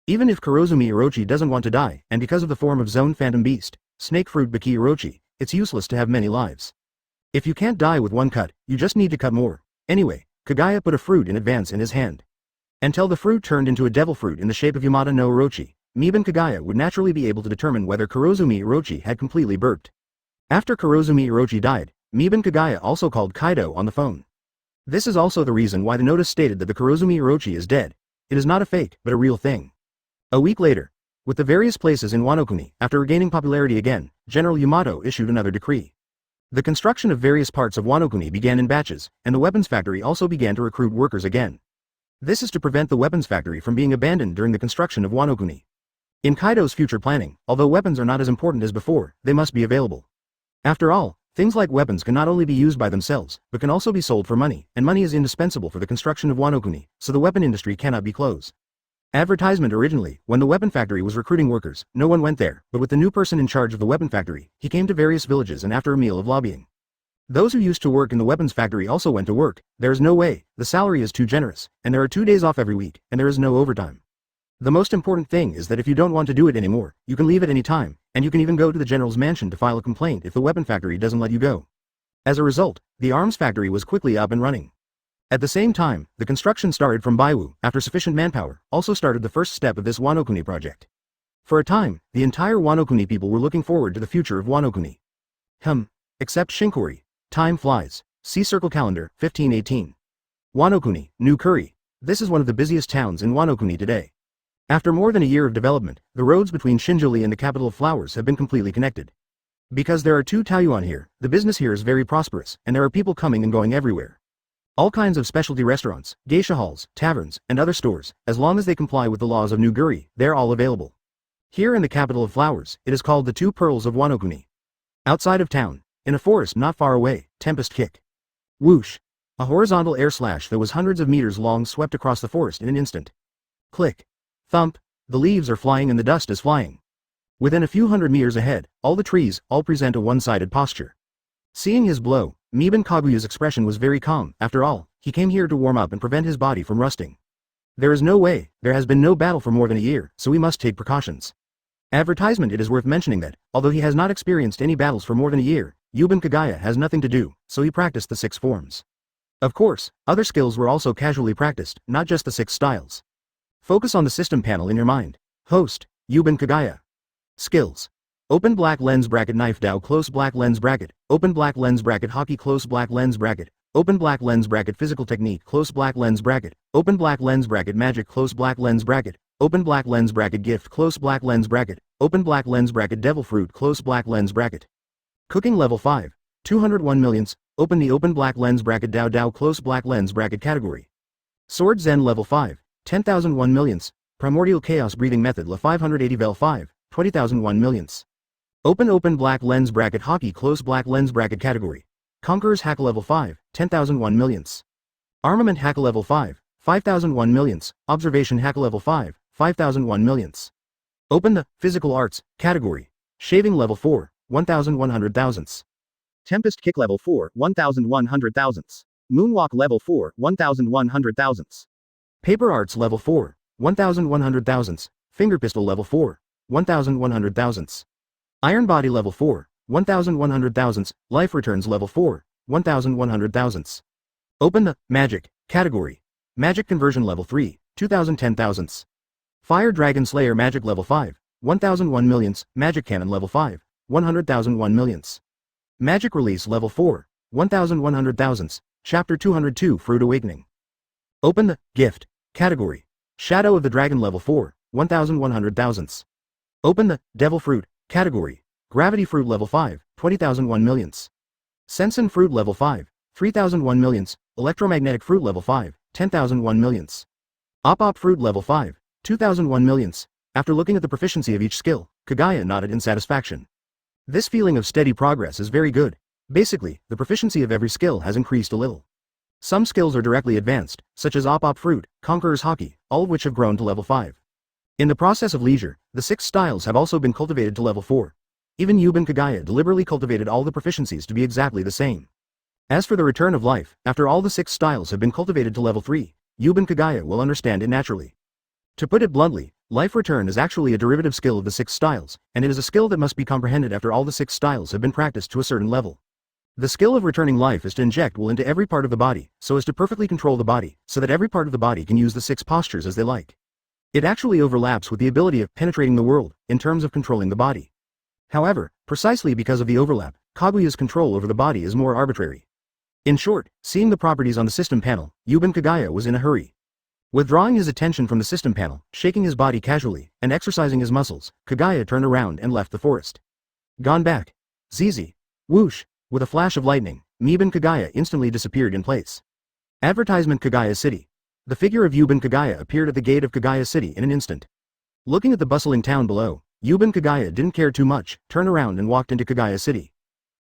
Even if Kurozumi Orochi doesn't want to die, and because of the form of Zone Phantom Beast, Snake Fruit Baki Orochi, it's useless to have many lives. If you can't die with one cut, you just need to cut more. Anyway, Kagaya put a fruit in advance in his hand. Until the fruit turned into a devil fruit in the shape of Yamada no Orochi, Miban Kagaya would naturally be able to determine whether Kurozumi Orochi had completely burped. After Kurozumi Orochi died, Miban Kagaya also called Kaido on the phone. This is also the reason why the notice stated that the Kurozumi Orochi is dead. It is not a fake, but a real thing. A week later, with the various places in Wano-kuni, after regaining popularity again, General Yamato issued another decree. The construction of various parts of Wano-kuni began in batches, and the weapons factory also began to recruit workers again. This is to prevent the weapons factory from being abandoned during the construction of Wano-kuni. In Kaido's future planning, although weapons are not as important as before, they must be available. After all, things like weapons can not only be used by themselves, but can also be sold for money, and money is indispensable for the construction of Wano-kuni, so the weapon industry cannot be closed. Advertisement originally, when the weapon factory was recruiting workers, no one went there, but with the new person in charge of the weapon factory, he came to various villages and after a meal of lobbying. Those who used to work in the weapons factory also went to work. There is no way, the salary is too generous, and there are 2 days off every week, and there is no overtime. The most important thing is that if you don't want to do it anymore, you can leave at any time, and you can even go to the general's mansion to file a complaint if the weapon factory doesn't let you go. As a result, the arms factory was quickly up and running. At the same time, the construction started from Baiwu, after sufficient manpower, also started the first step of this Wano-kuni project. For a time, the entire Wano-kuni people were looking forward to the future of Wano-kuni. Except Shinkori. Time flies. See Circle Calendar, 1518. Wano-kuni, New Curry. This is one of the busiest towns in Wano-kuni today. After more than a year of development, the roads between Shinjuuli and the capital of flowers have been completely connected. Because there are 2 Taiyuan here, the business here is very prosperous, and there are people coming and going everywhere. All kinds of specialty restaurants, geisha halls, taverns, and other stores, as long as they comply with the laws of New Guri, they're all available. Here in the capital of flowers, it is called the 2 Pearls of Wano-kuni. Outside of town, in a forest not far away, tempest kick. Whoosh! A horizontal air slash that was hundreds of meters long swept across the forest in an instant. Click. Thump, the leaves are flying and the dust is flying. Within a few hundred meters ahead, all the trees, all present a one-sided posture. Seeing his blow, Miban Kaguya's expression was very calm. After all, he came here to warm up and prevent his body from rusting. There is no way, there has been no battle for more than a year, so we must take precautions. Advertisement. It is worth mentioning that, although he has not experienced any battles for more than a year, Yuban Kagaya has nothing to do, so he practiced the 6 forms. Of course, other skills were also casually practiced, not just the 6 styles. Focus on the system panel in your mind. Host, Yuban Kagaya. Skills. Open black lens bracket knife dao close black lens bracket, open black lens bracket hockey close black lens bracket, open black lens bracket physical technique close black lens bracket, open black lens bracket magic close black lens bracket, open black lens bracket gift close black lens bracket, open black lens bracket devil fruit close black lens bracket. Cooking level 5, 201 millions, open the open black lens bracket dao dao close black lens bracket category. Sword Zen level 5, 10,001 millions, primordial chaos breathing method la 580 vel 5, 20,001 millions. Open black lens bracket hockey close black lens bracket category. Conqueror's hack level 5, 10,001 millions. Armament hack level 5, 5,001 millions. Observation hack level 5, 5,001 millions. Open the physical arts category. Shaving level 4, 1,100 thousandths. Tempest kick level 4, 1,100 thousandths. Moonwalk level 4, 1,100 thousandths. Paper arts level 4, 1,100 thousandths. Finger pistol level 4, 1,100 thousandths. Iron body level 4, 1,100 thousandths. Life returns level 4, 1,100 thousandths. Open the magic category. Magic conversion level 3, 2,010 thousandths. Fire dragon slayer magic level 5, 1,001 millions. Magic cannon level 5, 100,001 millions. Magic release level 4, 1,100 thousandths. Chapter 202 Fruit Awakening. Open the gift category. Shadow of the dragon level 4, 1,100 thousandths. Open the devil fruit category. Gravity fruit level 5, 20,001 millions. Sensen fruit level 5, 3,001 millions. Electromagnetic fruit level 5, 10,001 millions. Op fruit level 5, 2,001 millions. After looking at the proficiency of each skill, Kagaya nodded in satisfaction. This feeling of steady progress is very good. Basically, the proficiency of every skill has increased a little. Some skills are directly advanced, such as Op fruit, Conqueror's hockey, all of which have grown to level 5. In the process of leisure, the 6 styles have also been cultivated to level 4. Even Yuban Kagaya deliberately cultivated all the proficiencies to be exactly the same. As for the return of life, after all the 6 styles have been cultivated to level 3, Yuban Kagaya will understand it naturally. To put it bluntly, life return is actually a derivative skill of the 6 styles, and it is a skill that must be comprehended after all the 6 styles have been practiced to a certain level. The skill of returning life is to inject will into every part of the body, so as to perfectly control the body, so that every part of the body can use the 6 postures as they like. It actually overlaps with the ability of penetrating the world, in terms of controlling the body. However, precisely because of the overlap, Kaguya's control over the body is more arbitrary. In short, seeing the properties on the system panel, Yuban Kagaya was in a hurry. Withdrawing his attention from the system panel, shaking his body casually, and exercising his muscles, Kagaya turned around and left the forest. Gone back. Zizi. Whoosh. With a flash of lightning, Yuban Kagaya instantly disappeared in place. Advertisement Kagaya City. The figure of Yuban Kagaya appeared at the gate of Kagaya City in an instant. Looking at the bustling town below, Yuban Kagaya didn't care too much, turned around and walked into Kagaya City.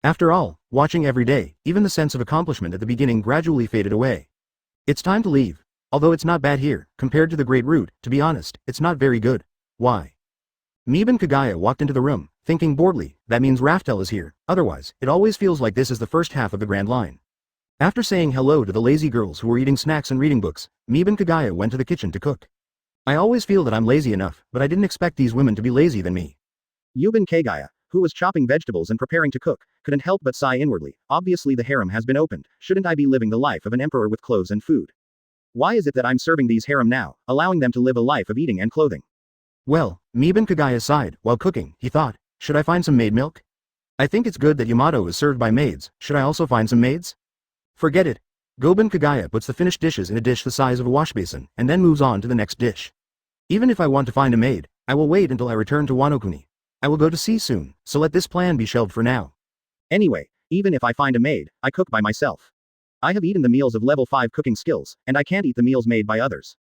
After all, watching every day, even the sense of accomplishment at the beginning gradually faded away. It's time to leave. Although it's not bad here, compared to the Great Route, to be honest, it's not very good. Why? Yuban Kagaya walked into the room, thinking boredly, that means Raftel is here, otherwise, it always feels like this is the first half of the Grand Line. After saying hello to the lazy girls who were eating snacks and reading books, Yuban Kagaya went to the kitchen to cook. I always feel that I'm lazy enough, but I didn't expect these women to be lazy than me. Yuban Kagaya, who was chopping vegetables and preparing to cook, couldn't help but sigh inwardly. Obviously the harem has been opened, shouldn't I be living the life of an emperor with clothes and food? Why is it that I'm serving these harem now, allowing them to live a life of eating and clothing? Well, Yuban Kagaya sighed, while cooking, he thought, should I find some maid milk? I think it's good that Yamato is served by maids, should I also find some maids? Forget it. Yuban Kagaya puts the finished dishes in a dish the size of a wash basin, and then moves on to the next dish. Even if I want to find a maid, I will wait until I return to Wano-kuni. I will go to sea soon, so let this plan be shelved for now. Anyway, even if I find a maid, I cook by myself. I have eaten the meals of level 5 cooking skills, and I can't eat the meals made by others.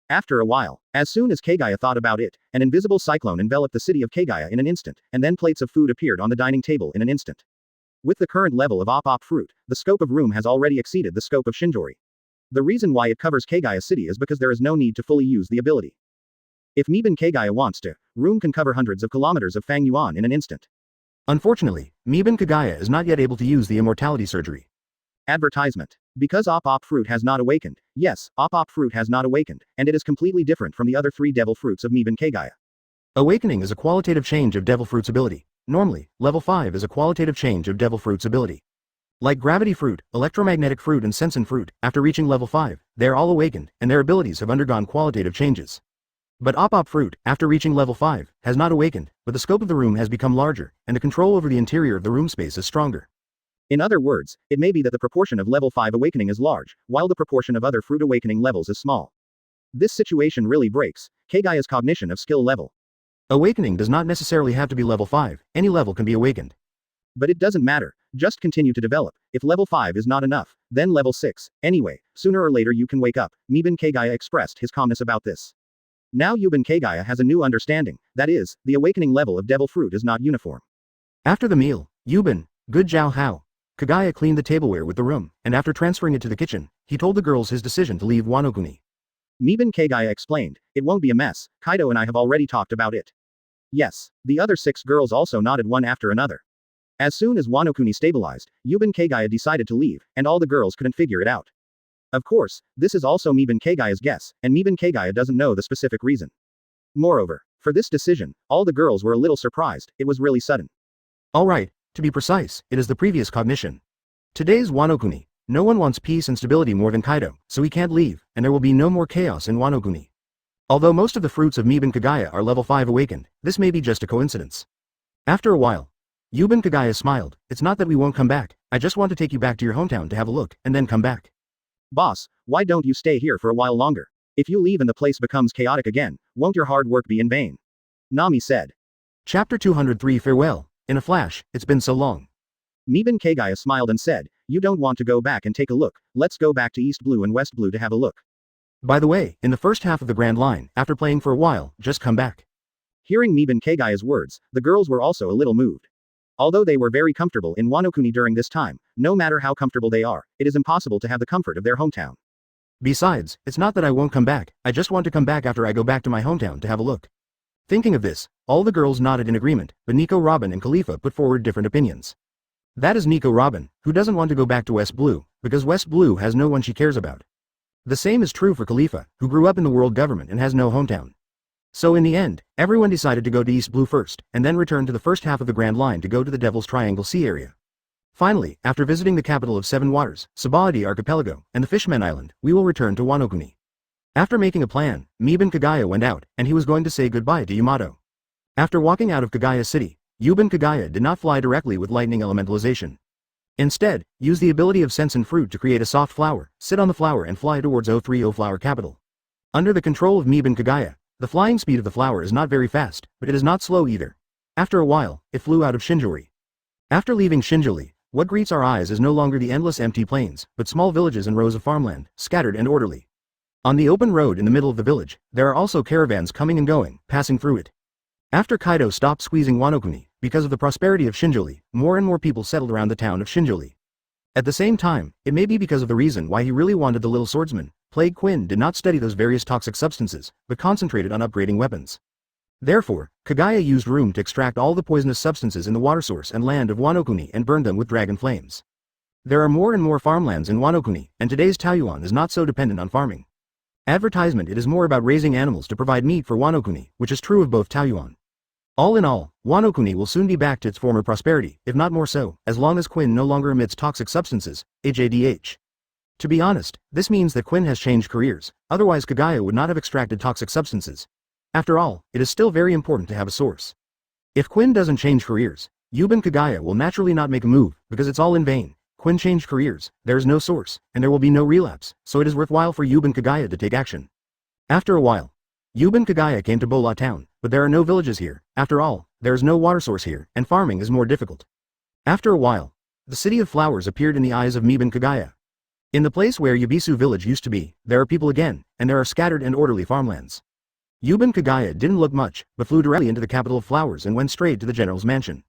After a while, as soon as Kagaya thought about it, an invisible cyclone enveloped the city of Kagaya in an instant, and then plates of food appeared on the dining table in an instant. With the current level of op fruit, the scope of room has already exceeded the scope of Shinjori. The reason why it covers Kagaya City is because there is no need to fully use the ability. If Yuban Kagaya wants to, room can cover hundreds of kilometers of Fang Yuan in an instant. Unfortunately, Yuban Kagaya is not yet able to use the immortality surgery. Advertisement. Because op fruit has not awakened. Yes, op fruit has not awakened, and it is completely different from the other 3 devil fruits of Yuban Kagaya. Awakening is a qualitative change of devil fruit's ability. Normally, level 5 is a qualitative change of devil fruit's ability. Like gravity fruit, electromagnetic fruit and sensen fruit, after reaching level 5, they are all awakened, and their abilities have undergone qualitative changes. But op fruit, after reaching level 5, has not awakened, but the scope of the room has become larger, and the control over the interior of the room space is stronger. In other words, it may be that the proportion of level 5 awakening is large, while the proportion of other fruit awakening levels is small. This situation really breaks Kagaya's cognition of skill level. Awakening does not necessarily have to be level 5, any level can be awakened. But it doesn't matter, just continue to develop. If level 5 is not enough, then level 6, anyway, sooner or later you can wake up. Yuban Kagaya expressed his calmness about this. Now Yuban Kagaya has a new understanding, that is, the awakening level of devil fruit is not uniform. After the meal, Yuban, good Jiao Hao. Kagaya cleaned the tableware with the room, and after transferring it to the kitchen, he told the girls his decision to leave Wano-kuni. Yuban Kagaya explained, it won't be a mess, Kaido and I have already talked about it. Yes, the other 6 girls also nodded one after another. As soon as Wano-kuni stabilized, Yuban Kagaya decided to leave, and all the girls couldn't figure it out. Of course, this is also Yuban Kagaya's guess, and Yuban Kagaya doesn't know the specific reason. Moreover, for this decision, all the girls were a little surprised, it was really sudden. Alright, to be precise, it is the previous cognition. Today's Wano-kuni, no one wants peace and stability more than Kaido, so he can't leave, and there will be no more chaos in Wano-kuni. Although most of the fruits of Yuban Kagaya are level 5 awakened, this may be just a coincidence. After a while, Yuban Kagaya smiled, it's not that we won't come back, I just want to take you back to your hometown to have a look, and then come back. Boss, why don't you stay here for a while longer? If you leave and the place becomes chaotic again, won't your hard work be in vain? Nami said. Chapter 203 Farewell. In a flash, it's been so long. Yuban Kagaya smiled and said, you don't want to go back and take a look, let's go back to East Blue and West Blue to have a look. By the way, in the first half of the Grand Line, after playing for a while, just come back. Hearing Yuban Kagaya's words, the girls were also a little moved. Although they were very comfortable in Wano-kuni during this time, no matter how comfortable they are, it is impossible to have the comfort of their hometown. Besides, it's not that I won't come back, I just want to come back after I go back to my hometown to have a look. Thinking of this, all the girls nodded in agreement, but Nico Robin and Khalifa put forward different opinions. That is Nico Robin, who doesn't want to go back to West Blue, because West Blue has no one she cares about. The same is true for Khalifa, who grew up in the world government and has no hometown. So in the end, everyone decided to go to East Blue first, and then return to the first half of the Grand Line to go to the Devil's Triangle Sea area. Finally, after visiting the capital of Seven Waters, Sabaody Archipelago, and the Fishman Island, we will return to Wano. After making a plan, Meben Kagaya went out, and he was going to say goodbye to Yamato. After walking out of Kagaya City, Yuben Kagaya did not fly directly with lightning elementalization. Instead, use the ability of Sensen fruit to create a soft flower, sit on the flower and fly towards 030 flower capital. Under the control of Meben Kagaya, the flying speed of the flower is not very fast, but it is not slow either. After a while, it flew out of Shinjuuri. After leaving Shinjuuri, what greets our eyes is no longer the endless empty plains, but small villages and rows of farmland, scattered and orderly. On the open road in the middle of the village, there are also caravans coming and going, passing through it. After Kaido stopped squeezing Wano, because of the prosperity of Shinjuuri, more and more people settled around the town of Shinjuuri. At the same time, it may be because of the reason why he really wanted the little swordsman, Plague Quinn did not study those various toxic substances, but concentrated on upgrading weapons. Therefore, Kagaya used room to extract all the poisonous substances in the water source and land of Wano and burned them with dragon flames. There are more and more farmlands in Wano, and today's Taiyuan is not so dependent on farming. Advertisement: it is more about raising animals to provide meat for Wano, which is true of both Taiyuan. All in all, Wano will soon be back to its former prosperity, if not more so, as long as Quinn no longer emits toxic substances, HADH. To be honest, this means that Quinn has changed careers, otherwise Kagaya would not have extracted toxic substances. After all, it is still very important to have a source. If Quinn doesn't change careers, Yuben Kagaya will naturally not make a move, because it's all in vain. Quinn changed careers, there is no source, and there will be no relapse, so it is worthwhile for Yuben Kagaya to take action. After a while, Yuben Kagaya came to Bola town, but there are no villages here. After all, there is no water source here, and farming is more difficult. After a while, the city of flowers appeared in the eyes of Meben Kagaya. In the place where Yabisu village used to be, there are people again, and there are scattered and orderly farmlands. Yuben Kagaya didn't look much, but flew directly into the capital of flowers and went straight to the general's mansion.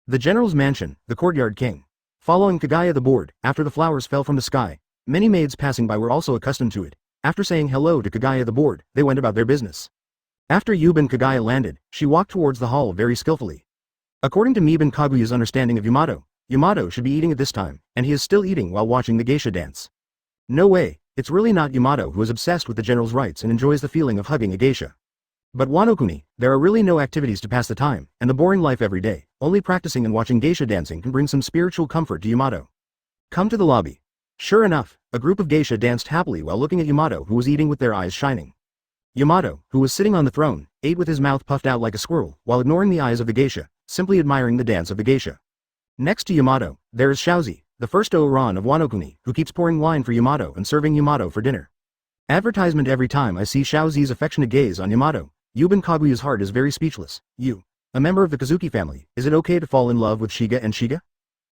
The general's mansion, the courtyard king. Following Kagaya the board, after the flowers fell from the sky, many maids passing by were also accustomed to it. After saying hello to Kagaya the board, they went about their business. After Yuben Kagaya landed, she walked towards the hall very skillfully. According to Meben Kaguya's understanding of Yamato should be eating at this time, and he is still eating while watching the geisha dance. No way, it's really not Yamato who is obsessed with the general's rights and enjoys the feeling of hugging a geisha. But Wano, there are really no activities to pass the time, and the boring life every day, only practicing and watching geisha dancing can bring some spiritual comfort to Yamato. Come to the lobby. Sure enough, a group of geisha danced happily while looking at Yamato, who was eating with their eyes shining. Yamato, who was sitting on the throne, ate with his mouth puffed out like a squirrel, while ignoring the eyes of the geisha, simply admiring the dance of the geisha. Next to Yamato, there is Shaozi, the first Oran of Wano, who keeps pouring wine for Yamato and serving Yamato for dinner. Advertisement: every time I see Shaozi's affectionate gaze on Yamato, Yuben Kaguya's heart is very speechless. You, a member of the Kazuki family, is it okay to fall in love with Shiga and Shiga?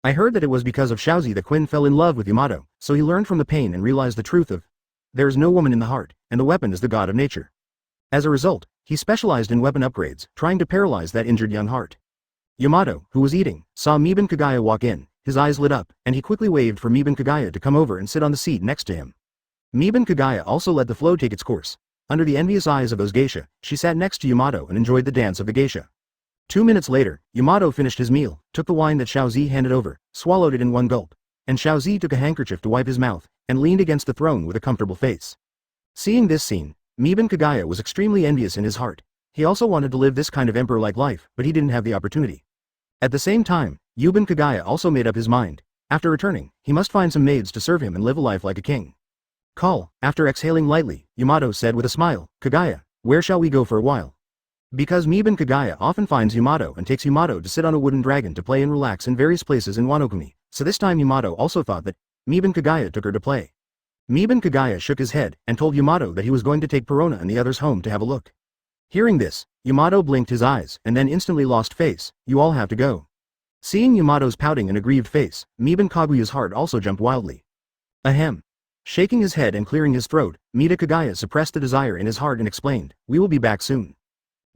I heard that it was because of Shaozi that Quinn fell in love with Yamato, so he learned from the pain and realized the truth of there is no woman in the heart, and the weapon is the god of nature. As a result, he specialized in weapon upgrades, trying to paralyze that injured young heart. Yamato, who was eating, saw Meben Kagaya walk in, his eyes lit up, and he quickly waved for Meben Kagaya to come over and sit on the seat next to him. Meben Kagaya also let the flow take its course. Under the envious eyes of those geisha, she sat next to Yamato and enjoyed the dance of the geisha. 2 minutes later, Yamato finished his meal, took the wine that Shaozi handed over, swallowed it in one gulp, and Shaozi took a handkerchief to wipe his mouth, and leaned against the throne with a comfortable face. Seeing this scene, Meben Kagaya was extremely envious in his heart. He also wanted to live this kind of emperor-like life, but he didn't have the opportunity. At the same time, Yuben Kagaya also made up his mind. After returning, he must find some maids to serve him and live a life like a king. Call. After exhaling lightly, Yamato said with a smile, Kagaya, where shall we go for a while? Because Meben Kagaya often finds Yamato and takes Yamato to sit on a wooden dragon to play and relax in various places in Wano, so this time Yamato also thought that Meben Kagaya took her to play. Meben Kagaya shook his head and told Yamato that he was going to take Perona and the others home to have a look. Hearing this, Yamato blinked his eyes and then instantly lost face. You all have to go. Seeing Yamato's pouting and aggrieved face, Meben Kaguya's heart also jumped wildly. Ahem. Shaking his head and clearing his throat, Meben Kagaya suppressed the desire in his heart and explained, we will be back soon.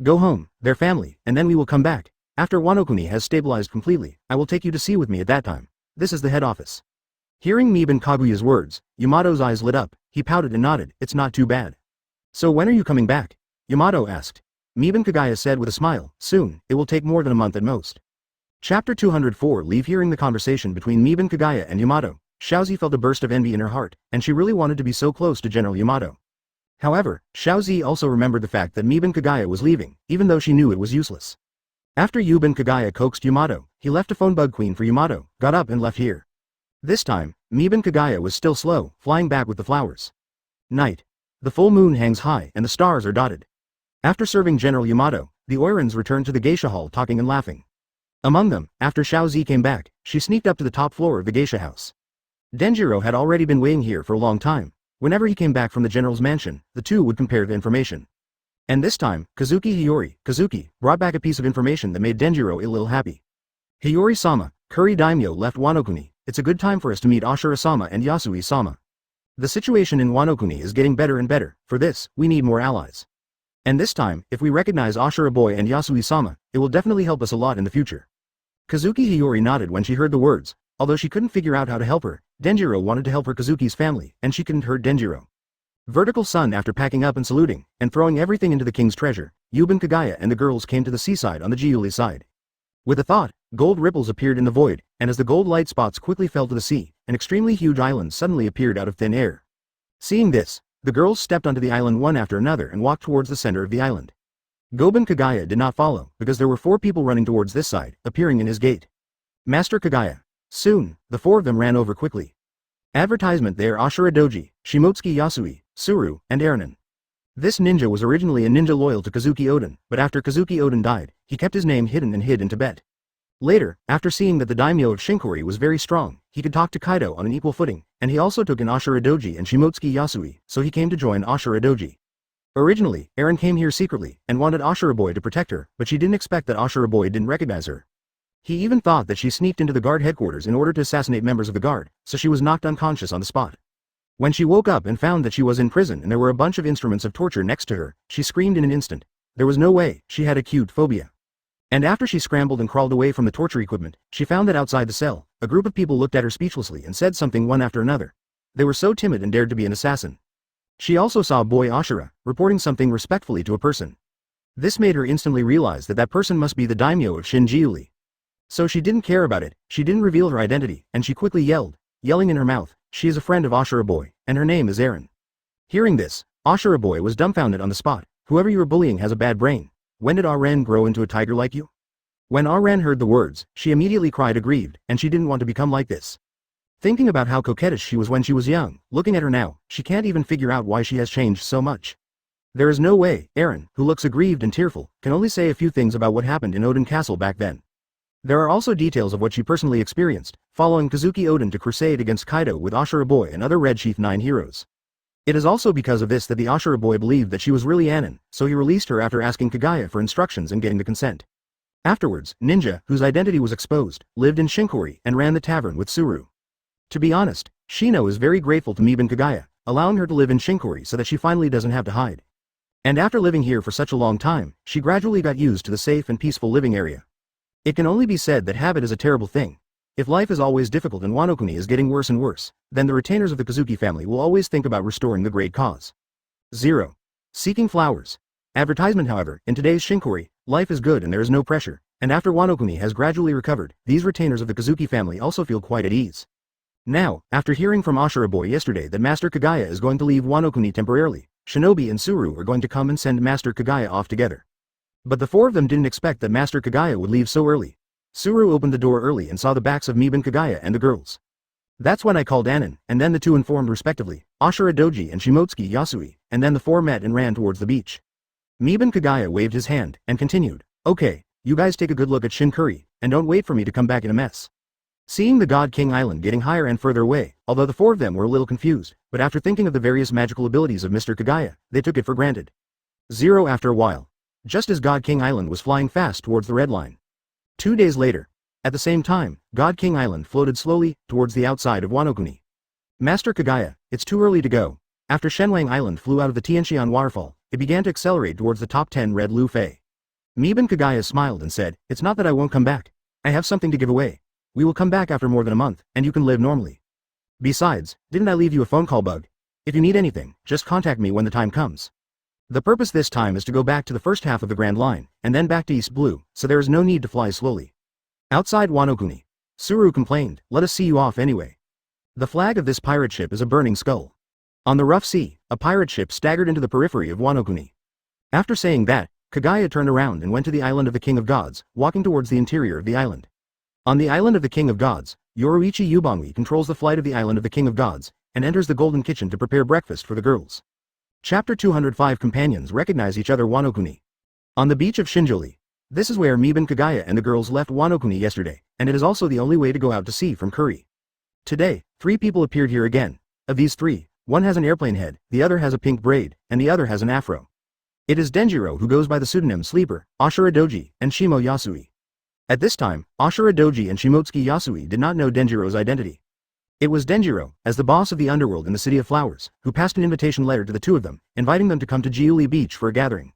Go home, their family, and then we will come back. After Wano has stabilized completely, I will take you to sea with me at that time. This is the head office. Hearing Meben Kaguya's words, Yamato's eyes lit up. He pouted and nodded. It's not too bad. So when are you coming back? Yamato asked. Meben Kagaya said with a smile, soon, it will take more than a month at most. Chapter 204. Leave. Hearing the conversation between Meben Kagaya and Yamato, Xiaozi felt a burst of envy in her heart, and she really wanted to be so close to General Yamato. However, Xiaozi also remembered the fact that Miban Kagaya was leaving, even though she knew it was useless. After Yuban Kagaya coaxed Yamato, he left a phone bug queen for Yamato, got up and left here. This time, Miban Kagaya was still slow, flying back with the flowers. Night. The full moon hangs high and the stars are dotted. After serving General Yamato, the Oirans returned to the geisha hall talking and laughing. Among them, after Xiaozi came back, she sneaked up to the top floor of the geisha house. Denjiro had already been waiting here for a long time. Whenever he came back from the general's mansion, the two would compare the information. And this time, Kazuki brought back a piece of information that made Denjiro a little happy. Hiyori-sama, Kuri Daimyo left Wano-kuni. It's a good time for us to meet Ashura-sama and Yasui-sama. The situation in Wano-kuni is getting better and better. For this, we need more allies. And this time, if we recognize Ashura boy and Yasui-sama, it will definitely help us a lot in the future. Kazuki Hiyori nodded when she heard the words. Although she couldn't figure out how to help her, Denjiro wanted to help her Kazuki's family, and she couldn't hurt Denjiro. Vertical Sun. After packing up and saluting, and throwing everything into the king's treasure, Yuban Kagaya and the girls came to the seaside on the Jiuli side. With a thought, gold ripples appeared in the void, and as the gold light spots quickly fell to the sea, an extremely huge island suddenly appeared out of thin air. Seeing this, the girls stepped onto the island one after another and walked towards the center of the island. Goban Kagaya did not follow, because there were 4 people running towards this side, appearing in his gate. Master Kagaya. Soon, the 4 of them ran over quickly. Advertisement. They are Ashura Doji, Shimotsuki Yasui, Suru, and Eranin. This ninja was originally a ninja loyal to Kazuki Oden, but after Kazuki Oden died, he kept his name hidden and hid in Tibet. Later, after seeing that the daimyo of Shinkori was very strong, he could talk to Kaido on an equal footing, and he also took in Ashura Doji and Shimotsuki Yasui, so he came to join Ashura Doji. Originally, Eren came here secretly, and wanted Ashura boy to protect her, but she didn't expect that Ashura boy didn't recognize her. He even thought that she sneaked into the guard headquarters in order to assassinate members of the guard, so she was knocked unconscious on the spot. When she woke up and found that she was in prison and there were a bunch of instruments of torture next to her, she screamed in an instant. There was no way, she had acute phobia. And after she scrambled and crawled away from the torture equipment, she found that outside the cell, a group of people looked at her speechlessly and said something one after another. They were so timid and dared to be an assassin. She also saw boy Ashura, reporting something respectfully to a person. This made her instantly realize that that person must be the daimyo of Jiuli. So she didn't care about it, she didn't reveal her identity, and she quickly yelling in her mouth, she is a friend of Ashura boy, and her name is Eren. Hearing this, Ashura boy was dumbfounded on the spot. Whoever you are bullying has a bad brain. When did Aren grow into a tiger like you? When Aren heard the words, she immediately cried aggrieved, and she didn't want to become like this. Thinking about how coquettish she was when she was young, looking at her now, she can't even figure out why she has changed so much. There is no way, Eren, who looks aggrieved and tearful, can only say a few things about what happened in Oden Castle back then. There are also details of what she personally experienced, following Kazuki Oden to crusade against Kaido with Ashura boy and other Red Sheath 9 heroes. It is also because of this that the Ashura boy believed that she was really Anin, so he released her after asking Kagaya for instructions and getting the consent. Afterwards, Ninja, whose identity was exposed, lived in Shinkori and ran the tavern with Suru. To be honest, Shino is very grateful to Miban Kagaya, allowing her to live in Shinkori so that she finally doesn't have to hide. And after living here for such a long time, she gradually got used to the safe and peaceful living area. It can only be said that habit is a terrible thing. If life is always difficult and Wano-kuni is getting worse and worse, then the retainers of the Kazuki family will always think about restoring the great cause. 0. Seeking flowers. Advertisement. However, in today's Shinkori, life is good and there is no pressure, and after Wano-kuni has gradually recovered, these retainers of the Kazuki family also feel quite at ease. Now, after hearing from Ashura boy yesterday that Master Kagaya is going to leave Wano-kuni temporarily, Shinobi and Suru are going to come and send Master Kagaya off together. But the 4 of them didn't expect that Master Kagaya would leave so early. Suru opened the door early and saw the backs of Miban Kagaya and the girls. That's when I called Anin, and then the 2 informed respectively, Ashura Doji and Shimotsuki Yasui, and then the 4 met and ran towards the beach. Miban Kagaya waved his hand, and continued, okay, you guys take a good look at Shinkuri, and don't wait for me to come back in a mess. Seeing the God King Island getting higher and further away, although the 4 of them were a little confused, but after thinking of the various magical abilities of Mr. Kagaya, they took it for granted. 0. After a while. Just as God King Island was flying fast towards the red line. 2 days later. At the same time, God King Island floated slowly towards the outside of Wano-kuni. Master Kagaya, it's too early to go. After Shenwang Island flew out of the Tianxian waterfall, it began to accelerate towards the top 10 red Lu-Fei. Miban Kagaya smiled and said, it's not that I won't come back. I have something to give away. We will come back after more than a month, and you can live normally. Besides, didn't I leave you a phone call bug? If you need anything, just contact me when the time comes. The purpose this time is to go back to the first half of the Grand Line, and then back to East Blue, so there is no need to fly slowly. Outside Wano-kuni. Suru complained, let us see you off anyway. The flag of this pirate ship is a burning skull. On the rough sea, a pirate ship staggered into the periphery of Wano. After saying that, Kagaya turned around and went to the island of the King of Gods, walking towards the interior of the island. On the island of the King of Gods, Yoruichi Yubongwi controls the flight of the island of the King of Gods, and enters the golden kitchen to prepare breakfast for the girls. Chapter 205 Companions recognize each other. Wano. On the beach of Shinjoli. This is where Miban, Kagaya and the girls left Wano yesterday, and it is also the only way to go out to sea from Kuri. Today, 3 people appeared here again. Of these 3, one has an airplane head, the other has a pink braid, and the other has an afro. It is Denjiro who goes by the pseudonym Sleeper, Ashura Doji, and Shimo Yasui. At this time, Ashura Doji and Shimotsuki Yasui did not know Denjiro's identity. It was Denjiro, as the boss of the underworld in the City of Flowers, who passed an invitation letter to the 2 of them, inviting them to come to Jiuli Beach for a gathering.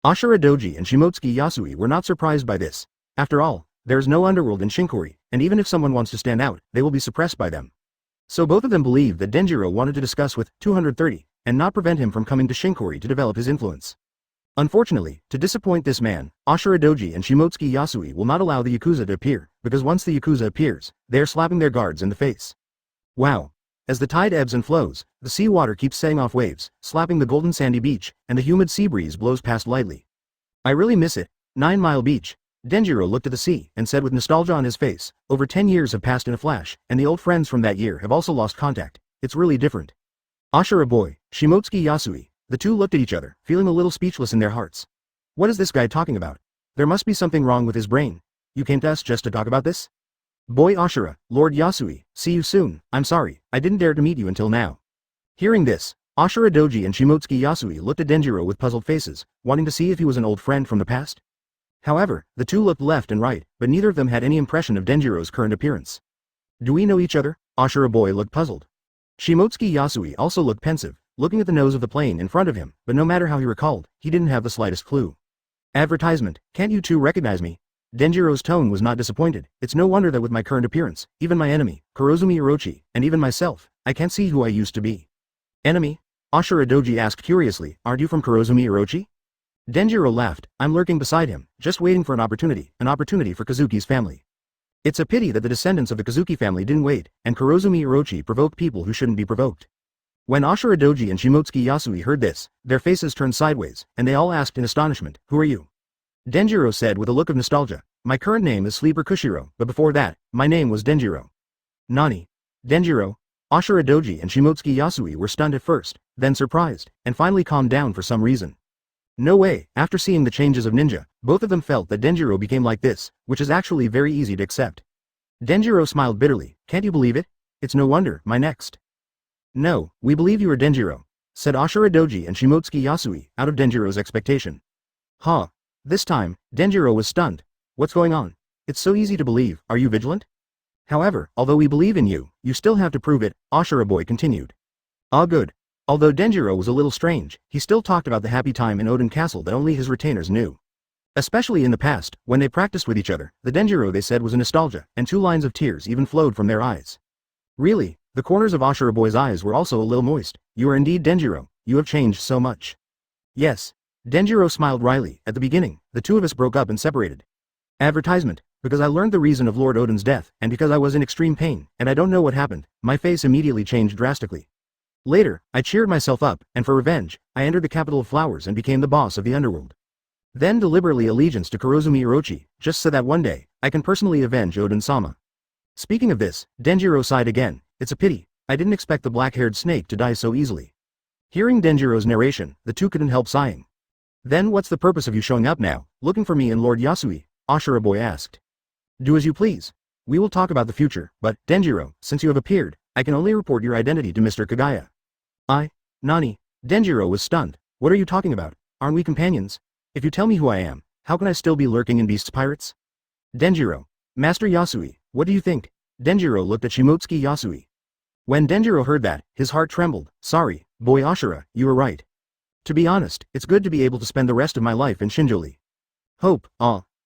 Ashura Doji and Shimotsuki Yasui were not surprised by this. After all, there is no underworld in Shinkuri, and even if someone wants to stand out, they will be suppressed by them. So both of them believed that Denjiro wanted to discuss with 230, and not prevent him from coming to Shinkuri to develop his influence. Unfortunately, to disappoint this man, Ashura Doji and Shimotsuki Yasui will not allow the Yakuza to appear, because once the Yakuza appears, they are slapping their guards in the face. Wow. As the tide ebbs and flows, the sea water keeps setting off waves, slapping the golden sandy beach, and the humid sea breeze blows past lightly. I really miss it. 9 Mile Beach. Denjiro looked at the sea, and said with nostalgia on his face, over 10 years have passed in a flash, and the old friends from that year have also lost contact. It's really different. Ashura boy, Shimotsuki Yasui. The 2 looked at each other, feeling a little speechless in their hearts. What is this guy talking about? There must be something wrong with his brain. You came to us just to talk about this? Boy Ashura, Lord Yasui, see you soon. I'm sorry, I didn't dare to meet you until now. Hearing this, Ashura Doji and Shimotsuki Yasui looked at Denjiro with puzzled faces, wanting to see if he was an old friend from the past. However, the 2 looked left and right, but neither of them had any impression of Denjiro's current appearance. Do we know each other? Ashura boy looked puzzled. Shimotsuki Yasui also looked pensive, looking at the nose of the plane in front of him, but no matter how he recalled, he didn't have the slightest clue. Advertisement, can't you 2 recognize me? Denjiro's tone was not disappointed. It's no wonder that with my current appearance, even my enemy, Kurozumi Orochi, and even myself, I can't see who I used to be. Enemy? Ashura Doji asked curiously, aren't you from Kurozumi Orochi? Denjiro laughed, I'm lurking beside him, just waiting for an opportunity for Kazuki's family. It's a pity that the descendants of the Kazuki family didn't wait, and Kurozumi Orochi provoked people who shouldn't be provoked. When Ashura Doji and Shimotsuki Yasui heard this, their faces turned sideways, and they all asked in astonishment, who are you? Denjiro said with a look of nostalgia, my current name is Sleeper Kushiro, but before that, my name was Denjiro. Nani? Denjiro? Ashura Doji and Shimotsuki Yasui were stunned at first, then surprised, and finally calmed down for some reason. No way, after seeing the changes of ninja, both of them felt that Denjiro became like this, which is actually very easy to accept. Denjiro smiled bitterly, can't you believe it? It's no wonder, my next. No, we believe you are Denjiro, said Ashura Doji and Shimotsuki Yasui, out of Denjiro's expectation. Huh. This time, Denjiro was stunned. What's going on? It's so easy to believe, are you vigilant? However, although we believe in you, you still have to prove it, Ashura boy continued. Ah good. Although Denjiro was a little strange, he still talked about the happy time in Oden Castle that only his retainers knew. Especially in the past, when they practiced with each other, the Denjiro they said was a nostalgia, and 2 lines of tears even flowed from their eyes. Really, the corners of Ashura boy's eyes were also a little moist. You are indeed Denjiro, you have changed so much. Yes. Denjiro smiled wryly. At the beginning, the 2 of us broke up and separated. Advertisement, because I learned the reason of Lord Oden's death, and because I was in extreme pain, and I don't know what happened, my face immediately changed drastically. Later, I cheered myself up, and for revenge, I entered the capital of flowers and became the boss of the underworld. Then deliberately allegiance to Kurozumi Orochi, just so that one day, I can personally avenge Oden-sama. Speaking of this, Denjiro sighed again, it's a pity, I didn't expect the black-haired snake to die so easily. Hearing Denjiro's narration, the 2 couldn't help sighing. Then what's the purpose of you showing up now, looking for me and Lord Yasui? Ashura boy asked. Do as you please. We will talk about the future, but, Denjiro, since you have appeared, I can only report your identity to Mr. Kagaya. Nani? Denjiro was stunned. What are you talking about? Aren't we companions? If you tell me who I am, how can I still be lurking in Beast's pirates? Denjiro. Master Yasui, what do you think? Denjiro looked at Shimotsuki Yasui. When Denjiro heard that, his heart trembled. Sorry, boy Ashura, you were right. To be honest, it's good to be able to spend the rest of my life in Shinjoli. Hope,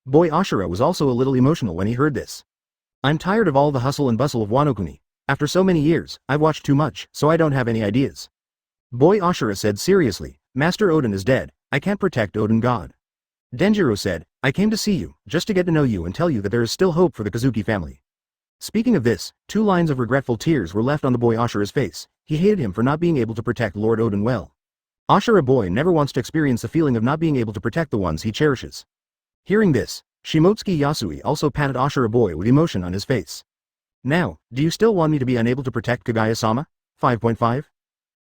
boy Ashura was also a little emotional when he heard this. I'm tired of all the hustle and bustle of Wano. After so many years, I've watched too much, so I don't have any ideas. Boy Ashura said seriously, Master Oden is dead, I can't protect Oden God. Denjiro said, I came to see you, just to get to know you and tell you that there is still hope for the Kazuki family. Speaking of this, 2 lines of regretful tears were left on the boy Ashura's face. He hated him for not being able to protect Lord Odin well. Ashura boy never wants to experience the feeling of not being able to protect the ones he cherishes. Hearing this, Shimotsuki Yasui also patted Ashura boy with emotion on his face. Now, do you still want me to be unable to protect Kagaya-sama? 5.5.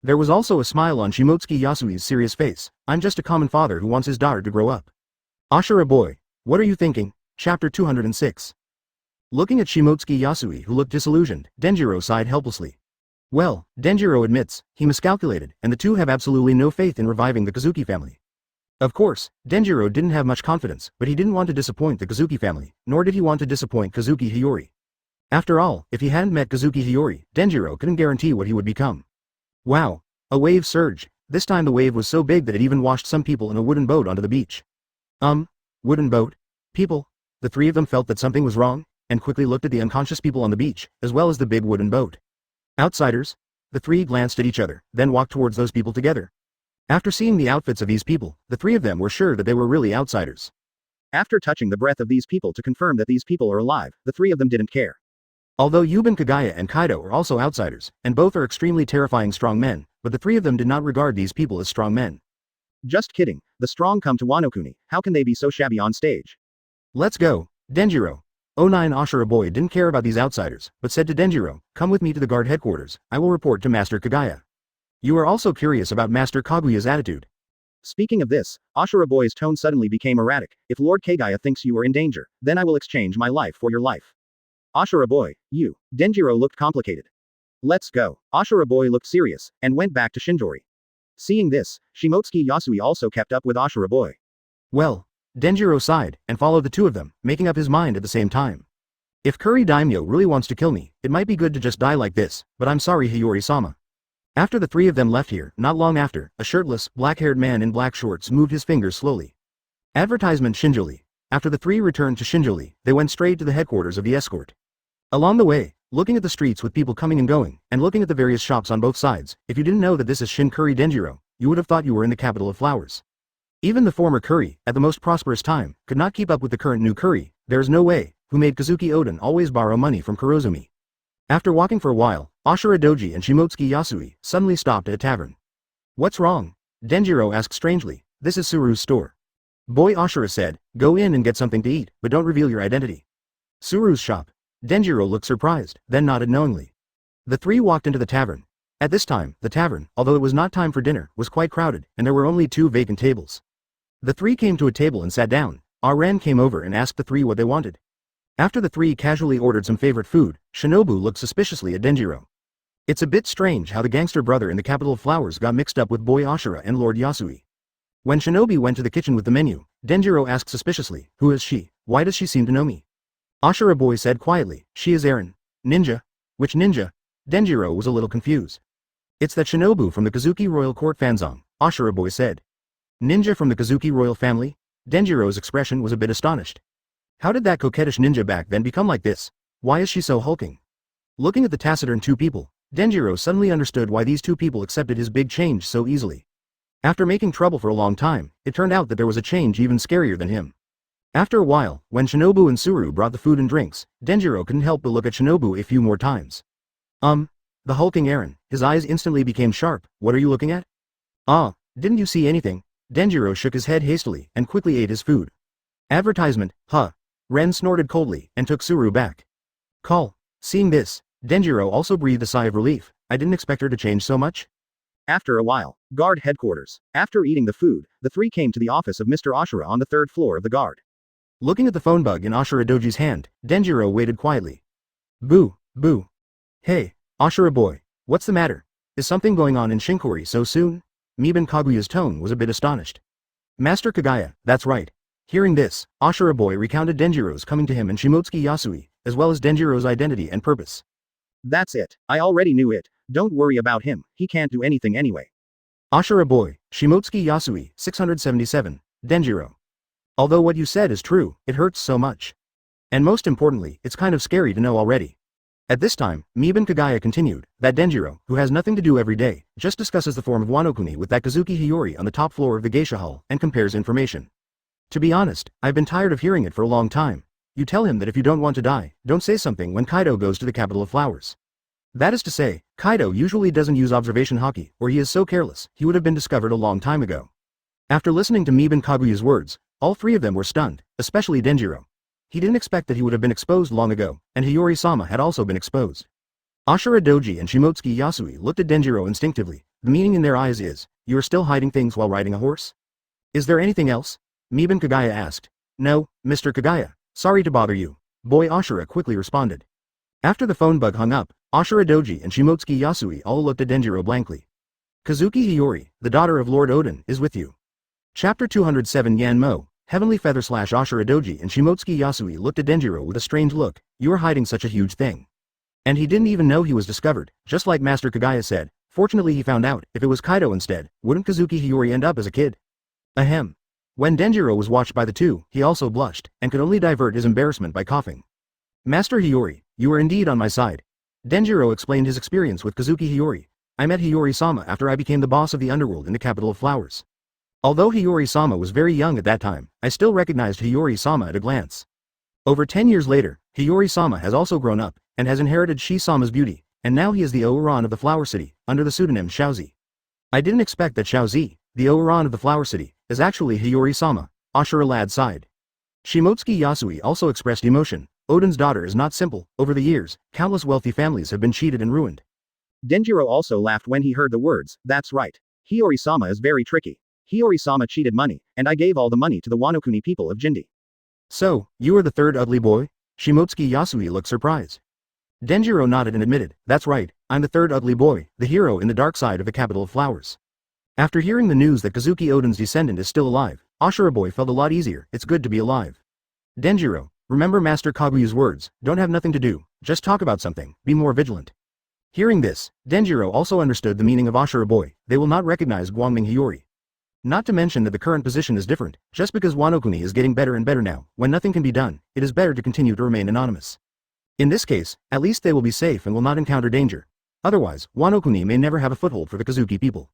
There was also a smile on Shimotsuki Yasui's serious face. I'm just a common father who wants his daughter to grow up. Ashura boy, what are you thinking? Chapter 206. Looking at Shimotsuki Yasui who looked disillusioned, Denjiro sighed helplessly. Well, Denjiro admits, he miscalculated, and the two have absolutely no faith in reviving the Kazuki family. Of course, Denjiro didn't have much confidence, but he didn't want to disappoint the Kazuki family, nor did he want to disappoint Kazuki Hiyori. After all, if he hadn't met Kazuki Hiyori, Denjiro couldn't guarantee what he would become. Wow! A wave surged. This time the wave was so big that it even washed some people in a wooden boat onto the beach. Wooden boat? People? The 3 of them felt that something was wrong, and quickly looked at the unconscious people on the beach, as well as the big wooden boat. Outsiders? The 3 glanced at each other, then walked towards those people together. After seeing the outfits of these people, the 3 of them were sure that they were really outsiders. After touching the breath of these people to confirm that these people are alive, the 3 of them didn't care. Although Yuban Kagaya and Kaido are also outsiders, and both are extremely terrifying strong men, but the 3 of them did not regard these people as strong men. Just kidding, the strong come to Wano Kuni, how can they be so shabby on stage? Let's go, Denjiro. 09 Ashura boy didn't care about these outsiders, but said to Denjiro, come with me to the guard headquarters, I will report to Master Kagaya. You are also curious about Master Kaguya's attitude. Speaking of this, Ashura boy's tone suddenly became erratic. If Lord Kagaya thinks you are in danger, then I will exchange my life for your life. Ashura boy, you. Denjiro looked complicated. Let's go. Ashura boy looked serious, and went back to Shinjori. Seeing this, Shimotsuki Yasui also kept up with Ashura boy. Well, Denjiro sighed, and followed the 2 of them, making up his mind at the same time. If Curry Daimyo really wants to kill me, it might be good to just die like this, but I'm sorry Hiyori-sama. After the 3 of them left here, not long after, a shirtless, black-haired man in black shorts moved his fingers slowly. Advertisement Shinjoli. After the 3 returned to Shinjoli, they went straight to the headquarters of the escort. Along the way, looking at the streets with people coming and going, and looking at the various shops on both sides, if you didn't know that this is Shinkuri Denjiro, you would have thought you were in the capital of flowers. Even the former Curry, at the most prosperous time, could not keep up with the current new Curry. There is no way, who made Kazuki Odin always borrow money from Kurozumi. After walking for a while, Ashura Doji and Shimotsuki Yasui suddenly stopped at a tavern. What's wrong? Denjiro asked strangely. This is Suru's store. Boy Ashura said, go in and get something to eat, but don't reveal your identity. Suru's shop. Denjiro looked surprised, then nodded knowingly. The 3 walked into the tavern. At this time, the tavern, although it was not time for dinner, was quite crowded, and there were only 2 vacant tables. The 3 came to a table and sat down. Ren came over and asked the 3 what they wanted. After the 3 casually ordered some favorite food, Shinobu looked suspiciously at Denjiro. It's a bit strange how the gangster brother in the capital of flowers got mixed up with boy Ashura and Lord Yasui. When Shinobi went to the kitchen with the menu, Denjiro asked suspiciously, who is she? Why does she seem to know me? Ashura boy said quietly, she is Eren. Ninja? Which ninja? Denjiro was a little confused. It's that Shinobu from the Kazuki Royal Court Fanzong, Ashura boy said. Ninja from the Kazuki royal family? Denjiro's expression was a bit astonished. How did that coquettish ninja back then become like this? Why is she so hulking? Looking at the taciturn 2 people, Denjiro suddenly understood why these 2 people accepted his big change so easily. After making trouble for a long time, it turned out that there was a change even scarier than him. After a while, when Shinobu and Suru brought the food and drinks, Denjiro couldn't help but look at Shinobu a few more times. The hulking Eren, his eyes instantly became sharp. What are you looking at? Didn't you see anything? Denjiro shook his head hastily, and quickly ate his food. Advertisement, huh? Ren snorted coldly, and took Suru back. Call. Seeing this, Denjiro also breathed a sigh of relief. I didn't expect her to change so much. After a while, guard headquarters. After eating the food, the 3 came to the office of Mr. Ashura on the 3rd floor of the guard. Looking at the phone bug in Ashura Doji's hand, Denjiro waited quietly. Boo, boo. Hey, Ashura boy, what's the matter? Is something going on in Shinkuri so soon? Miban Kaguya's tone was a bit astonished. Master Kagaya, that's right. Hearing this, Ashura boy recounted Denjiro's coming to him and Shimotsuki Yasui, as well as Denjiro's identity and purpose. That's it, I already knew it, don't worry about him, he can't do anything anyway. Ashura boy, Shimotsuki Yasui, 677, Denjiro. Although what you said is true, it hurts so much. And most importantly, it's kind of scary to know already. At this time, Miban Kagaya continued, that Denjiro, who has nothing to do every day, just discusses the form of Wano-kuni with that Kazuki Hiyori on the top floor of the geisha hall, and compares information. To be honest, I've been tired of hearing it for a long time. You tell him that if you don't want to die, don't say something when Kaido goes to the capital of flowers. That is to say, Kaido usually doesn't use observation haki, or he is so careless, he would have been discovered a long time ago. After listening to Miban Kaguya's words, all three of them were stunned, especially Denjiro. He didn't expect that he would have been exposed long ago, and Hiyori-sama had also been exposed. Ashura Doji and Shimotsuki Yasui looked at Denjiro instinctively. The meaning in their eyes is, you are still hiding things while riding a horse? Is there anything else? Miban Kagaya asked. No, Mr. Kagaya. Sorry to bother you. Boy Ashura quickly responded. After the phone bug hung up, Ashura Doji and Shimotsuki Yasui all looked at Denjiro blankly. Kazuki Hiyori, the daughter of Lord Odin, is with you. Chapter 207 Yanmo, Heavenly Feather / Ashura Doji and Shimotsuki Yasui looked at Denjiro with a strange look. You are hiding such a huge thing. And he didn't even know he was discovered, just like Master Kagaya said. Fortunately he found out. If it was Kaido instead, wouldn't Kazuki Hiyori end up as a kid? Ahem. When Denjiro was watched by the two, he also blushed, and could only divert his embarrassment by coughing. Master Hiyori, you are indeed on my side. Denjiro explained his experience with Kazuki Hiyori. I met Hiyori-sama after I became the boss of the underworld in the capital of flowers. Although Hiyori-sama was very young at that time, I still recognized Hiyori-sama at a glance. Over 10 years later, Hiyori-sama has also grown up, and has inherited Shi-sama's beauty, and now he is the Ouran of the Flower City, under the pseudonym Xiaozi. I didn't expect that Xiaozi, the Ouran of the Flower City, is actually Hiyori-sama. Ashura lad sighed. Shimotsuki Yasui also expressed emotion. Odin's daughter is not simple. Over the years, countless wealthy families have been cheated and ruined. Denjiro also laughed when he heard the words. That's right. Hiyori-sama is very tricky. Hiyori-sama cheated money, and I gave all the money to the Wano-kuni people of Jinbe. So, you are the third ugly boy? Shimotsuki Yasui looked surprised. Denjiro nodded and admitted, that's right, I'm the third ugly boy, the hero in the dark side of the capital of flowers. After hearing the news that Kazuki Odin's descendant is still alive, Ashura boy felt a lot easier. It's good to be alive. Denjiro, remember Master Kaguya's words, don't have nothing to do, just talk about something, be more vigilant. Hearing this, Denjiro also understood the meaning of Ashura boy. They will not recognize Guangming Hiyori. Not to mention that the current position is different. Just because Wano-kuni is getting better and better now, when nothing can be done, it is better to continue to remain anonymous. In this case, at least they will be safe and will not encounter danger. Otherwise, Wano-kuni may never have a foothold for the Kazuki people.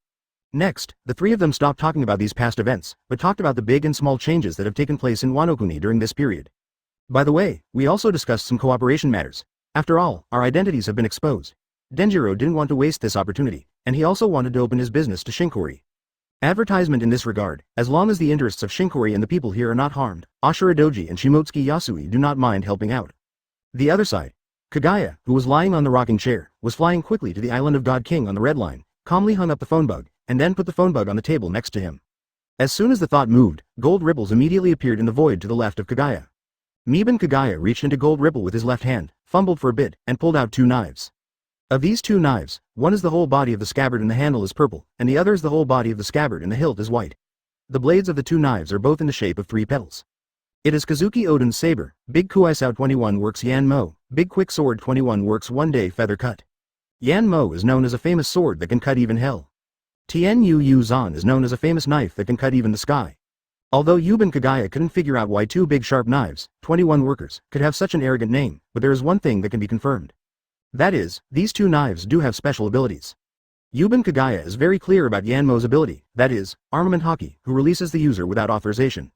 Next, the three of them stopped talking about these past events, but talked about the big and small changes that have taken place in Wano-kuni during this period. By the way, we also discussed some cooperation matters. After all, our identities have been exposed. Denjiro didn't want to waste this opportunity, and he also wanted to open his business to Shinkori. Advertisement in this regard, as long as the interests of Shinkori and the people here are not harmed, Ashura Doji and Shimotsuki Yasui do not mind helping out. The other side. Kagaya, who was lying on the rocking chair, was flying quickly to the island of God King on the red line, calmly hung up the phone bug, and then put the phone bug on the table next to him. As soon as the thought moved, gold ripples immediately appeared in the void to the left of Kagaya. Miban Kagaya reached into gold ripple with his left hand, fumbled for a bit, and pulled out two knives. Of these two knives, one is the whole body of the scabbard and the handle is purple, and the other is the whole body of the scabbard and the hilt is white. The blades of the two knives are both in the shape of 3 petals. It is Kazuki Odin's saber. Big Kuaisao 21 works Yan Mo, Big Quick Sword 21 works One Day Feather Cut. Yan Mo is known as a famous sword that can cut even hell. Tien Yu Zan is known as a famous knife that can cut even the sky. Although Yuban Kagaya couldn't figure out why 2 big sharp knives, 21 workers, could have such an arrogant name, but there is one thing that can be confirmed. That is, these 2 knives do have special abilities. Yuban Kagaya is very clear about Yanmo's ability, that is, armament haki, who releases the user without authorization.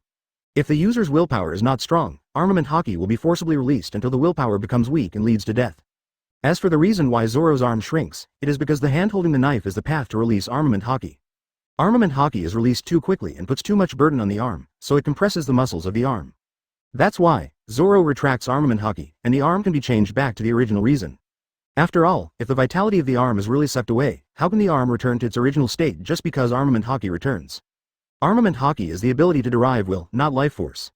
If the user's willpower is not strong, armament haki will be forcibly released until the willpower becomes weak and leads to death. As for the reason why Zoro's arm shrinks, it is because the hand holding the knife is the path to release armament haki. Armament haki is released too quickly and puts too much burden on the arm, so it compresses the muscles of the arm. That's why, Zoro retracts armament haki, and the arm can be changed back to the original reason. After all, if the vitality of the arm is really sucked away, how can the arm return to its original state just because armament haki returns? Armament haki is the ability to derive will, not life force.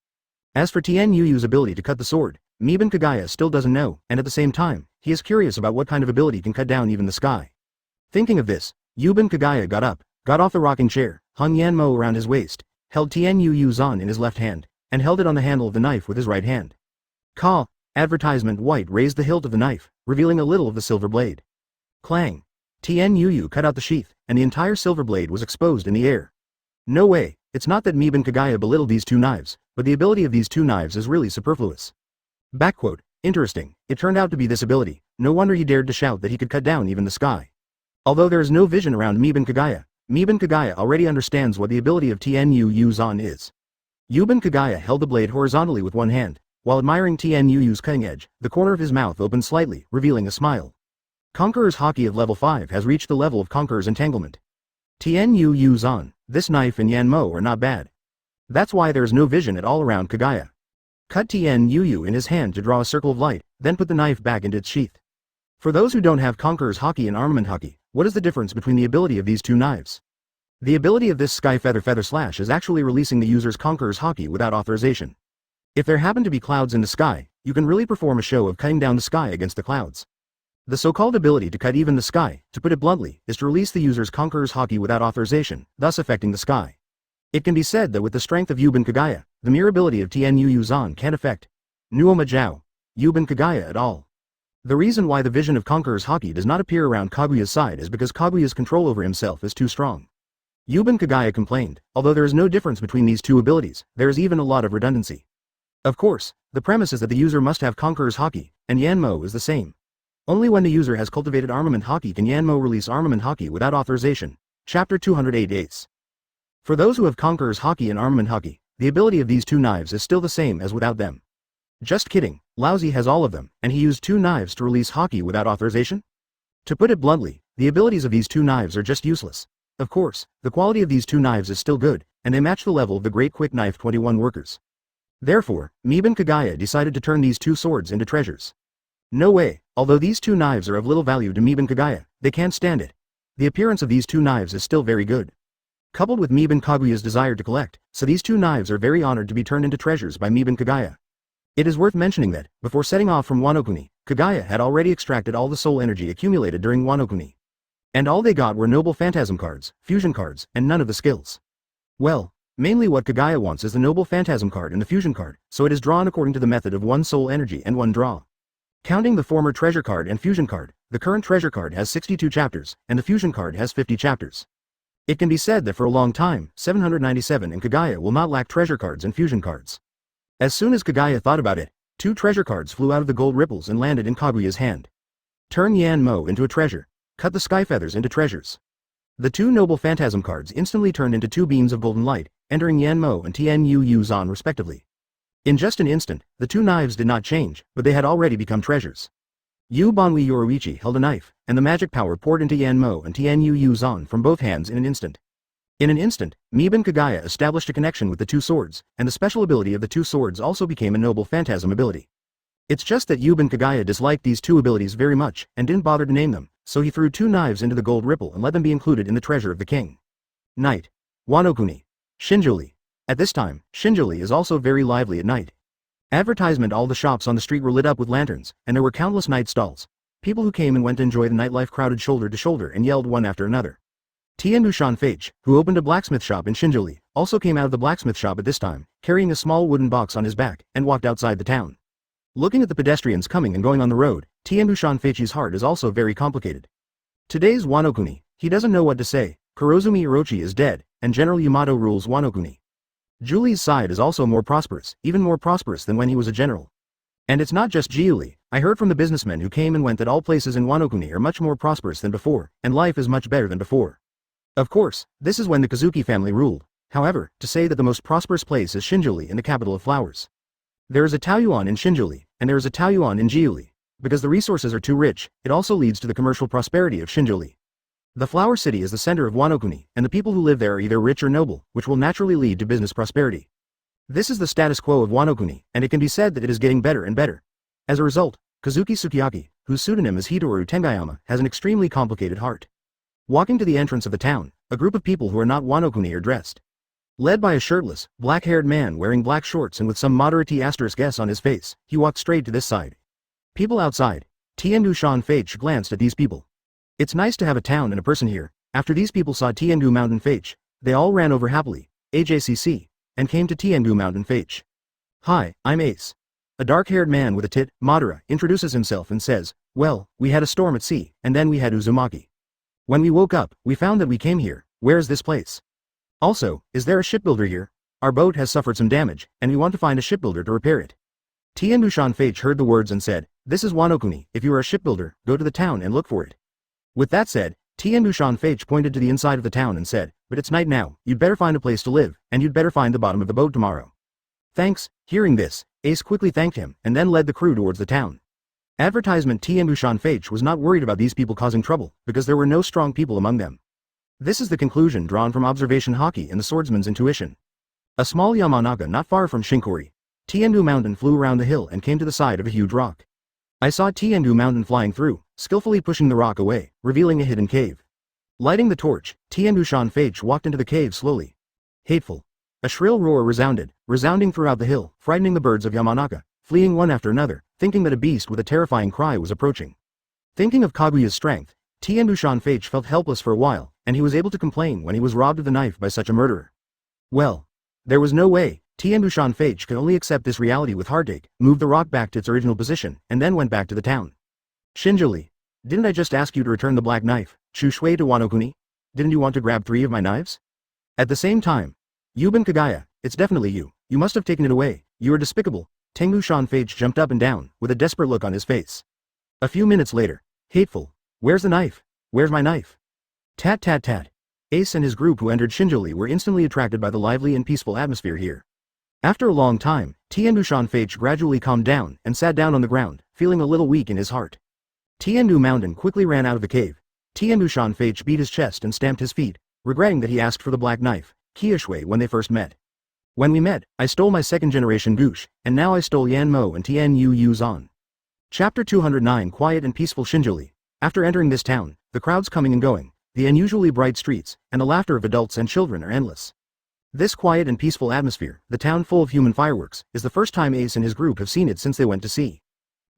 As for Tien Yu's ability to cut the sword, Miban Kagaya still doesn't know, and at the same time, he is curious about what kind of ability can cut down even the sky. Thinking of this, Yuban Kagaya got up, got off the rocking chair, hung Yanmo around his waist, held Tien Yu Zan in his left hand, and held it on the handle of the knife with his right hand. Advertisement white raised the hilt of the knife, revealing a little of the silver blade. Clang! Tien Yu cut out the sheath, and the entire silver blade was exposed in the air. No way, it's not that Miban Kagaya belittled these 2 knives, but the ability of these 2 knives is really superfluous. Backquote, interesting, it turned out to be this ability, no wonder he dared to shout that he could cut down even the sky. Although there is no vision around Miban Kagaya already understands what the ability of Tien Yu Zan is. Yuban Kagaya held the blade horizontally with one hand, while admiring Tien Yu's cutting edge, the corner of his mouth opened slightly, revealing a smile. Conqueror's Haki of level 5 has reached the level of Conqueror's Entanglement. Tien Yu's on, this knife and Yanmo are not bad. That's why there is no vision at all around Kagaya. Cut Tien Yu in his hand to draw a circle of light, then put the knife back into its sheath. For those who don't have Conqueror's Haki and Armament Haki, what is the difference between the ability of these two knives? The ability of this Sky Feather Slash is actually releasing the user's Conqueror's Haki without authorization. If there happen to be clouds in the sky, you can really perform a show of cutting down the sky against the clouds. The so-called ability to cut even the sky, to put it bluntly, is to release the user's Conqueror's Haki without authorization, thus affecting the sky. It can be said that with the strength of Yuban Kagaya, the mere ability of Tien Yu's on can't affect Nuoma Jiao, Yuban Kagaya at all. The reason why the vision of Conqueror's Haki does not appear around Kaguya's side is because Kaguya's control over himself is too strong. Yuban Kagaya complained, although there is no difference between these two abilities, there is even a lot of redundancy. Of course, the premise is that the user must have Conqueror's Haki, and Yanmo is the same. Only when the user has cultivated Armament Haki can Yanmo release Armament Haki without authorization. Chapter 208 Ace. For those who have Conqueror's Haki and Armament Haki, the ability of these two knives is still the same as without them. Just kidding, Lousy has all of them, and he used two knives to release Haki without authorization? To put it bluntly, the abilities of these two knives are just useless. Of course, the quality of these two knives is still good, and they match the level of the Great Quick Knife 21 workers. Therefore, Miban Kagaya decided to turn these two swords into treasures. No way, although these two knives are of little value to Miban Kagaya, they can't stand it. The appearance of these two knives is still very good. Coupled with Miban Kaguya's desire to collect, so these two knives are very honored to be turned into treasures by Miban Kagaya. It is worth mentioning that, before setting off from Wano-kuni, Kagaya had already extracted all the soul energy accumulated during Wano-kuni. And all they got were noble phantasm cards, fusion cards, and none of the skills. Well, mainly what Kagaya wants is the noble phantasm card and the fusion card, so it is drawn according to the method of one soul energy and one draw. Counting the former treasure card and fusion card, the current treasure card has 62 chapters, and the fusion card has 50 chapters. It can be said that for a long time, 797 and Kagaya will not lack treasure cards and fusion cards. As soon as Kagaya thought about it, two treasure cards flew out of the gold ripples and landed in Kaguya's hand. Turn Yanmo into a treasure. Cut the sky feathers into treasures. The two noble phantasm cards instantly turned into two beams of golden light, entering Yanmo and Tien Yu's on respectively. In just an instant, the two knives did not change, but they had already become treasures. Yu Banwi Yoruichi held a knife, and the magic power poured into Yanmo and Tien Yu's on from both hands in an instant. In an instant, Miban Kagaya established a connection with the two swords, and the special ability of the two swords also became a noble phantasm ability. It's just that Yuban Kagaya disliked these two abilities very much, and didn't bother to name them, so he threw two knives into the gold ripple and let them be included in the treasure of the king. Night. Wano-kuni. Shinjuuli. At this time, Shinjuuli is also very lively at night. Advertisement: all the shops on the street were lit up with lanterns, and there were countless night stalls. People who came and went to enjoy the nightlife crowded shoulder to shoulder and yelled one after another. Tiandushan Fage, who opened a blacksmith shop in Shinjuuli, also came out of the blacksmith shop at this time, carrying a small wooden box on his back, and walked outside the town. Looking at the pedestrians coming and going on the road, Tiandushan Fage's heart is also very complicated. Today's Wano-kuni, he doesn't know what to say. Kurozumi Orochi is dead, and General Yamato rules Wano-kuni. Jiuli's side is also more prosperous, even more prosperous than when he was a general. And it's not just Jiuli, I heard from the businessmen who came and went that all places in Wano-kuni are much more prosperous than before, and life is much better than before. Of course, this is when the Kazuki family ruled. However, to say that the most prosperous place is Shinjuuli in the capital of flowers. There is a Taoyuan in Shinjuuli, and there is a Taoyuan in Jiuli. Because the resources are too rich, it also leads to the commercial prosperity of Shinjuuli. The flower city is the center of Wano-kuni, and the people who live there are either rich or noble, which will naturally lead to business prosperity. This is the status quo of Wano-kuni, and it can be said that it is getting better and better. As a result, Kazuki Sukiyaki, whose pseudonym is Hitoru Tenguyama, has an extremely complicated heart. Walking to the entrance of the town, a group of people who are not Wano-kuni are dressed. Led by a shirtless, black-haired man wearing black shorts and with some moderate *S on his face, he walked straight to this side. People outside. Tiandushan Fage glanced at these people. It's nice to have a town and a person here. After these people saw Tiandu Mountain Fage, they all ran over happily, AJCC, and came to Tiandu Mountain Fage. Hi, I'm Ace. A dark-haired man with a Madara, introduces himself and says, well, we had a storm at sea, and then we had Uzumaki. When we woke up, we found that we came here. Where is this place? Also, is there a shipbuilder here? Our boat has suffered some damage, and we want to find a shipbuilder to repair it. Tiandushan Fage heard the words and said, this is Wano-kuni, if you are a shipbuilder, go to the town and look for it. With that said, Tiandushan Fage pointed to the inside of the town and said, but it's night now, you'd better find a place to live, and you'd better find the bottom of the boat tomorrow. Thanks. Hearing this, Ace quickly thanked him, and then led the crew towards the town. Advertisement Tianbushan Feiche was not worried about these people causing trouble, because there were no strong people among them. This is the conclusion drawn from observation Haki and the swordsman's intuition. A small Yamanaka not far from Shinkori, Tiandu Mountain flew around the hill and came to the side of a huge rock. I saw Tiandu Mountain flying through, skillfully pushing the rock away, revealing a hidden cave. Lighting the torch, Tianbushan Feiche walked into the cave slowly. Hateful. A shrill roar resounding throughout the hill, frightening the birds of Yamanaka, fleeing one after another, thinking that a beast with a terrifying cry was approaching. Thinking of Kaguya's strength, Tianbushan Feiche felt helpless for a while, and he was able to complain when he was robbed of the knife by such a murderer. Well, there was no way. Tianbushan Feiche could only accept this reality with heartache, moved the rock back to its original position, and then went back to the town. Shinjuli, didn't I just ask you to return the black knife, Chu Shui to Wano-kuni? Didn't you want to grab 3 of my knives? At the same time, Yuban Kagaya, it's definitely you. You must have taken it away. You are despicable. Tengushan Feiche jumped up and down, with a desperate look on his face. A few minutes later, hateful. Where's the knife? Where's my knife? Tat tat tat. Ace and his group who entered Shinjuli were instantly attracted by the lively and peaceful atmosphere here. After a long time, Tianbushan Feiche gradually calmed down and sat down on the ground, feeling a little weak in his heart. Tiandu Mountain quickly ran out of the cave. Tianbushan Feiche beat his chest and stamped his feet, regretting that he asked for the black knife, Kiashui, when they first met. When we met, I stole my second-generation Gush, and now I stole Yanmo and Tian Yu Yuzan. Chapter 209 Quiet and peaceful Shinjuli. After entering this town, the crowds coming and going, the unusually bright streets, and the laughter of adults and children are endless. This quiet and peaceful atmosphere, the town full of human fireworks, is the first time Ace and his group have seen it since they went to sea.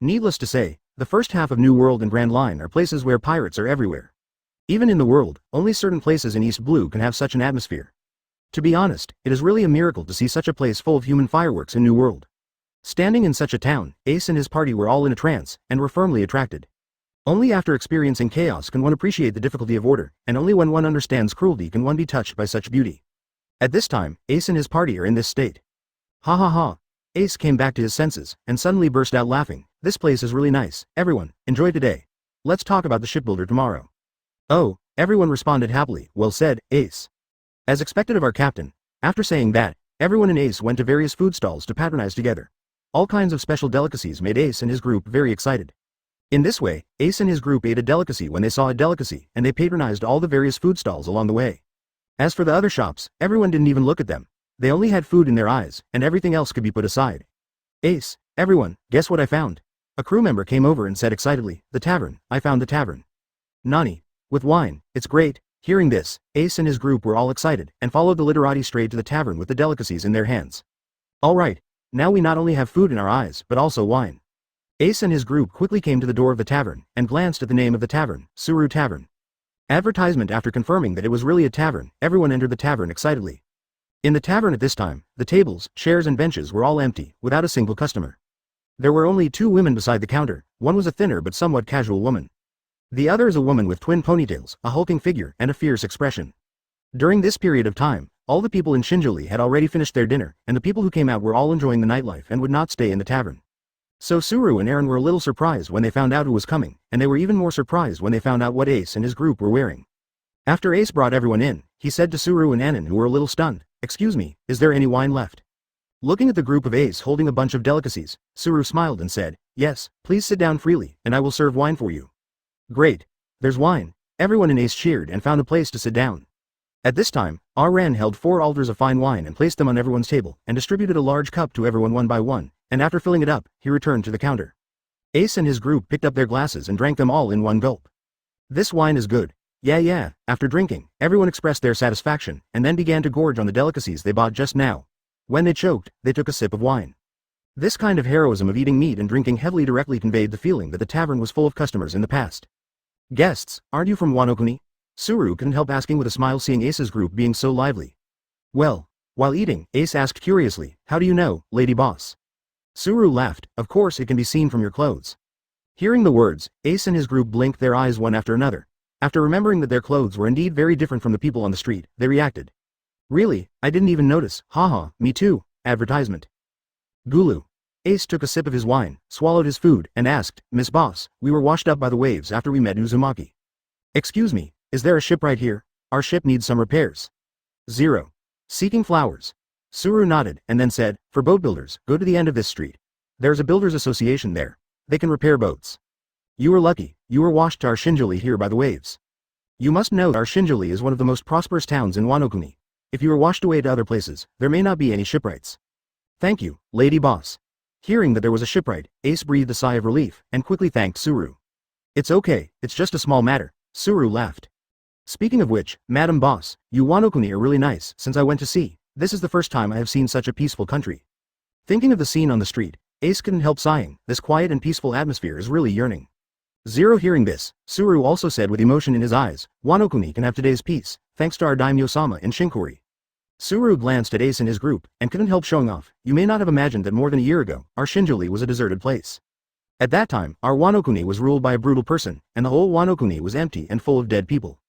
Needless to say, the first half of New World and Grand Line are places where pirates are everywhere. Even in the world, only certain places in East Blue can have such an atmosphere. To be honest, it is really a miracle to see such a place full of human fireworks in New World. Standing in such a town, Ace and his party were all in a trance, and were firmly attracted. Only after experiencing chaos can one appreciate the difficulty of order, and only when one understands cruelty can one be touched by such beauty. At this time, Ace and his party are in this state. Ha ha ha. Ace came back to his senses, and suddenly burst out laughing. This place is really nice. Everyone, enjoy today. Let's talk about the shipbuilder tomorrow. Oh, everyone responded happily. Well said, Ace. As expected of our captain. After saying that, everyone in Ace went to various food stalls to patronize together. All kinds of special delicacies made Ace and his group very excited. In this way, Ace and his group ate a delicacy when they saw a delicacy, and they patronized all the various food stalls along the way. As for the other shops, everyone didn't even look at them. They only had food in their eyes, and everything else could be put aside. Ace, everyone, guess what I found? A crew member came over and said excitedly, the tavern, I found the tavern. Nani? With wine, it's great. Hearing this, Ace and his group were all excited, and followed the literati straight to the tavern with the delicacies in their hands. Alright, now we not only have food in our eyes, but also wine. Ace and his group quickly came to the door of the tavern, and glanced at the name of the tavern, Suru Tavern. Advertisement. After confirming that it was really a tavern, everyone entered the tavern excitedly. In the tavern at this time, the tables, chairs and benches were all empty, without a single customer. There were only 2 women beside the counter. One was a thinner but somewhat casual woman. The other is a woman with twin ponytails, a hulking figure, and a fierce expression. During this period of time, all the people in Shinjuli had already finished their dinner, and the people who came out were all enjoying the nightlife and would not stay in the tavern. So Suru and Aaron were a little surprised when they found out who was coming, and they were even more surprised when they found out what Ace and his group were wearing. After Ace brought everyone in, he said to Suru and Anon, who were a little stunned, "Excuse me, is there any wine left?" Looking at the group of Ace holding a bunch of delicacies, Suru smiled and said, "Yes, please sit down freely, and I will serve wine for you." "Great. There's wine." Everyone in Ace cheered and found a place to sit down. At this time, Ren held 4 alders of fine wine and placed them on everyone's table, and distributed a large cup to everyone one by one, and after filling it up, he returned to the counter. Ace and his group picked up their glasses and drank them all in one gulp. "This wine is good." Yeah. After drinking, everyone expressed their satisfaction, and then began to gorge on the delicacies they bought just now. When they choked, they took a sip of wine. This kind of heroism of eating meat and drinking heavily directly conveyed the feeling that the tavern was full of customers in the past. "Guests, aren't you from Wano-kuni?" Suru couldn't help asking with a smile, seeing Ace's group being so lively. Well, while eating, Ace asked curiously, "How do you know, lady boss?" Suru laughed, "Of course it can be seen from your clothes." Hearing the words, Ace and his group blinked their eyes one after another. After remembering that their clothes were indeed very different from the people on the street, they reacted. "Really, I didn't even notice. Haha, me too." Advertisement. Gulu. Ace took a sip of his wine, swallowed his food, and asked, "Miss Boss, we were washed up by the waves after we met Uzumaki. Excuse me, is there a ship right here? Our ship needs some repairs." 0. Seeking flowers. Suru nodded, and then said, for boat builders, go to the end of this street. There's a builders association there. They can repair boats. You were lucky, you were washed to our Shinjuli here by the waves. You must know our Shinjuli is one of the most prosperous towns in Wano. If you were washed away to other places, there may not be any shipwrights. Thank you, lady boss. Hearing that there was a shipwright, Ace breathed a sigh of relief, and quickly thanked Suru. It's okay, it's just a small matter, Suru laughed. Speaking of which, Madam Boss, you Wano are really nice. Since I went to sea, this is the first time I have seen such a peaceful country. Thinking of the scene on the street, Ace couldn't help sighing. This quiet and peaceful atmosphere is really yearning. Zero hearing this, Suru also said with emotion in his eyes, Wano can have today's peace, thanks to our Daimyo-sama in Shinkori. Suru glanced at Ace and his group, and couldn't help showing off. You may not have imagined that more than a year ago, our Shinjuli was a deserted place. At that time, our Wano was ruled by a brutal person, and the whole Wano was empty and full of dead people.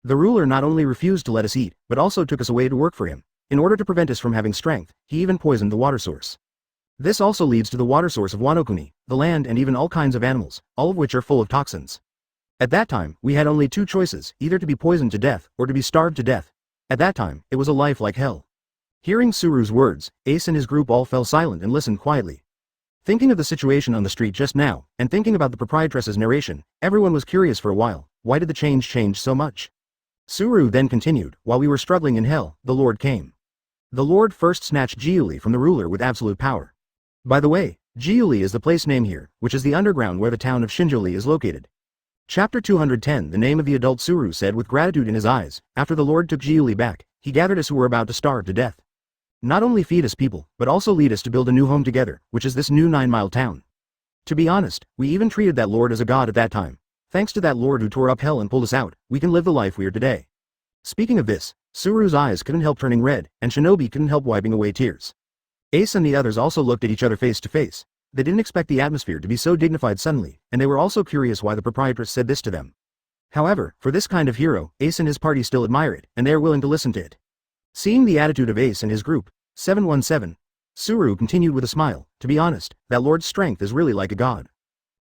The ruler not only refused to let us eat, but also took us away to work for him. In order to prevent us from having strength, he even poisoned the water source. This also leads to the water source of Wano, the land and even all kinds of animals, all of which are full of toxins. At that time, we had only two choices, either to be poisoned to death, or to be starved to death. At that time, it was a life like hell. Hearing Suru's words, Ace and his group all fell silent and listened quietly. Thinking of the situation on the street just now, and thinking about the proprietress's narration, everyone was curious for a while. Why did the change so much? Suru then continued, while we were struggling in hell, the Lord came. The Lord first snatched Jiuli from the ruler with absolute power. By the way, Jiuli is the place name here, which is the underground where the town of Shinjuli is located. Chapter 210. The name of the adult, Suru said with gratitude in his eyes. After the Lord took Jiuli back, he gathered us who were about to starve to death. Not only feed us people, but also lead us to build a new home together, which is this new 9-mile town. To be honest, we even treated that Lord as a god at that time. Thanks to that Lord who tore up hell and pulled us out, we can live the life we are today. Speaking of this, Suru's eyes couldn't help turning red, and Shinobi couldn't help wiping away tears. Ace and the others also looked at each other face to face. They didn't expect the atmosphere to be so dignified suddenly, and they were also curious why the proprietress said this to them. However, for this kind of hero, Ace and his party still admire it, and they are willing to listen to it. Seeing the attitude of Ace and his group, 717, Suru continued with a smile, to be honest, that Lord's strength is really like a god.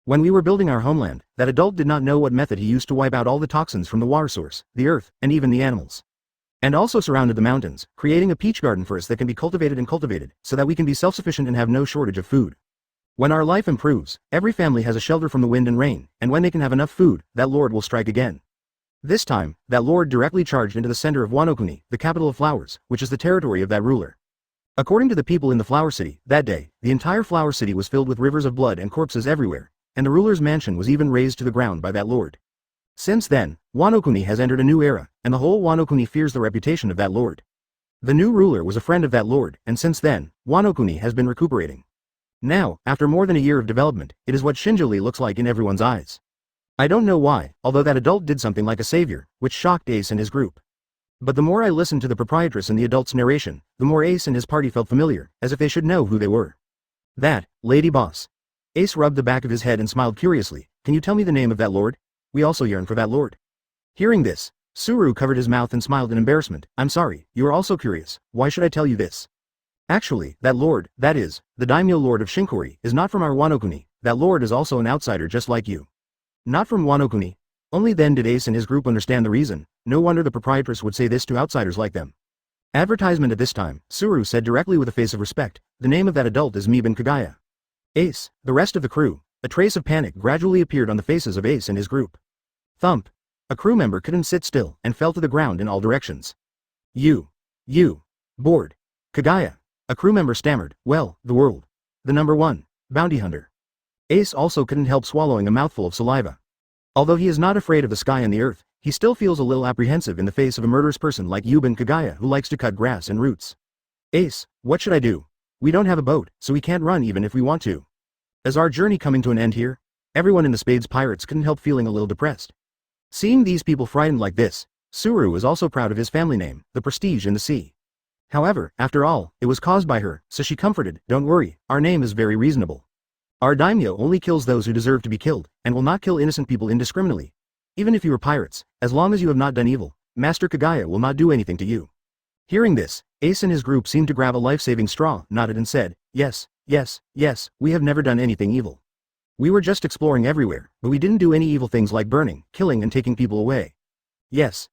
When we were building our homeland, that adult did not know what method he used to wipe out all the toxins from the water source, the earth, and even the animals. And also surrounded the mountains, creating a peach garden for us that can be cultivated, so that we can be self-sufficient and have no shortage of food. When our life improves, every family has a shelter from the wind and rain, and when they can have enough food, that Lord will strike again. This time, that Lord directly charged into the center of Wano, the capital of flowers, which is the territory of that ruler. According to the people in the Flower City, that day, the entire Flower City was filled with rivers of blood and corpses everywhere, and the ruler's mansion was even razed to the ground by that Lord. Since then, Wano has entered a new era, and the whole Wano fears the reputation of that Lord. The new ruler was a friend of that Lord, and since then, Wano has been recuperating. Now, after more than a year of development, it is what Shinjuli looks like in everyone's eyes. I don't know why, although that adult did something like a savior, which shocked Ace and his group. But the more I listened to the proprietress and the adult's narration, the more Ace and his party felt familiar, as if they should know who they were. That, lady boss. Ace rubbed the back of his head and smiled curiously. Can you tell me the name of that Lord? We also yearn for that Lord. Hearing this, Suru covered his mouth and smiled in embarrassment. I'm sorry, you are also curious. Why should I tell you this? Actually, that Lord, that is, the Daimyo Lord of Shinkori, is not from our Wano. That Lord is also an outsider just like you. Not from Wano. Only then did Ace and his group understand the reason. No wonder the proprietress would say this to outsiders like them. Advertisement at this time, Suru said directly with a face of respect. The name of that adult is Miban Kagaya. Ace, the rest of the crew. A trace of panic gradually appeared on the faces of Ace and his group. Thump. A crew member couldn't sit still and fell to the ground in all directions. You. Bored. Kagaya. A crew member stammered, well, the world. The number 1. Bounty hunter. Ace also couldn't help swallowing a mouthful of saliva. Although he is not afraid of the sky and the earth, he still feels a little apprehensive in the face of a murderous person like Yuban Kagaya who likes to cut grass and roots. Ace, what should I do? We don't have a boat, so we can't run even if we want to. Is our journey coming to an end here? Everyone in the Spades Pirates couldn't help feeling a little depressed. Seeing these people frightened like this, Suru was also proud of his family name, the prestige in the sea. However, after all, it was caused by her, so she comforted, don't worry, our name is very reasonable. Our daimyo only kills those who deserve to be killed, and will not kill innocent people indiscriminately. Even if you are pirates, as long as you have not done evil, Master Kagaya will not do anything to you. Hearing this, Ace and his group seemed to grab a life-saving straw, nodded and said, yes, we have never done anything evil. We were just exploring everywhere, but we didn't do any evil things like burning, killing and taking people away. Yes,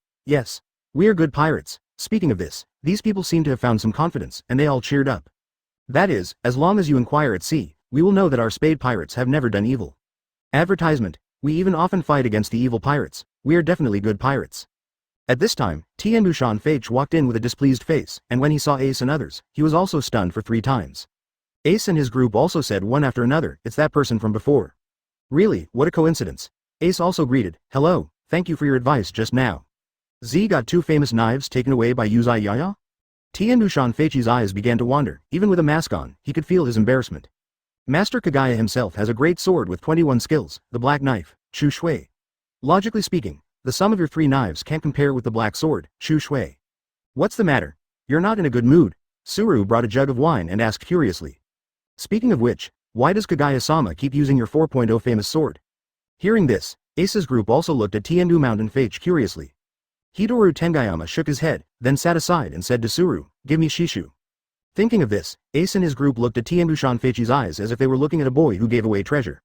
we are good pirates, Speaking of this, these people seem to have found some confidence, and they all cheered up. That is, as long as you inquire at sea, we will know that our spade pirates have never done evil. Advertisement, we even often fight against the evil pirates, we are definitely good pirates. At this time, Tien Bushan Feiche walked in with a displeased face, and when he saw Ace and others, he was also stunned for 3 times. Ace and his group also said one after another, it's that person from before. Really, what a coincidence. Ace also greeted, hello, thank you for your advice just now. Z got 2 famous knives taken away by Yuzai Yaya? Tien Bushan Feiche's eyes began to wander, even with a mask on, he could feel his embarrassment. Master Kagaya himself has a great sword with 21 skills, the black knife, Chu Shui. Logically speaking, the sum of your 3 knives can't compare with the black sword, Chu Shui. What's the matter? You're not in a good mood. Suru brought a jug of wine and asked curiously. Speaking of which, why does Kagaya-sama keep using your 4.0 famous sword? Hearing this, Ace's group also looked at Tiendu Mountain Feiche curiously. Hidoru Tenguyama shook his head, then sat aside and said to Suru, give me Shishu. Thinking of this, Ace and his group looked at Tienbushan Feiche's eyes as if they were looking at a boy who gave away treasure.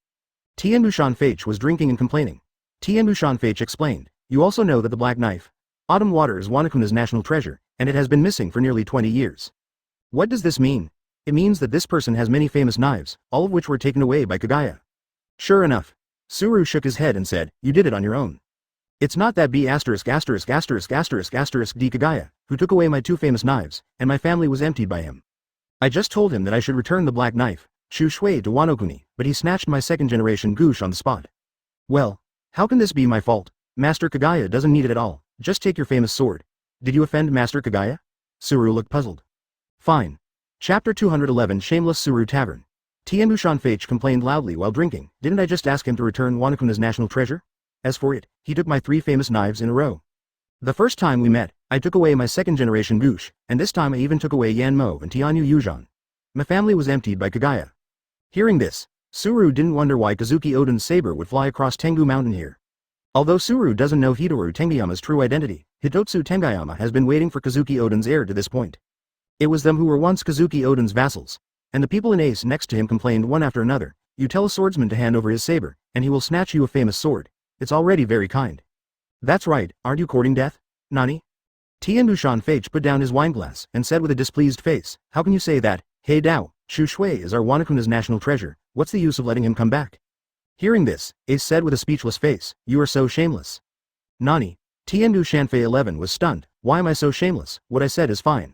Tienbushan Feiche was drinking and complaining. Tienbushan Feiche explained, you also know that the black knife, Autumn Water, is Wanakuna's national treasure, and it has been missing for nearly 20 years. What does this mean? It means that this person has many famous knives, all of which were taken away by Kagaya. Sure enough. Suru shook his head and said, you did it on your own. It's not that D Kagaya, who took away my 2 famous knives, and my family was emptied by him. I just told him that I should return the black knife, Chu Shui, to Wano-kuni, but he snatched my 2nd generation goosh on the spot. Well, how can this be my fault? Master Kagaya doesn't need it at all, just take your famous sword. Did you offend Master Kagaya? Suru looked puzzled. Fine. Chapter 211 Shameless Suru Tavern. Tienbushan Feiche complained loudly while drinking, didn't I just ask him to return Wanakuna's national treasure? As for it, he took my 3 famous knives in a row. The first time we met, I took away my 2nd generation goosh, and this time I even took away Yanmo and Tianyu Yuzhan. My family was emptied by Kagaya. Hearing this, Suru didn't wonder why Kazuki Oden's saber would fly across Tengu Mountain here. Although Suru doesn't know Hidoru Tenguyama's true identity, Hitetsu Tenguyama has been waiting for Kazuki Oden's heir to this point. It was them who were once Kazuki Oden's vassals, and the people in Ace next to him complained one after another, you tell a swordsman to hand over his saber, and he will snatch you a famous sword. It's already very kind. That's right, aren't you courting death? Nani? Tienbushan Feiche put down his wineglass and said with a displeased face, how can you say that? Hey Dao, Chu Shui is our Wanakuna's national treasure, what's the use of letting him come back? Hearing this, Ace said with a speechless face, you are so shameless. Nani? Tiendu Shanfei 11 was stunned, why am I so shameless, what I said is fine.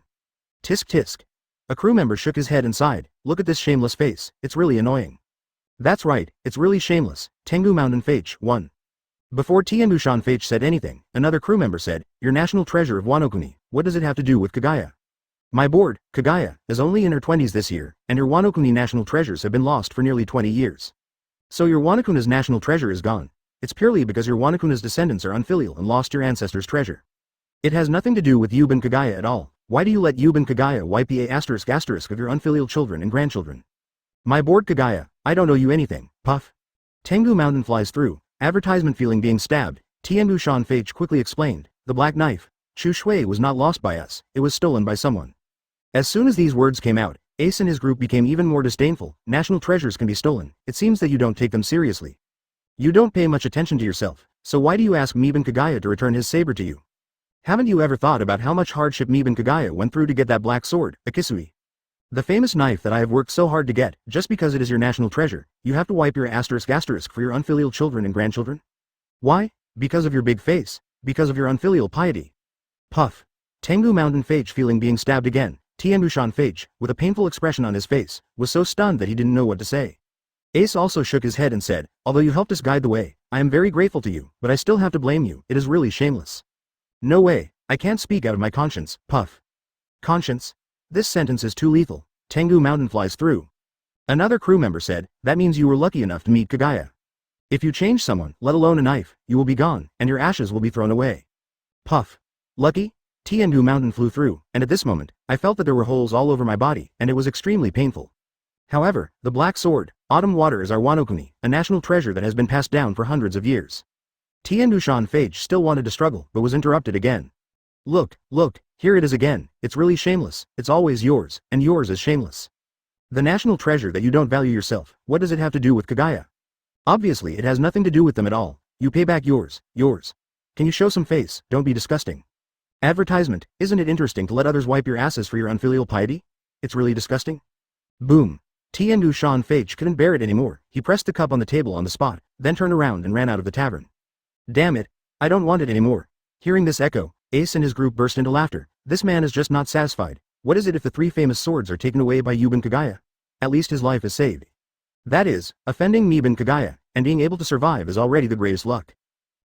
Tisk tisk. A crew member shook his head and sighed, look at this shameless face, it's really annoying. That's right, it's really shameless, Tengu Mountain Feiche 1. Before Tienbushan Feiche said anything, another crew member said, your national treasure of Wano-kuni, what does it have to do with Kagaya? My board, Kagaya, is only in her 20s this year, and your Wano-kuni national treasures have been lost for nearly 20 years. So your Wano-kuna's national treasure is gone. It's purely because your Wano-kuna's descendants are unfilial and lost your ancestors' treasure. It has nothing to do with Yuban Kagaya at all. Why do you let Yuban Kagaya wipe the *** of your unfilial children and grandchildren? My board Kagaya, I don't owe you anything, puff. Tengu Mountain flies through. Advertisement feeling being stabbed, Tienbushan Feiche quickly explained, the black knife, Chu Shui was not lost by us, it was stolen by someone. As soon as these words came out, Ace and his group became even more disdainful, national treasures can be stolen, it seems that you don't take them seriously. You don't pay much attention to yourself, so why do you ask Miban Kagaya to return his saber to you? Haven't you ever thought about how much hardship Miban Kagaya went through to get that black sword, Akisui? The famous knife that I have worked so hard to get, just because it is your national treasure, you have to wipe your *** for your unfilial children and grandchildren? Why? Because of your big face. Because of your unfilial piety. Puff. Tengu Mountain Feiche feeling being stabbed again, Tienbushan Feiche, with a painful expression on his face, was so stunned that he didn't know what to say. Ace also shook his head and said, although you helped us guide the way, I am very grateful to you, but I still have to blame you, it is really shameless. No way, I can't speak out of my conscience, puff. Conscience? This sentence is too lethal. Tengu Mountain flies through. Another crew member said, that means you were lucky enough to meet Kagaya. If you change someone, let alone a knife, you will be gone, and your ashes will be thrown away. Puff. Lucky? Tiendu Mountain flew through, and at this moment, I felt that there were holes all over my body, and it was extremely painful. However, the black sword, Autumn Water, is our Wano-kuni, a national treasure that has been passed down for hundreds of years. Tienbushan Feiche still wanted to struggle, but was interrupted again. Look, here it is again, it's really shameless, it's always yours, and yours is shameless. The national treasure that you don't value yourself, what does it have to do with Kagaya? Obviously it has nothing to do with them at all, you pay back yours. Can you show some face, don't be disgusting. Advertisement, isn't it interesting to let others wipe your asses for your unfilial piety? It's really disgusting. Boom. Tiandu Shan Fage couldn't bear it anymore. He pressed the cup on the table on the spot, then turned around and ran out of the tavern. Damn it. I don't want it anymore. Hearing this echo, Ace and his group burst into laughter. This man is just not satisfied. What is it if the 3 famous swords are taken away by Yuban Kagaya? At least his life is saved. That is, offending Miban Kagaya, and being able to survive is already the greatest luck.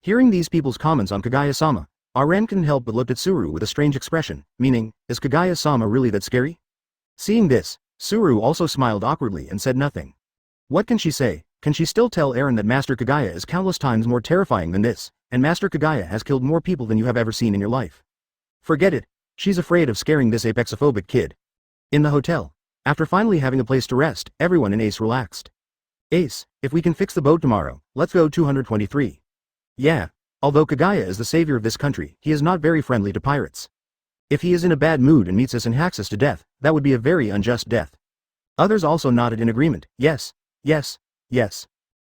Hearing these people's comments on Kagaya-sama, Aren couldn't help but looked at Suru with a strange expression, meaning, is Kagaya-sama really that scary? Seeing this, Suru also smiled awkwardly and said nothing. What can she say? Can she still tell Eren that Master Kagaya is countless times more terrifying than this, and Master Kagaya has killed more people than you have ever seen in your life? Forget it. She's afraid of scaring this apexophobic kid. In the hotel, after finally having a place to rest, everyone in Ace relaxed. Ace, if we can fix the boat tomorrow, let's go 223. Yeah. Although Kagaya is the savior of this country, he is not very friendly to pirates. If he is in a bad mood and meets us and hacks us to death, that would be a very unjust death. Others also nodded in agreement. Yes. Yes. Yes.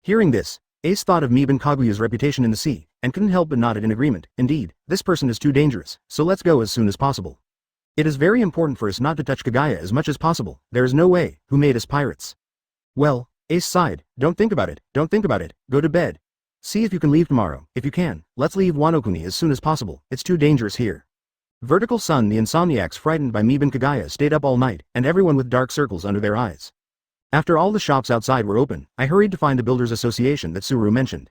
Hearing this, Ace thought of Miban Kaguya's reputation in the sea, and couldn't help but nodded in agreement. Indeed, this person is too dangerous, so let's go as soon as possible. It is very important for us not to touch Kagaya as much as possible. There is no way, who made us pirates? Well, Ace sighed. Don't think about it, go to bed. See if you can leave tomorrow. If you can, let's leave Wano-kuni as soon as possible. It's too dangerous here. Vertical Sun, the insomniacs frightened by Miban Kagaya, stayed up all night, and everyone with dark circles under their eyes. After all the shops outside were open, I hurried to find the Builders Association that Suru mentioned.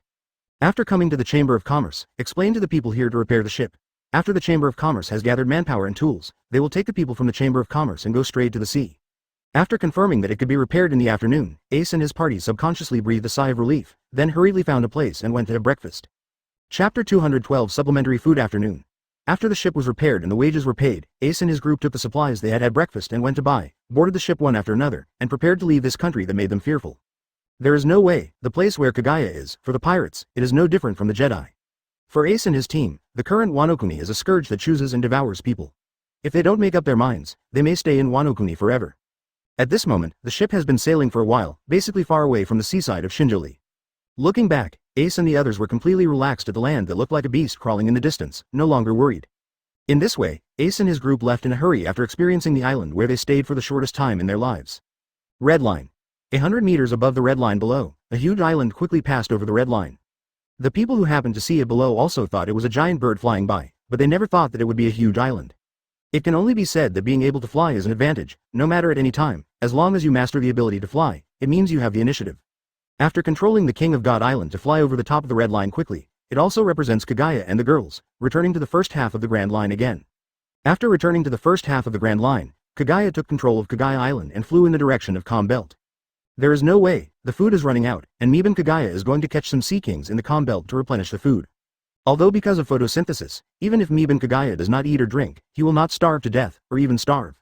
After coming to the Chamber of Commerce, explain to the people here to repair the ship. After the Chamber of Commerce has gathered manpower and tools, they will take the people from the Chamber of Commerce and go straight to the sea. After confirming that it could be repaired in the afternoon, Ace and his party subconsciously breathed a sigh of relief, then hurriedly found a place and went to have breakfast. Chapter 212 Supplementary Food Afternoon. After the ship was repaired and the wages were paid, Ace and his group took the supplies they had breakfast and went to buy, boarded the ship one after another, and prepared to leave this country that made them fearful. There is no way, the place where Kagaya is, for the pirates, it is no different from the Jedi. For Ace and his team, the current Wano-kuni is a scourge that chooses and devours people. If they don't make up their minds, they may stay in Wano-kuni forever. At this moment, the ship has been sailing for a while, basically far away from the seaside of Shinjoli. Looking back, Ace and the others were completely relaxed at the land that looked like a beast crawling in the distance, no longer worried. In this way, Ace and his group left in a hurry after experiencing the island where they stayed for the shortest time in their lives. Red line. 100 meters above the red line below, a huge island quickly passed over the red line. The people who happened to see it below also thought it was a giant bird flying by, but they never thought that it would be a huge island. It can only be said that being able to fly is an advantage, no matter at any time, as long as you master the ability to fly, it means you have the initiative. After controlling the King of God Island to fly over the top of the red line quickly, it also represents Kagaya and the girls, returning to the first half of the Grand Line again. After returning to the first half of the Grand Line, Kagaya took control of Kagaya Island and flew in the direction of Calm Belt. There is no way, the food is running out, and Miban Kagaya is going to catch some sea kings in the Calm Belt to replenish the food. Although because of photosynthesis, even if Miban Kagaya does not eat or drink, he will not starve to death, or even starve.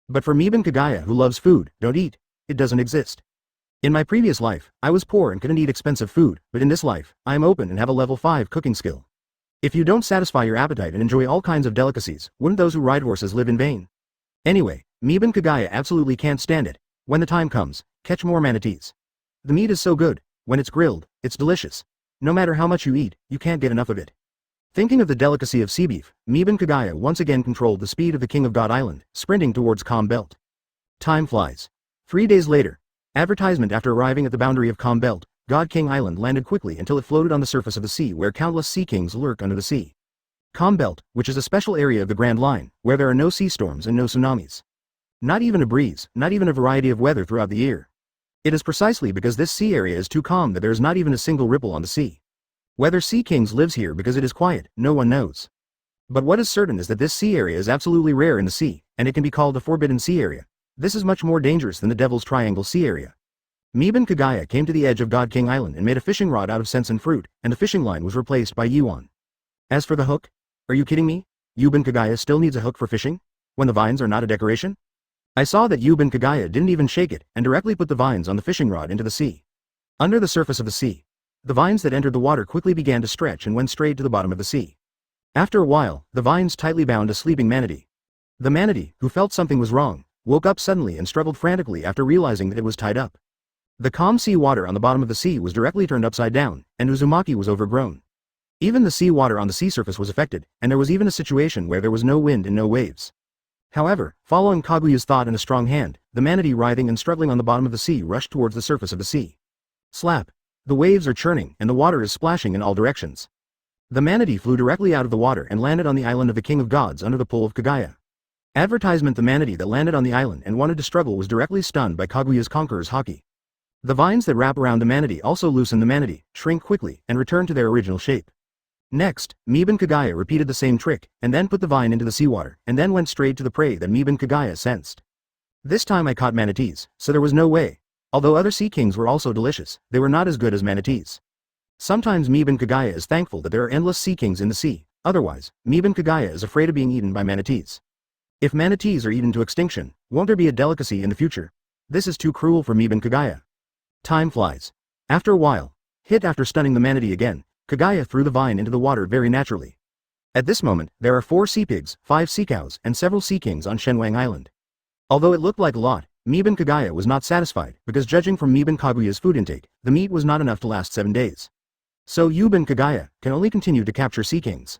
But for Miban Kagaya who loves food, don't eat, it doesn't exist. In my previous life, I was poor and couldn't eat expensive food, but in this life, I am open and have a level 5 cooking skill. If you don't satisfy your appetite and enjoy all kinds of delicacies, wouldn't those who ride horses live in vain? Anyway, Miban Kagaya absolutely can't stand it. When the time comes, catch more manatees. The meat is so good, when it's grilled, it's delicious. No matter how much you eat, you can't get enough of it. Thinking of the delicacy of sea beef, Miban Kagaya once again controlled the speed of the King of God Island, sprinting towards Calm Belt. Time flies. 3 days later. Advertisement. After arriving at the boundary of Calm Belt, God King Island landed quickly until it floated on the surface of the sea where countless sea kings lurk under the sea. Calm Belt, which is a special area of the Grand Line, where there are no sea storms and no tsunamis. Not even a breeze, not even a variety of weather throughout the year. It is precisely because this sea area is too calm that there is not even a single ripple on the sea. Whether Sea Kings lives here because it is quiet, no one knows. But what is certain is that this sea area is absolutely rare in the sea, and it can be called the Forbidden Sea Area. This is much more dangerous than the Devil's Triangle Sea Area. Miban Kagaya came to the edge of God King Island and made a fishing rod out of Sensen fruit, and the fishing line was replaced by yuan. As for the hook? Are you kidding me? Yuban Kagaya still needs a hook for fishing? When the vines are not a decoration? I saw that Yuban Kagaya didn't even shake it, and directly put the vines on the fishing rod into the sea. Under the surface of the sea, the vines that entered the water quickly began to stretch and went straight to the bottom of the sea. After a while, the vines tightly bound a sleeping manatee. The manatee, who felt something was wrong, woke up suddenly and struggled frantically after realizing that it was tied up. The calm sea water on the bottom of the sea was directly turned upside down, and Uzumaki was overgrown. Even the sea water on the sea surface was affected, and there was even a situation where there was no wind and no waves. However, following Kaguya's thought and a strong hand, the manatee writhing and struggling on the bottom of the sea rushed towards the surface of the sea. Slap! The waves are churning, and the water is splashing in all directions. The manatee flew directly out of the water and landed on the island of the King of Gods under the pull of Kagaya. Advertisement: the manatee that landed on the island and wanted to struggle was directly stunned by Kaguya's conqueror's haki. The vines that wrap around the manatee also loosen the manatee, shrink quickly, and return to their original shape. Next, Miban Kagaya repeated the same trick, and then put the vine into the seawater, and then went straight to the prey that Miban Kagaya sensed. This time I caught manatees, so there was no way. Although other sea kings were also delicious, they were not as good as manatees. Sometimes Miban Kagaya is thankful that there are endless sea kings in the sea, otherwise, Miban Kagaya is afraid of being eaten by manatees. If manatees are eaten to extinction, won't there be a delicacy in the future? This is too cruel for Miban Kagaya. Time flies. After a while, after stunning the manatee again, Kagaya threw the vine into the water very naturally. At this moment, there are 4 sea pigs, 5 sea cows, and several sea kings on Shenwang Island. Although it looked like a lot, Miban Kagaya was not satisfied, because judging from Miban Kaguya's food intake, the meat was not enough to last 7 days. So Miban Kagaya can only continue to capture sea kings.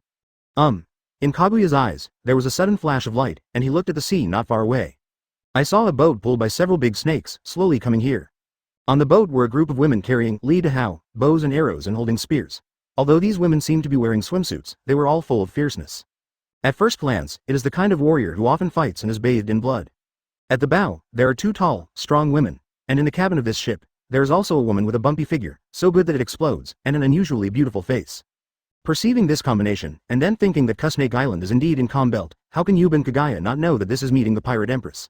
In Kaguya's eyes, there was a sudden flash of light, and he looked at the sea not far away. I saw a boat pulled by several big snakes, slowly coming here. On the boat were a group of women carrying li dahao, bows and arrows and holding spears. Although these women seemed to be wearing swimsuits, they were all full of fierceness. At first glance, it is the kind of warrior who often fights and is bathed in blood. At the bow, there are 2 tall, strong women, and in the cabin of this ship, there is also a woman with a bumpy figure, so good that it explodes, and an unusually beautiful face. Perceiving this combination, and then thinking that Snake Island is indeed in Calm Belt, how can Miban Kagaya not know that this is meeting the pirate empress?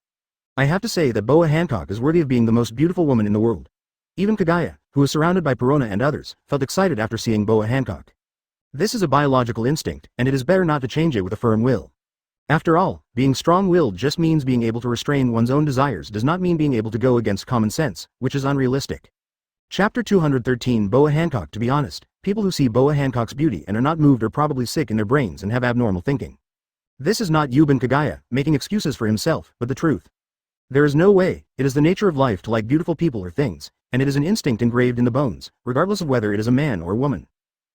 I have to say that Boa Hancock is worthy of being the most beautiful woman in the world. Even Kagaya, who is surrounded by Perona and others, felt excited after seeing Boa Hancock. This is a biological instinct, and it is better not to change it with a firm will. After all, being strong-willed just means being able to restrain one's own desires, does not mean being able to go against common sense, which is unrealistic. Chapter 213. Boa Hancock. To be honest, people who see Boa Hancock's beauty and are not moved are probably sick in their brains and have abnormal thinking. This is not Miban Kagaya making excuses for himself, but the truth. There is no way, it is the nature of life to like beautiful people or things, and it is an instinct engraved in the bones, regardless of whether it is a man or a woman.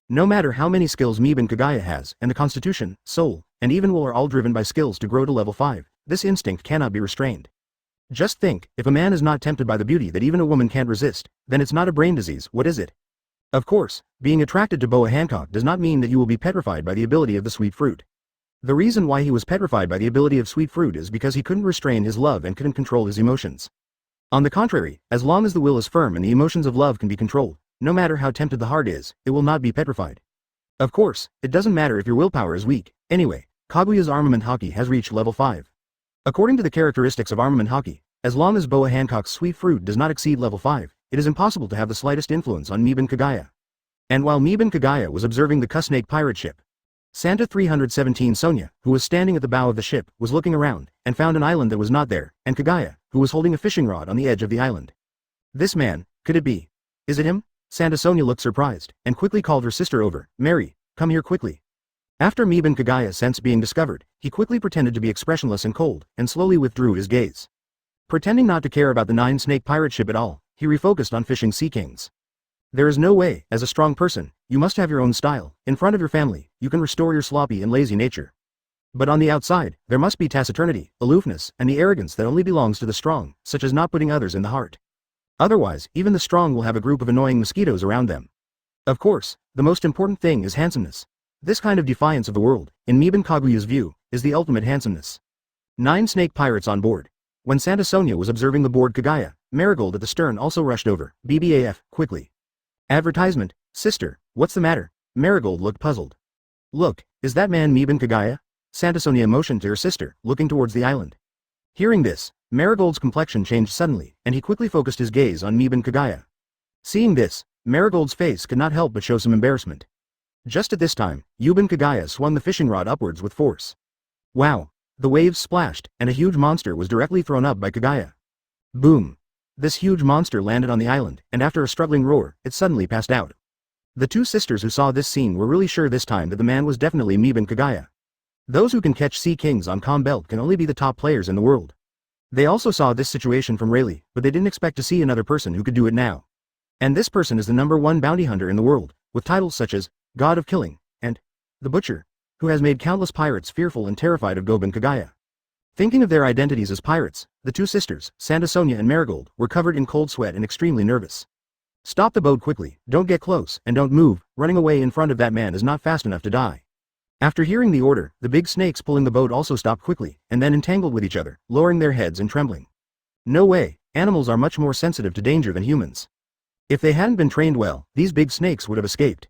No matter how many skills Miban Kagaya has, and the constitution, soul, and even will are all driven by skills to grow to level 5, this instinct cannot be restrained. Just think, if a man is not tempted by the beauty that even a woman can't resist, then it's not a brain disease, what is it? Of course, being attracted to Boa Hancock does not mean that you will be petrified by the ability of the sweet fruit. The reason why he was petrified by the ability of sweet fruit is because he couldn't restrain his love and couldn't control his emotions. On the contrary, as long as the will is firm and the emotions of love can be controlled, no matter how tempted the heart is, it will not be petrified. Of course, it doesn't matter if your willpower is weak. Anyway, Kaguya's armament haki has reached level 5. According to the characteristics of armament haki, as long as Boa Hancock's sweet fruit does not exceed level 5, it is impossible to have the slightest influence on Miban Kagaya. And while Miban Kagaya was observing the Kusnake pirate ship, Santa 317 Sonia, who was standing at the bow of the ship, was looking around, and found an island that was not there, and Kagaya, who was holding a fishing rod on the edge of the island. This man, could it be? Is it him? Santa Sonia looked surprised, and quickly called her sister over. Mary, come here quickly. After Miban Kagaya sensed being discovered, he quickly pretended to be expressionless and cold, and slowly withdrew his gaze. Pretending not to care about the 9-snake pirate ship at all, he refocused on fishing sea kings. There is no way, as a strong person, you must have your own style. In front of your family, you can restore your sloppy and lazy nature. But on the outside, there must be taciturnity, aloofness, and the arrogance that only belongs to the strong, such as not putting others in the heart. Otherwise, even the strong will have a group of annoying mosquitoes around them. Of course, the most important thing is handsomeness. This kind of defiance of the world, in Miban Kaguya's view, is the ultimate handsomeness. 9-snake pirates on board. When Santa Sonia was observing the board Kagaya, Marigold at the stern also rushed over. BBAF, quickly. Advertisement, sister, what's the matter? Marigold looked puzzled. Look, is that man Miban Kagaya? Santa Sonia motioned to her sister, looking towards the island. Hearing this, Marigold's complexion changed suddenly, and he quickly focused his gaze on Miban Kagaya. Seeing this, Marigold's face could not help but show some embarrassment. Just at this time, Miban Kagaya swung the fishing rod upwards with force. Wow! The waves splashed, and a huge monster was directly thrown up by Kagaya. Boom! This huge monster landed on the island, and after a struggling roar, it suddenly passed out. The 2 sisters who saw this scene were really sure this time that the man was definitely Miban Kagaya. Those who can catch sea kings on Calm Belt can only be the top players in the world. They also saw this situation from Rayleigh, but they didn't expect to see another person who could do it now. And this person is the #1 bounty hunter in the world, with titles such as God of Killing, the butcher, who has made countless pirates fearful and terrified of Goben Kagaya. Thinking of their identities as pirates, the two sisters, Santa Sonia and Marigold, were covered in cold sweat and extremely nervous. Stop the boat quickly, don't get close, and don't move, running away in front of that man is not fast enough to die. After hearing the order, the big snakes pulling the boat also stopped quickly, and then entangled with each other, lowering their heads and trembling. No way, animals are much more sensitive to danger than humans. If they hadn't been trained well, these big snakes would have escaped.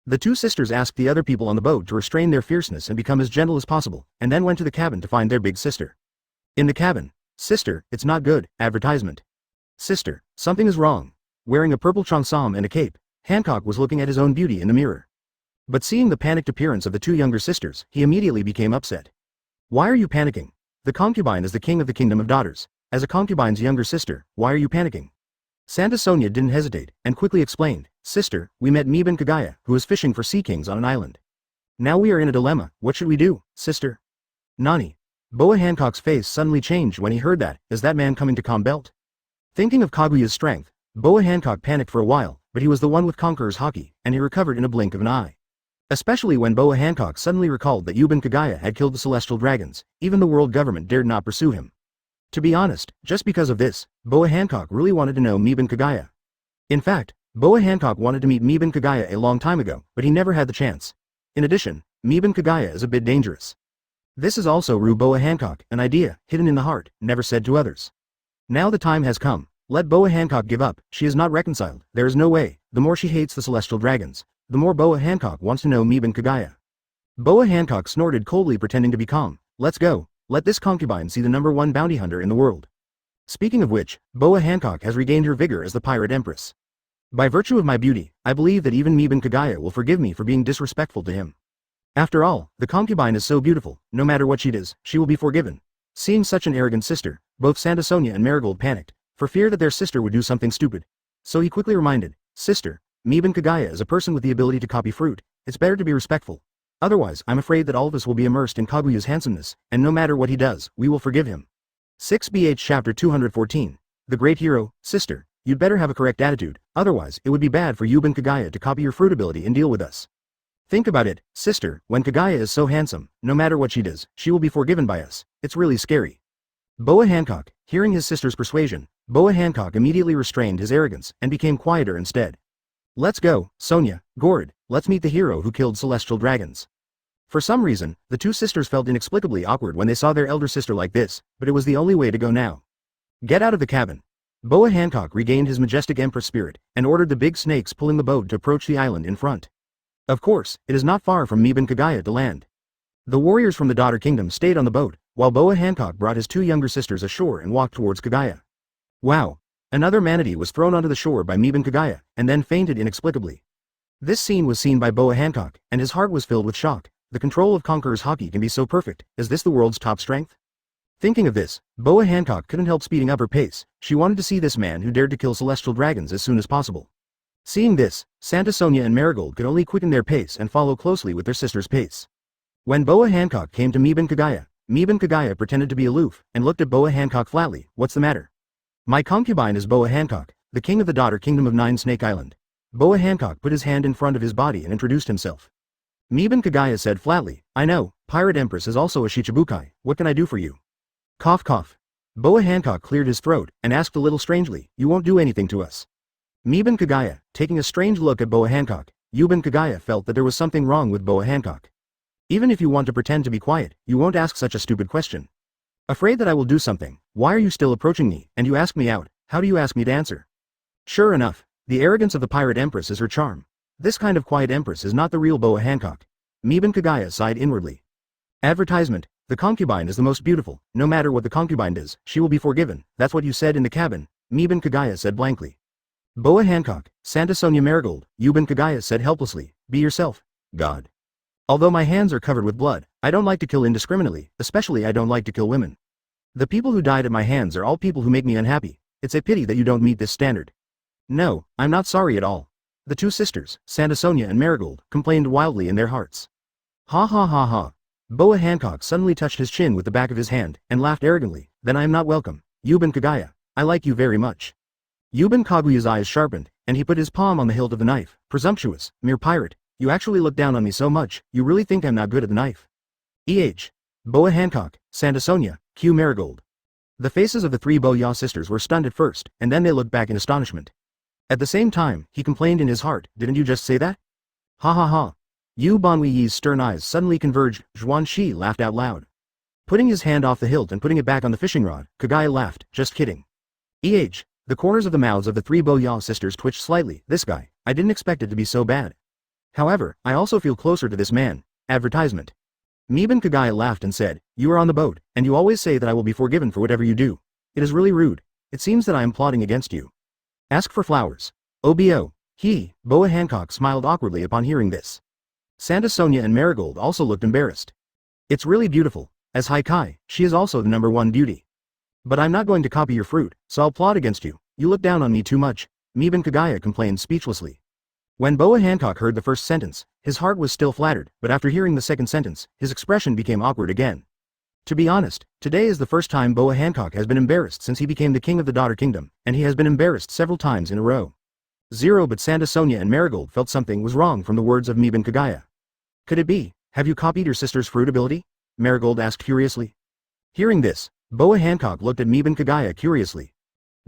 The two sisters asked the other people on the boat to restrain their fierceness and become as gentle as possible, and then went to the cabin to find their big sister. In the cabin, "Sister, it's not good," advertisement. "Sister, something is wrong." Wearing a purple cheongsam and a cape, Hancock was looking at his own beauty in the mirror. But seeing the panicked appearance of the two younger sisters, he immediately became upset. "Why are you panicking? The concubine is the king of the kingdom of daughters. As a concubine's younger sister, why are you panicking?" Santa Sonia didn't hesitate, and quickly explained, "Sister, we met Meben Kagaya, who is fishing for sea kings on an island. Now we are in a dilemma, what should we do, sister?" "Nani?" Boa Hancock's face suddenly changed when he heard that. Is that man coming to calm belt? Thinking of Kaguya's strength, Boa Hancock panicked for a while, but he was the one with Conqueror's Haki, and he recovered in a blink of an eye. Especially when Boa Hancock suddenly recalled that Yuben Kagaya had killed the celestial dragons, even the world government dared not pursue him. To be honest, just because of this, Boa Hancock really wanted to know Meben Kagaya. In fact, Boa Hancock wanted to meet Meben Kagaya a long time ago, but he never had the chance. In addition, Meben Kagaya is a bit dangerous. This is also Rue Boa Hancock, an idea, hidden in the heart, never said to others. Now the time has come, let Boa Hancock give up, she is not reconciled, there is no way, the more she hates the celestial dragons, the more Boa Hancock wants to know Meben Kagaya. Boa Hancock snorted coldly pretending to be calm, let's go, let this concubine see the #1 bounty hunter in the world. Speaking of which, Boa Hancock has regained her vigor as the pirate empress. By virtue of my beauty, I believe that even Meben Kagaya will forgive me for being disrespectful to him. After all, the concubine is so beautiful, no matter what she does, she will be forgiven. Seeing such an arrogant sister, both Santa Sonia and Marigold panicked, for fear that their sister would do something stupid. So he quickly reminded, "Sister, Meben Kagaya is a person with the ability to copy fruit, it's better to be respectful. Otherwise, I'm afraid that all of us will be immersed in Kaguya's handsomeness, and no matter what he does, we will forgive him." 6bh Chapter 214. The Great Hero, Sister, you'd better have a correct attitude, otherwise it would be bad for Yuben Kagaya to copy your fruit ability and deal with us. Think about it, sister, when Kagaya is so handsome, no matter what she does, she will be forgiven by us, it's really scary. Boa Hancock, hearing his sister's persuasion, Boa Hancock immediately restrained his arrogance and became quieter instead. "Let's go, Sonia, Gord, let's meet the hero who killed celestial dragons." For some reason, the two sisters felt inexplicably awkward when they saw their elder sister like this, but it was the only way to go now. "Get out of the cabin." Boa Hancock regained his majestic empress spirit, and ordered the big snakes pulling the boat to approach the island in front. Of course, it is not far from Meben Kagaya to land. The warriors from the Daughter Kingdom stayed on the boat, while Boa Hancock brought his two younger sisters ashore and walked towards Kagaya. Wow! Another manatee was thrown onto the shore by Meben Kagaya, and then fainted inexplicably. This scene was seen by Boa Hancock, and his heart was filled with shock. The control of Conqueror's Haki can be so perfect, is this the world's top strength? Thinking of this, Boa Hancock couldn't help speeding up her pace, she wanted to see this man who dared to kill celestial dragons as soon as possible. Seeing this, Santa Sonia and Marigold could only quicken their pace and follow closely with their sister's pace. When Boa Hancock came to Meben Kagaya pretended to be aloof, and looked at Boa Hancock flatly, "What's the matter?" "My concubine is Boa Hancock, the king of the Daughter Kingdom of Nine Snake Island." Boa Hancock put his hand in front of his body and introduced himself. Meben Kagaya said flatly, "I know, Pirate Empress is also a Shichibukai, what can I do for you?" Cough cough. Boa Hancock cleared his throat, and asked a little strangely, "You won't do anything to us?" Meben Kagaya, taking a strange look at Boa Hancock, Yuben Kagaya felt that there was something wrong with Boa Hancock. "Even if you want to pretend to be quiet, you won't ask such a stupid question. Afraid that I will do something, why are you still approaching me, and you ask me out, how do you ask me to answer?" Sure enough, the arrogance of the Pirate Empress is her charm. This kind of quiet empress is not the real Boa Hancock. Meben Kagaya sighed inwardly. Advertisement, the concubine is the most beautiful, no matter what the concubine does, she will be forgiven, that's what you said in the cabin, Meben Kagaya said blankly. Boa Hancock, Santa Sonia Marigold, Yuben Kagaya said helplessly, "Be yourself, God. Although my hands are covered with blood, I don't like to kill indiscriminately, especially I don't like to kill women. The people who died at my hands are all people who make me unhappy, it's a pity that you don't meet this standard." "No, I'm not sorry at all." The two sisters, Santa Sonia and Marigold, complained wildly in their hearts. Ha ha ha ha. Boa Hancock suddenly touched his chin with the back of his hand, and laughed arrogantly, "Then I am not welcome, Yuben Kagaya, I like you very much." Yuben Kaguya's eyes sharpened, and he put his palm on the hilt of the knife, "Presumptuous, mere pirate, You actually look down on me so much, you really think I'm not good at the knife. Boa Hancock, Santa Sonia, Q Marigold. The faces of the three Boya sisters were stunned at first, and then they looked back in astonishment. At the same time, he complained in his heart, didn't you just say that? Ha ha ha. Yu Banwei's stern eyes suddenly converged, Zhuan Shi laughed out loud. Putting his hand off the hilt and putting it back on the fishing rod, Kagaya laughed, just kidding. The corners of the mouths of the three Boya sisters twitched slightly, this guy, I didn't expect it to be so bad. However, I also feel closer to this man. Advertisement. Miban Kagaya laughed and said, you are on the boat, and you always say that I will be forgiven for whatever you do. It is really rude. It seems that I am plotting against you. Ask for flowers. OBO. Boa Hancock smiled awkwardly upon hearing this. Santa Sonia and Marigold also looked embarrassed. It's really beautiful. As Haikai, she is also the #1 beauty. But I'm not going to copy your fruit, so I'll plot against you. You look down on me too much. Miban Kagaya complained speechlessly. When Boa Hancock heard the first sentence, his heart was still flattered, but after hearing the second sentence, his expression became awkward again. To be honest, today is the first time Boa Hancock has been embarrassed since he became the king of the Daughter Kingdom, and he has been embarrassed several times in a row. But Santa Sonia and Marigold felt something was wrong from the words of Miban Kagaya. Could it be, have you copied your sister's fruit ability? Marigold asked curiously. Hearing this, Boa Hancock looked at Miban Kagaya curiously.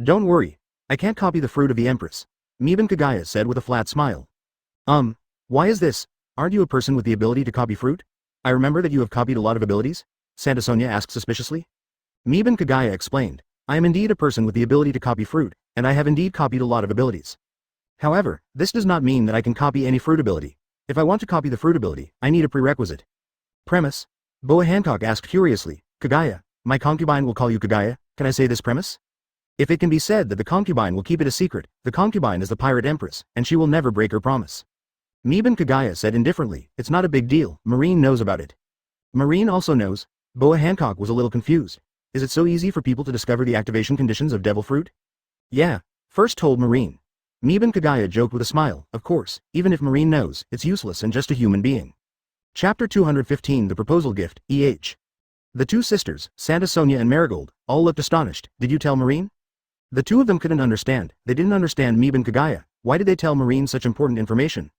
Don't worry, I can't copy the fruit of the Empress, Miban Kagaya said with a flat smile. Why is this? Aren't you a person with the ability to copy fruit? I remember that you have copied a lot of abilities? Santa Sonia asked suspiciously. Miban Kagaya explained, I am indeed a person with the ability to copy fruit, and I have indeed copied a lot of abilities. However, this does not mean that I can copy any fruit ability. If I want to copy the fruit ability, I need a prerequisite. Premise? Boa Hancock asked curiously, Kagaya, my concubine will call you Kagaya, can I say this premise? If it can be said that the concubine will keep it a secret, the concubine is the pirate empress, and she will never break her promise. Miban Kagaya said indifferently, it's not a big deal, Marine knows about it. Marine also knows? Boa Hancock was a little confused. Is it so easy for people to discover the activation conditions of devil fruit? Yeah, first told Marine. Miban Kagaya joked with a smile, of course, even if Marine knows, it's useless and just a human being. Chapter 215 The Proposal Gift, The two sisters, Santa Sonia and Marigold, all looked astonished, did you tell Marine? The two of them couldn't understand, they didn't understand Miban Kagaya, why did they tell Marine such important information?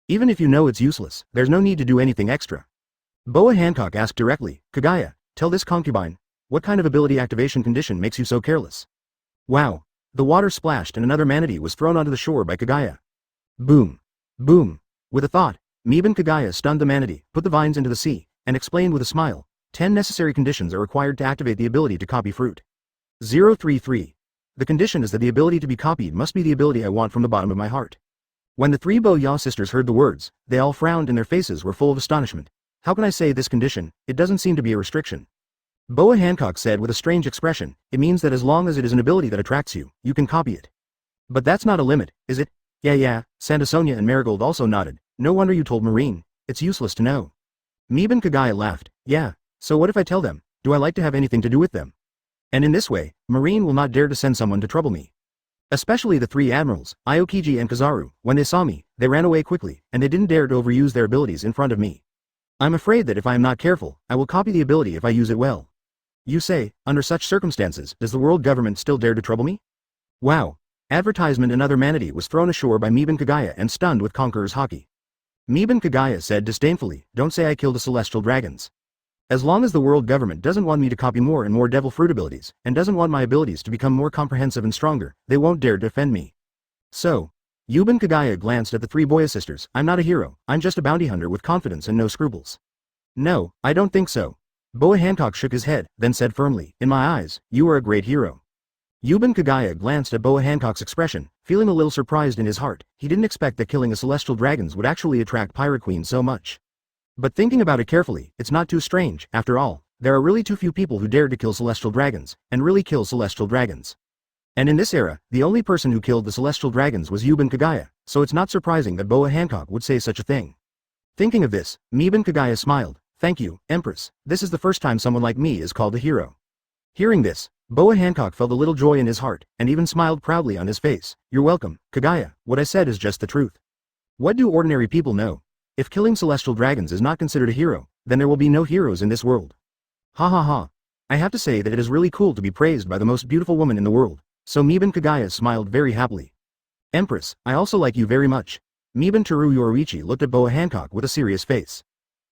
Even if you know it's useless, there's no need to do anything extra. Boa Hancock asked directly, Kagaya, tell this concubine, what kind of ability activation condition makes you so careless? Wow. The water splashed and another manatee was thrown onto the shore by Kagaya. Boom. Boom. With a thought, Miban Kagaya stunned the manatee, put the vines into the sea, and explained with a smile, 10 necessary conditions are required to activate the ability to copy fruit. 033. The condition is that the ability to be copied must be the ability I want from the bottom of my heart. When the three Boya sisters heard the words, they all frowned and their faces were full of astonishment. How can I say this condition? It doesn't seem to be a restriction. Boa Hancock said with a strange expression, it means that as long as it is an ability that attracts you, you can copy it. But that's not a limit, is it? Yeah, Santa Sonia and Marigold also nodded. No wonder you told Marine. It's useless to know. Miban Kagaya laughed. Yeah, so what if I tell them? Do I like to have anything to do with them? And in this way, Marine will not dare to send someone to trouble me. Especially the three admirals, Aokiji and Kazaru, when they saw me, they ran away quickly, and they didn't dare to overuse their abilities in front of me. I'm afraid that if I am not careful, I will copy the ability if I use it well. You say, under such circumstances, does the world government still dare to trouble me? Wow. Advertisement Another manatee was thrown ashore by Miban Kagaya and stunned with Conqueror's Haki. Miban Kagaya said disdainfully, don't say I killed the celestial dragons. As long as the world government doesn't want me to copy more and more devil fruit abilities, and doesn't want my abilities to become more comprehensive and stronger, they won't dare defend me. So, Miban Kagaya glanced at the three Boya sisters, I'm not a hero, I'm just a bounty hunter with confidence and no scruples. No, I don't think so. Boa Hancock shook his head, then said firmly, in my eyes, you are a great hero. Miban Kagaya glanced at Boa Hancock's expression, feeling a little surprised in his heart, he didn't expect that killing the celestial dragons would actually attract Pirate Queen so much. But thinking about it carefully, it's not too strange, after all, there are really too few people who dared to kill celestial dragons, and really kill celestial dragons. And in this era, the only person who killed the celestial dragons was Miban Kagaya, so it's not surprising that Boa Hancock would say such a thing. Thinking of this, Miban Kagaya smiled, thank you, Empress, this is the first time someone like me is called a hero. Hearing this, Boa Hancock felt a little joy in his heart, and even smiled proudly on his face, you're welcome, Kagaya, what I said is just the truth. What do ordinary people know? If killing celestial dragons is not considered a hero, then there will be no heroes in this world. Ha ha ha. I have to say that it is really cool to be praised by the most beautiful woman in the world, so Miban Kagaya smiled very happily. Empress, I also like you very much. Miban Orochi looked at Boa Hancock with a serious face.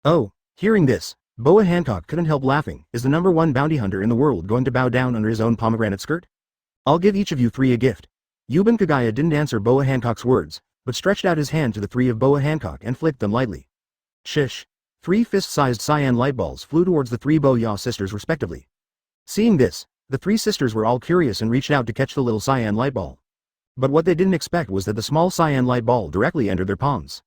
Oh, hearing this, Boa Hancock couldn't help laughing. Is the #1 bounty hunter in the world going to bow down under his own pomegranate skirt? I'll give each of you 3 a gift. Yuban Kagaya didn't answer Boa Hancock's words, but stretched out his hand to the 3 of Boa Hancock and flicked them lightly. Shish. 3 fist-sized cyan light balls flew towards the 3 Boya sisters respectively. Seeing this, the 3 sisters were all curious and reached out to catch the little cyan light ball. But what they didn't expect was that the small cyan light ball directly entered their palms.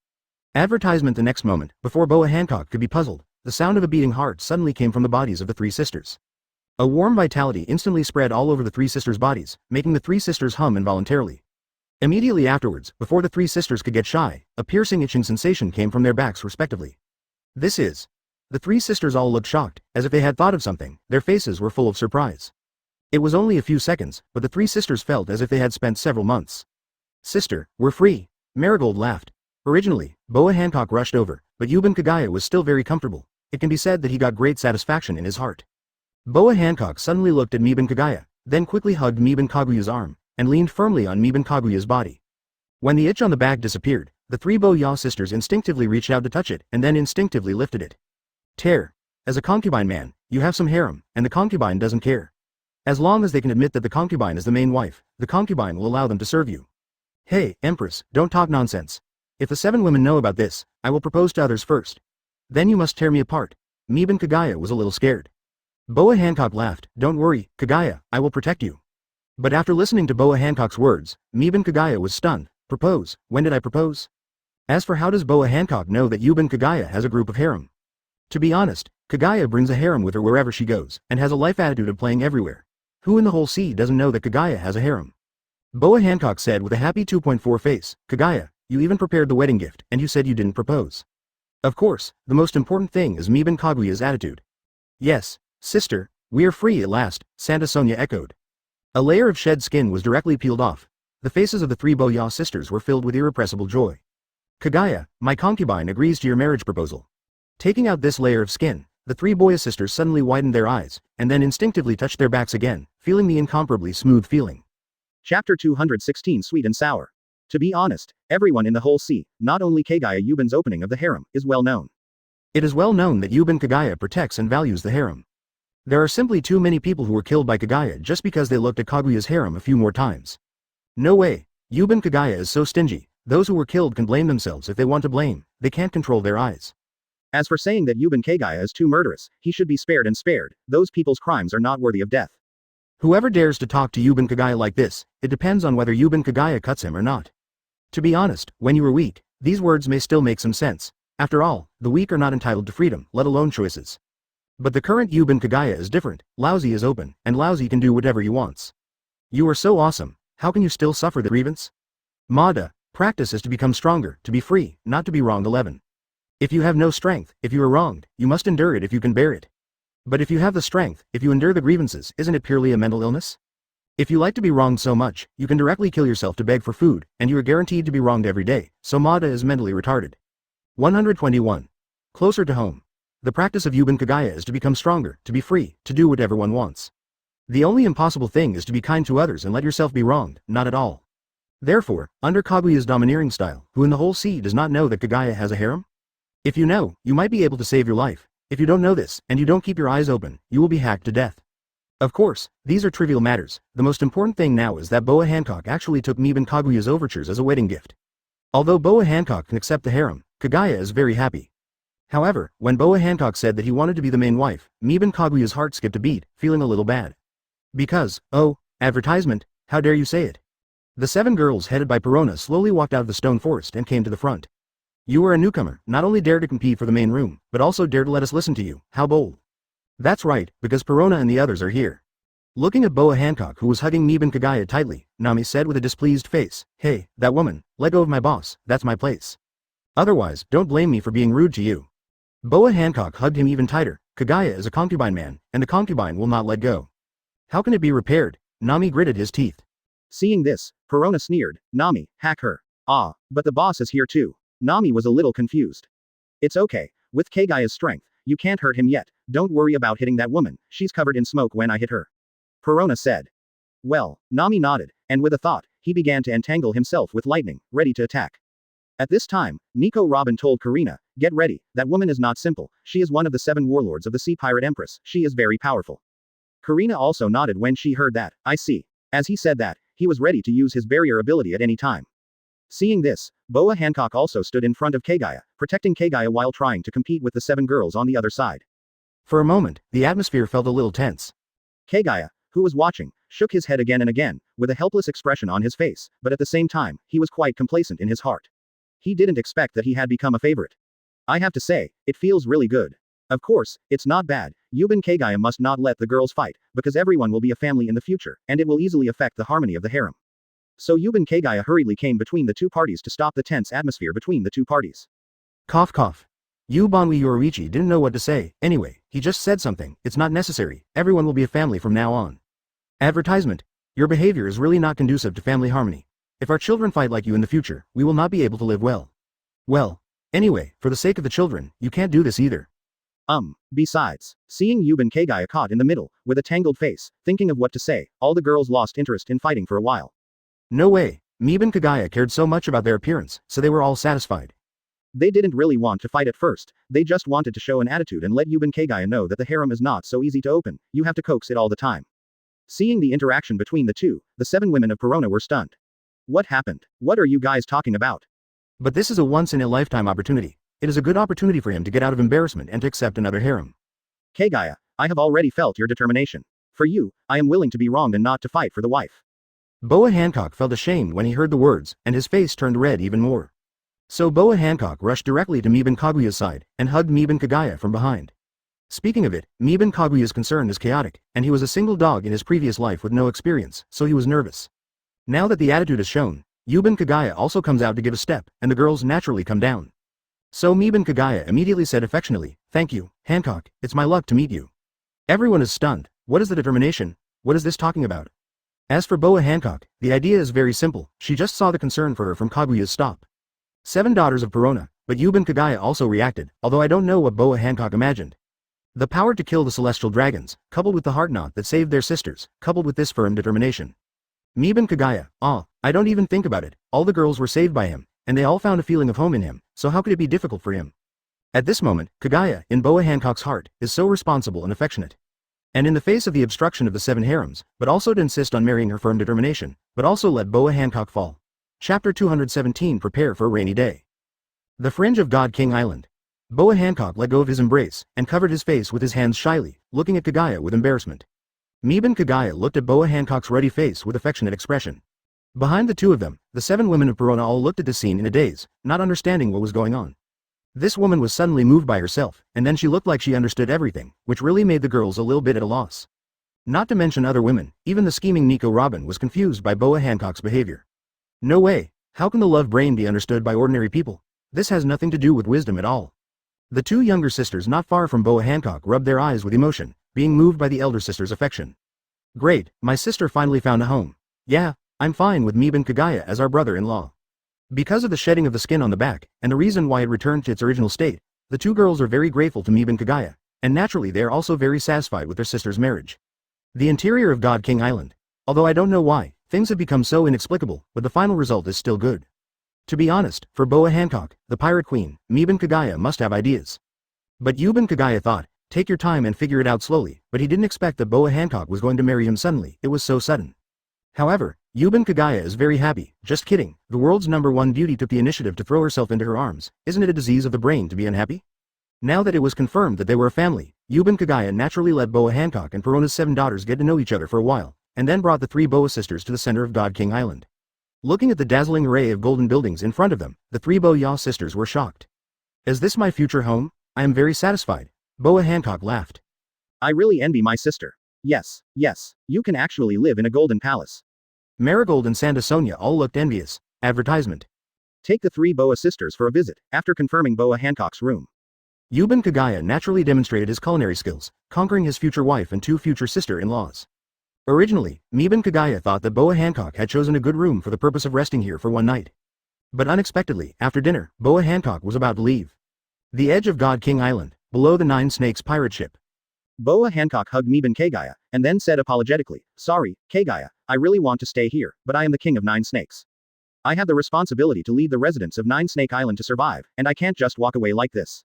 Advertisement. The next moment, before Boa Hancock could be puzzled, the sound of a beating heart suddenly came from the bodies of the 3 sisters. A warm vitality instantly spread all over the 3 sisters' bodies, making the 3 sisters hum involuntarily. Immediately afterwards, before the 3 sisters could get shy, a piercing itching sensation came from their backs respectively. This is. The 3 sisters all looked shocked, as if they had thought of something. Their faces were full of surprise. It was only a few seconds, but the 3 sisters felt as if they had spent several months. Sister, we're free. Marigold laughed. Originally, Boa Hancock rushed over, but Yuban Kagaya was still very comfortable. It can be said that he got great satisfaction in his heart. Boa Hancock suddenly looked at Miban Kagaya, then quickly hugged Miban Kaguya's arm, and leaned firmly on Miban Kaguya's body. When the itch on the back disappeared, the 3 Boya sisters instinctively reached out to touch it, and then instinctively lifted it. Tear. As a concubine man, you have some harem, and the concubine doesn't care. As long as they can admit that the concubine is the main wife, the concubine will allow them to serve you. Hey, Empress, don't talk nonsense. If the 7 women know about this, I will propose to others first. Then you must tear me apart. Miban Kagaya was a little scared. Boa Hancock laughed. Don't worry, Kagaya, I will protect you. But after listening to Boa Hancock's words, Miban Kagaya was stunned. Propose? When did I propose? As for how does Boa Hancock know that Yuban Kagaya has a group of harem? To be honest, Kagaya brings a harem with her wherever she goes, and has a life attitude of playing everywhere. Who in the whole sea doesn't know that Kagaya has a harem? Boa Hancock said with a happy 2.4 face, Kagaya, you even prepared the wedding gift, and you said you didn't propose. Of course, the most important thing is Miban Kaguya's attitude. Yes, sister, we are free at last, Santa Sonia echoed. A layer of shed skin was directly peeled off. The faces of the 3 Boya sisters were filled with irrepressible joy. Kagaya, my concubine agrees to your marriage proposal. Taking out this layer of skin, the 3 Boya sisters suddenly widened their eyes, and then instinctively touched their backs again, feeling the incomparably smooth feeling. Chapter 216 Sweet and Sour. To be honest, everyone in the whole sea, not only Kagaya Yuban's opening of the harem, is well known. It is well known that Yuban Kagaya protects and values the harem. There are simply too many people who were killed by Kagaya just because they looked at Kaguya's harem a few more times. No way, Yuban Kagaya is so stingy. Those who were killed can blame themselves if they want to blame, they can't control their eyes. As for saying that Yuban Kagaya is too murderous, he should be spared and spared. Those people's crimes are not worthy of death. Whoever dares to talk to Yuban Kagaya like this, it depends on whether Yuban Kagaya cuts him or not. To be honest, when you were weak, these words may still make some sense. After all, the weak are not entitled to freedom, let alone choices. But the current Yuban Kagaya is different. Lousy is open, and Lousy can do whatever he wants. You are so awesome, how can you still suffer the grievance? Mada, practice is to become stronger, to be free, not to be wronged. 11. If you have no strength, if you are wronged, you must endure it if you can bear it. But if you have the strength, if you endure the grievances, isn't it purely a mental illness? If you like to be wronged so much, you can directly kill yourself to beg for food, and you are guaranteed to be wronged every day, so Mada is mentally retarded. 121. Closer to home. The practice of Yuban Kagaya is to become stronger, to be free, to do whatever one wants. The only impossible thing is to be kind to others and let yourself be wronged, not at all. Therefore, under Kaguya's domineering style, who in the whole sea does not know that Kagaya has a harem? If you know, you might be able to save your life. If you don't know this, and you don't keep your eyes open, you will be hacked to death. Of course, these are trivial matters. The most important thing now is that Boa Hancock actually took Miban Kaguya's overtures as a wedding gift. Although Boa Hancock can accept the harem, Kagaya is very happy. However, when Boa Hancock said that he wanted to be the main wife, Miban Kaguya's heart skipped a beat, feeling a little bad. Because, oh, advertisement, how dare you say it? The 7 girls headed by Perona slowly walked out of the stone forest and came to the front. You are a newcomer, not only dare to compete for the main room, but also dare to let us listen to you, how bold. That's right, because Perona and the others are here. Looking at Boa Hancock who was hugging Miban Kagaya tightly, Nami said with a displeased face, hey, that woman, let go of my boss, that's my place. Otherwise, don't blame me for being rude to you. Boa Hancock hugged him even tighter. Kagaya is a concubine man, and the concubine will not let go. How can it be repaired? Nami gritted his teeth. Seeing this, Perona sneered, Nami, hack her. Ah, but the boss is here too. Nami was a little confused. It's okay, with Kagaya's strength, you can't hurt him yet, don't worry about hitting that woman, she's covered in smoke when I hit her. Perona said. Well, Nami nodded, and with a thought, he began to entangle himself with lightning, ready to attack. At this time, Nico Robin told Karina, "Get ready, that woman is not simple, she is one of the 7 warlords of the Sea Pirate Empress, she is very powerful." Karina also nodded when she heard that. "I see." As he said that, he was ready to use his barrier ability at any time. Seeing this, Boa Hancock also stood in front of Kagaya, protecting Kagaya while trying to compete with the 7 girls on the other side. For a moment, the atmosphere felt a little tense. Kagaya, who was watching, shook his head again and again, with a helpless expression on his face, but at the same time, he was quite complacent in his heart. He didn't expect that he had become a favorite. "I have to say, it feels really good. Of course, it's not bad, Yuban Kagaya must not let the girls fight, because everyone will be a family in the future, and it will easily affect the harmony of the harem." So Yuban Kagaya hurriedly came between the 2 parties to stop the tense atmosphere between the 2 parties. Cough cough. Yubanwi Orochi didn't know what to say. Anyway, he just said something. "It's not necessary, everyone will be a family from now on." Advertisement. Your behavior is really not conducive to family harmony. If our children fight like you in the future, we will not be able to live well. Well. Anyway, for the sake of the children, you can't do this either. Besides, seeing Yuban Kagaya caught in the middle, with a tangled face, thinking of what to say, all the girls lost interest in fighting for a while. No way, Miban Kagaya cared so much about their appearance, so they were all satisfied. They didn't really want to fight at first, they just wanted to show an attitude and let Yuban Kagaya know that the harem is not so easy to open, you have to coax it all the time. Seeing the interaction between the two, the 7 women of Perona were stunned. What happened? What are you guys talking about? But this is a once-in-a-lifetime opportunity. It is a good opportunity for him to get out of embarrassment and to accept another harem. Kagaya, I have already felt your determination. For you, I am willing to be wronged and not to fight for the wife. Boa Hancock felt ashamed when he heard the words, and his face turned red even more. So Boa Hancock rushed directly to Miban Kaguya's side, and hugged Miban Kagaya from behind. Speaking of it, Miban Kaguya's concern is chaotic, and he was a single dog in his previous life with no experience, so he was nervous. Now that the attitude is shown, Yuban Kagaya also comes out to give a step, and the girls naturally come down. So Miban Kagaya immediately said affectionately, "Thank you, Hancock, it's my luck to meet you." Everyone is stunned. What is the determination? What is this talking about? As for Boa Hancock, the idea is very simple, she just saw the concern for her from Kaguya's stop. 7 daughters of Perona, but Yuban Kagaya also reacted, although I don't know what Boa Hancock imagined. The power to kill the celestial dragons, coupled with the heart knot that saved their sisters, coupled with this firm determination. Miban Kagaya, I don't even think about it, all the girls were saved by him, and they all found a feeling of home in him, so how could it be difficult for him? At this moment, Kagaya, in Boa Hancock's heart, is so responsible and affectionate. And in the face of the obstruction of the 7 harems, but also to insist on marrying her firm determination, but also let Boa Hancock fall. Chapter 217 Prepare for a Rainy Day. The fringe of God King Island. Boa Hancock let go of his embrace, and covered his face with his hands shyly, looking at Kagaya with embarrassment. Miban Kagaya looked at Boa Hancock's ruddy face with affectionate expression. Behind the 2 of them, the 7 women of Perona all looked at the scene in a daze, not understanding what was going on. This woman was suddenly moved by herself, and then she looked like she understood everything, which really made the girls a little bit at a loss. Not to mention other women, even the scheming Nico Robin was confused by Boa Hancock's behavior. No way, how can the love brain be understood by ordinary people? This has nothing to do with wisdom at all. The 2 younger sisters not far from Boa Hancock rubbed their eyes with emotion, being moved by the elder sister's affection. Great, my sister finally found a home. Yeah, I'm fine with Miban Kagaya as our brother-in-law. Because of the shedding of the skin on the back, and the reason why it returned to its original state, the 2 girls are very grateful to Miban Kagaya, and naturally they are also very satisfied with their sister's marriage. The interior of God King Island. Although I don't know why, things have become so inexplicable, but the final result is still good. To be honest, for Boa Hancock, the pirate queen, Miban Kagaya must have ideas. But Yuban Kagaya thought, take your time and figure it out slowly, but he didn't expect that Boa Hancock was going to marry him suddenly, it was so sudden. However, Yuban Kagaya is very happy, just kidding, the world's #1 beauty took the initiative to throw herself into her arms, isn't it a disease of the brain to be unhappy? Now that it was confirmed that they were a family, Yuban Kagaya naturally let Boa Hancock and Perona's 7 daughters get to know each other for a while, and then brought the 3 Boa sisters to the center of God King Island. Looking at the dazzling array of golden buildings in front of them, the 3 Boya sisters were shocked. Is this my future home? I am very satisfied. Boa Hancock laughed. I really envy my sister. Yes, you can actually live in a golden palace. Marigold and Santa Sonia all looked envious. Advertisement. Take the 3 Boa sisters for a visit, after confirming Boa Hancock's room. Yuban Kagaya naturally demonstrated his culinary skills, conquering his future wife and 2 future sister-in-laws. Originally, Miban Kagaya thought that Boa Hancock had chosen a good room for the purpose of resting here for one night. But unexpectedly, after dinner, Boa Hancock was about to leave. The edge of God King Island, below the 9 Snakes pirate ship. Boa Hancock hugged Miban Kagaya, and then said apologetically, sorry, Kagaya, I really want to stay here, but I am the king of 9 snakes. I have the responsibility to lead the residents of Nine Snake Island to survive, and I can't just walk away like this.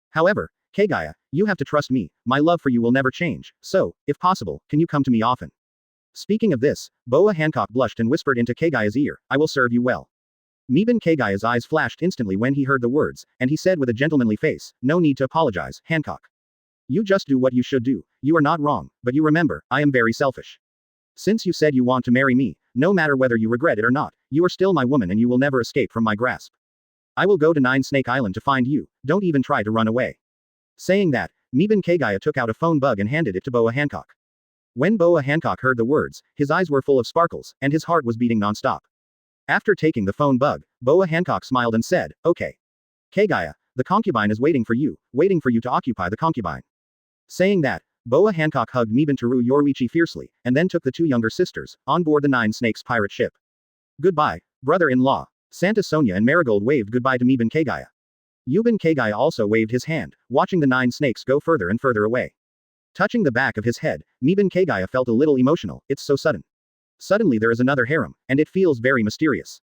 However, Kagaya, you have to trust me, my love for you will never change, so, if possible, can you come to me often? Speaking of this, Boa Hancock blushed and whispered into Kagaya's ear, I will serve you well. Meben Kagaya's eyes flashed instantly when he heard the words, and he said with a gentlemanly face, no need to apologize, Hancock. You just do what you should do, you are not wrong, but you remember, I am very selfish. Since you said you want to marry me, no matter whether you regret it or not, you are still my woman and you will never escape from my grasp. I will go to Nine Snake Island to find you, don't even try to run away. Saying that, Meben Kagaya took out a phone bug and handed it to Boa Hancock. When Boa Hancock heard the words, his eyes were full of sparkles, and his heart was beating non-stop. After taking the phone bug, Boa Hancock smiled and said, okay. Kagaya, the concubine is waiting for you to occupy the concubine. Saying that, Boa Hancock hugged Meben Teru Yoruichi fiercely, and then took the two younger sisters, on board the Nine Snakes pirate ship. Goodbye, brother-in-law. Santa Sonia and Marigold waved goodbye to Meben Kagaya. Yuben Kagaya also waved his hand, watching the Nine Snakes go further and further away. Touching the back of his head, Meben Kagaya felt a little emotional, it's so sudden. Suddenly there is another harem, and it feels very mysterious.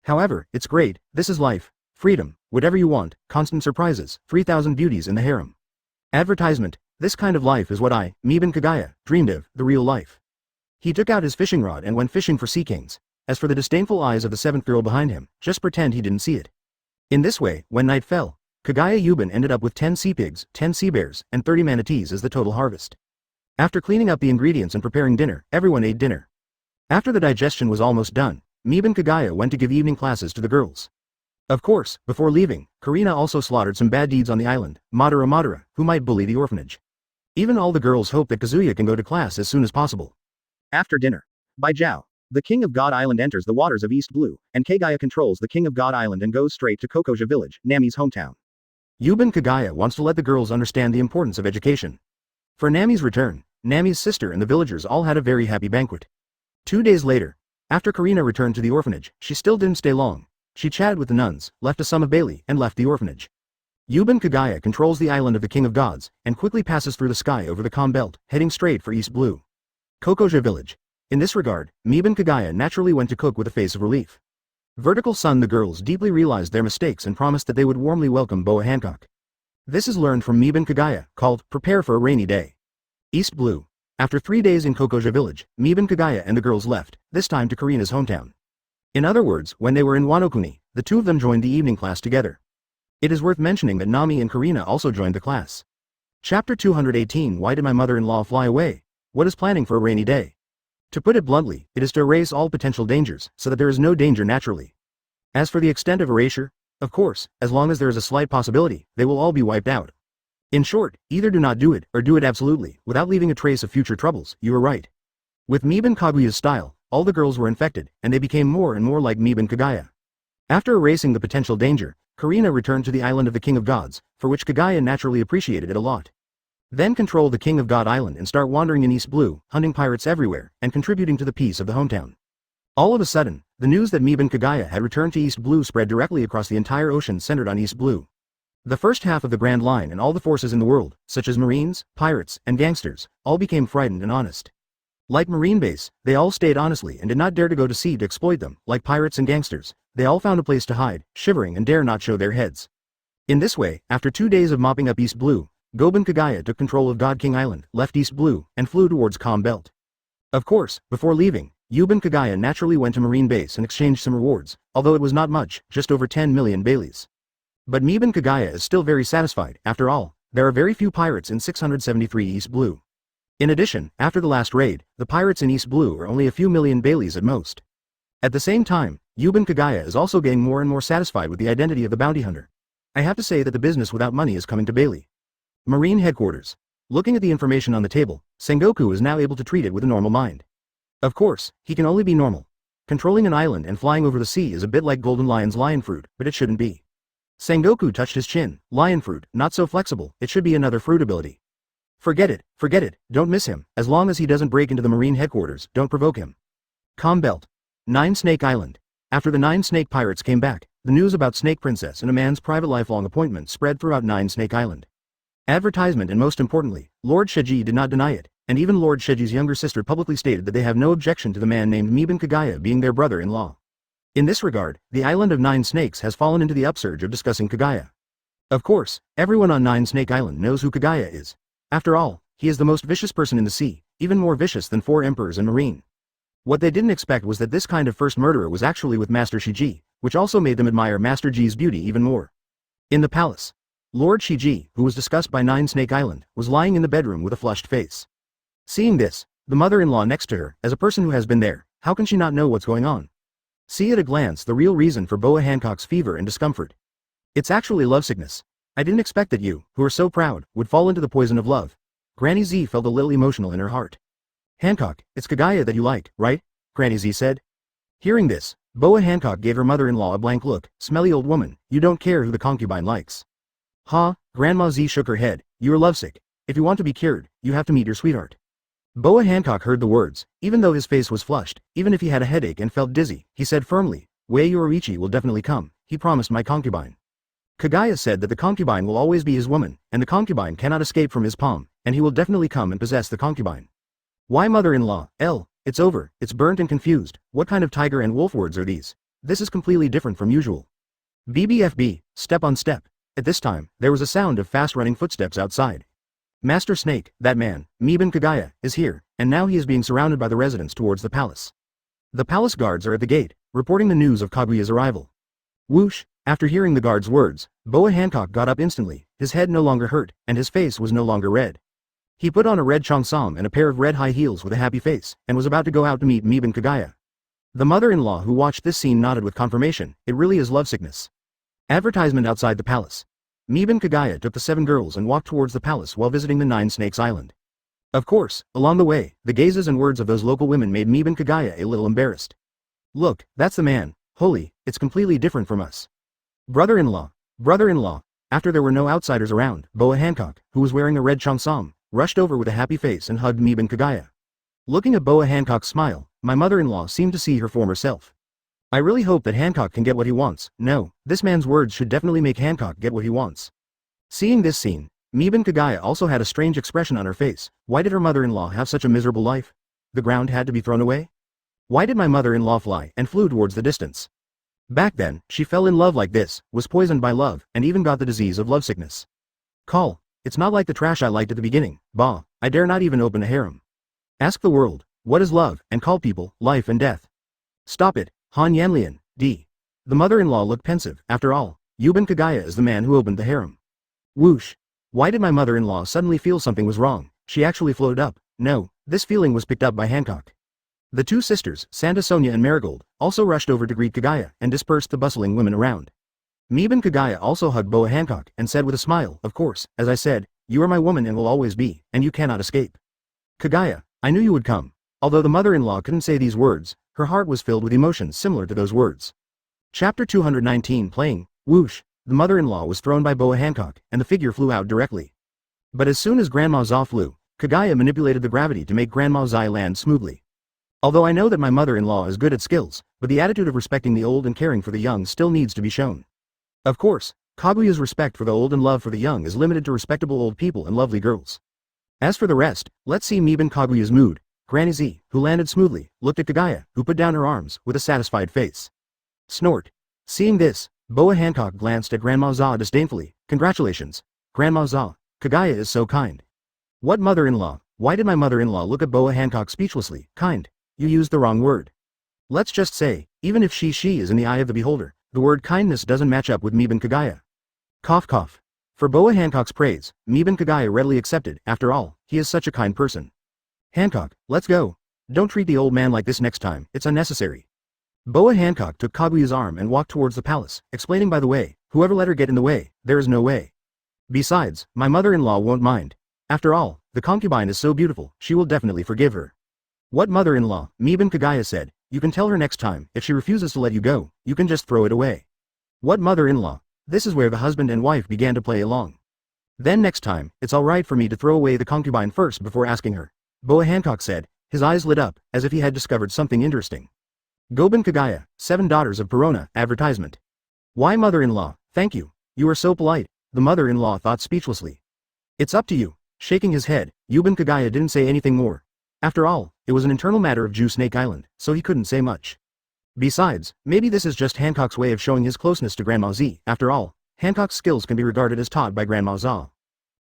However, it's great, this is life. Freedom, whatever you want, constant surprises, 3,000 beauties in the harem. Advertisement, this kind of life is what I, Meben Kagaya, dreamed of, the real life. He took out his fishing rod and went fishing for sea kings. As for the disdainful eyes of the seventh girl behind him, just pretend he didn't see it. In this way, when night fell, Kagaya Yuben ended up with 10 sea pigs, 10 sea bears, and 30 manatees as the total harvest. After cleaning up the ingredients and preparing dinner, everyone ate dinner. After the digestion was almost done, Meben Kagaya went to give evening classes to the girls. Of course, before leaving, Karina also slaughtered some bad deeds on the island, Madara, who might bully the orphanage. Even all the girls hope that Kazuya can go to class as soon as possible. After dinner. By Zhao. The King of God Island enters the waters of East Blue, and Kagaya controls the King of God Island and goes straight to Kokoja village, Nami's hometown. Yuben Kagaya wants to let the girls understand the importance of education. For Nami's return, Nami's sister and the villagers all had a very happy banquet. 2 days later, after Karina returned to the orphanage, she still didn't stay long. She chatted with the nuns, left a sum of Bailey, and left the orphanage. Yuben Kagaya controls the island of the King of Gods, and quickly passes through the sky over the calm belt, heading straight for East Blue. Kokoja village. In this regard, Meben Kagaya naturally went to cook with a face of relief. Vertical Sun the girls deeply realized their mistakes and promised that they would warmly welcome Boa Hancock. This is learned from Meben Kagaya, called, Prepare for a Rainy Day. East Blue. After 3 days in Kokoja village, Meben Kagaya and the girls left, this time to Karina's hometown. In other words, when they were in Wano Kuni, the two of them joined the evening class together. It is worth mentioning that Nami and Karina also joined the class. Chapter 218 Why did my mother-in-law fly away? What is planning for a rainy day? To put it bluntly, it is to erase all potential dangers, so that there is no danger naturally. As for the extent of erasure, of course, as long as there is a slight possibility, they will all be wiped out. In short, either do not do it, or do it absolutely, without leaving a trace of future troubles, you are right. With Meben Kaguya's style, all the girls were infected, and they became more and more like Meben Kagaya. After erasing the potential danger, Karina returned to the island of the King of Gods, for which Kagaya naturally appreciated it a lot. Then control the King of God Island and start wandering in East Blue, hunting pirates everywhere, and contributing to the peace of the hometown. All of a sudden, the news that Meben Kagaya had returned to East Blue spread directly across the entire ocean centered on East Blue. The first half of the Grand Line and all the forces in the world, such as Marines, pirates, and gangsters, all became frightened and honest. Like Marine Base, they all stayed honestly and did not dare to go to sea to exploit them, like pirates and gangsters, they all found a place to hide, shivering and dare not show their heads. In this way, after 2 days of mopping up East Blue, Goben Kagaya took control of God King Island, left East Blue, and flew towards Calm Belt. Of course, before leaving, Yuben Kagaya naturally went to Marine Base and exchanged some rewards, although it was not much, just over 10 million Baileys. But Meben Kagaya is still very satisfied, after all, there are very few pirates in 673 East Blue. In addition, after the last raid, the pirates in East Blue are only a few million Baileys at most. At the same time, Yuben Kagaya is also getting more and more satisfied with the identity of the bounty hunter. I have to say that the business without money is coming to Bailey. Marine Headquarters. Looking at the information on the table, Sengoku is now able to treat it with a normal mind. Of course, he can only be normal. Controlling an island and flying over the sea is a bit like Golden Lion's lion fruit, but it shouldn't be. Sengoku touched his chin. Lion fruit, not so flexible, it should be another fruit ability. Forget it, don't miss him, as long as he doesn't break into the Marine Headquarters, don't provoke him. Calm Belt. 9 Snake Island. After the 9 Snake Pirates came back, the news about Snake Princess and a man's private lifelong appointment spread throughout 9 Snake Island. Advertisement and most importantly, Lord Sheji did not deny it, and even Lord Sheji's younger sister publicly stated that they have no objection to the man named Meben Kagaya being their brother-in-law. In this regard, the island of Nine Snakes has fallen into the upsurge of discussing Kagaya. Of course, everyone on Nine Snake Island knows who Kagaya is. After all, he is the most vicious person in the sea, even more vicious than 4 emperors and Marine. What they didn't expect was that this kind of first murderer was actually with Master Shiji, which also made them admire Master Ji's beauty even more. In the palace, Lord Shiji, who was discussed by Nine Snake Island, was lying in the bedroom with a flushed face. Seeing this, the mother-in-law next to her, as a person who has been there, how can she not know what's going on? See at a glance the real reason for Boa Hancock's fever and discomfort. It's actually lovesickness. I didn't expect that you, who are so proud, would fall into the poison of love. Granny Z felt a little emotional in her heart. Hancock, it's Kagaya that you like, right? Granny Z said. Hearing this, Boa Hancock gave her mother-in-law a blank look. Smelly old woman, you don't care who the concubine likes. Ha, Grandma Z shook her head, you're lovesick. If you want to be cured, you have to meet your sweetheart. Boa Hancock heard the words, even though his face was flushed, even if he had a headache and felt dizzy, he said firmly, Wei Orochi will definitely come, he promised my concubine. Kagaya said that the concubine will always be his woman, and the concubine cannot escape from his palm, and he will definitely come and possess the concubine. Why mother-in-law, it's over, it's burnt and confused, what kind of tiger and wolf words are these? This is completely different from usual. BBFB, step on step. At this time, there was a sound of fast-running footsteps outside. Master Snake, that man, Miban Kagaya, is here, and now he is being surrounded by the residents towards the palace. The palace guards are at the gate, reporting the news of Kaguya's arrival. Whoosh, after hearing the guard's words, Boa Hancock got up instantly, his head no longer hurt, and his face was no longer red. He put on a red cheongsam and a pair of red high heels with a happy face, and was about to go out to meet Miban Kagaya. The mother-in-law who watched this scene nodded with confirmation, it really is lovesickness. Advertisement outside the palace. Miban Kagaya took the 7 girls and walked towards the palace while visiting the Nine Snakes Island. Of course, along the way, the gazes and words of those local women made Miban Kagaya a little embarrassed. Look, that's the man, holy, it's completely different from us. Brother-in-law, after there were no outsiders around, Boa Hancock, who was wearing a red cheongsam, rushed over with a happy face and hugged Miban Kagaya. Looking at Boa Hancock's smile, my mother-in-law seemed to see her former self. I really hope that Hancock can get what he wants. No, this man's words should definitely make Hancock get what he wants. Seeing this scene, Miban Kagaya also had a strange expression on her face. Why did her mother-in-law have such a miserable life? The ground had to be thrown away? Why did my mother-in-law fly and flew towards the distance? Back then, she fell in love like this, was poisoned by love, and even got the disease of lovesickness. Call. It's not like the trash I liked at the beginning. Bah, I dare not even open a harem. Ask the world, what is love, and call people, life and death. Stop it. Han Yanlian, D. The mother-in-law looked pensive. After all, Yuban Kagaya is the man who opened the harem. Whoosh. Why did my mother-in-law suddenly feel something was wrong? She actually floated up. No, this feeling was picked up by Hancock. The 2 sisters, Santa Sonia and Marigold, also rushed over to greet Kagaya and dispersed the bustling women around. Miban Kagaya also hugged Boa Hancock and said with a smile, of course, as I said, you are my woman and will always be, and you cannot escape. Kagaya, I knew you would come. Although the mother-in-law couldn't say these words, her heart was filled with emotions similar to those words. Chapter 219 playing, whoosh, the mother-in-law was thrown by Boa Hancock, and the figure flew out directly. But as soon as Grandma Za flew, Kagaya manipulated the gravity to make Grandma Za land smoothly. Although I know that my mother-in-law is good at skills, but the attitude of respecting the old and caring for the young still needs to be shown. Of course, Kaguya's respect for the old and love for the young is limited to respectable old people and lovely girls. As for the rest, let's see Miban Kaguya's mood. Granny Z, who landed smoothly, looked at Kagaya, who put down her arms, with a satisfied face. Snort. Seeing this, Boa Hancock glanced at Grandma Za disdainfully. Congratulations, Grandma Za, Kagaya is so kind. What mother-in-law? Why did my mother-in-law look at Boa Hancock speechlessly? Kind. You used the wrong word. Let's just say, even if she is in the eye of the beholder, the word kindness doesn't match up with Miban Kagaya. Cough cough. For Boa Hancock's praise, Miban Kagaya readily accepted. After all, he is such a kind person. Hancock, let's go. Don't treat the old man like this next time, it's unnecessary. Boa Hancock took Kaguya's arm and walked towards the palace, explaining by the way, whoever let her get in the way, there is no way. Besides, my mother-in-law won't mind. After all, the concubine is so beautiful, she will definitely forgive her. What mother-in-law? Miban Kagaya said, you can tell her next time, if she refuses to let you go, you can just throw it away. What mother-in-law? This is where the husband and wife began to play along. Then next time, it's alright for me to throw away the concubine first before asking her. Boa Hancock said, his eyes lit up, as if he had discovered something interesting. Goban Kagaya, 7 Daughters of Perona, advertisement. Why mother-in-law, thank you, you are so polite, the mother-in-law thought speechlessly. It's up to you. Shaking his head, Yuban Kagaya didn't say anything more. After all, it was an internal matter of Jew Snake Island, so he couldn't say much. Besides, maybe this is just Hancock's way of showing his closeness to Grandma Z. After all, Hancock's skills can be regarded as taught by Grandma Z.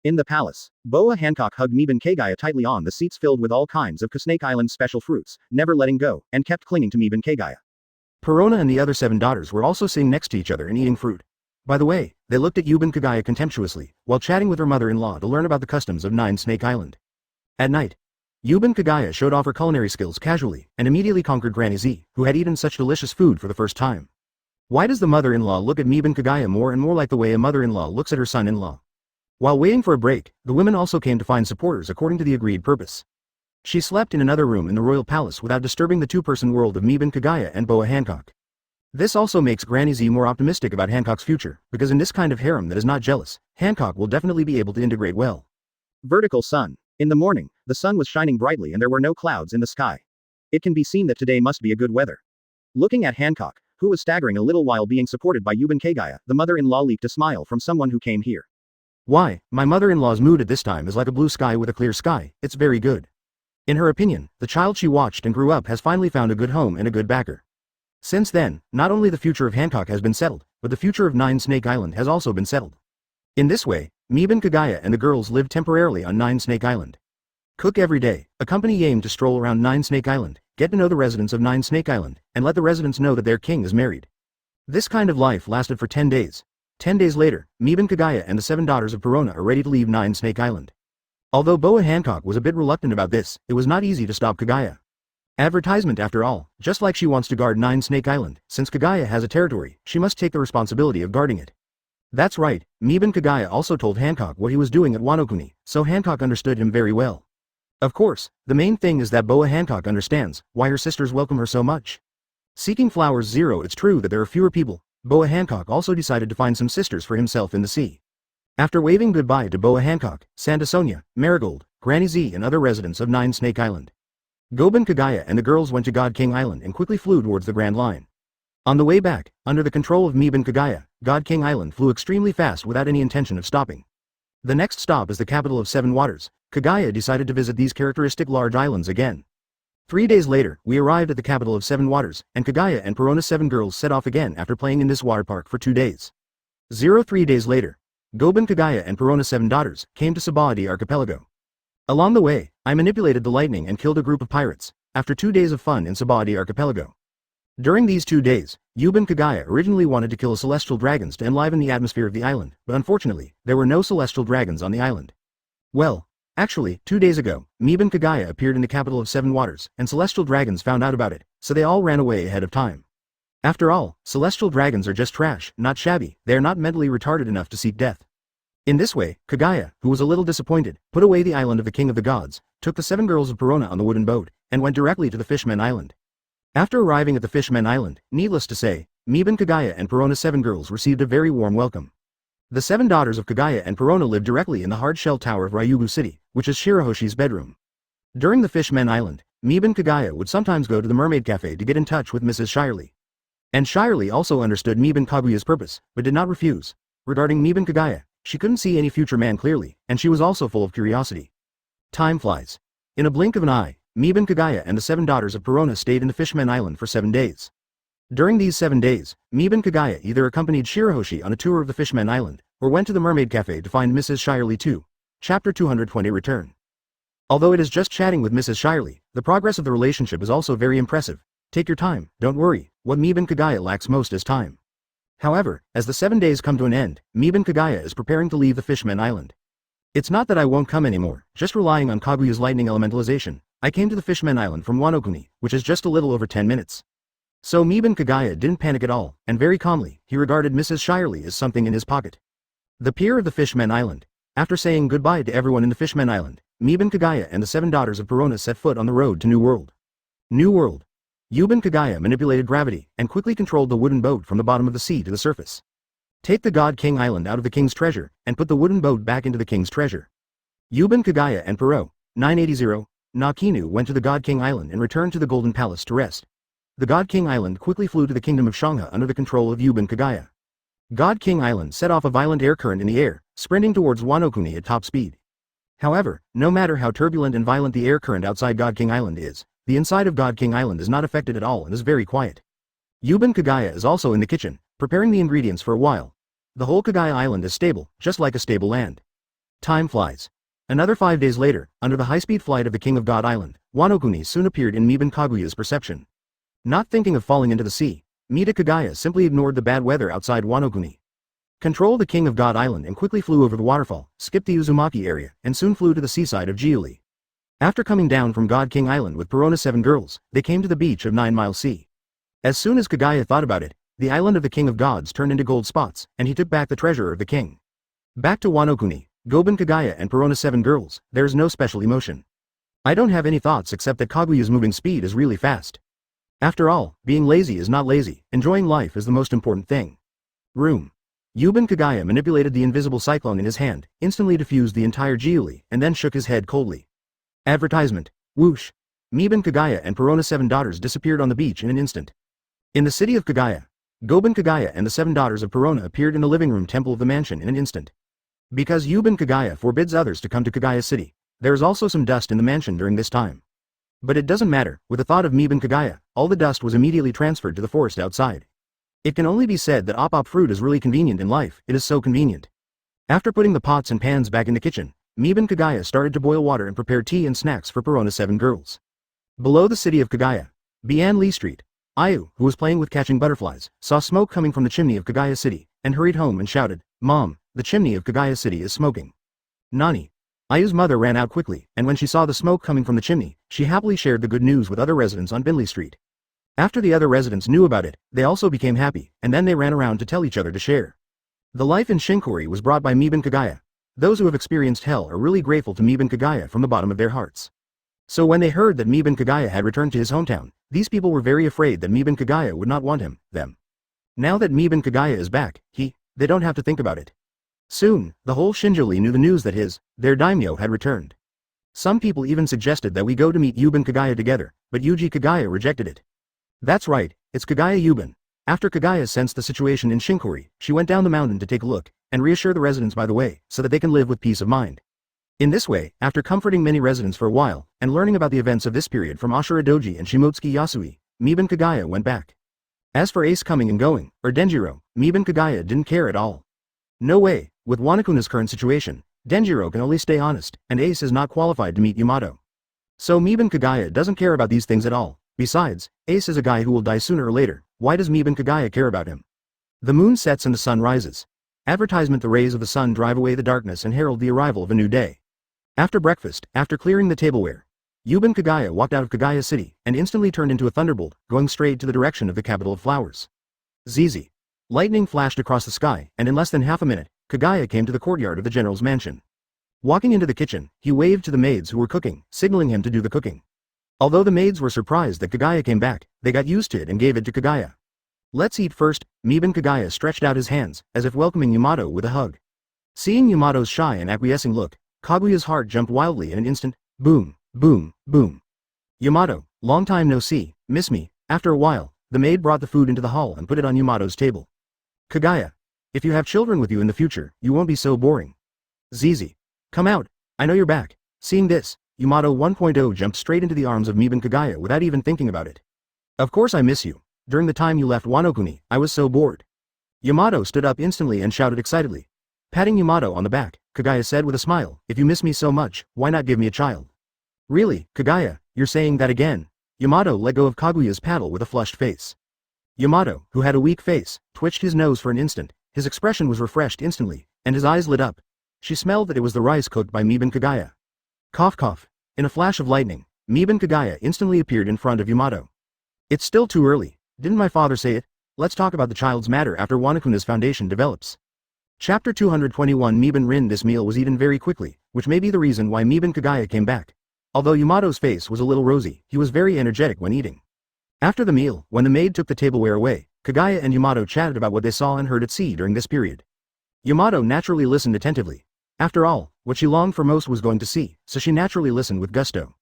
In the palace, Boa Hancock hugged Meben Kagaya tightly on the seats filled with all kinds of Snake Island's special fruits, never letting go, and kept clinging to Meben Kagaya. Perona and the other 7 daughters were also sitting next to each other and eating fruit. By the way, they looked at Yuben Kagaya contemptuously, while chatting with her mother-in-law to learn about the customs of 9 Snake Island. At night, Yuben Kagaya showed off her culinary skills casually, and immediately conquered Granny Z, who had eaten such delicious food for the first time. Why does the mother-in-law look at Meben Kagaya more and more like the way a mother-in-law looks at her son-in-law? While waiting for a break, the women also came to find supporters according to the agreed purpose. She slept in another room in the royal palace without disturbing the 2-person world of Meben Kagaya and Boa Hancock. This also makes Granny Z more optimistic about Hancock's future, because in this kind of harem that is not jealous, Hancock will definitely be able to integrate well. Vertical sun. In the morning, the sun was shining brightly and there were no clouds in the sky. It can be seen that today must be a good weather. Looking at Hancock, who was staggering a little while being supported by Yuben Kagaya, the mother-in-law leaked a smile from someone who came here. Why, my mother-in-law's mood at this time is like a blue sky with a clear sky, it's very good. In her opinion, the child she watched and grew up has finally found a good home and a good backer. Since then, not only the future of Hancock has been settled, but the future of 9 Snake Island has also been settled. In this way, Meben Kagaya and the girls lived temporarily on 9 Snake Island. Cook every day, accompany Yame to stroll around 9 Snake Island, get to know the residents of 9 Snake Island, and let the residents know that their king is married. This kind of life lasted for 10 days. 10 days later, Meben Kagaya and the 7 daughters of Perona are ready to leave 9 Snake Island. Although Boa Hancock was a bit reluctant about this, it was not easy to stop Kagaya. Advertisement after all, just like she wants to guard 9 Snake Island, since Kagaya has a territory, she must take the responsibility of guarding it. That's right, Meben Kagaya also told Hancock what he was doing at Wano, so Hancock understood him very well. Of course, the main thing is that Boa Hancock understands why her sisters welcome her so much. Seeking flowers 0. It's true that there are fewer people. Boa Hancock also decided to find some sisters for himself in the sea. After waving goodbye to Boa Hancock, Santa Sonia, Marigold, Granny Z and other residents of 9 Snake Island, Goben Kagaya and the girls went to God King Island and quickly flew towards the Grand Line. On the way back, under the control of Meben Kagaya, God King Island flew extremely fast without any intention of stopping. The next stop is the capital of 7 Waters. Kagaya decided to visit these characteristic large islands again. 3 days later, we arrived at the capital of 7 Waters, and Kagaya and Perona's 7 girls set off again after playing in this water park for 2 days. 3 days later, Goben Kagaya and Perona's 7 daughters came to Sabaody Archipelago. Along the way, I manipulated the lightning and killed a group of pirates, after 2 days of fun in Sabaody Archipelago. During these 2 days, Yuben Kagaya originally wanted to kill celestial dragons to enliven the atmosphere of the island, but unfortunately, there were no celestial dragons on the island. Well, actually, 2 days ago, Meben Kagaya appeared in the capital of 7 Waters, and celestial dragons found out about it, so they all ran away ahead of time. After all, celestial dragons are just trash, not shabby, they are not mentally retarded enough to seek death. In this way, Kagaya, who was a little disappointed, put away the island of the King of the Gods, took the 7 girls of Perona on the wooden boat, and went directly to the Fishman Island. After arriving at the Fishman Island, needless to say, Meben Kagaya and Perona's 7 girls received a very warm welcome. The 7 daughters of Kagaya and Perona lived directly in the hard-shell tower of Ryugu City, which is Shiroshi's bedroom. During the Fishman Island, Meben Kagaya would sometimes go to the Mermaid Cafe to get in touch with Mrs. Shiroshi. And Shiroshi also understood Meben Kaguya's purpose, but did not refuse. Regarding Meben Kagaya, she couldn't see any future man clearly, and she was also full of curiosity. Time flies. In a blink of an eye, Meben Kagaya and the 7 daughters of Perona stayed in the Fishman Island for 7 days. During these 7 days, Meben Kagaya either accompanied Shiroshi on a tour of the Fishman Island, or went to the Mermaid Cafe to find Mrs. Shiroshi too. Chapter 220 Return. Although it is just chatting with Mrs. Shiroshi, the progress of the relationship is also very impressive. Take your time, don't worry, what Meben Kagaya lacks most is time. However, as the 7 days come to an end, Meben Kagaya is preparing to leave the Fishman Island. It's not that I won't come anymore, just relying on Kaguya's lightning elementalization. I came to the Fishman Island from Wano, which is just a little over 10 minutes. So Meben Kagaya didn't panic at all, and very calmly, he regarded Mrs. Shiroshi as something in his pocket. The pier of the Fishman Island. After saying goodbye to everyone in the Fishman Island, Meben Kagaya and the 7 daughters of Perona set foot on the road to New World. New World. Yuben Kagaya manipulated gravity, and quickly controlled the wooden boat from the bottom of the sea to the surface. Take the God King Island out of the king's treasure, and put the wooden boat back into the king's treasure. Yuben Kagaya and Pero, 980, Nakinu went to the God King Island and returned to the Golden Palace to rest. The God King Island quickly flew to the kingdom of Shangha under the control of Yuben Kagaya. God King Island set off a violent air current in the air, sprinting towards Wano at top speed. However, no matter how turbulent and violent the air current outside God King Island is, the inside of God King Island is not affected at all and is very quiet. Yuban Kagaya is also in the kitchen, preparing the ingredients for a while. The whole Kagaya island is stable, just like a stable land. Time flies. Another 5 days later, under the high-speed flight of the King of God Island, Wano-kuni soon appeared in Miban Kaguya's perception. Not thinking of falling into the sea, Mida Kagaya simply ignored the bad weather outside Wano-kuni. Controlled the King of God Island and quickly flew over the waterfall, skipped the Uzumaki area, and soon flew to the seaside of Jiuli. After coming down from God King Island with Perona 7 girls, they came to the beach of 9 Mile Sea. As soon as Kagaya thought about it, the island of the King of Gods turned into gold spots, and he took back the treasure of the king. Back to Wano-kuni, Goban Kagaya and Perona 7 girls, there's no special emotion. I don't have any thoughts except that Kaguya's moving speed is really fast. After all, being lazy is not lazy, enjoying life is the most important thing. Room. Yuban Kagaya manipulated the invisible cyclone in his hand, instantly diffused the entire Jiuli, and then shook his head coldly. Advertisement. Whoosh. Miban Kagaya and Perona 7 daughters disappeared on the beach in an instant. In the city of Kagaya, Goban Kagaya and the 7 daughters of Perona appeared in the living room temple of the mansion in an instant. Because Yuban Kagaya forbids others to come to Kagaya City, there is also some dust in the mansion during this time. But it doesn't matter, with the thought of Miban Kagaya, all the dust was immediately transferred to the forest outside. It can only be said that op fruit is really convenient in life, it is so convenient. After putting the pots and pans back in the kitchen, Miban Kagaya started to boil water and prepare tea and snacks for Perona 7 girls. Below the city of Kagaya, Bian Lee Street, Ayu, who was playing with catching butterflies, saw smoke coming from the chimney of Kagaya City, and hurried home and shouted, "Mom, the chimney of Kagaya City is smoking." Nani? Ayu's mother ran out quickly, and when she saw the smoke coming from the chimney, she happily shared the good news with other residents on Binley Street. After the other residents knew about it, they also became happy, and then they ran around to tell each other to share. The life in Shinkori was brought by Miban Kagaya. Those who have experienced hell are really grateful to Miban Kagaya from the bottom of their hearts. So when they heard that Miban Kagaya had returned to his hometown, these people were very afraid that Miban Kagaya would not want them. Now that Miban Kagaya is back, they don't have to think about it. Soon, the whole Shinjoli knew the news that their daimyo had returned. Some people even suggested that we go to meet Yuban Kagaya together, but Yuji Kagaya rejected it. That's right, it's Kagaya Yuban. After Kagaya sensed the situation in Shinkori, she went down the mountain to take a look, and reassure the residents by the way, so that they can live with peace of mind. In this way, after comforting many residents for a while, and learning about the events of this period from Ashura Doji and Shimotsuki Yasui, Miban Kagaya went back. As for Ace coming and going, or Denjiro, Miban Kagaya didn't care at all. No way, with Wanakuna's current situation, Denjiro can only stay honest, and Ace is not qualified to meet Yamato. So Miban Kagaya doesn't care about these things at all. Besides, Ace is a guy who will die sooner or later, why does Miban Kagaya care about him? The moon sets and the sun rises. Advertisement: the rays of the sun drive away the darkness and herald the arrival of a new day. After breakfast, after clearing the tableware, Yuban Kagaya walked out of Kagaya City, and instantly turned into a thunderbolt, going straight to the direction of the capital of flowers. Zizi. Lightning flashed across the sky, and in less than half a minute, Kagaya came to the courtyard of the general's mansion. Walking into the kitchen, he waved to the maids who were cooking, signaling him to do the cooking. Although the maids were surprised that Kagaya came back, they got used to it and gave it to Kagaya. Let's eat first. Miban Kagaya stretched out his hands, as if welcoming Yamato with a hug. Seeing Yamato's shy and acquiescing look, Kaguya's heart jumped wildly in an instant. Boom, boom, boom. Yamato, long time no see, miss me. After a while, the maid brought the food into the hall and put it on Yamato's table. Kagaya, if you have children with you in the future, you won't be so boring. Zizi. Come out, I know you're back. Seeing this, Yamato 1.0 jumped straight into the arms of Miban Kagaya without even thinking about it. Of course I miss you. During the time you left Wano-kuni, I was so bored. Yamato stood up instantly and shouted excitedly. Patting Yamato on the back, Kagaya said with a smile, if you miss me so much, why not give me a child? Really, Kagaya, you're saying that again? Yamato let go of Kaguya's paddle with a flushed face. Yamato, who had a weak face, twitched his nose for an instant, his expression was refreshed instantly, and his eyes lit up. She smelled that it was the rice cooked by Miban Kagaya. Cough cough. In a flash of lightning, Miban Kagaya instantly appeared in front of Yamato. It's still too early, didn't my father say it? Let's talk about the child's matter after Wanakuna's foundation develops. Chapter 221. Miban Rin. This meal was eaten very quickly, which may be the reason why Miban Kagaya came back. Although Yamato's face was a little rosy, he was very energetic when eating. After the meal, when the maid took the tableware away, Kagaya and Yamato chatted about what they saw and heard at sea during this period. Yamato naturally listened attentively. After all, what she longed for most was going to sea, so she naturally listened with gusto.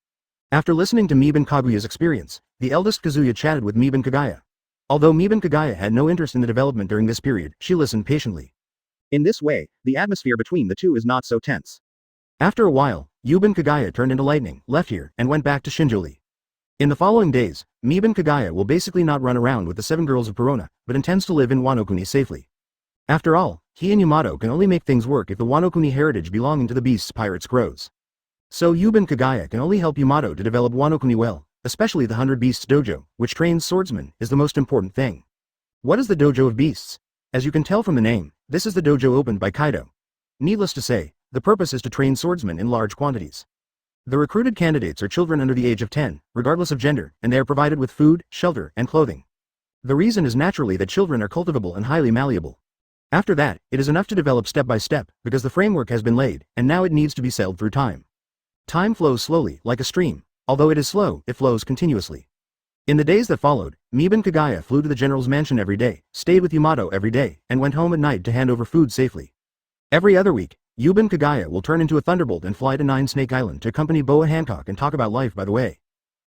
After listening to Miban Kaguya's experience, the eldest Kazuya chatted with Miban Kagaya. Although Miban Kagaya had no interest in the development during this period, she listened patiently. In this way, the atmosphere between the two is not so tense. After a while, Yuban Kagaya turned into lightning, left here, and went back to Shinjoli. In the following days, Miban Kagaya will basically not run around with the 7 girls of Perona, but intends to live in Wano-kuni safely. After all, he and Yamato can only make things work if the Wano-kuni heritage belonging to the beast's pirates grows. So Yuban Kagaya can only help Yamato to develop Wano-kuni well, especially the 100 Beasts Dojo, which trains swordsmen, is the most important thing. What is the Dojo of Beasts? As you can tell from the name, this is the dojo opened by Kaido. Needless to say, the purpose is to train swordsmen in large quantities. The recruited candidates are children under the age of 10, regardless of gender, and they are provided with food, shelter, and clothing. The reason is naturally that children are cultivable and highly malleable. After that, it is enough to develop step by step, because the framework has been laid, and now it needs to be settled through time. Time flows slowly, like a stream. Although it is slow, it flows continuously. In the days that followed, Miban Kagaya flew to the general's mansion every day, stayed with Yamato every day, and went home at night to hand over food safely. Every other week, Yuban Kagaya will turn into a thunderbolt and fly to Nine Snake Island to accompany Boa Hancock and talk about life by the way.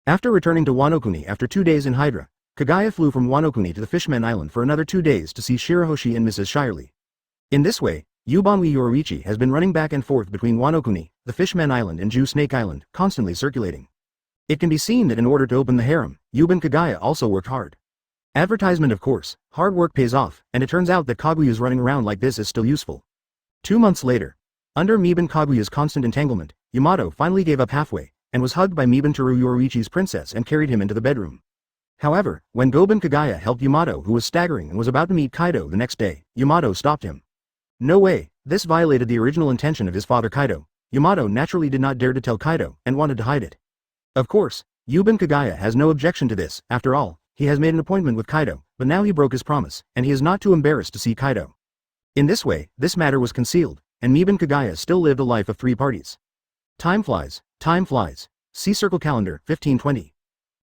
After returning to Wano-kuni after 2 days in Hydra, Kagaya flew from Wano-kuni to the Fishman Island for another 2 days to see Shiroshi and Mrs. Shiroshi. In this way, Yubanwi Yoriichi has been running back and forth between Wano-kuni, the Fishman Island and Ju Snake Island, constantly circulating. It can be seen that in order to open the harem, Yuban Kagaya also worked hard. Advertisement of course, hard work pays off, and it turns out that Kaguyu's running around like this is still useful. 2 months later, under Miban Kaguyu's constant entanglement, Yamato finally gave up halfway, and was hugged by Miban Toru Yoriichi's princess and carried him into the bedroom. However, when Goban Kagaya helped Yamato who was staggering and was about to meet Kaido the next day, Yamato stopped him. No way, this violated the original intention of his father Kaido. Yamato naturally did not dare to tell Kaido, and wanted to hide it. Of course, Yuban Kagaya has no objection to this, after all, he has made an appointment with Kaido, but now he broke his promise, and he is not too embarrassed to see Kaido. In this way, this matter was concealed, and Miban Kagaya still lived a life of 3 parties. Time flies, time flies. See Circle Calendar, 1520.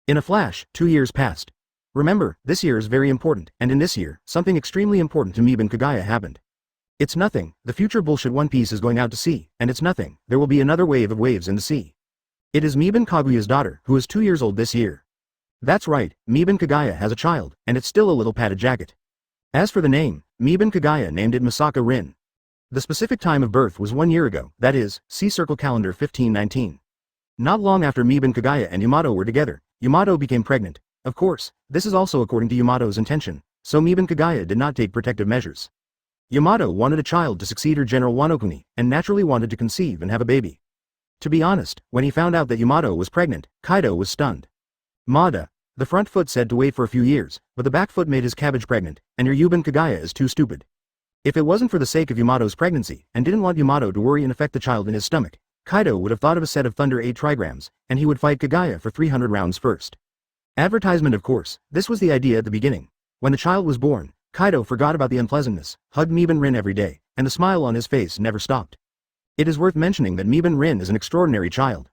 In a flash, 2 years passed. Remember, this year is very important, and in this year, something extremely important to Miban Kagaya happened. It's nothing, the future bullshit One Piece is going out to sea, and it's nothing, there will be another wave of waves in the sea. It is Miban Kaguya's daughter, who is 2 years old this year. That's right, Miban Kagaya has a child, and it's still a little padded jacket. As for the name, Miban Kagaya named it Masaka Rin. The specific time of birth was 1 year ago, that is, see Circle Calendar 1519. Not long after Miban Kagaya and Yamato were together, Yamato became pregnant. Of course, this is also according to Yamato's intention, so Miban Kagaya did not take protective measures. Yamato wanted a child to succeed her General Wano-kuni, and naturally wanted to conceive and have a baby. To be honest, when he found out that Yamato was pregnant, Kaido was stunned. Mada, the front foot said to wait for a few years, but the back foot made his cabbage pregnant, and your Yuban Kagaya is too stupid. If it wasn't for the sake of Yamato's pregnancy, and didn't want Yamato to worry and affect the child in his stomach, Kaido would have thought of a set of Thunder 8 trigrams, and he would fight Kagaya for 300 rounds first. Advertisement of course, this was the idea at the beginning. When the child was born, Kaido forgot about the unpleasantness, hugged Miban Rin every day, and the smile on his face never stopped. It is worth mentioning that Miban Rin is an extraordinary child.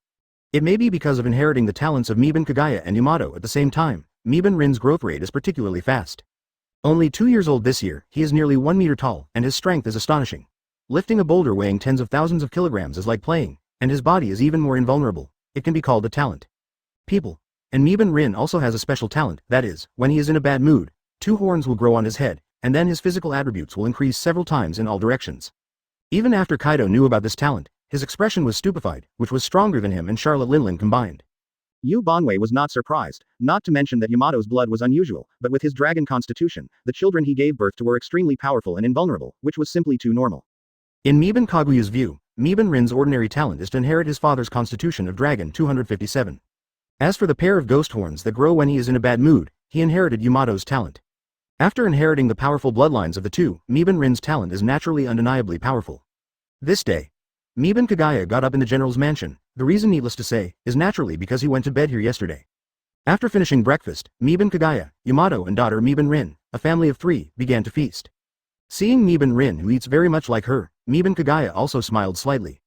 It may be because of inheriting the talents of Miban Kagaya and Yamato at the same time, Miban Rin's growth rate is particularly fast. Only 2 years old this year, he is nearly 1 meter tall, and his strength is astonishing. Lifting a boulder weighing tens of thousands of kilograms is like playing, and his body is even more invulnerable. It can be called a talent. People. And Miban Rin also has a special talent, that is, when he is in a bad mood, 2 horns will grow on his head, and then his physical attributes will increase several times in all directions. Even after Kaido knew about this talent, his expression was stupefied, which was stronger than him and Charlotte Linlin combined. Yu Banwei was not surprised, not to mention that Yamato's blood was unusual, but with his dragon constitution, the children he gave birth to were extremely powerful and invulnerable, which was simply too normal. In Miban Kaguyu's view, Miban Rin's ordinary talent is to inherit his father's constitution of Dragon 257. As for the pair of ghost horns that grow when he is in a bad mood, he inherited Yamato's talent. After inheriting the powerful bloodlines of the two, Miban Rin's talent is naturally undeniably powerful. This day, Miban Kagaya got up in the general's mansion. The reason, needless to say, is naturally because he went to bed here yesterday. After finishing breakfast, Miban Kagaya, Yamato and daughter Miban Rin, a family of 3, began to feast. Seeing Miban Rin who eats very much like her, Miban Kagaya also smiled slightly.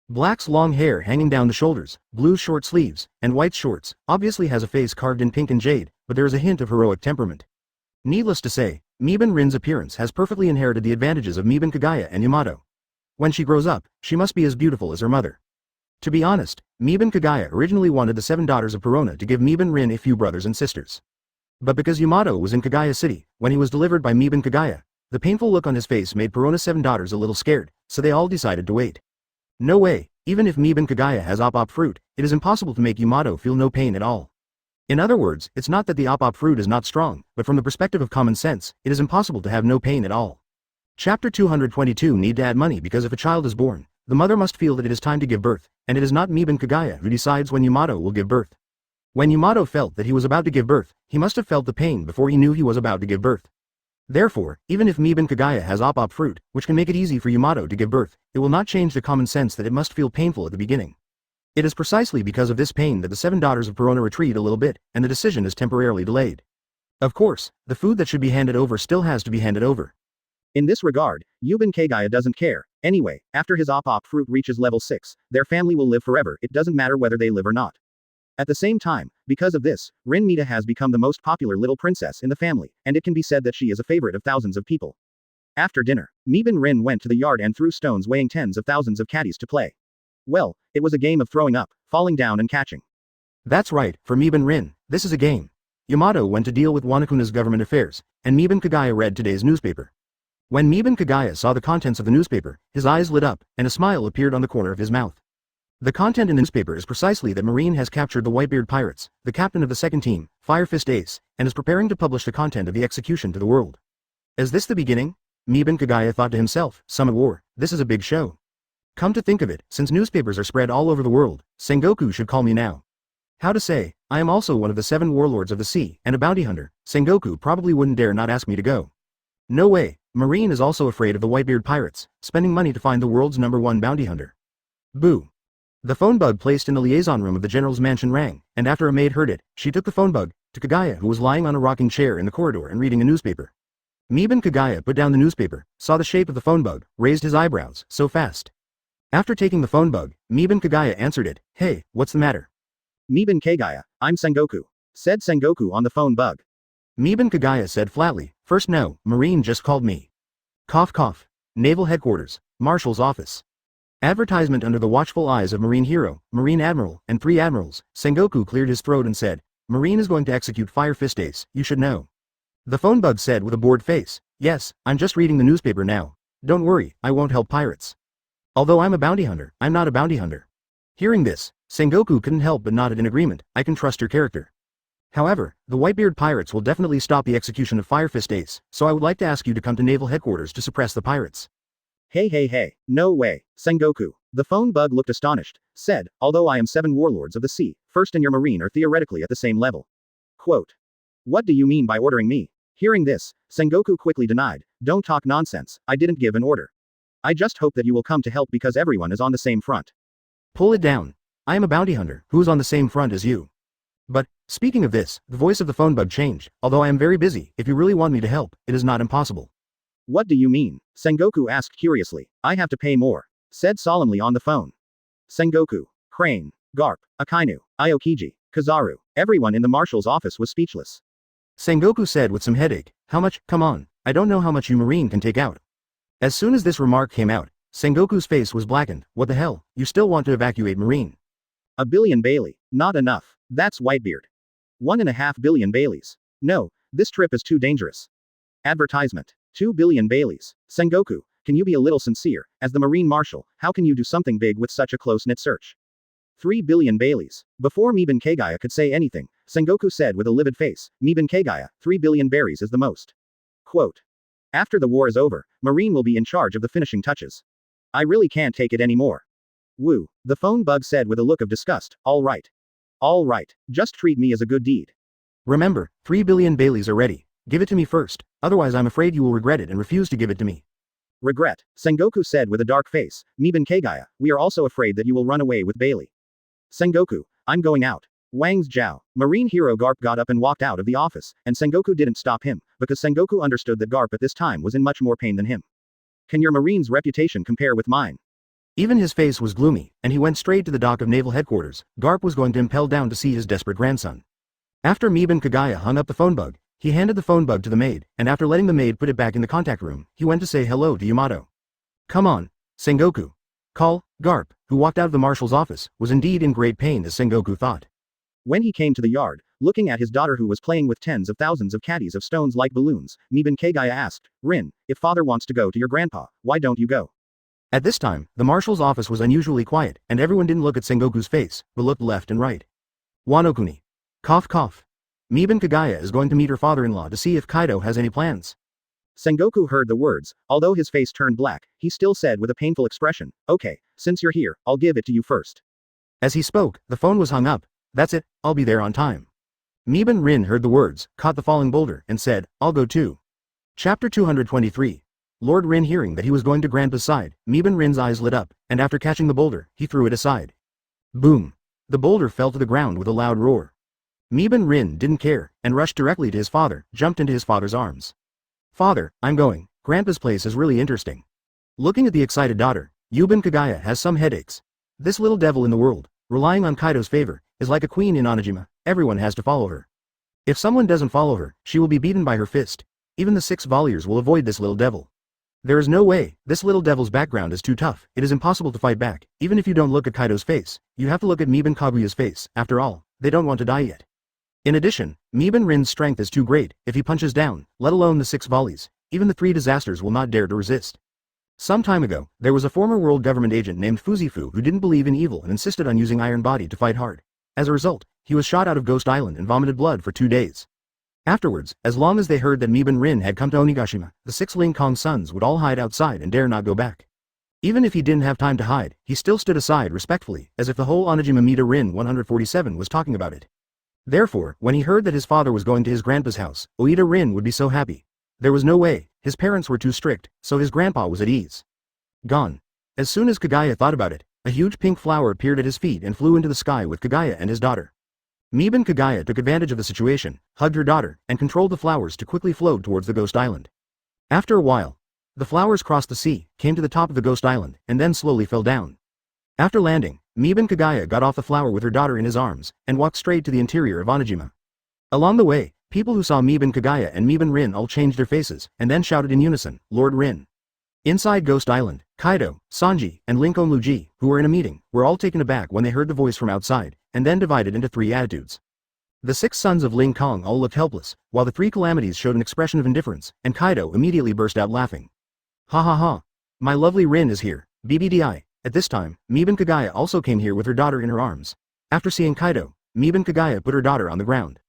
Black's long hair hanging down the shoulders, blue short sleeves, and white shorts, obviously has a face carved in pink and jade, but there is a hint of heroic temperament. Needless to say, Miban Rin's appearance has perfectly inherited the advantages of Miban Kagaya and Yamato. When she grows up, she must be as beautiful as her mother. To be honest, Miban Kagaya originally wanted the 7 daughters of Perona to give Miban Rin a few brothers and sisters. But because Yamato was in Kagaya City, when he was delivered by Miban Kagaya, the painful look on his face made Perona's 7 daughters a little scared, so they all decided to wait. No way, even if Miban Kagaya has op fruit, it is impossible to make Yamato feel no pain at all. In other words, it's not that the op fruit is not strong, but from the perspective of common sense, it is impossible to have no pain at all. Chapter 222 Need to add money because if a child is born, the mother must feel that it is time to give birth, and it is not Miban Kagaya who decides when Yamato will give birth. When Yamato felt that he was about to give birth, he must have felt the pain before he knew he was about to give birth. Therefore, even if Miban Kagaya has op fruit, which can make it easy for Yamato to give birth, it will not change the common sense that it must feel painful at the beginning. It is precisely because of this pain that the 7 daughters of Perona retreat a little bit, and the decision is temporarily delayed. Of course, the food that should be handed over still has to be handed over. In this regard, Yuban Kagaya doesn't care. Anyway, after his op fruit reaches level 6, their family will live forever, it doesn't matter whether they live or not. At the same time, because of this, Rin Mita has become the most popular little princess in the family, and it can be said that she is a favorite of thousands of people. After dinner, Miban Rin went to the yard and threw stones weighing tens of thousands of caddies to play. Well, it was a game of throwing up, falling down and catching. That's right, for Miban Rin, this is a game. Yamato went to deal with Wanakuna's government affairs, and Miban Kagaya read today's newspaper. When Miban Kagaya saw the contents of the newspaper, his eyes lit up, and a smile appeared on the corner of his mouth. The content in the newspaper is precisely that Marine has captured the Whitebeard pirates, the captain of the second team, Fire Fist Ace, and is preparing to publish the content of the execution to the world. Is this the beginning? Miban Kagaya thought to himself, Summit War, this is a big show. Come to think of it, since newspapers are spread all over the world, Sengoku should call me now. How to say, I am also one of the 7 warlords of the sea, and a bounty hunter, Sengoku probably wouldn't dare not ask me to go. No way, Marine is also afraid of the Whitebeard pirates, spending money to find the world's #1 bounty hunter. Boo. The phone bug placed in the liaison room of the general's mansion rang, and after a maid heard it, she took the phone bug to Kagaya who was lying on a rocking chair in the corridor and reading a newspaper. Miban Kagaya put down the newspaper, saw the shape of the phone bug, raised his eyebrows, so fast. After taking the phone bug, Miban Kagaya answered it, Hey, what's the matter? Miban Kagaya, I'm Sengoku, said Sengoku on the phone bug. Miban Kagaya said flatly, First no, Marine just called me. Cough cough. Naval Headquarters, Marshal's Office. Advertisement under the watchful eyes of Marine Hero, Marine Admiral, and 3 admirals, Sengoku cleared his throat and said, Marine is going to execute Fire Fist Ace, you should know. The phone bug said with a bored face, Yes, I'm just reading the newspaper now. Don't worry, I won't help pirates. Although I'm a bounty hunter, I'm not a bounty hunter. Hearing this, Sengoku couldn't help but nodded in agreement, I can trust your character. However, the Whitebeard pirates will definitely stop the execution of Fire Fist Ace, so I would like to ask you to come to Naval Headquarters to suppress the pirates. Hey, no way, Sengoku. The phone bug looked astonished, said, although I am 7 warlords of the sea, first and your marine are theoretically at the same level. Quote. What do you mean by ordering me? Hearing this, Sengoku quickly denied, don't talk nonsense, I didn't give an order. I just hope that you will come to help because everyone is on the same front. Pull it down. I am a bounty hunter, who's on the same front as you. But, speaking of this, the voice of the phone bug changed, although I am very busy, if you really want me to help, it is not impossible. What do you mean? Sengoku asked curiously. I have to pay more. Said solemnly on the phone. Sengoku, Crane, Garp, Akainu, Aokiji, Kazaru, everyone in the marshal's office was speechless. Sengoku said with some headache, How much, come on, I don't know how much you Marine can take out. As soon as this remark came out, Sengoku's face was blackened, what the hell, you still want to evacuate Marine? A billion Bailey, not enough, that's Whitebeard. 1.5 billion Baileys. No, this trip is too dangerous. Advertisement. 2 billion Baileys. Sengoku, can you be a little sincere, as the Marine Marshal, how can you do something big with such a close-knit search? 3 billion Baileys. Before Miban Kagaya could say anything, Sengoku said with a livid face, Miban Kagaya, 3 billion berries is the most. Quote. After the war is over, Marine will be in charge of the finishing touches. I really can't take it anymore. Woo, the phone bug said with a look of disgust, all right. All right, just treat me as a good deed. Remember, 3 billion Baileys are ready. Give it to me first, otherwise I'm afraid you will regret it and refuse to give it to me. Regret, Sengoku said with a dark face, Miban Kagaya, we are also afraid that you will run away with Bailey. Sengoku, I'm going out. Wang's Zhao, Marine hero Garp got up and walked out of the office, and Sengoku didn't stop him, because Sengoku understood that Garp at this time was in much more pain than him. Can your Marine's reputation compare with mine? Even his face was gloomy, and he went straight to the dock of Naval Headquarters. Garp was going to impel down to see his desperate grandson. After Miban Kagaya hung up the phone bug, he handed the phone bug to the maid, and after letting the maid put it back in the contact room, he went to say hello to Yamato. Come on, Sengoku. Call. Garp, who walked out of the marshal's office, was indeed in great pain as Sengoku thought. When he came to the yard, looking at his daughter who was playing with tens of thousands of caddies of stones like balloons, Miban Kagaya asked, Rin, if father wants to go to your grandpa, why don't you go? At this time, the marshal's office was unusually quiet, and everyone didn't look at Sengoku's face, but looked left and right. Wano-kuni. Cough cough. Miban Kagaya is going to meet her father-in-law to see if Kaido has any plans. Sengoku heard the words, although his face turned black, he still said with a painful expression, okay, since you're here, I'll give it to you first. As he spoke, the phone was hung up. That's it, I'll be there on time. Miban Rin heard the words, caught the falling boulder, and said, I'll go too. Chapter 223. Lord Rin hearing that he was going to Grandpa's side, Miban Rin's eyes lit up, and after catching the boulder, he threw it aside. Boom. The boulder fell to the ground with a loud roar. Miban Rin didn't care, and rushed directly to his father, jumped into his father's arms. Father, I'm going. Grandpa's place is really interesting. Looking at the excited daughter, Yuban Kagaya has some headaches. This little devil in the world, relying on Kaido's favor, is like a queen in Onijima, everyone has to follow her. If someone doesn't follow her, she will be beaten by her fist. Even the 6 volleyers will avoid this little devil. There is no way, this little devil's background is too tough, it is impossible to fight back, even if you don't look at Kaido's face, you have to look at Miban Kaguya's face, after all, they don't want to die yet. In addition, Miban Rin's strength is too great, if he punches down, let alone the 6 volleys, even the 3 disasters will not dare to resist. Some time ago, there was a former world government agent named Fuzifu who didn't believe in evil and insisted on using Iron Body to fight hard. As a result, he was shot out of Ghost Island and vomited blood for 2 days. Afterwards, as long as they heard that Miban Rin had come to Onigashima, the 6 Ling Kong sons would all hide outside and dare not go back. Even if he didn't have time to hide, he still stood aside respectfully, as if the whole Onijima Mita Rin 147 was talking about it. Therefore, when he heard that his father was going to his grandpa's house, Oida Rin would be so happy. There was no way, his parents were too strict, so his grandpa was at ease. Gone. As soon as Kagaya thought about it, a huge pink flower appeared at his feet and flew into the sky with Kagaya and his daughter. Miban Kagaya took advantage of the situation, hugged her daughter, and controlled the flowers to quickly float towards the ghost island. After a while, the flowers crossed the sea, came to the top of the ghost island, and then slowly fell down. After landing, Miban Kagaya got off the flower with her daughter in his arms, and walked straight to the interior of Onijima. Along the way, people who saw Miban Kagaya and Miban Rin all changed their faces, and then shouted in unison, Lord Rin. Inside Ghost Island, Kaido, Sanji, and Lincoln Luji, who were in a meeting, were all taken aback when they heard the voice from outside, and then divided into 3 attitudes. The 6 sons of Ling Kong all looked helpless, while the 3 calamities showed an expression of indifference, and Kaido immediately burst out laughing. Ha ha ha. My lovely Rin is here, BBDI. At this time, Miban Kagaya also came here with her daughter in her arms. After seeing Kaido, Miban Kagaya put her daughter on the ground.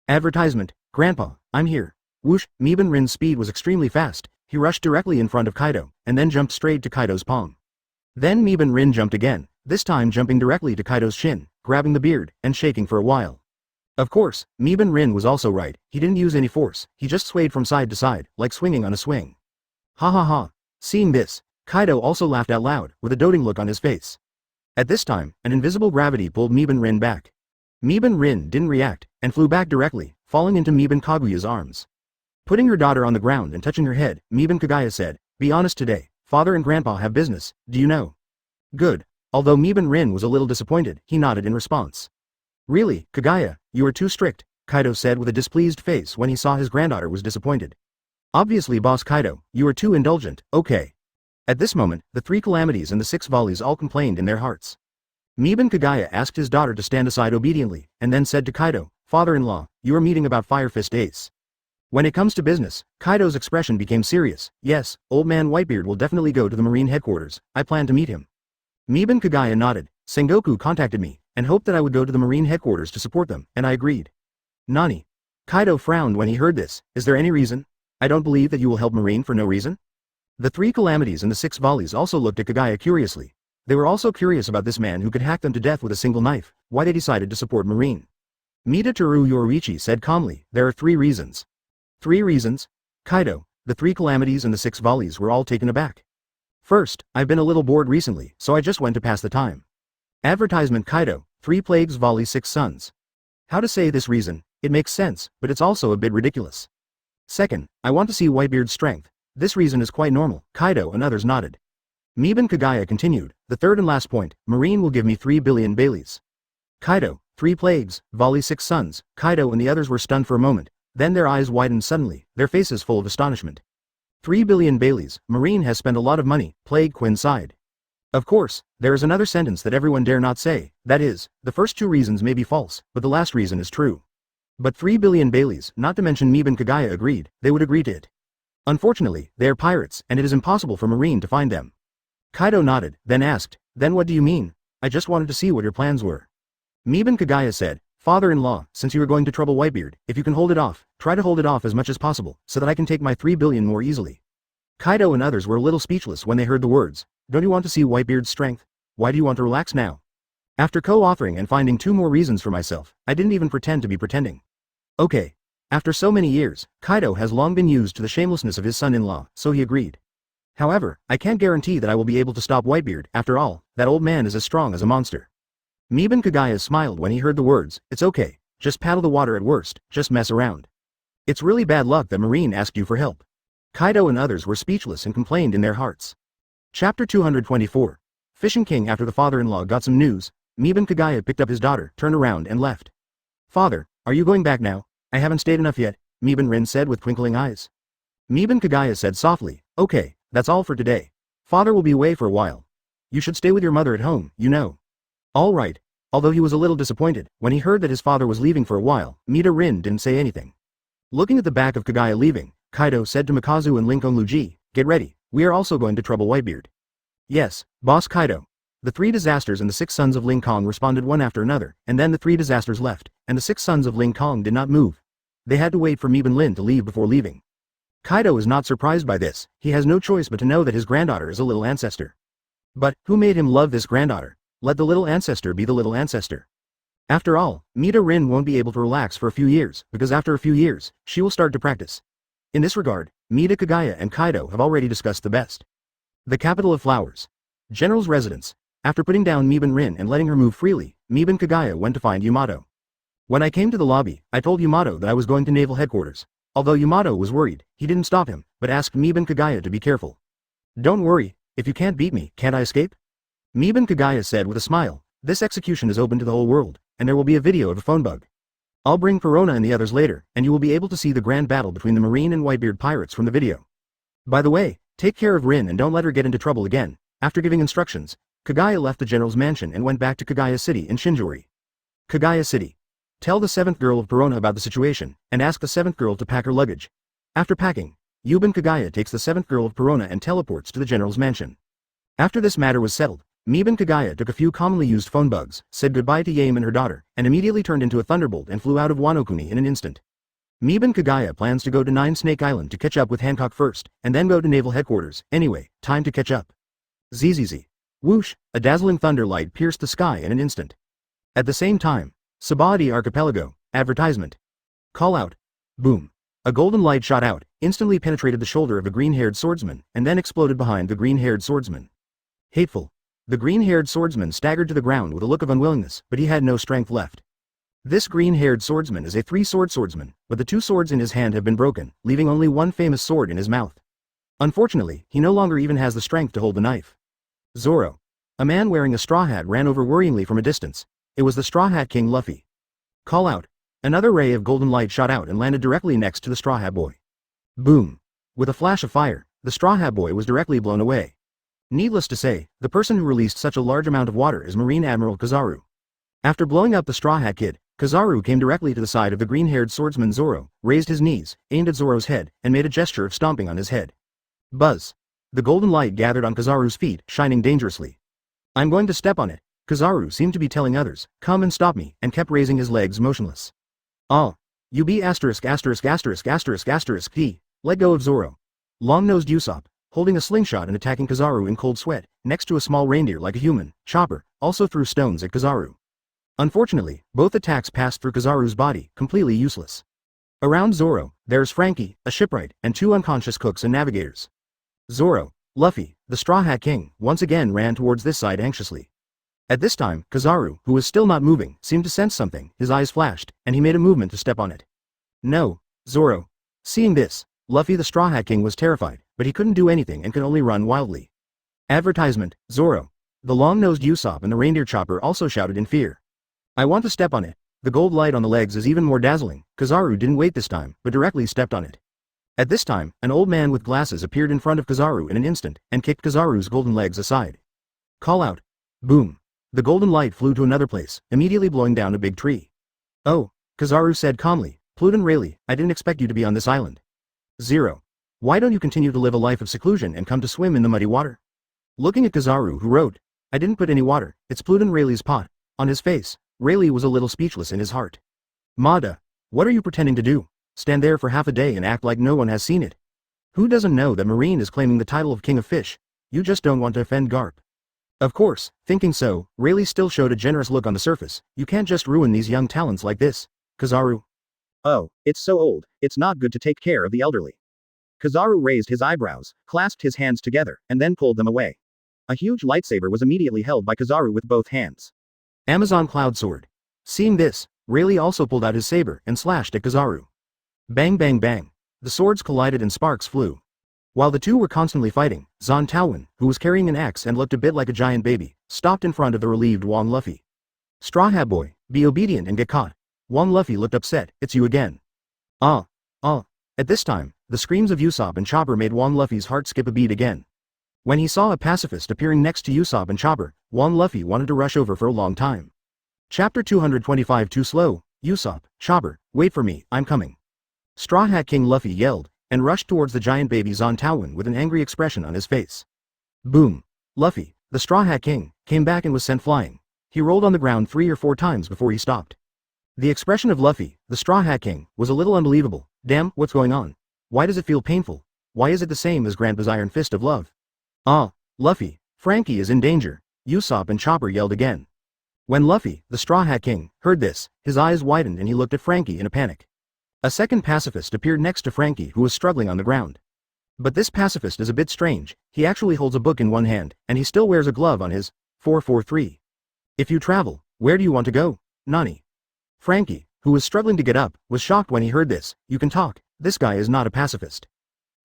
Advertisement, Grandpa, I'm here. Whoosh, Miban Rin's speed was extremely fast, he rushed directly in front of Kaido, and then jumped straight to Kaido's palm. Then Miban Rin jumped again, this time jumping directly to Kaido's chin, grabbing the beard, and shaking for a while. Of course, Miban Rin was also right, he didn't use any force, he just swayed from side to side, like swinging on a swing. Ha ha ha. Seeing this, Kaido also laughed out loud, with a doting look on his face. At this time, an invisible gravity pulled Miban Rin back. Miban Rin didn't react, and flew back directly, falling into Miban Kaguya's arms. Putting her daughter on the ground and touching her head, Miban Kagaya said, Be honest today, father and grandpa have business, do you know? Good. Although Miban Rin was a little disappointed, he nodded in response. Really, Kagaya, you are too strict, Kaido said with a displeased face when he saw his granddaughter was disappointed. Obviously boss Kaido, you are too indulgent, okay. At this moment, the 3 calamities and the 6 volleys all complained in their hearts. Miban Kagaya asked his daughter to stand aside obediently, and then said to Kaido, Father-in-law, you are meeting about Fire Fist Ace. When it comes to business, Kaido's expression became serious. Yes, old man Whitebeard will definitely go to the Marine headquarters, I plan to meet him. Miban Kagaya nodded, Sengoku contacted me, and hoped that I would go to the Marine headquarters to support them, and I agreed. Nani? Kaido frowned when he heard this, is there any reason? I don't believe that you will help Marine for no reason? The 3 calamities and the 6 volleys also looked at Kagaya curiously. They were also curious about this man who could hack them to death with a single knife, why they decided to support Marine. Mita-Teru Yoriichi said calmly, there are 3 reasons. 3 reasons? Kaido, the 3 calamities and the 6 volleys were all taken aback. First, I've been a little bored recently, so I just went to pass the time. Advertisement Kaido, 3 plagues volley 6 sons. How to say this reason, it makes sense, but it's also a bit ridiculous. Second, I want to see Whitebeard's strength. This reason is quite normal, Kaido and others nodded. Miban Kagaya continued, the third and last point, Marine will give me 3 billion Baileys. Kaido, 3 plagues, volley 6 sons, Kaido and the others were stunned for a moment, then their eyes widened suddenly, their faces full of astonishment. 3 billion Baileys, Marine has spent a lot of money, Plague Quinn sighed. Of course, there is another sentence that everyone dare not say, that is, the first 2 reasons may be false, but the last reason is true. But 3 billion Baileys, not to mention Miban Kagaya agreed, they would agree to it. Unfortunately, they are pirates, and it is impossible for Marine to find them. Kaido nodded, then asked, then what do you mean? I just wanted to see what your plans were. Miban Kagaya said, Father-in-law, since you are going to trouble Whitebeard, if you can hold it off, try to hold it off as much as possible, so that I can take my 3 billion more easily. Kaido and others were a little speechless when they heard the words. Don't you want to see Whitebeard's strength? Why do you want to relax now? After co-authoring and finding 2 more reasons for myself, I didn't even pretend to be pretending. Okay. After so many years, Kaido has long been used to the shamelessness of his son-in-law, so he agreed. However, I can't guarantee that I will be able to stop Whitebeard. After all, that old man is as strong as a monster. Meben Kagaya smiled when he heard the words. It's okay, just paddle the water at worst, just mess around. It's really bad luck that Marine asked you for help. Kaido and others were speechless and complained in their hearts. Chapter 224. Fishing King. After the father-in-law got some news, Meben Kagaya picked up his daughter, turned around and left. Father, are you going back now? I haven't stayed enough yet, Meben Rin said with twinkling eyes. Meben Kagaya said softly, okay, that's all for today. Father will be away for a while. You should stay with your mother at home, you know. All right. Although he was a little disappointed, when he heard that his father was leaving for a while, Mita Rin didn't say anything. Looking at the back of Kagaya leaving, Kaido said to Mikazu and Lincoln Luji, get ready, we are also going to trouble Whitebeard. Yes, Boss Kaido. The 3 disasters and the 6 sons of Ling Kong responded one after another, and then the 3 disasters left, and the 6 sons of Ling Kong did not move. They had to wait for Meben Lin to leave before leaving. Kaido is not surprised by this, he has no choice but to know that his granddaughter is a little ancestor. But, who made him love this granddaughter? Let the little ancestor be the little ancestor. After all, Mita Rin won't be able to relax for a few years, because after a few years, she will start to practice. In this regard, Mita Kagaya and Kaido have already discussed the best. The capital of flowers. General's residence. After putting down Meben Rin and letting her move freely, Meben Kagaya went to find Yamato. When I came to the lobby, I told Yamato that I was going to naval headquarters. Although Yamato was worried, he didn't stop him, but asked Meben Kagaya to be careful. Don't worry, if you can't beat me, can't I escape? Meben Kagaya said with a smile, this execution is open to the whole world, and there will be a video of a phone bug. I'll bring Perona and the others later, and you will be able to see the grand battle between the Marine and Whitebeard pirates from the video. By the way, take care of Rin and don't let her get into trouble again. After giving instructions, Kagaya left the general's mansion and went back to Kagaya City in Shinjuuri. Kagaya City. Tell the 7th girl of Perona about the situation, and ask the 7th girl to pack her luggage. After packing, Yuben Kagaya takes the 7th girl of Perona and teleports to the general's mansion. After this matter was settled, Meben Kagaya took a few commonly used phone bugs, said goodbye to Yame and her daughter, and immediately turned into a thunderbolt and flew out of Wano Kuni in an instant. Meben Kagaya plans to go to 9 Snake Island to catch up with Hancock first, and then go to naval headquarters. Anyway, time to catch up. Zzz. Whoosh, a dazzling thunder light pierced the sky in an instant. At the same time, Sabaody Archipelago, advertisement. Call out. Boom. A golden light shot out, instantly penetrated the shoulder of a green-haired swordsman, and then exploded behind the green-haired swordsman. Hateful. The green-haired swordsman staggered to the ground with a look of unwillingness, but he had no strength left. This green-haired swordsman is a 3-sword swordsman, but the 2 swords in his hand have been broken, leaving only one famous sword in his mouth. Unfortunately, he no longer even has the strength to hold the knife. Zoro. A man wearing a straw hat ran over worryingly from a distance. It was the Straw Hat King Luffy. Call out. Another ray of golden light shot out and landed directly next to the Straw Hat Boy. Boom. With a flash of fire, the Straw Hat Boy was directly blown away. Needless to say, the person who released such a large amount of water is Marine Admiral Kizaru. After blowing up the Straw Hat Kid, Kizaru came directly to the side of the green-haired swordsman Zoro, raised his knees, aimed at Zoro's head, and made a gesture of stomping on his head. Buzz. The golden light gathered on Kizaru's feet, shining dangerously. I'm going to step on it. Kizaru seemed to be telling others, come and stop me, and kept raising his legs motionless. Ah. You be asterisk asterisk asterisk asterisk asterisk D. Let go of Zoro. Long-nosed Usopp, holding a slingshot and attacking Kizaru in cold sweat, next to a small reindeer like a human, Chopper, also threw stones at Kizaru. Unfortunately, both attacks passed through Kizaru's body, completely useless. Around Zoro, there's Frankie, a shipwright, and 2 unconscious cooks and navigators. Zoro, Luffy, the Straw Hat King, once again ran towards this side anxiously. At this time, Kizaru, who was still not moving, seemed to sense something, his eyes flashed, and he made a movement to step on it. No, Zoro. Seeing this, Luffy the Straw Hat King was terrified, but he couldn't do anything and could only run wildly. Advertisement, Zoro. The long-nosed Usopp and the reindeer Chopper also shouted in fear. I want to step on it. The gold light on the legs is even more dazzling. Kizaru didn't wait this time, but directly stepped on it. At this time, an old man with glasses appeared in front of Kizaru in an instant, and kicked Kizaru's golden legs aside. Call out. Boom. The golden light flew to another place, immediately blowing down a big tree. Oh, Kizaru said calmly, Pluton Rayleigh, I didn't expect you to be on this island. Zero. Why don't you continue to live a life of seclusion and come to swim in the muddy water? Looking at Kizaru who wrote, I didn't put any water, it's Pluton Rayleigh's pot, on his face, Rayleigh was a little speechless in his heart. Mada, what are you pretending to do? Stand there for half a day and act like no one has seen it. Who doesn't know that Marine is claiming the title of King of Fish? You just don't want to offend Garp. Of course, thinking so, Rayleigh still showed a generous look on the surface. You can't just ruin these young talents like this. Kizaru. Oh, it's so old, it's not good to take care of the elderly. Kizaru raised his eyebrows, clasped his hands together, and then pulled them away. A huge lightsaber was immediately held by Kizaru with both hands. Amazon Cloud Sword. Seeing this, Rayleigh also pulled out his saber and slashed at Kizaru. Bang bang bang. The swords collided and sparks flew. While the two were constantly fighting, Zan Taowen, who was carrying an axe and looked a bit like a giant baby, stopped in front of the relieved Wong Luffy. Straw Hat Boy, be obedient and get caught. Wong Luffy looked upset. It's you again. At this time, the screams of Usopp and Chopper made Wong Luffy's heart skip a beat again. When he saw a pacifist appearing next to Usopp and Chopper, Wong Luffy wanted to rush over for a long time. Chapter 225 Too slow, Usopp, Chopper, wait for me, I'm coming. Straw Hat King Luffy yelled, and rushed towards the giant baby Zan Taowen with an angry expression on his face. Boom! Luffy, the Straw Hat King, came back and was sent flying. He rolled on the ground 3 or 4 times before he stopped. The expression of Luffy, the Straw Hat King, was a little unbelievable. Damn, what's going on? Why does it feel painful? Why is it the same as Grandpa's Iron Fist of Love? Luffy, Frankie is in danger, Usopp and Chopper yelled again. When Luffy, the Straw Hat King, heard this, his eyes widened and he looked at Frankie in a panic. A second pacifist appeared next to Frankie who was struggling on the ground. But this pacifist is a bit strange, he actually holds a book in one hand, and he still wears a glove on his 443. If you travel, where do you want to go, Nani? Frankie, who was struggling to get up, was shocked when he heard this. You can talk, this guy is not a pacifist.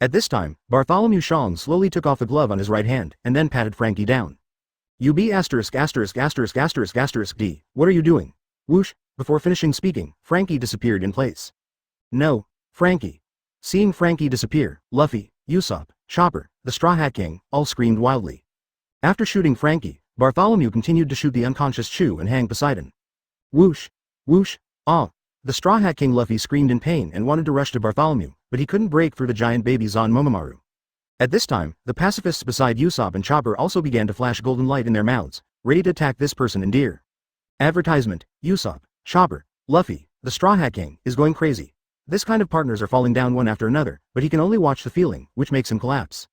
At this time, Bartholomew Shong slowly took off the glove on his right hand, and then patted Frankie down. You be asterisk asterisk asterisk asterisk asterisk D, what are you doing? Whoosh, before finishing speaking, Frankie disappeared in place. No, Frankie. Seeing Frankie disappear, Luffy, Usopp, Chopper, the Straw Hat King, all screamed wildly. After shooting Frankie, Bartholomew continued to shoot the unconscious Chu and Hang Poseidon. Whoosh, whoosh, the Straw Hat King Luffy screamed in pain and wanted to rush to Bartholomew, but he couldn't break through the giant baby Zan Momomaru. At this time, the pacifists beside Usopp and Chopper also began to flash golden light in their mouths, ready to attack this person in deer. Advertisement, Usopp, Chopper, Luffy, the Straw Hat King, is going crazy. This kind of partners are falling down one after another, but he can only watch the feeling, which makes him collapse.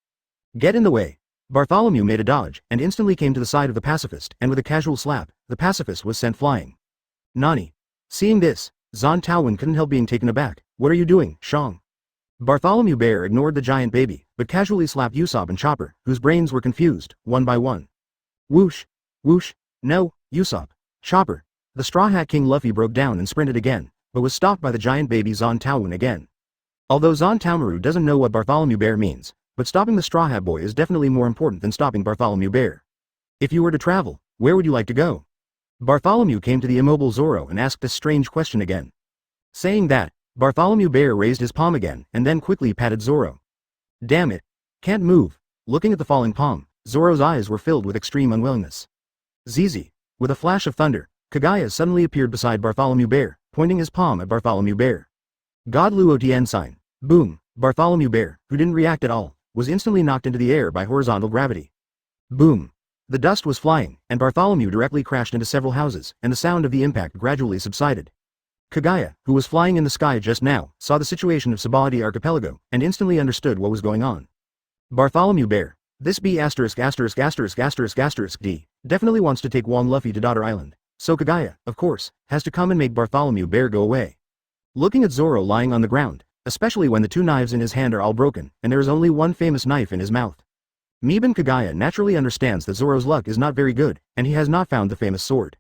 Get in the way. Bartholomew made a dodge, and instantly came to the side of the pacifist, and with a casual slap, the pacifist was sent flying. Nani. Seeing this, Zan Taowen couldn't help being taken aback. What are you doing, Shong? Bartholomew Bear ignored the giant baby, but casually slapped Usopp and Chopper, whose brains were confused, one by one. Whoosh, whoosh, no, Usopp, Chopper. The Straw Hat King Luffy broke down and sprinted again, but was stopped by the giant baby Zan Taowen again. Although Zan Taomaru doesn't know what Bartholomew Bear means, but stopping the Straw Hat Boy is definitely more important than stopping Bartholomew Bear. If you were to travel, where would you like to go? Bartholomew came to the immobile Zoro and asked this strange question again. Saying that, Bartholomew Bear raised his palm again and then quickly patted Zoro. Damn it. Can't move. Looking at the falling palm, Zoro's eyes were filled with extreme unwillingness. ZZ. With a flash of thunder, Kagaya suddenly appeared beside Bartholomew Bear, pointing his palm at Bartholomew Bear. God Luo Tien sign. Boom. Bartholomew Bear, who didn't react at all, was instantly knocked into the air by horizontal gravity. Boom. The dust was flying, and Bartholomew directly crashed into several houses, and the sound of the impact gradually subsided. Kagaya, who was flying in the sky just now, saw the situation of Sabaody Archipelago, and instantly understood what was going on. Bartholomew Bear, this B asterisk asterisk asterisk asterisk asterisk D, definitely wants to take Wong Luffy to Daughter Island, so Kagaya, of course, has to come and make Bartholomew Bear go away. Looking at Zoro lying on the ground, especially when the 2 knives in his hand are all broken, and there is only one famous knife in his mouth. Meben Kagaya naturally understands that Zoro's luck is not very good, and he has not found the famous sword.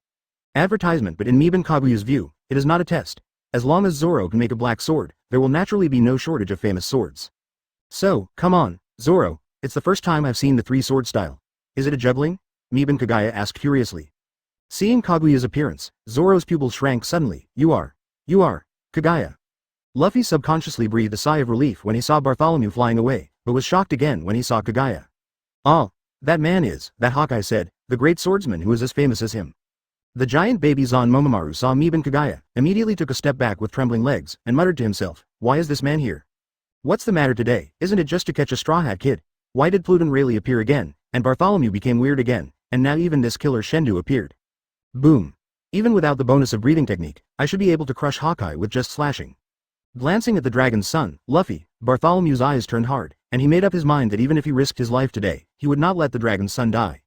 Advertisement, but in Meben Kaguya's view, it is not a test. As long as Zoro can make a black sword, there will naturally be no shortage of famous swords. So, come on, Zoro, it's the first time I've seen the 3-sword style. Is it a juggling? Meben Kagaya asked curiously. Seeing Kaguya's appearance, Zoro's pupils shrank suddenly. You are, Kagaya. Luffy subconsciously breathed a sigh of relief when he saw Bartholomew flying away, but was shocked again when he saw Kagaya. That man is, that Hawkeye said, the great swordsman who is as famous as him. The giant baby Zan Momomaru saw Meben Kagaya, immediately took a step back with trembling legs, and muttered to himself, why is this man here? What's the matter today? Isn't it just to catch a Straw Hat Kid? Why did Pluton Rayleigh appear again? And Bartholomew became weird again, and now even this killer Shendu appeared. Boom. Even without the bonus of breathing technique, I should be able to crush Hawkeye with just slashing. Glancing at the dragon's son, Luffy, Bartholomew's eyes turned hard, and he made up his mind that even if he risked his life today, he would not let the dragon's son die.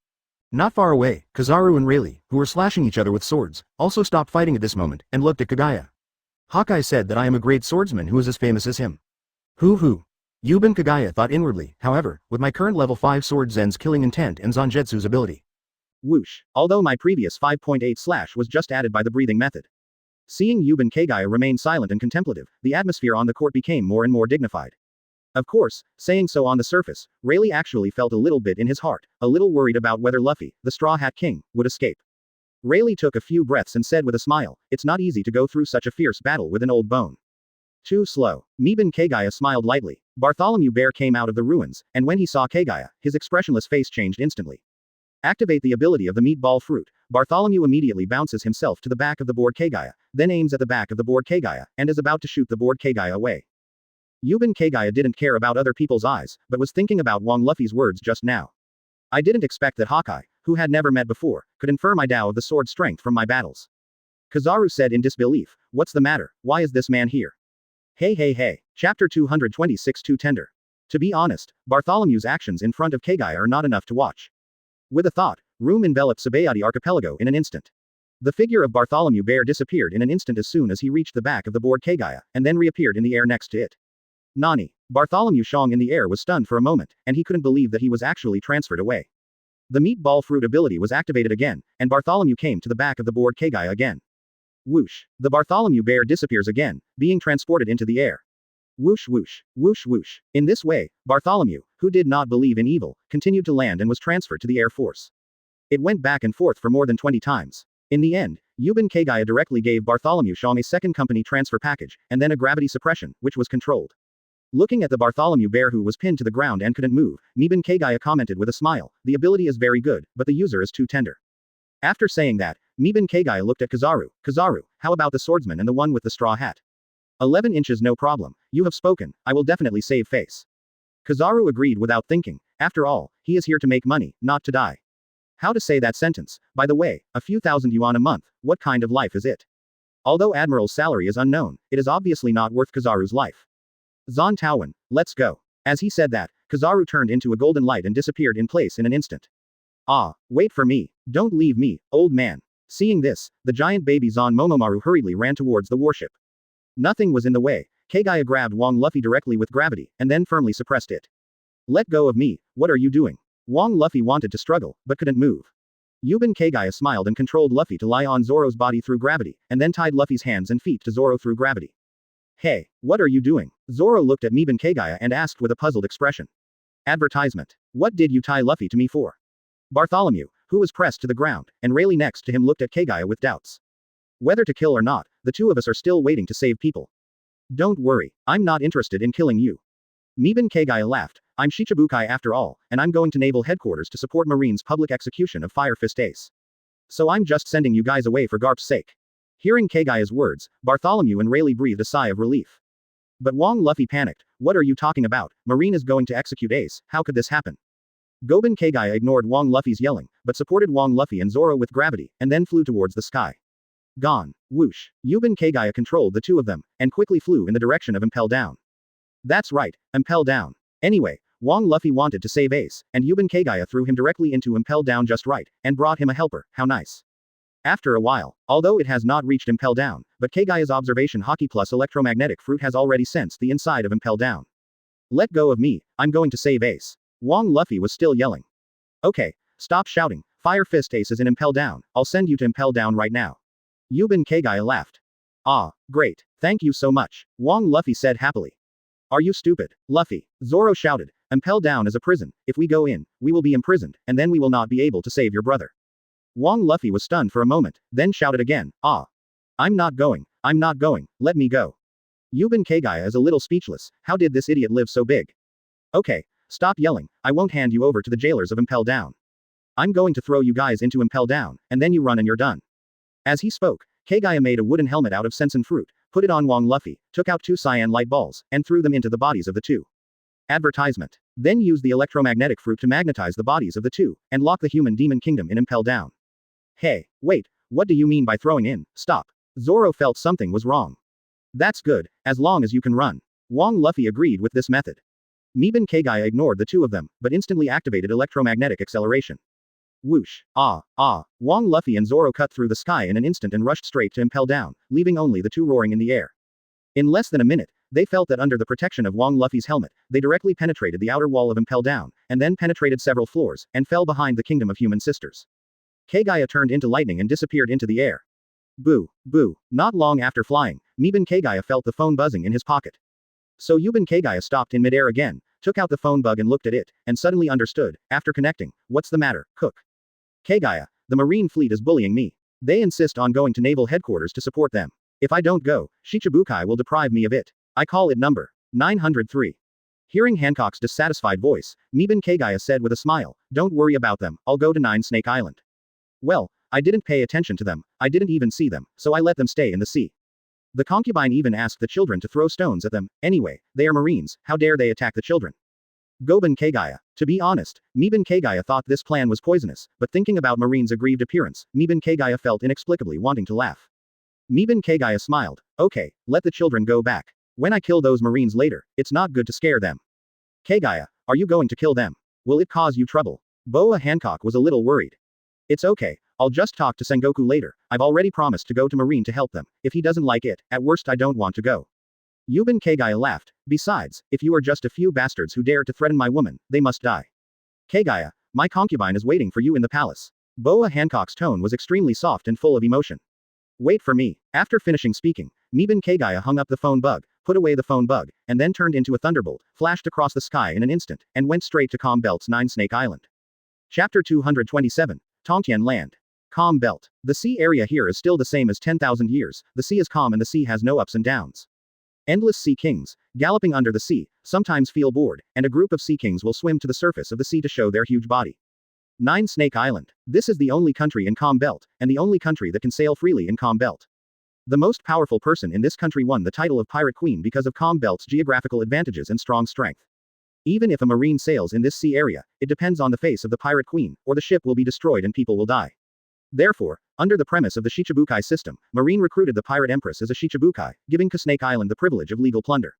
Not far away, Kizaru and Rayleigh, who were slashing each other with swords, also stopped fighting at this moment, and looked at Kagaya. Hawkeye said that I am a great swordsman who is as famous as him. Hoo. Yuban Kagaya thought inwardly, however, with my current level 5 sword Zen's killing intent and Zanjetsu's ability. Whoosh, although my previous 5.8 slash was just added by the breathing method. Seeing Yuban Kagaya remain silent and contemplative, the atmosphere on the court became more and more dignified. Of course, saying so on the surface, Rayleigh actually felt a little bit in his heart, a little worried about whether Luffy, the Straw Hat King, would escape. Rayleigh took a few breaths and said with a smile, it's not easy to go through such a fierce battle with an old bone. Too slow. Yuban Kagaya smiled lightly. Bartholomew Bear came out of the ruins, and when he saw Kagaya, his expressionless face changed instantly. Activate the ability of the meatball fruit. Bartholomew immediately bounces himself to the back of the board Kagaya, then aims at the back of the board Kagaya, and is about to shoot the board Kagaya away. Yuban Kagaya didn't care about other people's eyes, but was thinking about Wang Luffy's words just now. I didn't expect that Hawkeye, who had never met before, could infer my Tao of the sword strength from my battles. Kizaru said in disbelief, what's the matter, why is this man here? Hey. Chapter 226 Too Tender. To be honest, Bartholomew's actions in front of Kagaya are not enough to watch. With a thought, room enveloped Sabayati Archipelago in an instant. The figure of Bartholomew Bear disappeared in an instant as soon as he reached the back of the board Kagaya, and then reappeared in the air next to it. Nani. Bartholomew Shong in the air was stunned for a moment, and he couldn't believe that he was actually transferred away. The meatball fruit ability was activated again, and Bartholomew came to the back of the board Kagaya again. Whoosh. The Bartholomew Bear disappears again, being transported into the air. Whoosh. In this way, Bartholomew, who did not believe in evil, continued to land and was transferred to the Air Force. It went back and forth for more than 20 times. In the end, Yuban Kagaya directly gave Bartholomew Shong a second company transfer package, and then a gravity suppression, which was controlled. Looking at the Bartholomew Bear who was pinned to the ground and couldn't move, Yuban Kagaya commented with a smile, the ability is very good, but the user is too tender. After saying that, Yuban Kagaya looked at Kizaru. Kizaru, how about the swordsman and the one with the straw hat? 11 inches no problem, you have spoken, I will definitely save face. Kizaru agreed without thinking, after all, he is here to make money, not to die. How to say that sentence, by the way, a few thousand yuan a month, what kind of life is it? Although Admiral's salary is unknown, it is obviously not worth Kizaru's life. Zon Taowen, let's go. As he said that, Kizaru turned into a golden light and disappeared in place in an instant. Ah, wait for me, don't leave me, old man. Seeing this, the giant baby Zon Momomaru hurriedly ran towards the warship. Nothing was in the way. Kagaya grabbed Wang Luffy directly with gravity, and then firmly suppressed it. Let go of me, what are you doing? Wang Luffy wanted to struggle, but couldn't move. Yuban Kagaya smiled and controlled Luffy to lie on Zoro's body through gravity, and then tied Luffy's hands and feet to Zoro through gravity. Hey, what are you doing? Zoro looked at Yuban Kagaya and asked with a puzzled expression. Advertisement. What did you tie Luffy to me for? Bartholomew, who was pressed to the ground, and Rayleigh next to him looked at Kagaya with doubts. Whether to kill or not, the two of us are still waiting to save people. Don't worry, I'm not interested in killing you. Yuban Kagaya laughed, I'm Shichibukai after all, and I'm going to Naval Headquarters to support Marine's public execution of Fire Fist Ace. So I'm just sending you guys away for Garp's sake. Hearing Kagaya's words, Bartholomew and Rayleigh breathed a sigh of relief. But Wang Luffy panicked, what are you talking about? Marine is going to execute Ace, how could this happen? Goben Kagaya ignored Wang Luffy's yelling, but supported Wang Luffy and Zoro with gravity, and then flew towards the sky. Gone. Whoosh. Yuban Kagaya controlled the two of them, and quickly flew in the direction of Impel Down. That's right, Impel Down. Anyway, Wang Luffy wanted to save Ace, and Yuban Kagaya threw him directly into Impel Down just right, and brought him a helper, how nice. After a while, although it has not reached Impel Down, but Kagaya's observation Haki plus electromagnetic fruit has already sensed the inside of Impel Down. Let go of me, I'm going to save Ace. Wang Luffy was still yelling. Okay, stop shouting, Fire Fist Ace is in Impel Down, I'll send you to Impel Down right now. Yuban Kagaya laughed. Ah, great, thank you so much, Wang Luffy said happily. Are you stupid, Luffy? Zoro shouted, Impel Down is a prison, if we go in, we will be imprisoned, and then we will not be able to save your brother. Wang Luffy was stunned for a moment, then shouted again, ah. I'm not going, let me go. Yuban Kagaya is a little speechless, how did this idiot live so big? Okay, stop yelling, I won't hand you over to the jailers of Impel Down. I'm going to throw you guys into Impel Down, and then you run and you're done. As he spoke, Kagaya made a wooden helmet out of Sensen fruit, put it on Wang Luffy, took out 2 cyan light balls, and threw them into the bodies of the two. Advertisement. Then used the electromagnetic fruit to magnetize the bodies of the two, and lock the human demon kingdom in Impel Down. Hey, wait, What do you mean by throwing in? Stop. Zoro felt something was wrong. That's good, as long as you can run. Wang Luffy agreed with this method. Meben Kagaya ignored the two of them, but instantly activated electromagnetic acceleration. Whoosh. Wang Luffy and Zoro cut through the sky in an instant and rushed straight to impel down, leaving only the two roaring in the air. In less than a minute, they felt that under the protection of Wang Luffy's helmet, they directly penetrated the outer wall of impel down, and then penetrated several floors, and fell behind the kingdom of human sisters. Kagaya turned into lightning and disappeared into the air. Boo. Not long after flying, Meben Kagaya felt the phone buzzing in his pocket. So Yuben Kagaya stopped in midair again, took out the phone bug and looked at it, and suddenly understood, after connecting, what's the matter, Cook? Kagaya, the Marine fleet is bullying me. They insist on going to naval headquarters to support them. If I don't go, Shichibukai will deprive me of it. I call it number 903. Hearing Hancock's dissatisfied voice, Meben Kagaya said with a smile, don't worry about them, I'll go to Nine Snake Island. Well, I didn't pay attention to them, I didn't even see them, so I let them stay in the sea. The concubine even asked the children to throw stones at them. Anyway, they are Marines, how dare they attack the children? Goben Kagaya. To be honest, Meben Kagaya thought this plan was poisonous, but thinking about Marine's aggrieved appearance, Meben Kagaya felt inexplicably wanting to laugh. Meben Kagaya smiled. Okay, let the children go back. When I kill those Marines later, it's not good to scare them. Kagaya, are you going to kill them? Will it cause you trouble? Boa Hancock was a little worried. It's okay, I'll just talk to Sengoku later, I've already promised to go to Marine to help them, if he doesn't like it, at worst I don't want to go. Yuben Kagaya laughed. Besides, if you are just a few bastards who dare to threaten my woman, they must die. Kagaya, my concubine is waiting for you in the palace. Boa Hancock's tone was extremely soft and full of emotion. Wait for me. After finishing speaking, Meben Kagaya hung up the phone bug, put away the phone bug, and then turned into a thunderbolt, flashed across the sky in an instant, and went straight to Calm Belt's Nine Snake Island. Chapter 227. Tongtian Land. Calm Belt. The sea area here is still the same as 10,000 years, the sea is calm and the sea has no ups and downs. Endless sea kings, galloping under the sea, sometimes feel bored, and a group of sea kings will swim to the surface of the sea to show their huge body. Nine Snake Island. This is the only country in Calm Belt, and the only country that can sail freely in Calm Belt. The most powerful person in this country won the title of Pirate Queen because of Calm Belt's geographical advantages and strong strength. Even if a marine sails in this sea area, it depends on the face of the Pirate Queen, or the ship will be destroyed and people will die. Therefore, under the premise of the Shichibukai system, Marine recruited the Pirate Empress as a Shichibukai, giving Snake Island the privilege of legal plunder.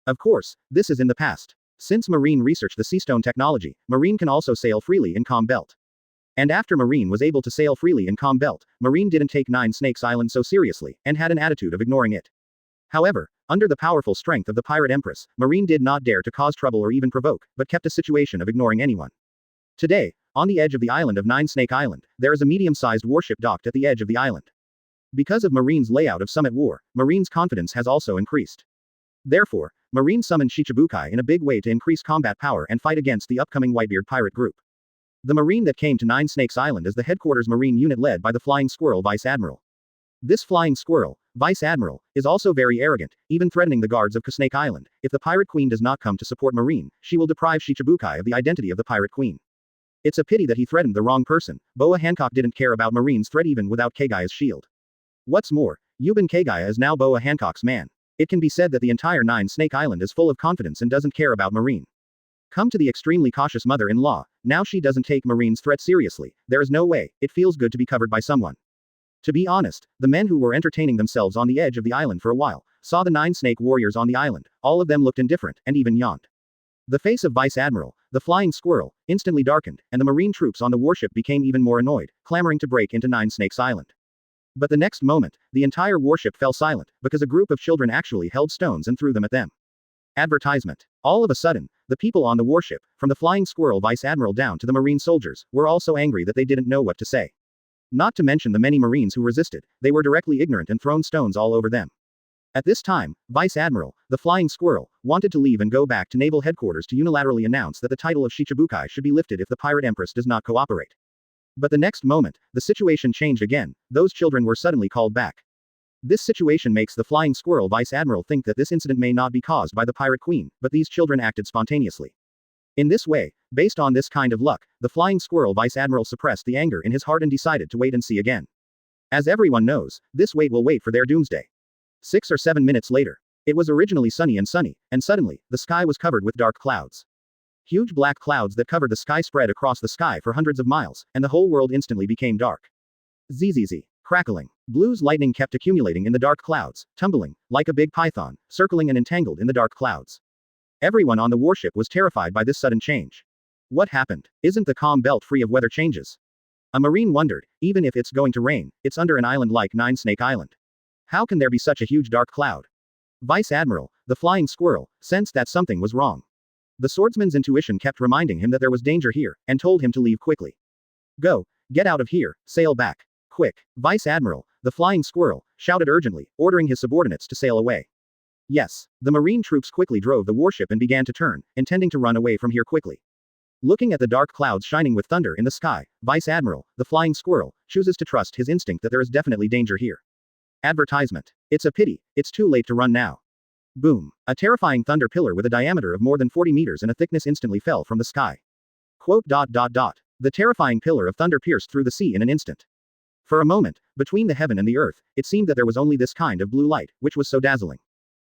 Of course, this is in the past. Since Marine researched the seastone technology, Marine can also sail freely in Calm Belt. And after Marine was able to sail freely in Calm Belt, Marine didn't take Nine Snakes Island so seriously, and had an attitude of ignoring it. However, under the powerful strength of the Pirate Empress, Marine did not dare to cause trouble or even provoke, but kept a situation of ignoring anyone. Today, on the edge of the island of Nine Snake Island, there is a medium-sized warship docked at the edge of the island. Because of Marine's layout of Summit War, Marine's confidence has also increased. Therefore, Marine summoned Shichibukai in a big way to increase combat power and fight against the upcoming Whitebeard pirate group. The Marine that came to Nine Snakes Island is the headquarters Marine unit led by the Flying Squirrel Vice Admiral. This Flying Squirrel, Vice Admiral, is also very arrogant, even threatening the guards of Snake Island. If the Pirate Queen does not come to support Marine, she will deprive Shichibukai of the identity of the Pirate Queen. It's a pity that he threatened the wrong person. Boa Hancock didn't care about Marine's threat even without Kagaya's shield. What's more, Yuben Kagaya is now Boa Hancock's man. It can be said that the entire Nine Snake Island is full of confidence and doesn't care about Marine. Come to the extremely cautious mother-in-law, now she doesn't take Marine's threat seriously, there is no way, it feels good to be covered by someone. To be honest, the men who were entertaining themselves on the edge of the island for a while, saw the 9 snake warriors on the island, all of them looked indifferent, and even yawned. The face of Vice Admiral, the Flying Squirrel, instantly darkened, and the Marine troops on the warship became even more annoyed, clamoring to break into 9 Snakes Island. But the next moment, the entire warship fell silent, because a group of children actually held stones and threw them at them. Advertisement. All of a sudden, the people on the warship, from the Flying Squirrel Vice Admiral down to the Marine soldiers, were all so angry that they didn't know what to say. Not to mention the many Marines who resisted, they were directly ignorant and thrown stones all over them. At this time, Vice Admiral, the Flying Squirrel, wanted to leave and go back to naval headquarters to unilaterally announce that the title of Shichibukai should be lifted if the Pirate Empress does not cooperate. But the next moment, the situation changed again, those children were suddenly called back. This situation makes the Flying Squirrel Vice Admiral think that this incident may not be caused by the Pirate Queen, but these children acted spontaneously. In this way, based on this kind of luck, the Flying Squirrel Vice Admiral suppressed the anger in his heart and decided to wait and see again. As everyone knows, this wait will wait for their doomsday. 6 or 7 minutes later. It was originally sunny, and suddenly, the sky was covered with dark clouds. Huge black clouds that covered the sky spread across the sky for hundreds of miles, and the whole world instantly became dark. Zzz. Crackling. Blue's lightning kept accumulating in the dark clouds, tumbling, like a big python, circling and entangled in the dark clouds. Everyone on the warship was terrified by this sudden change. What happened? Isn't the calm belt free of weather changes? A marine wondered, even if it's going to rain, it's under an island like Nine Snake Island. How can there be such a huge dark cloud? Vice Admiral, the flying squirrel, sensed that something was wrong. The swordsman's intuition kept reminding him that there was danger here, and told him to leave quickly. Go, get out of here, sail back. Quick, Vice Admiral, the flying squirrel, shouted urgently, ordering his subordinates to sail away. Yes, the marine troops quickly drove the warship and began to turn, intending to run away from here quickly. Looking at the dark clouds shining with thunder in the sky, Vice Admiral, the flying squirrel, chooses to trust his instinct that there is definitely danger here. Advertisement. It's a pity, it's too late to run now. Boom. A terrifying thunder pillar with a diameter of more than 40 meters and a thickness instantly fell from the sky. Quote. The terrifying pillar of thunder pierced through the sea in an instant. For a moment, between the heaven and the earth, it seemed that there was only this kind of blue light, which was so dazzling.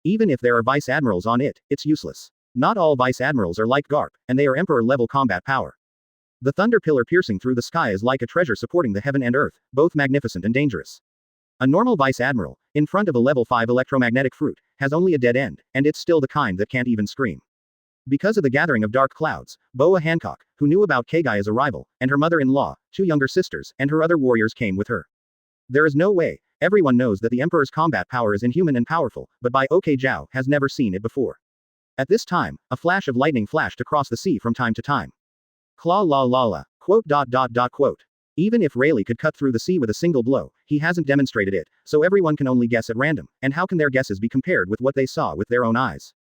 Even if there are vice admirals on it, it's useless. Not all vice admirals are like Garp, and they are emperor-level combat power. The thunder pillar piercing through the sky is like a treasure supporting the heaven and earth, both magnificent and dangerous. A normal vice admiral, in front of a level 5 electromagnetic fruit, has only a dead end, and it's still the kind that can't even scream. Because of the gathering of dark clouds, Boa Hancock, who knew about Kagaya's arrival, and her mother-in-law, 2 younger sisters, and her other warriors came with her. There is no way, everyone knows that the Emperor's combat power is inhuman and powerful, but Bai Ok Zhao has never seen it before. At this time, a flash of lightning flashed across the sea from time to time. Claw la la la, quote. Even if Rayleigh could cut through the sea with a single blow, he hasn't demonstrated it, so everyone can only guess at random, and how can their guesses be compared with what they saw with their own eyes?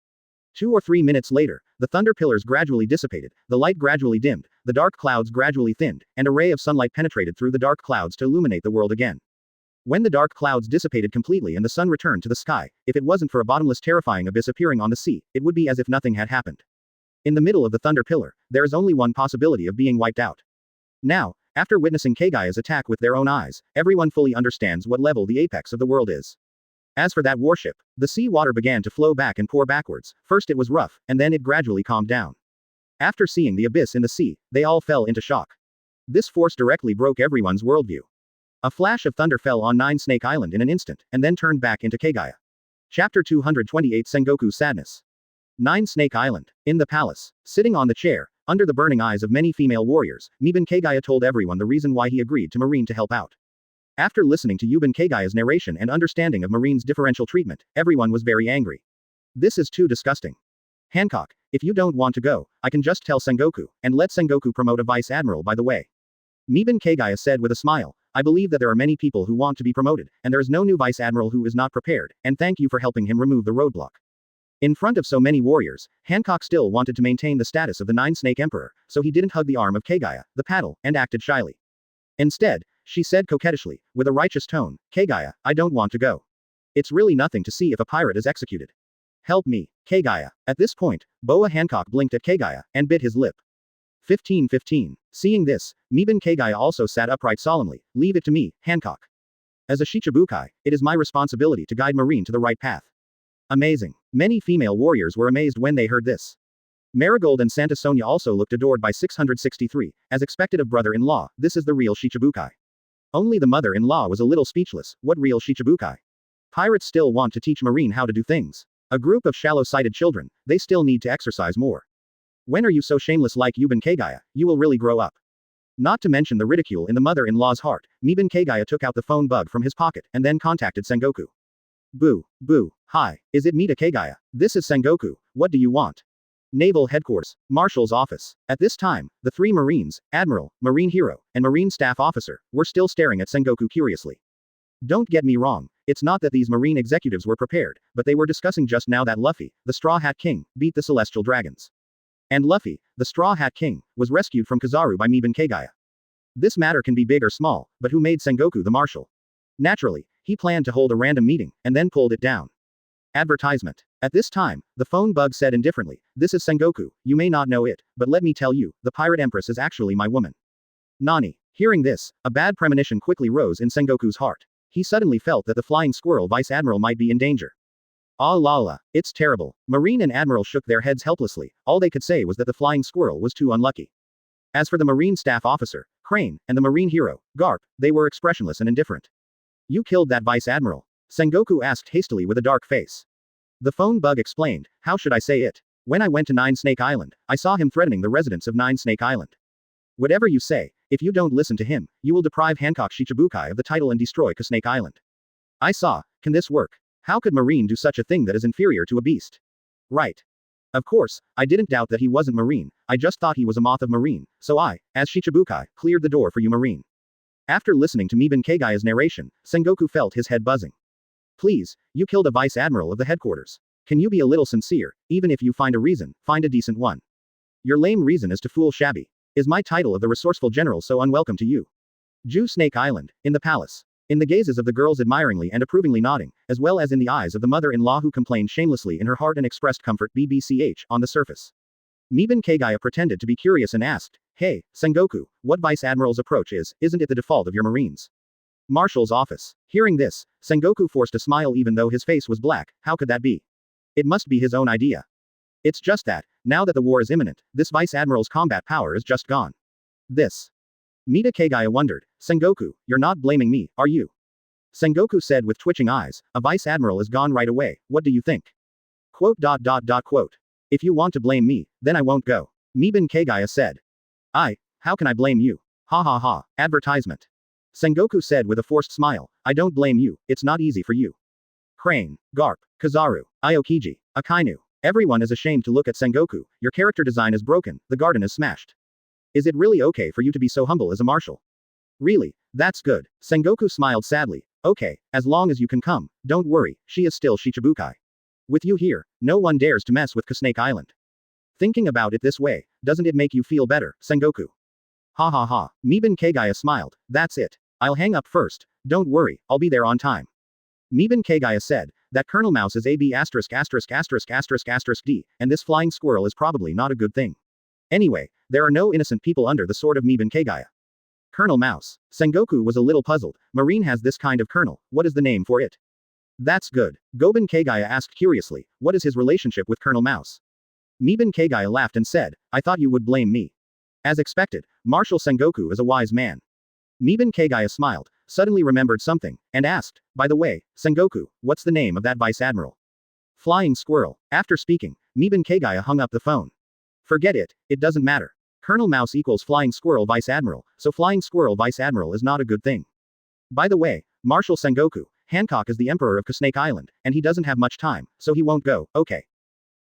2 or 3 minutes later, the thunder pillars gradually dissipated, the light gradually dimmed, the dark clouds gradually thinned, and a ray of sunlight penetrated through the dark clouds to illuminate the world again. When the dark clouds dissipated completely and the sun returned to the sky, if it wasn't for a bottomless terrifying abyss appearing on the sea, it would be as if nothing had happened. In the middle of the thunder pillar, there is only one possibility of being wiped out. Now, after witnessing Kagaya's attack with their own eyes, everyone fully understands what level the apex of the world is. As for that warship, the sea water began to flow back and pour backwards. First it was rough, and then it gradually calmed down. After seeing the abyss in the sea, they all fell into shock. This force directly broke everyone's worldview. A flash of thunder fell on Nine Snake Island in an instant, and then turned back into Kagaya. Chapter 228 Sengoku Sadness. Nine Snake Island. In the palace, sitting on the chair, under the burning eyes of many female warriors, Miban Kagaya told everyone the reason why he agreed to Marine to help out. After listening to Yuban Kagaya's narration and understanding of Marine's differential treatment, everyone was very angry. This is too disgusting. Hancock, if you don't want to go, I can just tell Sengoku, and let Sengoku promote a vice admiral by the way. Miban Kagaya said with a smile, I believe that there are many people who want to be promoted, and there is no new vice admiral who is not prepared, and thank you for helping him remove the roadblock. In front of so many warriors, Hancock still wanted to maintain the status of the Nine Snake Emperor, so he didn't hug the arm of Kagaya, the paddle, and acted shyly. Instead, she said coquettishly, with a righteous tone, Kagaya, I don't want to go. It's really nothing to see if a pirate is executed. Help me, Kagaya. At this point, Boa Hancock blinked at Kagaya, and bit his lip. 15:15. Seeing this, Miban Kagaya also sat upright solemnly, leave it to me, Hancock. As a Shichibukai, it is my responsibility to guide Marine to the right path. Amazing. Many female warriors were amazed when they heard this. Marigold and Santa Sonia also looked adored by 663, as expected of brother-in-law, this is the real Shichibukai. Only the mother-in-law was a little speechless, what real Shichibukai? Pirates still want to teach Marine how to do things. A group of shallow-sighted children, they still need to exercise more. When are you so shameless like Yuban Kagaya, you will really grow up. Not to mention the ridicule in the mother-in-law's heart, Miban Kagaya took out the phone bug from his pocket, and then contacted Sengoku. Boo. Hi, is it Mita Kagaya? This is Sengoku, what do you want? Naval Headquarters, Marshal's office. At this time, the 3 Marines, Admiral, Marine Hero, and Marine Staff Officer, were still staring at Sengoku curiously. Don't get me wrong, it's not that these Marine executives were prepared, but they were discussing just now that Luffy, the Straw Hat King, beat the Celestial Dragons. And Luffy, the Straw Hat King, was rescued from Kizaru by Miban Kagaya. This matter can be big or small, but who made Sengoku the Marshal? Naturally, he planned to hold a random meeting, and then pulled it down. Advertisement. At this time, the phone bug said indifferently, this is Sengoku, you may not know it, but let me tell you, the Pirate Empress is actually my woman. Nani. Hearing this, a bad premonition quickly rose in Sengoku's heart. He suddenly felt that the flying squirrel vice admiral might be in danger. Ah la la, it's terrible. Marine and Admiral shook their heads helplessly, all they could say was that the flying squirrel was too unlucky. As for the Marine Staff Officer, Crane, and the Marine Hero, Garp, they were expressionless and indifferent. You killed that vice admiral? Sengoku asked hastily with a dark face. The phone bug explained, how should I say it? When I went to Nine Snake Island, I saw him threatening the residents of Nine Snake Island. Whatever you say, if you don't listen to him, you will deprive Hancock Shichibukai of the title and destroy Snake Island. I saw, can this work? How could Marine do such a thing that is inferior to a beast? Right. Of course, I didn't doubt that he wasn't Marine, I just thought he was a moth of Marine, so I, as Shichibukai, cleared the door for you Marine. After listening to Miban Kagaya's narration, Sengoku felt his head buzzing. Please, you killed a vice admiral of the headquarters. Can you be a little sincere, even if you find a reason, find a decent one. Your lame reason is to fool Shabby. Is my title of the resourceful general so unwelcome to you? Jew Snake Island, in the palace. In the gazes of the girls admiringly and approvingly nodding, as well as in the eyes of the mother-in-law who complained shamelessly in her heart and expressed comfort BBCH on the surface. Miban Kagaya pretended to be curious and asked, Hey, Sengoku, what Vice Admiral's approach is, isn't it the default of your Marines? Marshal's office. Hearing this, Sengoku forced a smile even though his face was black, how could that be? It must be his own idea. It's just that, now that the war is imminent, this Vice Admiral's combat power is just gone. This. Mida Kagaya wondered, Sengoku, you're not blaming me, are you? Sengoku said with twitching eyes, a Vice Admiral is gone right away, what do you think? Quote. If you want to blame me, then I won't go. Miban Kagaya said. How can I blame you? Ha ha ha, advertisement. Sengoku said with a forced smile, I don't blame you, it's not easy for you. Crane, Garp, Kazaru, Aokiji, Akainu. Everyone is ashamed to look at Sengoku, your character design is broken, the garden is smashed. Is it really okay for you to be so humble as a marshal? Really, that's good. Sengoku smiled sadly. Okay, as long as you can come, don't worry, she is still Shichibukai. With you here, no one dares to mess with Snake Island. Thinking about it this way, doesn't it make you feel better, Sengoku? Ha ha ha, Miban Kagaya smiled, that's it. I'll hang up first, don't worry, I'll be there on time. Miban Kagaya said, that Colonel Mouse is AB***********, D, and this flying squirrel is probably not a good thing. Anyway, there are no innocent people under the sword of Miban Kagaya. Colonel Mouse. Sengoku was a little puzzled, Marine has this kind of colonel, what is the name for it? That's good. Goban Kagaya asked curiously, what is his relationship with Colonel Mouse? Miban Kagaya laughed and said, I thought you would blame me. As expected, Marshal Sengoku is a wise man. Miban Kagaya smiled, suddenly remembered something, and asked, by the way, Sengoku, what's the name of that Vice Admiral? Flying Squirrel. After speaking, Miban Kagaya hung up the phone. Forget it, it doesn't matter. Colonel Mouse equals Flying Squirrel Vice Admiral, so Flying Squirrel Vice Admiral is not a good thing. By the way, Marshal Sengoku, Hancock is the Emperor of Snake Island, and he doesn't have much time, so he won't go, okay.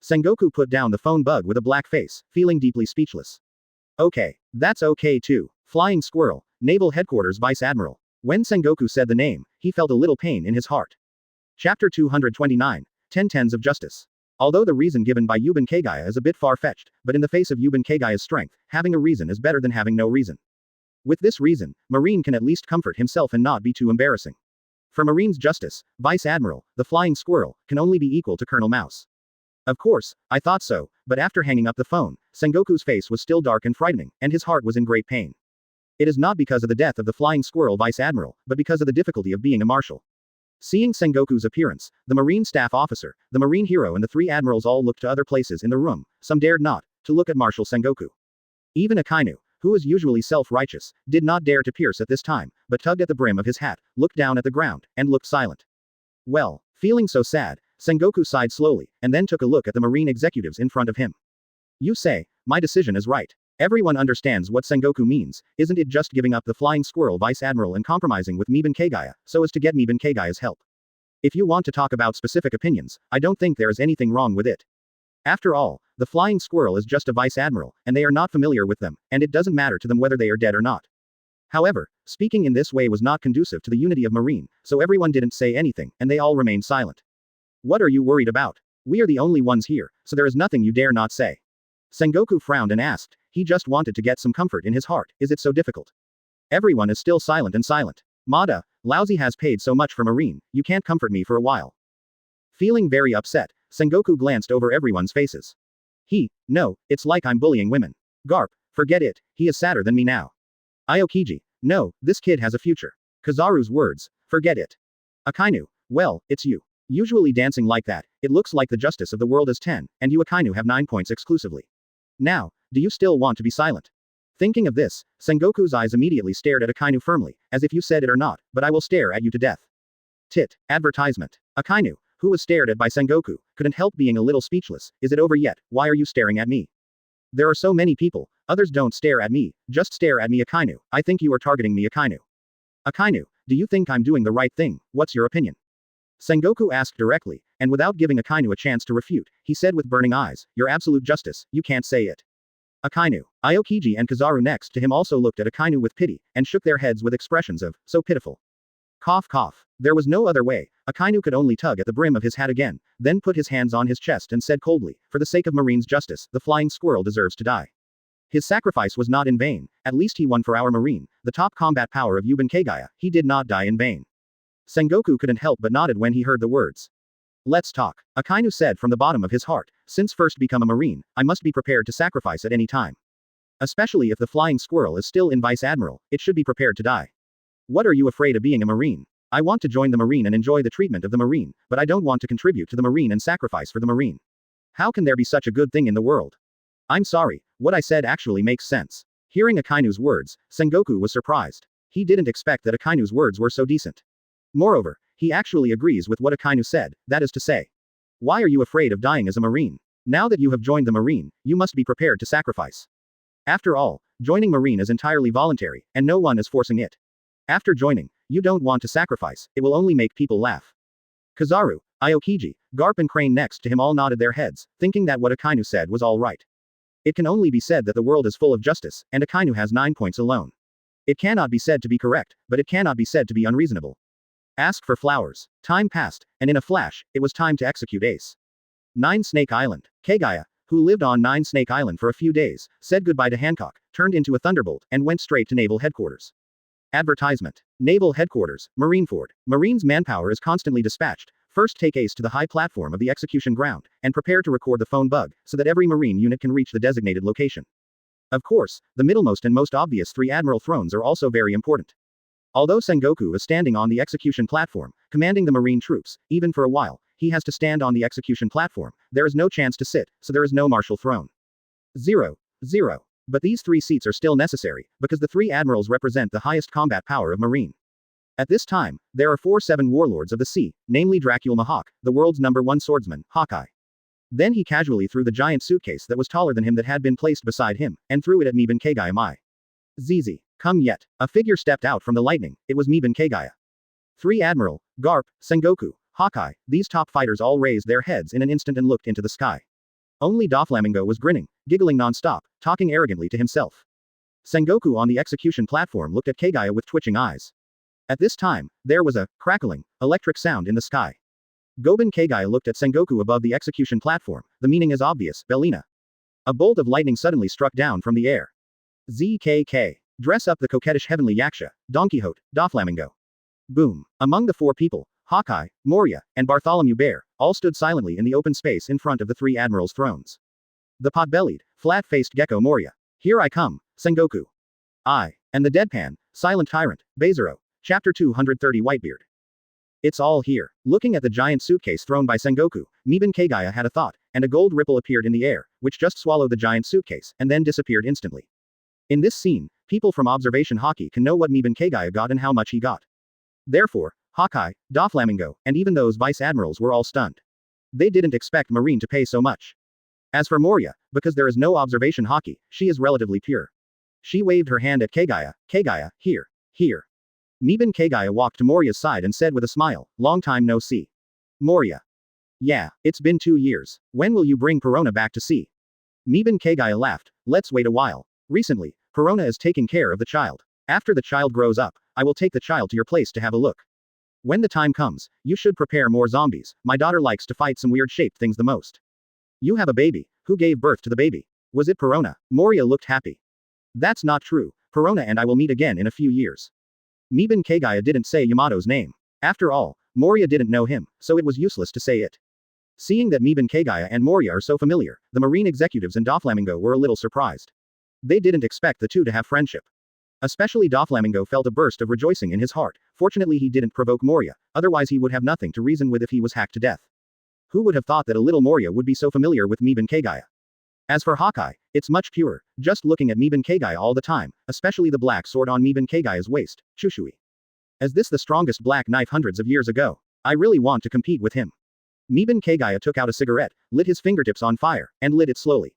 Sengoku put down the phone bug with a black face, feeling deeply speechless. Okay, that's okay too. Flying Squirrel, Naval Headquarters Vice Admiral. When Sengoku said the name, he felt a little pain in his heart. Chapter 229, 10 Tens of Justice. Although the reason given by Yuban Kagaya is a bit far-fetched, but in the face of Yuban Kagaya's strength, having a reason is better than having no reason. With this reason, Marine can at least comfort himself and not be too embarrassing. For Marine's justice, Vice Admiral, the Flying Squirrel, can only be equal to Colonel Mouse. Of course, I thought so, but after hanging up the phone, Sengoku's face was still dark and frightening, and his heart was in great pain. It is not because of the death of the Flying Squirrel Vice Admiral, but because of the difficulty of being a marshal. Seeing Sengoku's appearance, the Marine staff officer, the Marine hero and the three admirals all looked to other places in the room, some dared not, to look at Marshal Sengoku. Even Akainu, who is usually self-righteous, did not dare to pierce at this time, but tugged at the brim of his hat, looked down at the ground, and looked silent. Well, feeling so sad, Sengoku sighed slowly, and then took a look at the Marine executives in front of him. You say, my decision is right. Everyone understands what Sengoku means, isn't it just giving up the Flying Squirrel Vice Admiral and compromising with Miban Kagaya, so as to get Miban Kagaya's help? If you want to talk about specific opinions, I don't think there is anything wrong with it. After all, the Flying Squirrel is just a Vice Admiral, and they are not familiar with them, and it doesn't matter to them whether they are dead or not. However, speaking in this way was not conducive to the unity of Marine, so everyone didn't say anything, and they all remained silent. What are you worried about? We are the only ones here, so there is nothing you dare not say. Sengoku frowned and asked, he just wanted to get some comfort in his heart, is it so difficult? Everyone is still silent and silent. Mada, Lousy has paid so much for Marine, you can't comfort me for a while. Feeling very upset, Sengoku glanced over everyone's faces. No, it's like I'm bullying women. Garp, forget it, he is sadder than me now. Aokiji, no, this kid has a future. Kazaru's words, forget it. Akainu, well, it's you. Usually dancing like that, it looks like the justice of the world is 10, and you Akainu have 9 points exclusively. Now, do you still want to be silent? Thinking of this, Sengoku's eyes immediately stared at Akainu firmly, as if you said it or not, but I will stare at you to death. Advertisement. Akainu, who was stared at by Sengoku, couldn't help being a little speechless. Is it over yet? Why are you staring at me? There are so many people. Others don't stare at me. Just stare at me, Akainu. I think you are targeting me, Akainu. Akainu, do you think I'm doing the right thing? What's your opinion? Sengoku asked directly, and without giving Akainu a chance to refute, he said with burning eyes, Your absolute justice, you can't say it. Akainu, Aokiji and Kizaru next to him also looked at Akainu with pity, and shook their heads with expressions of, so pitiful. Cough cough. There was no other way. Akainu could only tug at the brim of his hat again, then put his hands on his chest and said coldly, For the sake of Marine's justice, the flying squirrel deserves to die. His sacrifice was not in vain, at least he won for our Marine, the top combat power of Yuban Kagaya, he did not die in vain. Sengoku couldn't help but nodded when he heard the words. Let's talk. Akainu said from the bottom of his heart, since first become a Marine, I must be prepared to sacrifice at any time. Especially if the flying squirrel is still in Vice Admiral, it should be prepared to die. What are you afraid of being a Marine? I want to join the Marine and enjoy the treatment of the Marine, but I don't want to contribute to the Marine and sacrifice for the Marine. How can there be such a good thing in the world? I'm sorry, what I said actually makes sense. Hearing Akainu's words, Sengoku was surprised. He didn't expect that Akainu's words were so decent. Moreover, he actually agrees with what Akainu said, that is to say. Why are you afraid of dying as a Marine? Now that you have joined the Marine, you must be prepared to sacrifice. After all, joining Marine is entirely voluntary, and no one is forcing it. After joining, you don't want to sacrifice, it will only make people laugh. Kizaru, Aokiji, Garp and Crane next to him all nodded their heads, thinking that what Akainu said was all right. It can only be said that the world is full of justice, and Akainu has 9 points alone. It cannot be said to be correct, but it cannot be said to be unreasonable. Ask for flowers. Time passed, and in a flash, it was time to execute Ace. 9 Snake Island. Kagaya, who lived on 9 Snake Island for a few days, said goodbye to Hancock, turned into a thunderbolt, and went straight to Naval Headquarters. Advertisement. Naval Headquarters, Marineford. Marine's manpower is constantly dispatched. First take Ace to the high platform of the execution ground, and prepare to record the phone bug, so that every Marine unit can reach the designated location. Of course, the middlemost and most obvious 3 Admiral thrones are also very important. Although Sengoku is standing on the execution platform, commanding the Marine troops, even for a while, he has to stand on the execution platform, there is no chance to sit, so there is no martial throne. 0. But these 3 seats are still necessary, because the 3 admirals represent the highest combat power of Marine. At this time, there are 7 warlords of the sea, namely Dracul Mahawk, the world's #1 swordsman, Hawkeye. Then he casually threw the giant suitcase that was taller than him that had been placed beside him, and threw it at Miban Kagaya Mai. Zizi. Come yet. A figure stepped out from the lightning, it was Miban Kagaya. 3 Admiral, Garp, Sengoku, Hawkeye, these top fighters all raised their heads in an instant and looked into the sky. Only Doflamingo was grinning, giggling non-stop, talking arrogantly to himself. Sengoku on the execution platform looked at Kagaya with twitching eyes. At this time, there was a crackling, electric sound in the sky. Goben Kagaya looked at Sengoku above the execution platform, the meaning is obvious, Belina. A bolt of lightning suddenly struck down from the air. ZKK. Dress up the coquettish heavenly Yaksha, Don Quixote, Doflamingo. Boom. Among the 4 people, Hawkeye, Moria, and Bartholomew Bear, all stood silently in the open space in front of the 3 admirals' thrones. The pot-bellied, flat-faced gecko Moria. Here I come, Sengoku. I. And the deadpan, silent tyrant, Bazaro. Chapter 230 Whitebeard. It's all here. Looking at the giant suitcase thrown by Sengoku, Miban Kagaya had a thought, and a gold ripple appeared in the air, which just swallowed the giant suitcase, and then disappeared instantly. In this scene, people from observation hockey can know what Miban Kagaya got and how much he got. Therefore, Hawkeye, Doflamingo, and even those vice admirals were all stunned. They didn't expect Marine to pay so much. As for Moria, because there is no observation hockey, she is relatively pure. She waved her hand at Kagaya, Kagaya, here. Miban Kagaya walked to Moria's side and said with a smile, long time no see. Moria. Yeah, it's been 2 years. When will you bring Perona back to sea? Miban Kagaya laughed, let's wait a while. Recently, Perona is taking care of the child. After the child grows up, I will take the child to your place to have a look. When the time comes, you should prepare more zombies. My daughter likes to fight some weird-shaped things the most. You have a baby. Who gave birth to the baby? Was it Perona? Moria looked happy. That's not true. Perona and I will meet again in a few years. Miban Kagaya didn't say Yamato's name. After all, Moria didn't know him, so it was useless to say it. Seeing that Miban Kagaya and Moria are so familiar, the Marine executives and Doflamingo were a little surprised. They didn't expect the two to have friendship. Especially Doflamingo felt a burst of rejoicing in his heart. Fortunately he didn't provoke Moria, otherwise he would have nothing to reason with if he was hacked to death. Who would have thought that a little Moria would be so familiar with Miban Kagaya? As for Hawkeye, it's much purer, just looking at Miban Kagaya all the time, especially the black sword on Miban Kagaya's waist, Chushui. Is this the strongest black knife hundreds of years ago? I really want to compete with him. Miban Kagaya took out a cigarette, lit his fingertips on fire, and lit it slowly.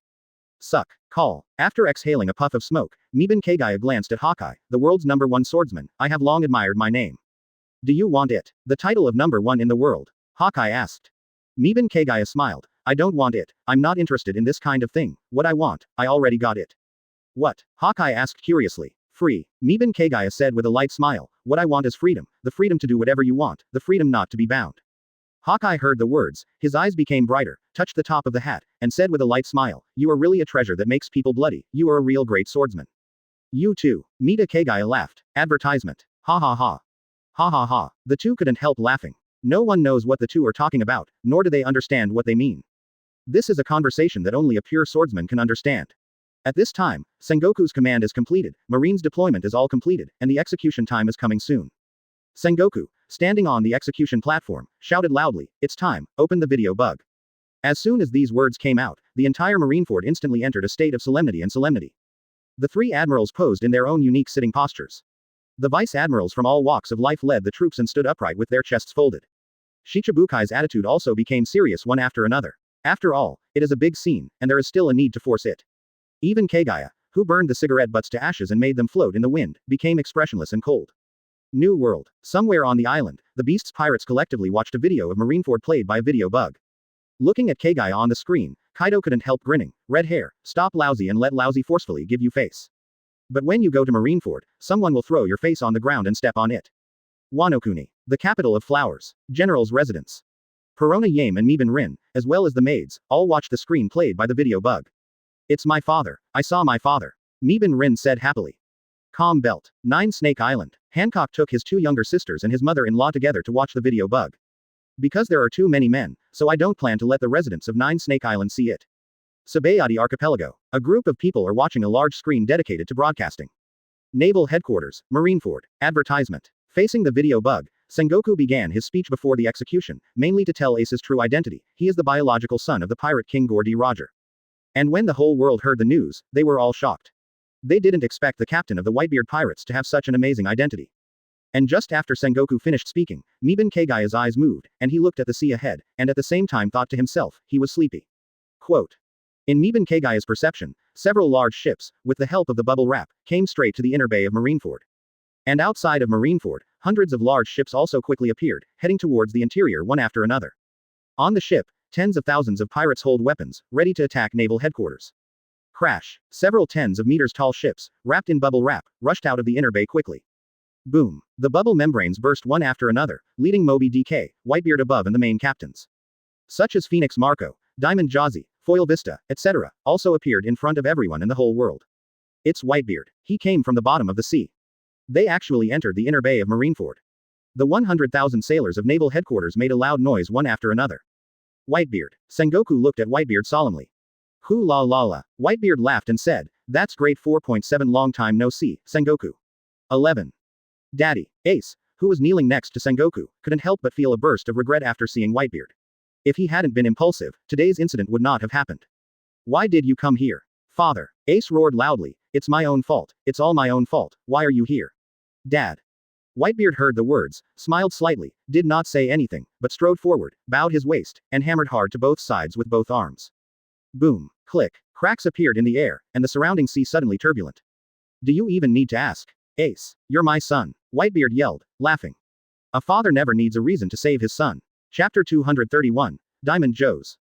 Suck. Call. After exhaling a puff of smoke, Miban Kagaya glanced at Hawkeye, the world's #1 swordsman. I have long admired my name. Do you want it? The title of #1 in the world? Hawkeye asked. Miban Kagaya smiled. I don't want it. I'm not interested in this kind of thing. What I want, I already got it. What? Hawkeye asked curiously. Free. Miban Kagaya said with a light smile. What I want is freedom, the freedom to do whatever you want, the freedom not to be bound. Hawkeye heard the words, his eyes became brighter, touched the top of the hat, and said with a light smile, you are really a treasure that makes people bloody, you are a real great swordsman. You too. Miban Kagaya laughed. Advertisement. Ha ha ha. Ha ha ha. The two couldn't help laughing. No one knows what the two are talking about, nor do they understand what they mean. This is a conversation that only a pure swordsman can understand. At this time, Sengoku's command is completed, Marine's deployment is all completed, and the execution time is coming soon. Sengoku, standing on the execution platform, shouted loudly, it's time, open the video bug. As soon as these words came out, the entire Marineford instantly entered a state of solemnity and solemnity. The three admirals posed in their own unique sitting postures. The vice admirals from all walks of life led the troops and stood upright with their chests folded. Shichibukai's attitude also became serious one after another. After all, it is a big scene, and there is still a need to force it. Even Kagaya, who burned the cigarette butts to ashes and made them float in the wind, became expressionless and cold. New world. Somewhere on the island, the Beast's pirates collectively watched a video of Marineford played by a video bug. Looking at Kagaya on the screen, Kaido couldn't help grinning. Red hair, stop lousy and let lousy forcefully give you face. But when you go to Marineford, someone will throw your face on the ground and step on it. Wano-kuni, the capital of flowers, general's residence. Perona Yame and Miban Rin, as well as the maids, all watched the screen played by the video bug. It's my father. I saw my father. Miban Rin said happily. Calm Belt. 9 Snake Island. Hancock took his 2 younger sisters and his mother-in-law together to watch the video bug. Because there are too many men, so I don't plan to let the residents of 9 Snake Island see it. Sabayati Archipelago. A group of people are watching a large screen dedicated to broadcasting. Naval Headquarters, Marineford. Advertisement. Facing the video bug, Sengoku began his speech before the execution, mainly to tell Ace's true identity. He is the biological son of the pirate king Gordy Roger. And when the whole world heard the news, they were all shocked. They didn't expect the captain of the Whitebeard pirates to have such an amazing identity. And just after Sengoku finished speaking, Miban Kagaya's eyes moved, and he looked at the sea ahead, and at the same time thought to himself, he was sleepy. Quote. In Miban Kagaya's perception, several large ships, with the help of the bubble wrap, came straight to the inner bay of Marineford. And outside of Marineford, hundreds of large ships also quickly appeared, heading towards the interior one after another. On the ship, tens of thousands of pirates hold weapons, ready to attack naval headquarters. Crash. Several tens of meters tall ships, wrapped in bubble wrap, rushed out of the inner bay quickly. Boom. The bubble membranes burst one after another, leading Moby DK, Whitebeard above and the main captains. Such as Phoenix Marco, Diamond Jazzy, Foil Vista, etc., also appeared in front of everyone in the whole world. It's Whitebeard. He came from the bottom of the sea. They actually entered the inner bay of Marineford. The 100,000 sailors of naval headquarters made a loud noise one after another. Whitebeard. Sengoku looked at Whitebeard solemnly. Hoo la la la. Whitebeard laughed and said, that's great 4.7 long time no see, Sengoku. 11. Daddy. Ace, who was kneeling next to Sengoku, couldn't help but feel a burst of regret after seeing Whitebeard. If he hadn't been impulsive, today's incident would not have happened. Why did you come here? Father. Ace roared loudly, it's my own fault, it's all my own fault, why are you here? Dad. Whitebeard heard the words, smiled slightly, did not say anything, but strode forward, bowed his waist, and hammered hard to both sides with both arms. Boom. Click. Cracks appeared in the air, and the surrounding sea suddenly turbulent. Do you even need to ask? Ace. You're my son. Whitebeard yelled, laughing. A father never needs a reason to save his son. Chapter 231. Diamond Joes.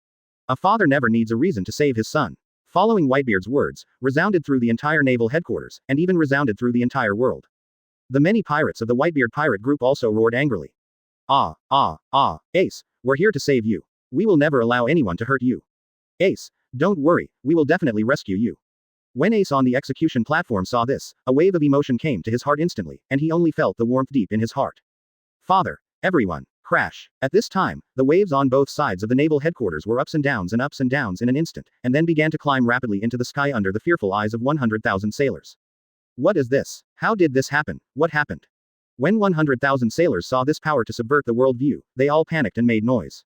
A father never needs a reason to save his son. Following Whitebeard's words, resounded through the entire naval headquarters, and even resounded through the entire world. The many pirates of the Whitebeard pirate group also roared angrily. Ace, we're here to save you. We will never allow anyone to hurt you. Ace, don't worry, we will definitely rescue you. When Ace on the execution platform saw this, a wave of emotion came to his heart instantly, and he only felt the warmth deep in his heart. Father, everyone, crash. At this time, the waves on both sides of the naval headquarters were ups and downs in an instant, and then began to climb rapidly into the sky under the fearful eyes of 100,000 sailors. What is this? How did this happen? What happened? When 100,000 sailors saw this power to subvert the world view, they all panicked and made noise.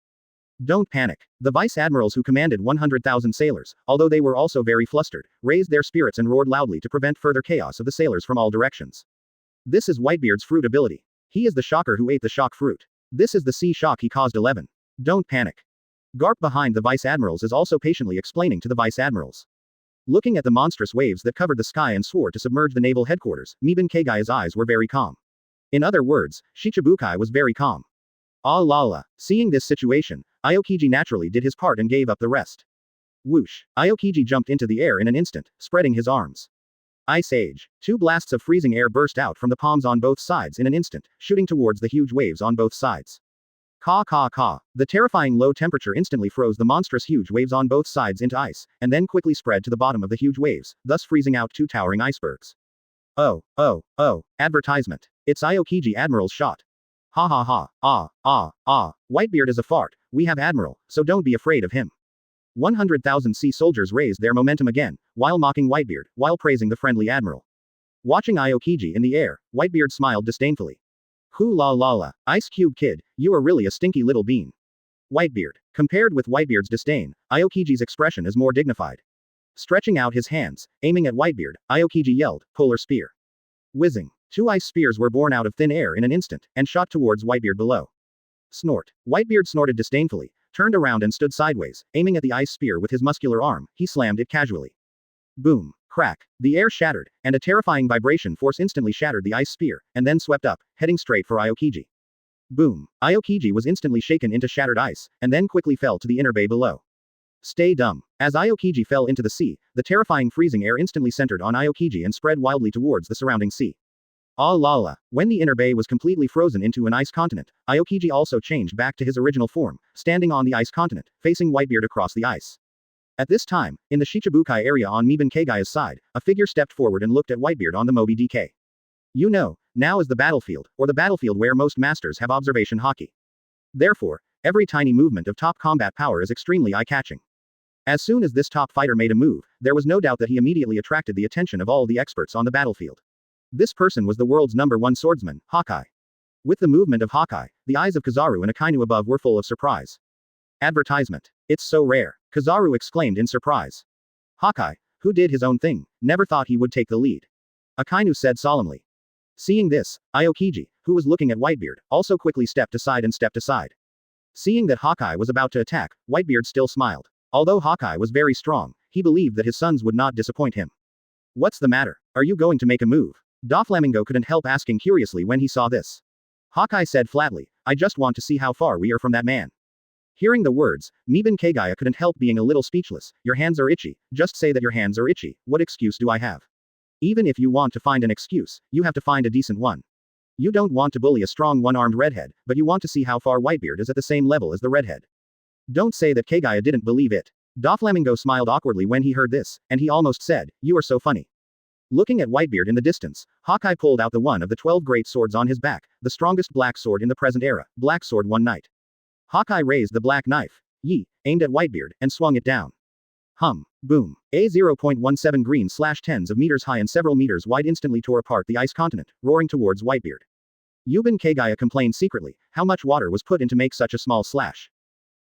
Don't panic. The vice admirals who commanded 100,000 sailors, although they were also very flustered, raised their spirits and roared loudly to prevent further chaos of the sailors from all directions. This is Whitebeard's fruit ability. He is the shocker who ate the shock fruit. This is the sea shock he caused 11. Don't panic. Garp behind the vice admirals is also patiently explaining to the vice admirals. Looking at the monstrous waves that covered the sky and swore to submerge the naval headquarters, Miban Kagaya's eyes were very calm. In other words, Shichibukai was very calm. Ah la la. Seeing this situation, Aokiji naturally did his part and gave up the rest. Whoosh. Aokiji jumped into the air in an instant, spreading his arms. Ice Age. 2 blasts of freezing air burst out from the palms on both sides in an instant, shooting towards the huge waves on both sides. Ka ka ka. The terrifying low temperature instantly froze the monstrous huge waves on both sides into ice, and then quickly spread to the bottom of the huge waves, thus freezing out 2 towering icebergs. Oh, advertisement. It's Aokiji Admiral's shot. Ha ha ha, Whitebeard is a fart, we have Admiral, so don't be afraid of him. 100,000 sea soldiers raised their momentum again, while mocking Whitebeard, while praising the friendly Admiral. Watching Aokiji in the air, Whitebeard smiled disdainfully. Hoo la la la, Ice Cube kid, you are really a stinky little bean. Whitebeard. Compared with Whitebeard's disdain, Aokiji's expression is more dignified. Stretching out his hands, aiming at Whitebeard, Aokiji yelled, Polar Spear. Whizzing. 2 ice spears were born out of thin air in an instant, and shot towards Whitebeard below. Snort. Whitebeard snorted disdainfully, turned around and stood sideways, aiming at the ice spear with his muscular arm, he slammed it casually. Boom. Crack. The air shattered, and a terrifying vibration force instantly shattered the ice spear, and then swept up, heading straight for Aokiji. Boom. Aokiji was instantly shaken into shattered ice, and then quickly fell to the inner bay below. Stay dumb. As Aokiji fell into the sea, the terrifying freezing air instantly centered on Aokiji and spread wildly towards the surrounding sea. Ah la la. When the inner bay was completely frozen into an ice continent, Aokiji also changed back to his original form, standing on the ice continent, facing Whitebeard across the ice. At this time, in the Shichibukai area on Miban Kagaya's side, a figure stepped forward and looked at Whitebeard on the Moby DK. You know, now is the battlefield, or the battlefield where most masters have observation haki. Therefore, every tiny movement of top combat power is extremely eye-catching. As soon as this top fighter made a move, there was no doubt that he immediately attracted the attention of all the experts on the battlefield. This person was the world's #1 swordsman, Hawkeye. With the movement of Hawkeye, the eyes of Kizaru and Akainu above were full of surprise. Advertisement. It's so rare, Kizaru exclaimed in surprise. Hawkeye, who did his own thing, never thought he would take the lead. Akainu said solemnly. Seeing this, Aokiji, who was looking at Whitebeard, also quickly stepped aside. Seeing that Hawkeye was about to attack, Whitebeard still smiled. Although Hawkeye was very strong, he believed that his sons would not disappoint him. What's the matter? Are you going to make a move? Doflamingo couldn't help asking curiously when he saw this. Hawkeye said flatly, I just want to see how far we are from that man. Hearing the words, Miban Kagaya couldn't help being a little speechless. Your hands are itchy, just say that your hands are itchy, what excuse do I have? Even if you want to find an excuse, you have to find a decent one. You don't want to bully a strong one-armed redhead, but you want to see how far Whitebeard is at the same level as the redhead. Don't say that Kagaya didn't believe it. Doflamingo smiled awkwardly when he heard this, and he almost said, you are so funny. Looking at Whitebeard in the distance, Hawkeye pulled out the one of the 12 great swords on his back, the strongest black sword in the present era, Black Sword One Night. Hawkeye raised the black knife, aimed at Whitebeard, and swung it down. Hum. Boom. A 0.17 green/tens of meters high and several meters wide instantly tore apart the ice continent, roaring towards Whitebeard. Yuban Kagaya complained secretly, how much water was put in to make such a small slash.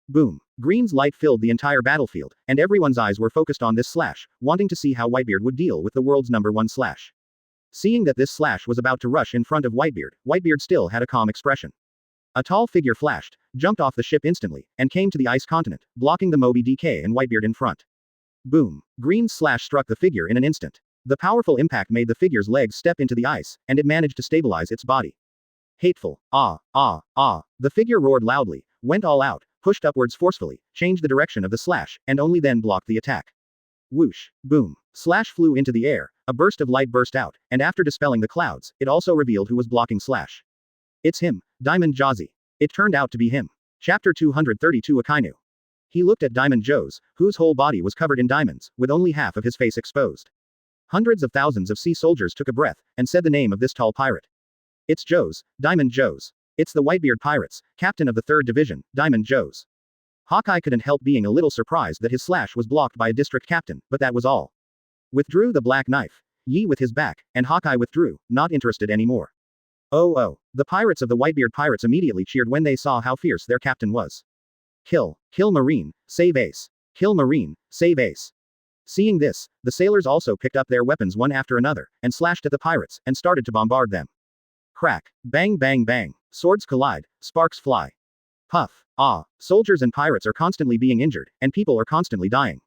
Boom. Green's light filled the entire battlefield, and everyone's eyes were focused on this slash, wanting to see how Whitebeard would deal with the world's #1 slash. Seeing that this slash was about to rush in front of Whitebeard, Whitebeard still had a calm expression. A tall figure flashed, jumped off the ship instantly, and came to the ice continent, blocking the Moby DK and Whitebeard in front. Boom. Green's slash struck the figure in an instant. The powerful impact made the figure's legs step into the ice, and it managed to stabilize its body. Hateful. The figure roared loudly, went all out, pushed upwards forcefully, changed the direction of the slash, and only then blocked the attack. Whoosh. Boom. Slash flew into the air, a burst of light burst out, and after dispelling the clouds, it also revealed who was blocking Slash. It's him, Diamond Jazzy. It turned out to be him. Chapter 232 Akainu. He looked at Diamond Joe's, whose whole body was covered in diamonds, with only half of his face exposed. Hundreds of thousands of sea soldiers took a breath, and said the name of this tall pirate. It's Joe's, Diamond Joe's. It's the Whitebeard Pirates, captain of the 3rd Division, Diamond Joe's. Hawkeye couldn't help being a little surprised that his slash was blocked by a district captain, but that was all. Withdrew the black knife. With his back, and Hawkeye withdrew, not interested anymore. Oh. The pirates of the Whitebeard Pirates immediately cheered when they saw how fierce their captain was. Kill Marine, save Ace. Kill Marine, save Ace. Seeing this, the sailors also picked up their weapons one after another, and slashed at the pirates, and started to bombard them. Crack. Bang bang bang. Swords collide, sparks fly. Puff. Ah. Soldiers and pirates are constantly being injured, and people are constantly dying.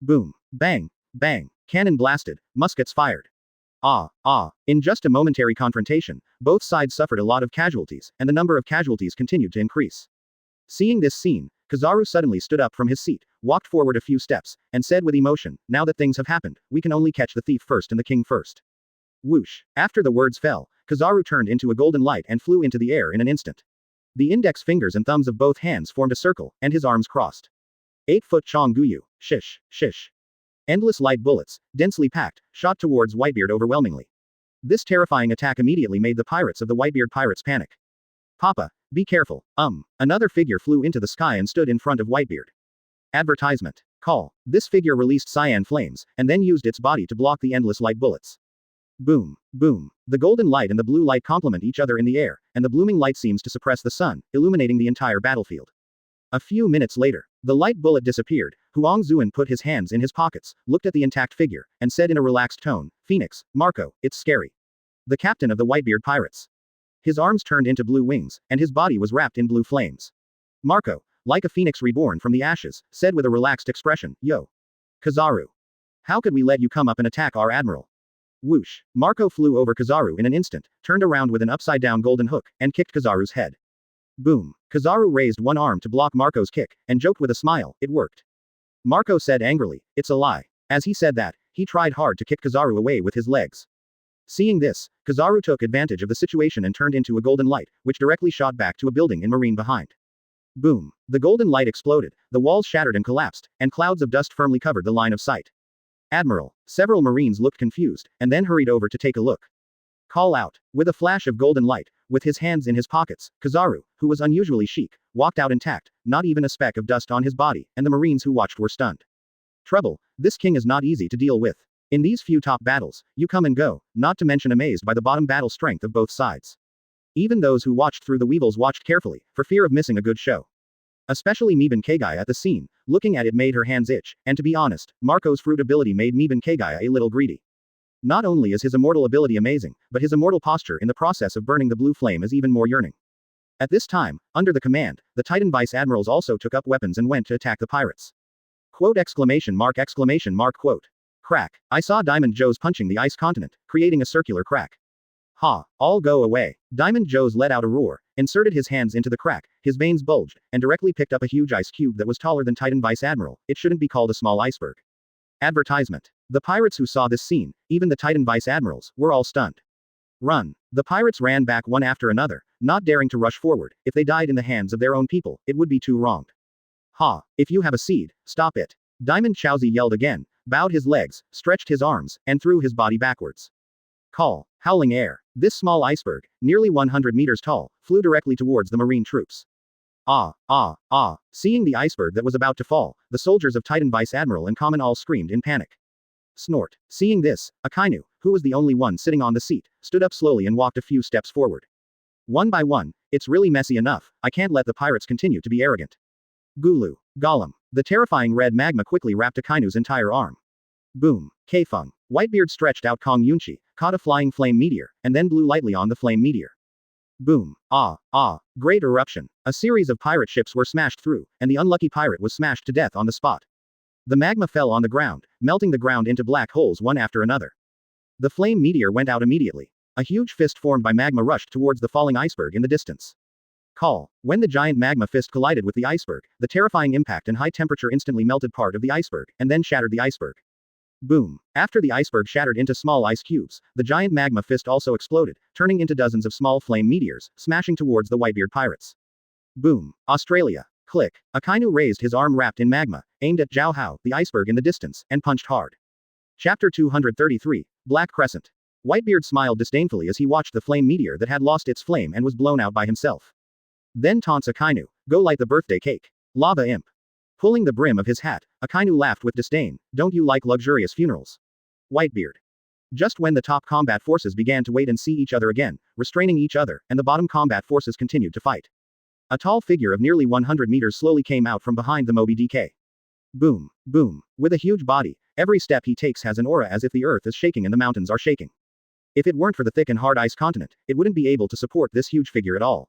Boom. Bang. Bang. Cannon blasted, muskets fired. Ah. Ah. In just a momentary confrontation, both sides suffered a lot of casualties, and the number of casualties continued to increase. Seeing this scene, Kizaru suddenly stood up from his seat, walked forward a few steps, and said with emotion, "Now that things have happened, we can only catch the thief first and the king first." Whoosh. After the words fell, Kizaru turned into a golden light and flew into the air in an instant. The index fingers and thumbs of both hands formed a circle, and his arms crossed. 8-foot Chong Guyu. Shish. Shish. Endless light bullets, densely packed, shot towards Whitebeard overwhelmingly. This terrifying attack immediately made the pirates of the Whitebeard pirates panic. "Papa, be careful." Another figure flew into the sky and stood in front of Whitebeard. Advertisement. Call. This figure released cyan flames, and then used its body to block the endless light bullets. Boom. Boom. The golden light and the blue light complement each other in the air, and the blooming light seems to suppress the sun, illuminating the entire battlefield. A few minutes later, the light bullet disappeared. Huang Zuan put his hands in his pockets, looked at the intact figure, and said in a relaxed tone, "Phoenix, Marco, it's scary." The captain of the Whitebeard pirates. His arms turned into blue wings, and his body was wrapped in blue flames. Marco, like a phoenix reborn from the ashes, said with a relaxed expression, "Yo. Kizaru. How could we let you come up and attack our admiral?" Whoosh. Marco flew over Kizaru in an instant, turned around with an upside-down golden hook, and kicked Kizaru's head. Boom. Kizaru raised one arm to block Marco's kick, and joked with a smile, "It worked." Marco said angrily, "It's a lie." As he said that, he tried hard to kick Kizaru away with his legs. Seeing this, Kizaru took advantage of the situation and turned into a golden light, which directly shot back to a building in marine behind. Boom. The golden light exploded, the walls shattered and collapsed, and clouds of dust firmly covered the line of sight. "Admiral." Several marines looked confused, and then hurried over to take a look. "Call out." With a flash of golden light, with his hands in his pockets, Kizaru, who was unusually chic, walked out intact, not even a speck of dust on his body, and the marines who watched were stunned. Trouble. This king is not easy to deal with. In these few top battles, you come and go, not to mention amazed by the bottom battle strength of both sides. Even those who watched through the weevils watched carefully, for fear of missing a good show. Especially Miban Kagaya at the scene, looking at it made her hands itch, and to be honest, Marco's fruit ability made Miban Kagaya a little greedy. Not only is his immortal ability amazing, but his immortal posture in the process of burning the blue flame is even more yearning. At this time, under the command, the Titan Vice Admirals also took up weapons and went to attack the pirates. Quote exclamation mark quote. Crack. I saw Diamond Joe's punching the ice continent, creating a circular crack. Ha. All go away. Diamond Joe's let out a roar, inserted his hands into the crack, his veins bulged, and directly picked up a huge ice cube that was taller than Titan Vice Admiral. It shouldn't be called a small iceberg. Advertisement. The pirates who saw this scene, even the Titan Vice Admirals, were all stunned. Run. The pirates ran back one after another, not daring to rush forward. If they died in the hands of their own people, it would be too wronged. Ha. If you have a seed, stop it. Diamond Chowzi yelled again, bowed his legs, stretched his arms, and threw his body backwards. Call. Howling air. This small iceberg, nearly 100 meters tall, flew directly towards the marine troops. Ah, ah, ah. Seeing the iceberg that was about to fall, the soldiers of Titan Vice Admiral and Common all screamed in panic. Snort. Seeing this, Akainu, who was the only one sitting on the seat, stood up slowly and walked a few steps forward. One by one, it's really messy enough, I can't let the pirates continue to be arrogant. Gulu. Gollum. The terrifying red magma quickly wrapped Akainu's entire arm. Boom. Kaifeng. Whitebeard stretched out Kong Yunchi, caught a flying flame meteor, and then blew lightly on the flame meteor. Boom. Ah, ah. Great eruption. A series of pirate ships were smashed through, and the unlucky pirate was smashed to death on the spot. The magma fell on the ground, melting the ground into black holes one after another. The flame meteor went out immediately. A huge fist formed by magma rushed towards the falling iceberg in the distance. Call. When the giant magma fist collided with the iceberg, the terrifying impact and high temperature instantly melted part of the iceberg, and then shattered the iceberg. Boom. After the iceberg shattered into small ice cubes, the giant magma fist also exploded, turning into dozens of small flame meteors, smashing towards the Whitebeard pirates. Boom. Australia. Click. Akainu raised his arm wrapped in magma, aimed at Zhao Hao, the iceberg in the distance, and punched hard. Chapter 233, Black Crescent. Whitebeard smiled disdainfully as he watched the flame meteor that had lost its flame and was blown out by himself. Then taunts Akainu, go light the birthday cake. Lava imp. Pulling the brim of his hat, Akainu laughed with disdain, don't you like luxurious funerals? Whitebeard. Just when the top combat forces began to wait and see each other again, restraining each other, and the bottom combat forces continued to fight. A tall figure of nearly 100 meters slowly came out from behind the Moby DK. Boom, boom. With a huge body, every step he takes has an aura as if the earth is shaking and the mountains are shaking. If it weren't for the thick and hard ice continent, it wouldn't be able to support this huge figure at all.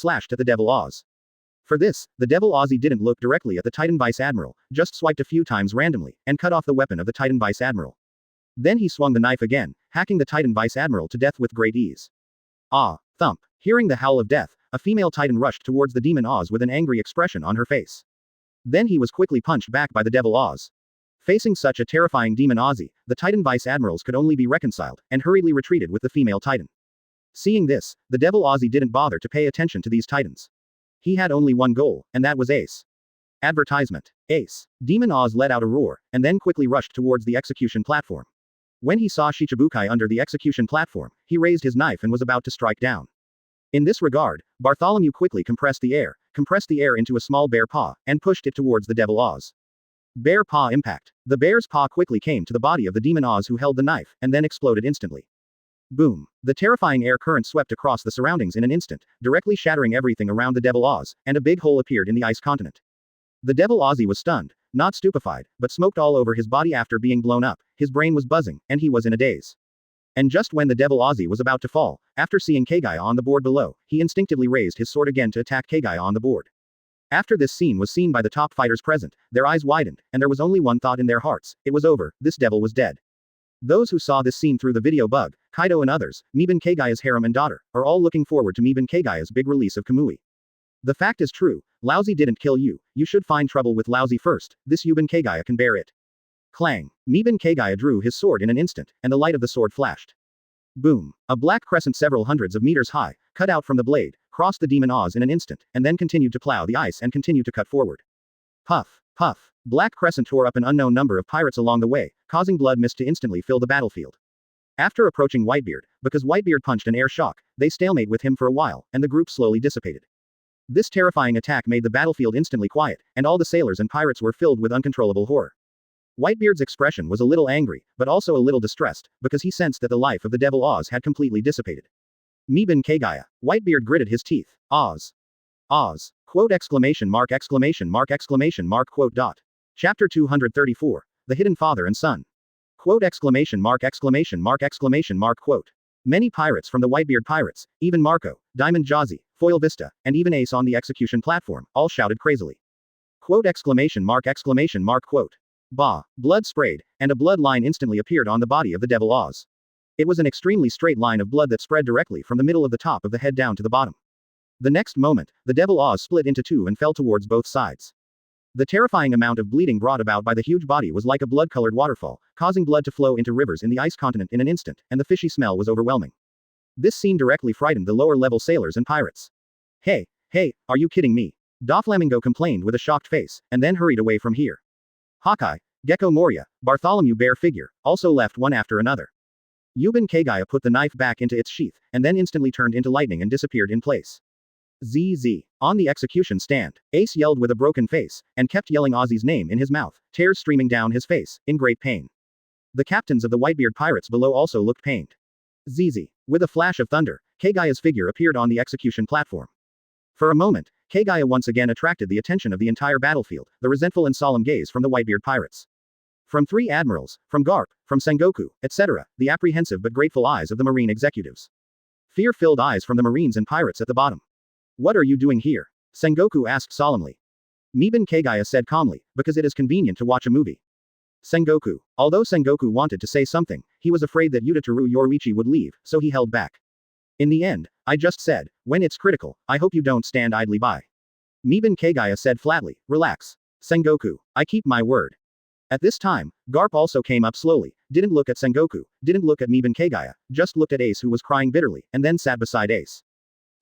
slashed at the Devil Oz. For this, the Devil Ozzy didn't look directly at the Titan Vice Admiral, just swiped a few times randomly, and cut off the weapon of the Titan Vice Admiral. Then he swung the knife again, hacking the Titan Vice Admiral to death with great ease. Ah! Thump! Hearing the howl of death, a female Titan rushed towards the Demon Oz with an angry expression on her face. Then he was quickly punched back by the Devil Oz. Facing such a terrifying Demon Ozzy, the Titan Vice Admirals could only be reconciled, and hurriedly retreated with the female Titan. Seeing this, the Devil Ozzy didn't bother to pay attention to these Titans. He had only one goal, and that was Ace. Advertisement. Ace. Demon Oz let out a roar, and then quickly rushed towards the execution platform. When he saw Shichibukai under the execution platform, he raised his knife and was about to strike down. In this regard, Bartholomew quickly compressed the air into a small bear paw, and pushed it towards the Devil Oz. Bear paw impact. The bear's paw quickly came to the body of the Demon Oz who held the knife, and then exploded instantly. Boom. The terrifying air current swept across the surroundings in an instant, directly shattering everything around the Devil Oz, and a big hole appeared in the ice continent. The Devil Ozzy was stunned, not stupefied, but smoked all over his body after being blown up, his brain was buzzing, and he was in a daze. And just when the Devil Ozzy was about to fall, after seeing Kagaya on the board below, he instinctively raised his sword again to attack Kagaya on the board. After this scene was seen by the top fighters present, their eyes widened, and there was only one thought in their hearts: it was over, this devil was dead. Those who saw this scene through the video bug, Kaido and others, Miban Kagaya's harem and daughter, are all looking forward to Miban Kagaya's big release of Kamui. The fact is true, Lousy didn't kill you, you should find trouble with Lousy first, this Yuban Kagaya can bear it. Clang. Miban Kagaya drew his sword in an instant, and the light of the sword flashed. Boom. A black crescent several hundreds of meters high, cut out from the blade, crossed the Demon Oz in an instant, and then continued to plow the ice and continued to cut forward. Puff. Puff. Black crescent tore up an unknown number of pirates along the way, causing blood mist to instantly fill the battlefield. After approaching Whitebeard, because Whitebeard punched an air shock, they stalemate with him for a while, and the group slowly dissipated. This terrifying attack made the battlefield instantly quiet, and all the sailors and pirates were filled with uncontrollable horror. Whitebeard's expression was a little angry, but also a little distressed, because he sensed that the life of the Devil Oz had completely dissipated. Miban Kagaya. Whitebeard gritted his teeth. Oz. Oz. Quote exclamation mark exclamation mark exclamation mark quote dot. Chapter 234. The Hidden Father and Son. Quote exclamation mark exclamation mark exclamation mark quote. Many pirates from the Whitebeard pirates, even Marco, Diamond Jazzy, Foil Vista, and even Ace on the execution platform, all shouted crazily. Quote exclamation mark quote. Bah, blood sprayed, and a blood line instantly appeared on the body of the Devil Oz. It was an extremely straight line of blood that spread directly from the middle of the top of the head down to the bottom. The next moment, the Devil Oz split into two and fell towards both sides. The terrifying amount of bleeding brought about by the huge body was like a blood-colored waterfall, causing blood to flow into rivers in the ice continent in an instant, and the fishy smell was overwhelming. This scene directly frightened the lower-level sailors and pirates. Hey, are you kidding me? Doflamingo complained with a shocked face, and then hurried away from here. Hawkeye, Gecko Moria, Bartholomew Bear Figure, also left one after another. Yuban Kagaya put the knife back into its sheath, and then instantly turned into lightning and disappeared in place. ZZ. On the execution stand, Ace yelled with a broken face, and kept yelling Ozzy's name in his mouth, tears streaming down his face, in great pain. The captains of the Whitebeard pirates below also looked pained. ZZ. With a flash of thunder, Kagaya's figure appeared on the execution platform. For a moment, Kagaya once again attracted the attention of the entire battlefield, the resentful and solemn gaze from the Whitebeard pirates. From three admirals, from Garp, from Sengoku, etc., the apprehensive but grateful eyes of the marine executives. Fear-filled eyes from the marines and pirates at the bottom. What are you doing here? Sengoku asked solemnly. Miban Kagaya said calmly, because it is convenient to watch a movie. Sengoku. Although Sengoku wanted to say something, he was afraid that Yudataru Yoruichi would leave, so he held back. In the end, I just said, when it's critical, I hope you don't stand idly by. Miban Kagaya said flatly, relax. Sengoku, I keep my word. At this time, Garp also came up slowly, didn't look at Sengoku, didn't look at Miban Kagaya, just looked at Ace who was crying bitterly, and then sat beside Ace.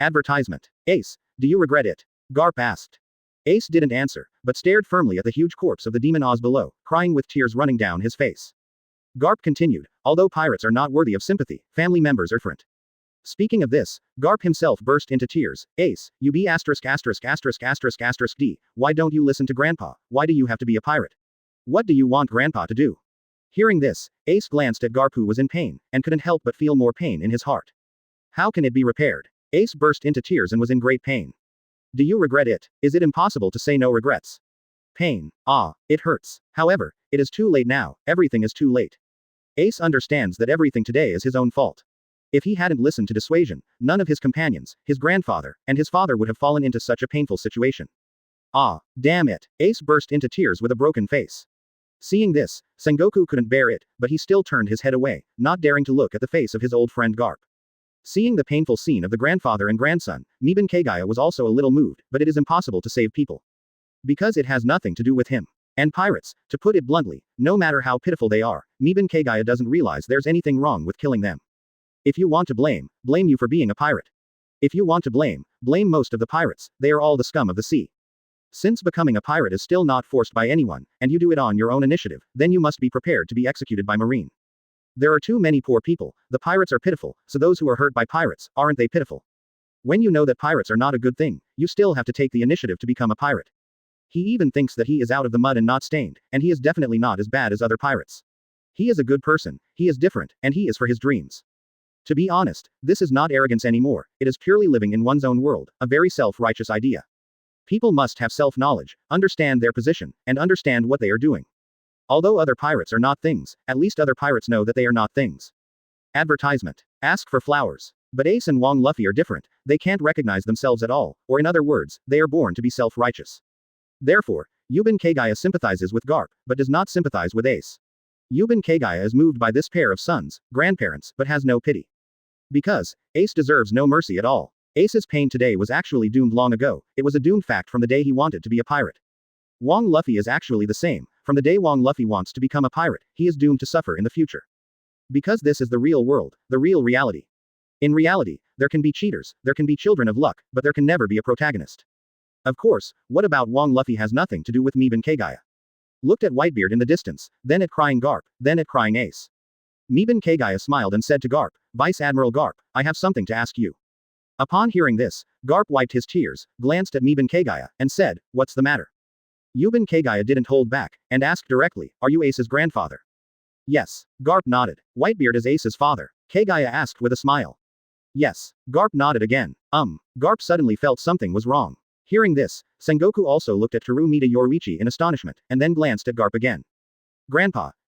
Advertisement. Ace, do you regret it? Garp asked. Ace didn't answer, but stared firmly at the huge corpse of the demon Oz below, crying with tears running down his face. Garp continued, although pirates are not worthy of sympathy, family members are different. Speaking of this, Garp himself burst into tears. Ace, you be asterisk asterisk asterisk asterisk asterisk D, why don't you listen to Grandpa, why do you have to be a pirate? What do you want Grandpa to do? Hearing this, Ace glanced at Garp who was in pain, and couldn't help but feel more pain in his heart. How can it be repaired? Ace burst into tears and was in great pain. Do you regret it? Is it impossible to say no regrets? Pain. Ah, it hurts. However, it is too late now, everything is too late. Ace understands that everything today is his own fault. If he hadn't listened to dissuasion, none of his companions, his grandfather, and his father would have fallen into such a painful situation. Ah, damn it. Ace burst into tears with a broken face. Seeing this, Sengoku couldn't bear it, but he still turned his head away, not daring to look at the face of his old friend Garp. Seeing the painful scene of the grandfather and grandson, Miban Kagaya was also a little moved, but it is impossible to save people. Because it has nothing to do with him. And pirates, to put it bluntly, no matter how pitiful they are, Miban Kagaya doesn't realize there's anything wrong with killing them. If you want to blame you for being a pirate. If you want to blame most of the pirates, they are all the scum of the sea. Since becoming a pirate is still not forced by anyone, and you do it on your own initiative, then you must be prepared to be executed by marine. There are too many poor people, the pirates are pitiful, so those who are hurt by pirates, aren't they pitiful? When you know that pirates are not a good thing, you still have to take the initiative to become a pirate. He even thinks that he is out of the mud and not stained, and he is definitely not as bad as other pirates. He is a good person, he is different, and he is for his dreams. To be honest, this is not arrogance anymore, it is purely living in one's own world, a very self-righteous idea. People must have self-knowledge, understand their position, and understand what they are doing. Although other pirates are not things, at least other pirates know that they are not things. Advertisement. Ask for flowers. But Ace and Wong Luffy are different, they can't recognize themselves at all, or in other words, they are born to be self-righteous. Therefore, Yuban Kagaya sympathizes with Garp, but does not sympathize with Ace. Yuban Kagaya is moved by this pair of sons, grandparents, but has no pity. Because, Ace deserves no mercy at all. Ace's pain today was actually doomed long ago, it was a doomed fact from the day he wanted to be a pirate. Wong Luffy is actually the same, from the day Wong Luffy wants to become a pirate, he is doomed to suffer in the future. Because this is the real world, the real reality. In reality, there can be cheaters, there can be children of luck, but there can never be a protagonist. Of course, what about Wong Luffy has nothing to do with Miban Kagaya. Looked at Whitebeard in the distance, then at crying Garp, then at crying Ace. Miban Kagaya smiled and said to Garp, Vice Admiral Garp, I have something to ask you. Upon hearing this, Garp wiped his tears, glanced at Miban Kagaya, and said, What's the matter? Yuban Kagaya didn't hold back, and asked directly, Are you Ace's grandfather? Yes. Garp nodded. Whitebeard is Ace's father. Kagaya asked with a smile. Yes. Garp nodded again. Garp suddenly felt something was wrong. Hearing this, Sengoku also looked at Terumita Yoruichi in astonishment, and then glanced at Garp again. Grandpa,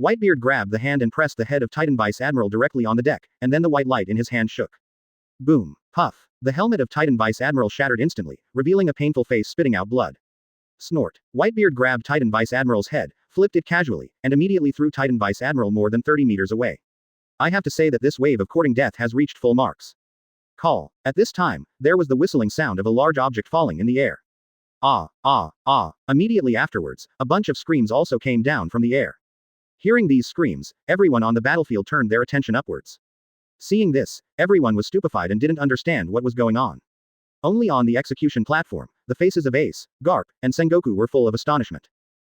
Whitebeard grabbed the hand and pressed the head of Titan Vice Admiral directly on the deck, and then the white light in his hand shook. Boom. Puff. The helmet of Titan Vice Admiral shattered instantly, revealing a painful face spitting out blood. Snort. Whitebeard grabbed Titan Vice Admiral's head, flipped it casually, and immediately threw Titan Vice Admiral more than 30 meters away. I have to say that this wave of courting death has reached full marks. Call. At this time, there was the whistling sound of a large object falling in the air. Ah, ah, ah. Immediately afterwards, a bunch of screams also came down from the air. Hearing these screams, everyone on the battlefield turned their attention upwards. Seeing this, everyone was stupefied and didn't understand what was going on. Only on the execution platform, the faces of Ace, Garp, and Sengoku were full of astonishment.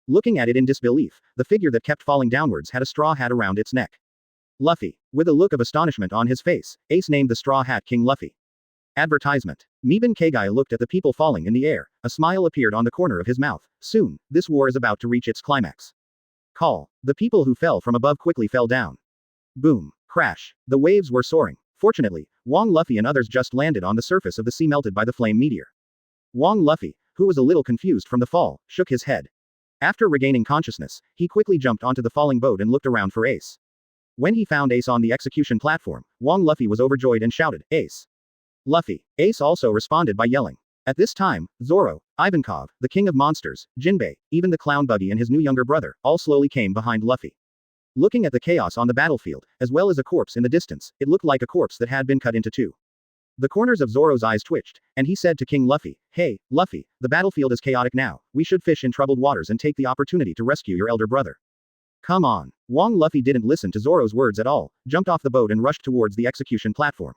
Looking at it in disbelief, the figure that kept falling downwards had a straw hat around its neck. Luffy. With a look of astonishment on his face, Ace named the Straw Hat King Luffy. Advertisement. Meben Kagaya looked at the people falling in the air, a smile appeared on the corner of his mouth. Soon, this war is about to reach its climax. Call. The people who fell from above quickly fell down. Boom. Crash. The waves were soaring. Fortunately, Wong Luffy and others just landed on the surface of the sea melted by the flame meteor. Wong Luffy, who was a little confused from the fall, shook his head. After regaining consciousness, he quickly jumped onto the falling boat and looked around for Ace. When he found Ace on the execution platform, Wong Luffy was overjoyed and shouted, "Ace! Luffy!" Ace also responded by yelling. At this time, Zoro, Ivankov, the king of monsters, Jinbe, even the clown Buggy and his new younger brother, all slowly came behind Luffy. Looking at the chaos on the battlefield, as well as a corpse in the distance, it looked like a corpse that had been cut into two. The corners of Zoro's eyes twitched, and he said to King Luffy, "Hey, Luffy, the battlefield is chaotic now, we should fish in troubled waters and take the opportunity to rescue your elder brother." Come on. Wong Luffy didn't listen to Zoro's words at all, jumped off the boat and rushed towards the execution platform.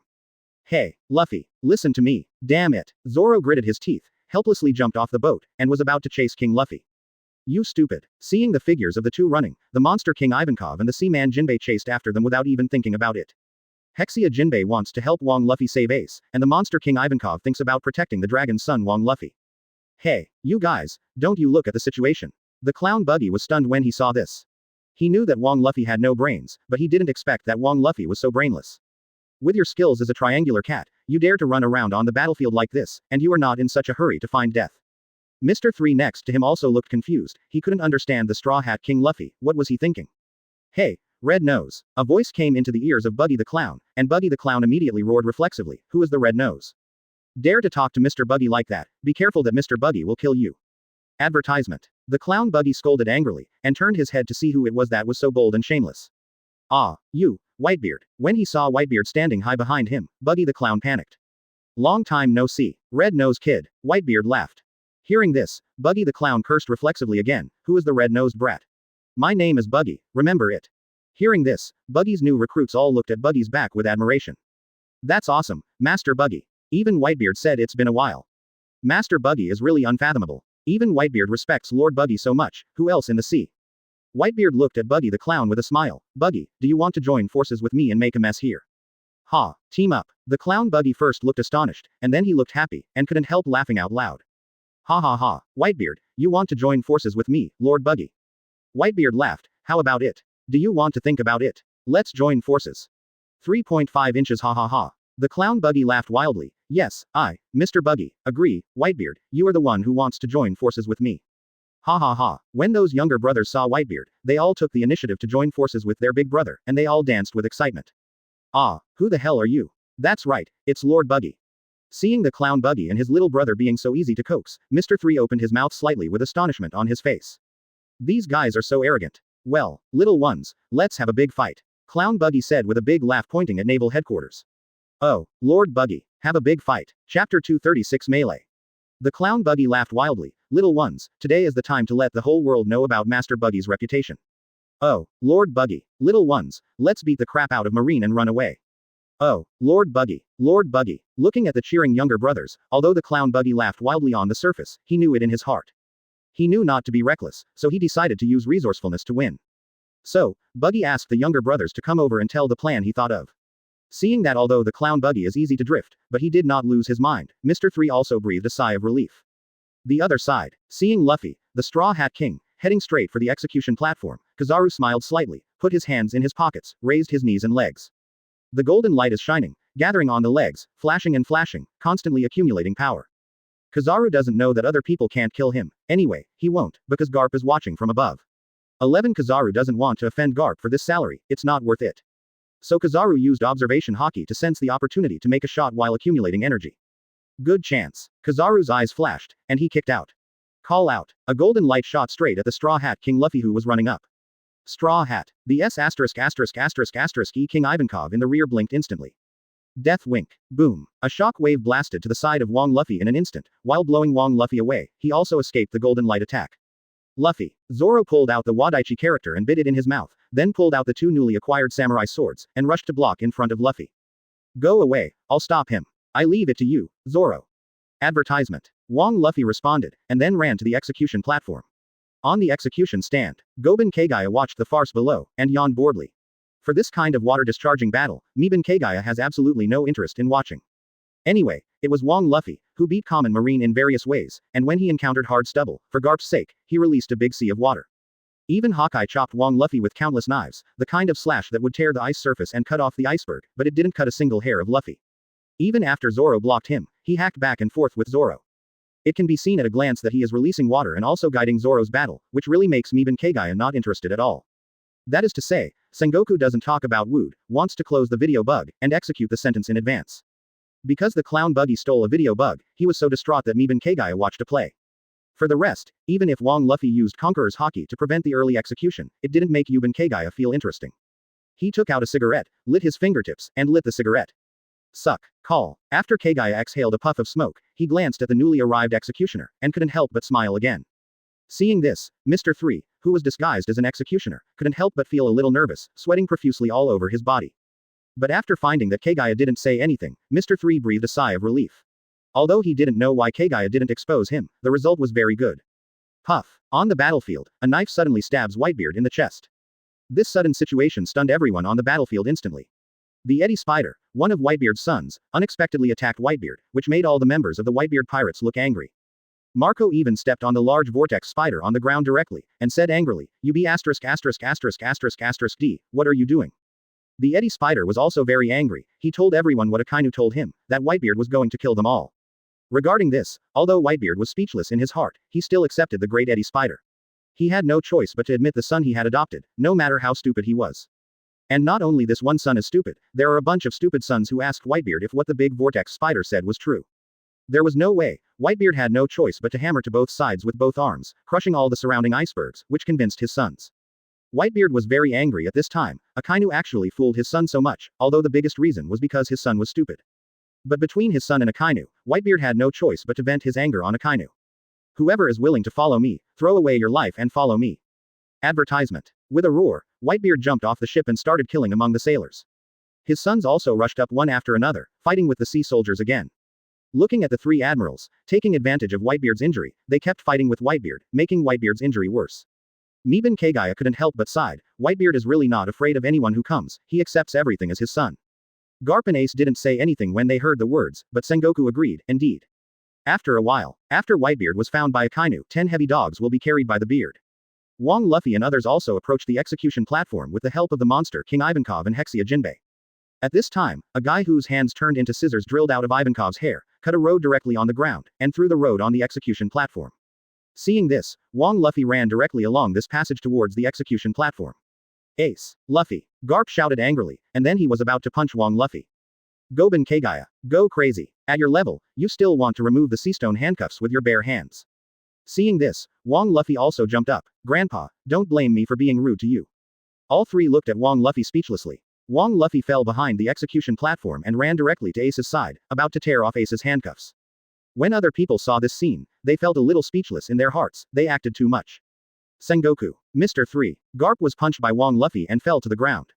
Hey, Luffy, listen to me, damn it. Zoro gritted his teeth, helplessly jumped off the boat, and was about to chase King Luffy. You stupid. Seeing the figures of the two running, the monster King Ivankov and the seaman Jinbe chased after them without even thinking about it. Hexia Jinbe wants to help Wong Luffy save Ace, and the monster King Ivankov thinks about protecting the dragon's son Wong Luffy. Hey, you guys, don't you look at the situation. The clown Buggy was stunned when he saw this. He knew that Wong Luffy had no brains, but he didn't expect that Wong Luffy was so brainless. With your skills as a triangular cat, you dare to run around on the battlefield like this, and you are not in such a hurry to find death. Mr. 3 next to him also looked confused, he couldn't understand the Straw Hat King Luffy, what was he thinking? Hey, Red Nose. A voice came into the ears of Buggy the Clown, and Buggy the Clown immediately roared reflexively, who is the Red Nose? Dare to talk to Mr. Buggy like that, be careful that Mr. Buggy will kill you. Advertisement. The clown Buggy scolded angrily, and turned his head to see who it was that was so bold and shameless. Ah, you, Whitebeard. When he saw Whitebeard standing high behind him, Buggy the Clown panicked. Long time no see, Red Nose Kid, Whitebeard laughed. Hearing this, Buggy the Clown cursed reflexively again, who is the red-nosed brat? My name is Buggy, remember it. Hearing this, Buggy's new recruits all looked at Buggy's back with admiration. That's awesome, Master Buggy. Even Whitebeard said it's been a while. Master Buggy is really unfathomable. Even Whitebeard respects Lord Buggy so much, who else in the sea? Whitebeard looked at Buggy the Clown with a smile. Buggy, do you want to join forces with me and make a mess here? Ha, team up. The clown Buggy first looked astonished, and then he looked happy, and couldn't help laughing out loud. Ha ha ha, Whitebeard, you want to join forces with me, Lord Buggy? Whitebeard laughed, how about it? Do you want to think about it? Let's join forces. 3.5 inches ha ha ha. The clown Buggy laughed wildly. Yes, Mr. Buggy, agree, Whitebeard, you are the one who wants to join forces with me. Ha ha ha. When those younger brothers saw Whitebeard, they all took the initiative to join forces with their big brother, and they all danced with excitement. Ah, who the hell are you? That's right, it's Lord Buggy. Seeing the clown Buggy and his little brother being so easy to coax, Mr. 3 opened his mouth slightly with astonishment on his face. These guys are so arrogant. Well, little ones, let's have a big fight. Clown Buggy said with a big laugh pointing at naval headquarters. Oh, Lord Buggy, have a big fight. Chapter 236 Melee. The clown Buggy laughed wildly. Little ones, today is the time to let the whole world know about Master Buggy's reputation. Oh, Lord Buggy. Little ones, let's beat the crap out of Marine and run away. Oh, Lord Buggy. Lord Buggy. Looking at the cheering younger brothers, although the clown Buggy laughed wildly on the surface, he knew it in his heart. He knew not to be reckless, so he decided to use resourcefulness to win. So, Buggy asked the younger brothers to come over and tell the plan he thought of. Seeing that although the clown Buggy is easy to drift, but he did not lose his mind, Mr. 3 also breathed a sigh of relief. The other side. Seeing Luffy, the Straw Hat King, heading straight for the execution platform, Kizaru smiled slightly, put his hands in his pockets, raised his knees and legs. The golden light is shining, gathering on the legs, flashing and flashing, constantly accumulating power. Kizaru doesn't know that other people can't kill him. Anyway, he won't, because Garp is watching from above. 11 Kizaru doesn't want to offend Garp for this salary, it's not worth it. So Kizaru used observation haki to sense the opportunity to make a shot while accumulating energy. Good chance. Kizaru's eyes flashed, and he kicked out. Call out. A golden light shot straight at the Straw Hat King Luffy who was running up. Straw Hat. The E King Ivankov in the rear blinked instantly. Death wink. Boom. A shock wave blasted to the side of Wong Luffy in an instant, while blowing Wong Luffy away, he also escaped the golden light attack. Luffy. Zoro pulled out the Wadaichi character and bit it in his mouth, then pulled out the two newly acquired samurai swords, and rushed to block in front of Luffy. Go away, I'll stop him. I leave it to you, Zoro. Advertisement. Wong Luffy responded, and then ran to the execution platform. On the execution stand, Goben Kagaya watched the farce below, and yawned boredly. For this kind of water-discharging battle, Meben Kagaya has absolutely no interest in watching. Anyway, it was Wong Luffy, who beat Common Marine in various ways, and when he encountered hard stubble, for Garp's sake, he released a big sea of water. Even Hawkeye chopped Wong Luffy with countless knives, the kind of slash that would tear the ice surface and cut off the iceberg, but it didn't cut a single hair of Luffy. Even after Zoro blocked him, he hacked back and forth with Zoro. It can be seen at a glance that he is releasing water and also guiding Zoro's battle, which really makes Meben Kagaya not interested at all. That is to say, Sengoku doesn't talk about Wood, wants to close the video bug, and execute the sentence in advance. Because the clown Buggy stole a video bug, he was so distraught that Meben Kagaya watched a play. For the rest, even if Wong Luffy used Conqueror's Haki to prevent the early execution, it didn't make Meben Kagaya feel interesting. He took out a cigarette, lit his fingertips, and lit the cigarette. Suck. Call. After Kagaya exhaled a puff of smoke, he glanced at the newly arrived executioner, and couldn't help but smile again. Seeing this, Mr. 3, who was disguised as an executioner, couldn't help but feel a little nervous, sweating profusely all over his body. But after finding that Kagaya didn't say anything, Mr. 3 breathed a sigh of relief. Although he didn't know why Kagaya didn't expose him, the result was very good. Puff. On the battlefield, a knife suddenly stabs Whitebeard in the chest. This sudden situation stunned everyone on the battlefield instantly. The Eddie Spider, one of Whitebeard's sons, unexpectedly attacked Whitebeard, which made all the members of the Whitebeard pirates look angry. Marco even stepped on the large vortex spider on the ground directly, and said angrily, "You be *************, D, what are you doing?" The Eddie Spider was also very angry. He told everyone what Akainu told him, that Whitebeard was going to kill them all. Regarding this, although Whitebeard was speechless in his heart, he still accepted the great Eddie Spider. He had no choice but to admit the son he had adopted, no matter how stupid he was. And not only this one son is stupid, there are a bunch of stupid sons who asked Whitebeard if what the big vortex spider said was true. There was no way. Whitebeard had no choice but to hammer to both sides with both arms, crushing all the surrounding icebergs, which convinced his sons. Whitebeard was very angry at this time. Akainu actually fooled his son so much, although the biggest reason was because his son was stupid. But between his son and Akainu, Whitebeard had no choice but to vent his anger on Akainu. Whoever is willing to follow me, throw away your life and follow me. Advertisement. With a roar, Whitebeard jumped off the ship and started killing among the sailors. His sons also rushed up one after another, fighting with the sea soldiers again. Looking at the three admirals, taking advantage of Whitebeard's injury, they kept fighting with Whitebeard, making Whitebeard's injury worse. Meben Kagaya couldn't help but sighed. Whitebeard is really not afraid of anyone who comes, he accepts everything as his son. Garp and Ace didn't say anything when they heard the words, but Sengoku agreed, indeed. After a while, after Whitebeard was found by Akainu, 10 heavy dogs will be carried by the beard. Wong Luffy and others also approached the execution platform with the help of the monster King Ivankov and Hexia Jinbe. At this time, a guy whose hands turned into scissors drilled out of Ivankov's hair, cut a road directly on the ground, and threw the road on the execution platform. Seeing this, Wong Luffy ran directly along this passage towards the execution platform. Ace, Luffy, Garp shouted angrily, and then he was about to punch Wong Luffy. Goben Kagaya, go crazy. At your level, you still want to remove the seastone handcuffs with your bare hands. Seeing this, Wong Luffy also jumped up. Grandpa, don't blame me for being rude to you. All three looked at Wong Luffy speechlessly. Wong Luffy fell behind the execution platform and ran directly to Ace's side, about to tear off Ace's handcuffs. When other people saw this scene, they felt a little speechless in their hearts, they acted too much. Sengoku. Mr. 3. Garp was punched by Wong Luffy and fell to the ground.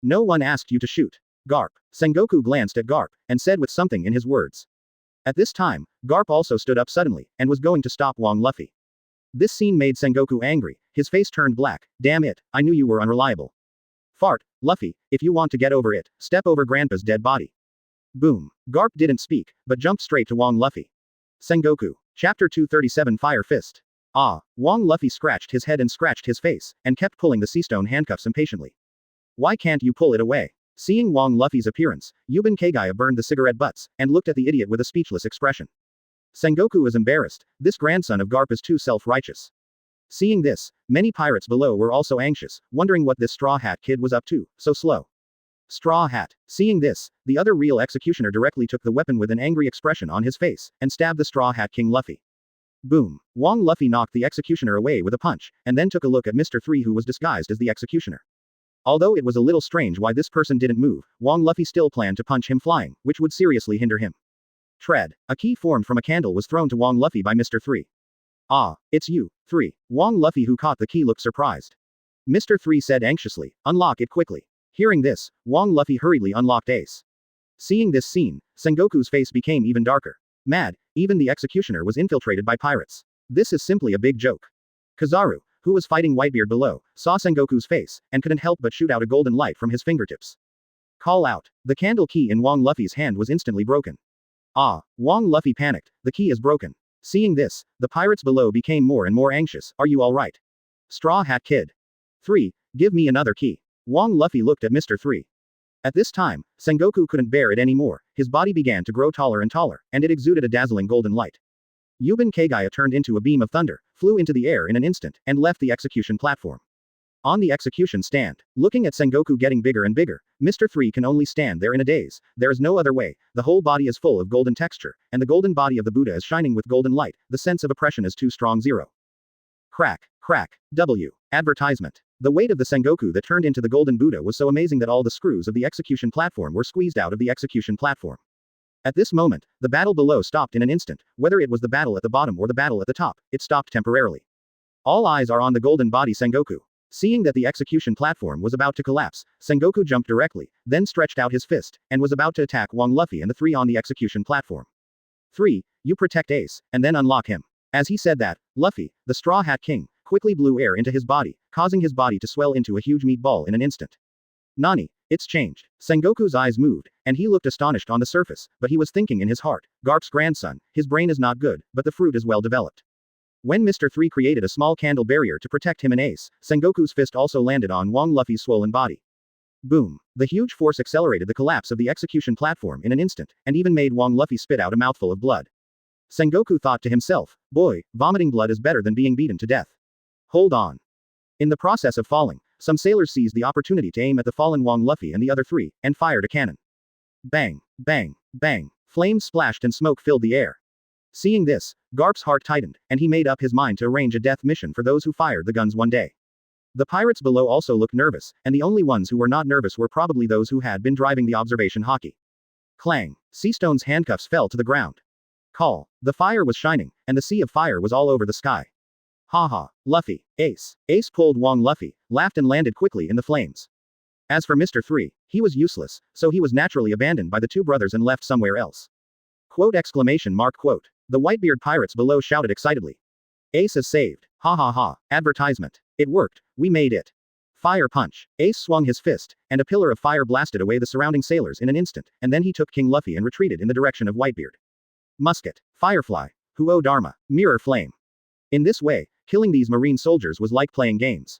No one asked you to shoot. Garp. Sengoku glanced at Garp, and said with something in his words. At this time, Garp also stood up suddenly, and was going to stop Wong Luffy. This scene made Sengoku angry, his face turned black. Damn it, I knew you were unreliable. Fart, Luffy, if you want to get over it, step over Grandpa's dead body. Boom. Garp didn't speak, but jumped straight to Wong Luffy. Sengoku. Chapter 237 Fire Fist. Ah, Wong Luffy scratched his head and scratched his face, and kept pulling the seastone handcuffs impatiently. Why can't you pull it away? Seeing Wong Luffy's appearance, Yuben Kagaya burned the cigarette butts, and looked at the idiot with a speechless expression. Sengoku is embarrassed, this grandson of Garp is too self-righteous. Seeing this, many pirates below were also anxious, wondering what this Straw Hat kid was up to, so slow. Straw Hat. Seeing this, the other real executioner directly took the weapon with an angry expression on his face, and stabbed the Straw Hat King Luffy. Boom. Wong Luffy knocked the executioner away with a punch, and then took a look at Mr. 3 who was disguised as the executioner. Although it was a little strange why this person didn't move, Wong Luffy still planned to punch him flying, which would seriously hinder him. Tread. A key formed from a candle was thrown to Wong Luffy by Mr. 3. Ah, it's you, 3. Wong Luffy who caught the key looked surprised. Mr. 3 said anxiously, unlock it quickly. Hearing this, Wong Luffy hurriedly unlocked Ace. Seeing this scene, Sengoku's face became even darker. Mad, even the executioner was infiltrated by pirates. This is simply a big joke. Kizaru, who was fighting Whitebeard below, saw Sengoku's face, and couldn't help but shoot out a golden light from his fingertips. Call out. The candle key in Wong Luffy's hand was instantly broken. Ah, Wong Luffy panicked, the key is broken. Seeing this, the pirates below became more and more anxious, are you alright? Straw Hat Kid. 3. Give me another key. Wong Luffy looked at Mr. 3. At this time, Sengoku couldn't bear it anymore, his body began to grow taller and taller, and it exuded a dazzling golden light. Yuben Kagaya turned into a beam of thunder, flew into the air in an instant, and left the execution platform. On the execution stand, looking at Sengoku getting bigger and bigger, Mr. 3 can only stand there in a daze, there is no other way, the whole body is full of golden texture, and the golden body of the Buddha is shining with golden light, the sense of oppression is too strong. 0. Crack, crack, W. Advertisement. The weight of the Sengoku that turned into the golden Buddha was so amazing that all the screws of the execution platform were squeezed out of the execution platform. At this moment, the battle below stopped in an instant, whether it was the battle at the bottom or the battle at the top, it stopped temporarily. All eyes are on the golden body Sengoku. Seeing that the execution platform was about to collapse, Sengoku jumped directly, then stretched out his fist, and was about to attack Wong Luffy and the 3 on the execution platform. 3. You protect Ace, and then unlock him. As he said that, Luffy, the Straw Hat King, quickly blew air into his body, causing his body to swell into a huge meatball in an instant. Nani, it's changed. Sengoku's eyes moved, and he looked astonished on the surface, but he was thinking in his heart, Garp's grandson, his brain is not good, but the fruit is well developed. When Mr. 3 created a small candle barrier to protect him and Ace, Sengoku's fist also landed on Wong Luffy's swollen body. Boom. The huge force accelerated the collapse of the execution platform in an instant, and even made Wong Luffy spit out a mouthful of blood. Sengoku thought to himself, boy, vomiting blood is better than being beaten to death. Hold on. In the process of falling, some sailors seized the opportunity to aim at the fallen Wong Luffy and the other 3, and fired a cannon. Bang, bang, bang. Flames splashed and smoke filled the air. Seeing this, Garp's heart tightened, and he made up his mind to arrange a death mission for those who fired the guns one day. The pirates below also looked nervous, and the only ones who were not nervous were probably those who had been driving the observation hockey. Clang. Seastone's handcuffs fell to the ground. Call. The fire was shining, and the sea of fire was all over the sky. Ha ha. Luffy. Ace. Ace pulled Wong Luffy, laughed and landed quickly in the flames. As for Mr. 3, he was useless, so he was naturally abandoned by the 2 brothers and left somewhere else. Quote exclamation mark quote. The Whitebeard pirates below shouted excitedly. Ace is saved. Ha ha ha. Advertisement. It worked. We made it. Fire punch. Ace swung his fist, and a pillar of fire blasted away the surrounding sailors in an instant, and then he took King Luffy and retreated in the direction of Whitebeard. Musket. Firefly. Huo Dharma. Mirror flame. In this way, killing these marine soldiers was like playing games.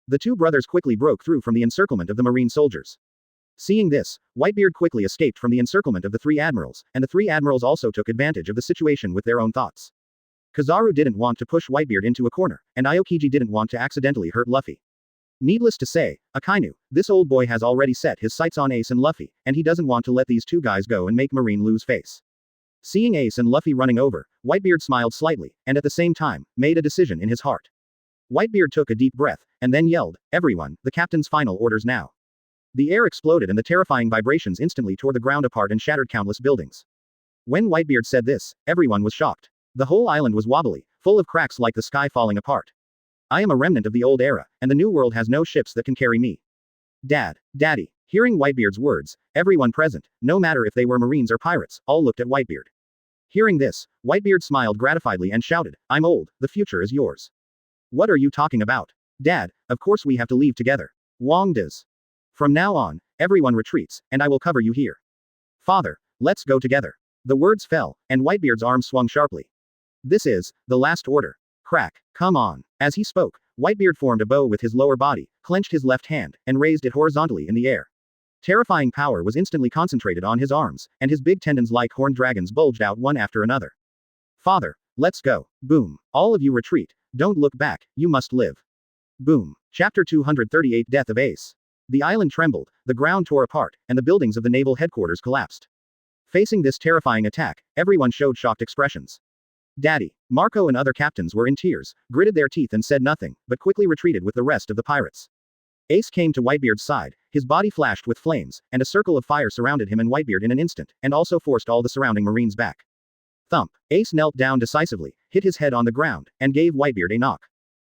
The two brothers quickly broke through from the encirclement of the marine soldiers. Seeing this, Whitebeard quickly escaped from the encirclement of the three admirals, and the three admirals also took advantage of the situation with their own thoughts. Kizaru didn't want to push Whitebeard into a corner, and Aokiji didn't want to accidentally hurt Luffy. Needless to say, Akainu, this old boy has already set his sights on Ace and Luffy, and he doesn't want to let these two guys go and make Marine lose face. Seeing Ace and Luffy running over, Whitebeard smiled slightly, and at the same time, made a decision in his heart. Whitebeard took a deep breath, and then yelled, "Everyone, the captain's final orders now." The air exploded and the terrifying vibrations instantly tore the ground apart and shattered countless buildings. When Whitebeard said this, everyone was shocked. The whole island was wobbly, full of cracks like the sky falling apart. I am a remnant of the old era, and the new world has no ships that can carry me. Daddy. Hearing Whitebeard's words, everyone present, no matter if they were Marines or pirates, all looked at Whitebeard. Hearing this, Whitebeard smiled gratifiedly and shouted, "I'm old, the future is yours." "What are you talking about? Dad, of course we have to leave together. Wong does. From now on, everyone retreats, and I will cover you here. Father, let's go together." The words fell, and Whitebeard's arm swung sharply. "This is the last order." Crack. Come on. As he spoke, Whitebeard formed a bow with his lower body, clenched his left hand, and raised it horizontally in the air. Terrifying power was instantly concentrated on his arms, and his big tendons like horned dragons bulged out one after another. "Father, let's go." Boom. All of you retreat. Don't look back, you must live. Boom. Chapter 238 Death of Ace. The island trembled, the ground tore apart, and the buildings of the naval headquarters collapsed. Facing this terrifying attack, everyone showed shocked expressions. Daddy, Marco and other captains were in tears, gritted their teeth and said nothing, but quickly retreated with the rest of the pirates. Ace came to Whitebeard's side, his body flashed with flames, and a circle of fire surrounded him and Whitebeard in an instant, and also forced all the surrounding marines back. Thump. Ace knelt down decisively, hit his head on the ground, and gave Whitebeard a knock.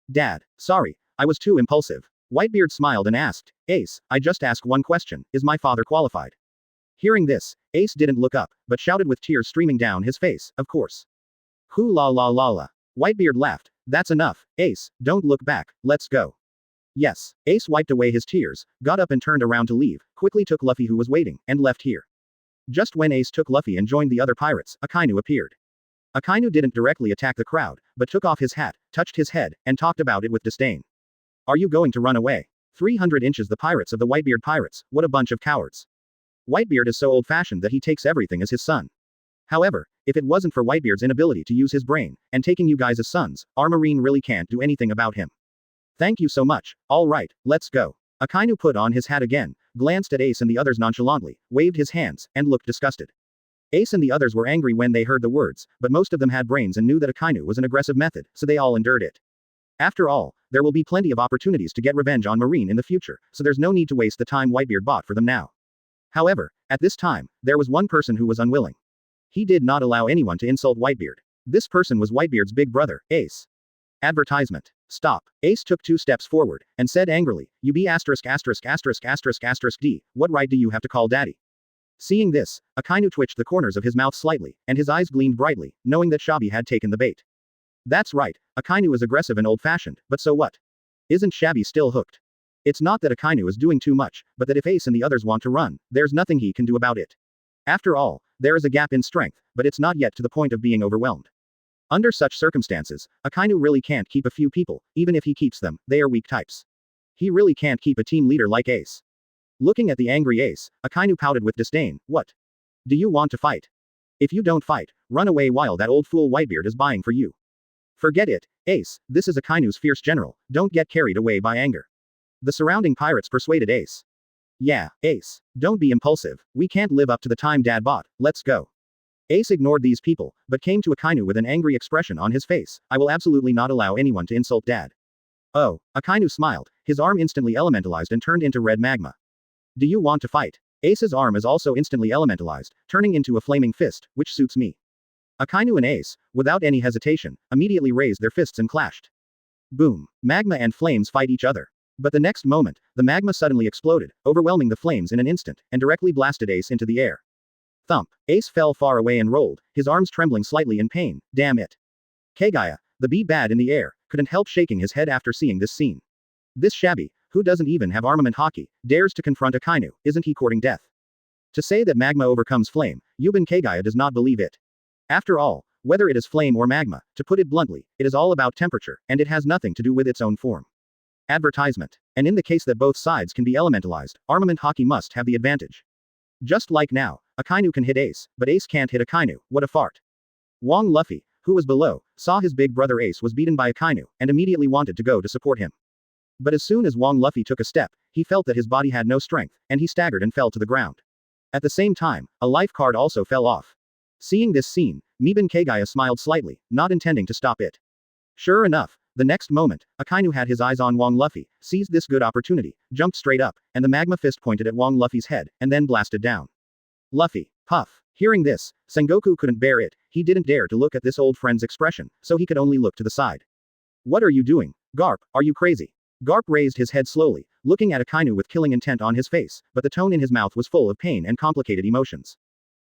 "Dad, sorry, I was too impulsive." Whitebeard smiled and asked, "Ace, I just ask one question, is my father qualified?" Hearing this, Ace didn't look up, but shouted with tears streaming down his face, "Of course." "Hoo la la la la." Whitebeard laughed, "That's enough, Ace, don't look back, let's go." "Yes." Ace wiped away his tears, got up and turned around to leave, quickly took Luffy who was waiting, and left here. Just when Ace took Luffy and joined the other pirates, Akainu appeared. Akainu didn't directly attack the crowd, but took off his hat, touched his head, and talked about it with disdain. "Are you going to run away? 300 inches the pirates of the Whitebeard pirates, what a bunch of cowards. Whitebeard is so old-fashioned that he takes everything as his son. However, if it wasn't for Whitebeard's inability to use his brain, and taking you guys as sons, our marine really can't do anything about him. Thank you so much, alright, let's go." Akainu put on his hat again, glanced at Ace and the others nonchalantly, waved his hands, and looked disgusted. Ace and the others were angry when they heard the words, but most of them had brains and knew that Akainu was an aggressive method, so they all endured it. After all, there will be plenty of opportunities to get revenge on Marine in the future, so there's no need to waste the time Whitebeard bought for them now. However, at this time, there was one person who was unwilling. He did not allow anyone to insult Whitebeard. This person was Whitebeard's big brother, Ace. Advertisement. Stop. Ace took 2 steps forward, and said angrily, "You be asterisk asterisk asterisk asterisk asterisk D, what right do you have to call daddy?" Seeing this, Akainu twitched the corners of his mouth slightly, and his eyes gleamed brightly, knowing that Shabi had taken the bait. That's right, Akainu is aggressive and old-fashioned, but so what? Isn't Shabi still hooked? It's not that Akainu is doing too much, but that if Ace and the others want to run, there's nothing he can do about it. After all, there is a gap in strength, but it's not yet to the point of being overwhelmed. Under such circumstances, Akainu really can't keep a few people, even if he keeps them, they are weak types. He really can't keep a team leader like Ace. Looking at the angry Ace, Akainu pouted with disdain, "What? Do you want to fight? If you don't fight, run away while that old fool Whitebeard is buying for you." "Forget it, Ace, this is Akainu's fierce general, don't get carried away by anger." The surrounding pirates persuaded Ace. "Yeah, Ace, don't be impulsive, we can't live up to the time Dad bought, let's go." Ace ignored these people, but came to Akainu with an angry expression on his face, "I will absolutely not allow anyone to insult Dad." "Oh," Akainu smiled, his arm instantly elementalized and turned into red magma. "Do you want to fight?" Ace's arm is also instantly elementalized, turning into a flaming fist, which suits me. Akainu and Ace, without any hesitation, immediately raised their fists and clashed. Boom. Magma and flames fight each other. But the next moment, the magma suddenly exploded, overwhelming the flames in an instant, and directly blasted Ace into the air. Thump. Ace fell far away and rolled, his arms trembling slightly in pain, damn it. Kagaya, the bee bad in the air, couldn't help shaking his head after seeing this scene. This Shabi, who doesn't even have armament haki, dares to confront Akainu, isn't he courting death? To say that magma overcomes flame, Yuban Kagaya does not believe it. After all, whether it is flame or magma, to put it bluntly, it is all about temperature, and it has nothing to do with its own form. Advertisement. And in the case that both sides can be elementalized, armament haki must have the advantage. Just like now, Akainu can hit Ace, but Ace can't hit Akainu, what a fart. Wang Luffy, who was below, saw his big brother Ace was beaten by Akainu, and immediately wanted to go to support him. But as soon as Wang Luffy took a step, he felt that his body had no strength, and he staggered and fell to the ground. At the same time, a life card also fell off. Seeing this scene, Niban Kagaya smiled slightly, not intending to stop it. Sure enough, the next moment, Akainu had his eyes on Wang Luffy, seized this good opportunity, jumped straight up, and the magma fist pointed at Wang Luffy's head, and then blasted down. Luffy. Puff. Hearing this, Sengoku couldn't bear it, he didn't dare to look at this old friend's expression, so he could only look to the side. What are you doing? Garp, are you crazy? Garp raised his head slowly, looking at Akainu with killing intent on his face, but the tone in his mouth was full of pain and complicated emotions.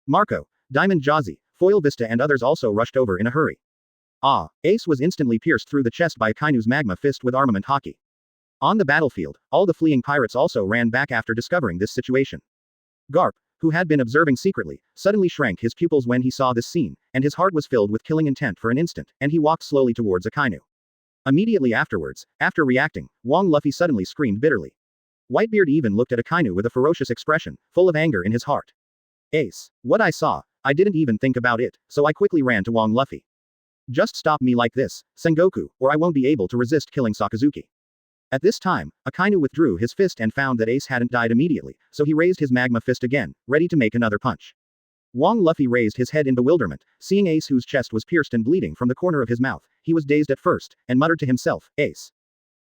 Marco, Diamond Jazzy, Foil Vista and others also rushed over in a hurry. Ace was instantly pierced through the chest by Akainu's magma fist with armament haki. On the battlefield, all the fleeing pirates also ran back after discovering this situation. Garp, who had been observing secretly, suddenly shrank his pupils when he saw this scene, and his heart was filled with killing intent for an instant, and he walked slowly towards Akainu. Immediately afterwards, after reacting, Wang Luffy suddenly screamed bitterly. Whitebeard even looked at Akainu with a ferocious expression, full of anger in his heart. Ace. What I saw, I didn't even think about it, so I quickly ran to Wang Luffy. Just stop me like this, Sengoku, or I won't be able to resist killing Sakazuki. At this time, Akainu withdrew his fist and found that Ace hadn't died immediately, so he raised his magma fist again, ready to make another punch. Wang Luffy raised his head in bewilderment, seeing Ace whose chest was pierced and bleeding from the corner of his mouth. He was dazed at first, and muttered to himself, Ace.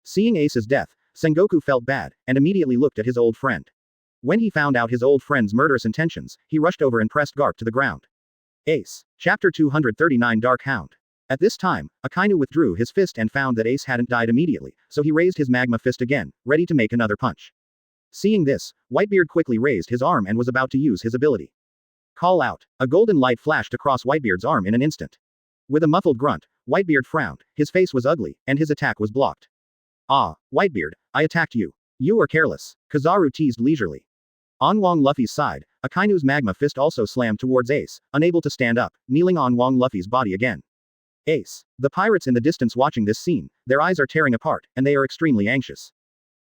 Seeing Ace's death, Sengoku felt bad, and immediately looked at his old friend. When he found out his old friend's murderous intentions, he rushed over and pressed Garp to the ground. Ace. Chapter 239 Dark Hound. At this time, Akainu withdrew his fist and found that Ace hadn't died immediately, so he raised his magma fist again, ready to make another punch. Seeing this, Whitebeard quickly raised his arm and was about to use his ability. Call out. A golden light flashed across Whitebeard's arm in an instant. With a muffled grunt, Whitebeard frowned, his face was ugly, and his attack was blocked. Whitebeard, I attacked you. You are careless, Kizaru teased leisurely. On Wang Luffy's side, Akainu's magma fist also slammed towards Ace, unable to stand up, kneeling on Wang Luffy's body again. Ace. The pirates in the distance watching this scene, their eyes are tearing apart, and they are extremely anxious.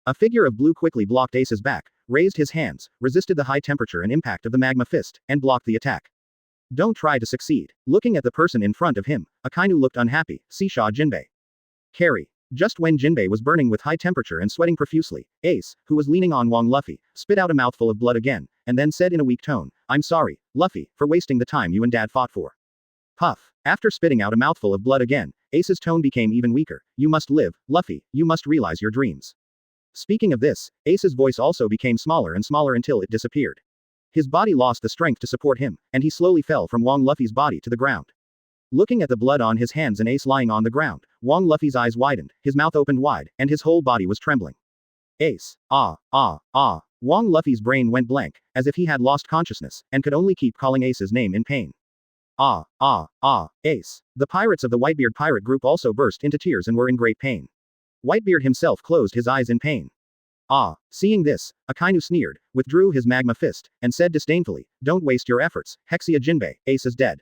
A figure of blue quickly blocked Ace's back, raised his hands, resisted the high temperature and impact of the magma fist, and blocked the attack. Don't try to succeed. Looking at the person in front of him, Akainu looked unhappy, Seashaw Jinbe. Carry. Just when Jinbe was burning with high temperature and sweating profusely, Ace, who was leaning on Wang Luffy, spit out a mouthful of blood again, and then said in a weak tone, I'm sorry, Luffy, for wasting the time you and Dad fought for. Puff. After spitting out a mouthful of blood again, Ace's tone became even weaker. You must live, Luffy, you must realize your dreams. Speaking of this, Ace's voice also became smaller and smaller until it disappeared. His body lost the strength to support him, and he slowly fell from Wang Luffy's body to the ground. Looking at the blood on his hands and Ace lying on the ground, Wang Luffy's eyes widened, his mouth opened wide, and his whole body was trembling. Ace. Wang Luffy's brain went blank, as if he had lost consciousness, and could only keep calling Ace's name in pain. Ace. The pirates of the Whitebeard pirate group also burst into tears and were in great pain. Whitebeard himself closed his eyes in pain. Seeing this, Akainu sneered, withdrew his magma fist, and said disdainfully, don't waste your efforts, Hexia Jinbe, Ace is dead.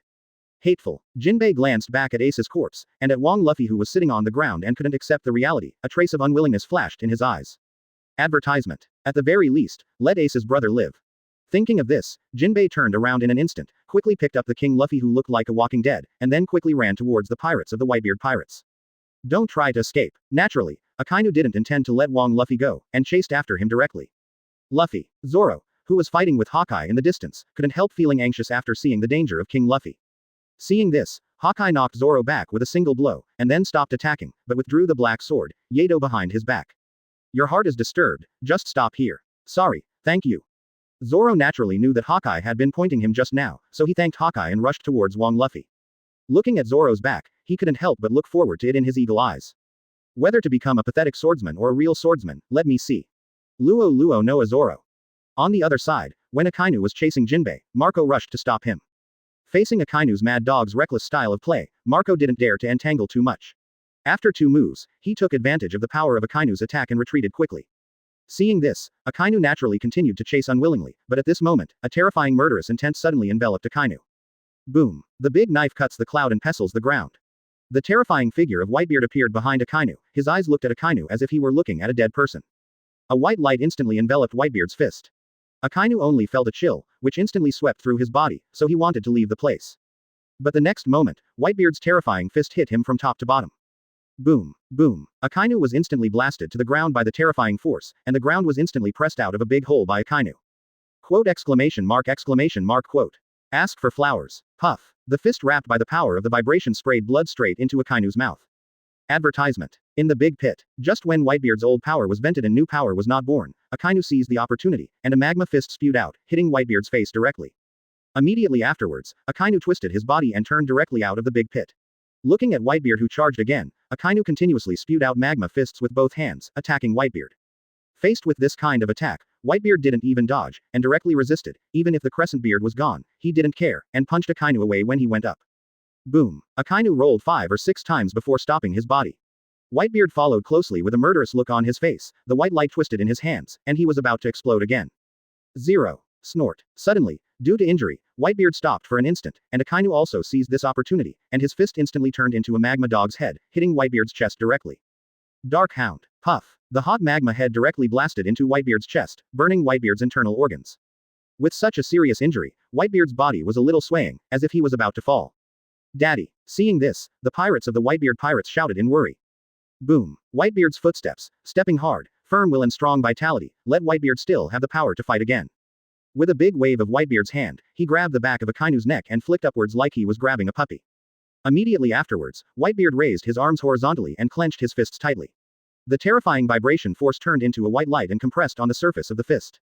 Hateful. Jinbe glanced back at Ace's corpse, and at Wang Luffy who was sitting on the ground and couldn't accept the reality, a trace of unwillingness flashed in his eyes. Advertisement. At the very least, let Ace's brother live. Thinking of this, Jinbe turned around in an instant, quickly picked up the King Luffy who looked like a walking dead, and then quickly ran towards the pirates of the Whitebeard pirates. Don't try to escape. Naturally, Akainu didn't intend to let Wang Luffy go, and chased after him directly. Luffy. Zoro, who was fighting with Hawkeye in the distance, couldn't help feeling anxious after seeing the danger of King Luffy. Seeing this, Hawkeye knocked Zoro back with a single blow, and then stopped attacking, but withdrew the black sword, Yado behind his back. Your heart is disturbed, just stop here. Sorry, thank you. Zoro naturally knew that Hawkeye had been pointing him just now, so he thanked Hawkeye and rushed towards Wang Luffy. Looking at Zoro's back, he couldn't help but look forward to it in his eagle eyes. Whether to become a pathetic swordsman or a real swordsman, let me see. Luo no Zoro. On the other side, when Akainu was chasing Jinbe, Marco rushed to stop him. Facing Akainu's mad dog's reckless style of play, Marco didn't dare to entangle too much. After 2 moves, he took advantage of the power of Akainu's attack and retreated quickly. Seeing this, Akainu naturally continued to chase unwillingly, but at this moment, a terrifying murderous intent suddenly enveloped Akainu. Boom! The big knife cuts the cloud and pestles the ground. The terrifying figure of Whitebeard appeared behind Akainu, his eyes looked at Akainu as if he were looking at a dead person. A white light instantly enveloped Whitebeard's fist. Akainu only felt a chill, which instantly swept through his body, so he wanted to leave the place. But the next moment, Whitebeard's terrifying fist hit him from top to bottom. Boom! Boom! Akainu was instantly blasted to the ground by the terrifying force, and the ground was instantly pressed out of a big hole by Akainu. Quote exclamation mark quote. Ask for flowers. Puff. The fist wrapped by the power of the vibration sprayed blood straight into Akainu's mouth. Advertisement. In the big pit. Just when Whitebeard's old power was vented and new power was not born, Akainu seized the opportunity, and a magma fist spewed out, hitting Whitebeard's face directly. Immediately afterwards, Akainu twisted his body and turned directly out of the big pit. Looking at Whitebeard who charged again, Akainu continuously spewed out magma fists with both hands, attacking Whitebeard. Faced with this kind of attack, Whitebeard didn't even dodge, and directly resisted, even if the crescent beard was gone, he didn't care, and punched Akainu away when he went up. Boom! Akainu rolled 5 or 6 times before stopping his body. Whitebeard followed closely with a murderous look on his face, the white light twisted in his hands, and he was about to explode again. 0. Snort. Suddenly, due to injury, Whitebeard stopped for an instant, and Akainu also seized this opportunity, and his fist instantly turned into a magma dog's head, hitting Whitebeard's chest directly. Dark Hound. Puff. The hot magma head directly blasted into Whitebeard's chest, burning Whitebeard's internal organs. With such a serious injury, Whitebeard's body was a little swaying, as if he was about to fall. Daddy. Seeing this, the pirates of the Whitebeard pirates shouted in worry. Boom. Whitebeard's footsteps, stepping hard, firm will and strong vitality, let Whitebeard still have the power to fight again. With a big wave of Whitebeard's hand, he grabbed the back of Akainu's neck and flicked upwards like he was grabbing a puppy. Immediately afterwards, Whitebeard raised his arms horizontally and clenched his fists tightly. The terrifying vibration force turned into a white light and compressed on the surface of the fist.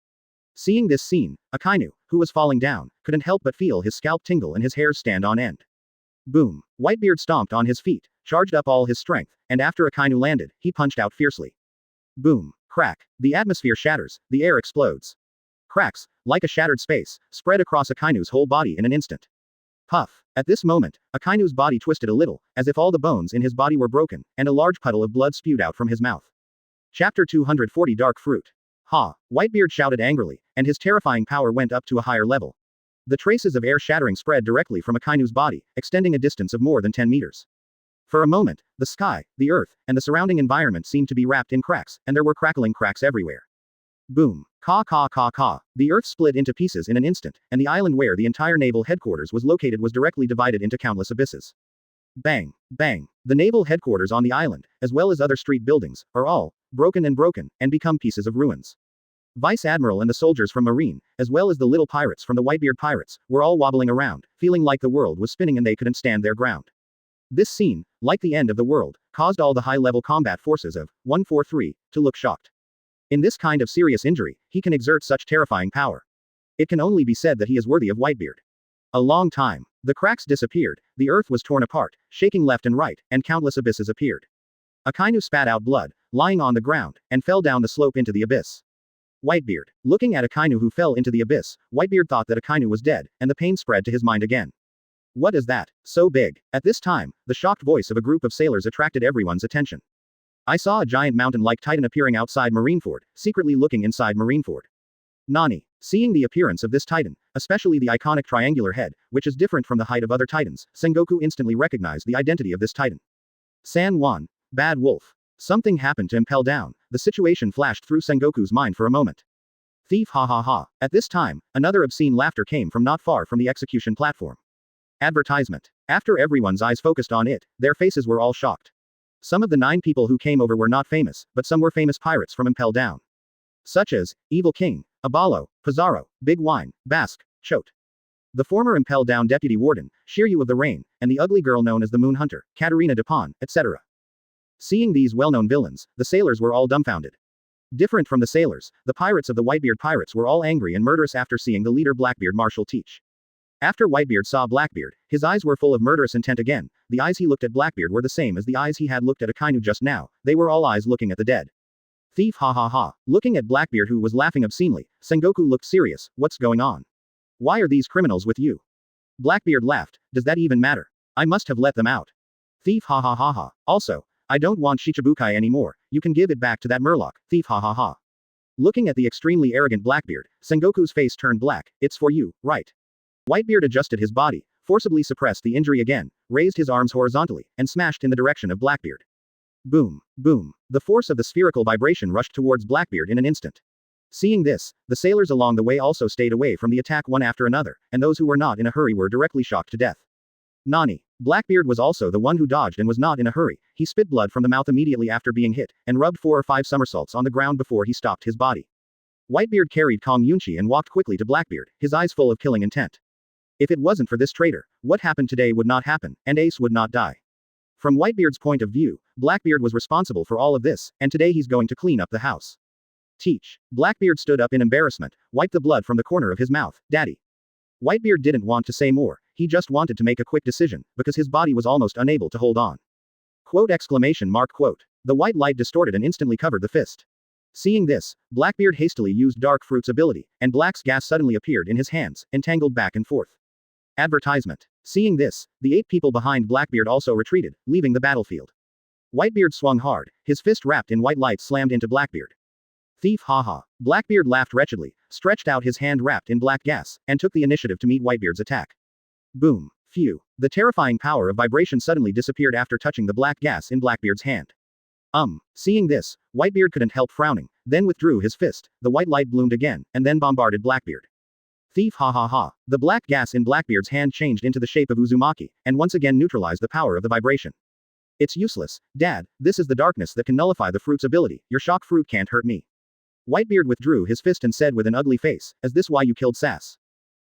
Seeing this scene, Akainu, who was falling down, couldn't help but feel his scalp tingle and his hairs stand on end. Boom! Whitebeard stomped on his feet, charged up all his strength, and after Akainu landed, he punched out fiercely. Boom! Crack! The atmosphere shatters, the air explodes. Cracks, like a shattered space, spread across Akainu's whole body in an instant. Puff! At this moment, Akainu's body twisted a little, as if all the bones in his body were broken, and a large puddle of blood spewed out from his mouth. Chapter 240 Dark Fruit. Ha! Whitebeard shouted angrily, and his terrifying power went up to a higher level. The traces of air shattering spread directly from Akainu's body, extending a distance of more than 10 meters. For a moment, the sky, the earth, and the surrounding environment seemed to be wrapped in cracks, and there were crackling cracks everywhere. Boom! Caw caw caw caw. The earth split into pieces in an instant, and the island where the entire naval headquarters was located was directly divided into countless abysses. Bang! Bang! The naval headquarters on the island, as well as other street buildings, are all broken, and become pieces of ruins. Vice Admiral and the soldiers from Marine, as well as the little pirates from the Whitebeard pirates, were all wobbling around, feeling like the world was spinning and they couldn't stand their ground. This scene, like the end of the world, caused all the high-level combat forces of 143 to look shocked. In this kind of serious injury, he can exert such terrifying power. It can only be said that he is worthy of Whitebeard. A long time. The cracks disappeared, the earth was torn apart, shaking left and right, and countless abysses appeared. Akainu spat out blood, lying on the ground, and fell down the slope into the abyss. Whitebeard. Looking at Akainu who fell into the abyss, Whitebeard thought that Akainu was dead, and the pain spread to his mind again. What is that? So big? At this time, the shocked voice of a group of sailors attracted everyone's attention. I saw a giant mountain-like titan appearing outside Marineford, secretly looking inside Marineford. Nani. Seeing the appearance of this titan, especially the iconic triangular head, which is different from the height of other titans, Sengoku instantly recognized the identity of this titan. San Juan. Bad wolf. Something happened to impel down, the situation flashed through Sengoku's mind for a moment. Thief ha ha ha. At this time, another obscene laughter came from not far from the execution platform. Advertisement. After everyone's eyes focused on it, their faces were all shocked. Some of the 9 people who came over were not famous, but some were famous pirates from Impel Down. Such as, Evil King, Abalo, Pizarro, Big Wine, Basque, Chote. The former Impel Down Deputy Warden, Shiryu of the Rain, and the ugly girl known as the Moon Hunter, Katarina Dupont, etc. Seeing these well-known villains, the sailors were all dumbfounded. Different from the sailors, the pirates of the Whitebeard pirates were all angry and murderous after seeing the leader Blackbeard Marshal teach. After Whitebeard saw Blackbeard, his eyes were full of murderous intent again. The eyes he looked at Blackbeard were the same as the eyes he had looked at Akainu just now, they were all eyes looking at the dead. Thief ha ha ha. Looking at Blackbeard who was laughing obscenely, Sengoku looked serious. What's going on? Why are these criminals with you? Blackbeard laughed. Does that even matter? I must have let them out. Thief ha ha ha ha. Also, I don't want Shichibukai anymore, you can give it back to that Murloc. Thief ha ha ha. Looking at the extremely arrogant Blackbeard, Sengoku's face turned black. It's for you, right? Whitebeard adjusted his body, forcibly suppressed the injury again, raised his arms horizontally, and smashed in the direction of Blackbeard. Boom, boom. The force of the spherical vibration rushed towards Blackbeard in an instant. Seeing this, the sailors along the way also stayed away from the attack one after another, and those who were not in a hurry were directly shocked to death. Nani. Blackbeard was also the one who dodged and was not in a hurry. He spit blood from the mouth immediately after being hit, and rubbed 4 or 5 somersaults on the ground before he stopped his body. Whitebeard carried Kong Yunchi and walked quickly to Blackbeard, his eyes full of killing intent. If it wasn't for this traitor, what happened today would not happen, and Ace would not die. From Whitebeard's point of view, Blackbeard was responsible for all of this, and today he's going to clean up the house. Teach. Blackbeard stood up in embarrassment, wiped the blood from the corner of his mouth. Daddy. Whitebeard didn't want to say more, he just wanted to make a quick decision, because his body was almost unable to hold on. Quote exclamation mark quote. The white light distorted and instantly covered the fist. Seeing this, Blackbeard hastily used Dark Fruit's ability, and Black's gas suddenly appeared in his hands, entangled back and forth. Advertisement. Seeing this, the 8 people behind Blackbeard also retreated, leaving the battlefield. Whitebeard swung hard, his fist wrapped in white light slammed into Blackbeard. Thief haha. Blackbeard laughed wretchedly, stretched out his hand wrapped in black gas, and took the initiative to meet Whitebeard's attack. Boom. Phew. The terrifying power of vibration suddenly disappeared after touching the black gas in Blackbeard's hand. Seeing this, Whitebeard couldn't help frowning, then withdrew his fist, the white light bloomed again, and then bombarded Blackbeard. Thief ha ha ha. The black gas in Blackbeard's hand changed into the shape of Uzumaki, and once again neutralized the power of the vibration. It's useless, Dad, this is the darkness that can nullify the fruit's ability, your shock fruit can't hurt me. Whitebeard withdrew his fist and said with an ugly face, is this why you killed Sass?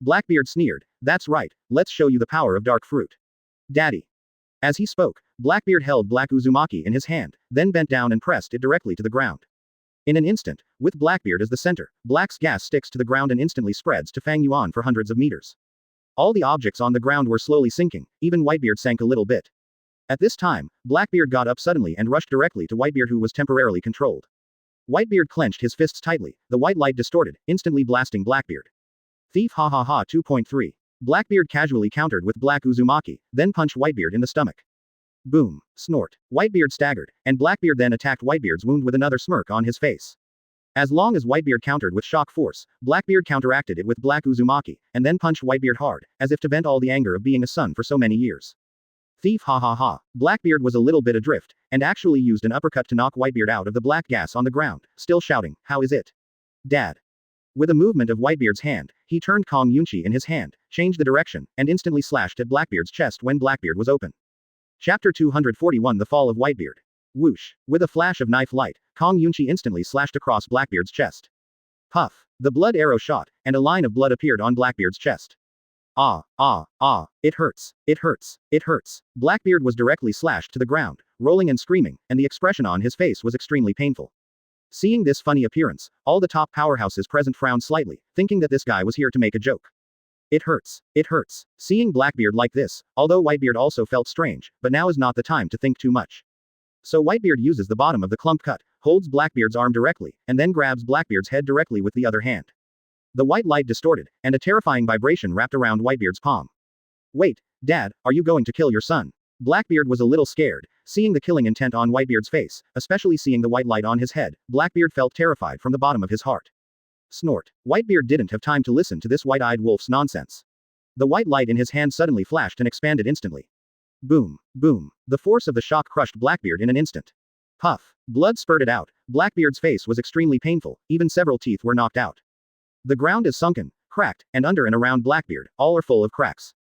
Blackbeard sneered, that's right, let's show you the power of dark fruit. Daddy. As he spoke, Blackbeard held Black Uzumaki in his hand, then bent down and pressed it directly to the ground. In an instant, with Blackbeard as the center, Black's gas sticks to the ground and instantly spreads to Fang Yuan for hundreds of meters. All the objects on the ground were slowly sinking, even Whitebeard sank a little bit. At this time, Blackbeard got up suddenly and rushed directly to Whitebeard, who was temporarily controlled. Whitebeard clenched his fists tightly, the white light distorted, instantly blasting Blackbeard. Thief ha ha ha 2.3. Blackbeard casually countered with Black Uzumaki, then punched Whitebeard in the stomach. Boom. Snort. Whitebeard staggered, and Blackbeard then attacked Whitebeard's wound with another smirk on his face. As long as Whitebeard countered with shock force, Blackbeard counteracted it with Black Uzumaki, and then punched Whitebeard hard, as if to vent all the anger of being a son for so many years. Thief ha ha ha. Blackbeard was a little bit adrift, and actually used an uppercut to knock Whitebeard out of the black gas on the ground, still shouting, how is it? Dad. With a movement of Whitebeard's hand, he turned Kong Yunchi in his hand, changed the direction, and instantly slashed at Blackbeard's chest when Blackbeard was open. Chapter 241 The Fall of Whitebeard. Whoosh. With a flash of knife light, Kong Yunchi instantly slashed across Blackbeard's chest. Puff. The blood arrow shot, and a line of blood appeared on Blackbeard's chest. Ah, ah, ah, it hurts, it hurts, it hurts. Blackbeard was directly slashed to the ground, rolling and screaming, and the expression on his face was extremely painful. Seeing this funny appearance, all the top powerhouses present frowned slightly, thinking that this guy was here to make a joke. It hurts, it hurts. Seeing Blackbeard like this, although Whitebeard also felt strange, but now is not the time to think too much. So Whitebeard uses the bottom of the clump cut, holds Blackbeard's arm directly, and then grabs Blackbeard's head directly with the other hand. The white light distorted, and a terrifying vibration wrapped around Whitebeard's palm. Wait, Dad, are you going to kill your son? Blackbeard was a little scared, seeing the killing intent on Whitebeard's face, especially seeing the white light on his head. Blackbeard felt terrified from the bottom of his heart. Snort. Whitebeard didn't have time to listen to this white-eyed wolf's nonsense. The white light in his hand suddenly flashed and expanded instantly. Boom, boom. The force of the shock crushed Blackbeard in an instant. Puff. Blood spurted out. Blackbeard's face was extremely painful, even several teeth were knocked out. The ground is sunken, cracked, and under and around Blackbeard, all are full of cracks.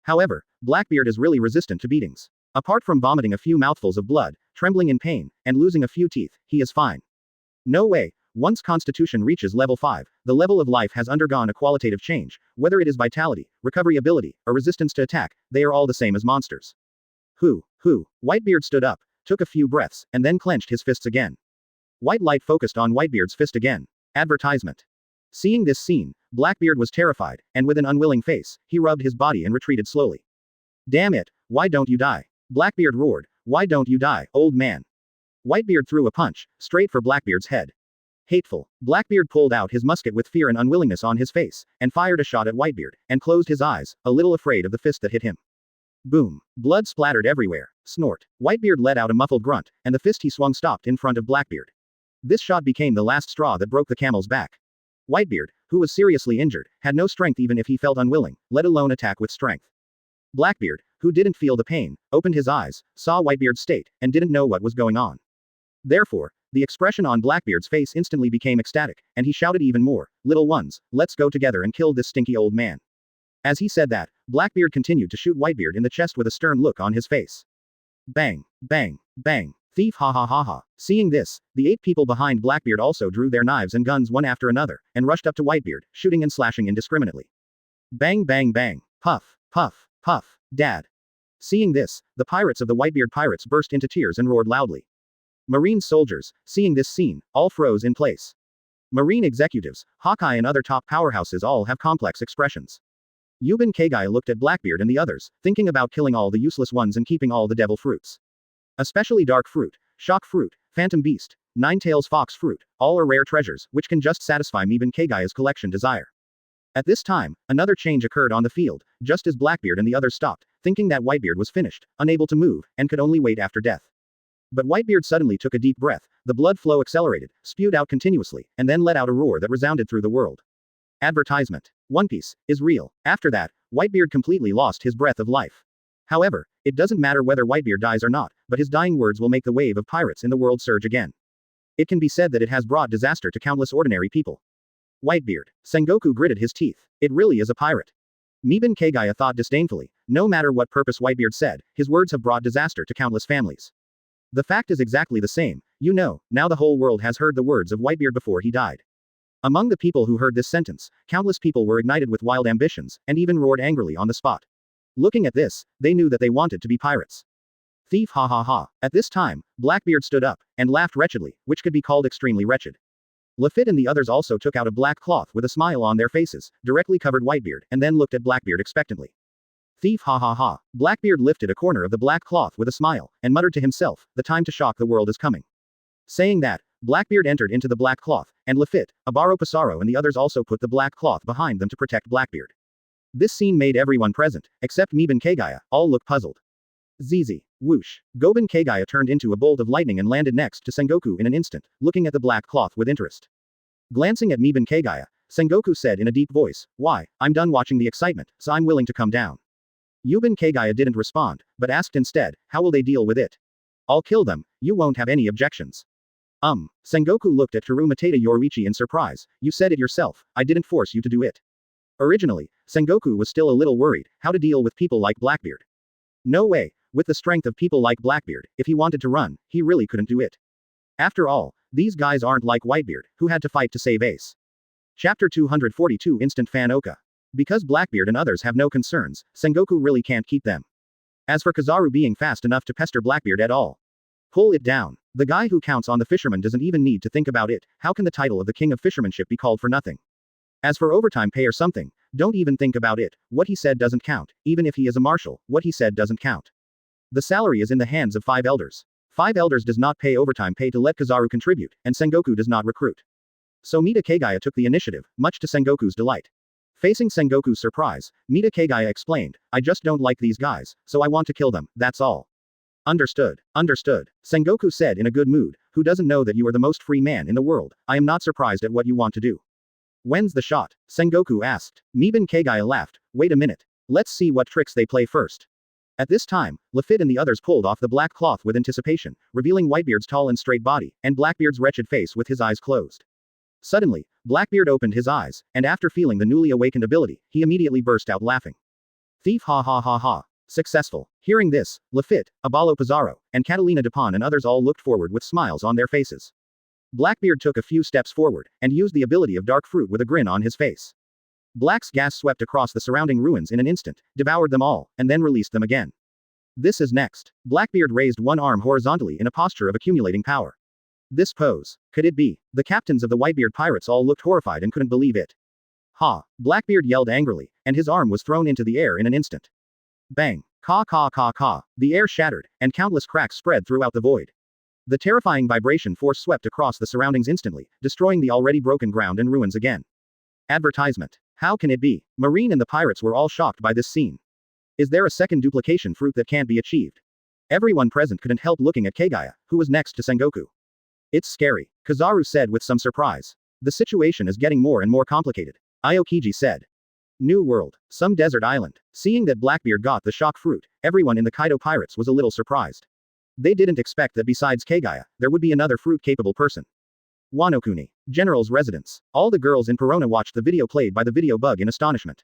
However, Blackbeard is really resistant to beatings. Apart from vomiting a few mouthfuls of blood, trembling in pain, and losing a few teeth, he is fine. No way. Once Constitution reaches level 5, the level of life has undergone a qualitative change, whether it is vitality, recovery ability, or resistance to attack, they are all the same as monsters. Whitebeard stood up, took a few breaths, and then clenched his fists again. White light focused on Whitebeard's fist again. Advertisement. Seeing this scene, Blackbeard was terrified, and with an unwilling face, he rubbed his body and retreated slowly. Damn it, why don't you die? Blackbeard roared, why don't you die, old man? Whitebeard threw a punch, straight for Blackbeard's head. Hateful. Blackbeard pulled out his musket with fear and unwillingness on his face, and fired a shot at Whitebeard, and closed his eyes, a little afraid of the fist that hit him. Boom. Blood splattered everywhere. Snort. Whitebeard let out a muffled grunt, and the fist he swung stopped in front of Blackbeard. This shot became the last straw that broke the camel's back. Whitebeard, who was seriously injured, had no strength even if he felt unwilling, let alone attack with strength. Blackbeard, who didn't feel the pain, opened his eyes, saw Whitebeard's state, and didn't know what was going on. Therefore, the expression on Blackbeard's face instantly became ecstatic, and he shouted even more, "Little ones, let's go together and kill this stinky old man." As he said that, Blackbeard continued to shoot Whitebeard in the chest with a stern look on his face. Bang, bang, bang. Thief, ha ha ha ha. Seeing this, the 8 people behind Blackbeard also drew their knives and guns one after another, and rushed up to Whitebeard, shooting and slashing indiscriminately. Bang bang bang. Puff, puff, puff. Dad. Seeing this, the pirates of the Whitebeard pirates burst into tears and roared loudly. Marine soldiers, seeing this scene, all froze in place. Marine executives, Hawkeye and other top powerhouses all have complex expressions. Yuban Kagaya looked at Blackbeard and the others, thinking about killing all the useless ones and keeping all the devil fruits. Especially dark fruit, shock fruit, phantom beast, nine-tails fox fruit, all are rare treasures, which can just satisfy Yuban Kagaya's collection desire. At this time, another change occurred on the field, just as Blackbeard and the others stopped, thinking that Whitebeard was finished, unable to move, and could only wait after death. But Whitebeard suddenly took a deep breath, the blood flow accelerated, spewed out continuously, and then let out a roar that resounded through the world. Advertisement. One Piece is real. After that, Whitebeard completely lost his breath of life. However, it doesn't matter whether Whitebeard dies or not, but his dying words will make the wave of pirates in the world surge again. It can be said that it has brought disaster to countless ordinary people. Whitebeard. Sengoku gritted his teeth. It really is a pirate. Yuban Kagaya thought disdainfully, no matter what purpose Whitebeard said, his words have brought disaster to countless families. The fact is exactly the same, now the whole world has heard the words of Whitebeard before he died. Among the people who heard this sentence, countless people were ignited with wild ambitions, and even roared angrily on the spot. Looking at this, they knew that they wanted to be pirates. Thief, ha ha ha. At this time, Blackbeard stood up, and laughed wretchedly, which could be called extremely wretched. Lafitte and the others also took out a black cloth with a smile on their faces, directly covered Whitebeard, and then looked at Blackbeard expectantly. Thief, ha ha ha. Blackbeard lifted a corner of the black cloth with a smile, and muttered to himself, the time to shock the world is coming. Saying that, Blackbeard entered into the black cloth, and Lafitte, Abaro Pasaro and the others also put the black cloth behind them to protect Blackbeard. This scene made everyone present, except Yuban Kagaya, all look puzzled. Zizi. Whoosh. Goban Kagaya turned into a bolt of lightning and landed next to Sengoku in an instant, looking at the black cloth with interest. Glancing at Yuban Kagaya, Sengoku said in a deep voice, "Why, I'm done watching the excitement, so I'm willing to come down." Yuban Kagaya didn't respond, but asked instead, "How will they deal with it?" "I'll kill them, you won't have any objections." Sengoku looked at Hirumatada Yorichi in surprise, "You said it yourself, I didn't force you to do it." Originally, Sengoku was still a little worried, how to deal with people like Blackbeard. No way, with the strength of people like Blackbeard, if he wanted to run, he really couldn't do it. After all, these guys aren't like Whitebeard, who had to fight to save Ace. Chapter 242 Instant Fan Oka. Because Blackbeard and others have no concerns, Sengoku really can't keep them. As for Kizaru being fast enough to pester Blackbeard at all. Pull it down. The guy who counts on the fisherman doesn't even need to think about it, how can the title of the king of fishermanship be called for nothing? As for overtime pay or something, don't even think about it, what he said doesn't count, even if he is a marshal, what he said doesn't count. The salary is in the hands of 5 elders. 5 elders does not pay overtime pay to let Kizaru contribute, and Sengoku does not recruit. So Mita Kagaya took the initiative, much to Sengoku's delight. Facing Sengoku's surprise, Mita Kagaya explained, "I just don't like these guys, so I want to kill them, that's all." Understood. Understood. Sengoku said in a good mood, "Who doesn't know that you are the most free man in the world? I am not surprised at what you want to do." "When's the shot?" Sengoku asked. Yuban Kagaya laughed, "Wait a minute. Let's see what tricks they play first." At this time, Lafitte and the others pulled off the black cloth with anticipation, revealing Whitebeard's tall and straight body, and Blackbeard's wretched face with his eyes closed. Suddenly, Blackbeard opened his eyes, and after feeling the newly awakened ability, he immediately burst out laughing. Thief, ha ha ha ha. Successful. Hearing this, Lafitte, Abalo Pizarro, and Catalina Dupont and others all looked forward with smiles on their faces. Blackbeard took a few steps forward, and used the ability of dark fruit with a grin on his face. Black's gas swept across the surrounding ruins in an instant, devoured them all, and then released them again. This is next. Blackbeard raised one arm horizontally in a posture of accumulating power. This pose. Could it be? The captains of the Whitebeard pirates all looked horrified and couldn't believe it. Ha! Blackbeard yelled angrily, and his arm was thrown into the air in an instant. Bang! Caw caw caw caw. The air shattered, and countless cracks spread throughout the void. The terrifying vibration force swept across the surroundings instantly, destroying the already broken ground and ruins again. Advertisement. How can it be? Marine and the pirates were all shocked by this scene. Is there a second duplication fruit that can't be achieved? Everyone present couldn't help looking at Kagaya, who was next to Sengoku. It's scary, Kizaru said with some surprise. The situation is getting more and more complicated. Aokiji said. New world, some desert island. Seeing that Blackbeard got the shock fruit, everyone in the Kaido pirates was a little surprised. They didn't expect that besides Kagaya, there would be another fruit-capable person. Wano-kuni, General's residence. All the girls in Perona watched the video played by the video bug in astonishment.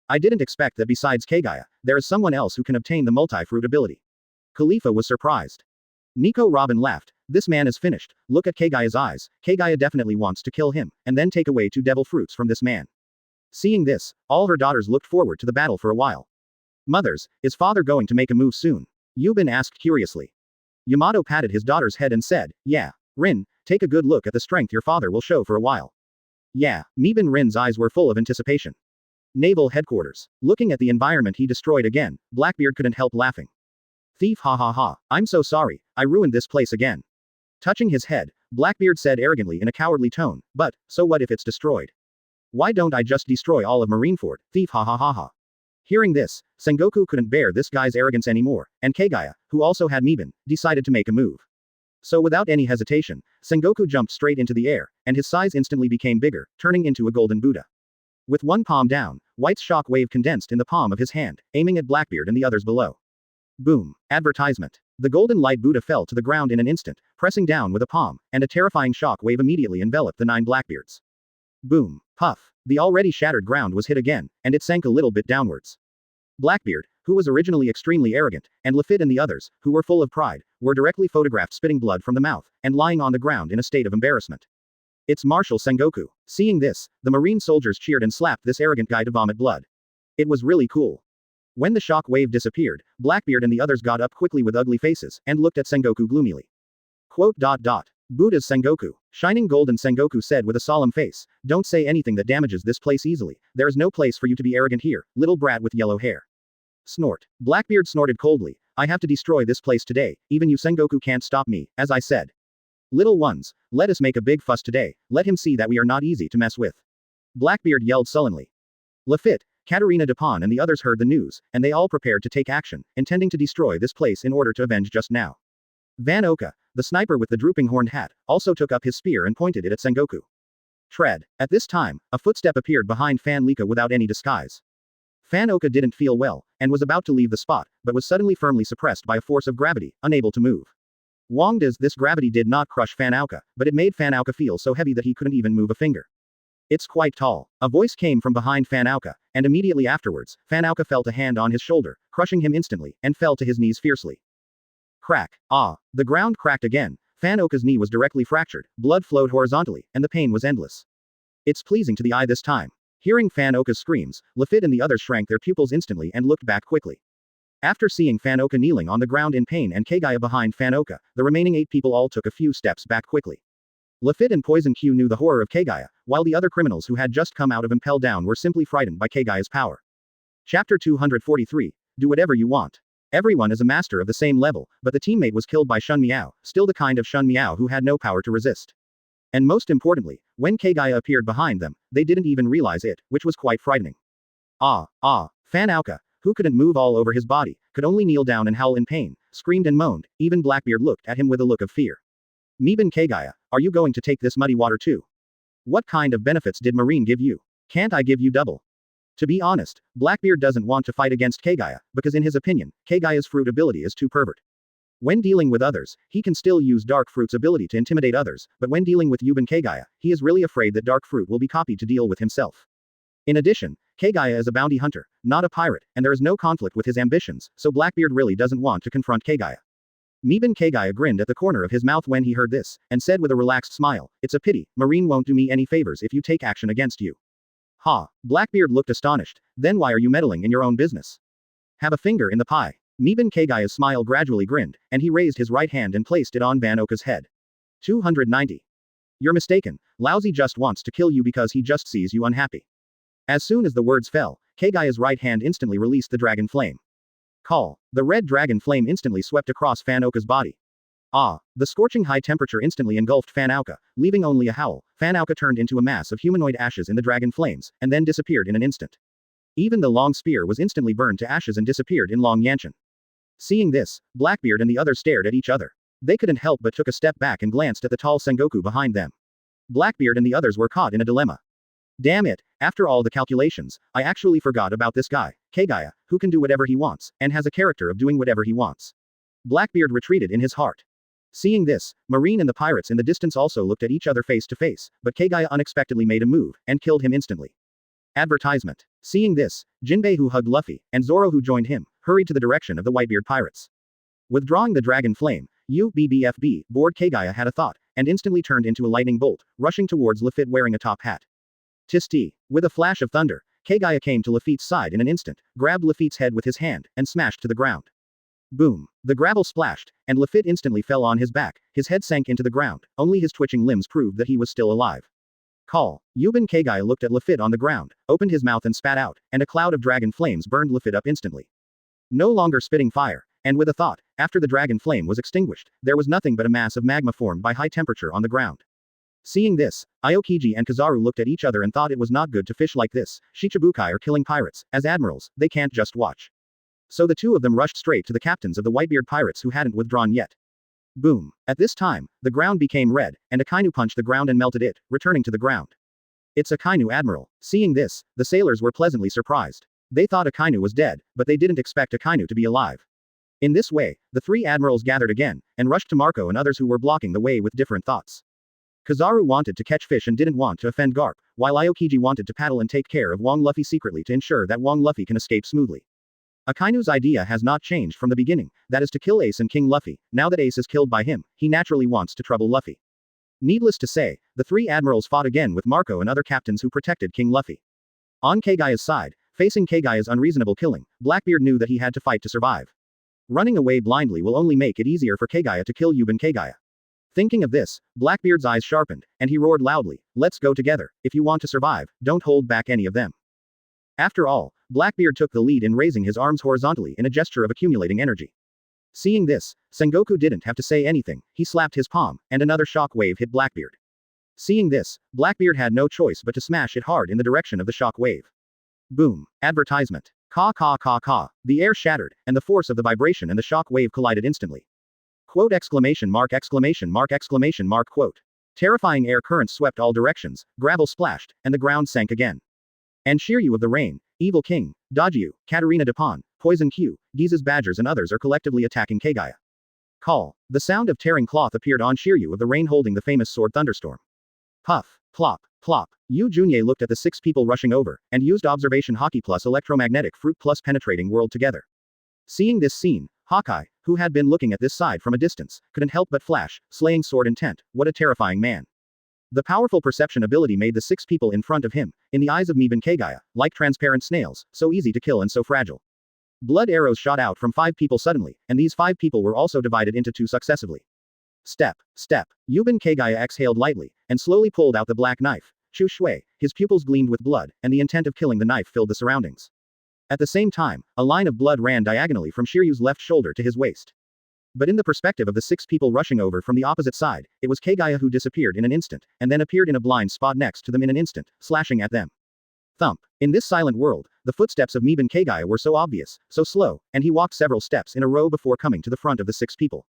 I didn't expect that besides Kagaya, there is someone else who can obtain the multi-fruit ability. Khalifa was surprised. Nico Robin laughed. This man is finished. Look at Kagaya's eyes. Kagaya definitely wants to kill him, and then take away 2 devil fruits from this man. Seeing this, all her daughters looked forward to the battle for a while. Mothers, is father going to make a move soon? Yubin asked curiously. Yamato patted his daughter's head and said, yeah. Rin, take a good look at the strength your father will show for a while. Yeah, Mibin Rin's eyes were full of anticipation. Naval headquarters. Looking at the environment he destroyed again, Blackbeard couldn't help laughing. Thief, ha ha ha, I'm so sorry, I ruined this place again. Touching his head, Blackbeard said arrogantly in a cowardly tone, but, so what if it's destroyed? Why don't I just destroy all of Marineford, thief, ha ha ha ha. Hearing this, Sengoku couldn't bear this guy's arrogance anymore, and Kagaya, who also had Mibin, decided to make a move. So without any hesitation, Sengoku jumped straight into the air, and his size instantly became bigger, turning into a golden Buddha. With one palm down, White's shock wave condensed in the palm of his hand, aiming at Blackbeard and the others below. Boom. Advertisement. The golden light Buddha fell to the ground in an instant, pressing down with a palm, and a terrifying shock wave immediately enveloped the 9 Blackbeards. Boom. Puff. The already shattered ground was hit again, and it sank a little bit downwards. Blackbeard, who was originally extremely arrogant, and Lafitte and the others, who were full of pride, were directly photographed spitting blood from the mouth, and lying on the ground in a state of embarrassment. It's Marshal Sengoku. Seeing this, the marine soldiers cheered and slapped this arrogant guy to vomit blood. It was really cool. When the shock wave disappeared, Blackbeard and the others got up quickly with ugly faces, and looked at Sengoku gloomily. Buddha's Sengoku. Shining golden Sengoku said with a solemn face, don't say anything that damages this place easily, there is no place for you to be arrogant here, little brat with yellow hair. Snort. Blackbeard snorted coldly, I have to destroy this place today, even you Sengoku can't stop me, as I said. Little ones, let us make a big fuss today, let him see that we are not easy to mess with. Blackbeard yelled sullenly. Lafitte, Katarina Dupont and the others heard the news, and they all prepared to take action, intending to destroy this place in order to avenge just now. Van Oka, the sniper with the drooping horned hat, also took up his spear and pointed it at Sengoku. Tread. At this time, a footstep appeared behind Fan Lika without any disguise. Fan Oka didn't feel well, and was about to leave the spot, but was suddenly firmly suppressed by a force of gravity, unable to move. This gravity did not crush Fan Oka, but it made Fan Oka feel so heavy that he couldn't even move a finger. It's quite tall. A voice came from behind Fan Oka, and immediately afterwards, Fan Oka felt a hand on his shoulder, crushing him instantly, and fell to his knees fiercely. Crack. Ah. The ground cracked again. Fan Oka's knee was directly fractured, blood flowed horizontally, and the pain was endless. It's pleasing to the eye this time. Hearing Fan Oka's screams, Lafitte and the others shrank their pupils instantly and looked back quickly. After seeing Fan Oka kneeling on the ground in pain and Kagaya behind Fan Oka, the remaining 8 people all took a few steps back quickly. Lafitte and Poison Q knew the horror of Kagaya, while the other criminals who had just come out of Impel Down were simply frightened by Kagaya's power. Chapter 243. Do whatever you want. Everyone is a master of the same level, but the teammate was killed by Shun Miao, still the kind of Shun Miao who had no power to resist. And most importantly, when Kagaya appeared behind them, they didn't even realize it, which was quite frightening. Fan Oka, who couldn't move all over his body, could only kneel down and howl in pain, screamed and moaned, even Blackbeard looked at him with a look of fear. Mibin Kagaya, are you going to take this muddy water too? What kind of benefits did Marine give you? Can't I give you double? To be honest, Blackbeard doesn't want to fight against Kagaya, because in his opinion, Kagaya's fruit ability is too pervert. When dealing with others, he can still use Dark Fruit's ability to intimidate others, but when dealing with Yubin Kagaya, he is really afraid that Dark Fruit will be copied to deal with himself. In addition, Kagaya is a bounty hunter, not a pirate, and there is no conflict with his ambitions, so Blackbeard really doesn't want to confront Kagaya. Mibin Kagaya grinned at the corner of his mouth when he heard this, and said with a relaxed smile, it's a pity, Marine won't do me any favors if you take action against you. Ha! Blackbeard looked astonished, then why are you meddling in your own business? Have a finger in the pie. Mibin Kagaya's smile gradually grinned, and he raised his right hand and placed it on Van Oka's head. 290. You're mistaken, Lousy just wants to kill you because he just sees you unhappy. As soon as the words fell, Kagaya's right hand instantly released the dragon flame. Call. The red dragon flame instantly swept across Fan Oka's body. The scorching high temperature instantly engulfed Fan Oka, leaving only a howl. Fan Oka turned into a mass of humanoid ashes in the dragon flames, and then disappeared in an instant. Even the long spear was instantly burned to ashes and disappeared in Long Yanshan. Seeing this, Blackbeard and the others stared at each other. They couldn't help but took a step back and glanced at the tall Sengoku behind them. Blackbeard and the others were caught in a dilemma. Damn it, after all the calculations, I actually forgot about this guy, Kagaya, who can do whatever he wants, and has a character of doing whatever he wants. Blackbeard retreated in his heart. Seeing this, Marine and the pirates in the distance also looked at each other face to face, but Kagaya unexpectedly made a move, and killed him instantly. Advertisement. Seeing this, Jinbe, who hugged Luffy, and Zoro, who joined him, hurried to the direction of the Whitebeard pirates. Withdrawing the dragon flame, UBBFB, bored Kagaya had a thought, and instantly turned into a lightning bolt, rushing towards Lafitte wearing a top hat. Tis-T. With a flash of thunder, Kagaya came to Lafitte's side in an instant, grabbed Lafitte's head with his hand, and smashed to the ground. Boom. The gravel splashed, and Lafitte instantly fell on his back, his head sank into the ground, only his twitching limbs proved that he was still alive. Call. Yuban Kagaya looked at Lafitte on the ground, opened his mouth and spat out, and a cloud of dragon flames burned Lafitte up instantly. No longer spitting fire, and with a thought, after the dragon flame was extinguished, there was nothing but a mass of magma formed by high temperature on the ground. Seeing this, Aokiji and Kizaru looked at each other and thought it was not good to fish like this. Shichibukai are killing pirates, as admirals, they can't just watch. So the two of them rushed straight to the captains of the Whitebeard pirates who hadn't withdrawn yet. Boom. At this time, the ground became red, and Akainu punched the ground and melted it, returning to the ground. It's Akainu, Admiral. Seeing this, the sailors were pleasantly surprised. They thought Akainu was dead, but they didn't expect Akainu to be alive. In this way, the three admirals gathered again, and rushed to Marco and others who were blocking the way with different thoughts. Kizaru wanted to catch fish and didn't want to offend Garp, while Aokiji wanted to paddle and take care of Wong Luffy secretly to ensure that Wong Luffy can escape smoothly. Akainu's idea has not changed from the beginning, that is to kill Ace and King Luffy. Now that Ace is killed by him, he naturally wants to trouble Luffy. Needless to say, the three admirals fought again with Marco and other captains who protected King Luffy. On Kagaya's side, facing Kagaya's unreasonable killing, Blackbeard knew that he had to fight to survive. Running away blindly will only make it easier for Kagaya to kill Yuban Kagaya. Thinking of this, Blackbeard's eyes sharpened, and he roared loudly, "Let's go together. If you want to survive, don't hold back any of them." After all, Blackbeard took the lead in raising his arms horizontally in a gesture of accumulating energy. Seeing this, Sengoku didn't have to say anything, he slapped his palm, and another shock wave hit Blackbeard. Seeing this, Blackbeard had no choice but to smash it hard in the direction of the shock wave. Boom. Advertisement. Ka ka ka ka. The air shattered, and the force of the vibration and the shock wave collided instantly. Quote exclamation mark exclamation mark exclamation mark quote. Terrifying air currents swept all directions, gravel splashed, and the ground sank again. And Shiryu of the Rain, Evil King, Dojyu, Katarina Dupont, Poison Q, Giza's Badgers and others are collectively attacking Kagaya. Call. The sound of tearing cloth appeared on Shiryu of the Rain holding the famous sword Thunderstorm. Puff, plop, plop. Yu Junye looked at the 6 people rushing over, and used observation Haki plus electromagnetic fruit plus penetrating world together. Seeing this scene, Hawkeye, who had been looking at this side from a distance, couldn't help but flash, slaying sword intent. What a terrifying man. The powerful perception ability made the 6 people in front of him, in the eyes of Miban Kagaya, like transparent snails, so easy to kill and so fragile. Blood arrows shot out from 5 people suddenly, and these 5 people were also divided into 2 successively. Step, step. Yuban Kagaya exhaled lightly, and slowly pulled out the black knife. Chu Shui, his pupils gleamed with blood, and the intent of killing the knife filled the surroundings. At the same time, a line of blood ran diagonally from Shiryu's left shoulder to his waist. But in the perspective of the 6 people rushing over from the opposite side, it was Kagaya who disappeared in an instant, and then appeared in a blind spot next to them in an instant, slashing at them. Thump. In this silent world, the footsteps of Miban Kagaya were so obvious, so slow, and he walked several steps in a row before coming to the front of the 6 people.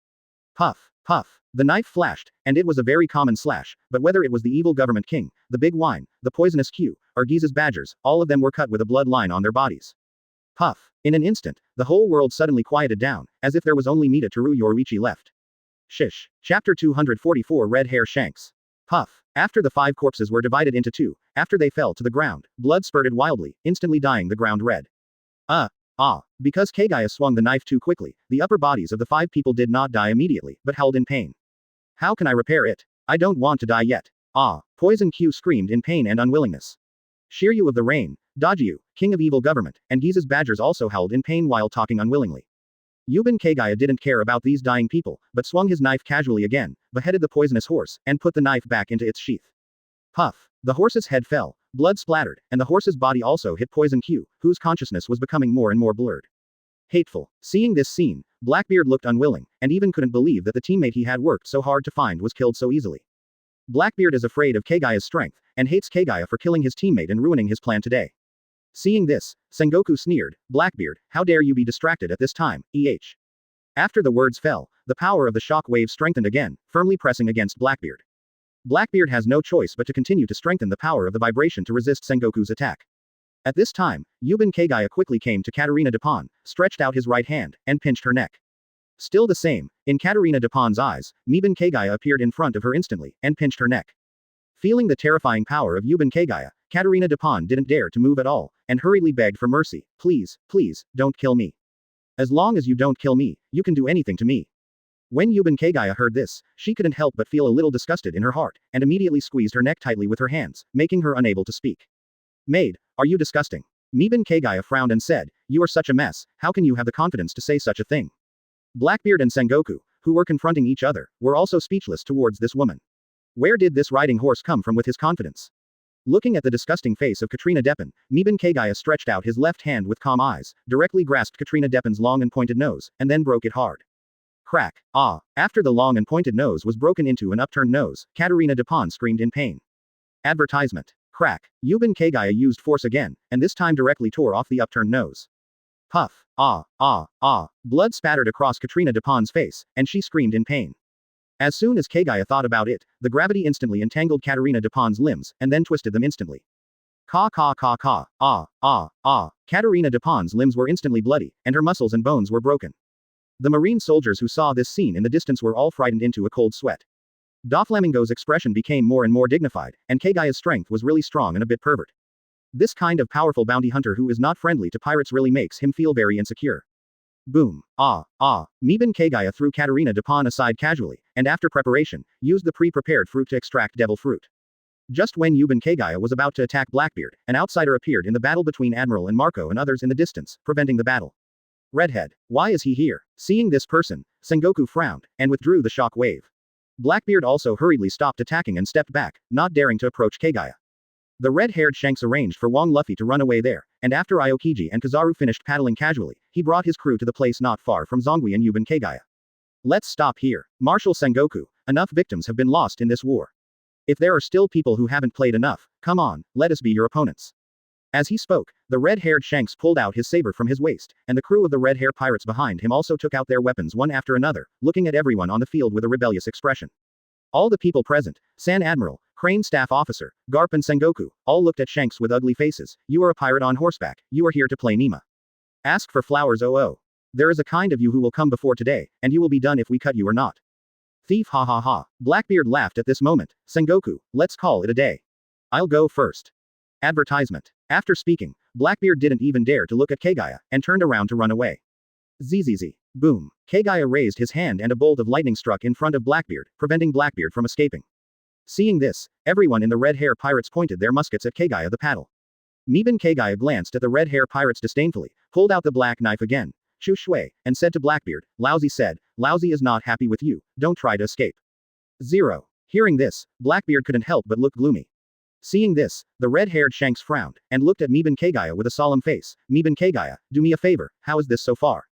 Puff, puff. The knife flashed, and it was a very common slash, but whether it was the evil government king, the big wine, the poisonous Q, or Giza's badgers, all of them were cut with a blood line on their bodies. Puff. In an instant, the whole world suddenly quieted down, as if there was only Mita Teru Yorichi left. Shish. Chapter 244 Red Hair Shanks. Puff. After the 5 corpses were divided into 2, after they fell to the ground, blood spurted wildly, instantly dyeing the ground red. Because Kagaya swung the knife too quickly, the upper bodies of the 5 people did not die immediately, but howled in pain. How can I repair it? I don't want to die yet. Poison Q screamed in pain and unwillingness. Shiryu of the Rain, Dojyu, King of Evil Government, and Giza's Badgers also howled in pain while talking unwillingly. Yuban Kagaya didn't care about these dying people, but swung his knife casually again, beheaded the poisonous horse, and put the knife back into its sheath. Puff. The horse's head fell, blood splattered, and the horse's body also hit Poison Q, whose consciousness was becoming more and more blurred. Hateful. Seeing this scene, Blackbeard looked unwilling, and even couldn't believe that the teammate he had worked so hard to find was killed so easily. Blackbeard is afraid of Kagaya's strength, and hates Kagaya for killing his teammate and ruining his plan today. Seeing this, Sengoku sneered, "Blackbeard, how dare you be distracted at this time, eh? After the words fell, the power of the shock wave strengthened again, firmly pressing against Blackbeard. Blackbeard has no choice but to continue to strengthen the power of the vibration to resist Sengoku's attack. At this time, Yuban Kagaya quickly came to Katarina Dupont, stretched out his right hand, and pinched her neck. Still the same, in Katarina Dupont's eyes, Yuban Kagaya appeared in front of her instantly, and pinched her neck. Feeling the terrifying power of Yuban Kagaya, Katarina Dupont didn't dare to move at all, and hurriedly begged for mercy. Please, please, don't kill me. As long as you don't kill me, you can do anything to me. When Yuban Kagaya heard this, she couldn't help but feel a little disgusted in her heart, and immediately squeezed her neck tightly with her hands, making her unable to speak. Maid, are you disgusting? Yuban Kagaya frowned and said, you are such a mess, how can you have the confidence to say such a thing? Blackbeard and Sengoku, who were confronting each other, were also speechless towards this woman. Where did this riding horse come from with his confidence? Looking at the disgusting face of Katrina Deppen, Yuban Kagaya stretched out his left hand with calm eyes, directly grasped Katrina Deppen's long and pointed nose, and then broke it hard. Crack. Ah. After the long and pointed nose was broken into an upturned nose, Katarina Dupont screamed in pain. Advertisement. Crack. Yuban Kagaya used force again, and this time directly tore off the upturned nose. Puff. Ah. Ah. Ah. Blood spattered across Katrina Dupont's face, and she screamed in pain. As soon as Kagaya thought about it, the gravity instantly entangled Katarina Dupont's limbs, and then twisted them instantly. Ka ka ka ka. Ah. Ah. Ah. Katarina Dupont's limbs were instantly bloody, and her muscles and bones were broken. The marine soldiers who saw this scene in the distance were all frightened into a cold sweat. Doflamingo's expression became more and more dignified, and Kagaya's strength was really strong and a bit pervert. This kind of powerful bounty hunter who is not friendly to pirates really makes him feel very insecure. Boom. Ah. Ah. Yuban Kagaya threw Katarina Dupont aside casually, and after preparation, used the pre-prepared fruit to extract devil fruit. Just when Yuban Kagaya was about to attack Blackbeard, an outsider appeared in the battle between Admiral and Marco and others in the distance, preventing the battle. Redhead. Why is he here? Seeing this person, Sengoku frowned, and withdrew the shock wave. Blackbeard also hurriedly stopped attacking and stepped back, not daring to approach Kagaya. The red-haired Shanks arranged for Wang Luffy to run away there, and after Aokiji and Kizaru finished paddling casually, he brought his crew to the place not far from Zongui and Yuban Kagaya. Let's stop here. Marshal Sengoku, enough victims have been lost in this war. If there are still people who haven't played enough, come on, let us be your opponents. As he spoke, the red-haired Shanks pulled out his saber from his waist, and the crew of the red-hair pirates behind him also took out their weapons one after another, looking at everyone on the field with a rebellious expression. All the people present, San Admiral, Crane Staff Officer, Garp and Sengoku, all looked at Shanks with ugly faces. You are a pirate on horseback, you are here to play Nima. Ask for flowers oh. There is a kind of you who will come before today, and you will be done if we cut you or not. Thief ha ha ha. Blackbeard laughed at this moment. Sengoku, let's call it a day. I'll go first. Advertisement. After speaking, Blackbeard didn't even dare to look at Kagaya, and turned around to run away. Zzz. Boom. Kagaya raised his hand and a bolt of lightning struck in front of Blackbeard, preventing Blackbeard from escaping. Seeing this, everyone in the red-hair pirates pointed their muskets at Kagaya the paddle. Yuban Kagaya glanced at the red-hair pirates disdainfully, pulled out the black knife again, Chu Shui, and said to Blackbeard, Lousy said, Lousy is not happy with you, don't try to escape. 0. Hearing this, Blackbeard couldn't help but look gloomy. Seeing this, the red-haired Shanks frowned, and looked at Yuban Kagaya with a solemn face. Yuban Kagaya, do me a favor, how is this so far?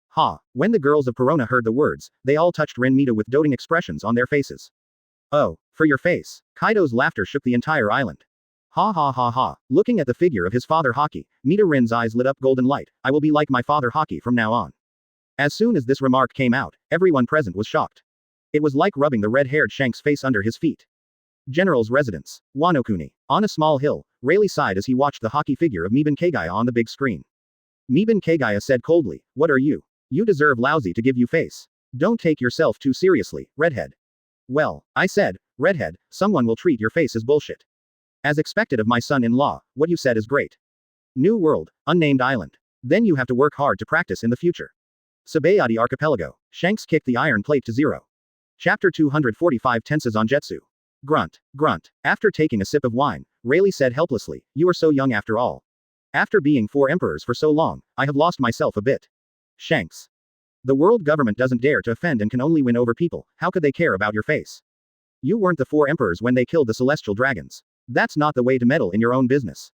Ha. When the girls of Perona heard the words, they all touched Rin Mita with doting expressions on their faces. Oh, for your face. Kaido's laughter shook the entire island. Ha ha ha ha. Looking at the figure of his father Haki, Mita Rin's eyes lit up golden light. I will be like my father Haki from now on. As soon as this remark came out, everyone present was shocked. It was like rubbing the red-haired Shank's face under his feet. General's residence. Wano Kuni. On a small hill, Rayleigh sighed as he watched the Haki figure of Yuban Kagaya on the big screen. Yuban Kagaya said coldly, What are you? You deserve lousy to give you face. Don't take yourself too seriously, redhead. Well, I said, redhead, someone will treat your face as bullshit. As expected of my son-in-law, what you said is great. New world, unnamed island. Then you have to work hard to practice in the future. Sabayati Archipelago. Shanks kicked the iron plate to 0. Chapter 245 Tensa Zangetsu. Grunt, grunt. After taking a sip of wine, Rayleigh said helplessly, You are so young after all. After being 4 emperors for so long, I have lost myself a bit. Shanks. The world government doesn't dare to offend and can only win over people, how could they care about your face? You weren't the 4 emperors when they killed the celestial dragons. That's not the way to meddle in your own business.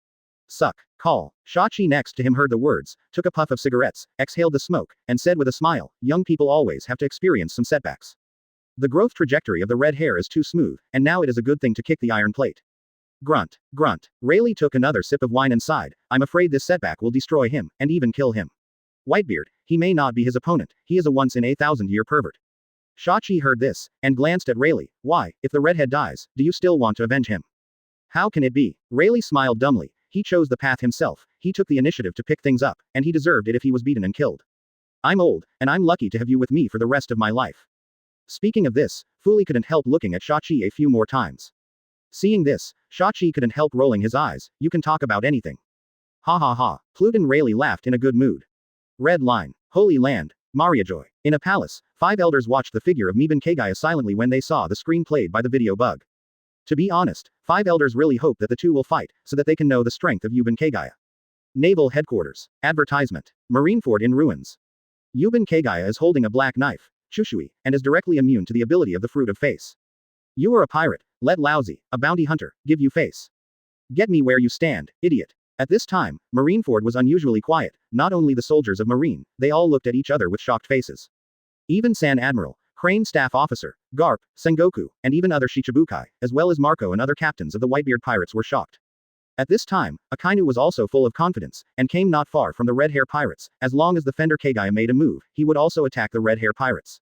Suck. Call. Shachi next to him heard the words, took a puff of cigarettes, exhaled the smoke, and said with a smile, Young people always have to experience some setbacks. The growth trajectory of the red hair is too smooth, and now it is a good thing to kick the iron plate. Grunt, grunt. Rayleigh took another sip of wine and sighed, I'm afraid this setback will destroy him, and even kill him. Whitebeard, he may not be his opponent, he is a once-in-a-thousand-year pervert. Shachi heard this, and glanced at Rayleigh. Why, if the redhead dies, do you still want to avenge him? How can it be? Rayleigh smiled dumbly. He chose the path himself, he took the initiative to pick things up, and he deserved it if he was beaten and killed. I'm old, and I'm lucky to have you with me for the rest of my life. Speaking of this, Fuli couldn't help looking at Shachi a few more times. Seeing this, Shachi couldn't help rolling his eyes. You can talk about anything. Ha ha ha. Pluton Rayleigh laughed in a good mood. Red line. Holy land. Mariajoy. In a palace, 5 elders watched the figure of Miban Kagaya silently when they saw the screen played by the video bug. To be honest, 5 elders really hope that the two will fight, so that they can know the strength of Yuban Kagaya. Naval Headquarters. Advertisement. Marineford in ruins. Yuban Kagaya is holding a black knife, Chushui, and is directly immune to the ability of the Fruit of Face. You are a pirate, let lousy, a bounty hunter, give you face. Get me where you stand, idiot. At this time, Marineford was unusually quiet, not only the soldiers of Marine, they all looked at each other with shocked faces. Even San Admiral, Crane Staff Officer, Garp, Sengoku, and even other Shichibukai, as well as Marco and other captains of the Whitebeard pirates were shocked. At this time, Akainu was also full of confidence, and came not far from the Red Hair Pirates. As long as the Fender Kagaya made a move, he would also attack the Red Hair Pirates.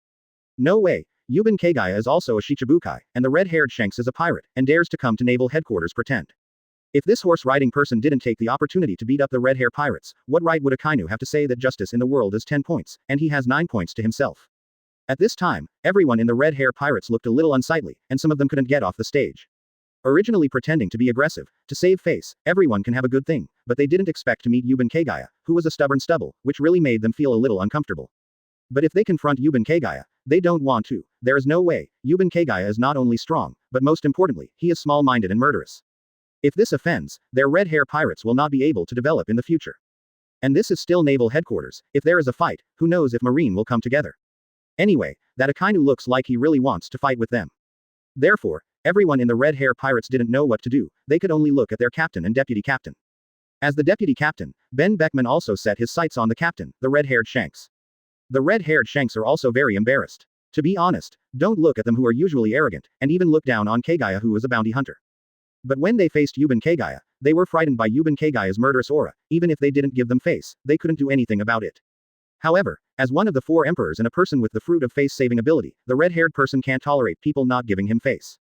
No way, Yuban Kagaya is also a Shichibukai, and the red-haired Shanks is a pirate, and dares to come to naval headquarters pretend. If this horse-riding person didn't take the opportunity to beat up the Red Hair Pirates, what right would Akainu have to say that justice in the world is 10 points, and he has 9 points to himself? At this time, everyone in the Red Hair Pirates looked a little unsightly, and some of them couldn't get off the stage. Originally pretending to be aggressive, to save face, everyone can have a good thing, but they didn't expect to meet Yuban Kagaya, who was a stubborn stubble, which really made them feel a little uncomfortable. But if they confront Yuban Kagaya, they don't want to. There is no way. Yuban Kagaya is not only strong, but most importantly, he is small-minded and murderous. If this offends, their Red Hair Pirates will not be able to develop in the future. And this is still naval headquarters. If there is a fight, who knows if Marine will come together. Anyway, that Akainu looks like he really wants to fight with them. Therefore, everyone in the Red Hair Pirates didn't know what to do, they could only look at their captain and deputy captain. As the deputy captain, Ben Beckman also set his sights on the captain, the red-haired Shanks. The red-haired Shanks are also very embarrassed. To be honest, don't look at them who are usually arrogant, and even look down on Kagaya who is a bounty hunter. But when they faced Yuban Kagaya, they were frightened by Yuban Kagaya's murderous aura, even if they didn't give them face, they couldn't do anything about it. However, as one of the 4 emperors and a person with the Fruit of Face saving ability, the red-haired person can't tolerate people not giving him face.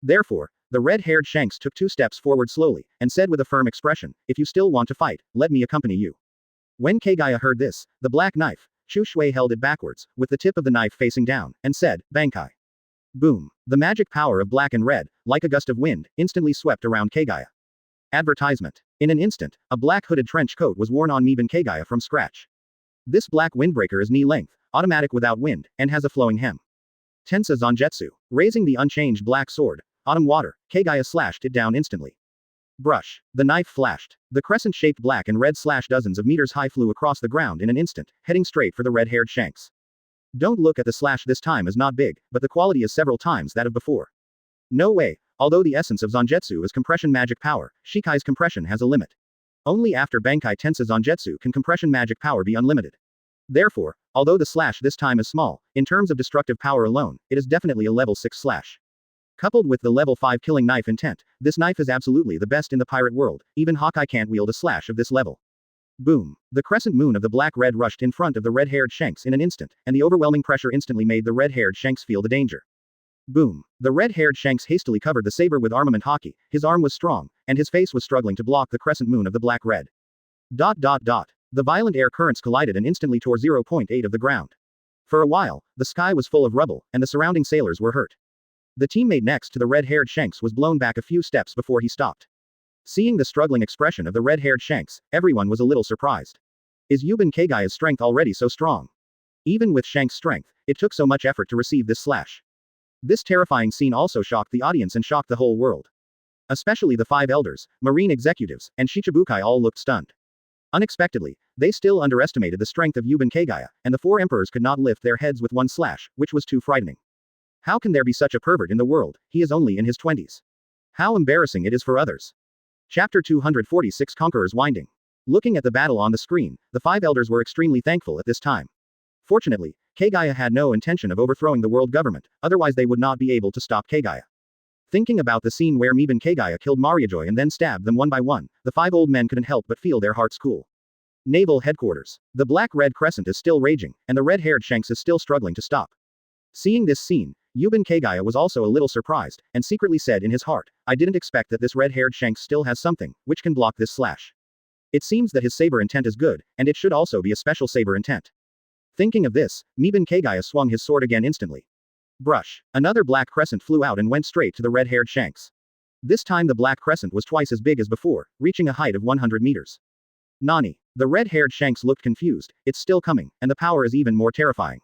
Therefore, the red-haired Shanks took 2 steps forward slowly, and said with a firm expression, if you still want to fight, let me accompany you. When Kagaya heard this, the black knife, Chu Shui held it backwards, with the tip of the knife facing down, and said, Bankai. Boom. The magic power of black and red, like a gust of wind, instantly swept around Kagaya. Advertisement. In an instant, a black hooded trench coat was worn on Miban Kagaya from scratch. This black windbreaker is knee-length, automatic without wind, and has a flowing hem. Tensa Zangetsu. Raising the unchanged black sword, Autumn Water, Kagaya slashed it down instantly. Brush. The knife flashed. The crescent-shaped black and red slash dozens of meters high flew across the ground in an instant, heading straight for the red-haired Shanks. Don't look at the slash this time as not big, but the quality is several times that of before. No way. Although the essence of Zangetsu is compression magic power, Shikai's compression has a limit. Only after Bankai Tensa Zangetsu can compression magic power be unlimited. Therefore, although the slash this time is small, in terms of destructive power alone, it is definitely a level 6 slash. Coupled with the level 5 killing knife intent, this knife is absolutely the best in the pirate world, even Hawkeye can't wield a slash of this level. Boom. The crescent moon of the black-red rushed in front of the red-haired Shanks in an instant, and the overwhelming pressure instantly made the red-haired Shanks feel the danger. Boom. The red-haired Shanks hastily covered the saber with armament hockey, his arm was strong, and his face was struggling to block the crescent moon of the black-red. The violent air currents collided and instantly tore 0.8 of the ground. For a while, the sky was full of rubble, and the surrounding sailors were hurt. The teammate next to the red-haired Shanks was blown back a few steps before he stopped. Seeing the struggling expression of the red-haired Shanks, everyone was a little surprised. Is Yuban Kagaya's strength already so strong? Even with Shank's strength, it took so much effort to receive this slash. This terrifying scene also shocked the audience and shocked the whole world. Especially the 5 elders, marine executives, and Shichibukai all looked stunned. Unexpectedly, they still underestimated the strength of Yuban Kagaya, and the 4 emperors could not lift their heads with one slash, which was too frightening. How can there be such a pervert in the world? He is only in his 20s. How embarrassing it is for others. Chapter 246 Conquerors Winding. Looking at the battle on the screen, the 5 elders were extremely thankful at this time. Fortunately, Kagaya had no intention of overthrowing the world government, otherwise they would not be able to stop Kagaya. Thinking about the scene where Miban Kagaya killed Mariajoy and then stabbed them one by one, the 5 old men couldn't help but feel their hearts cool. Naval Headquarters. The Black-Red Crescent is still raging, and the red-haired Shanks is still struggling to stop. Seeing this scene, Yuban Kagaya was also a little surprised, and secretly said in his heart, I didn't expect that this red-haired Shanks still has something, which can block this slash. It seems that his saber intent is good, and it should also be a special saber intent. Thinking of this, Yuban Kagaya swung his sword again instantly. Brush. Another black crescent flew out and went straight to the red-haired Shanks. This time the black crescent was twice as big as before, reaching a height of 100 meters. Nani. The red-haired Shanks looked confused, it's still coming, and the power is even more terrifying.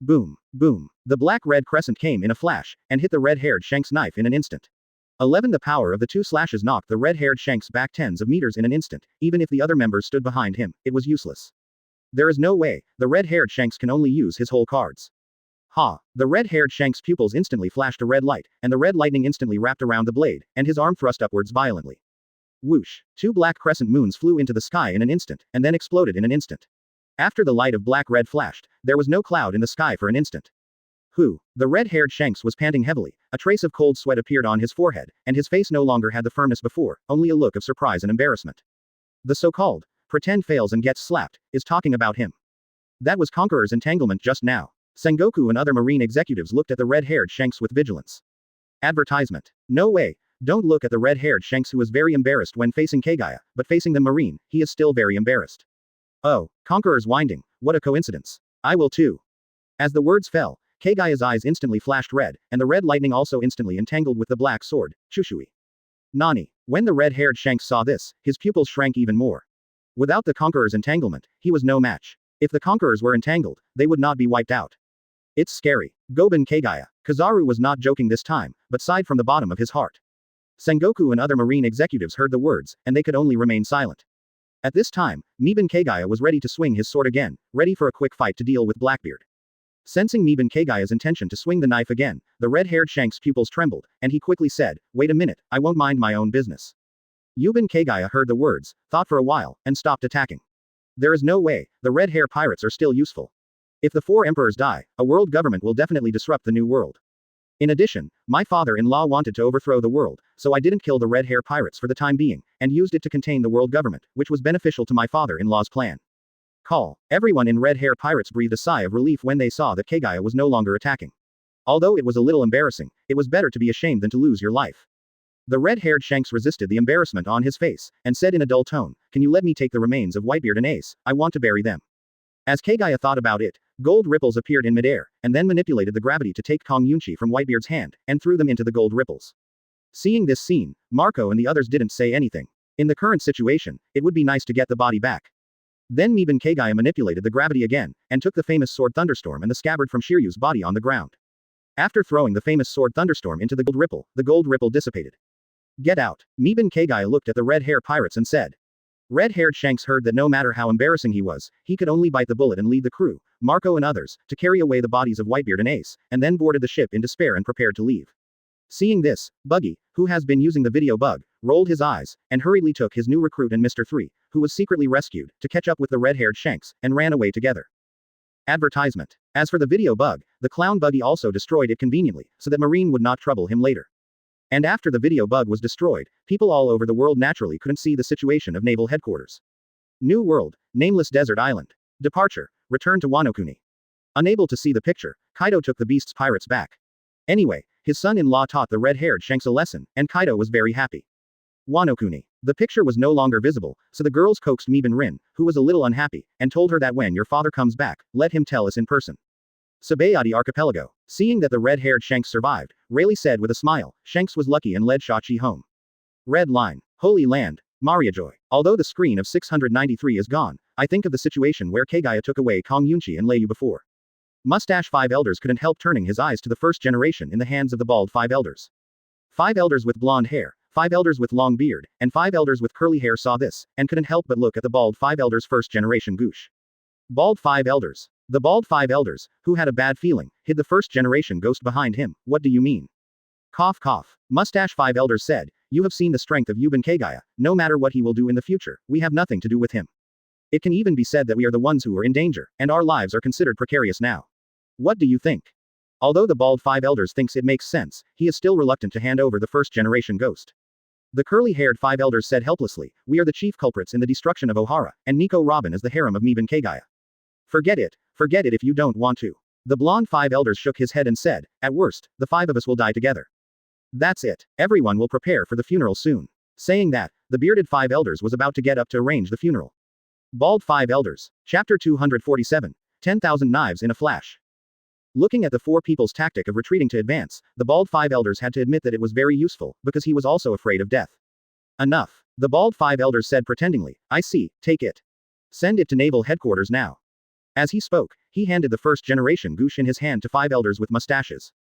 Boom. Boom. The black-red crescent came in a flash, and hit the red-haired Shanks' knife in an instant. 11. The power of the two slashes knocked the red-haired Shanks back tens of meters in an instant, even if the other members stood behind him, it was useless. There is no way, the red-haired Shanks can only use his whole cards. Ha! The red-haired Shanks' pupils instantly flashed a red light, and the red lightning instantly wrapped around the blade, and his arm thrust upwards violently. Whoosh! Two black crescent moons flew into the sky in an instant, and then exploded in an instant. After the light of black-red flashed, there was no cloud in the sky for an instant. Who? The red-haired Shanks was panting heavily, a trace of cold sweat appeared on his forehead, and his face no longer had the firmness before, only a look of surprise and embarrassment. The so-called pretend fails and gets slapped is talking about him. That was Conqueror's entanglement just now. Sengoku and other marine executives looked at the red-haired Shanks with vigilance. Advertisement. No way. Don't look at the red-haired Shanks who is very embarrassed when facing Kagaya, but facing the marine, he is still very embarrassed. Oh, Conqueror's winding, what a coincidence. I will too. As the words fell, Kagaya's eyes instantly flashed red, and the red lightning also instantly entangled with the black sword, Chushui. Nani. When the red-haired Shanks saw this, his pupils shrank even more. Without the Conqueror's entanglement, he was no match. If the Conquerors were entangled, they would not be wiped out. It's scary. Goben Kagaya. Kizaru was not joking this time, but sighed from the bottom of his heart. Sengoku and other marine executives heard the words, and they could only remain silent. At this time, Yuban Kagaya was ready to swing his sword again, ready for a quick fight to deal with Blackbeard. Sensing Yuban Kagaya's intention to swing the knife again, the red-haired Shanks' pupils trembled, and he quickly said, wait a minute, I won't mind my own business. Yuban Kagaya heard the words, thought for a while, and stopped attacking. There is no way, the red-hair pirates are still useful. If the four emperors die, a world government will definitely disrupt the new world. In addition, my father-in-law wanted to overthrow the world, so I didn't kill the red-hair pirates for the time being, and used it to contain the world government, which was beneficial to my father-in-law's plan. Call. Everyone in red-hair pirates breathed a sigh of relief when they saw that Kagaya was no longer attacking. Although it was a little embarrassing, it was better to be ashamed than to lose your life. The red-haired Shanks resisted the embarrassment on his face, and said in a dull tone, can you let me take the remains of Whitebeard and Ace, I want to bury them. As Kagaya thought about it, gold ripples appeared in midair, and then manipulated the gravity to take Kong Yunchi from Whitebeard's hand, and threw them into the gold ripples. Seeing this scene, Marco and the others didn't say anything. In the current situation, it would be nice to get the body back. Then Yuban Kagaya manipulated the gravity again, and took the famous sword Thunderstorm and the scabbard from Shiryu's body on the ground. After throwing the famous sword Thunderstorm into the gold ripple dissipated. Get out. Yuban Kagaya looked at the red-hair pirates and said. Red-haired Shanks heard that no matter how embarrassing he was, he could only bite the bullet and lead the crew, Marco and others, to carry away the bodies of Whitebeard and Ace, and then boarded the ship in despair and prepared to leave. Seeing this, Buggy, who has been using the video bug, rolled his eyes, and hurriedly took his new recruit and Mr. 3, who was secretly rescued, to catch up with the red-haired Shanks, and ran away together. Advertisement. As for the video bug, the clown Buggy also destroyed it conveniently, so that Marine would not trouble him later. And after the video bug was destroyed, people all over the world naturally couldn't see the situation of naval headquarters. New world, nameless desert island. Departure, return to Wano Kuni. Unable to see the picture, Kaido took the beast's pirates back. Anyway, his son-in-law taught the red-haired Shanks a lesson, and Kaido was very happy. Wano Kuni. The picture was no longer visible, so the girls coaxed Yuban Rin, who was a little unhappy, and told her that when your father comes back, let him tell us in person. Sabayati Archipelago. Seeing that the red-haired Shanks survived, Rayleigh said with a smile, Shanks was lucky and led Shachi home. Red line. Holy land. Mariajoy. Although the screen of 693 is gone, I think of the situation where Kagaya took away Kong Yunchi and Leiyu before. Mustache 5 elders couldn't help turning his eyes to the first generation in the hands of the bald 5 elders. 5 elders with blonde hair, 5 elders with long beard, and 5 elders with curly hair saw this, and couldn't help but look at the bald 5 elders first generation goosh. Bald 5 elders. The bald 5 elders, who had a bad feeling, hid the first generation ghost behind him. What do you mean? Cough cough. Mustache 5 elders said, you have seen the strength of Yuban Kagaya, no matter what he will do in the future, we have nothing to do with him. It can even be said that we are the ones who are in danger, and our lives are considered precarious now. What do you think? Although the bald 5 elders thinks it makes sense, he is still reluctant to hand over the first generation ghost. The curly-haired five elders said helplessly, we are the chief culprits in the destruction of Ohara, and Nico Robin is the harem of Miban Kagaya. Forget it if you don't want to. The blonde five elders shook his head and said, at worst, the five of us will die together. That's it, everyone will prepare for the funeral soon. Saying that, the bearded five elders was about to get up to arrange the funeral. Bald five elders. Chapter 247. 10,000 knives in a flash. Looking at the four people's tactic of retreating to advance, the bald five elders had to admit that it was very useful, because he was also afraid of death. Enough. The bald five elders said pretendingly, I see, take it. Send it to naval headquarters now. As he spoke, he handed the first-generation goosh in his hand to five elders with mustaches.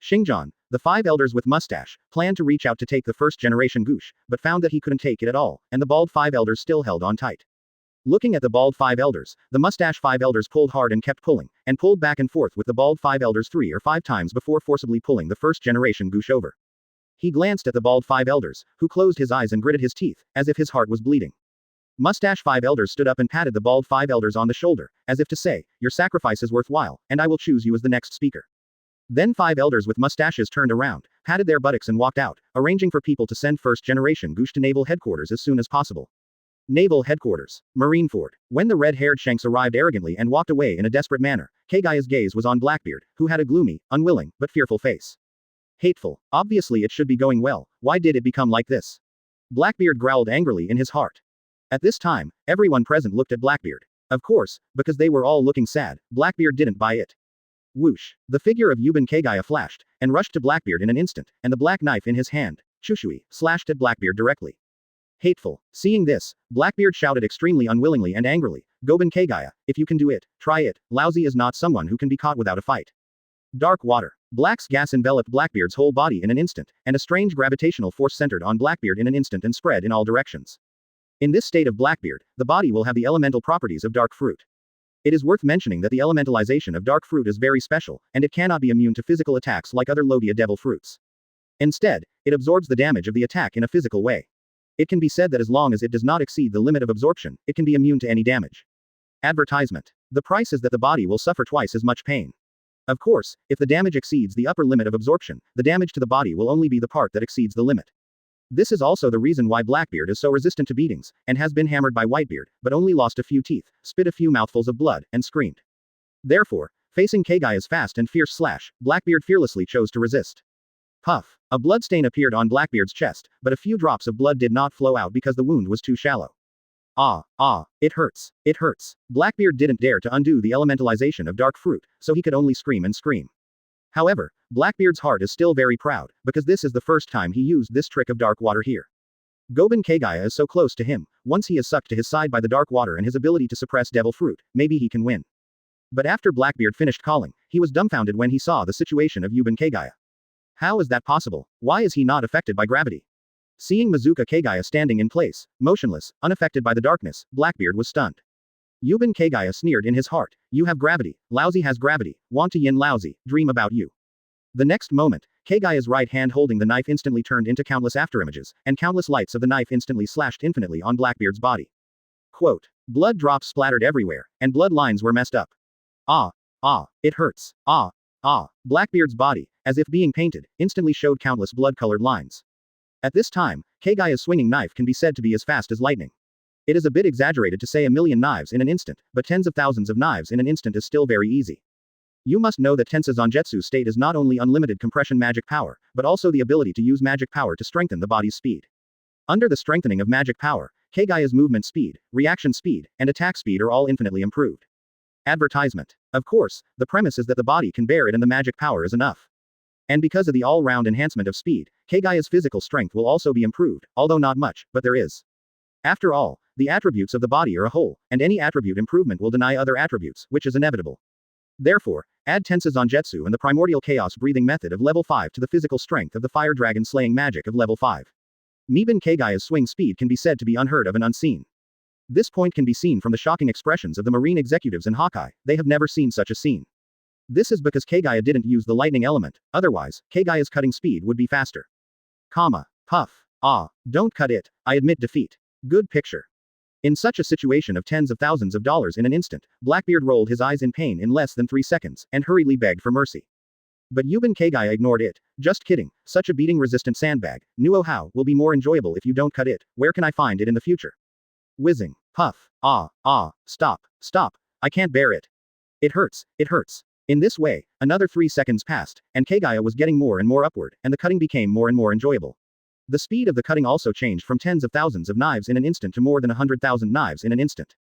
Xingjian, the five elders with mustache, planned to reach out to take the first-generation goosh, but found that he couldn't take it at all, and the bald five elders still held on tight. Looking at the bald five elders, the mustache five elders pulled hard and kept pulling, and pulled back and forth with the bald five elders 3 or 5 times before forcibly pulling the first-generation goosh over. He glanced at the bald five elders, who closed his eyes and gritted his teeth, as if his heart was bleeding. Mustache five elders stood up and patted the bald five elders on the shoulder, as if to say, your sacrifice is worthwhile, and I will choose you as the next speaker. Then five elders with mustaches turned around, patted their buttocks and walked out, arranging for people to send first-generation goosh to naval headquarters as soon as possible. Naval headquarters. Marineford. When the red-haired Shanks arrived arrogantly and walked away in a desperate manner, Kagaya's gaze was on Blackbeard, who had a gloomy, unwilling, but fearful face. Hateful. Obviously it should be going well, why did it become like this? Blackbeard growled angrily in his heart. At this time, everyone present looked at Blackbeard. Of course, because they were all looking sad, Blackbeard didn't buy it. Whoosh. The figure of Yuban Kagaya flashed, and rushed to Blackbeard in an instant, and the black knife in his hand, Chushui, slashed at Blackbeard directly. Hateful. Seeing this, Blackbeard shouted extremely unwillingly and angrily, Goban Kagaya, if you can do it, try it, Lousy is not someone who can be caught without a fight. Dark water. Black's gas enveloped Blackbeard's whole body in an instant, and a strange gravitational force centered on Blackbeard in an instant and spread in all directions. In this state of Blackbeard, the body will have the elemental properties of dark fruit. It is worth mentioning that the elementalization of dark fruit is very special, and it cannot be immune to physical attacks like other Logia devil fruits. Instead, it absorbs the damage of the attack in a physical way. It can be said that as long as it does not exceed the limit of absorption, it can be immune to any damage. Advertisement. The price is that the body will suffer twice as much pain. Of course, if the damage exceeds the upper limit of absorption, the damage to the body will only be the part that exceeds the limit. This is also the reason why Blackbeard is so resistant to beatings, and has been hammered by Whitebeard, but only lost a few teeth, spit a few mouthfuls of blood, and screamed. Therefore, facing Kagaya's fast and fierce slash, Blackbeard fearlessly chose to resist. Puff. A bloodstain appeared on Blackbeard's chest, but a few drops of blood did not flow out because the wound was too shallow. It hurts. It hurts. Blackbeard didn't dare to undo the elementalization of dark fruit, so he could only scream and scream. However, Blackbeard's heart is still very proud, because this is the first time he used this trick of dark water here. Goban Kagaya is so close to him, once he is sucked to his side by the dark water and his ability to suppress devil fruit, maybe he can win. But after Blackbeard finished calling, he was dumbfounded when he saw the situation of Yuban Kagaya. How is that possible? Why is he not affected by gravity? Seeing Mazuka Kagaya standing in place, motionless, unaffected by the darkness, Blackbeard was stunned. Yuban Kagaya sneered in his heart, you have gravity, Lousy has gravity, want to yin Lousy, dream about you. The next moment, Kagaya's right hand holding the knife instantly turned into countless afterimages, and countless lights of the knife instantly slashed infinitely on Blackbeard's body. Quote. Blood drops splattered everywhere, and blood lines were messed up. It hurts. Blackbeard's body, as if being painted, instantly showed countless blood-colored lines. At this time, Kagaya's swinging knife can be said to be as fast as lightning. It is a bit exaggerated to say 1,000,000 knives in an instant, but tens of thousands of knives in an instant is still very easy. You must know that Tensa Zangetsu's state is not only unlimited compression magic power, but also the ability to use magic power to strengthen the body's speed. Under the strengthening of magic power, Kagaya's movement speed, reaction speed, and attack speed are all infinitely improved. Advertisement. Of course, the premise is that the body can bear it and the magic power is enough. And because of the all-round enhancement of speed, Kagaya's physical strength will also be improved, although not much, but there is. After all, the attributes of the body are a whole, and any attribute improvement will deny other attributes, which is inevitable. Therefore, add Tensa Zangetsu and the primordial chaos breathing method of level 5 to the physical strength of the fire dragon slaying magic of level 5. Miban Kagaya's swing speed can be said to be unheard of and unseen. This point can be seen from the shocking expressions of the marine executives in Hawkeye, they have never seen such a scene. This is because Kagaya didn't use the lightning element, otherwise, Kagaya's cutting speed would be faster. Puff. Don't cut it, I admit defeat. Good picture. In such a situation of tens of thousands of dollars in an instant, Blackbeard rolled his eyes in pain in less than 3 seconds, and hurriedly begged for mercy. But Yuban Kagaya ignored it. Just kidding, such a beating-resistant sandbag, Nuo How, will be more enjoyable if you don't cut it. Where can I find it in the future? Whizzing. Puff. Stop. Stop. I can't bear it. It hurts. It hurts. In this way, another 3 seconds passed, and Kagaya was getting more and more upward, and the cutting became more and more enjoyable. The speed of the cutting also changed from tens of thousands of knives in an instant to more than 100,000 knives in an instant.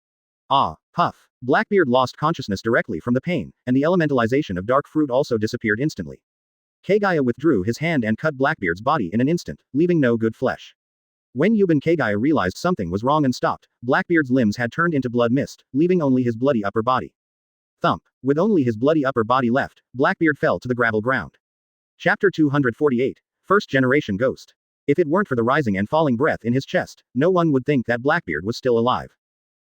Puff. Blackbeard lost consciousness directly from the pain, and the elementalization of dark fruit also disappeared instantly. Kagaya withdrew his hand and cut Blackbeard's body in an instant, leaving no good flesh. When Yuban Kagaya realized something was wrong and stopped, Blackbeard's limbs had turned into blood mist, leaving only his bloody upper body. Thump. With only his bloody upper body left, Blackbeard fell to the gravel ground. Chapter 248. First Generation Ghost. If it weren't for the rising and falling breath in his chest, no one would think that Blackbeard was still alive.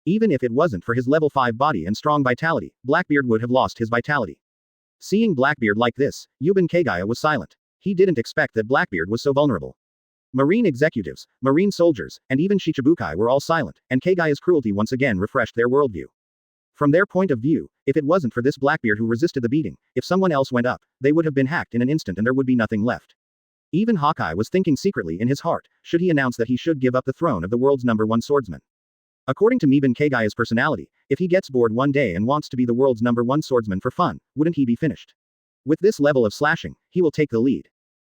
Even if it wasn't for his level 5 body and strong vitality, Blackbeard would have lost his vitality. Seeing Blackbeard like this, Yuban Kagaya was silent. He didn't expect that Blackbeard was so vulnerable. Marine executives, marine soldiers, and even Shichibukai were all silent, and Kagaya's cruelty once again refreshed their worldview. From their point of view, if it wasn't for this Blackbeard who resisted the beating, if someone else went up, they would have been hacked in an instant and there would be nothing left. Even Hawkeye was thinking secretly in his heart, should he announce that he should give up the throne of the world's #1 swordsman. According to Miban Kagaya's personality, if he gets bored one day and wants to be the world's #1 swordsman for fun, wouldn't he be finished? With this level of slashing, he will take the lead.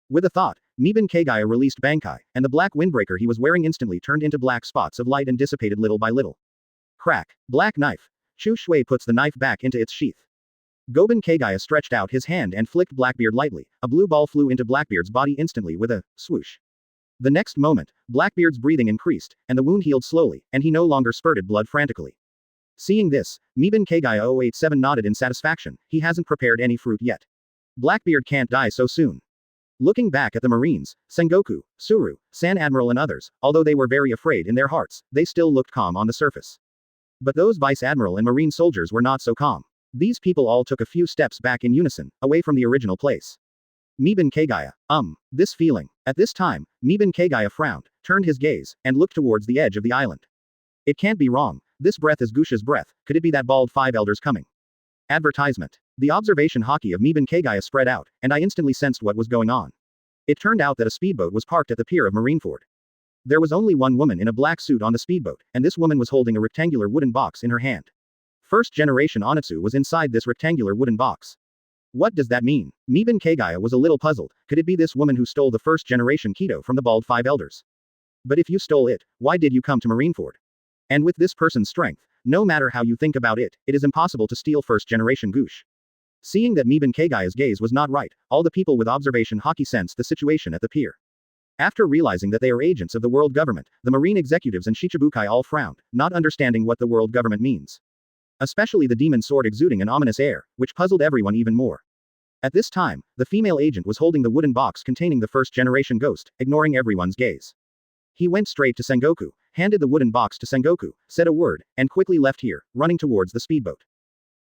With a thought, Miban Kagaya released Bankai, and the black windbreaker he was wearing instantly turned into black spots of light and dissipated little by little. Crack. Black knife. Chu Shui puts the knife back into its sheath. Goban Kagaya stretched out his hand and flicked Blackbeard lightly. A blue ball flew into Blackbeard's body instantly with a swoosh. The next moment, Blackbeard's breathing increased, and the wound healed slowly, and he no longer spurted blood frantically. Seeing this, Miban Kagaya 087 nodded in satisfaction. He hasn't prepared any fruit yet. Blackbeard can't die so soon. Looking back at the Marines, Sengoku, Suru, San Admiral and others, although they were very afraid in their hearts, they still looked calm on the surface. But those Vice Admiral and Marine soldiers were not so calm. These people all took a few steps back in unison, away from the original place. Miban Kagaya. This feeling. At this time, Miban Kagaya frowned, turned his gaze, and looked towards the edge of the island. It can't be wrong. This breath is Gusha's breath. Could it be that bald 5 elders coming? Advertisement. The observation hockey of Miban Kagaya spread out, and I instantly sensed what was going on. It turned out that a speedboat was parked at the pier of Marineford. There was only one woman in a black suit on the speedboat, and this woman was holding a rectangular wooden box in her hand. First generation Onitsu was inside this rectangular wooden box. What does that mean? Miban Kagaya was a little puzzled. Could it be this woman who stole the first generation Kido from the bald 5 elders? But if you stole it, why did you come to Marineford? And with this person's strength, no matter how you think about it, it is impossible to steal first generation Gush. Seeing that Miban Kagaya's gaze was not right, all the people with observation hockey sensed the situation at the pier. After realizing that they are agents of the world government, the marine executives and Shichibukai all frowned, not understanding what the world government means. Especially the demon sword exuding an ominous air, which puzzled everyone even more. At this time, the female agent was holding the wooden box containing the first generation ghost, ignoring everyone's gaze. He went straight to Sengoku, handed the wooden box to Sengoku, said a word, and quickly left here, running towards the speedboat.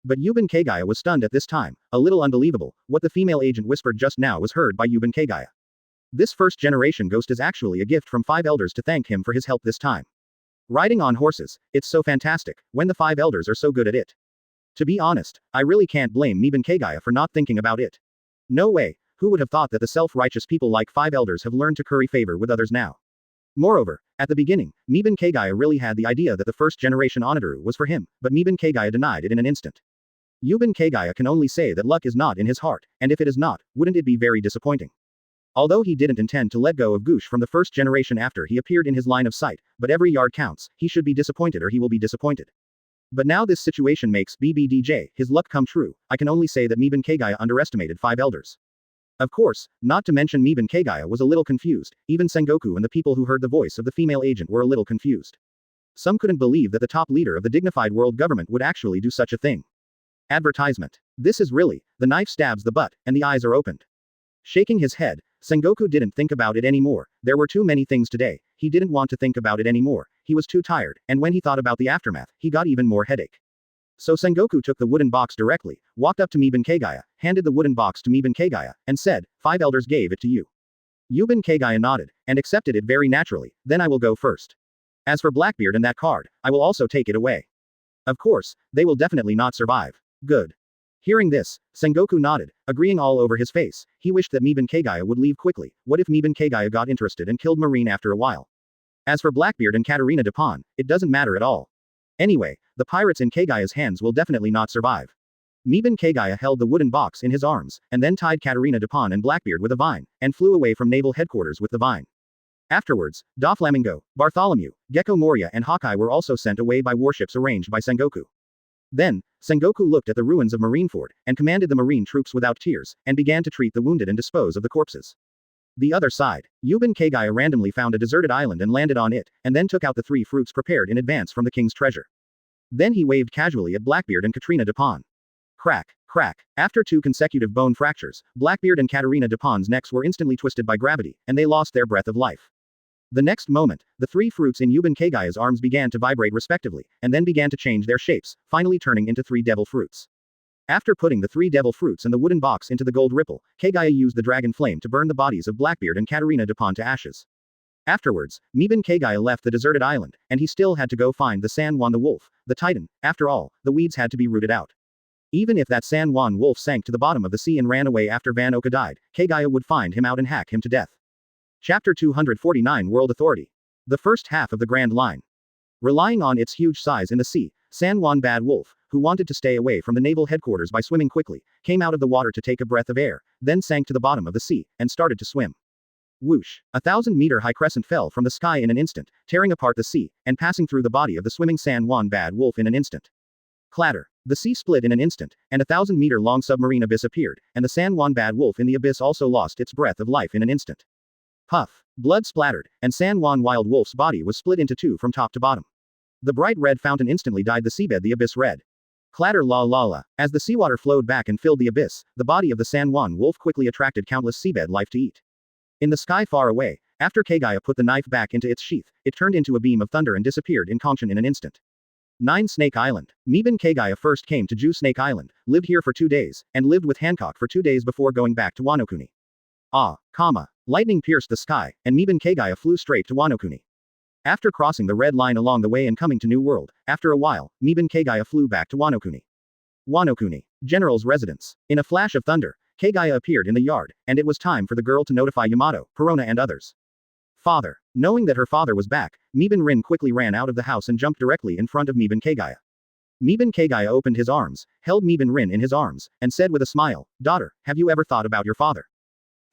But Yuban Kagaya was stunned at this time, a little unbelievable. What the female agent whispered just now was heard by Yuban Kagaya. This first generation ghost is actually a gift from 5 elders to thank him for his help this time. Riding on horses, it's so fantastic, when the 5 elders are so good at it. To be honest, I really can't blame Miban Kagaya for not thinking about it. No way, who would have thought that the self-righteous people like 5 elders have learned to curry favor with others now? Moreover, at the beginning, Miban Kagaya really had the idea that the first generation Onitaru was for him, but Miban Kagaya denied it in an instant. Yuban Kagaya can only say that luck is not in his heart, and if it is not, wouldn't it be very disappointing? Although he didn't intend to let go of Gush from the first generation after he appeared in his line of sight, but every yard counts, he should be disappointed or he will be disappointed. But now this situation makes BBDJ, his luck come true. I can only say that Miban Kagaya underestimated 5 elders. Of course, not to mention Miban Kagaya was a little confused, even Sengoku and the people who heard the voice of the female agent were a little confused. Some couldn't believe that the top leader of the dignified world government would actually do such a thing. Advertisement. This is really, the knife stabs the butt, and the eyes are opened. Shaking his head, Sengoku didn't think about it anymore. There were too many things today. He didn't want to think about it anymore. He was too tired, and when he thought about the aftermath, he got even more headache. So Sengoku took the wooden box directly, walked up to Miban Kagaya, handed the wooden box to Miban Kagaya, and said, 5 elders gave it to you. Yuban Kagaya nodded, and accepted it very naturally. Then I will go first. As for Blackbeard and that card, I will also take it away. Of course, they will definitely not survive. Good. Hearing this, Sengoku nodded, agreeing all over his face. He wished that Miban Kagaya would leave quickly. What if Miban Kagaya got interested and killed Marine after a while? As for Blackbeard and Katarina Dupont, it doesn't matter at all. Anyway, the pirates in Kagaya's hands will definitely not survive. Miban Kagaya held the wooden box in his arms, and then tied Katarina Dupont and Blackbeard with a vine, and flew away from naval headquarters with the vine. Afterwards, Doflamingo, Bartholomew, Gecko Moria and Hawkeye were also sent away by warships arranged by Sengoku. Then, Sengoku looked at the ruins of Marineford, and commanded the marine troops without tears, and began to treat the wounded and dispose of the corpses. The other side, Yuban Kagaya randomly found a deserted island and landed on it, and then took out the 3 fruits prepared in advance from the king's treasure. Then he waved casually at Blackbeard and Katrina Dupont. Crack, crack. After 2 consecutive bone fractures, Blackbeard and Katarina Dupont's necks were instantly twisted by gravity, and they lost their breath of life. The next moment, the 3 fruits in Yuban Kagaya's arms began to vibrate respectively, and then began to change their shapes, finally turning into 3 devil fruits. After putting the 3 devil fruits and the wooden box into the gold ripple, Kagaya used the dragon flame to burn the bodies of Blackbeard and Katarina Dupont to ashes. Afterwards, Miban Kagaya left the deserted island, and he still had to go find the San Juan the wolf, the titan. After all, the weeds had to be rooted out. Even if that San Juan wolf sank to the bottom of the sea and ran away after Van Oka died, Kagaya would find him out and hack him to death. Chapter 249 World Authority. The first half of the Grand Line. Relying on its huge size in the sea, San Juan Bad Wolf, who wanted to stay away from the naval headquarters by swimming quickly, came out of the water to take a breath of air, then sank to the bottom of the sea, and started to swim. Whoosh! 1,000-meter high crescent fell from the sky in an instant, tearing apart the sea, and passing through the body of the swimming San Juan Bad Wolf in an instant. Clatter! The sea split in an instant, and a 1,000-meter-long submarine abyss appeared, and the San Juan Bad Wolf in the abyss also lost its breath of life in an instant. Puff! Blood splattered, and San Juan Wild Wolf's body was split into 2 from top to bottom. The bright red fountain instantly dyed the seabed the abyss red. Clatter la la la. As the seawater flowed back and filled the abyss, the body of the San Juan Wolf quickly attracted countless seabed life to eat. In the sky far away, after Kagaya put the knife back into its sheath, it turned into a beam of thunder and disappeared in Kongshan in an instant. 9 Snake Island. Miban Kagaya first came to Ju Snake Island, lived here for 2 days, and lived with Hancock for 2 days before going back to Wano-kuni. Lightning pierced the sky, and Miban Kagaya flew straight to Wano-kuni. After crossing the red line along the way and coming to New World, after a while, Miban Kagaya flew back to Wano-kuni. Wano-kuni. General's residence. In a flash of thunder, Kagaya appeared in the yard, and it was time for the girl to notify Yamato, Perona and others. Father. Knowing that her father was back, Miban Rin quickly ran out of the house and jumped directly in front of Miban Kagaya. Miban Kagaya opened his arms, held Miban Rin in his arms, and said with a smile, "Daughter, have you ever thought about your father?"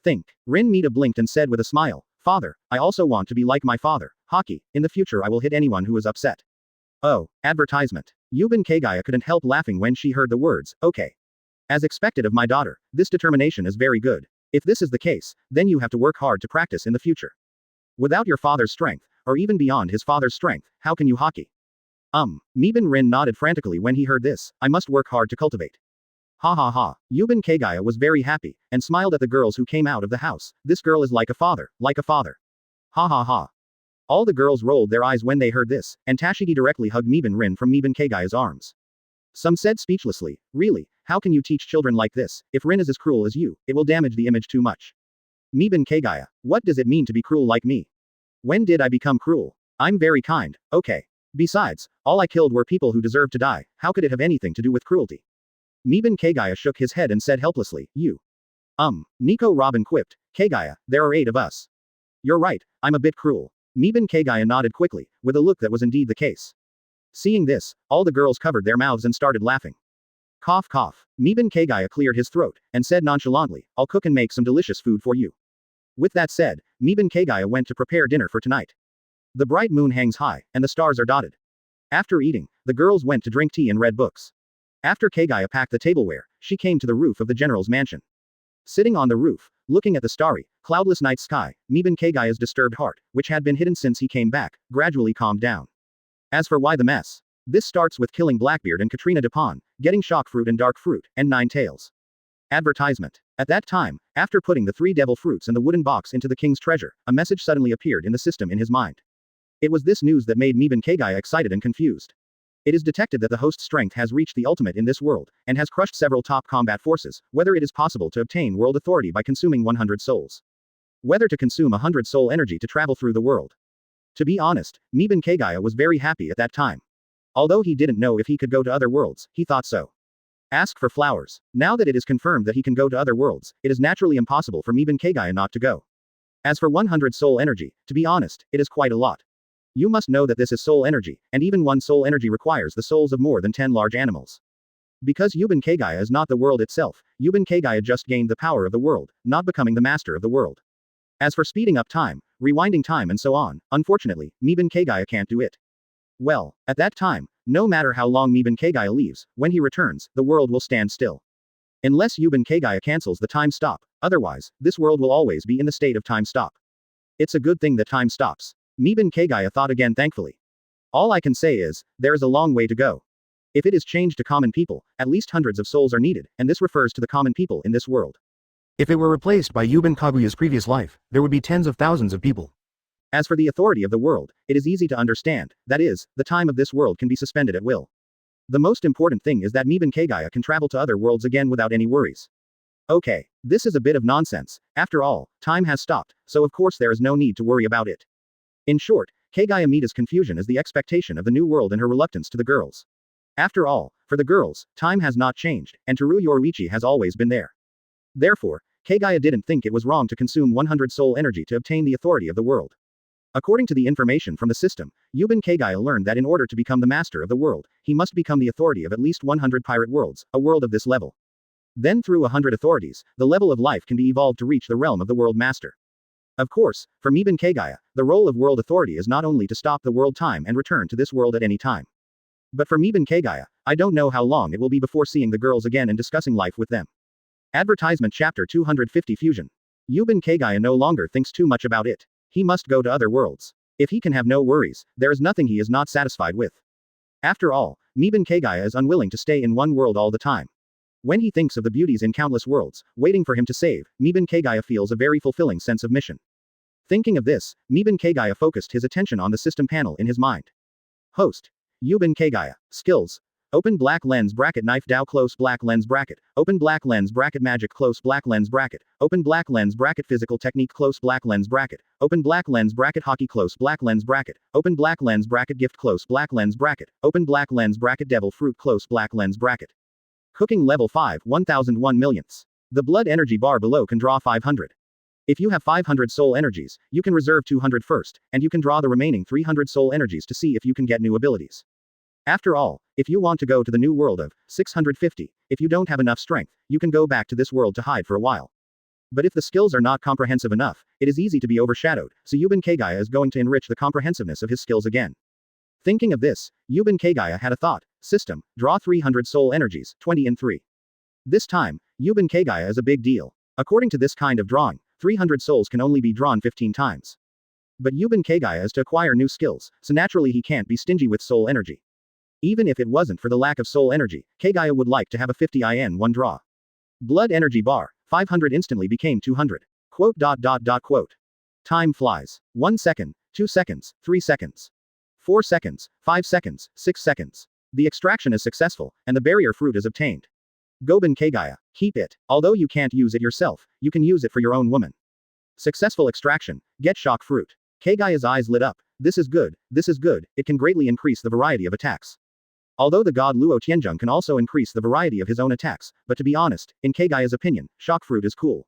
Think. Rin Mida blinked and said with a smile, "Father, I also want to be like my father. Hockey, in the future I will hit anyone who is upset." Oh, advertisement. Yuban Kagaya couldn't help laughing when she heard the words, "Okay." As expected of my daughter, this determination is very good. If this is the case, then you have to work hard to practice in the future. Without your father's strength, or even beyond his father's strength, how can you hockey? Miban Rin nodded frantically when he heard this. I must work hard to cultivate. Ha ha ha. Yuban Kagaya was very happy, and smiled at the girls who came out of the house. This girl is like a father, like a father. Ha ha ha. All the girls rolled their eyes when they heard this, and Tashigi directly hugged Miban Rin from Miban Kagaya's arms. Some said speechlessly, really, how can you teach children like this? If Rin is as cruel as you, it will damage the image too much. Miban Kagaya, what does it mean to be cruel like me? When did I become cruel? I'm very kind, okay. Besides, all I killed were people who deserved to die, how could it have anything to do with cruelty? Miban Kagaya shook his head and said helplessly, you. Nico Robin quipped, Kagaya, there are 8 of us. You're right, I'm a bit cruel. Miban Kagaya nodded quickly, with a look that was indeed the case. Seeing this, all the girls covered their mouths and started laughing. Cough cough. Miban Kagaya cleared his throat, and said nonchalantly, I'll cook and make some delicious food for you. With that said, Miban Kagaya went to prepare dinner for tonight. The bright moon hangs high, and the stars are dotted. After eating, the girls went to drink tea and read books. After Kagaya packed the tableware, she came to the roof of the general's mansion. Sitting on the roof, looking at the starry, cloudless night sky, Miban Kagaya's disturbed heart, which had been hidden since he came back, gradually calmed down. As for why the mess? This starts with killing Blackbeard and Katrina Dupont, getting shock fruit and dark fruit, and 9 tails. Advertisement. At that time, after putting the 3 devil fruits and the wooden box into the king's treasure, a message suddenly appeared in the system in his mind. It was this news that made Miban Kagaya excited and confused. It is detected that the host's strength has reached the ultimate in this world, and has crushed several top combat forces, whether it is possible to obtain world authority by consuming 100 souls. Whether to consume 100 soul energy to travel through the world. To be honest, Miban Kagaya was very happy at that time. Although he didn't know if he could go to other worlds, he thought so. Ask for flowers. Now that it is confirmed that he can go to other worlds, it is naturally impossible for Miban Kagaya not to go. As for 100 soul energy, to be honest, it is quite a lot. You must know that this is soul energy, and even one soul energy requires the souls of more than 10 large animals. Because Yuban Kagaya is not the world itself, Yuban Kagaya just gained the power of the world, not becoming the master of the world. As for speeding up time, rewinding time and so on, unfortunately, Miban Kagaya can't do it. Well, at that time, no matter how long Miban Kagaya leaves, when he returns, the world will stand still. Unless Yuban Kagaya cancels the time stop, otherwise, this world will always be in the state of time stop. It's a good thing that time stops. Miban Kagaya thought again thankfully. All I can say is, there is a long way to go. If it is changed to common people, at least hundreds of souls are needed, and this refers to the common people in this world. If it were replaced by Yuban Kaguya's previous life, there would be tens of thousands of people. As for the authority of the world, it is easy to understand, that is, the time of this world can be suspended at will. The most important thing is that Miban Kagaya can travel to other worlds again without any worries. Okay, this is a bit of nonsense. After all, time has stopped, so of course there is no need to worry about it. In short, Kagaya Mita's confusion is the expectation of the new world and her reluctance to the girls. After all, for the girls, time has not changed, and Teru Yoruichi has always been there. Therefore, Kagaya didn't think it was wrong to consume 100 soul energy to obtain the authority of the world. According to the information from the system, Yuban Kagaya learned that in order to become the master of the world, he must become the authority of at least 100 pirate worlds, a world of this level. Then through 100 authorities, the level of life can be evolved to reach the realm of the world master. Of course, for Miban Kagaya, the role of world authority is not only to stop the world time and return to this world at any time. But for Miban Kagaya, I don't know how long it will be before seeing the girls again and discussing life with them. Advertisement Chapter 250 Fusion. Yuban Kagaya no longer thinks too much about it. He must go to other worlds. If he can have no worries, there is nothing he is not satisfied with. After all, Miban Kagaya is unwilling to stay in one world all the time. When he thinks of the beauties in countless worlds, waiting for him to save, Miban Kagaya feels a very fulfilling sense of mission. Thinking of this, Miban Kagaya focused his attention on the system panel in his mind. Host. Yuban Kagaya. Skills. Open black lens bracket knife Dao close black lens bracket. Open black lens bracket magic close black lens bracket. Open black lens bracket physical technique close black lens bracket. Open black lens bracket hockey close black lens bracket. Open black lens bracket gift close black lens bracket. Open black lens bracket devil fruit close black lens bracket. Cooking level 5 1001 millionths. The blood energy bar below can draw 500. If you have 500 soul energies, you can reserve 200 first, and you can draw the remaining 300 soul energies to see if you can get new abilities. After all, if you want to go to the new world of 650, if you don't have enough strength, you can go back to this world to hide for a while. But if the skills are not comprehensive enough, it is easy to be overshadowed, so Yuban Kagaya is going to enrich the comprehensiveness of his skills again. Thinking of this, Yuban Kagaya had a thought. System, draw 300 soul energies, 20 and 3. This time, Yuban Kagaya is a big deal. According to this kind of drawing, 300 souls can only be drawn 15 times. But Yuban Kagaya is to acquire new skills, so naturally he can't be stingy with soul energy. Even if it wasn't for the lack of soul energy, Kagaya would like to have a 50 in one draw. Blood energy bar, 500 instantly became 200. Quote. Time flies. 1 second, 2 seconds, 3 seconds. 4 seconds, 5 seconds, 6 seconds. The extraction is successful, and the barrier fruit is obtained. Goban Kagaya, keep it. Although you can't use it yourself, you can use it for your own woman. Successful extraction, get shock fruit. Kagaya's eyes lit up. This is good, it can greatly increase the variety of attacks. Although the god Luo Tianzheng can also increase the variety of his own attacks, but to be honest, in Kagaya's opinion, shock fruit is cool.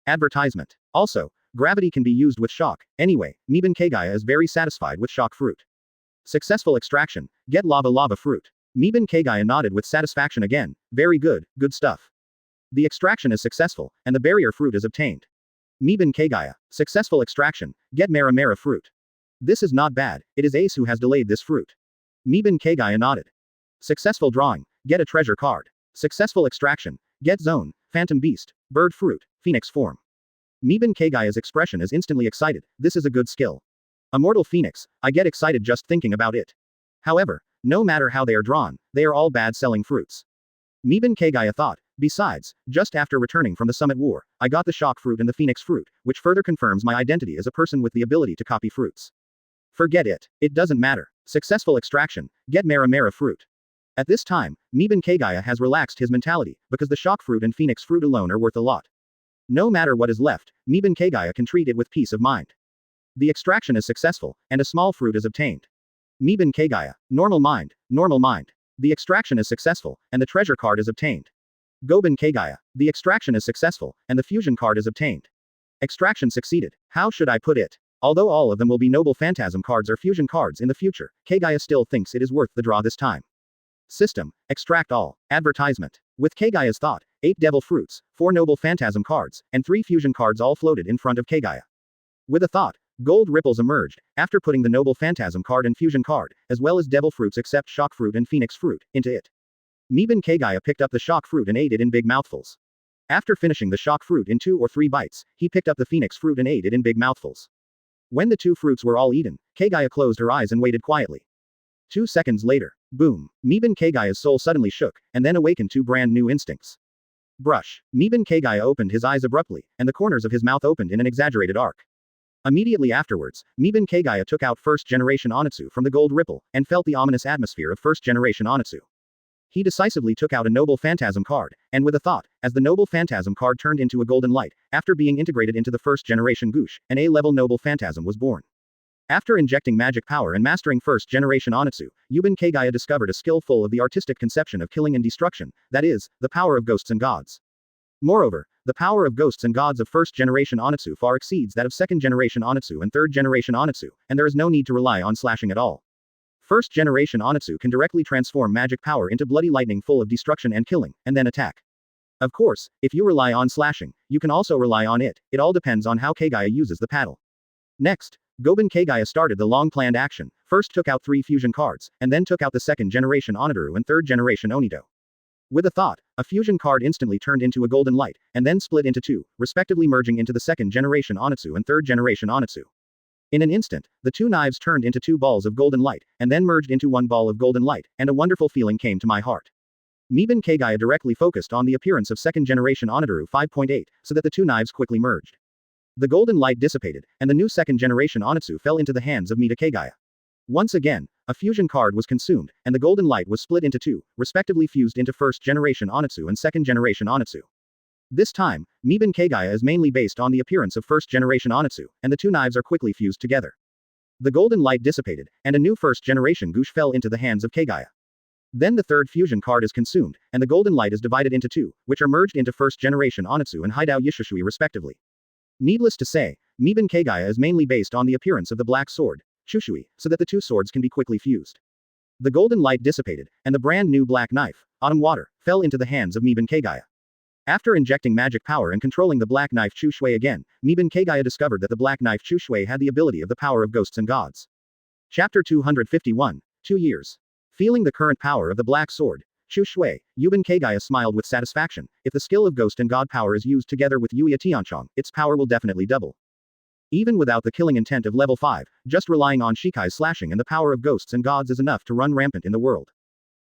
Advertisement. Also, gravity can be used with shock. Anyway, Miban Kagaya is very satisfied with shock fruit. Successful extraction, get lava fruit. Miban Kagaya nodded with satisfaction again. Very good, good stuff. The extraction is successful, and the barrier fruit is obtained. Miban Kagaya, successful extraction, get Mara fruit. This is not bad, it is Ace who has delayed this fruit. Miban Kagaya nodded. Successful drawing, get a treasure card. Successful extraction, get Zone, Phantom Beast, Bird Fruit, Phoenix Form. Miban Kagaya's expression is instantly excited. This is a good skill. Immortal Phoenix, I get excited just thinking about it. However, no matter how they are drawn, they are all bad selling fruits. Miban Kagaya thought, besides, just after returning from the Summit War, I got the shock fruit and the Phoenix fruit, which further confirms my identity as a person with the ability to copy fruits. Forget it, it doesn't matter. Successful extraction, get Mara fruit. At this time, Miban Kagaya has relaxed his mentality, because the shock fruit and Phoenix fruit alone are worth a lot. No matter what is left, Miban Kagaya can treat it with peace of mind. The extraction is successful, and a small fruit is obtained. Miban Kagaya, normal mind, normal mind. The extraction is successful, and the treasure card is obtained. Goben Kagaya. The extraction is successful, and the fusion card is obtained. Extraction succeeded. How should I put it? Although all of them will be noble phantasm cards or fusion cards in the future, Kagaya still thinks it is worth the draw this time. System. Extract all. Advertisement. With Kagaya's thought, 8 devil fruits, 4 noble phantasm cards, and 3 fusion cards all floated in front of Kagaya. With a thought, gold ripples emerged, after putting the noble phantasm card and fusion card, as well as devil fruits except shock fruit and phoenix fruit, into it. Miban Kagaya picked up the shock fruit and ate it in big mouthfuls. After finishing the shock fruit in 2 or 3 bites, he picked up the phoenix fruit and ate it in big mouthfuls. When the 2 fruits were all eaten, Kagaya closed her eyes and waited quietly. 2 seconds later, boom, Miban Kagaya's soul suddenly shook, and then awakened 2 brand new instincts. Brush. Miban Kagaya opened his eyes abruptly, and the corners of his mouth opened in an exaggerated arc. Immediately afterwards, Miban Kagaya took out first-generation Onitsu from the gold ripple, and felt the ominous atmosphere of first-generation Onitsu. He decisively took out a noble phantasm card, and with a thought, as the noble phantasm card turned into a golden light, after being integrated into the first-generation Gush, an A-level noble phantasm was born. After injecting magic power and mastering first-generation Onitsu, Yuban Kagaya discovered a skill full of the artistic conception of killing and destruction, that is, the power of ghosts and gods. Moreover, the power of ghosts and gods of first-generation Onitsu far exceeds that of second-generation Onitsu and third-generation Onitsu, and there is no need to rely on slashing at all. First-generation Onitsu can directly transform magic power into bloody lightning full of destruction and killing, and then attack. Of course, if you rely on slashing, you can also rely on it all depends on how Kagaya uses the paddle. Next, Goben Kagaya started the long-planned action, first took out 3 fusion cards, and then took out the second-generation Onitaru and third-generation Onido. With a thought, a fusion card instantly turned into a golden light, and then split into 2, respectively merging into the second-generation Onitsu and third-generation Onitsu. In an instant, the 2 knives turned into 2 balls of golden light, and then merged into 1 ball of golden light, and a wonderful feeling came to my heart. Miban Kagaya directly focused on the appearance of second-generation Onitaru 5.8, so that the 2 knives quickly merged. The golden light dissipated, and the new second-generation Onitsu fell into the hands of Miban Kagaya. Once again, a fusion card was consumed, and the golden light was split into 2, respectively fused into first-generation Onitsu and second-generation Onitsu. This time, Miban Kagaya is mainly based on the appearance of first-generation Onitsu, and the 2 knives are quickly fused together. The golden light dissipated, and a new first-generation Gush fell into the hands of Kagaya. Then the third fusion card is consumed, and the golden light is divided into 2, which are merged into first-generation Onitsu and Hidao Yishushui respectively. Needless to say, Miban Kagaya is mainly based on the appearance of the black sword, Shushui, so that the 2 swords can be quickly fused. The golden light dissipated, and the brand new black knife, Autumn Water, fell into the hands of Miban Kagaya. After injecting magic power and controlling the black knife Chu Shui again, Miban Kagaya discovered that the black knife Chu Shui had the ability of the power of ghosts and gods. Chapter 251, 2 years. Feeling the current power of the black sword, Chu Shui, Yuban Kagaya smiled with satisfaction. If the skill of ghost and god power is used together with Yuya Tianchong, its power will definitely double. Even without the killing intent of level 5, just relying on Shikai's slashing and the power of ghosts and gods is enough to run rampant in the world.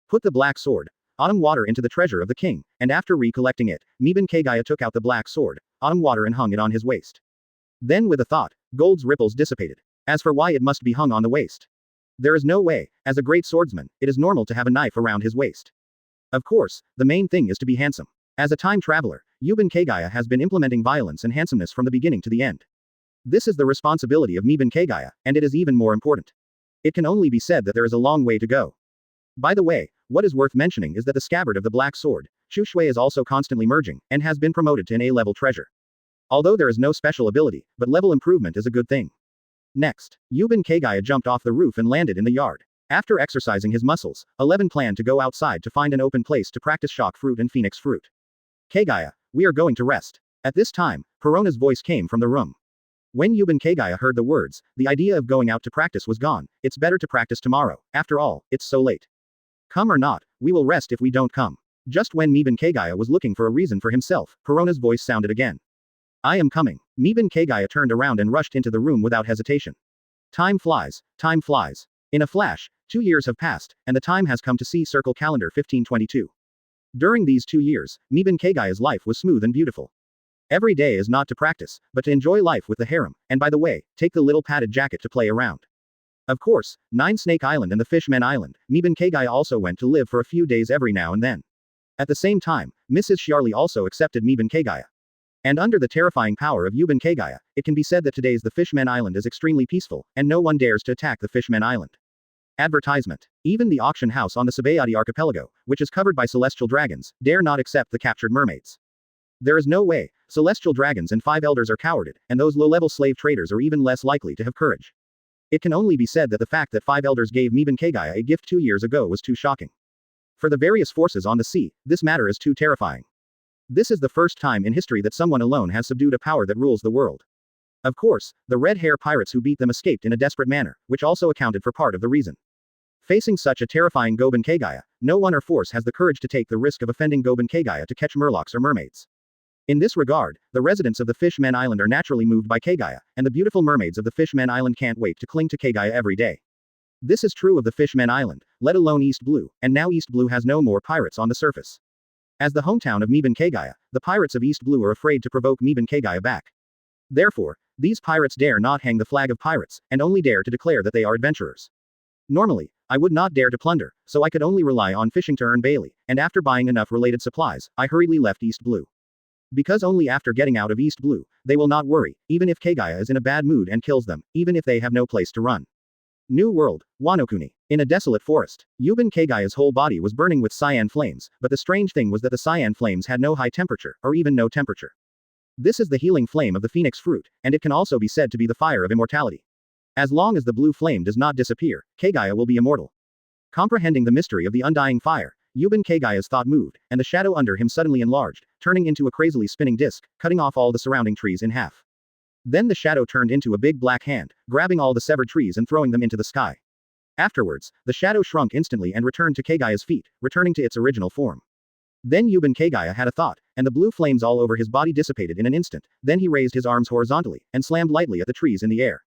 Put the black sword, Autumn Water into the treasure of the king, and after recollecting it, Miban Kagaya took out the black sword, Autumn Water and hung it on his waist. Then with a thought, gold's ripples dissipated. As for why it must be hung on the waist. There is no way, as a great swordsman, it is normal to have a knife around his waist. Of course, the main thing is to be handsome. As a time traveler, Yuban Kagaya has been implementing violence and handsomeness from the beginning to the end. This is the responsibility of Miban Kagaya, and it is even more important. It can only be said that there is a long way to go. By the way, what is worth mentioning is that the scabbard of the black sword, Chu Shui is also constantly merging, and has been promoted to an A-level treasure. Although there is no special ability, but level improvement is a good thing. Next, Yuban Kagaya jumped off the roof and landed in the yard. After exercising his muscles, 11 planned to go outside to find an open place to practice shock fruit and phoenix fruit. Kagaya, we are going to rest. At this time, Perona's voice came from the room. When Yuban Kagaya heard the words, the idea of going out to practice was gone. It's better to practice tomorrow, after all, it's so late. Come or not, we will rest if we don't come. Just when Miban Kagaya was looking for a reason for himself, Perona's voice sounded again. I am coming. Miban Kagaya turned around and rushed into the room without hesitation. Time flies, time flies. In a flash, 2 years have passed, and the time has come to see circle calendar 1522. During these 2 years, Miban Kagaya's life was smooth and beautiful. Every day is not to practice, but to enjoy life with the harem, and by the way, take the little padded jacket to play around. Of course, Nine Snake Island and the Fishman Island, Miban Kagaya also went to live for a few days every now and then. At the same time, Mrs. Shiarli also accepted Miban Kagaya. And under the terrifying power of Yuban Kagaya, it can be said that today's the Fishman Island is extremely peaceful, and no one dares to attack the Fishman Island. Advertisement. Even the auction house on the Sabayati archipelago, which is covered by celestial dragons, dare not accept the captured mermaids. There is no way. Celestial dragons and 5 elders are cowarded, and those low-level slave traders are even less likely to have courage. It can only be said that the fact that 5 elders gave Meben Kagaya a gift 2 years ago was too shocking. For the various forces on the sea, this matter is too terrifying. This is the first time in history that someone alone has subdued a power that rules the world. Of course, the red hair pirates who beat them escaped in a desperate manner, which also accounted for part of the reason. Facing such a terrifying Goben Kagaya, no one or force has the courage to take the risk of offending Goben Kagaya to catch murlocs or mermaids. In this regard, the residents of the Fishman Island are naturally moved by Kagaya, and the beautiful mermaids of the Fishman Island can't wait to cling to Kagaya every day. This is true of the Fishman Island, let alone East Blue, and now East Blue has no more pirates on the surface. As the hometown of Meben Kagaya, the pirates of East Blue are afraid to provoke Meben Kagaya back. Therefore, these pirates dare not hang the flag of pirates, and only dare to declare that they are adventurers. Normally, I would not dare to plunder, so I could only rely on fishing to earn Bailey, and after buying enough related supplies, I hurriedly left East Blue. Because only after getting out of East Blue, they will not worry, even if Kagaya is in a bad mood and kills them, even if they have no place to run. New World, Wano. In a desolate forest, Yuben Kagaya's whole body was burning with cyan flames, but the strange thing was that the cyan flames had no high temperature, or even no temperature. This is the healing flame of the phoenix fruit, and it can also be said to be the fire of immortality. As long as the blue flame does not disappear, Kagaya will be immortal. Comprehending the mystery of the undying fire, Yuben Kagaya's thought moved, and the shadow under him suddenly enlarged, turning into a crazily spinning disc, cutting off all the surrounding trees in half. Then the shadow turned into a big black hand, grabbing all the severed trees and throwing them into the sky. Afterwards, the shadow shrunk instantly and returned to Kagaya's feet, returning to its original form. Then Yuben Kagaya had a thought, and the blue flames all over his body dissipated in an instant, then he raised his arms horizontally, and slammed lightly at the trees in the air.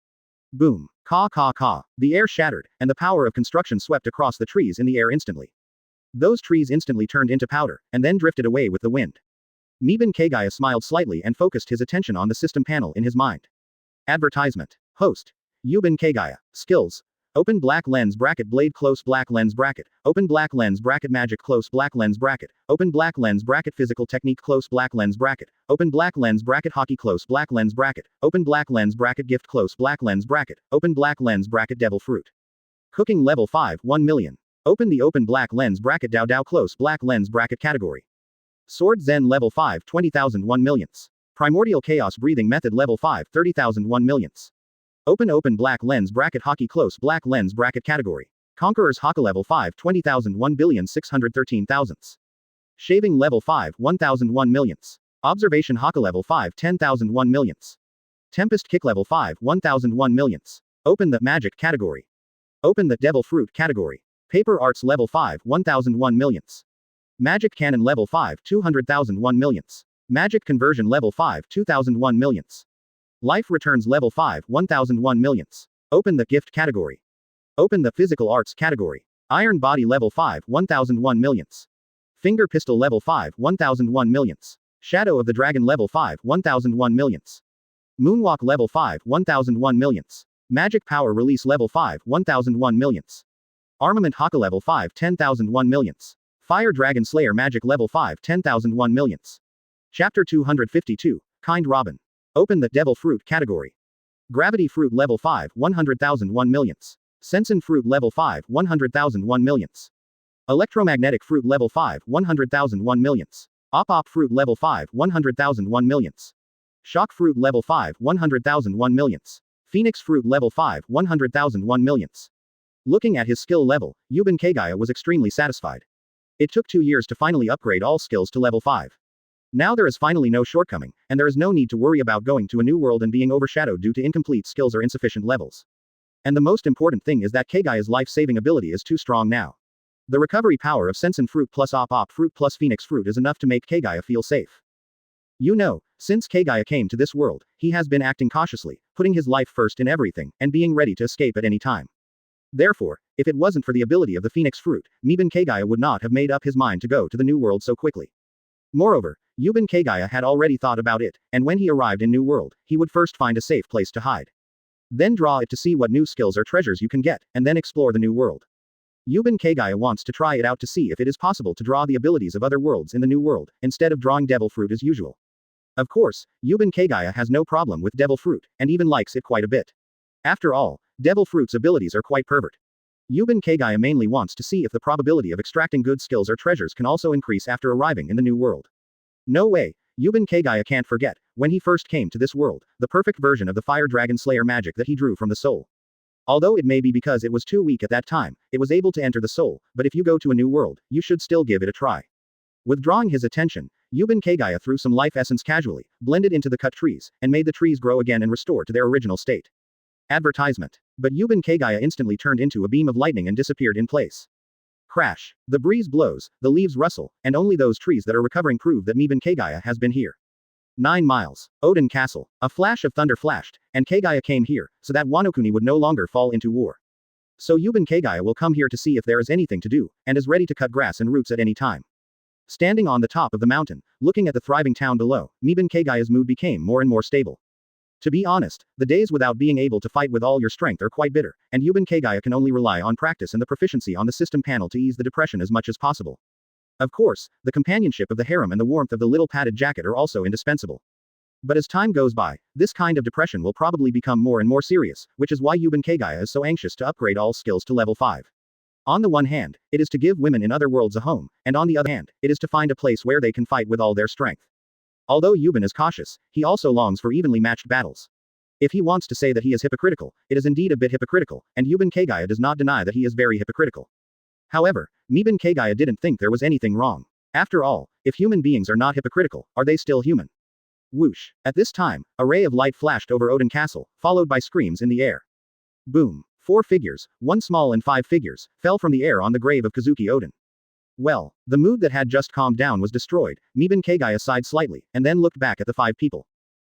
Boom. Caw caw caw. The air shattered, and the power of construction swept across the trees in the air instantly. Those trees instantly turned into powder, and then drifted away with the wind. Meben Kagaya smiled slightly and focused his attention on the system panel in his mind. Advertisement. Host. Yuben Kagaya. Skills. Open black lens bracket blade close black lens bracket. Open black lens bracket magic close black lens bracket. Open black lens bracket physical technique close black lens bracket. Open black lens bracket hockey close black lens bracket. Open black lens bracket gift close black lens bracket. Open black lens bracket devil fruit. Cooking level 5 1 million. Open the open black lens bracket Dao Dao close black lens bracket category. Sword Zen level 5 20,000 1 millionths. Primordial chaos breathing method level 5 30,000 1 millionths. Open black lens bracket hockey close black lens bracket category. Conqueror's Haka level 5 20,000 1,613 thousandths. Shaving level 5 1,000 1 millionths. Observation Haka level 5 10,000 1 millionths. Tempest kick level 5 1,000 1 millionths. Open the magic category. Open the devil fruit category. Paper arts level 5 1,000 1 millionths. Magic cannon level 5 200,000 1 millionths. Magic conversion level 5 2,000 1 millionths. Life returns level 5 1,000 1 millionths. Open the gift category. Open the physical arts category. Iron body level 5 1,000 1 millionths. Finger pistol level 5 1,000 1 millionths. Shadow of the dragon level 5 1,000 1 millionths. Moonwalk level 5 1,000 1 millionths. Magic power release level 5 1,000 1 millionths. Armament Haka level 5 10,000 1 millionths. Fire Dragon Slayer Magic level 5 10,000 1 millionths. Chapter 252, Kind Robin. Open the Devil Fruit category. Gravity Fruit level 5 100,000 1 millionths. Sensen Fruit level 5 100,000 1 millionths. Electromagnetic Fruit level 5 100,000 1 millionths. Op Fruit level 5 100,000 1 millionths. Shock Fruit level 5 100,000 1 millionths. Phoenix Fruit level 5 100,000 1 millionths. Looking at his skill level, Yuben Kagaya was extremely satisfied. It took 2 years to finally upgrade all skills to level 5. Now there is finally no shortcoming, and there is no need to worry about going to a new world and being overshadowed due to incomplete skills or insufficient levels. And the most important thing is that Kagaya's life-saving ability is too strong now. The recovery power of Sensen Fruit plus Op Fruit plus Phoenix Fruit is enough to make Kagaya feel safe. You know, since Kagaya came to this world, he has been acting cautiously, putting his life first in everything, and being ready to escape at any time. Therefore, if it wasn't for the ability of the Phoenix Fruit, Meben Kagaya would not have made up his mind to go to the new world so quickly. Moreover, Yuben Kagaya had already thought about it, and when he arrived in New World, he would first find a safe place to hide. Then draw it to see what new skills or treasures you can get, and then explore the new world. Yuben Kagaya wants to try it out to see if it is possible to draw the abilities of other worlds in the new world, instead of drawing Devil Fruit as usual. Of course, Yuben Kagaya has no problem with Devil Fruit, and even likes it quite a bit. After all, Devil Fruit's abilities are quite pervert. Yuban Kagaya mainly wants to see if the probability of extracting good skills or treasures can also increase after arriving in the new world. No way, Yuban Kagaya can't forget, when he first came to this world, the perfect version of the Fire Dragon Slayer magic that he drew from the soul. Although it may be because it was too weak at that time, it was able to enter the soul, but if you go to a new world, you should still give it a try. Withdrawing his attention, Yuban Kagaya threw some life essence casually, blended into the cut trees, and made the trees grow again and restore to their original state. Advertisement. But Yuban Kagaya instantly turned into a beam of lightning and disappeared in place. Crash. The breeze blows, the leaves rustle, and only those trees that are recovering prove that Yuban Kagaya has been here. 9 miles. Odin Castle. A flash of thunder flashed, and Kagaya came here, so that Wano-kuni would no longer fall into war. So Yuban Kagaya will come here to see if there is anything to do, and is ready to cut grass and roots at any time. Standing on the top of the mountain, looking at the thriving town below, Yuban Kagaya's mood became more and more stable. To be honest, the days without being able to fight with all your strength are quite bitter, and Yuban Kagaya can only rely on practice and the proficiency on the system panel to ease the depression as much as possible. Of course, the companionship of the harem and the warmth of the little padded jacket are also indispensable. But as time goes by, this kind of depression will probably become more and more serious, which is why Yuban Kagaya is so anxious to upgrade all skills to level 5. On the one hand, it is to give women in other worlds a home, and on the other hand, it is to find a place where they can fight with all their strength. Although Yuban is cautious, he also longs for evenly matched battles. If he wants to say that he is hypocritical, it is indeed a bit hypocritical, and Yuban Kagaya does not deny that he is very hypocritical. However, Yuban Kagaya didn't think there was anything wrong. After all, if human beings are not hypocritical, are they still human? Whoosh. At this time, a ray of light flashed over Odin Castle, followed by screams in the air. Boom. 4 figures, 1 small and 5 figures, fell from the air on the grave of Kazuki Odin. Well, the mood that had just calmed down was destroyed. Yuban Kagaya sighed slightly, and then looked back at the 5 people.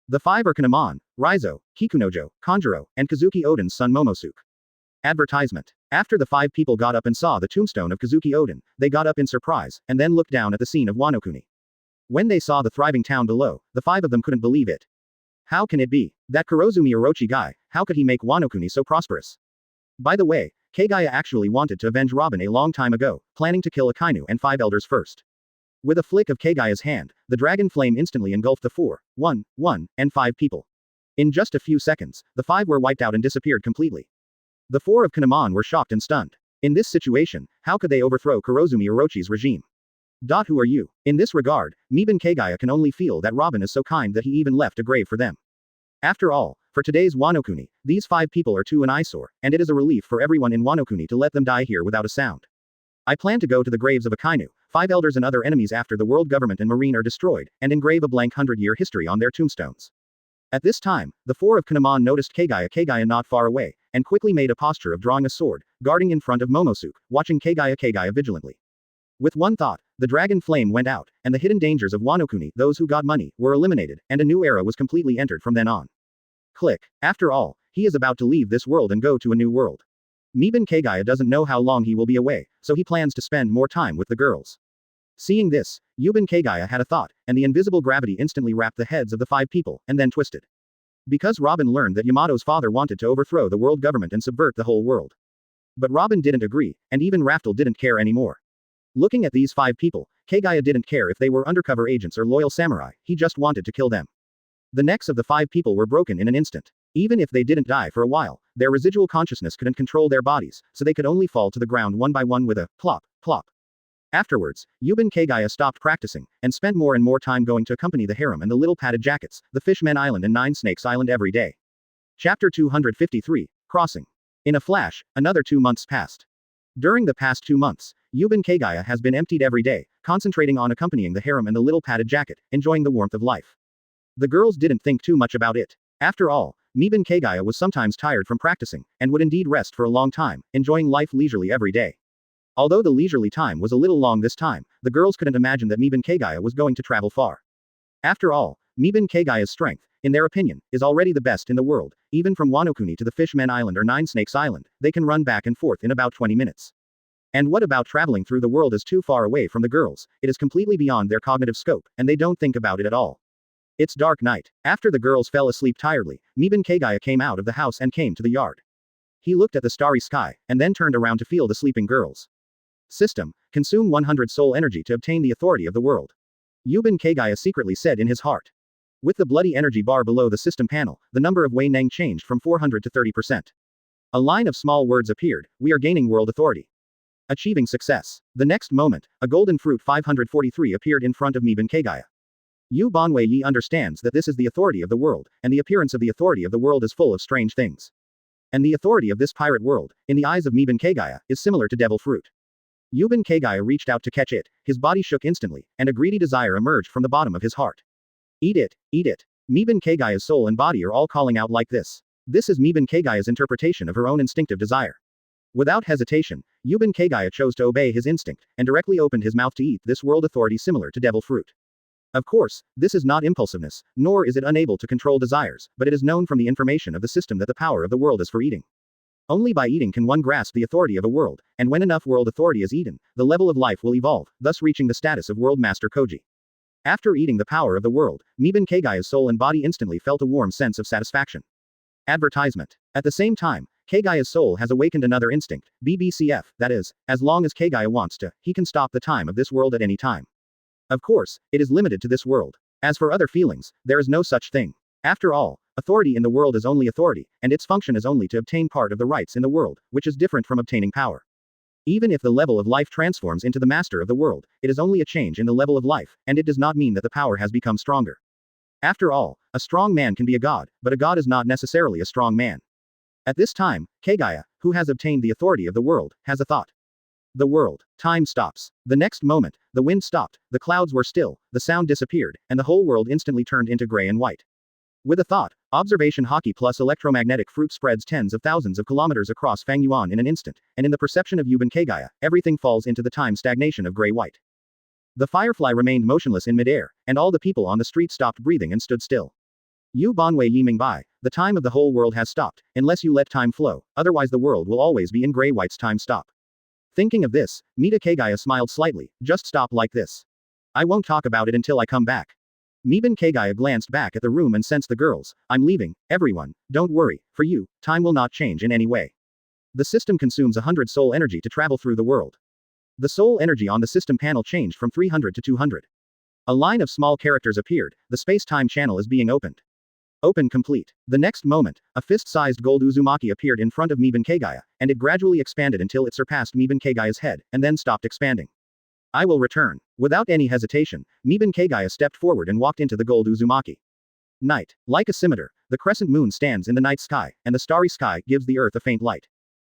The 5 are Kanamon, Raizo, Kikunojo, Kanjuro, and Kazuki Odin's son Momosuke. Advertisement. After the 5 people got up and saw the tombstone of Kazuki Odin, they got up in surprise, and then looked down at the scene of Wano-kuni. When they saw the thriving town below, the 5 of them couldn't believe it. How can it be? That Kurozumi Orochi guy, how could he make Wano-kuni so prosperous? By the way, Kagaya actually wanted to avenge Robin a long time ago, planning to kill Akainu and 5 elders first. With a flick of Kagaya's hand, the dragon flame instantly engulfed the 4, 1, 1, and 5 people. In just a few seconds, the 5 were wiped out and disappeared completely. The 4 of Kanamon were shocked and stunned. In this situation, how could they overthrow Kurozumi Orochi's regime? Who are you? In this regard, Yuban Kagaya can only feel that Robin is so kind that he even left a grave for them. After all, for today's Wano-kuni, these 5 people are too an eyesore, and it is a relief for everyone in Wano-kuni to let them die here without a sound. I plan to go to the graves of Akainu, 5 elders and other enemies after the world government and marine are destroyed, and engrave a blank 100-year history on their tombstones. At this time, the 4 of Kanamon noticed Kagaya not far away, and quickly made a posture of drawing a sword, guarding in front of Momosuke, watching Kagaya vigilantly. With one thought, the dragon flame went out, and the hidden dangers of Wano-kuni, those who got money, were eliminated, and a new era was completely entered from then on. Click. After all, he is about to leave this world and go to a new world. Yuban Kagaya doesn't know how long he will be away, so he plans to spend more time with the girls. Seeing this, Yuban Kagaya had a thought, and the invisible gravity instantly wrapped the heads of the 5 people, and then twisted. Because Robin learned that Yamato's father wanted to overthrow the world government and subvert the whole world. But Robin didn't agree, and even Raftel didn't care anymore. Looking at these 5 people, Kagaya didn't care if they were undercover agents or loyal samurai, he just wanted to kill them. The necks of the 5 people were broken in an instant. Even if they didn't die for a while, their residual consciousness couldn't control their bodies, so they could only fall to the ground one by one with a plop, plop. Afterwards, Yuban Kagaya stopped practicing, and spent more and more time going to accompany the harem and the little padded jackets, the Fishman Island and 9 Snakes Island every day. Chapter 253, Crossing. In a flash, another 2 months passed. During the past 2 months, Yuban Kagaya has been emptied every day, concentrating on accompanying the harem and the little padded jacket, enjoying the warmth of life. The girls didn't think too much about it. After all, Yuban Kagaya was sometimes tired from practicing, and would indeed rest for a long time, enjoying life leisurely every day. Although the leisurely time was a little long this time, the girls couldn't imagine that Yuban Kagaya was going to travel far. After all, Yuban Kagaya's strength, in their opinion, is already the best in the world. Even from Wano-kuni to the Fishman Island or 9 Snakes Island, they can run back and forth in about 20 minutes. And what about traveling through the world is too far away from the girls? It is completely beyond their cognitive scope, and they don't think about it at all. It's dark night. After the girls fell asleep tiredly, Yuban Kagaya came out of the house and came to the yard. He looked at the starry sky, and then turned around to feel the sleeping girls. System, consume 100 soul energy to obtain the authority of the world. Yuban Kagaya secretly said in his heart. With the bloody energy bar below the system panel, the number of Wei Neng changed from 400 to 30%. A line of small words appeared, "We are gaining world authority." Achieving success. The next moment, a golden fruit 543 appeared in front of Miban Kagaya. Yu Banwei Yi understands that this is the authority of the world, and the appearance of the authority of the world is full of strange things. And the authority of this pirate world, in the eyes of Miban Kagaya, is similar to devil fruit. Yuban Kagaya reached out to catch it, his body shook instantly, and a greedy desire emerged from the bottom of his heart. Eat it, eat it. Miban Kagaya's soul and body are all calling out like this. This is Miban Kagaya's interpretation of her own instinctive desire. Without hesitation, Yuban Kagaya chose to obey his instinct, and directly opened his mouth to eat this world authority similar to devil fruit. Of course, this is not impulsiveness, nor is it unable to control desires, but it is known from the information of the system that the power of the world is for eating. Only by eating can one grasp the authority of a world, and when enough world authority is eaten, the level of life will evolve, thus reaching the status of World Master Koji. After eating the power of the world, Miban Kagaya's soul and body instantly felt a warm sense of satisfaction. Advertisement. At the same time, Kagaya's soul has awakened another instinct, BBCF, that is, as long as Kagaya wants to, he can stop the time of this world at any time. Of course, it is limited to this world. As for other feelings, there is no such thing. After all, authority in the world is only authority, and its function is only to obtain part of the rights in the world, which is different from obtaining power. Even if the level of life transforms into the master of the world, it is only a change in the level of life, and it does not mean that the power has become stronger. After all, a strong man can be a god, but a god is not necessarily a strong man. At this time, Kagaya, who has obtained the authority of the world, has a thought. The world. Time stops. The next moment, the wind stopped, the clouds were still, the sound disappeared, and the whole world instantly turned into gray and white. With a thought, observation hockey plus electromagnetic fruit spreads tens of thousands of kilometers across Fangyuan in an instant, and in the perception of Yuban Kagaya, everything falls into the time stagnation of gray-white. The firefly remained motionless in midair, and all the people on the street stopped breathing and stood still. Yu Banwei Yi Mingbai, the time of the whole world has stopped, unless you let time flow, otherwise the world will always be in gray-white's time stop. Thinking of this, Mita Kagaya smiled slightly, just stop like this. I won't talk about it until I come back. Miban Kagaya glanced back at the room and sensed the girls. I'm leaving, everyone, don't worry, for you, time will not change in any way. The system consumes 100 soul energy to travel through the world. The soul energy on the system panel changed from 300 to 200. A line of small characters appeared, the space-time channel is being opened. Open complete. The next moment, a fist-sized gold Uzumaki appeared in front of Miban Kagaya, and it gradually expanded until it surpassed Miban Kagaya's head, and then stopped expanding. I will return. Without any hesitation, Miban Kagaya stepped forward and walked into the gold Uzumaki. Night. Like a scimitar, the crescent moon stands in the night sky, and the starry sky gives the earth a faint light.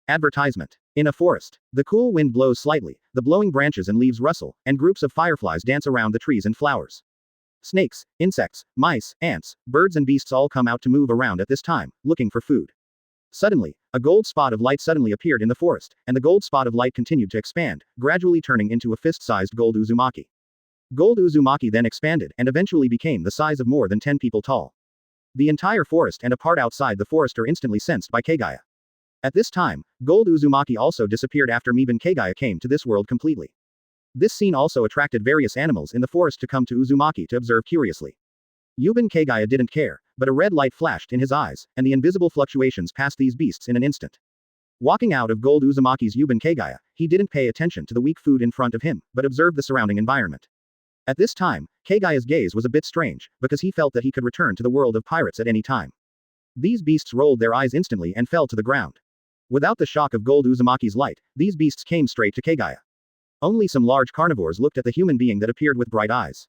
Advertisement. In a forest. The cool wind blows slightly, the blowing branches and leaves rustle, and groups of fireflies dance around the trees and flowers. Snakes, insects, mice, ants, birds and beasts all come out to move around at this time, looking for food. Suddenly, a gold spot of light suddenly appeared in the forest, and the gold spot of light continued to expand, gradually turning into a fist-sized gold Uzumaki. Gold Uzumaki then expanded, and eventually became the size of more than 10 people tall. The entire forest and a part outside the forest are instantly sensed by Kagaya. At this time, gold Uzumaki also disappeared after Miban Kagaya came to this world completely. This scene also attracted various animals in the forest to come to Uzumaki to observe curiously. Yuban Kagaya didn't care, but a red light flashed in his eyes, and the invisible fluctuations passed these beasts in an instant. Walking out of gold Uzumaki's Yuban Kagaya, he didn't pay attention to the weak food in front of him, but observed the surrounding environment. At this time, Kagaya's gaze was a bit strange, because he felt that he could return to the world of pirates at any time. These beasts rolled their eyes instantly and fell to the ground. Without the shock of gold Uzumaki's light, these beasts came straight to Kagaya. Only some large carnivores looked at the human being that appeared with bright eyes.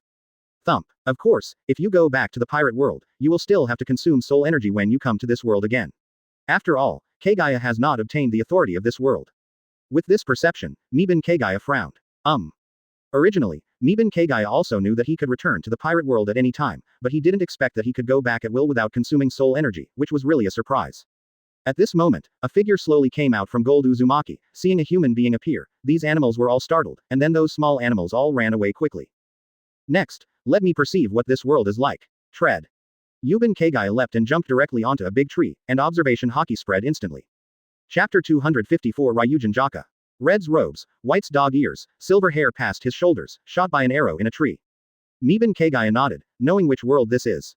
Thump. Of course, if you go back to the pirate world, you will still have to consume soul energy when you come to this world again. After all, Kagaya has not obtained the authority of this world. With this perception, Miban Kagaya frowned. Originally, Miban Kagaya also knew that he could return to the pirate world at any time, but he didn't expect that he could go back at will without consuming soul energy, which was really a surprise. At this moment, a figure slowly came out from gold Uzumaki. Seeing a human being appear, these animals were all startled, and then those small animals all ran away quickly. Next, let me perceive what this world is like. Tread. Yuban Kagaya leapt and jumped directly onto a big tree, and observation hockey spread instantly. Chapter 254 Ryujin Jaka. Red's robes, white's dog ears, silver hair past his shoulders, shot by an arrow in a tree. Miban Kagaya nodded, knowing which world this is.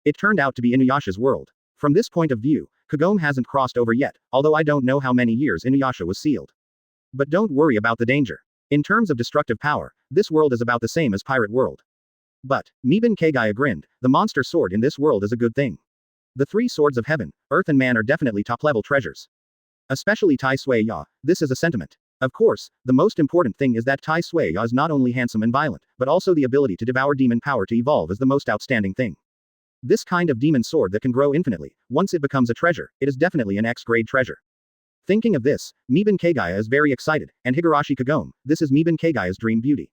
It turned out to be Inuyasha's world. From this point of view, Kagome hasn't crossed over yet, although I don't know how many years Inuyasha was sealed. But don't worry about the danger. In terms of destructive power, this world is about the same as Pirate World. But, Miban Kagaya grinned, the monster sword in this world is a good thing. The three swords of heaven, earth and man are definitely top-level treasures. Especially Tai Sui Ya, this is a sentiment. Of course, the most important thing is that Tai Sui Ya is not only handsome and violent, but also the ability to devour demon power to evolve is the most outstanding thing. This kind of demon sword that can grow infinitely, once it becomes a treasure, it is definitely an X-grade treasure. Thinking of this, Miban Kagaya is very excited, and Higurashi Kagome, this is Miban Kagaya's dream beauty.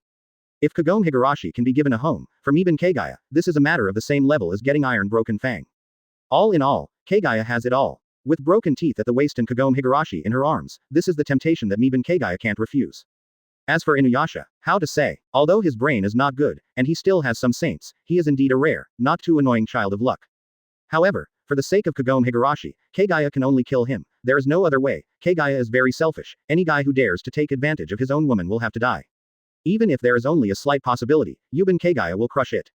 If Kagome Higurashi can be given a home, for Miban Kagaya, this is a matter of the same level as getting Iron Broken Fang. All in all, Kagaya has it all. With broken teeth at the waist and Kagome Higurashi in her arms, this is the temptation that Miban Kagaya can't refuse. As for Inuyasha, how to say, although his brain is not good, and he still has some saints, he is indeed a rare, not too annoying child of luck. However, for the sake of Kagome Higurashi, Kagaya can only kill him, there is no other way, Kagaya is very selfish, any guy who dares to take advantage of his own woman will have to die. Even if there is only a slight possibility, Yuban Kagaya will crush it.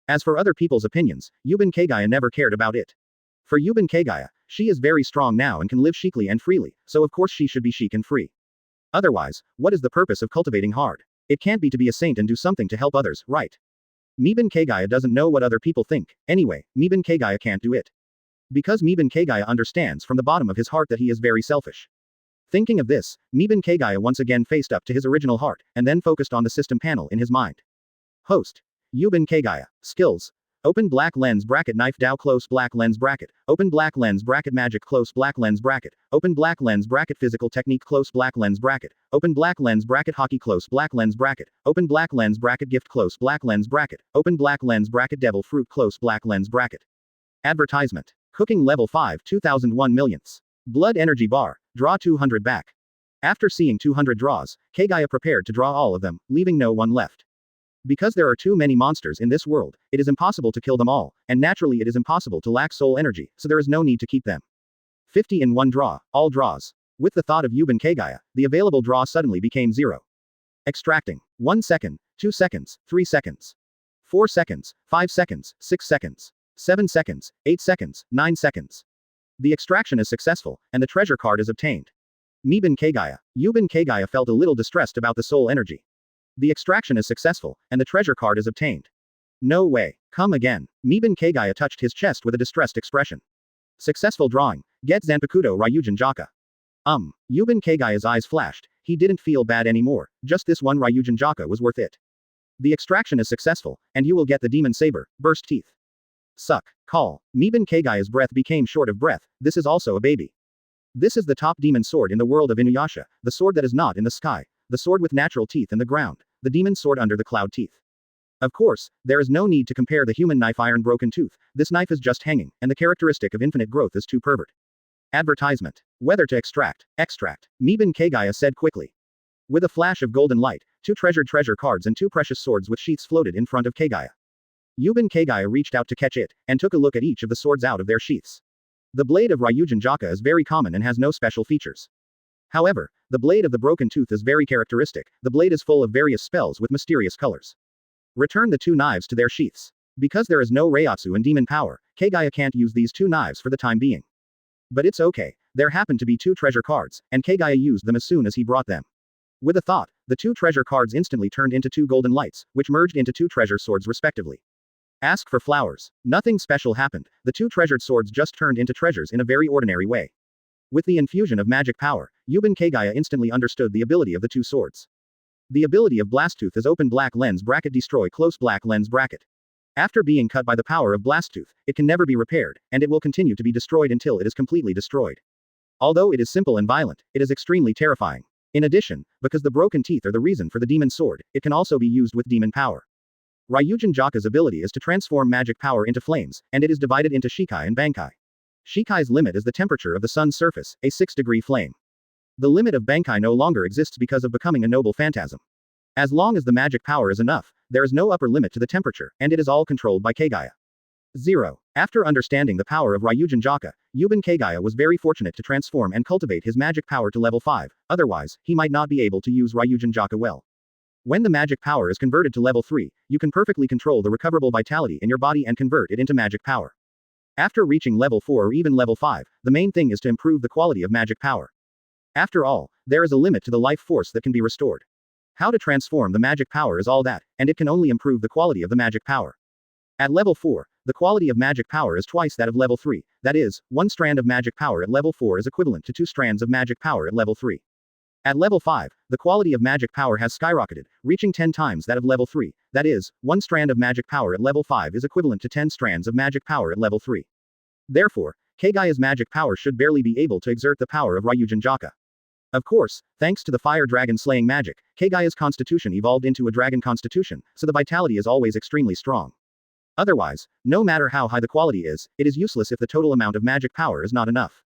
As for other people's opinions, Yuban Kagaya never cared about it. For Yuban Kagaya, she is very strong now and can live chicly and freely, so of course she should be chic and free. Otherwise, what is the purpose of cultivating hard? It can't be to be a saint and do something to help others, right? Miban Kagaya doesn't know what other people think, anyway, Miban Kagaya can't do it. Because Miban Kagaya understands from the bottom of his heart that he is very selfish. Thinking of this, Miban Kagaya once again faced up to his original heart, and then focused on the system panel in his mind. Host. Yuban Kagaya. Skills. Open black lens bracket knife Dao close black lens bracket. Open black lens bracket magic close black lens bracket. Open black lens bracket physical technique close black lens bracket. Open black lens bracket hockey close black lens bracket. Open black lens bracket gift close black lens bracket. Open black lens bracket devil fruit close black lens bracket. Advertisement. Cooking level 5 2001 millionths. Blood energy bar. Draw 200 back. After seeing 200 draws, Kagaya prepared to draw all of them, leaving no one left. Because there are too many monsters in this world, it is impossible to kill them all, and naturally it is impossible to lack soul energy, so there is no need to keep them. 50 in one draw, all draws. With the thought of Yuban Kagaya, the available draw suddenly became 0. Extracting. 1 second, 2 seconds, 3 seconds. 4 seconds, 5 seconds, 6 seconds. 7 seconds, 8 seconds, 9 seconds. The extraction is successful, and the treasure card is obtained. Miban Kagaya. Yuban Kagaya felt a little distressed about the soul energy. The extraction is successful, and the treasure card is obtained. No way. Come again. Miban Kagaya touched his chest with a distressed expression. Successful drawing. Get Zanpakuto Ryujin Jaka. Yuban Kagaya's eyes flashed, he didn't feel bad anymore, just this one Ryujin Jaka was worth it. The extraction is successful, and you will get the demon saber, burst teeth. Suck. Call. Miban Kagaya's breath became short of breath, this is also a baby. This is the top demon sword in the world of Inuyasha, the sword that is not in the sky, the sword with natural teeth in the ground, the demon sword under the cloud teeth. Of course, there is no need to compare the human knife iron broken tooth, this knife is just hanging, and the characteristic of infinite growth is too pervert. Advertisement. Whether to extract. Extract. Miban Kagaya said quickly. With a flash of golden light, 2 treasured treasure cards and 2 precious swords with sheaths floated in front of Kagaya. Yuban Kagaya reached out to catch it, and took a look at each of the swords out of their sheaths. The blade of Ryujin Jaka is very common and has no special features. However, the blade of the broken tooth is very characteristic, the blade is full of various spells with mysterious colors. Return the 2 knives to their sheaths. Because there is no Reiatsu and demon power, Kagaya can't use these 2 knives for the time being. But it's okay, there happened to be 2 treasure cards, and Kagaya used them as soon as he brought them. With a thought, the 2 treasure cards instantly turned into 2 golden lights, which merged into 2 treasure swords respectively. Ask for flowers. Nothing special happened, the 2 treasured swords just turned into treasures in a very ordinary way. With the infusion of magic power, Yuban Kagaya instantly understood the ability of the 2 swords. The ability of Blasttooth is open black lens bracket destroy close black lens bracket. After being cut by the power of Blasttooth, it can never be repaired, and it will continue to be destroyed until it is completely destroyed. Although it is simple and violent, it is extremely terrifying. In addition, because the broken teeth are the reason for the demon sword, it can also be used with demon power. Ryujin Jaka's ability is to transform magic power into flames, and it is divided into Shikai and Bankai. Shikai's limit is the temperature of the sun's surface, a 6-degree flame. The limit of Bankai no longer exists because of becoming a noble phantasm. As long as the magic power is enough, there is no upper limit to the temperature, and it is all controlled by Kagaya. 0. After understanding the power of Ryujin Jaka, Yuban Kagaya was very fortunate to transform and cultivate his magic power to level 5, otherwise, he might not be able to use Ryujin Jaka well. When the magic power is converted to level 3, you can perfectly control the recoverable vitality in your body and convert it into magic power. After reaching level 4 or even level 5, the main thing is to improve the quality of magic power. After all, there is a limit to the life force that can be restored. How to transform the magic power is all that, and it can only improve the quality of the magic power. At level 4, the quality of magic power is twice that of level 3, that is, 1 strand of magic power at level 4 is equivalent to 2 strands of magic power at level 3. At level 5, the quality of magic power has skyrocketed, reaching 10 times that of level 3, that is, 1 strand of magic power at level 5 is equivalent to 10 strands of magic power at level 3. Therefore, Kagaya's magic power should barely be able to exert the power of Ryujin Jaka. Of course, thanks to the fire dragon slaying magic, Kagaya's constitution evolved into a dragon constitution, so the vitality is always extremely strong. Otherwise, no matter how high the quality is, it is useless if the total amount of magic power is not enough.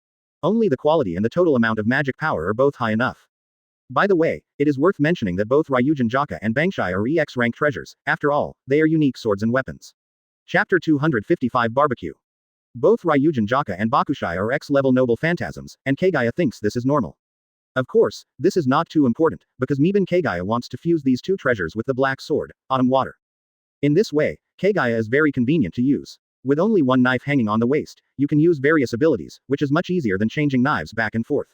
Only the quality and the total amount of magic power are both high enough. By the way, it is worth mentioning that both Ryujin Jaka and Bangshai are EX rank treasures, after all, they are unique swords and weapons. Chapter 255 Barbecue. Both Ryujin Jaka and Bakushai are X-level noble phantasms, and Kagaya thinks this is normal. Of course, this is not too important, because Miban Kagaya wants to fuse these two treasures with the black sword, Autumn Water. In this way, Kagaya is very convenient to use. With only one knife hanging on the waist, you can use various abilities, which is much easier than changing knives back and forth.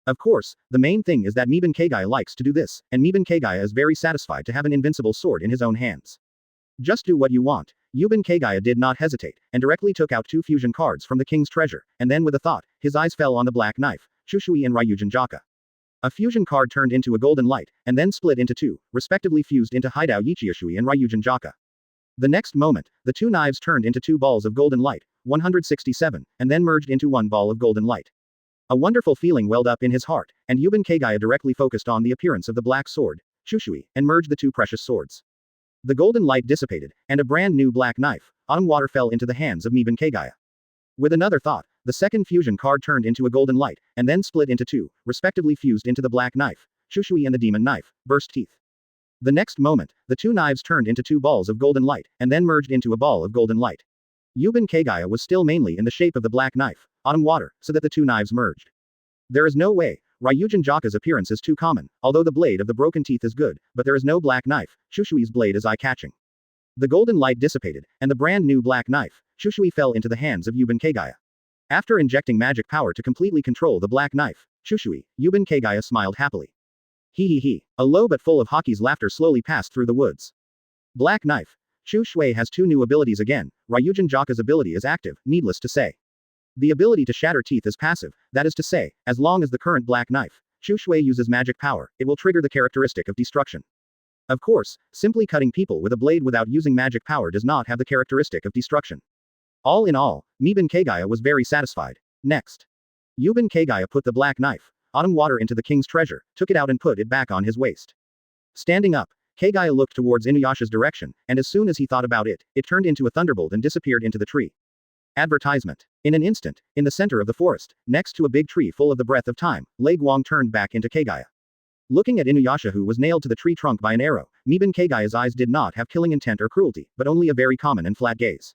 Of course, the main thing is that Miban Kagaya likes to do this, and Miban Kagaya is very satisfied to have an invincible sword in his own hands. Just do what you want. Yuban Kagaya did not hesitate, and directly took out 2 fusion cards from the king's treasure, and then with a thought, his eyes fell on the black knife, Shushui and Ryujin Jaka. A fusion card turned into a golden light, and then split into 2, respectively fused into Hidao Yichioshui and Ryujin Jaka. The next moment, the 2 knives turned into 2 balls of golden light, 167, and then merged into 1 ball of golden light. A wonderful feeling welled up in his heart, and Yuban Kagaya directly focused on the appearance of the black sword, Shushui, and merged the 2 precious swords. The golden light dissipated, and a brand new black knife, Autumn Water, fell into the hands of Miban Kagaya. With another thought, the second fusion card turned into a golden light, and then split into 2, respectively fused into the black knife, Shushui and the demon knife, burst teeth. The next moment, the 2 knives turned into 2 balls of golden light, and then merged into a ball of golden light. Yuban Kagaya was still mainly in the shape of the black knife, Autumn Water, so that the 2 knives merged. There is no way. Ryujin Jaka's appearance is too common, although the blade of the broken teeth is good, but there is no black knife, Shushui's blade is eye-catching. The golden light dissipated, and the brand new black knife, Shushui, fell into the hands of Yuban Kagaya. After injecting magic power to completely control the black knife, Shushui, Yuban Kagaya smiled happily. He. A low but full of Hoki's laughter slowly passed through the woods. Black knife. Shushui has 2 new abilities again. Ryujin Jaka's ability is active, needless to say. The ability to shatter teeth is passive, that is to say, as long as the current black knife, Shushui, uses magic power, it will trigger the characteristic of destruction. Of course, simply cutting people with a blade without using magic power does not have the characteristic of destruction. All in all, Miban Kagaya was very satisfied. Next. Yuban Kagaya put the black knife, Autumn Water, into the king's treasure, took it out and put it back on his waist. Standing up, Kagaya looked towards Inuyasha's direction, and as soon as he thought about it, it turned into a thunderbolt and disappeared into the tree. Advertisement. In an instant, in the center of the forest, next to a big tree full of the breath of time, Lei Guang turned back into Kagaya. Looking at Inuyasha, who was nailed to the tree trunk by an arrow, Miban Kagaya's eyes did not have killing intent or cruelty, but only a very common and flat gaze.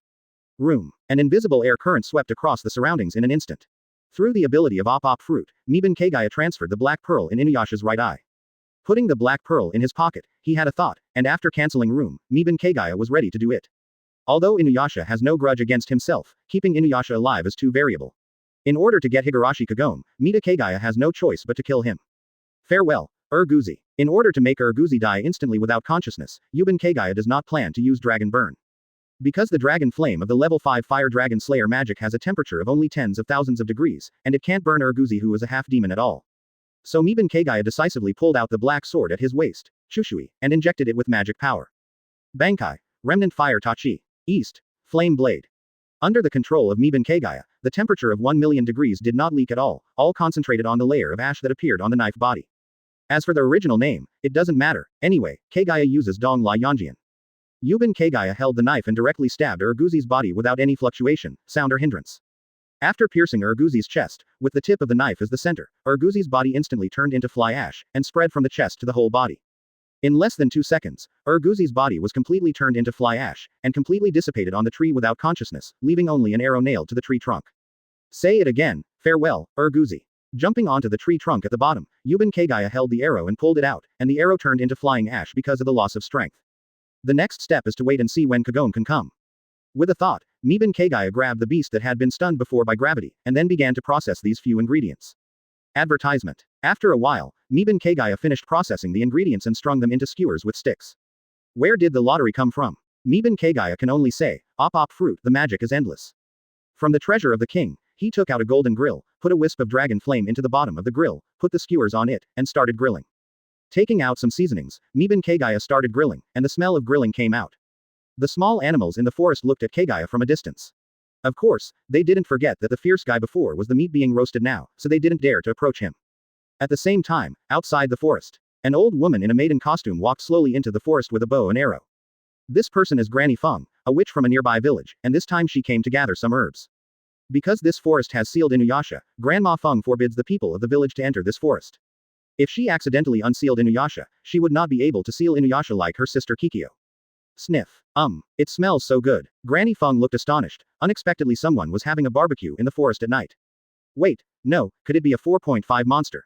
Room. An invisible air current swept across the surroundings in an instant. Through the ability of Op Fruit, Miban Kagaya transferred the black pearl in Inuyasha's right eye. Putting the black pearl in his pocket, he had a thought, and after canceling room, Miban Kagaya was ready to do it. Although Inuyasha has no grudge against himself, keeping Inuyasha alive is too variable. In order to get Higurashi Kagome, Mida Kagaya has no choice but to kill him. Farewell, Urguzi. In order to make Urguzi die instantly without consciousness, Yuban Kagaya does not plan to use Dragon Burn. Because the Dragon Flame of the level 5 Fire Dragon Slayer magic has a temperature of only tens of thousands of degrees, and it can't burn Urguzi, who is a half-demon, at all. So Miban Kagaya decisively pulled out the black sword at his waist, Shushui, and injected it with magic power. Bankai. Remnant Fire Tachi. East. Flame Blade. Under the control of Miban Kagaya, the temperature of 1,000,000 degrees did not leak at all concentrated on the layer of ash that appeared on the knife body. As for the original name, it doesn't matter. Anyway, Kagaya uses Dong La Yanjian. Yuban Kagaya held the knife and directly stabbed Urguzi's body without any fluctuation, sound or hindrance. After piercing Urguzi's chest, with the tip of the knife as the center, Urguzi's body instantly turned into fly ash, and spread from the chest to the whole body. In less than 2 seconds, Urguzi's body was completely turned into fly ash, and completely dissipated on the tree without consciousness, leaving only an arrow nailed to the tree trunk. Say it again. Farewell, Urguzi. Jumping onto the tree trunk at the bottom, Yuban Kagaya held the arrow and pulled it out, and the arrow turned into flying ash because of the loss of strength. The next step is to wait and see when Kagome can come. With a thought, Miban Kagaya grabbed the beast that had been stunned before by gravity, and then began to process these few ingredients. Advertisement. After a while, Miban Kagaya finished processing the ingredients and strung them into skewers with sticks. Where did the lottery come from? Miban Kagaya can only say, op fruit, the magic is endless. From the treasure of the king, he took out a golden grill, put a wisp of dragon flame into the bottom of the grill, put the skewers on it, and started grilling. Taking out some seasonings, Miban Kagaya started grilling, and the smell of grilling came out. The small animals in the forest looked at Kagaya from a distance. Of course, they didn't forget that the fierce guy before was the meat being roasted now, so they didn't dare to approach him. At the same time, outside the forest, an old woman in a maiden costume walked slowly into the forest with a bow and arrow. This person is Granny Feng, a witch from a nearby village, and this time she came to gather some herbs. Because this forest has sealed Inuyasha, Grandma Feng forbids the people of the village to enter this forest. If she accidentally unsealed Inuyasha, she would not be able to seal Inuyasha like her sister Kikyo. Sniff. It smells so good. Granny Feng looked astonished. Unexpectedly someone was having a barbecue in the forest at night. Wait, no, could it be a 4.5 monster?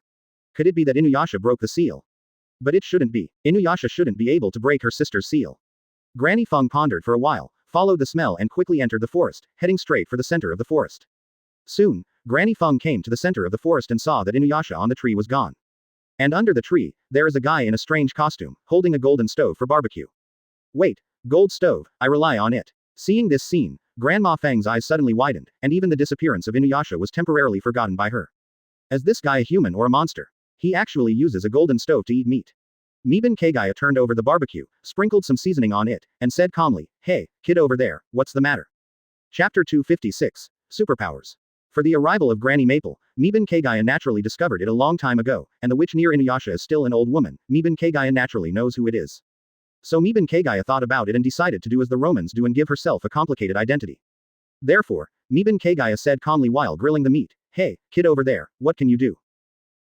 Could it be that Inuyasha broke the seal? But it shouldn't be. Inuyasha shouldn't be able to break her sister's seal. Granny Feng pondered for a while, followed the smell and quickly entered the forest, heading straight for the center of the forest. Soon, Granny Feng came to the center of the forest and saw that Inuyasha on the tree was gone. And under the tree, there is a guy in a strange costume, holding a golden stove for barbecue. Wait, gold stove, I rely on it. Seeing this scene, Grandma Feng's eyes suddenly widened, and even the disappearance of Inuyasha was temporarily forgotten by her. Is this guy a human or a monster? He actually uses a golden stove to eat meat. Miban Kagaya turned over the barbecue, sprinkled some seasoning on it, and said calmly, "Hey, kid over there, what's the matter?" Chapter 256, Superpowers. For the arrival of Granny Maple, Miban Kagaya naturally discovered it a long time ago, and the witch near Inuyasha is still an old woman. Miban Kagaya naturally knows who it is. So Miban Kagaya thought about it and decided to do as the Romans do and give herself a complicated identity. Therefore, Miban Kagaya said calmly while grilling the meat, "Hey, kid over there, what can you do?"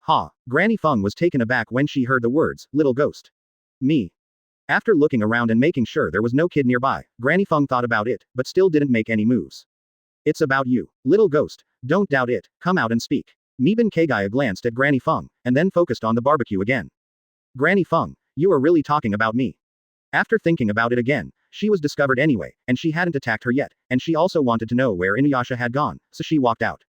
Ha! Granny Feng was taken aback when she heard the words, "little ghost." Me. After looking around and making sure there was no kid nearby, Granny Feng thought about it, but still didn't make any moves. It's about you, little ghost, don't doubt it, come out and speak. Miban Kagaya glanced at Granny Feng, and then focused on the barbecue again. Granny Feng, you are really talking about me. After thinking about it again, she was discovered anyway, and she hadn't attacked her yet, and she also wanted to know where Inuyasha had gone, so she walked out.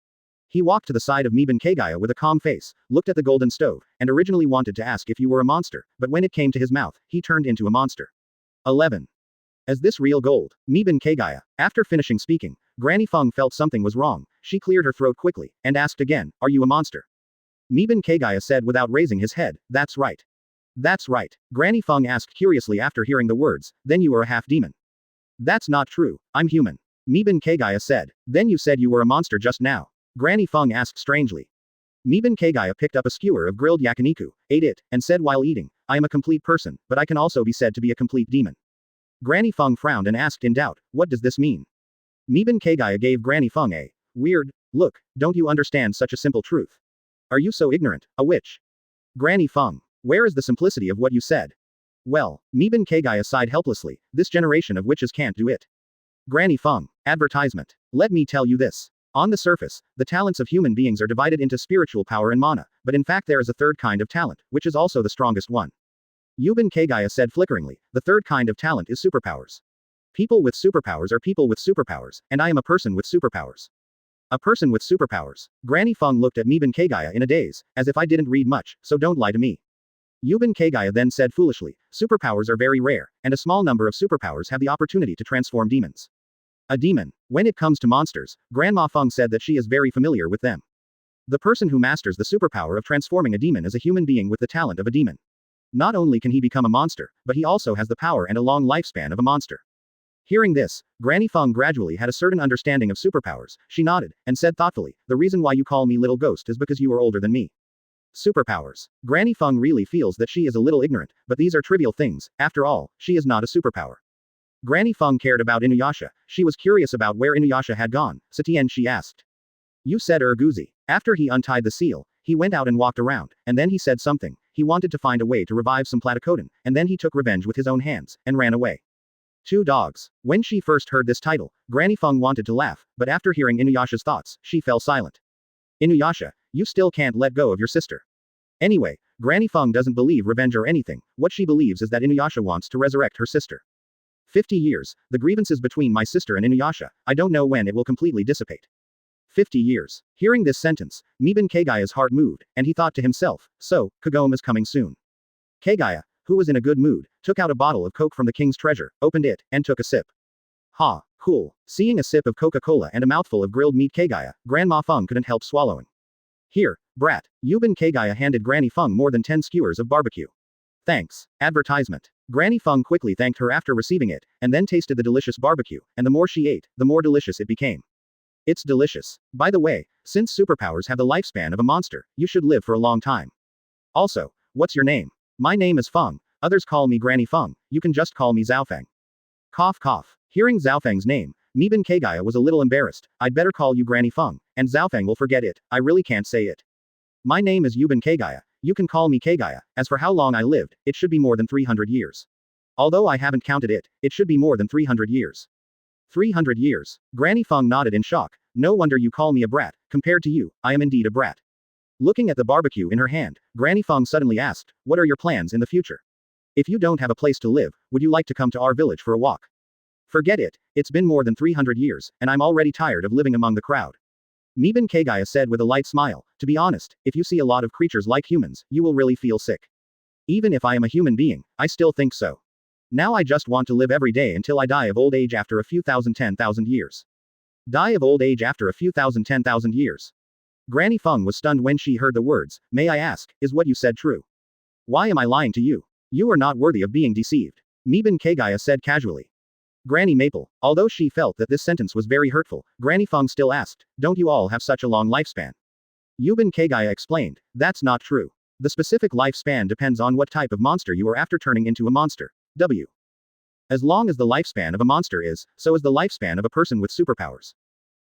He walked to the side of Miban Kagaya with a calm face, looked at the golden stove, and originally wanted to ask if you were a monster, but when it came to his mouth, he turned into a monster. 11. Is this real gold? Miban Kagaya. After finishing speaking, Granny Feng felt something was wrong, she cleared her throat quickly, and asked again, are you a monster? Miban Kagaya said without raising his head, that's right. That's right. Granny Feng asked curiously after hearing the words, then you are a half-demon. That's not true, I'm human. Miban Kagaya said, then you said you were a monster just now. Granny Feng asked strangely. Miban Kagaya picked up a skewer of grilled yakiniku, ate it, and said while eating, I am a complete person, but I can also be said to be a complete demon. Granny Feng frowned and asked in doubt, what does this mean? Miban Kagaya gave Granny Feng a weird look, don't you understand such a simple truth? Are you so ignorant, a witch? Granny Feng, where is the simplicity of what you said? Well, Miban Kagaya sighed helplessly, this generation of witches can't do it. Granny Feng, advertisement. Let me tell you this. On the surface, the talents of human beings are divided into spiritual power and mana, but in fact there is a third kind of talent, which is also the strongest one. Miban Kagaya said flickeringly, the third kind of talent is superpowers. People with superpowers are people with superpowers, and I am a person with superpowers. A person with superpowers. Granny Feng looked at Miban Kagaya in a daze, as if I didn't read much, so don't lie to me. Miban Kagaya then said foolishly, superpowers are very rare, and a small number of superpowers have the opportunity to transform demons. A demon. When it comes to monsters, Grandma Feng said that she is very familiar with them. The person who masters the superpower of transforming a demon is a human being with the talent of a demon. Not only can he become a monster, but he also has the power and a long lifespan of a monster. Hearing this, Granny Feng gradually had a certain understanding of superpowers, she nodded, and said thoughtfully, the reason why you call me little ghost is because you are older than me. Superpowers. Granny Feng really feels that she is a little ignorant, but these are trivial things, after all, she is not a superpower. Granny Feng cared about Inuyasha, she was curious about where Inuyasha had gone, so Tien she asked. You said Urguzi. After he untied the seal, he went out and walked around, and then he said something, he wanted to find a way to revive some Platycodon, and then he took revenge with his own hands, and ran away. Two dogs. When she first heard this title, Granny Feng wanted to laugh, but after hearing Inuyasha's thoughts, she fell silent. Inuyasha, you still can't let go of your sister. Anyway, Granny Feng doesn't believe revenge or anything, what she believes is that Inuyasha wants to resurrect her sister. 50 years, the grievances between my sister and Inuyasha, I don't know when it will completely dissipate. 50 years. Hearing this sentence, Miban Kagaya's heart moved, and he thought to himself, so, Kagome is coming soon. Kagaya, who was in a good mood, took out a bottle of Coke from the king's treasure, opened it, and took a sip. Ha, cool. Seeing a sip of Coca-Cola and a mouthful of grilled meat Kagaya, Grandma Feng couldn't help swallowing. Here, brat. Yuban Kagaya handed Granny Feng more than 10 skewers of barbecue. Thanks. Advertisement. Granny Feng quickly thanked her after receiving it, and then tasted the delicious barbecue, and the more she ate, the more delicious it became. It's delicious. By the way, since superpowers have the lifespan of a monster, you should live for a long time. Also, what's your name? My name is Feng. Others call me Granny Feng. You can just call me Zhaofeng. Cough cough. Hearing Zhaofeng's name, Miban Kagaya was a little embarrassed. I'd better call you Granny Feng, and Zhaofeng will forget it. I really can't say it. My name is Yuban Kagaya. You can call me Kagaya. As for how long I lived, it should be more than 300 years. Although I haven't counted it, it should be more than 300 years. 300 years. Granny Feng nodded in shock. No wonder you call me a brat. Compared to you, I am indeed a brat. Looking at the barbecue in her hand, Granny Feng suddenly asked, what are your plans in the future? If you don't have a place to live, would you like to come to our village for a walk? Forget it. It's been more than 300 years, and I'm already tired of living among the crowd. Miban Kagaya said with a light smile, to be honest, if you see a lot of creatures like humans, you will really feel sick. Even if I am a human being, I still think so. Now I just want to live every day until I die of old age after a few 10,000 years. Die of old age after a few 10,000 years. Granny Feng was stunned when she heard the words, may I ask, is what you said true? Why am I lying to you? You are not worthy of being deceived. Miban Kagaya said casually. Granny Maple, although she felt that this sentence was very hurtful, Granny Feng still asked, don't you all have such a long lifespan? Yuban Kagaya explained, that's not true. The specific lifespan depends on what type of monster you are after turning into a monster. W. As long as the lifespan of a monster is, so is the lifespan of a person with superpowers.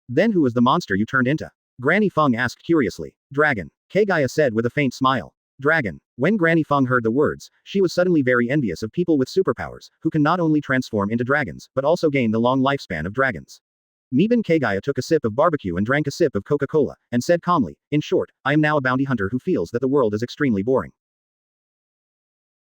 Then who is the monster you turned into? Granny Feng asked curiously. Dragon. Kagaya said with a faint smile. Dragon. When Granny Feng heard the words, she was suddenly very envious of people with superpowers, who can not only transform into dragons, but also gain the long lifespan of dragons. Miban Kagaya took a sip of barbecue and drank a sip of Coca-Cola, and said calmly, in short, I am now a bounty hunter who feels that the world is extremely boring.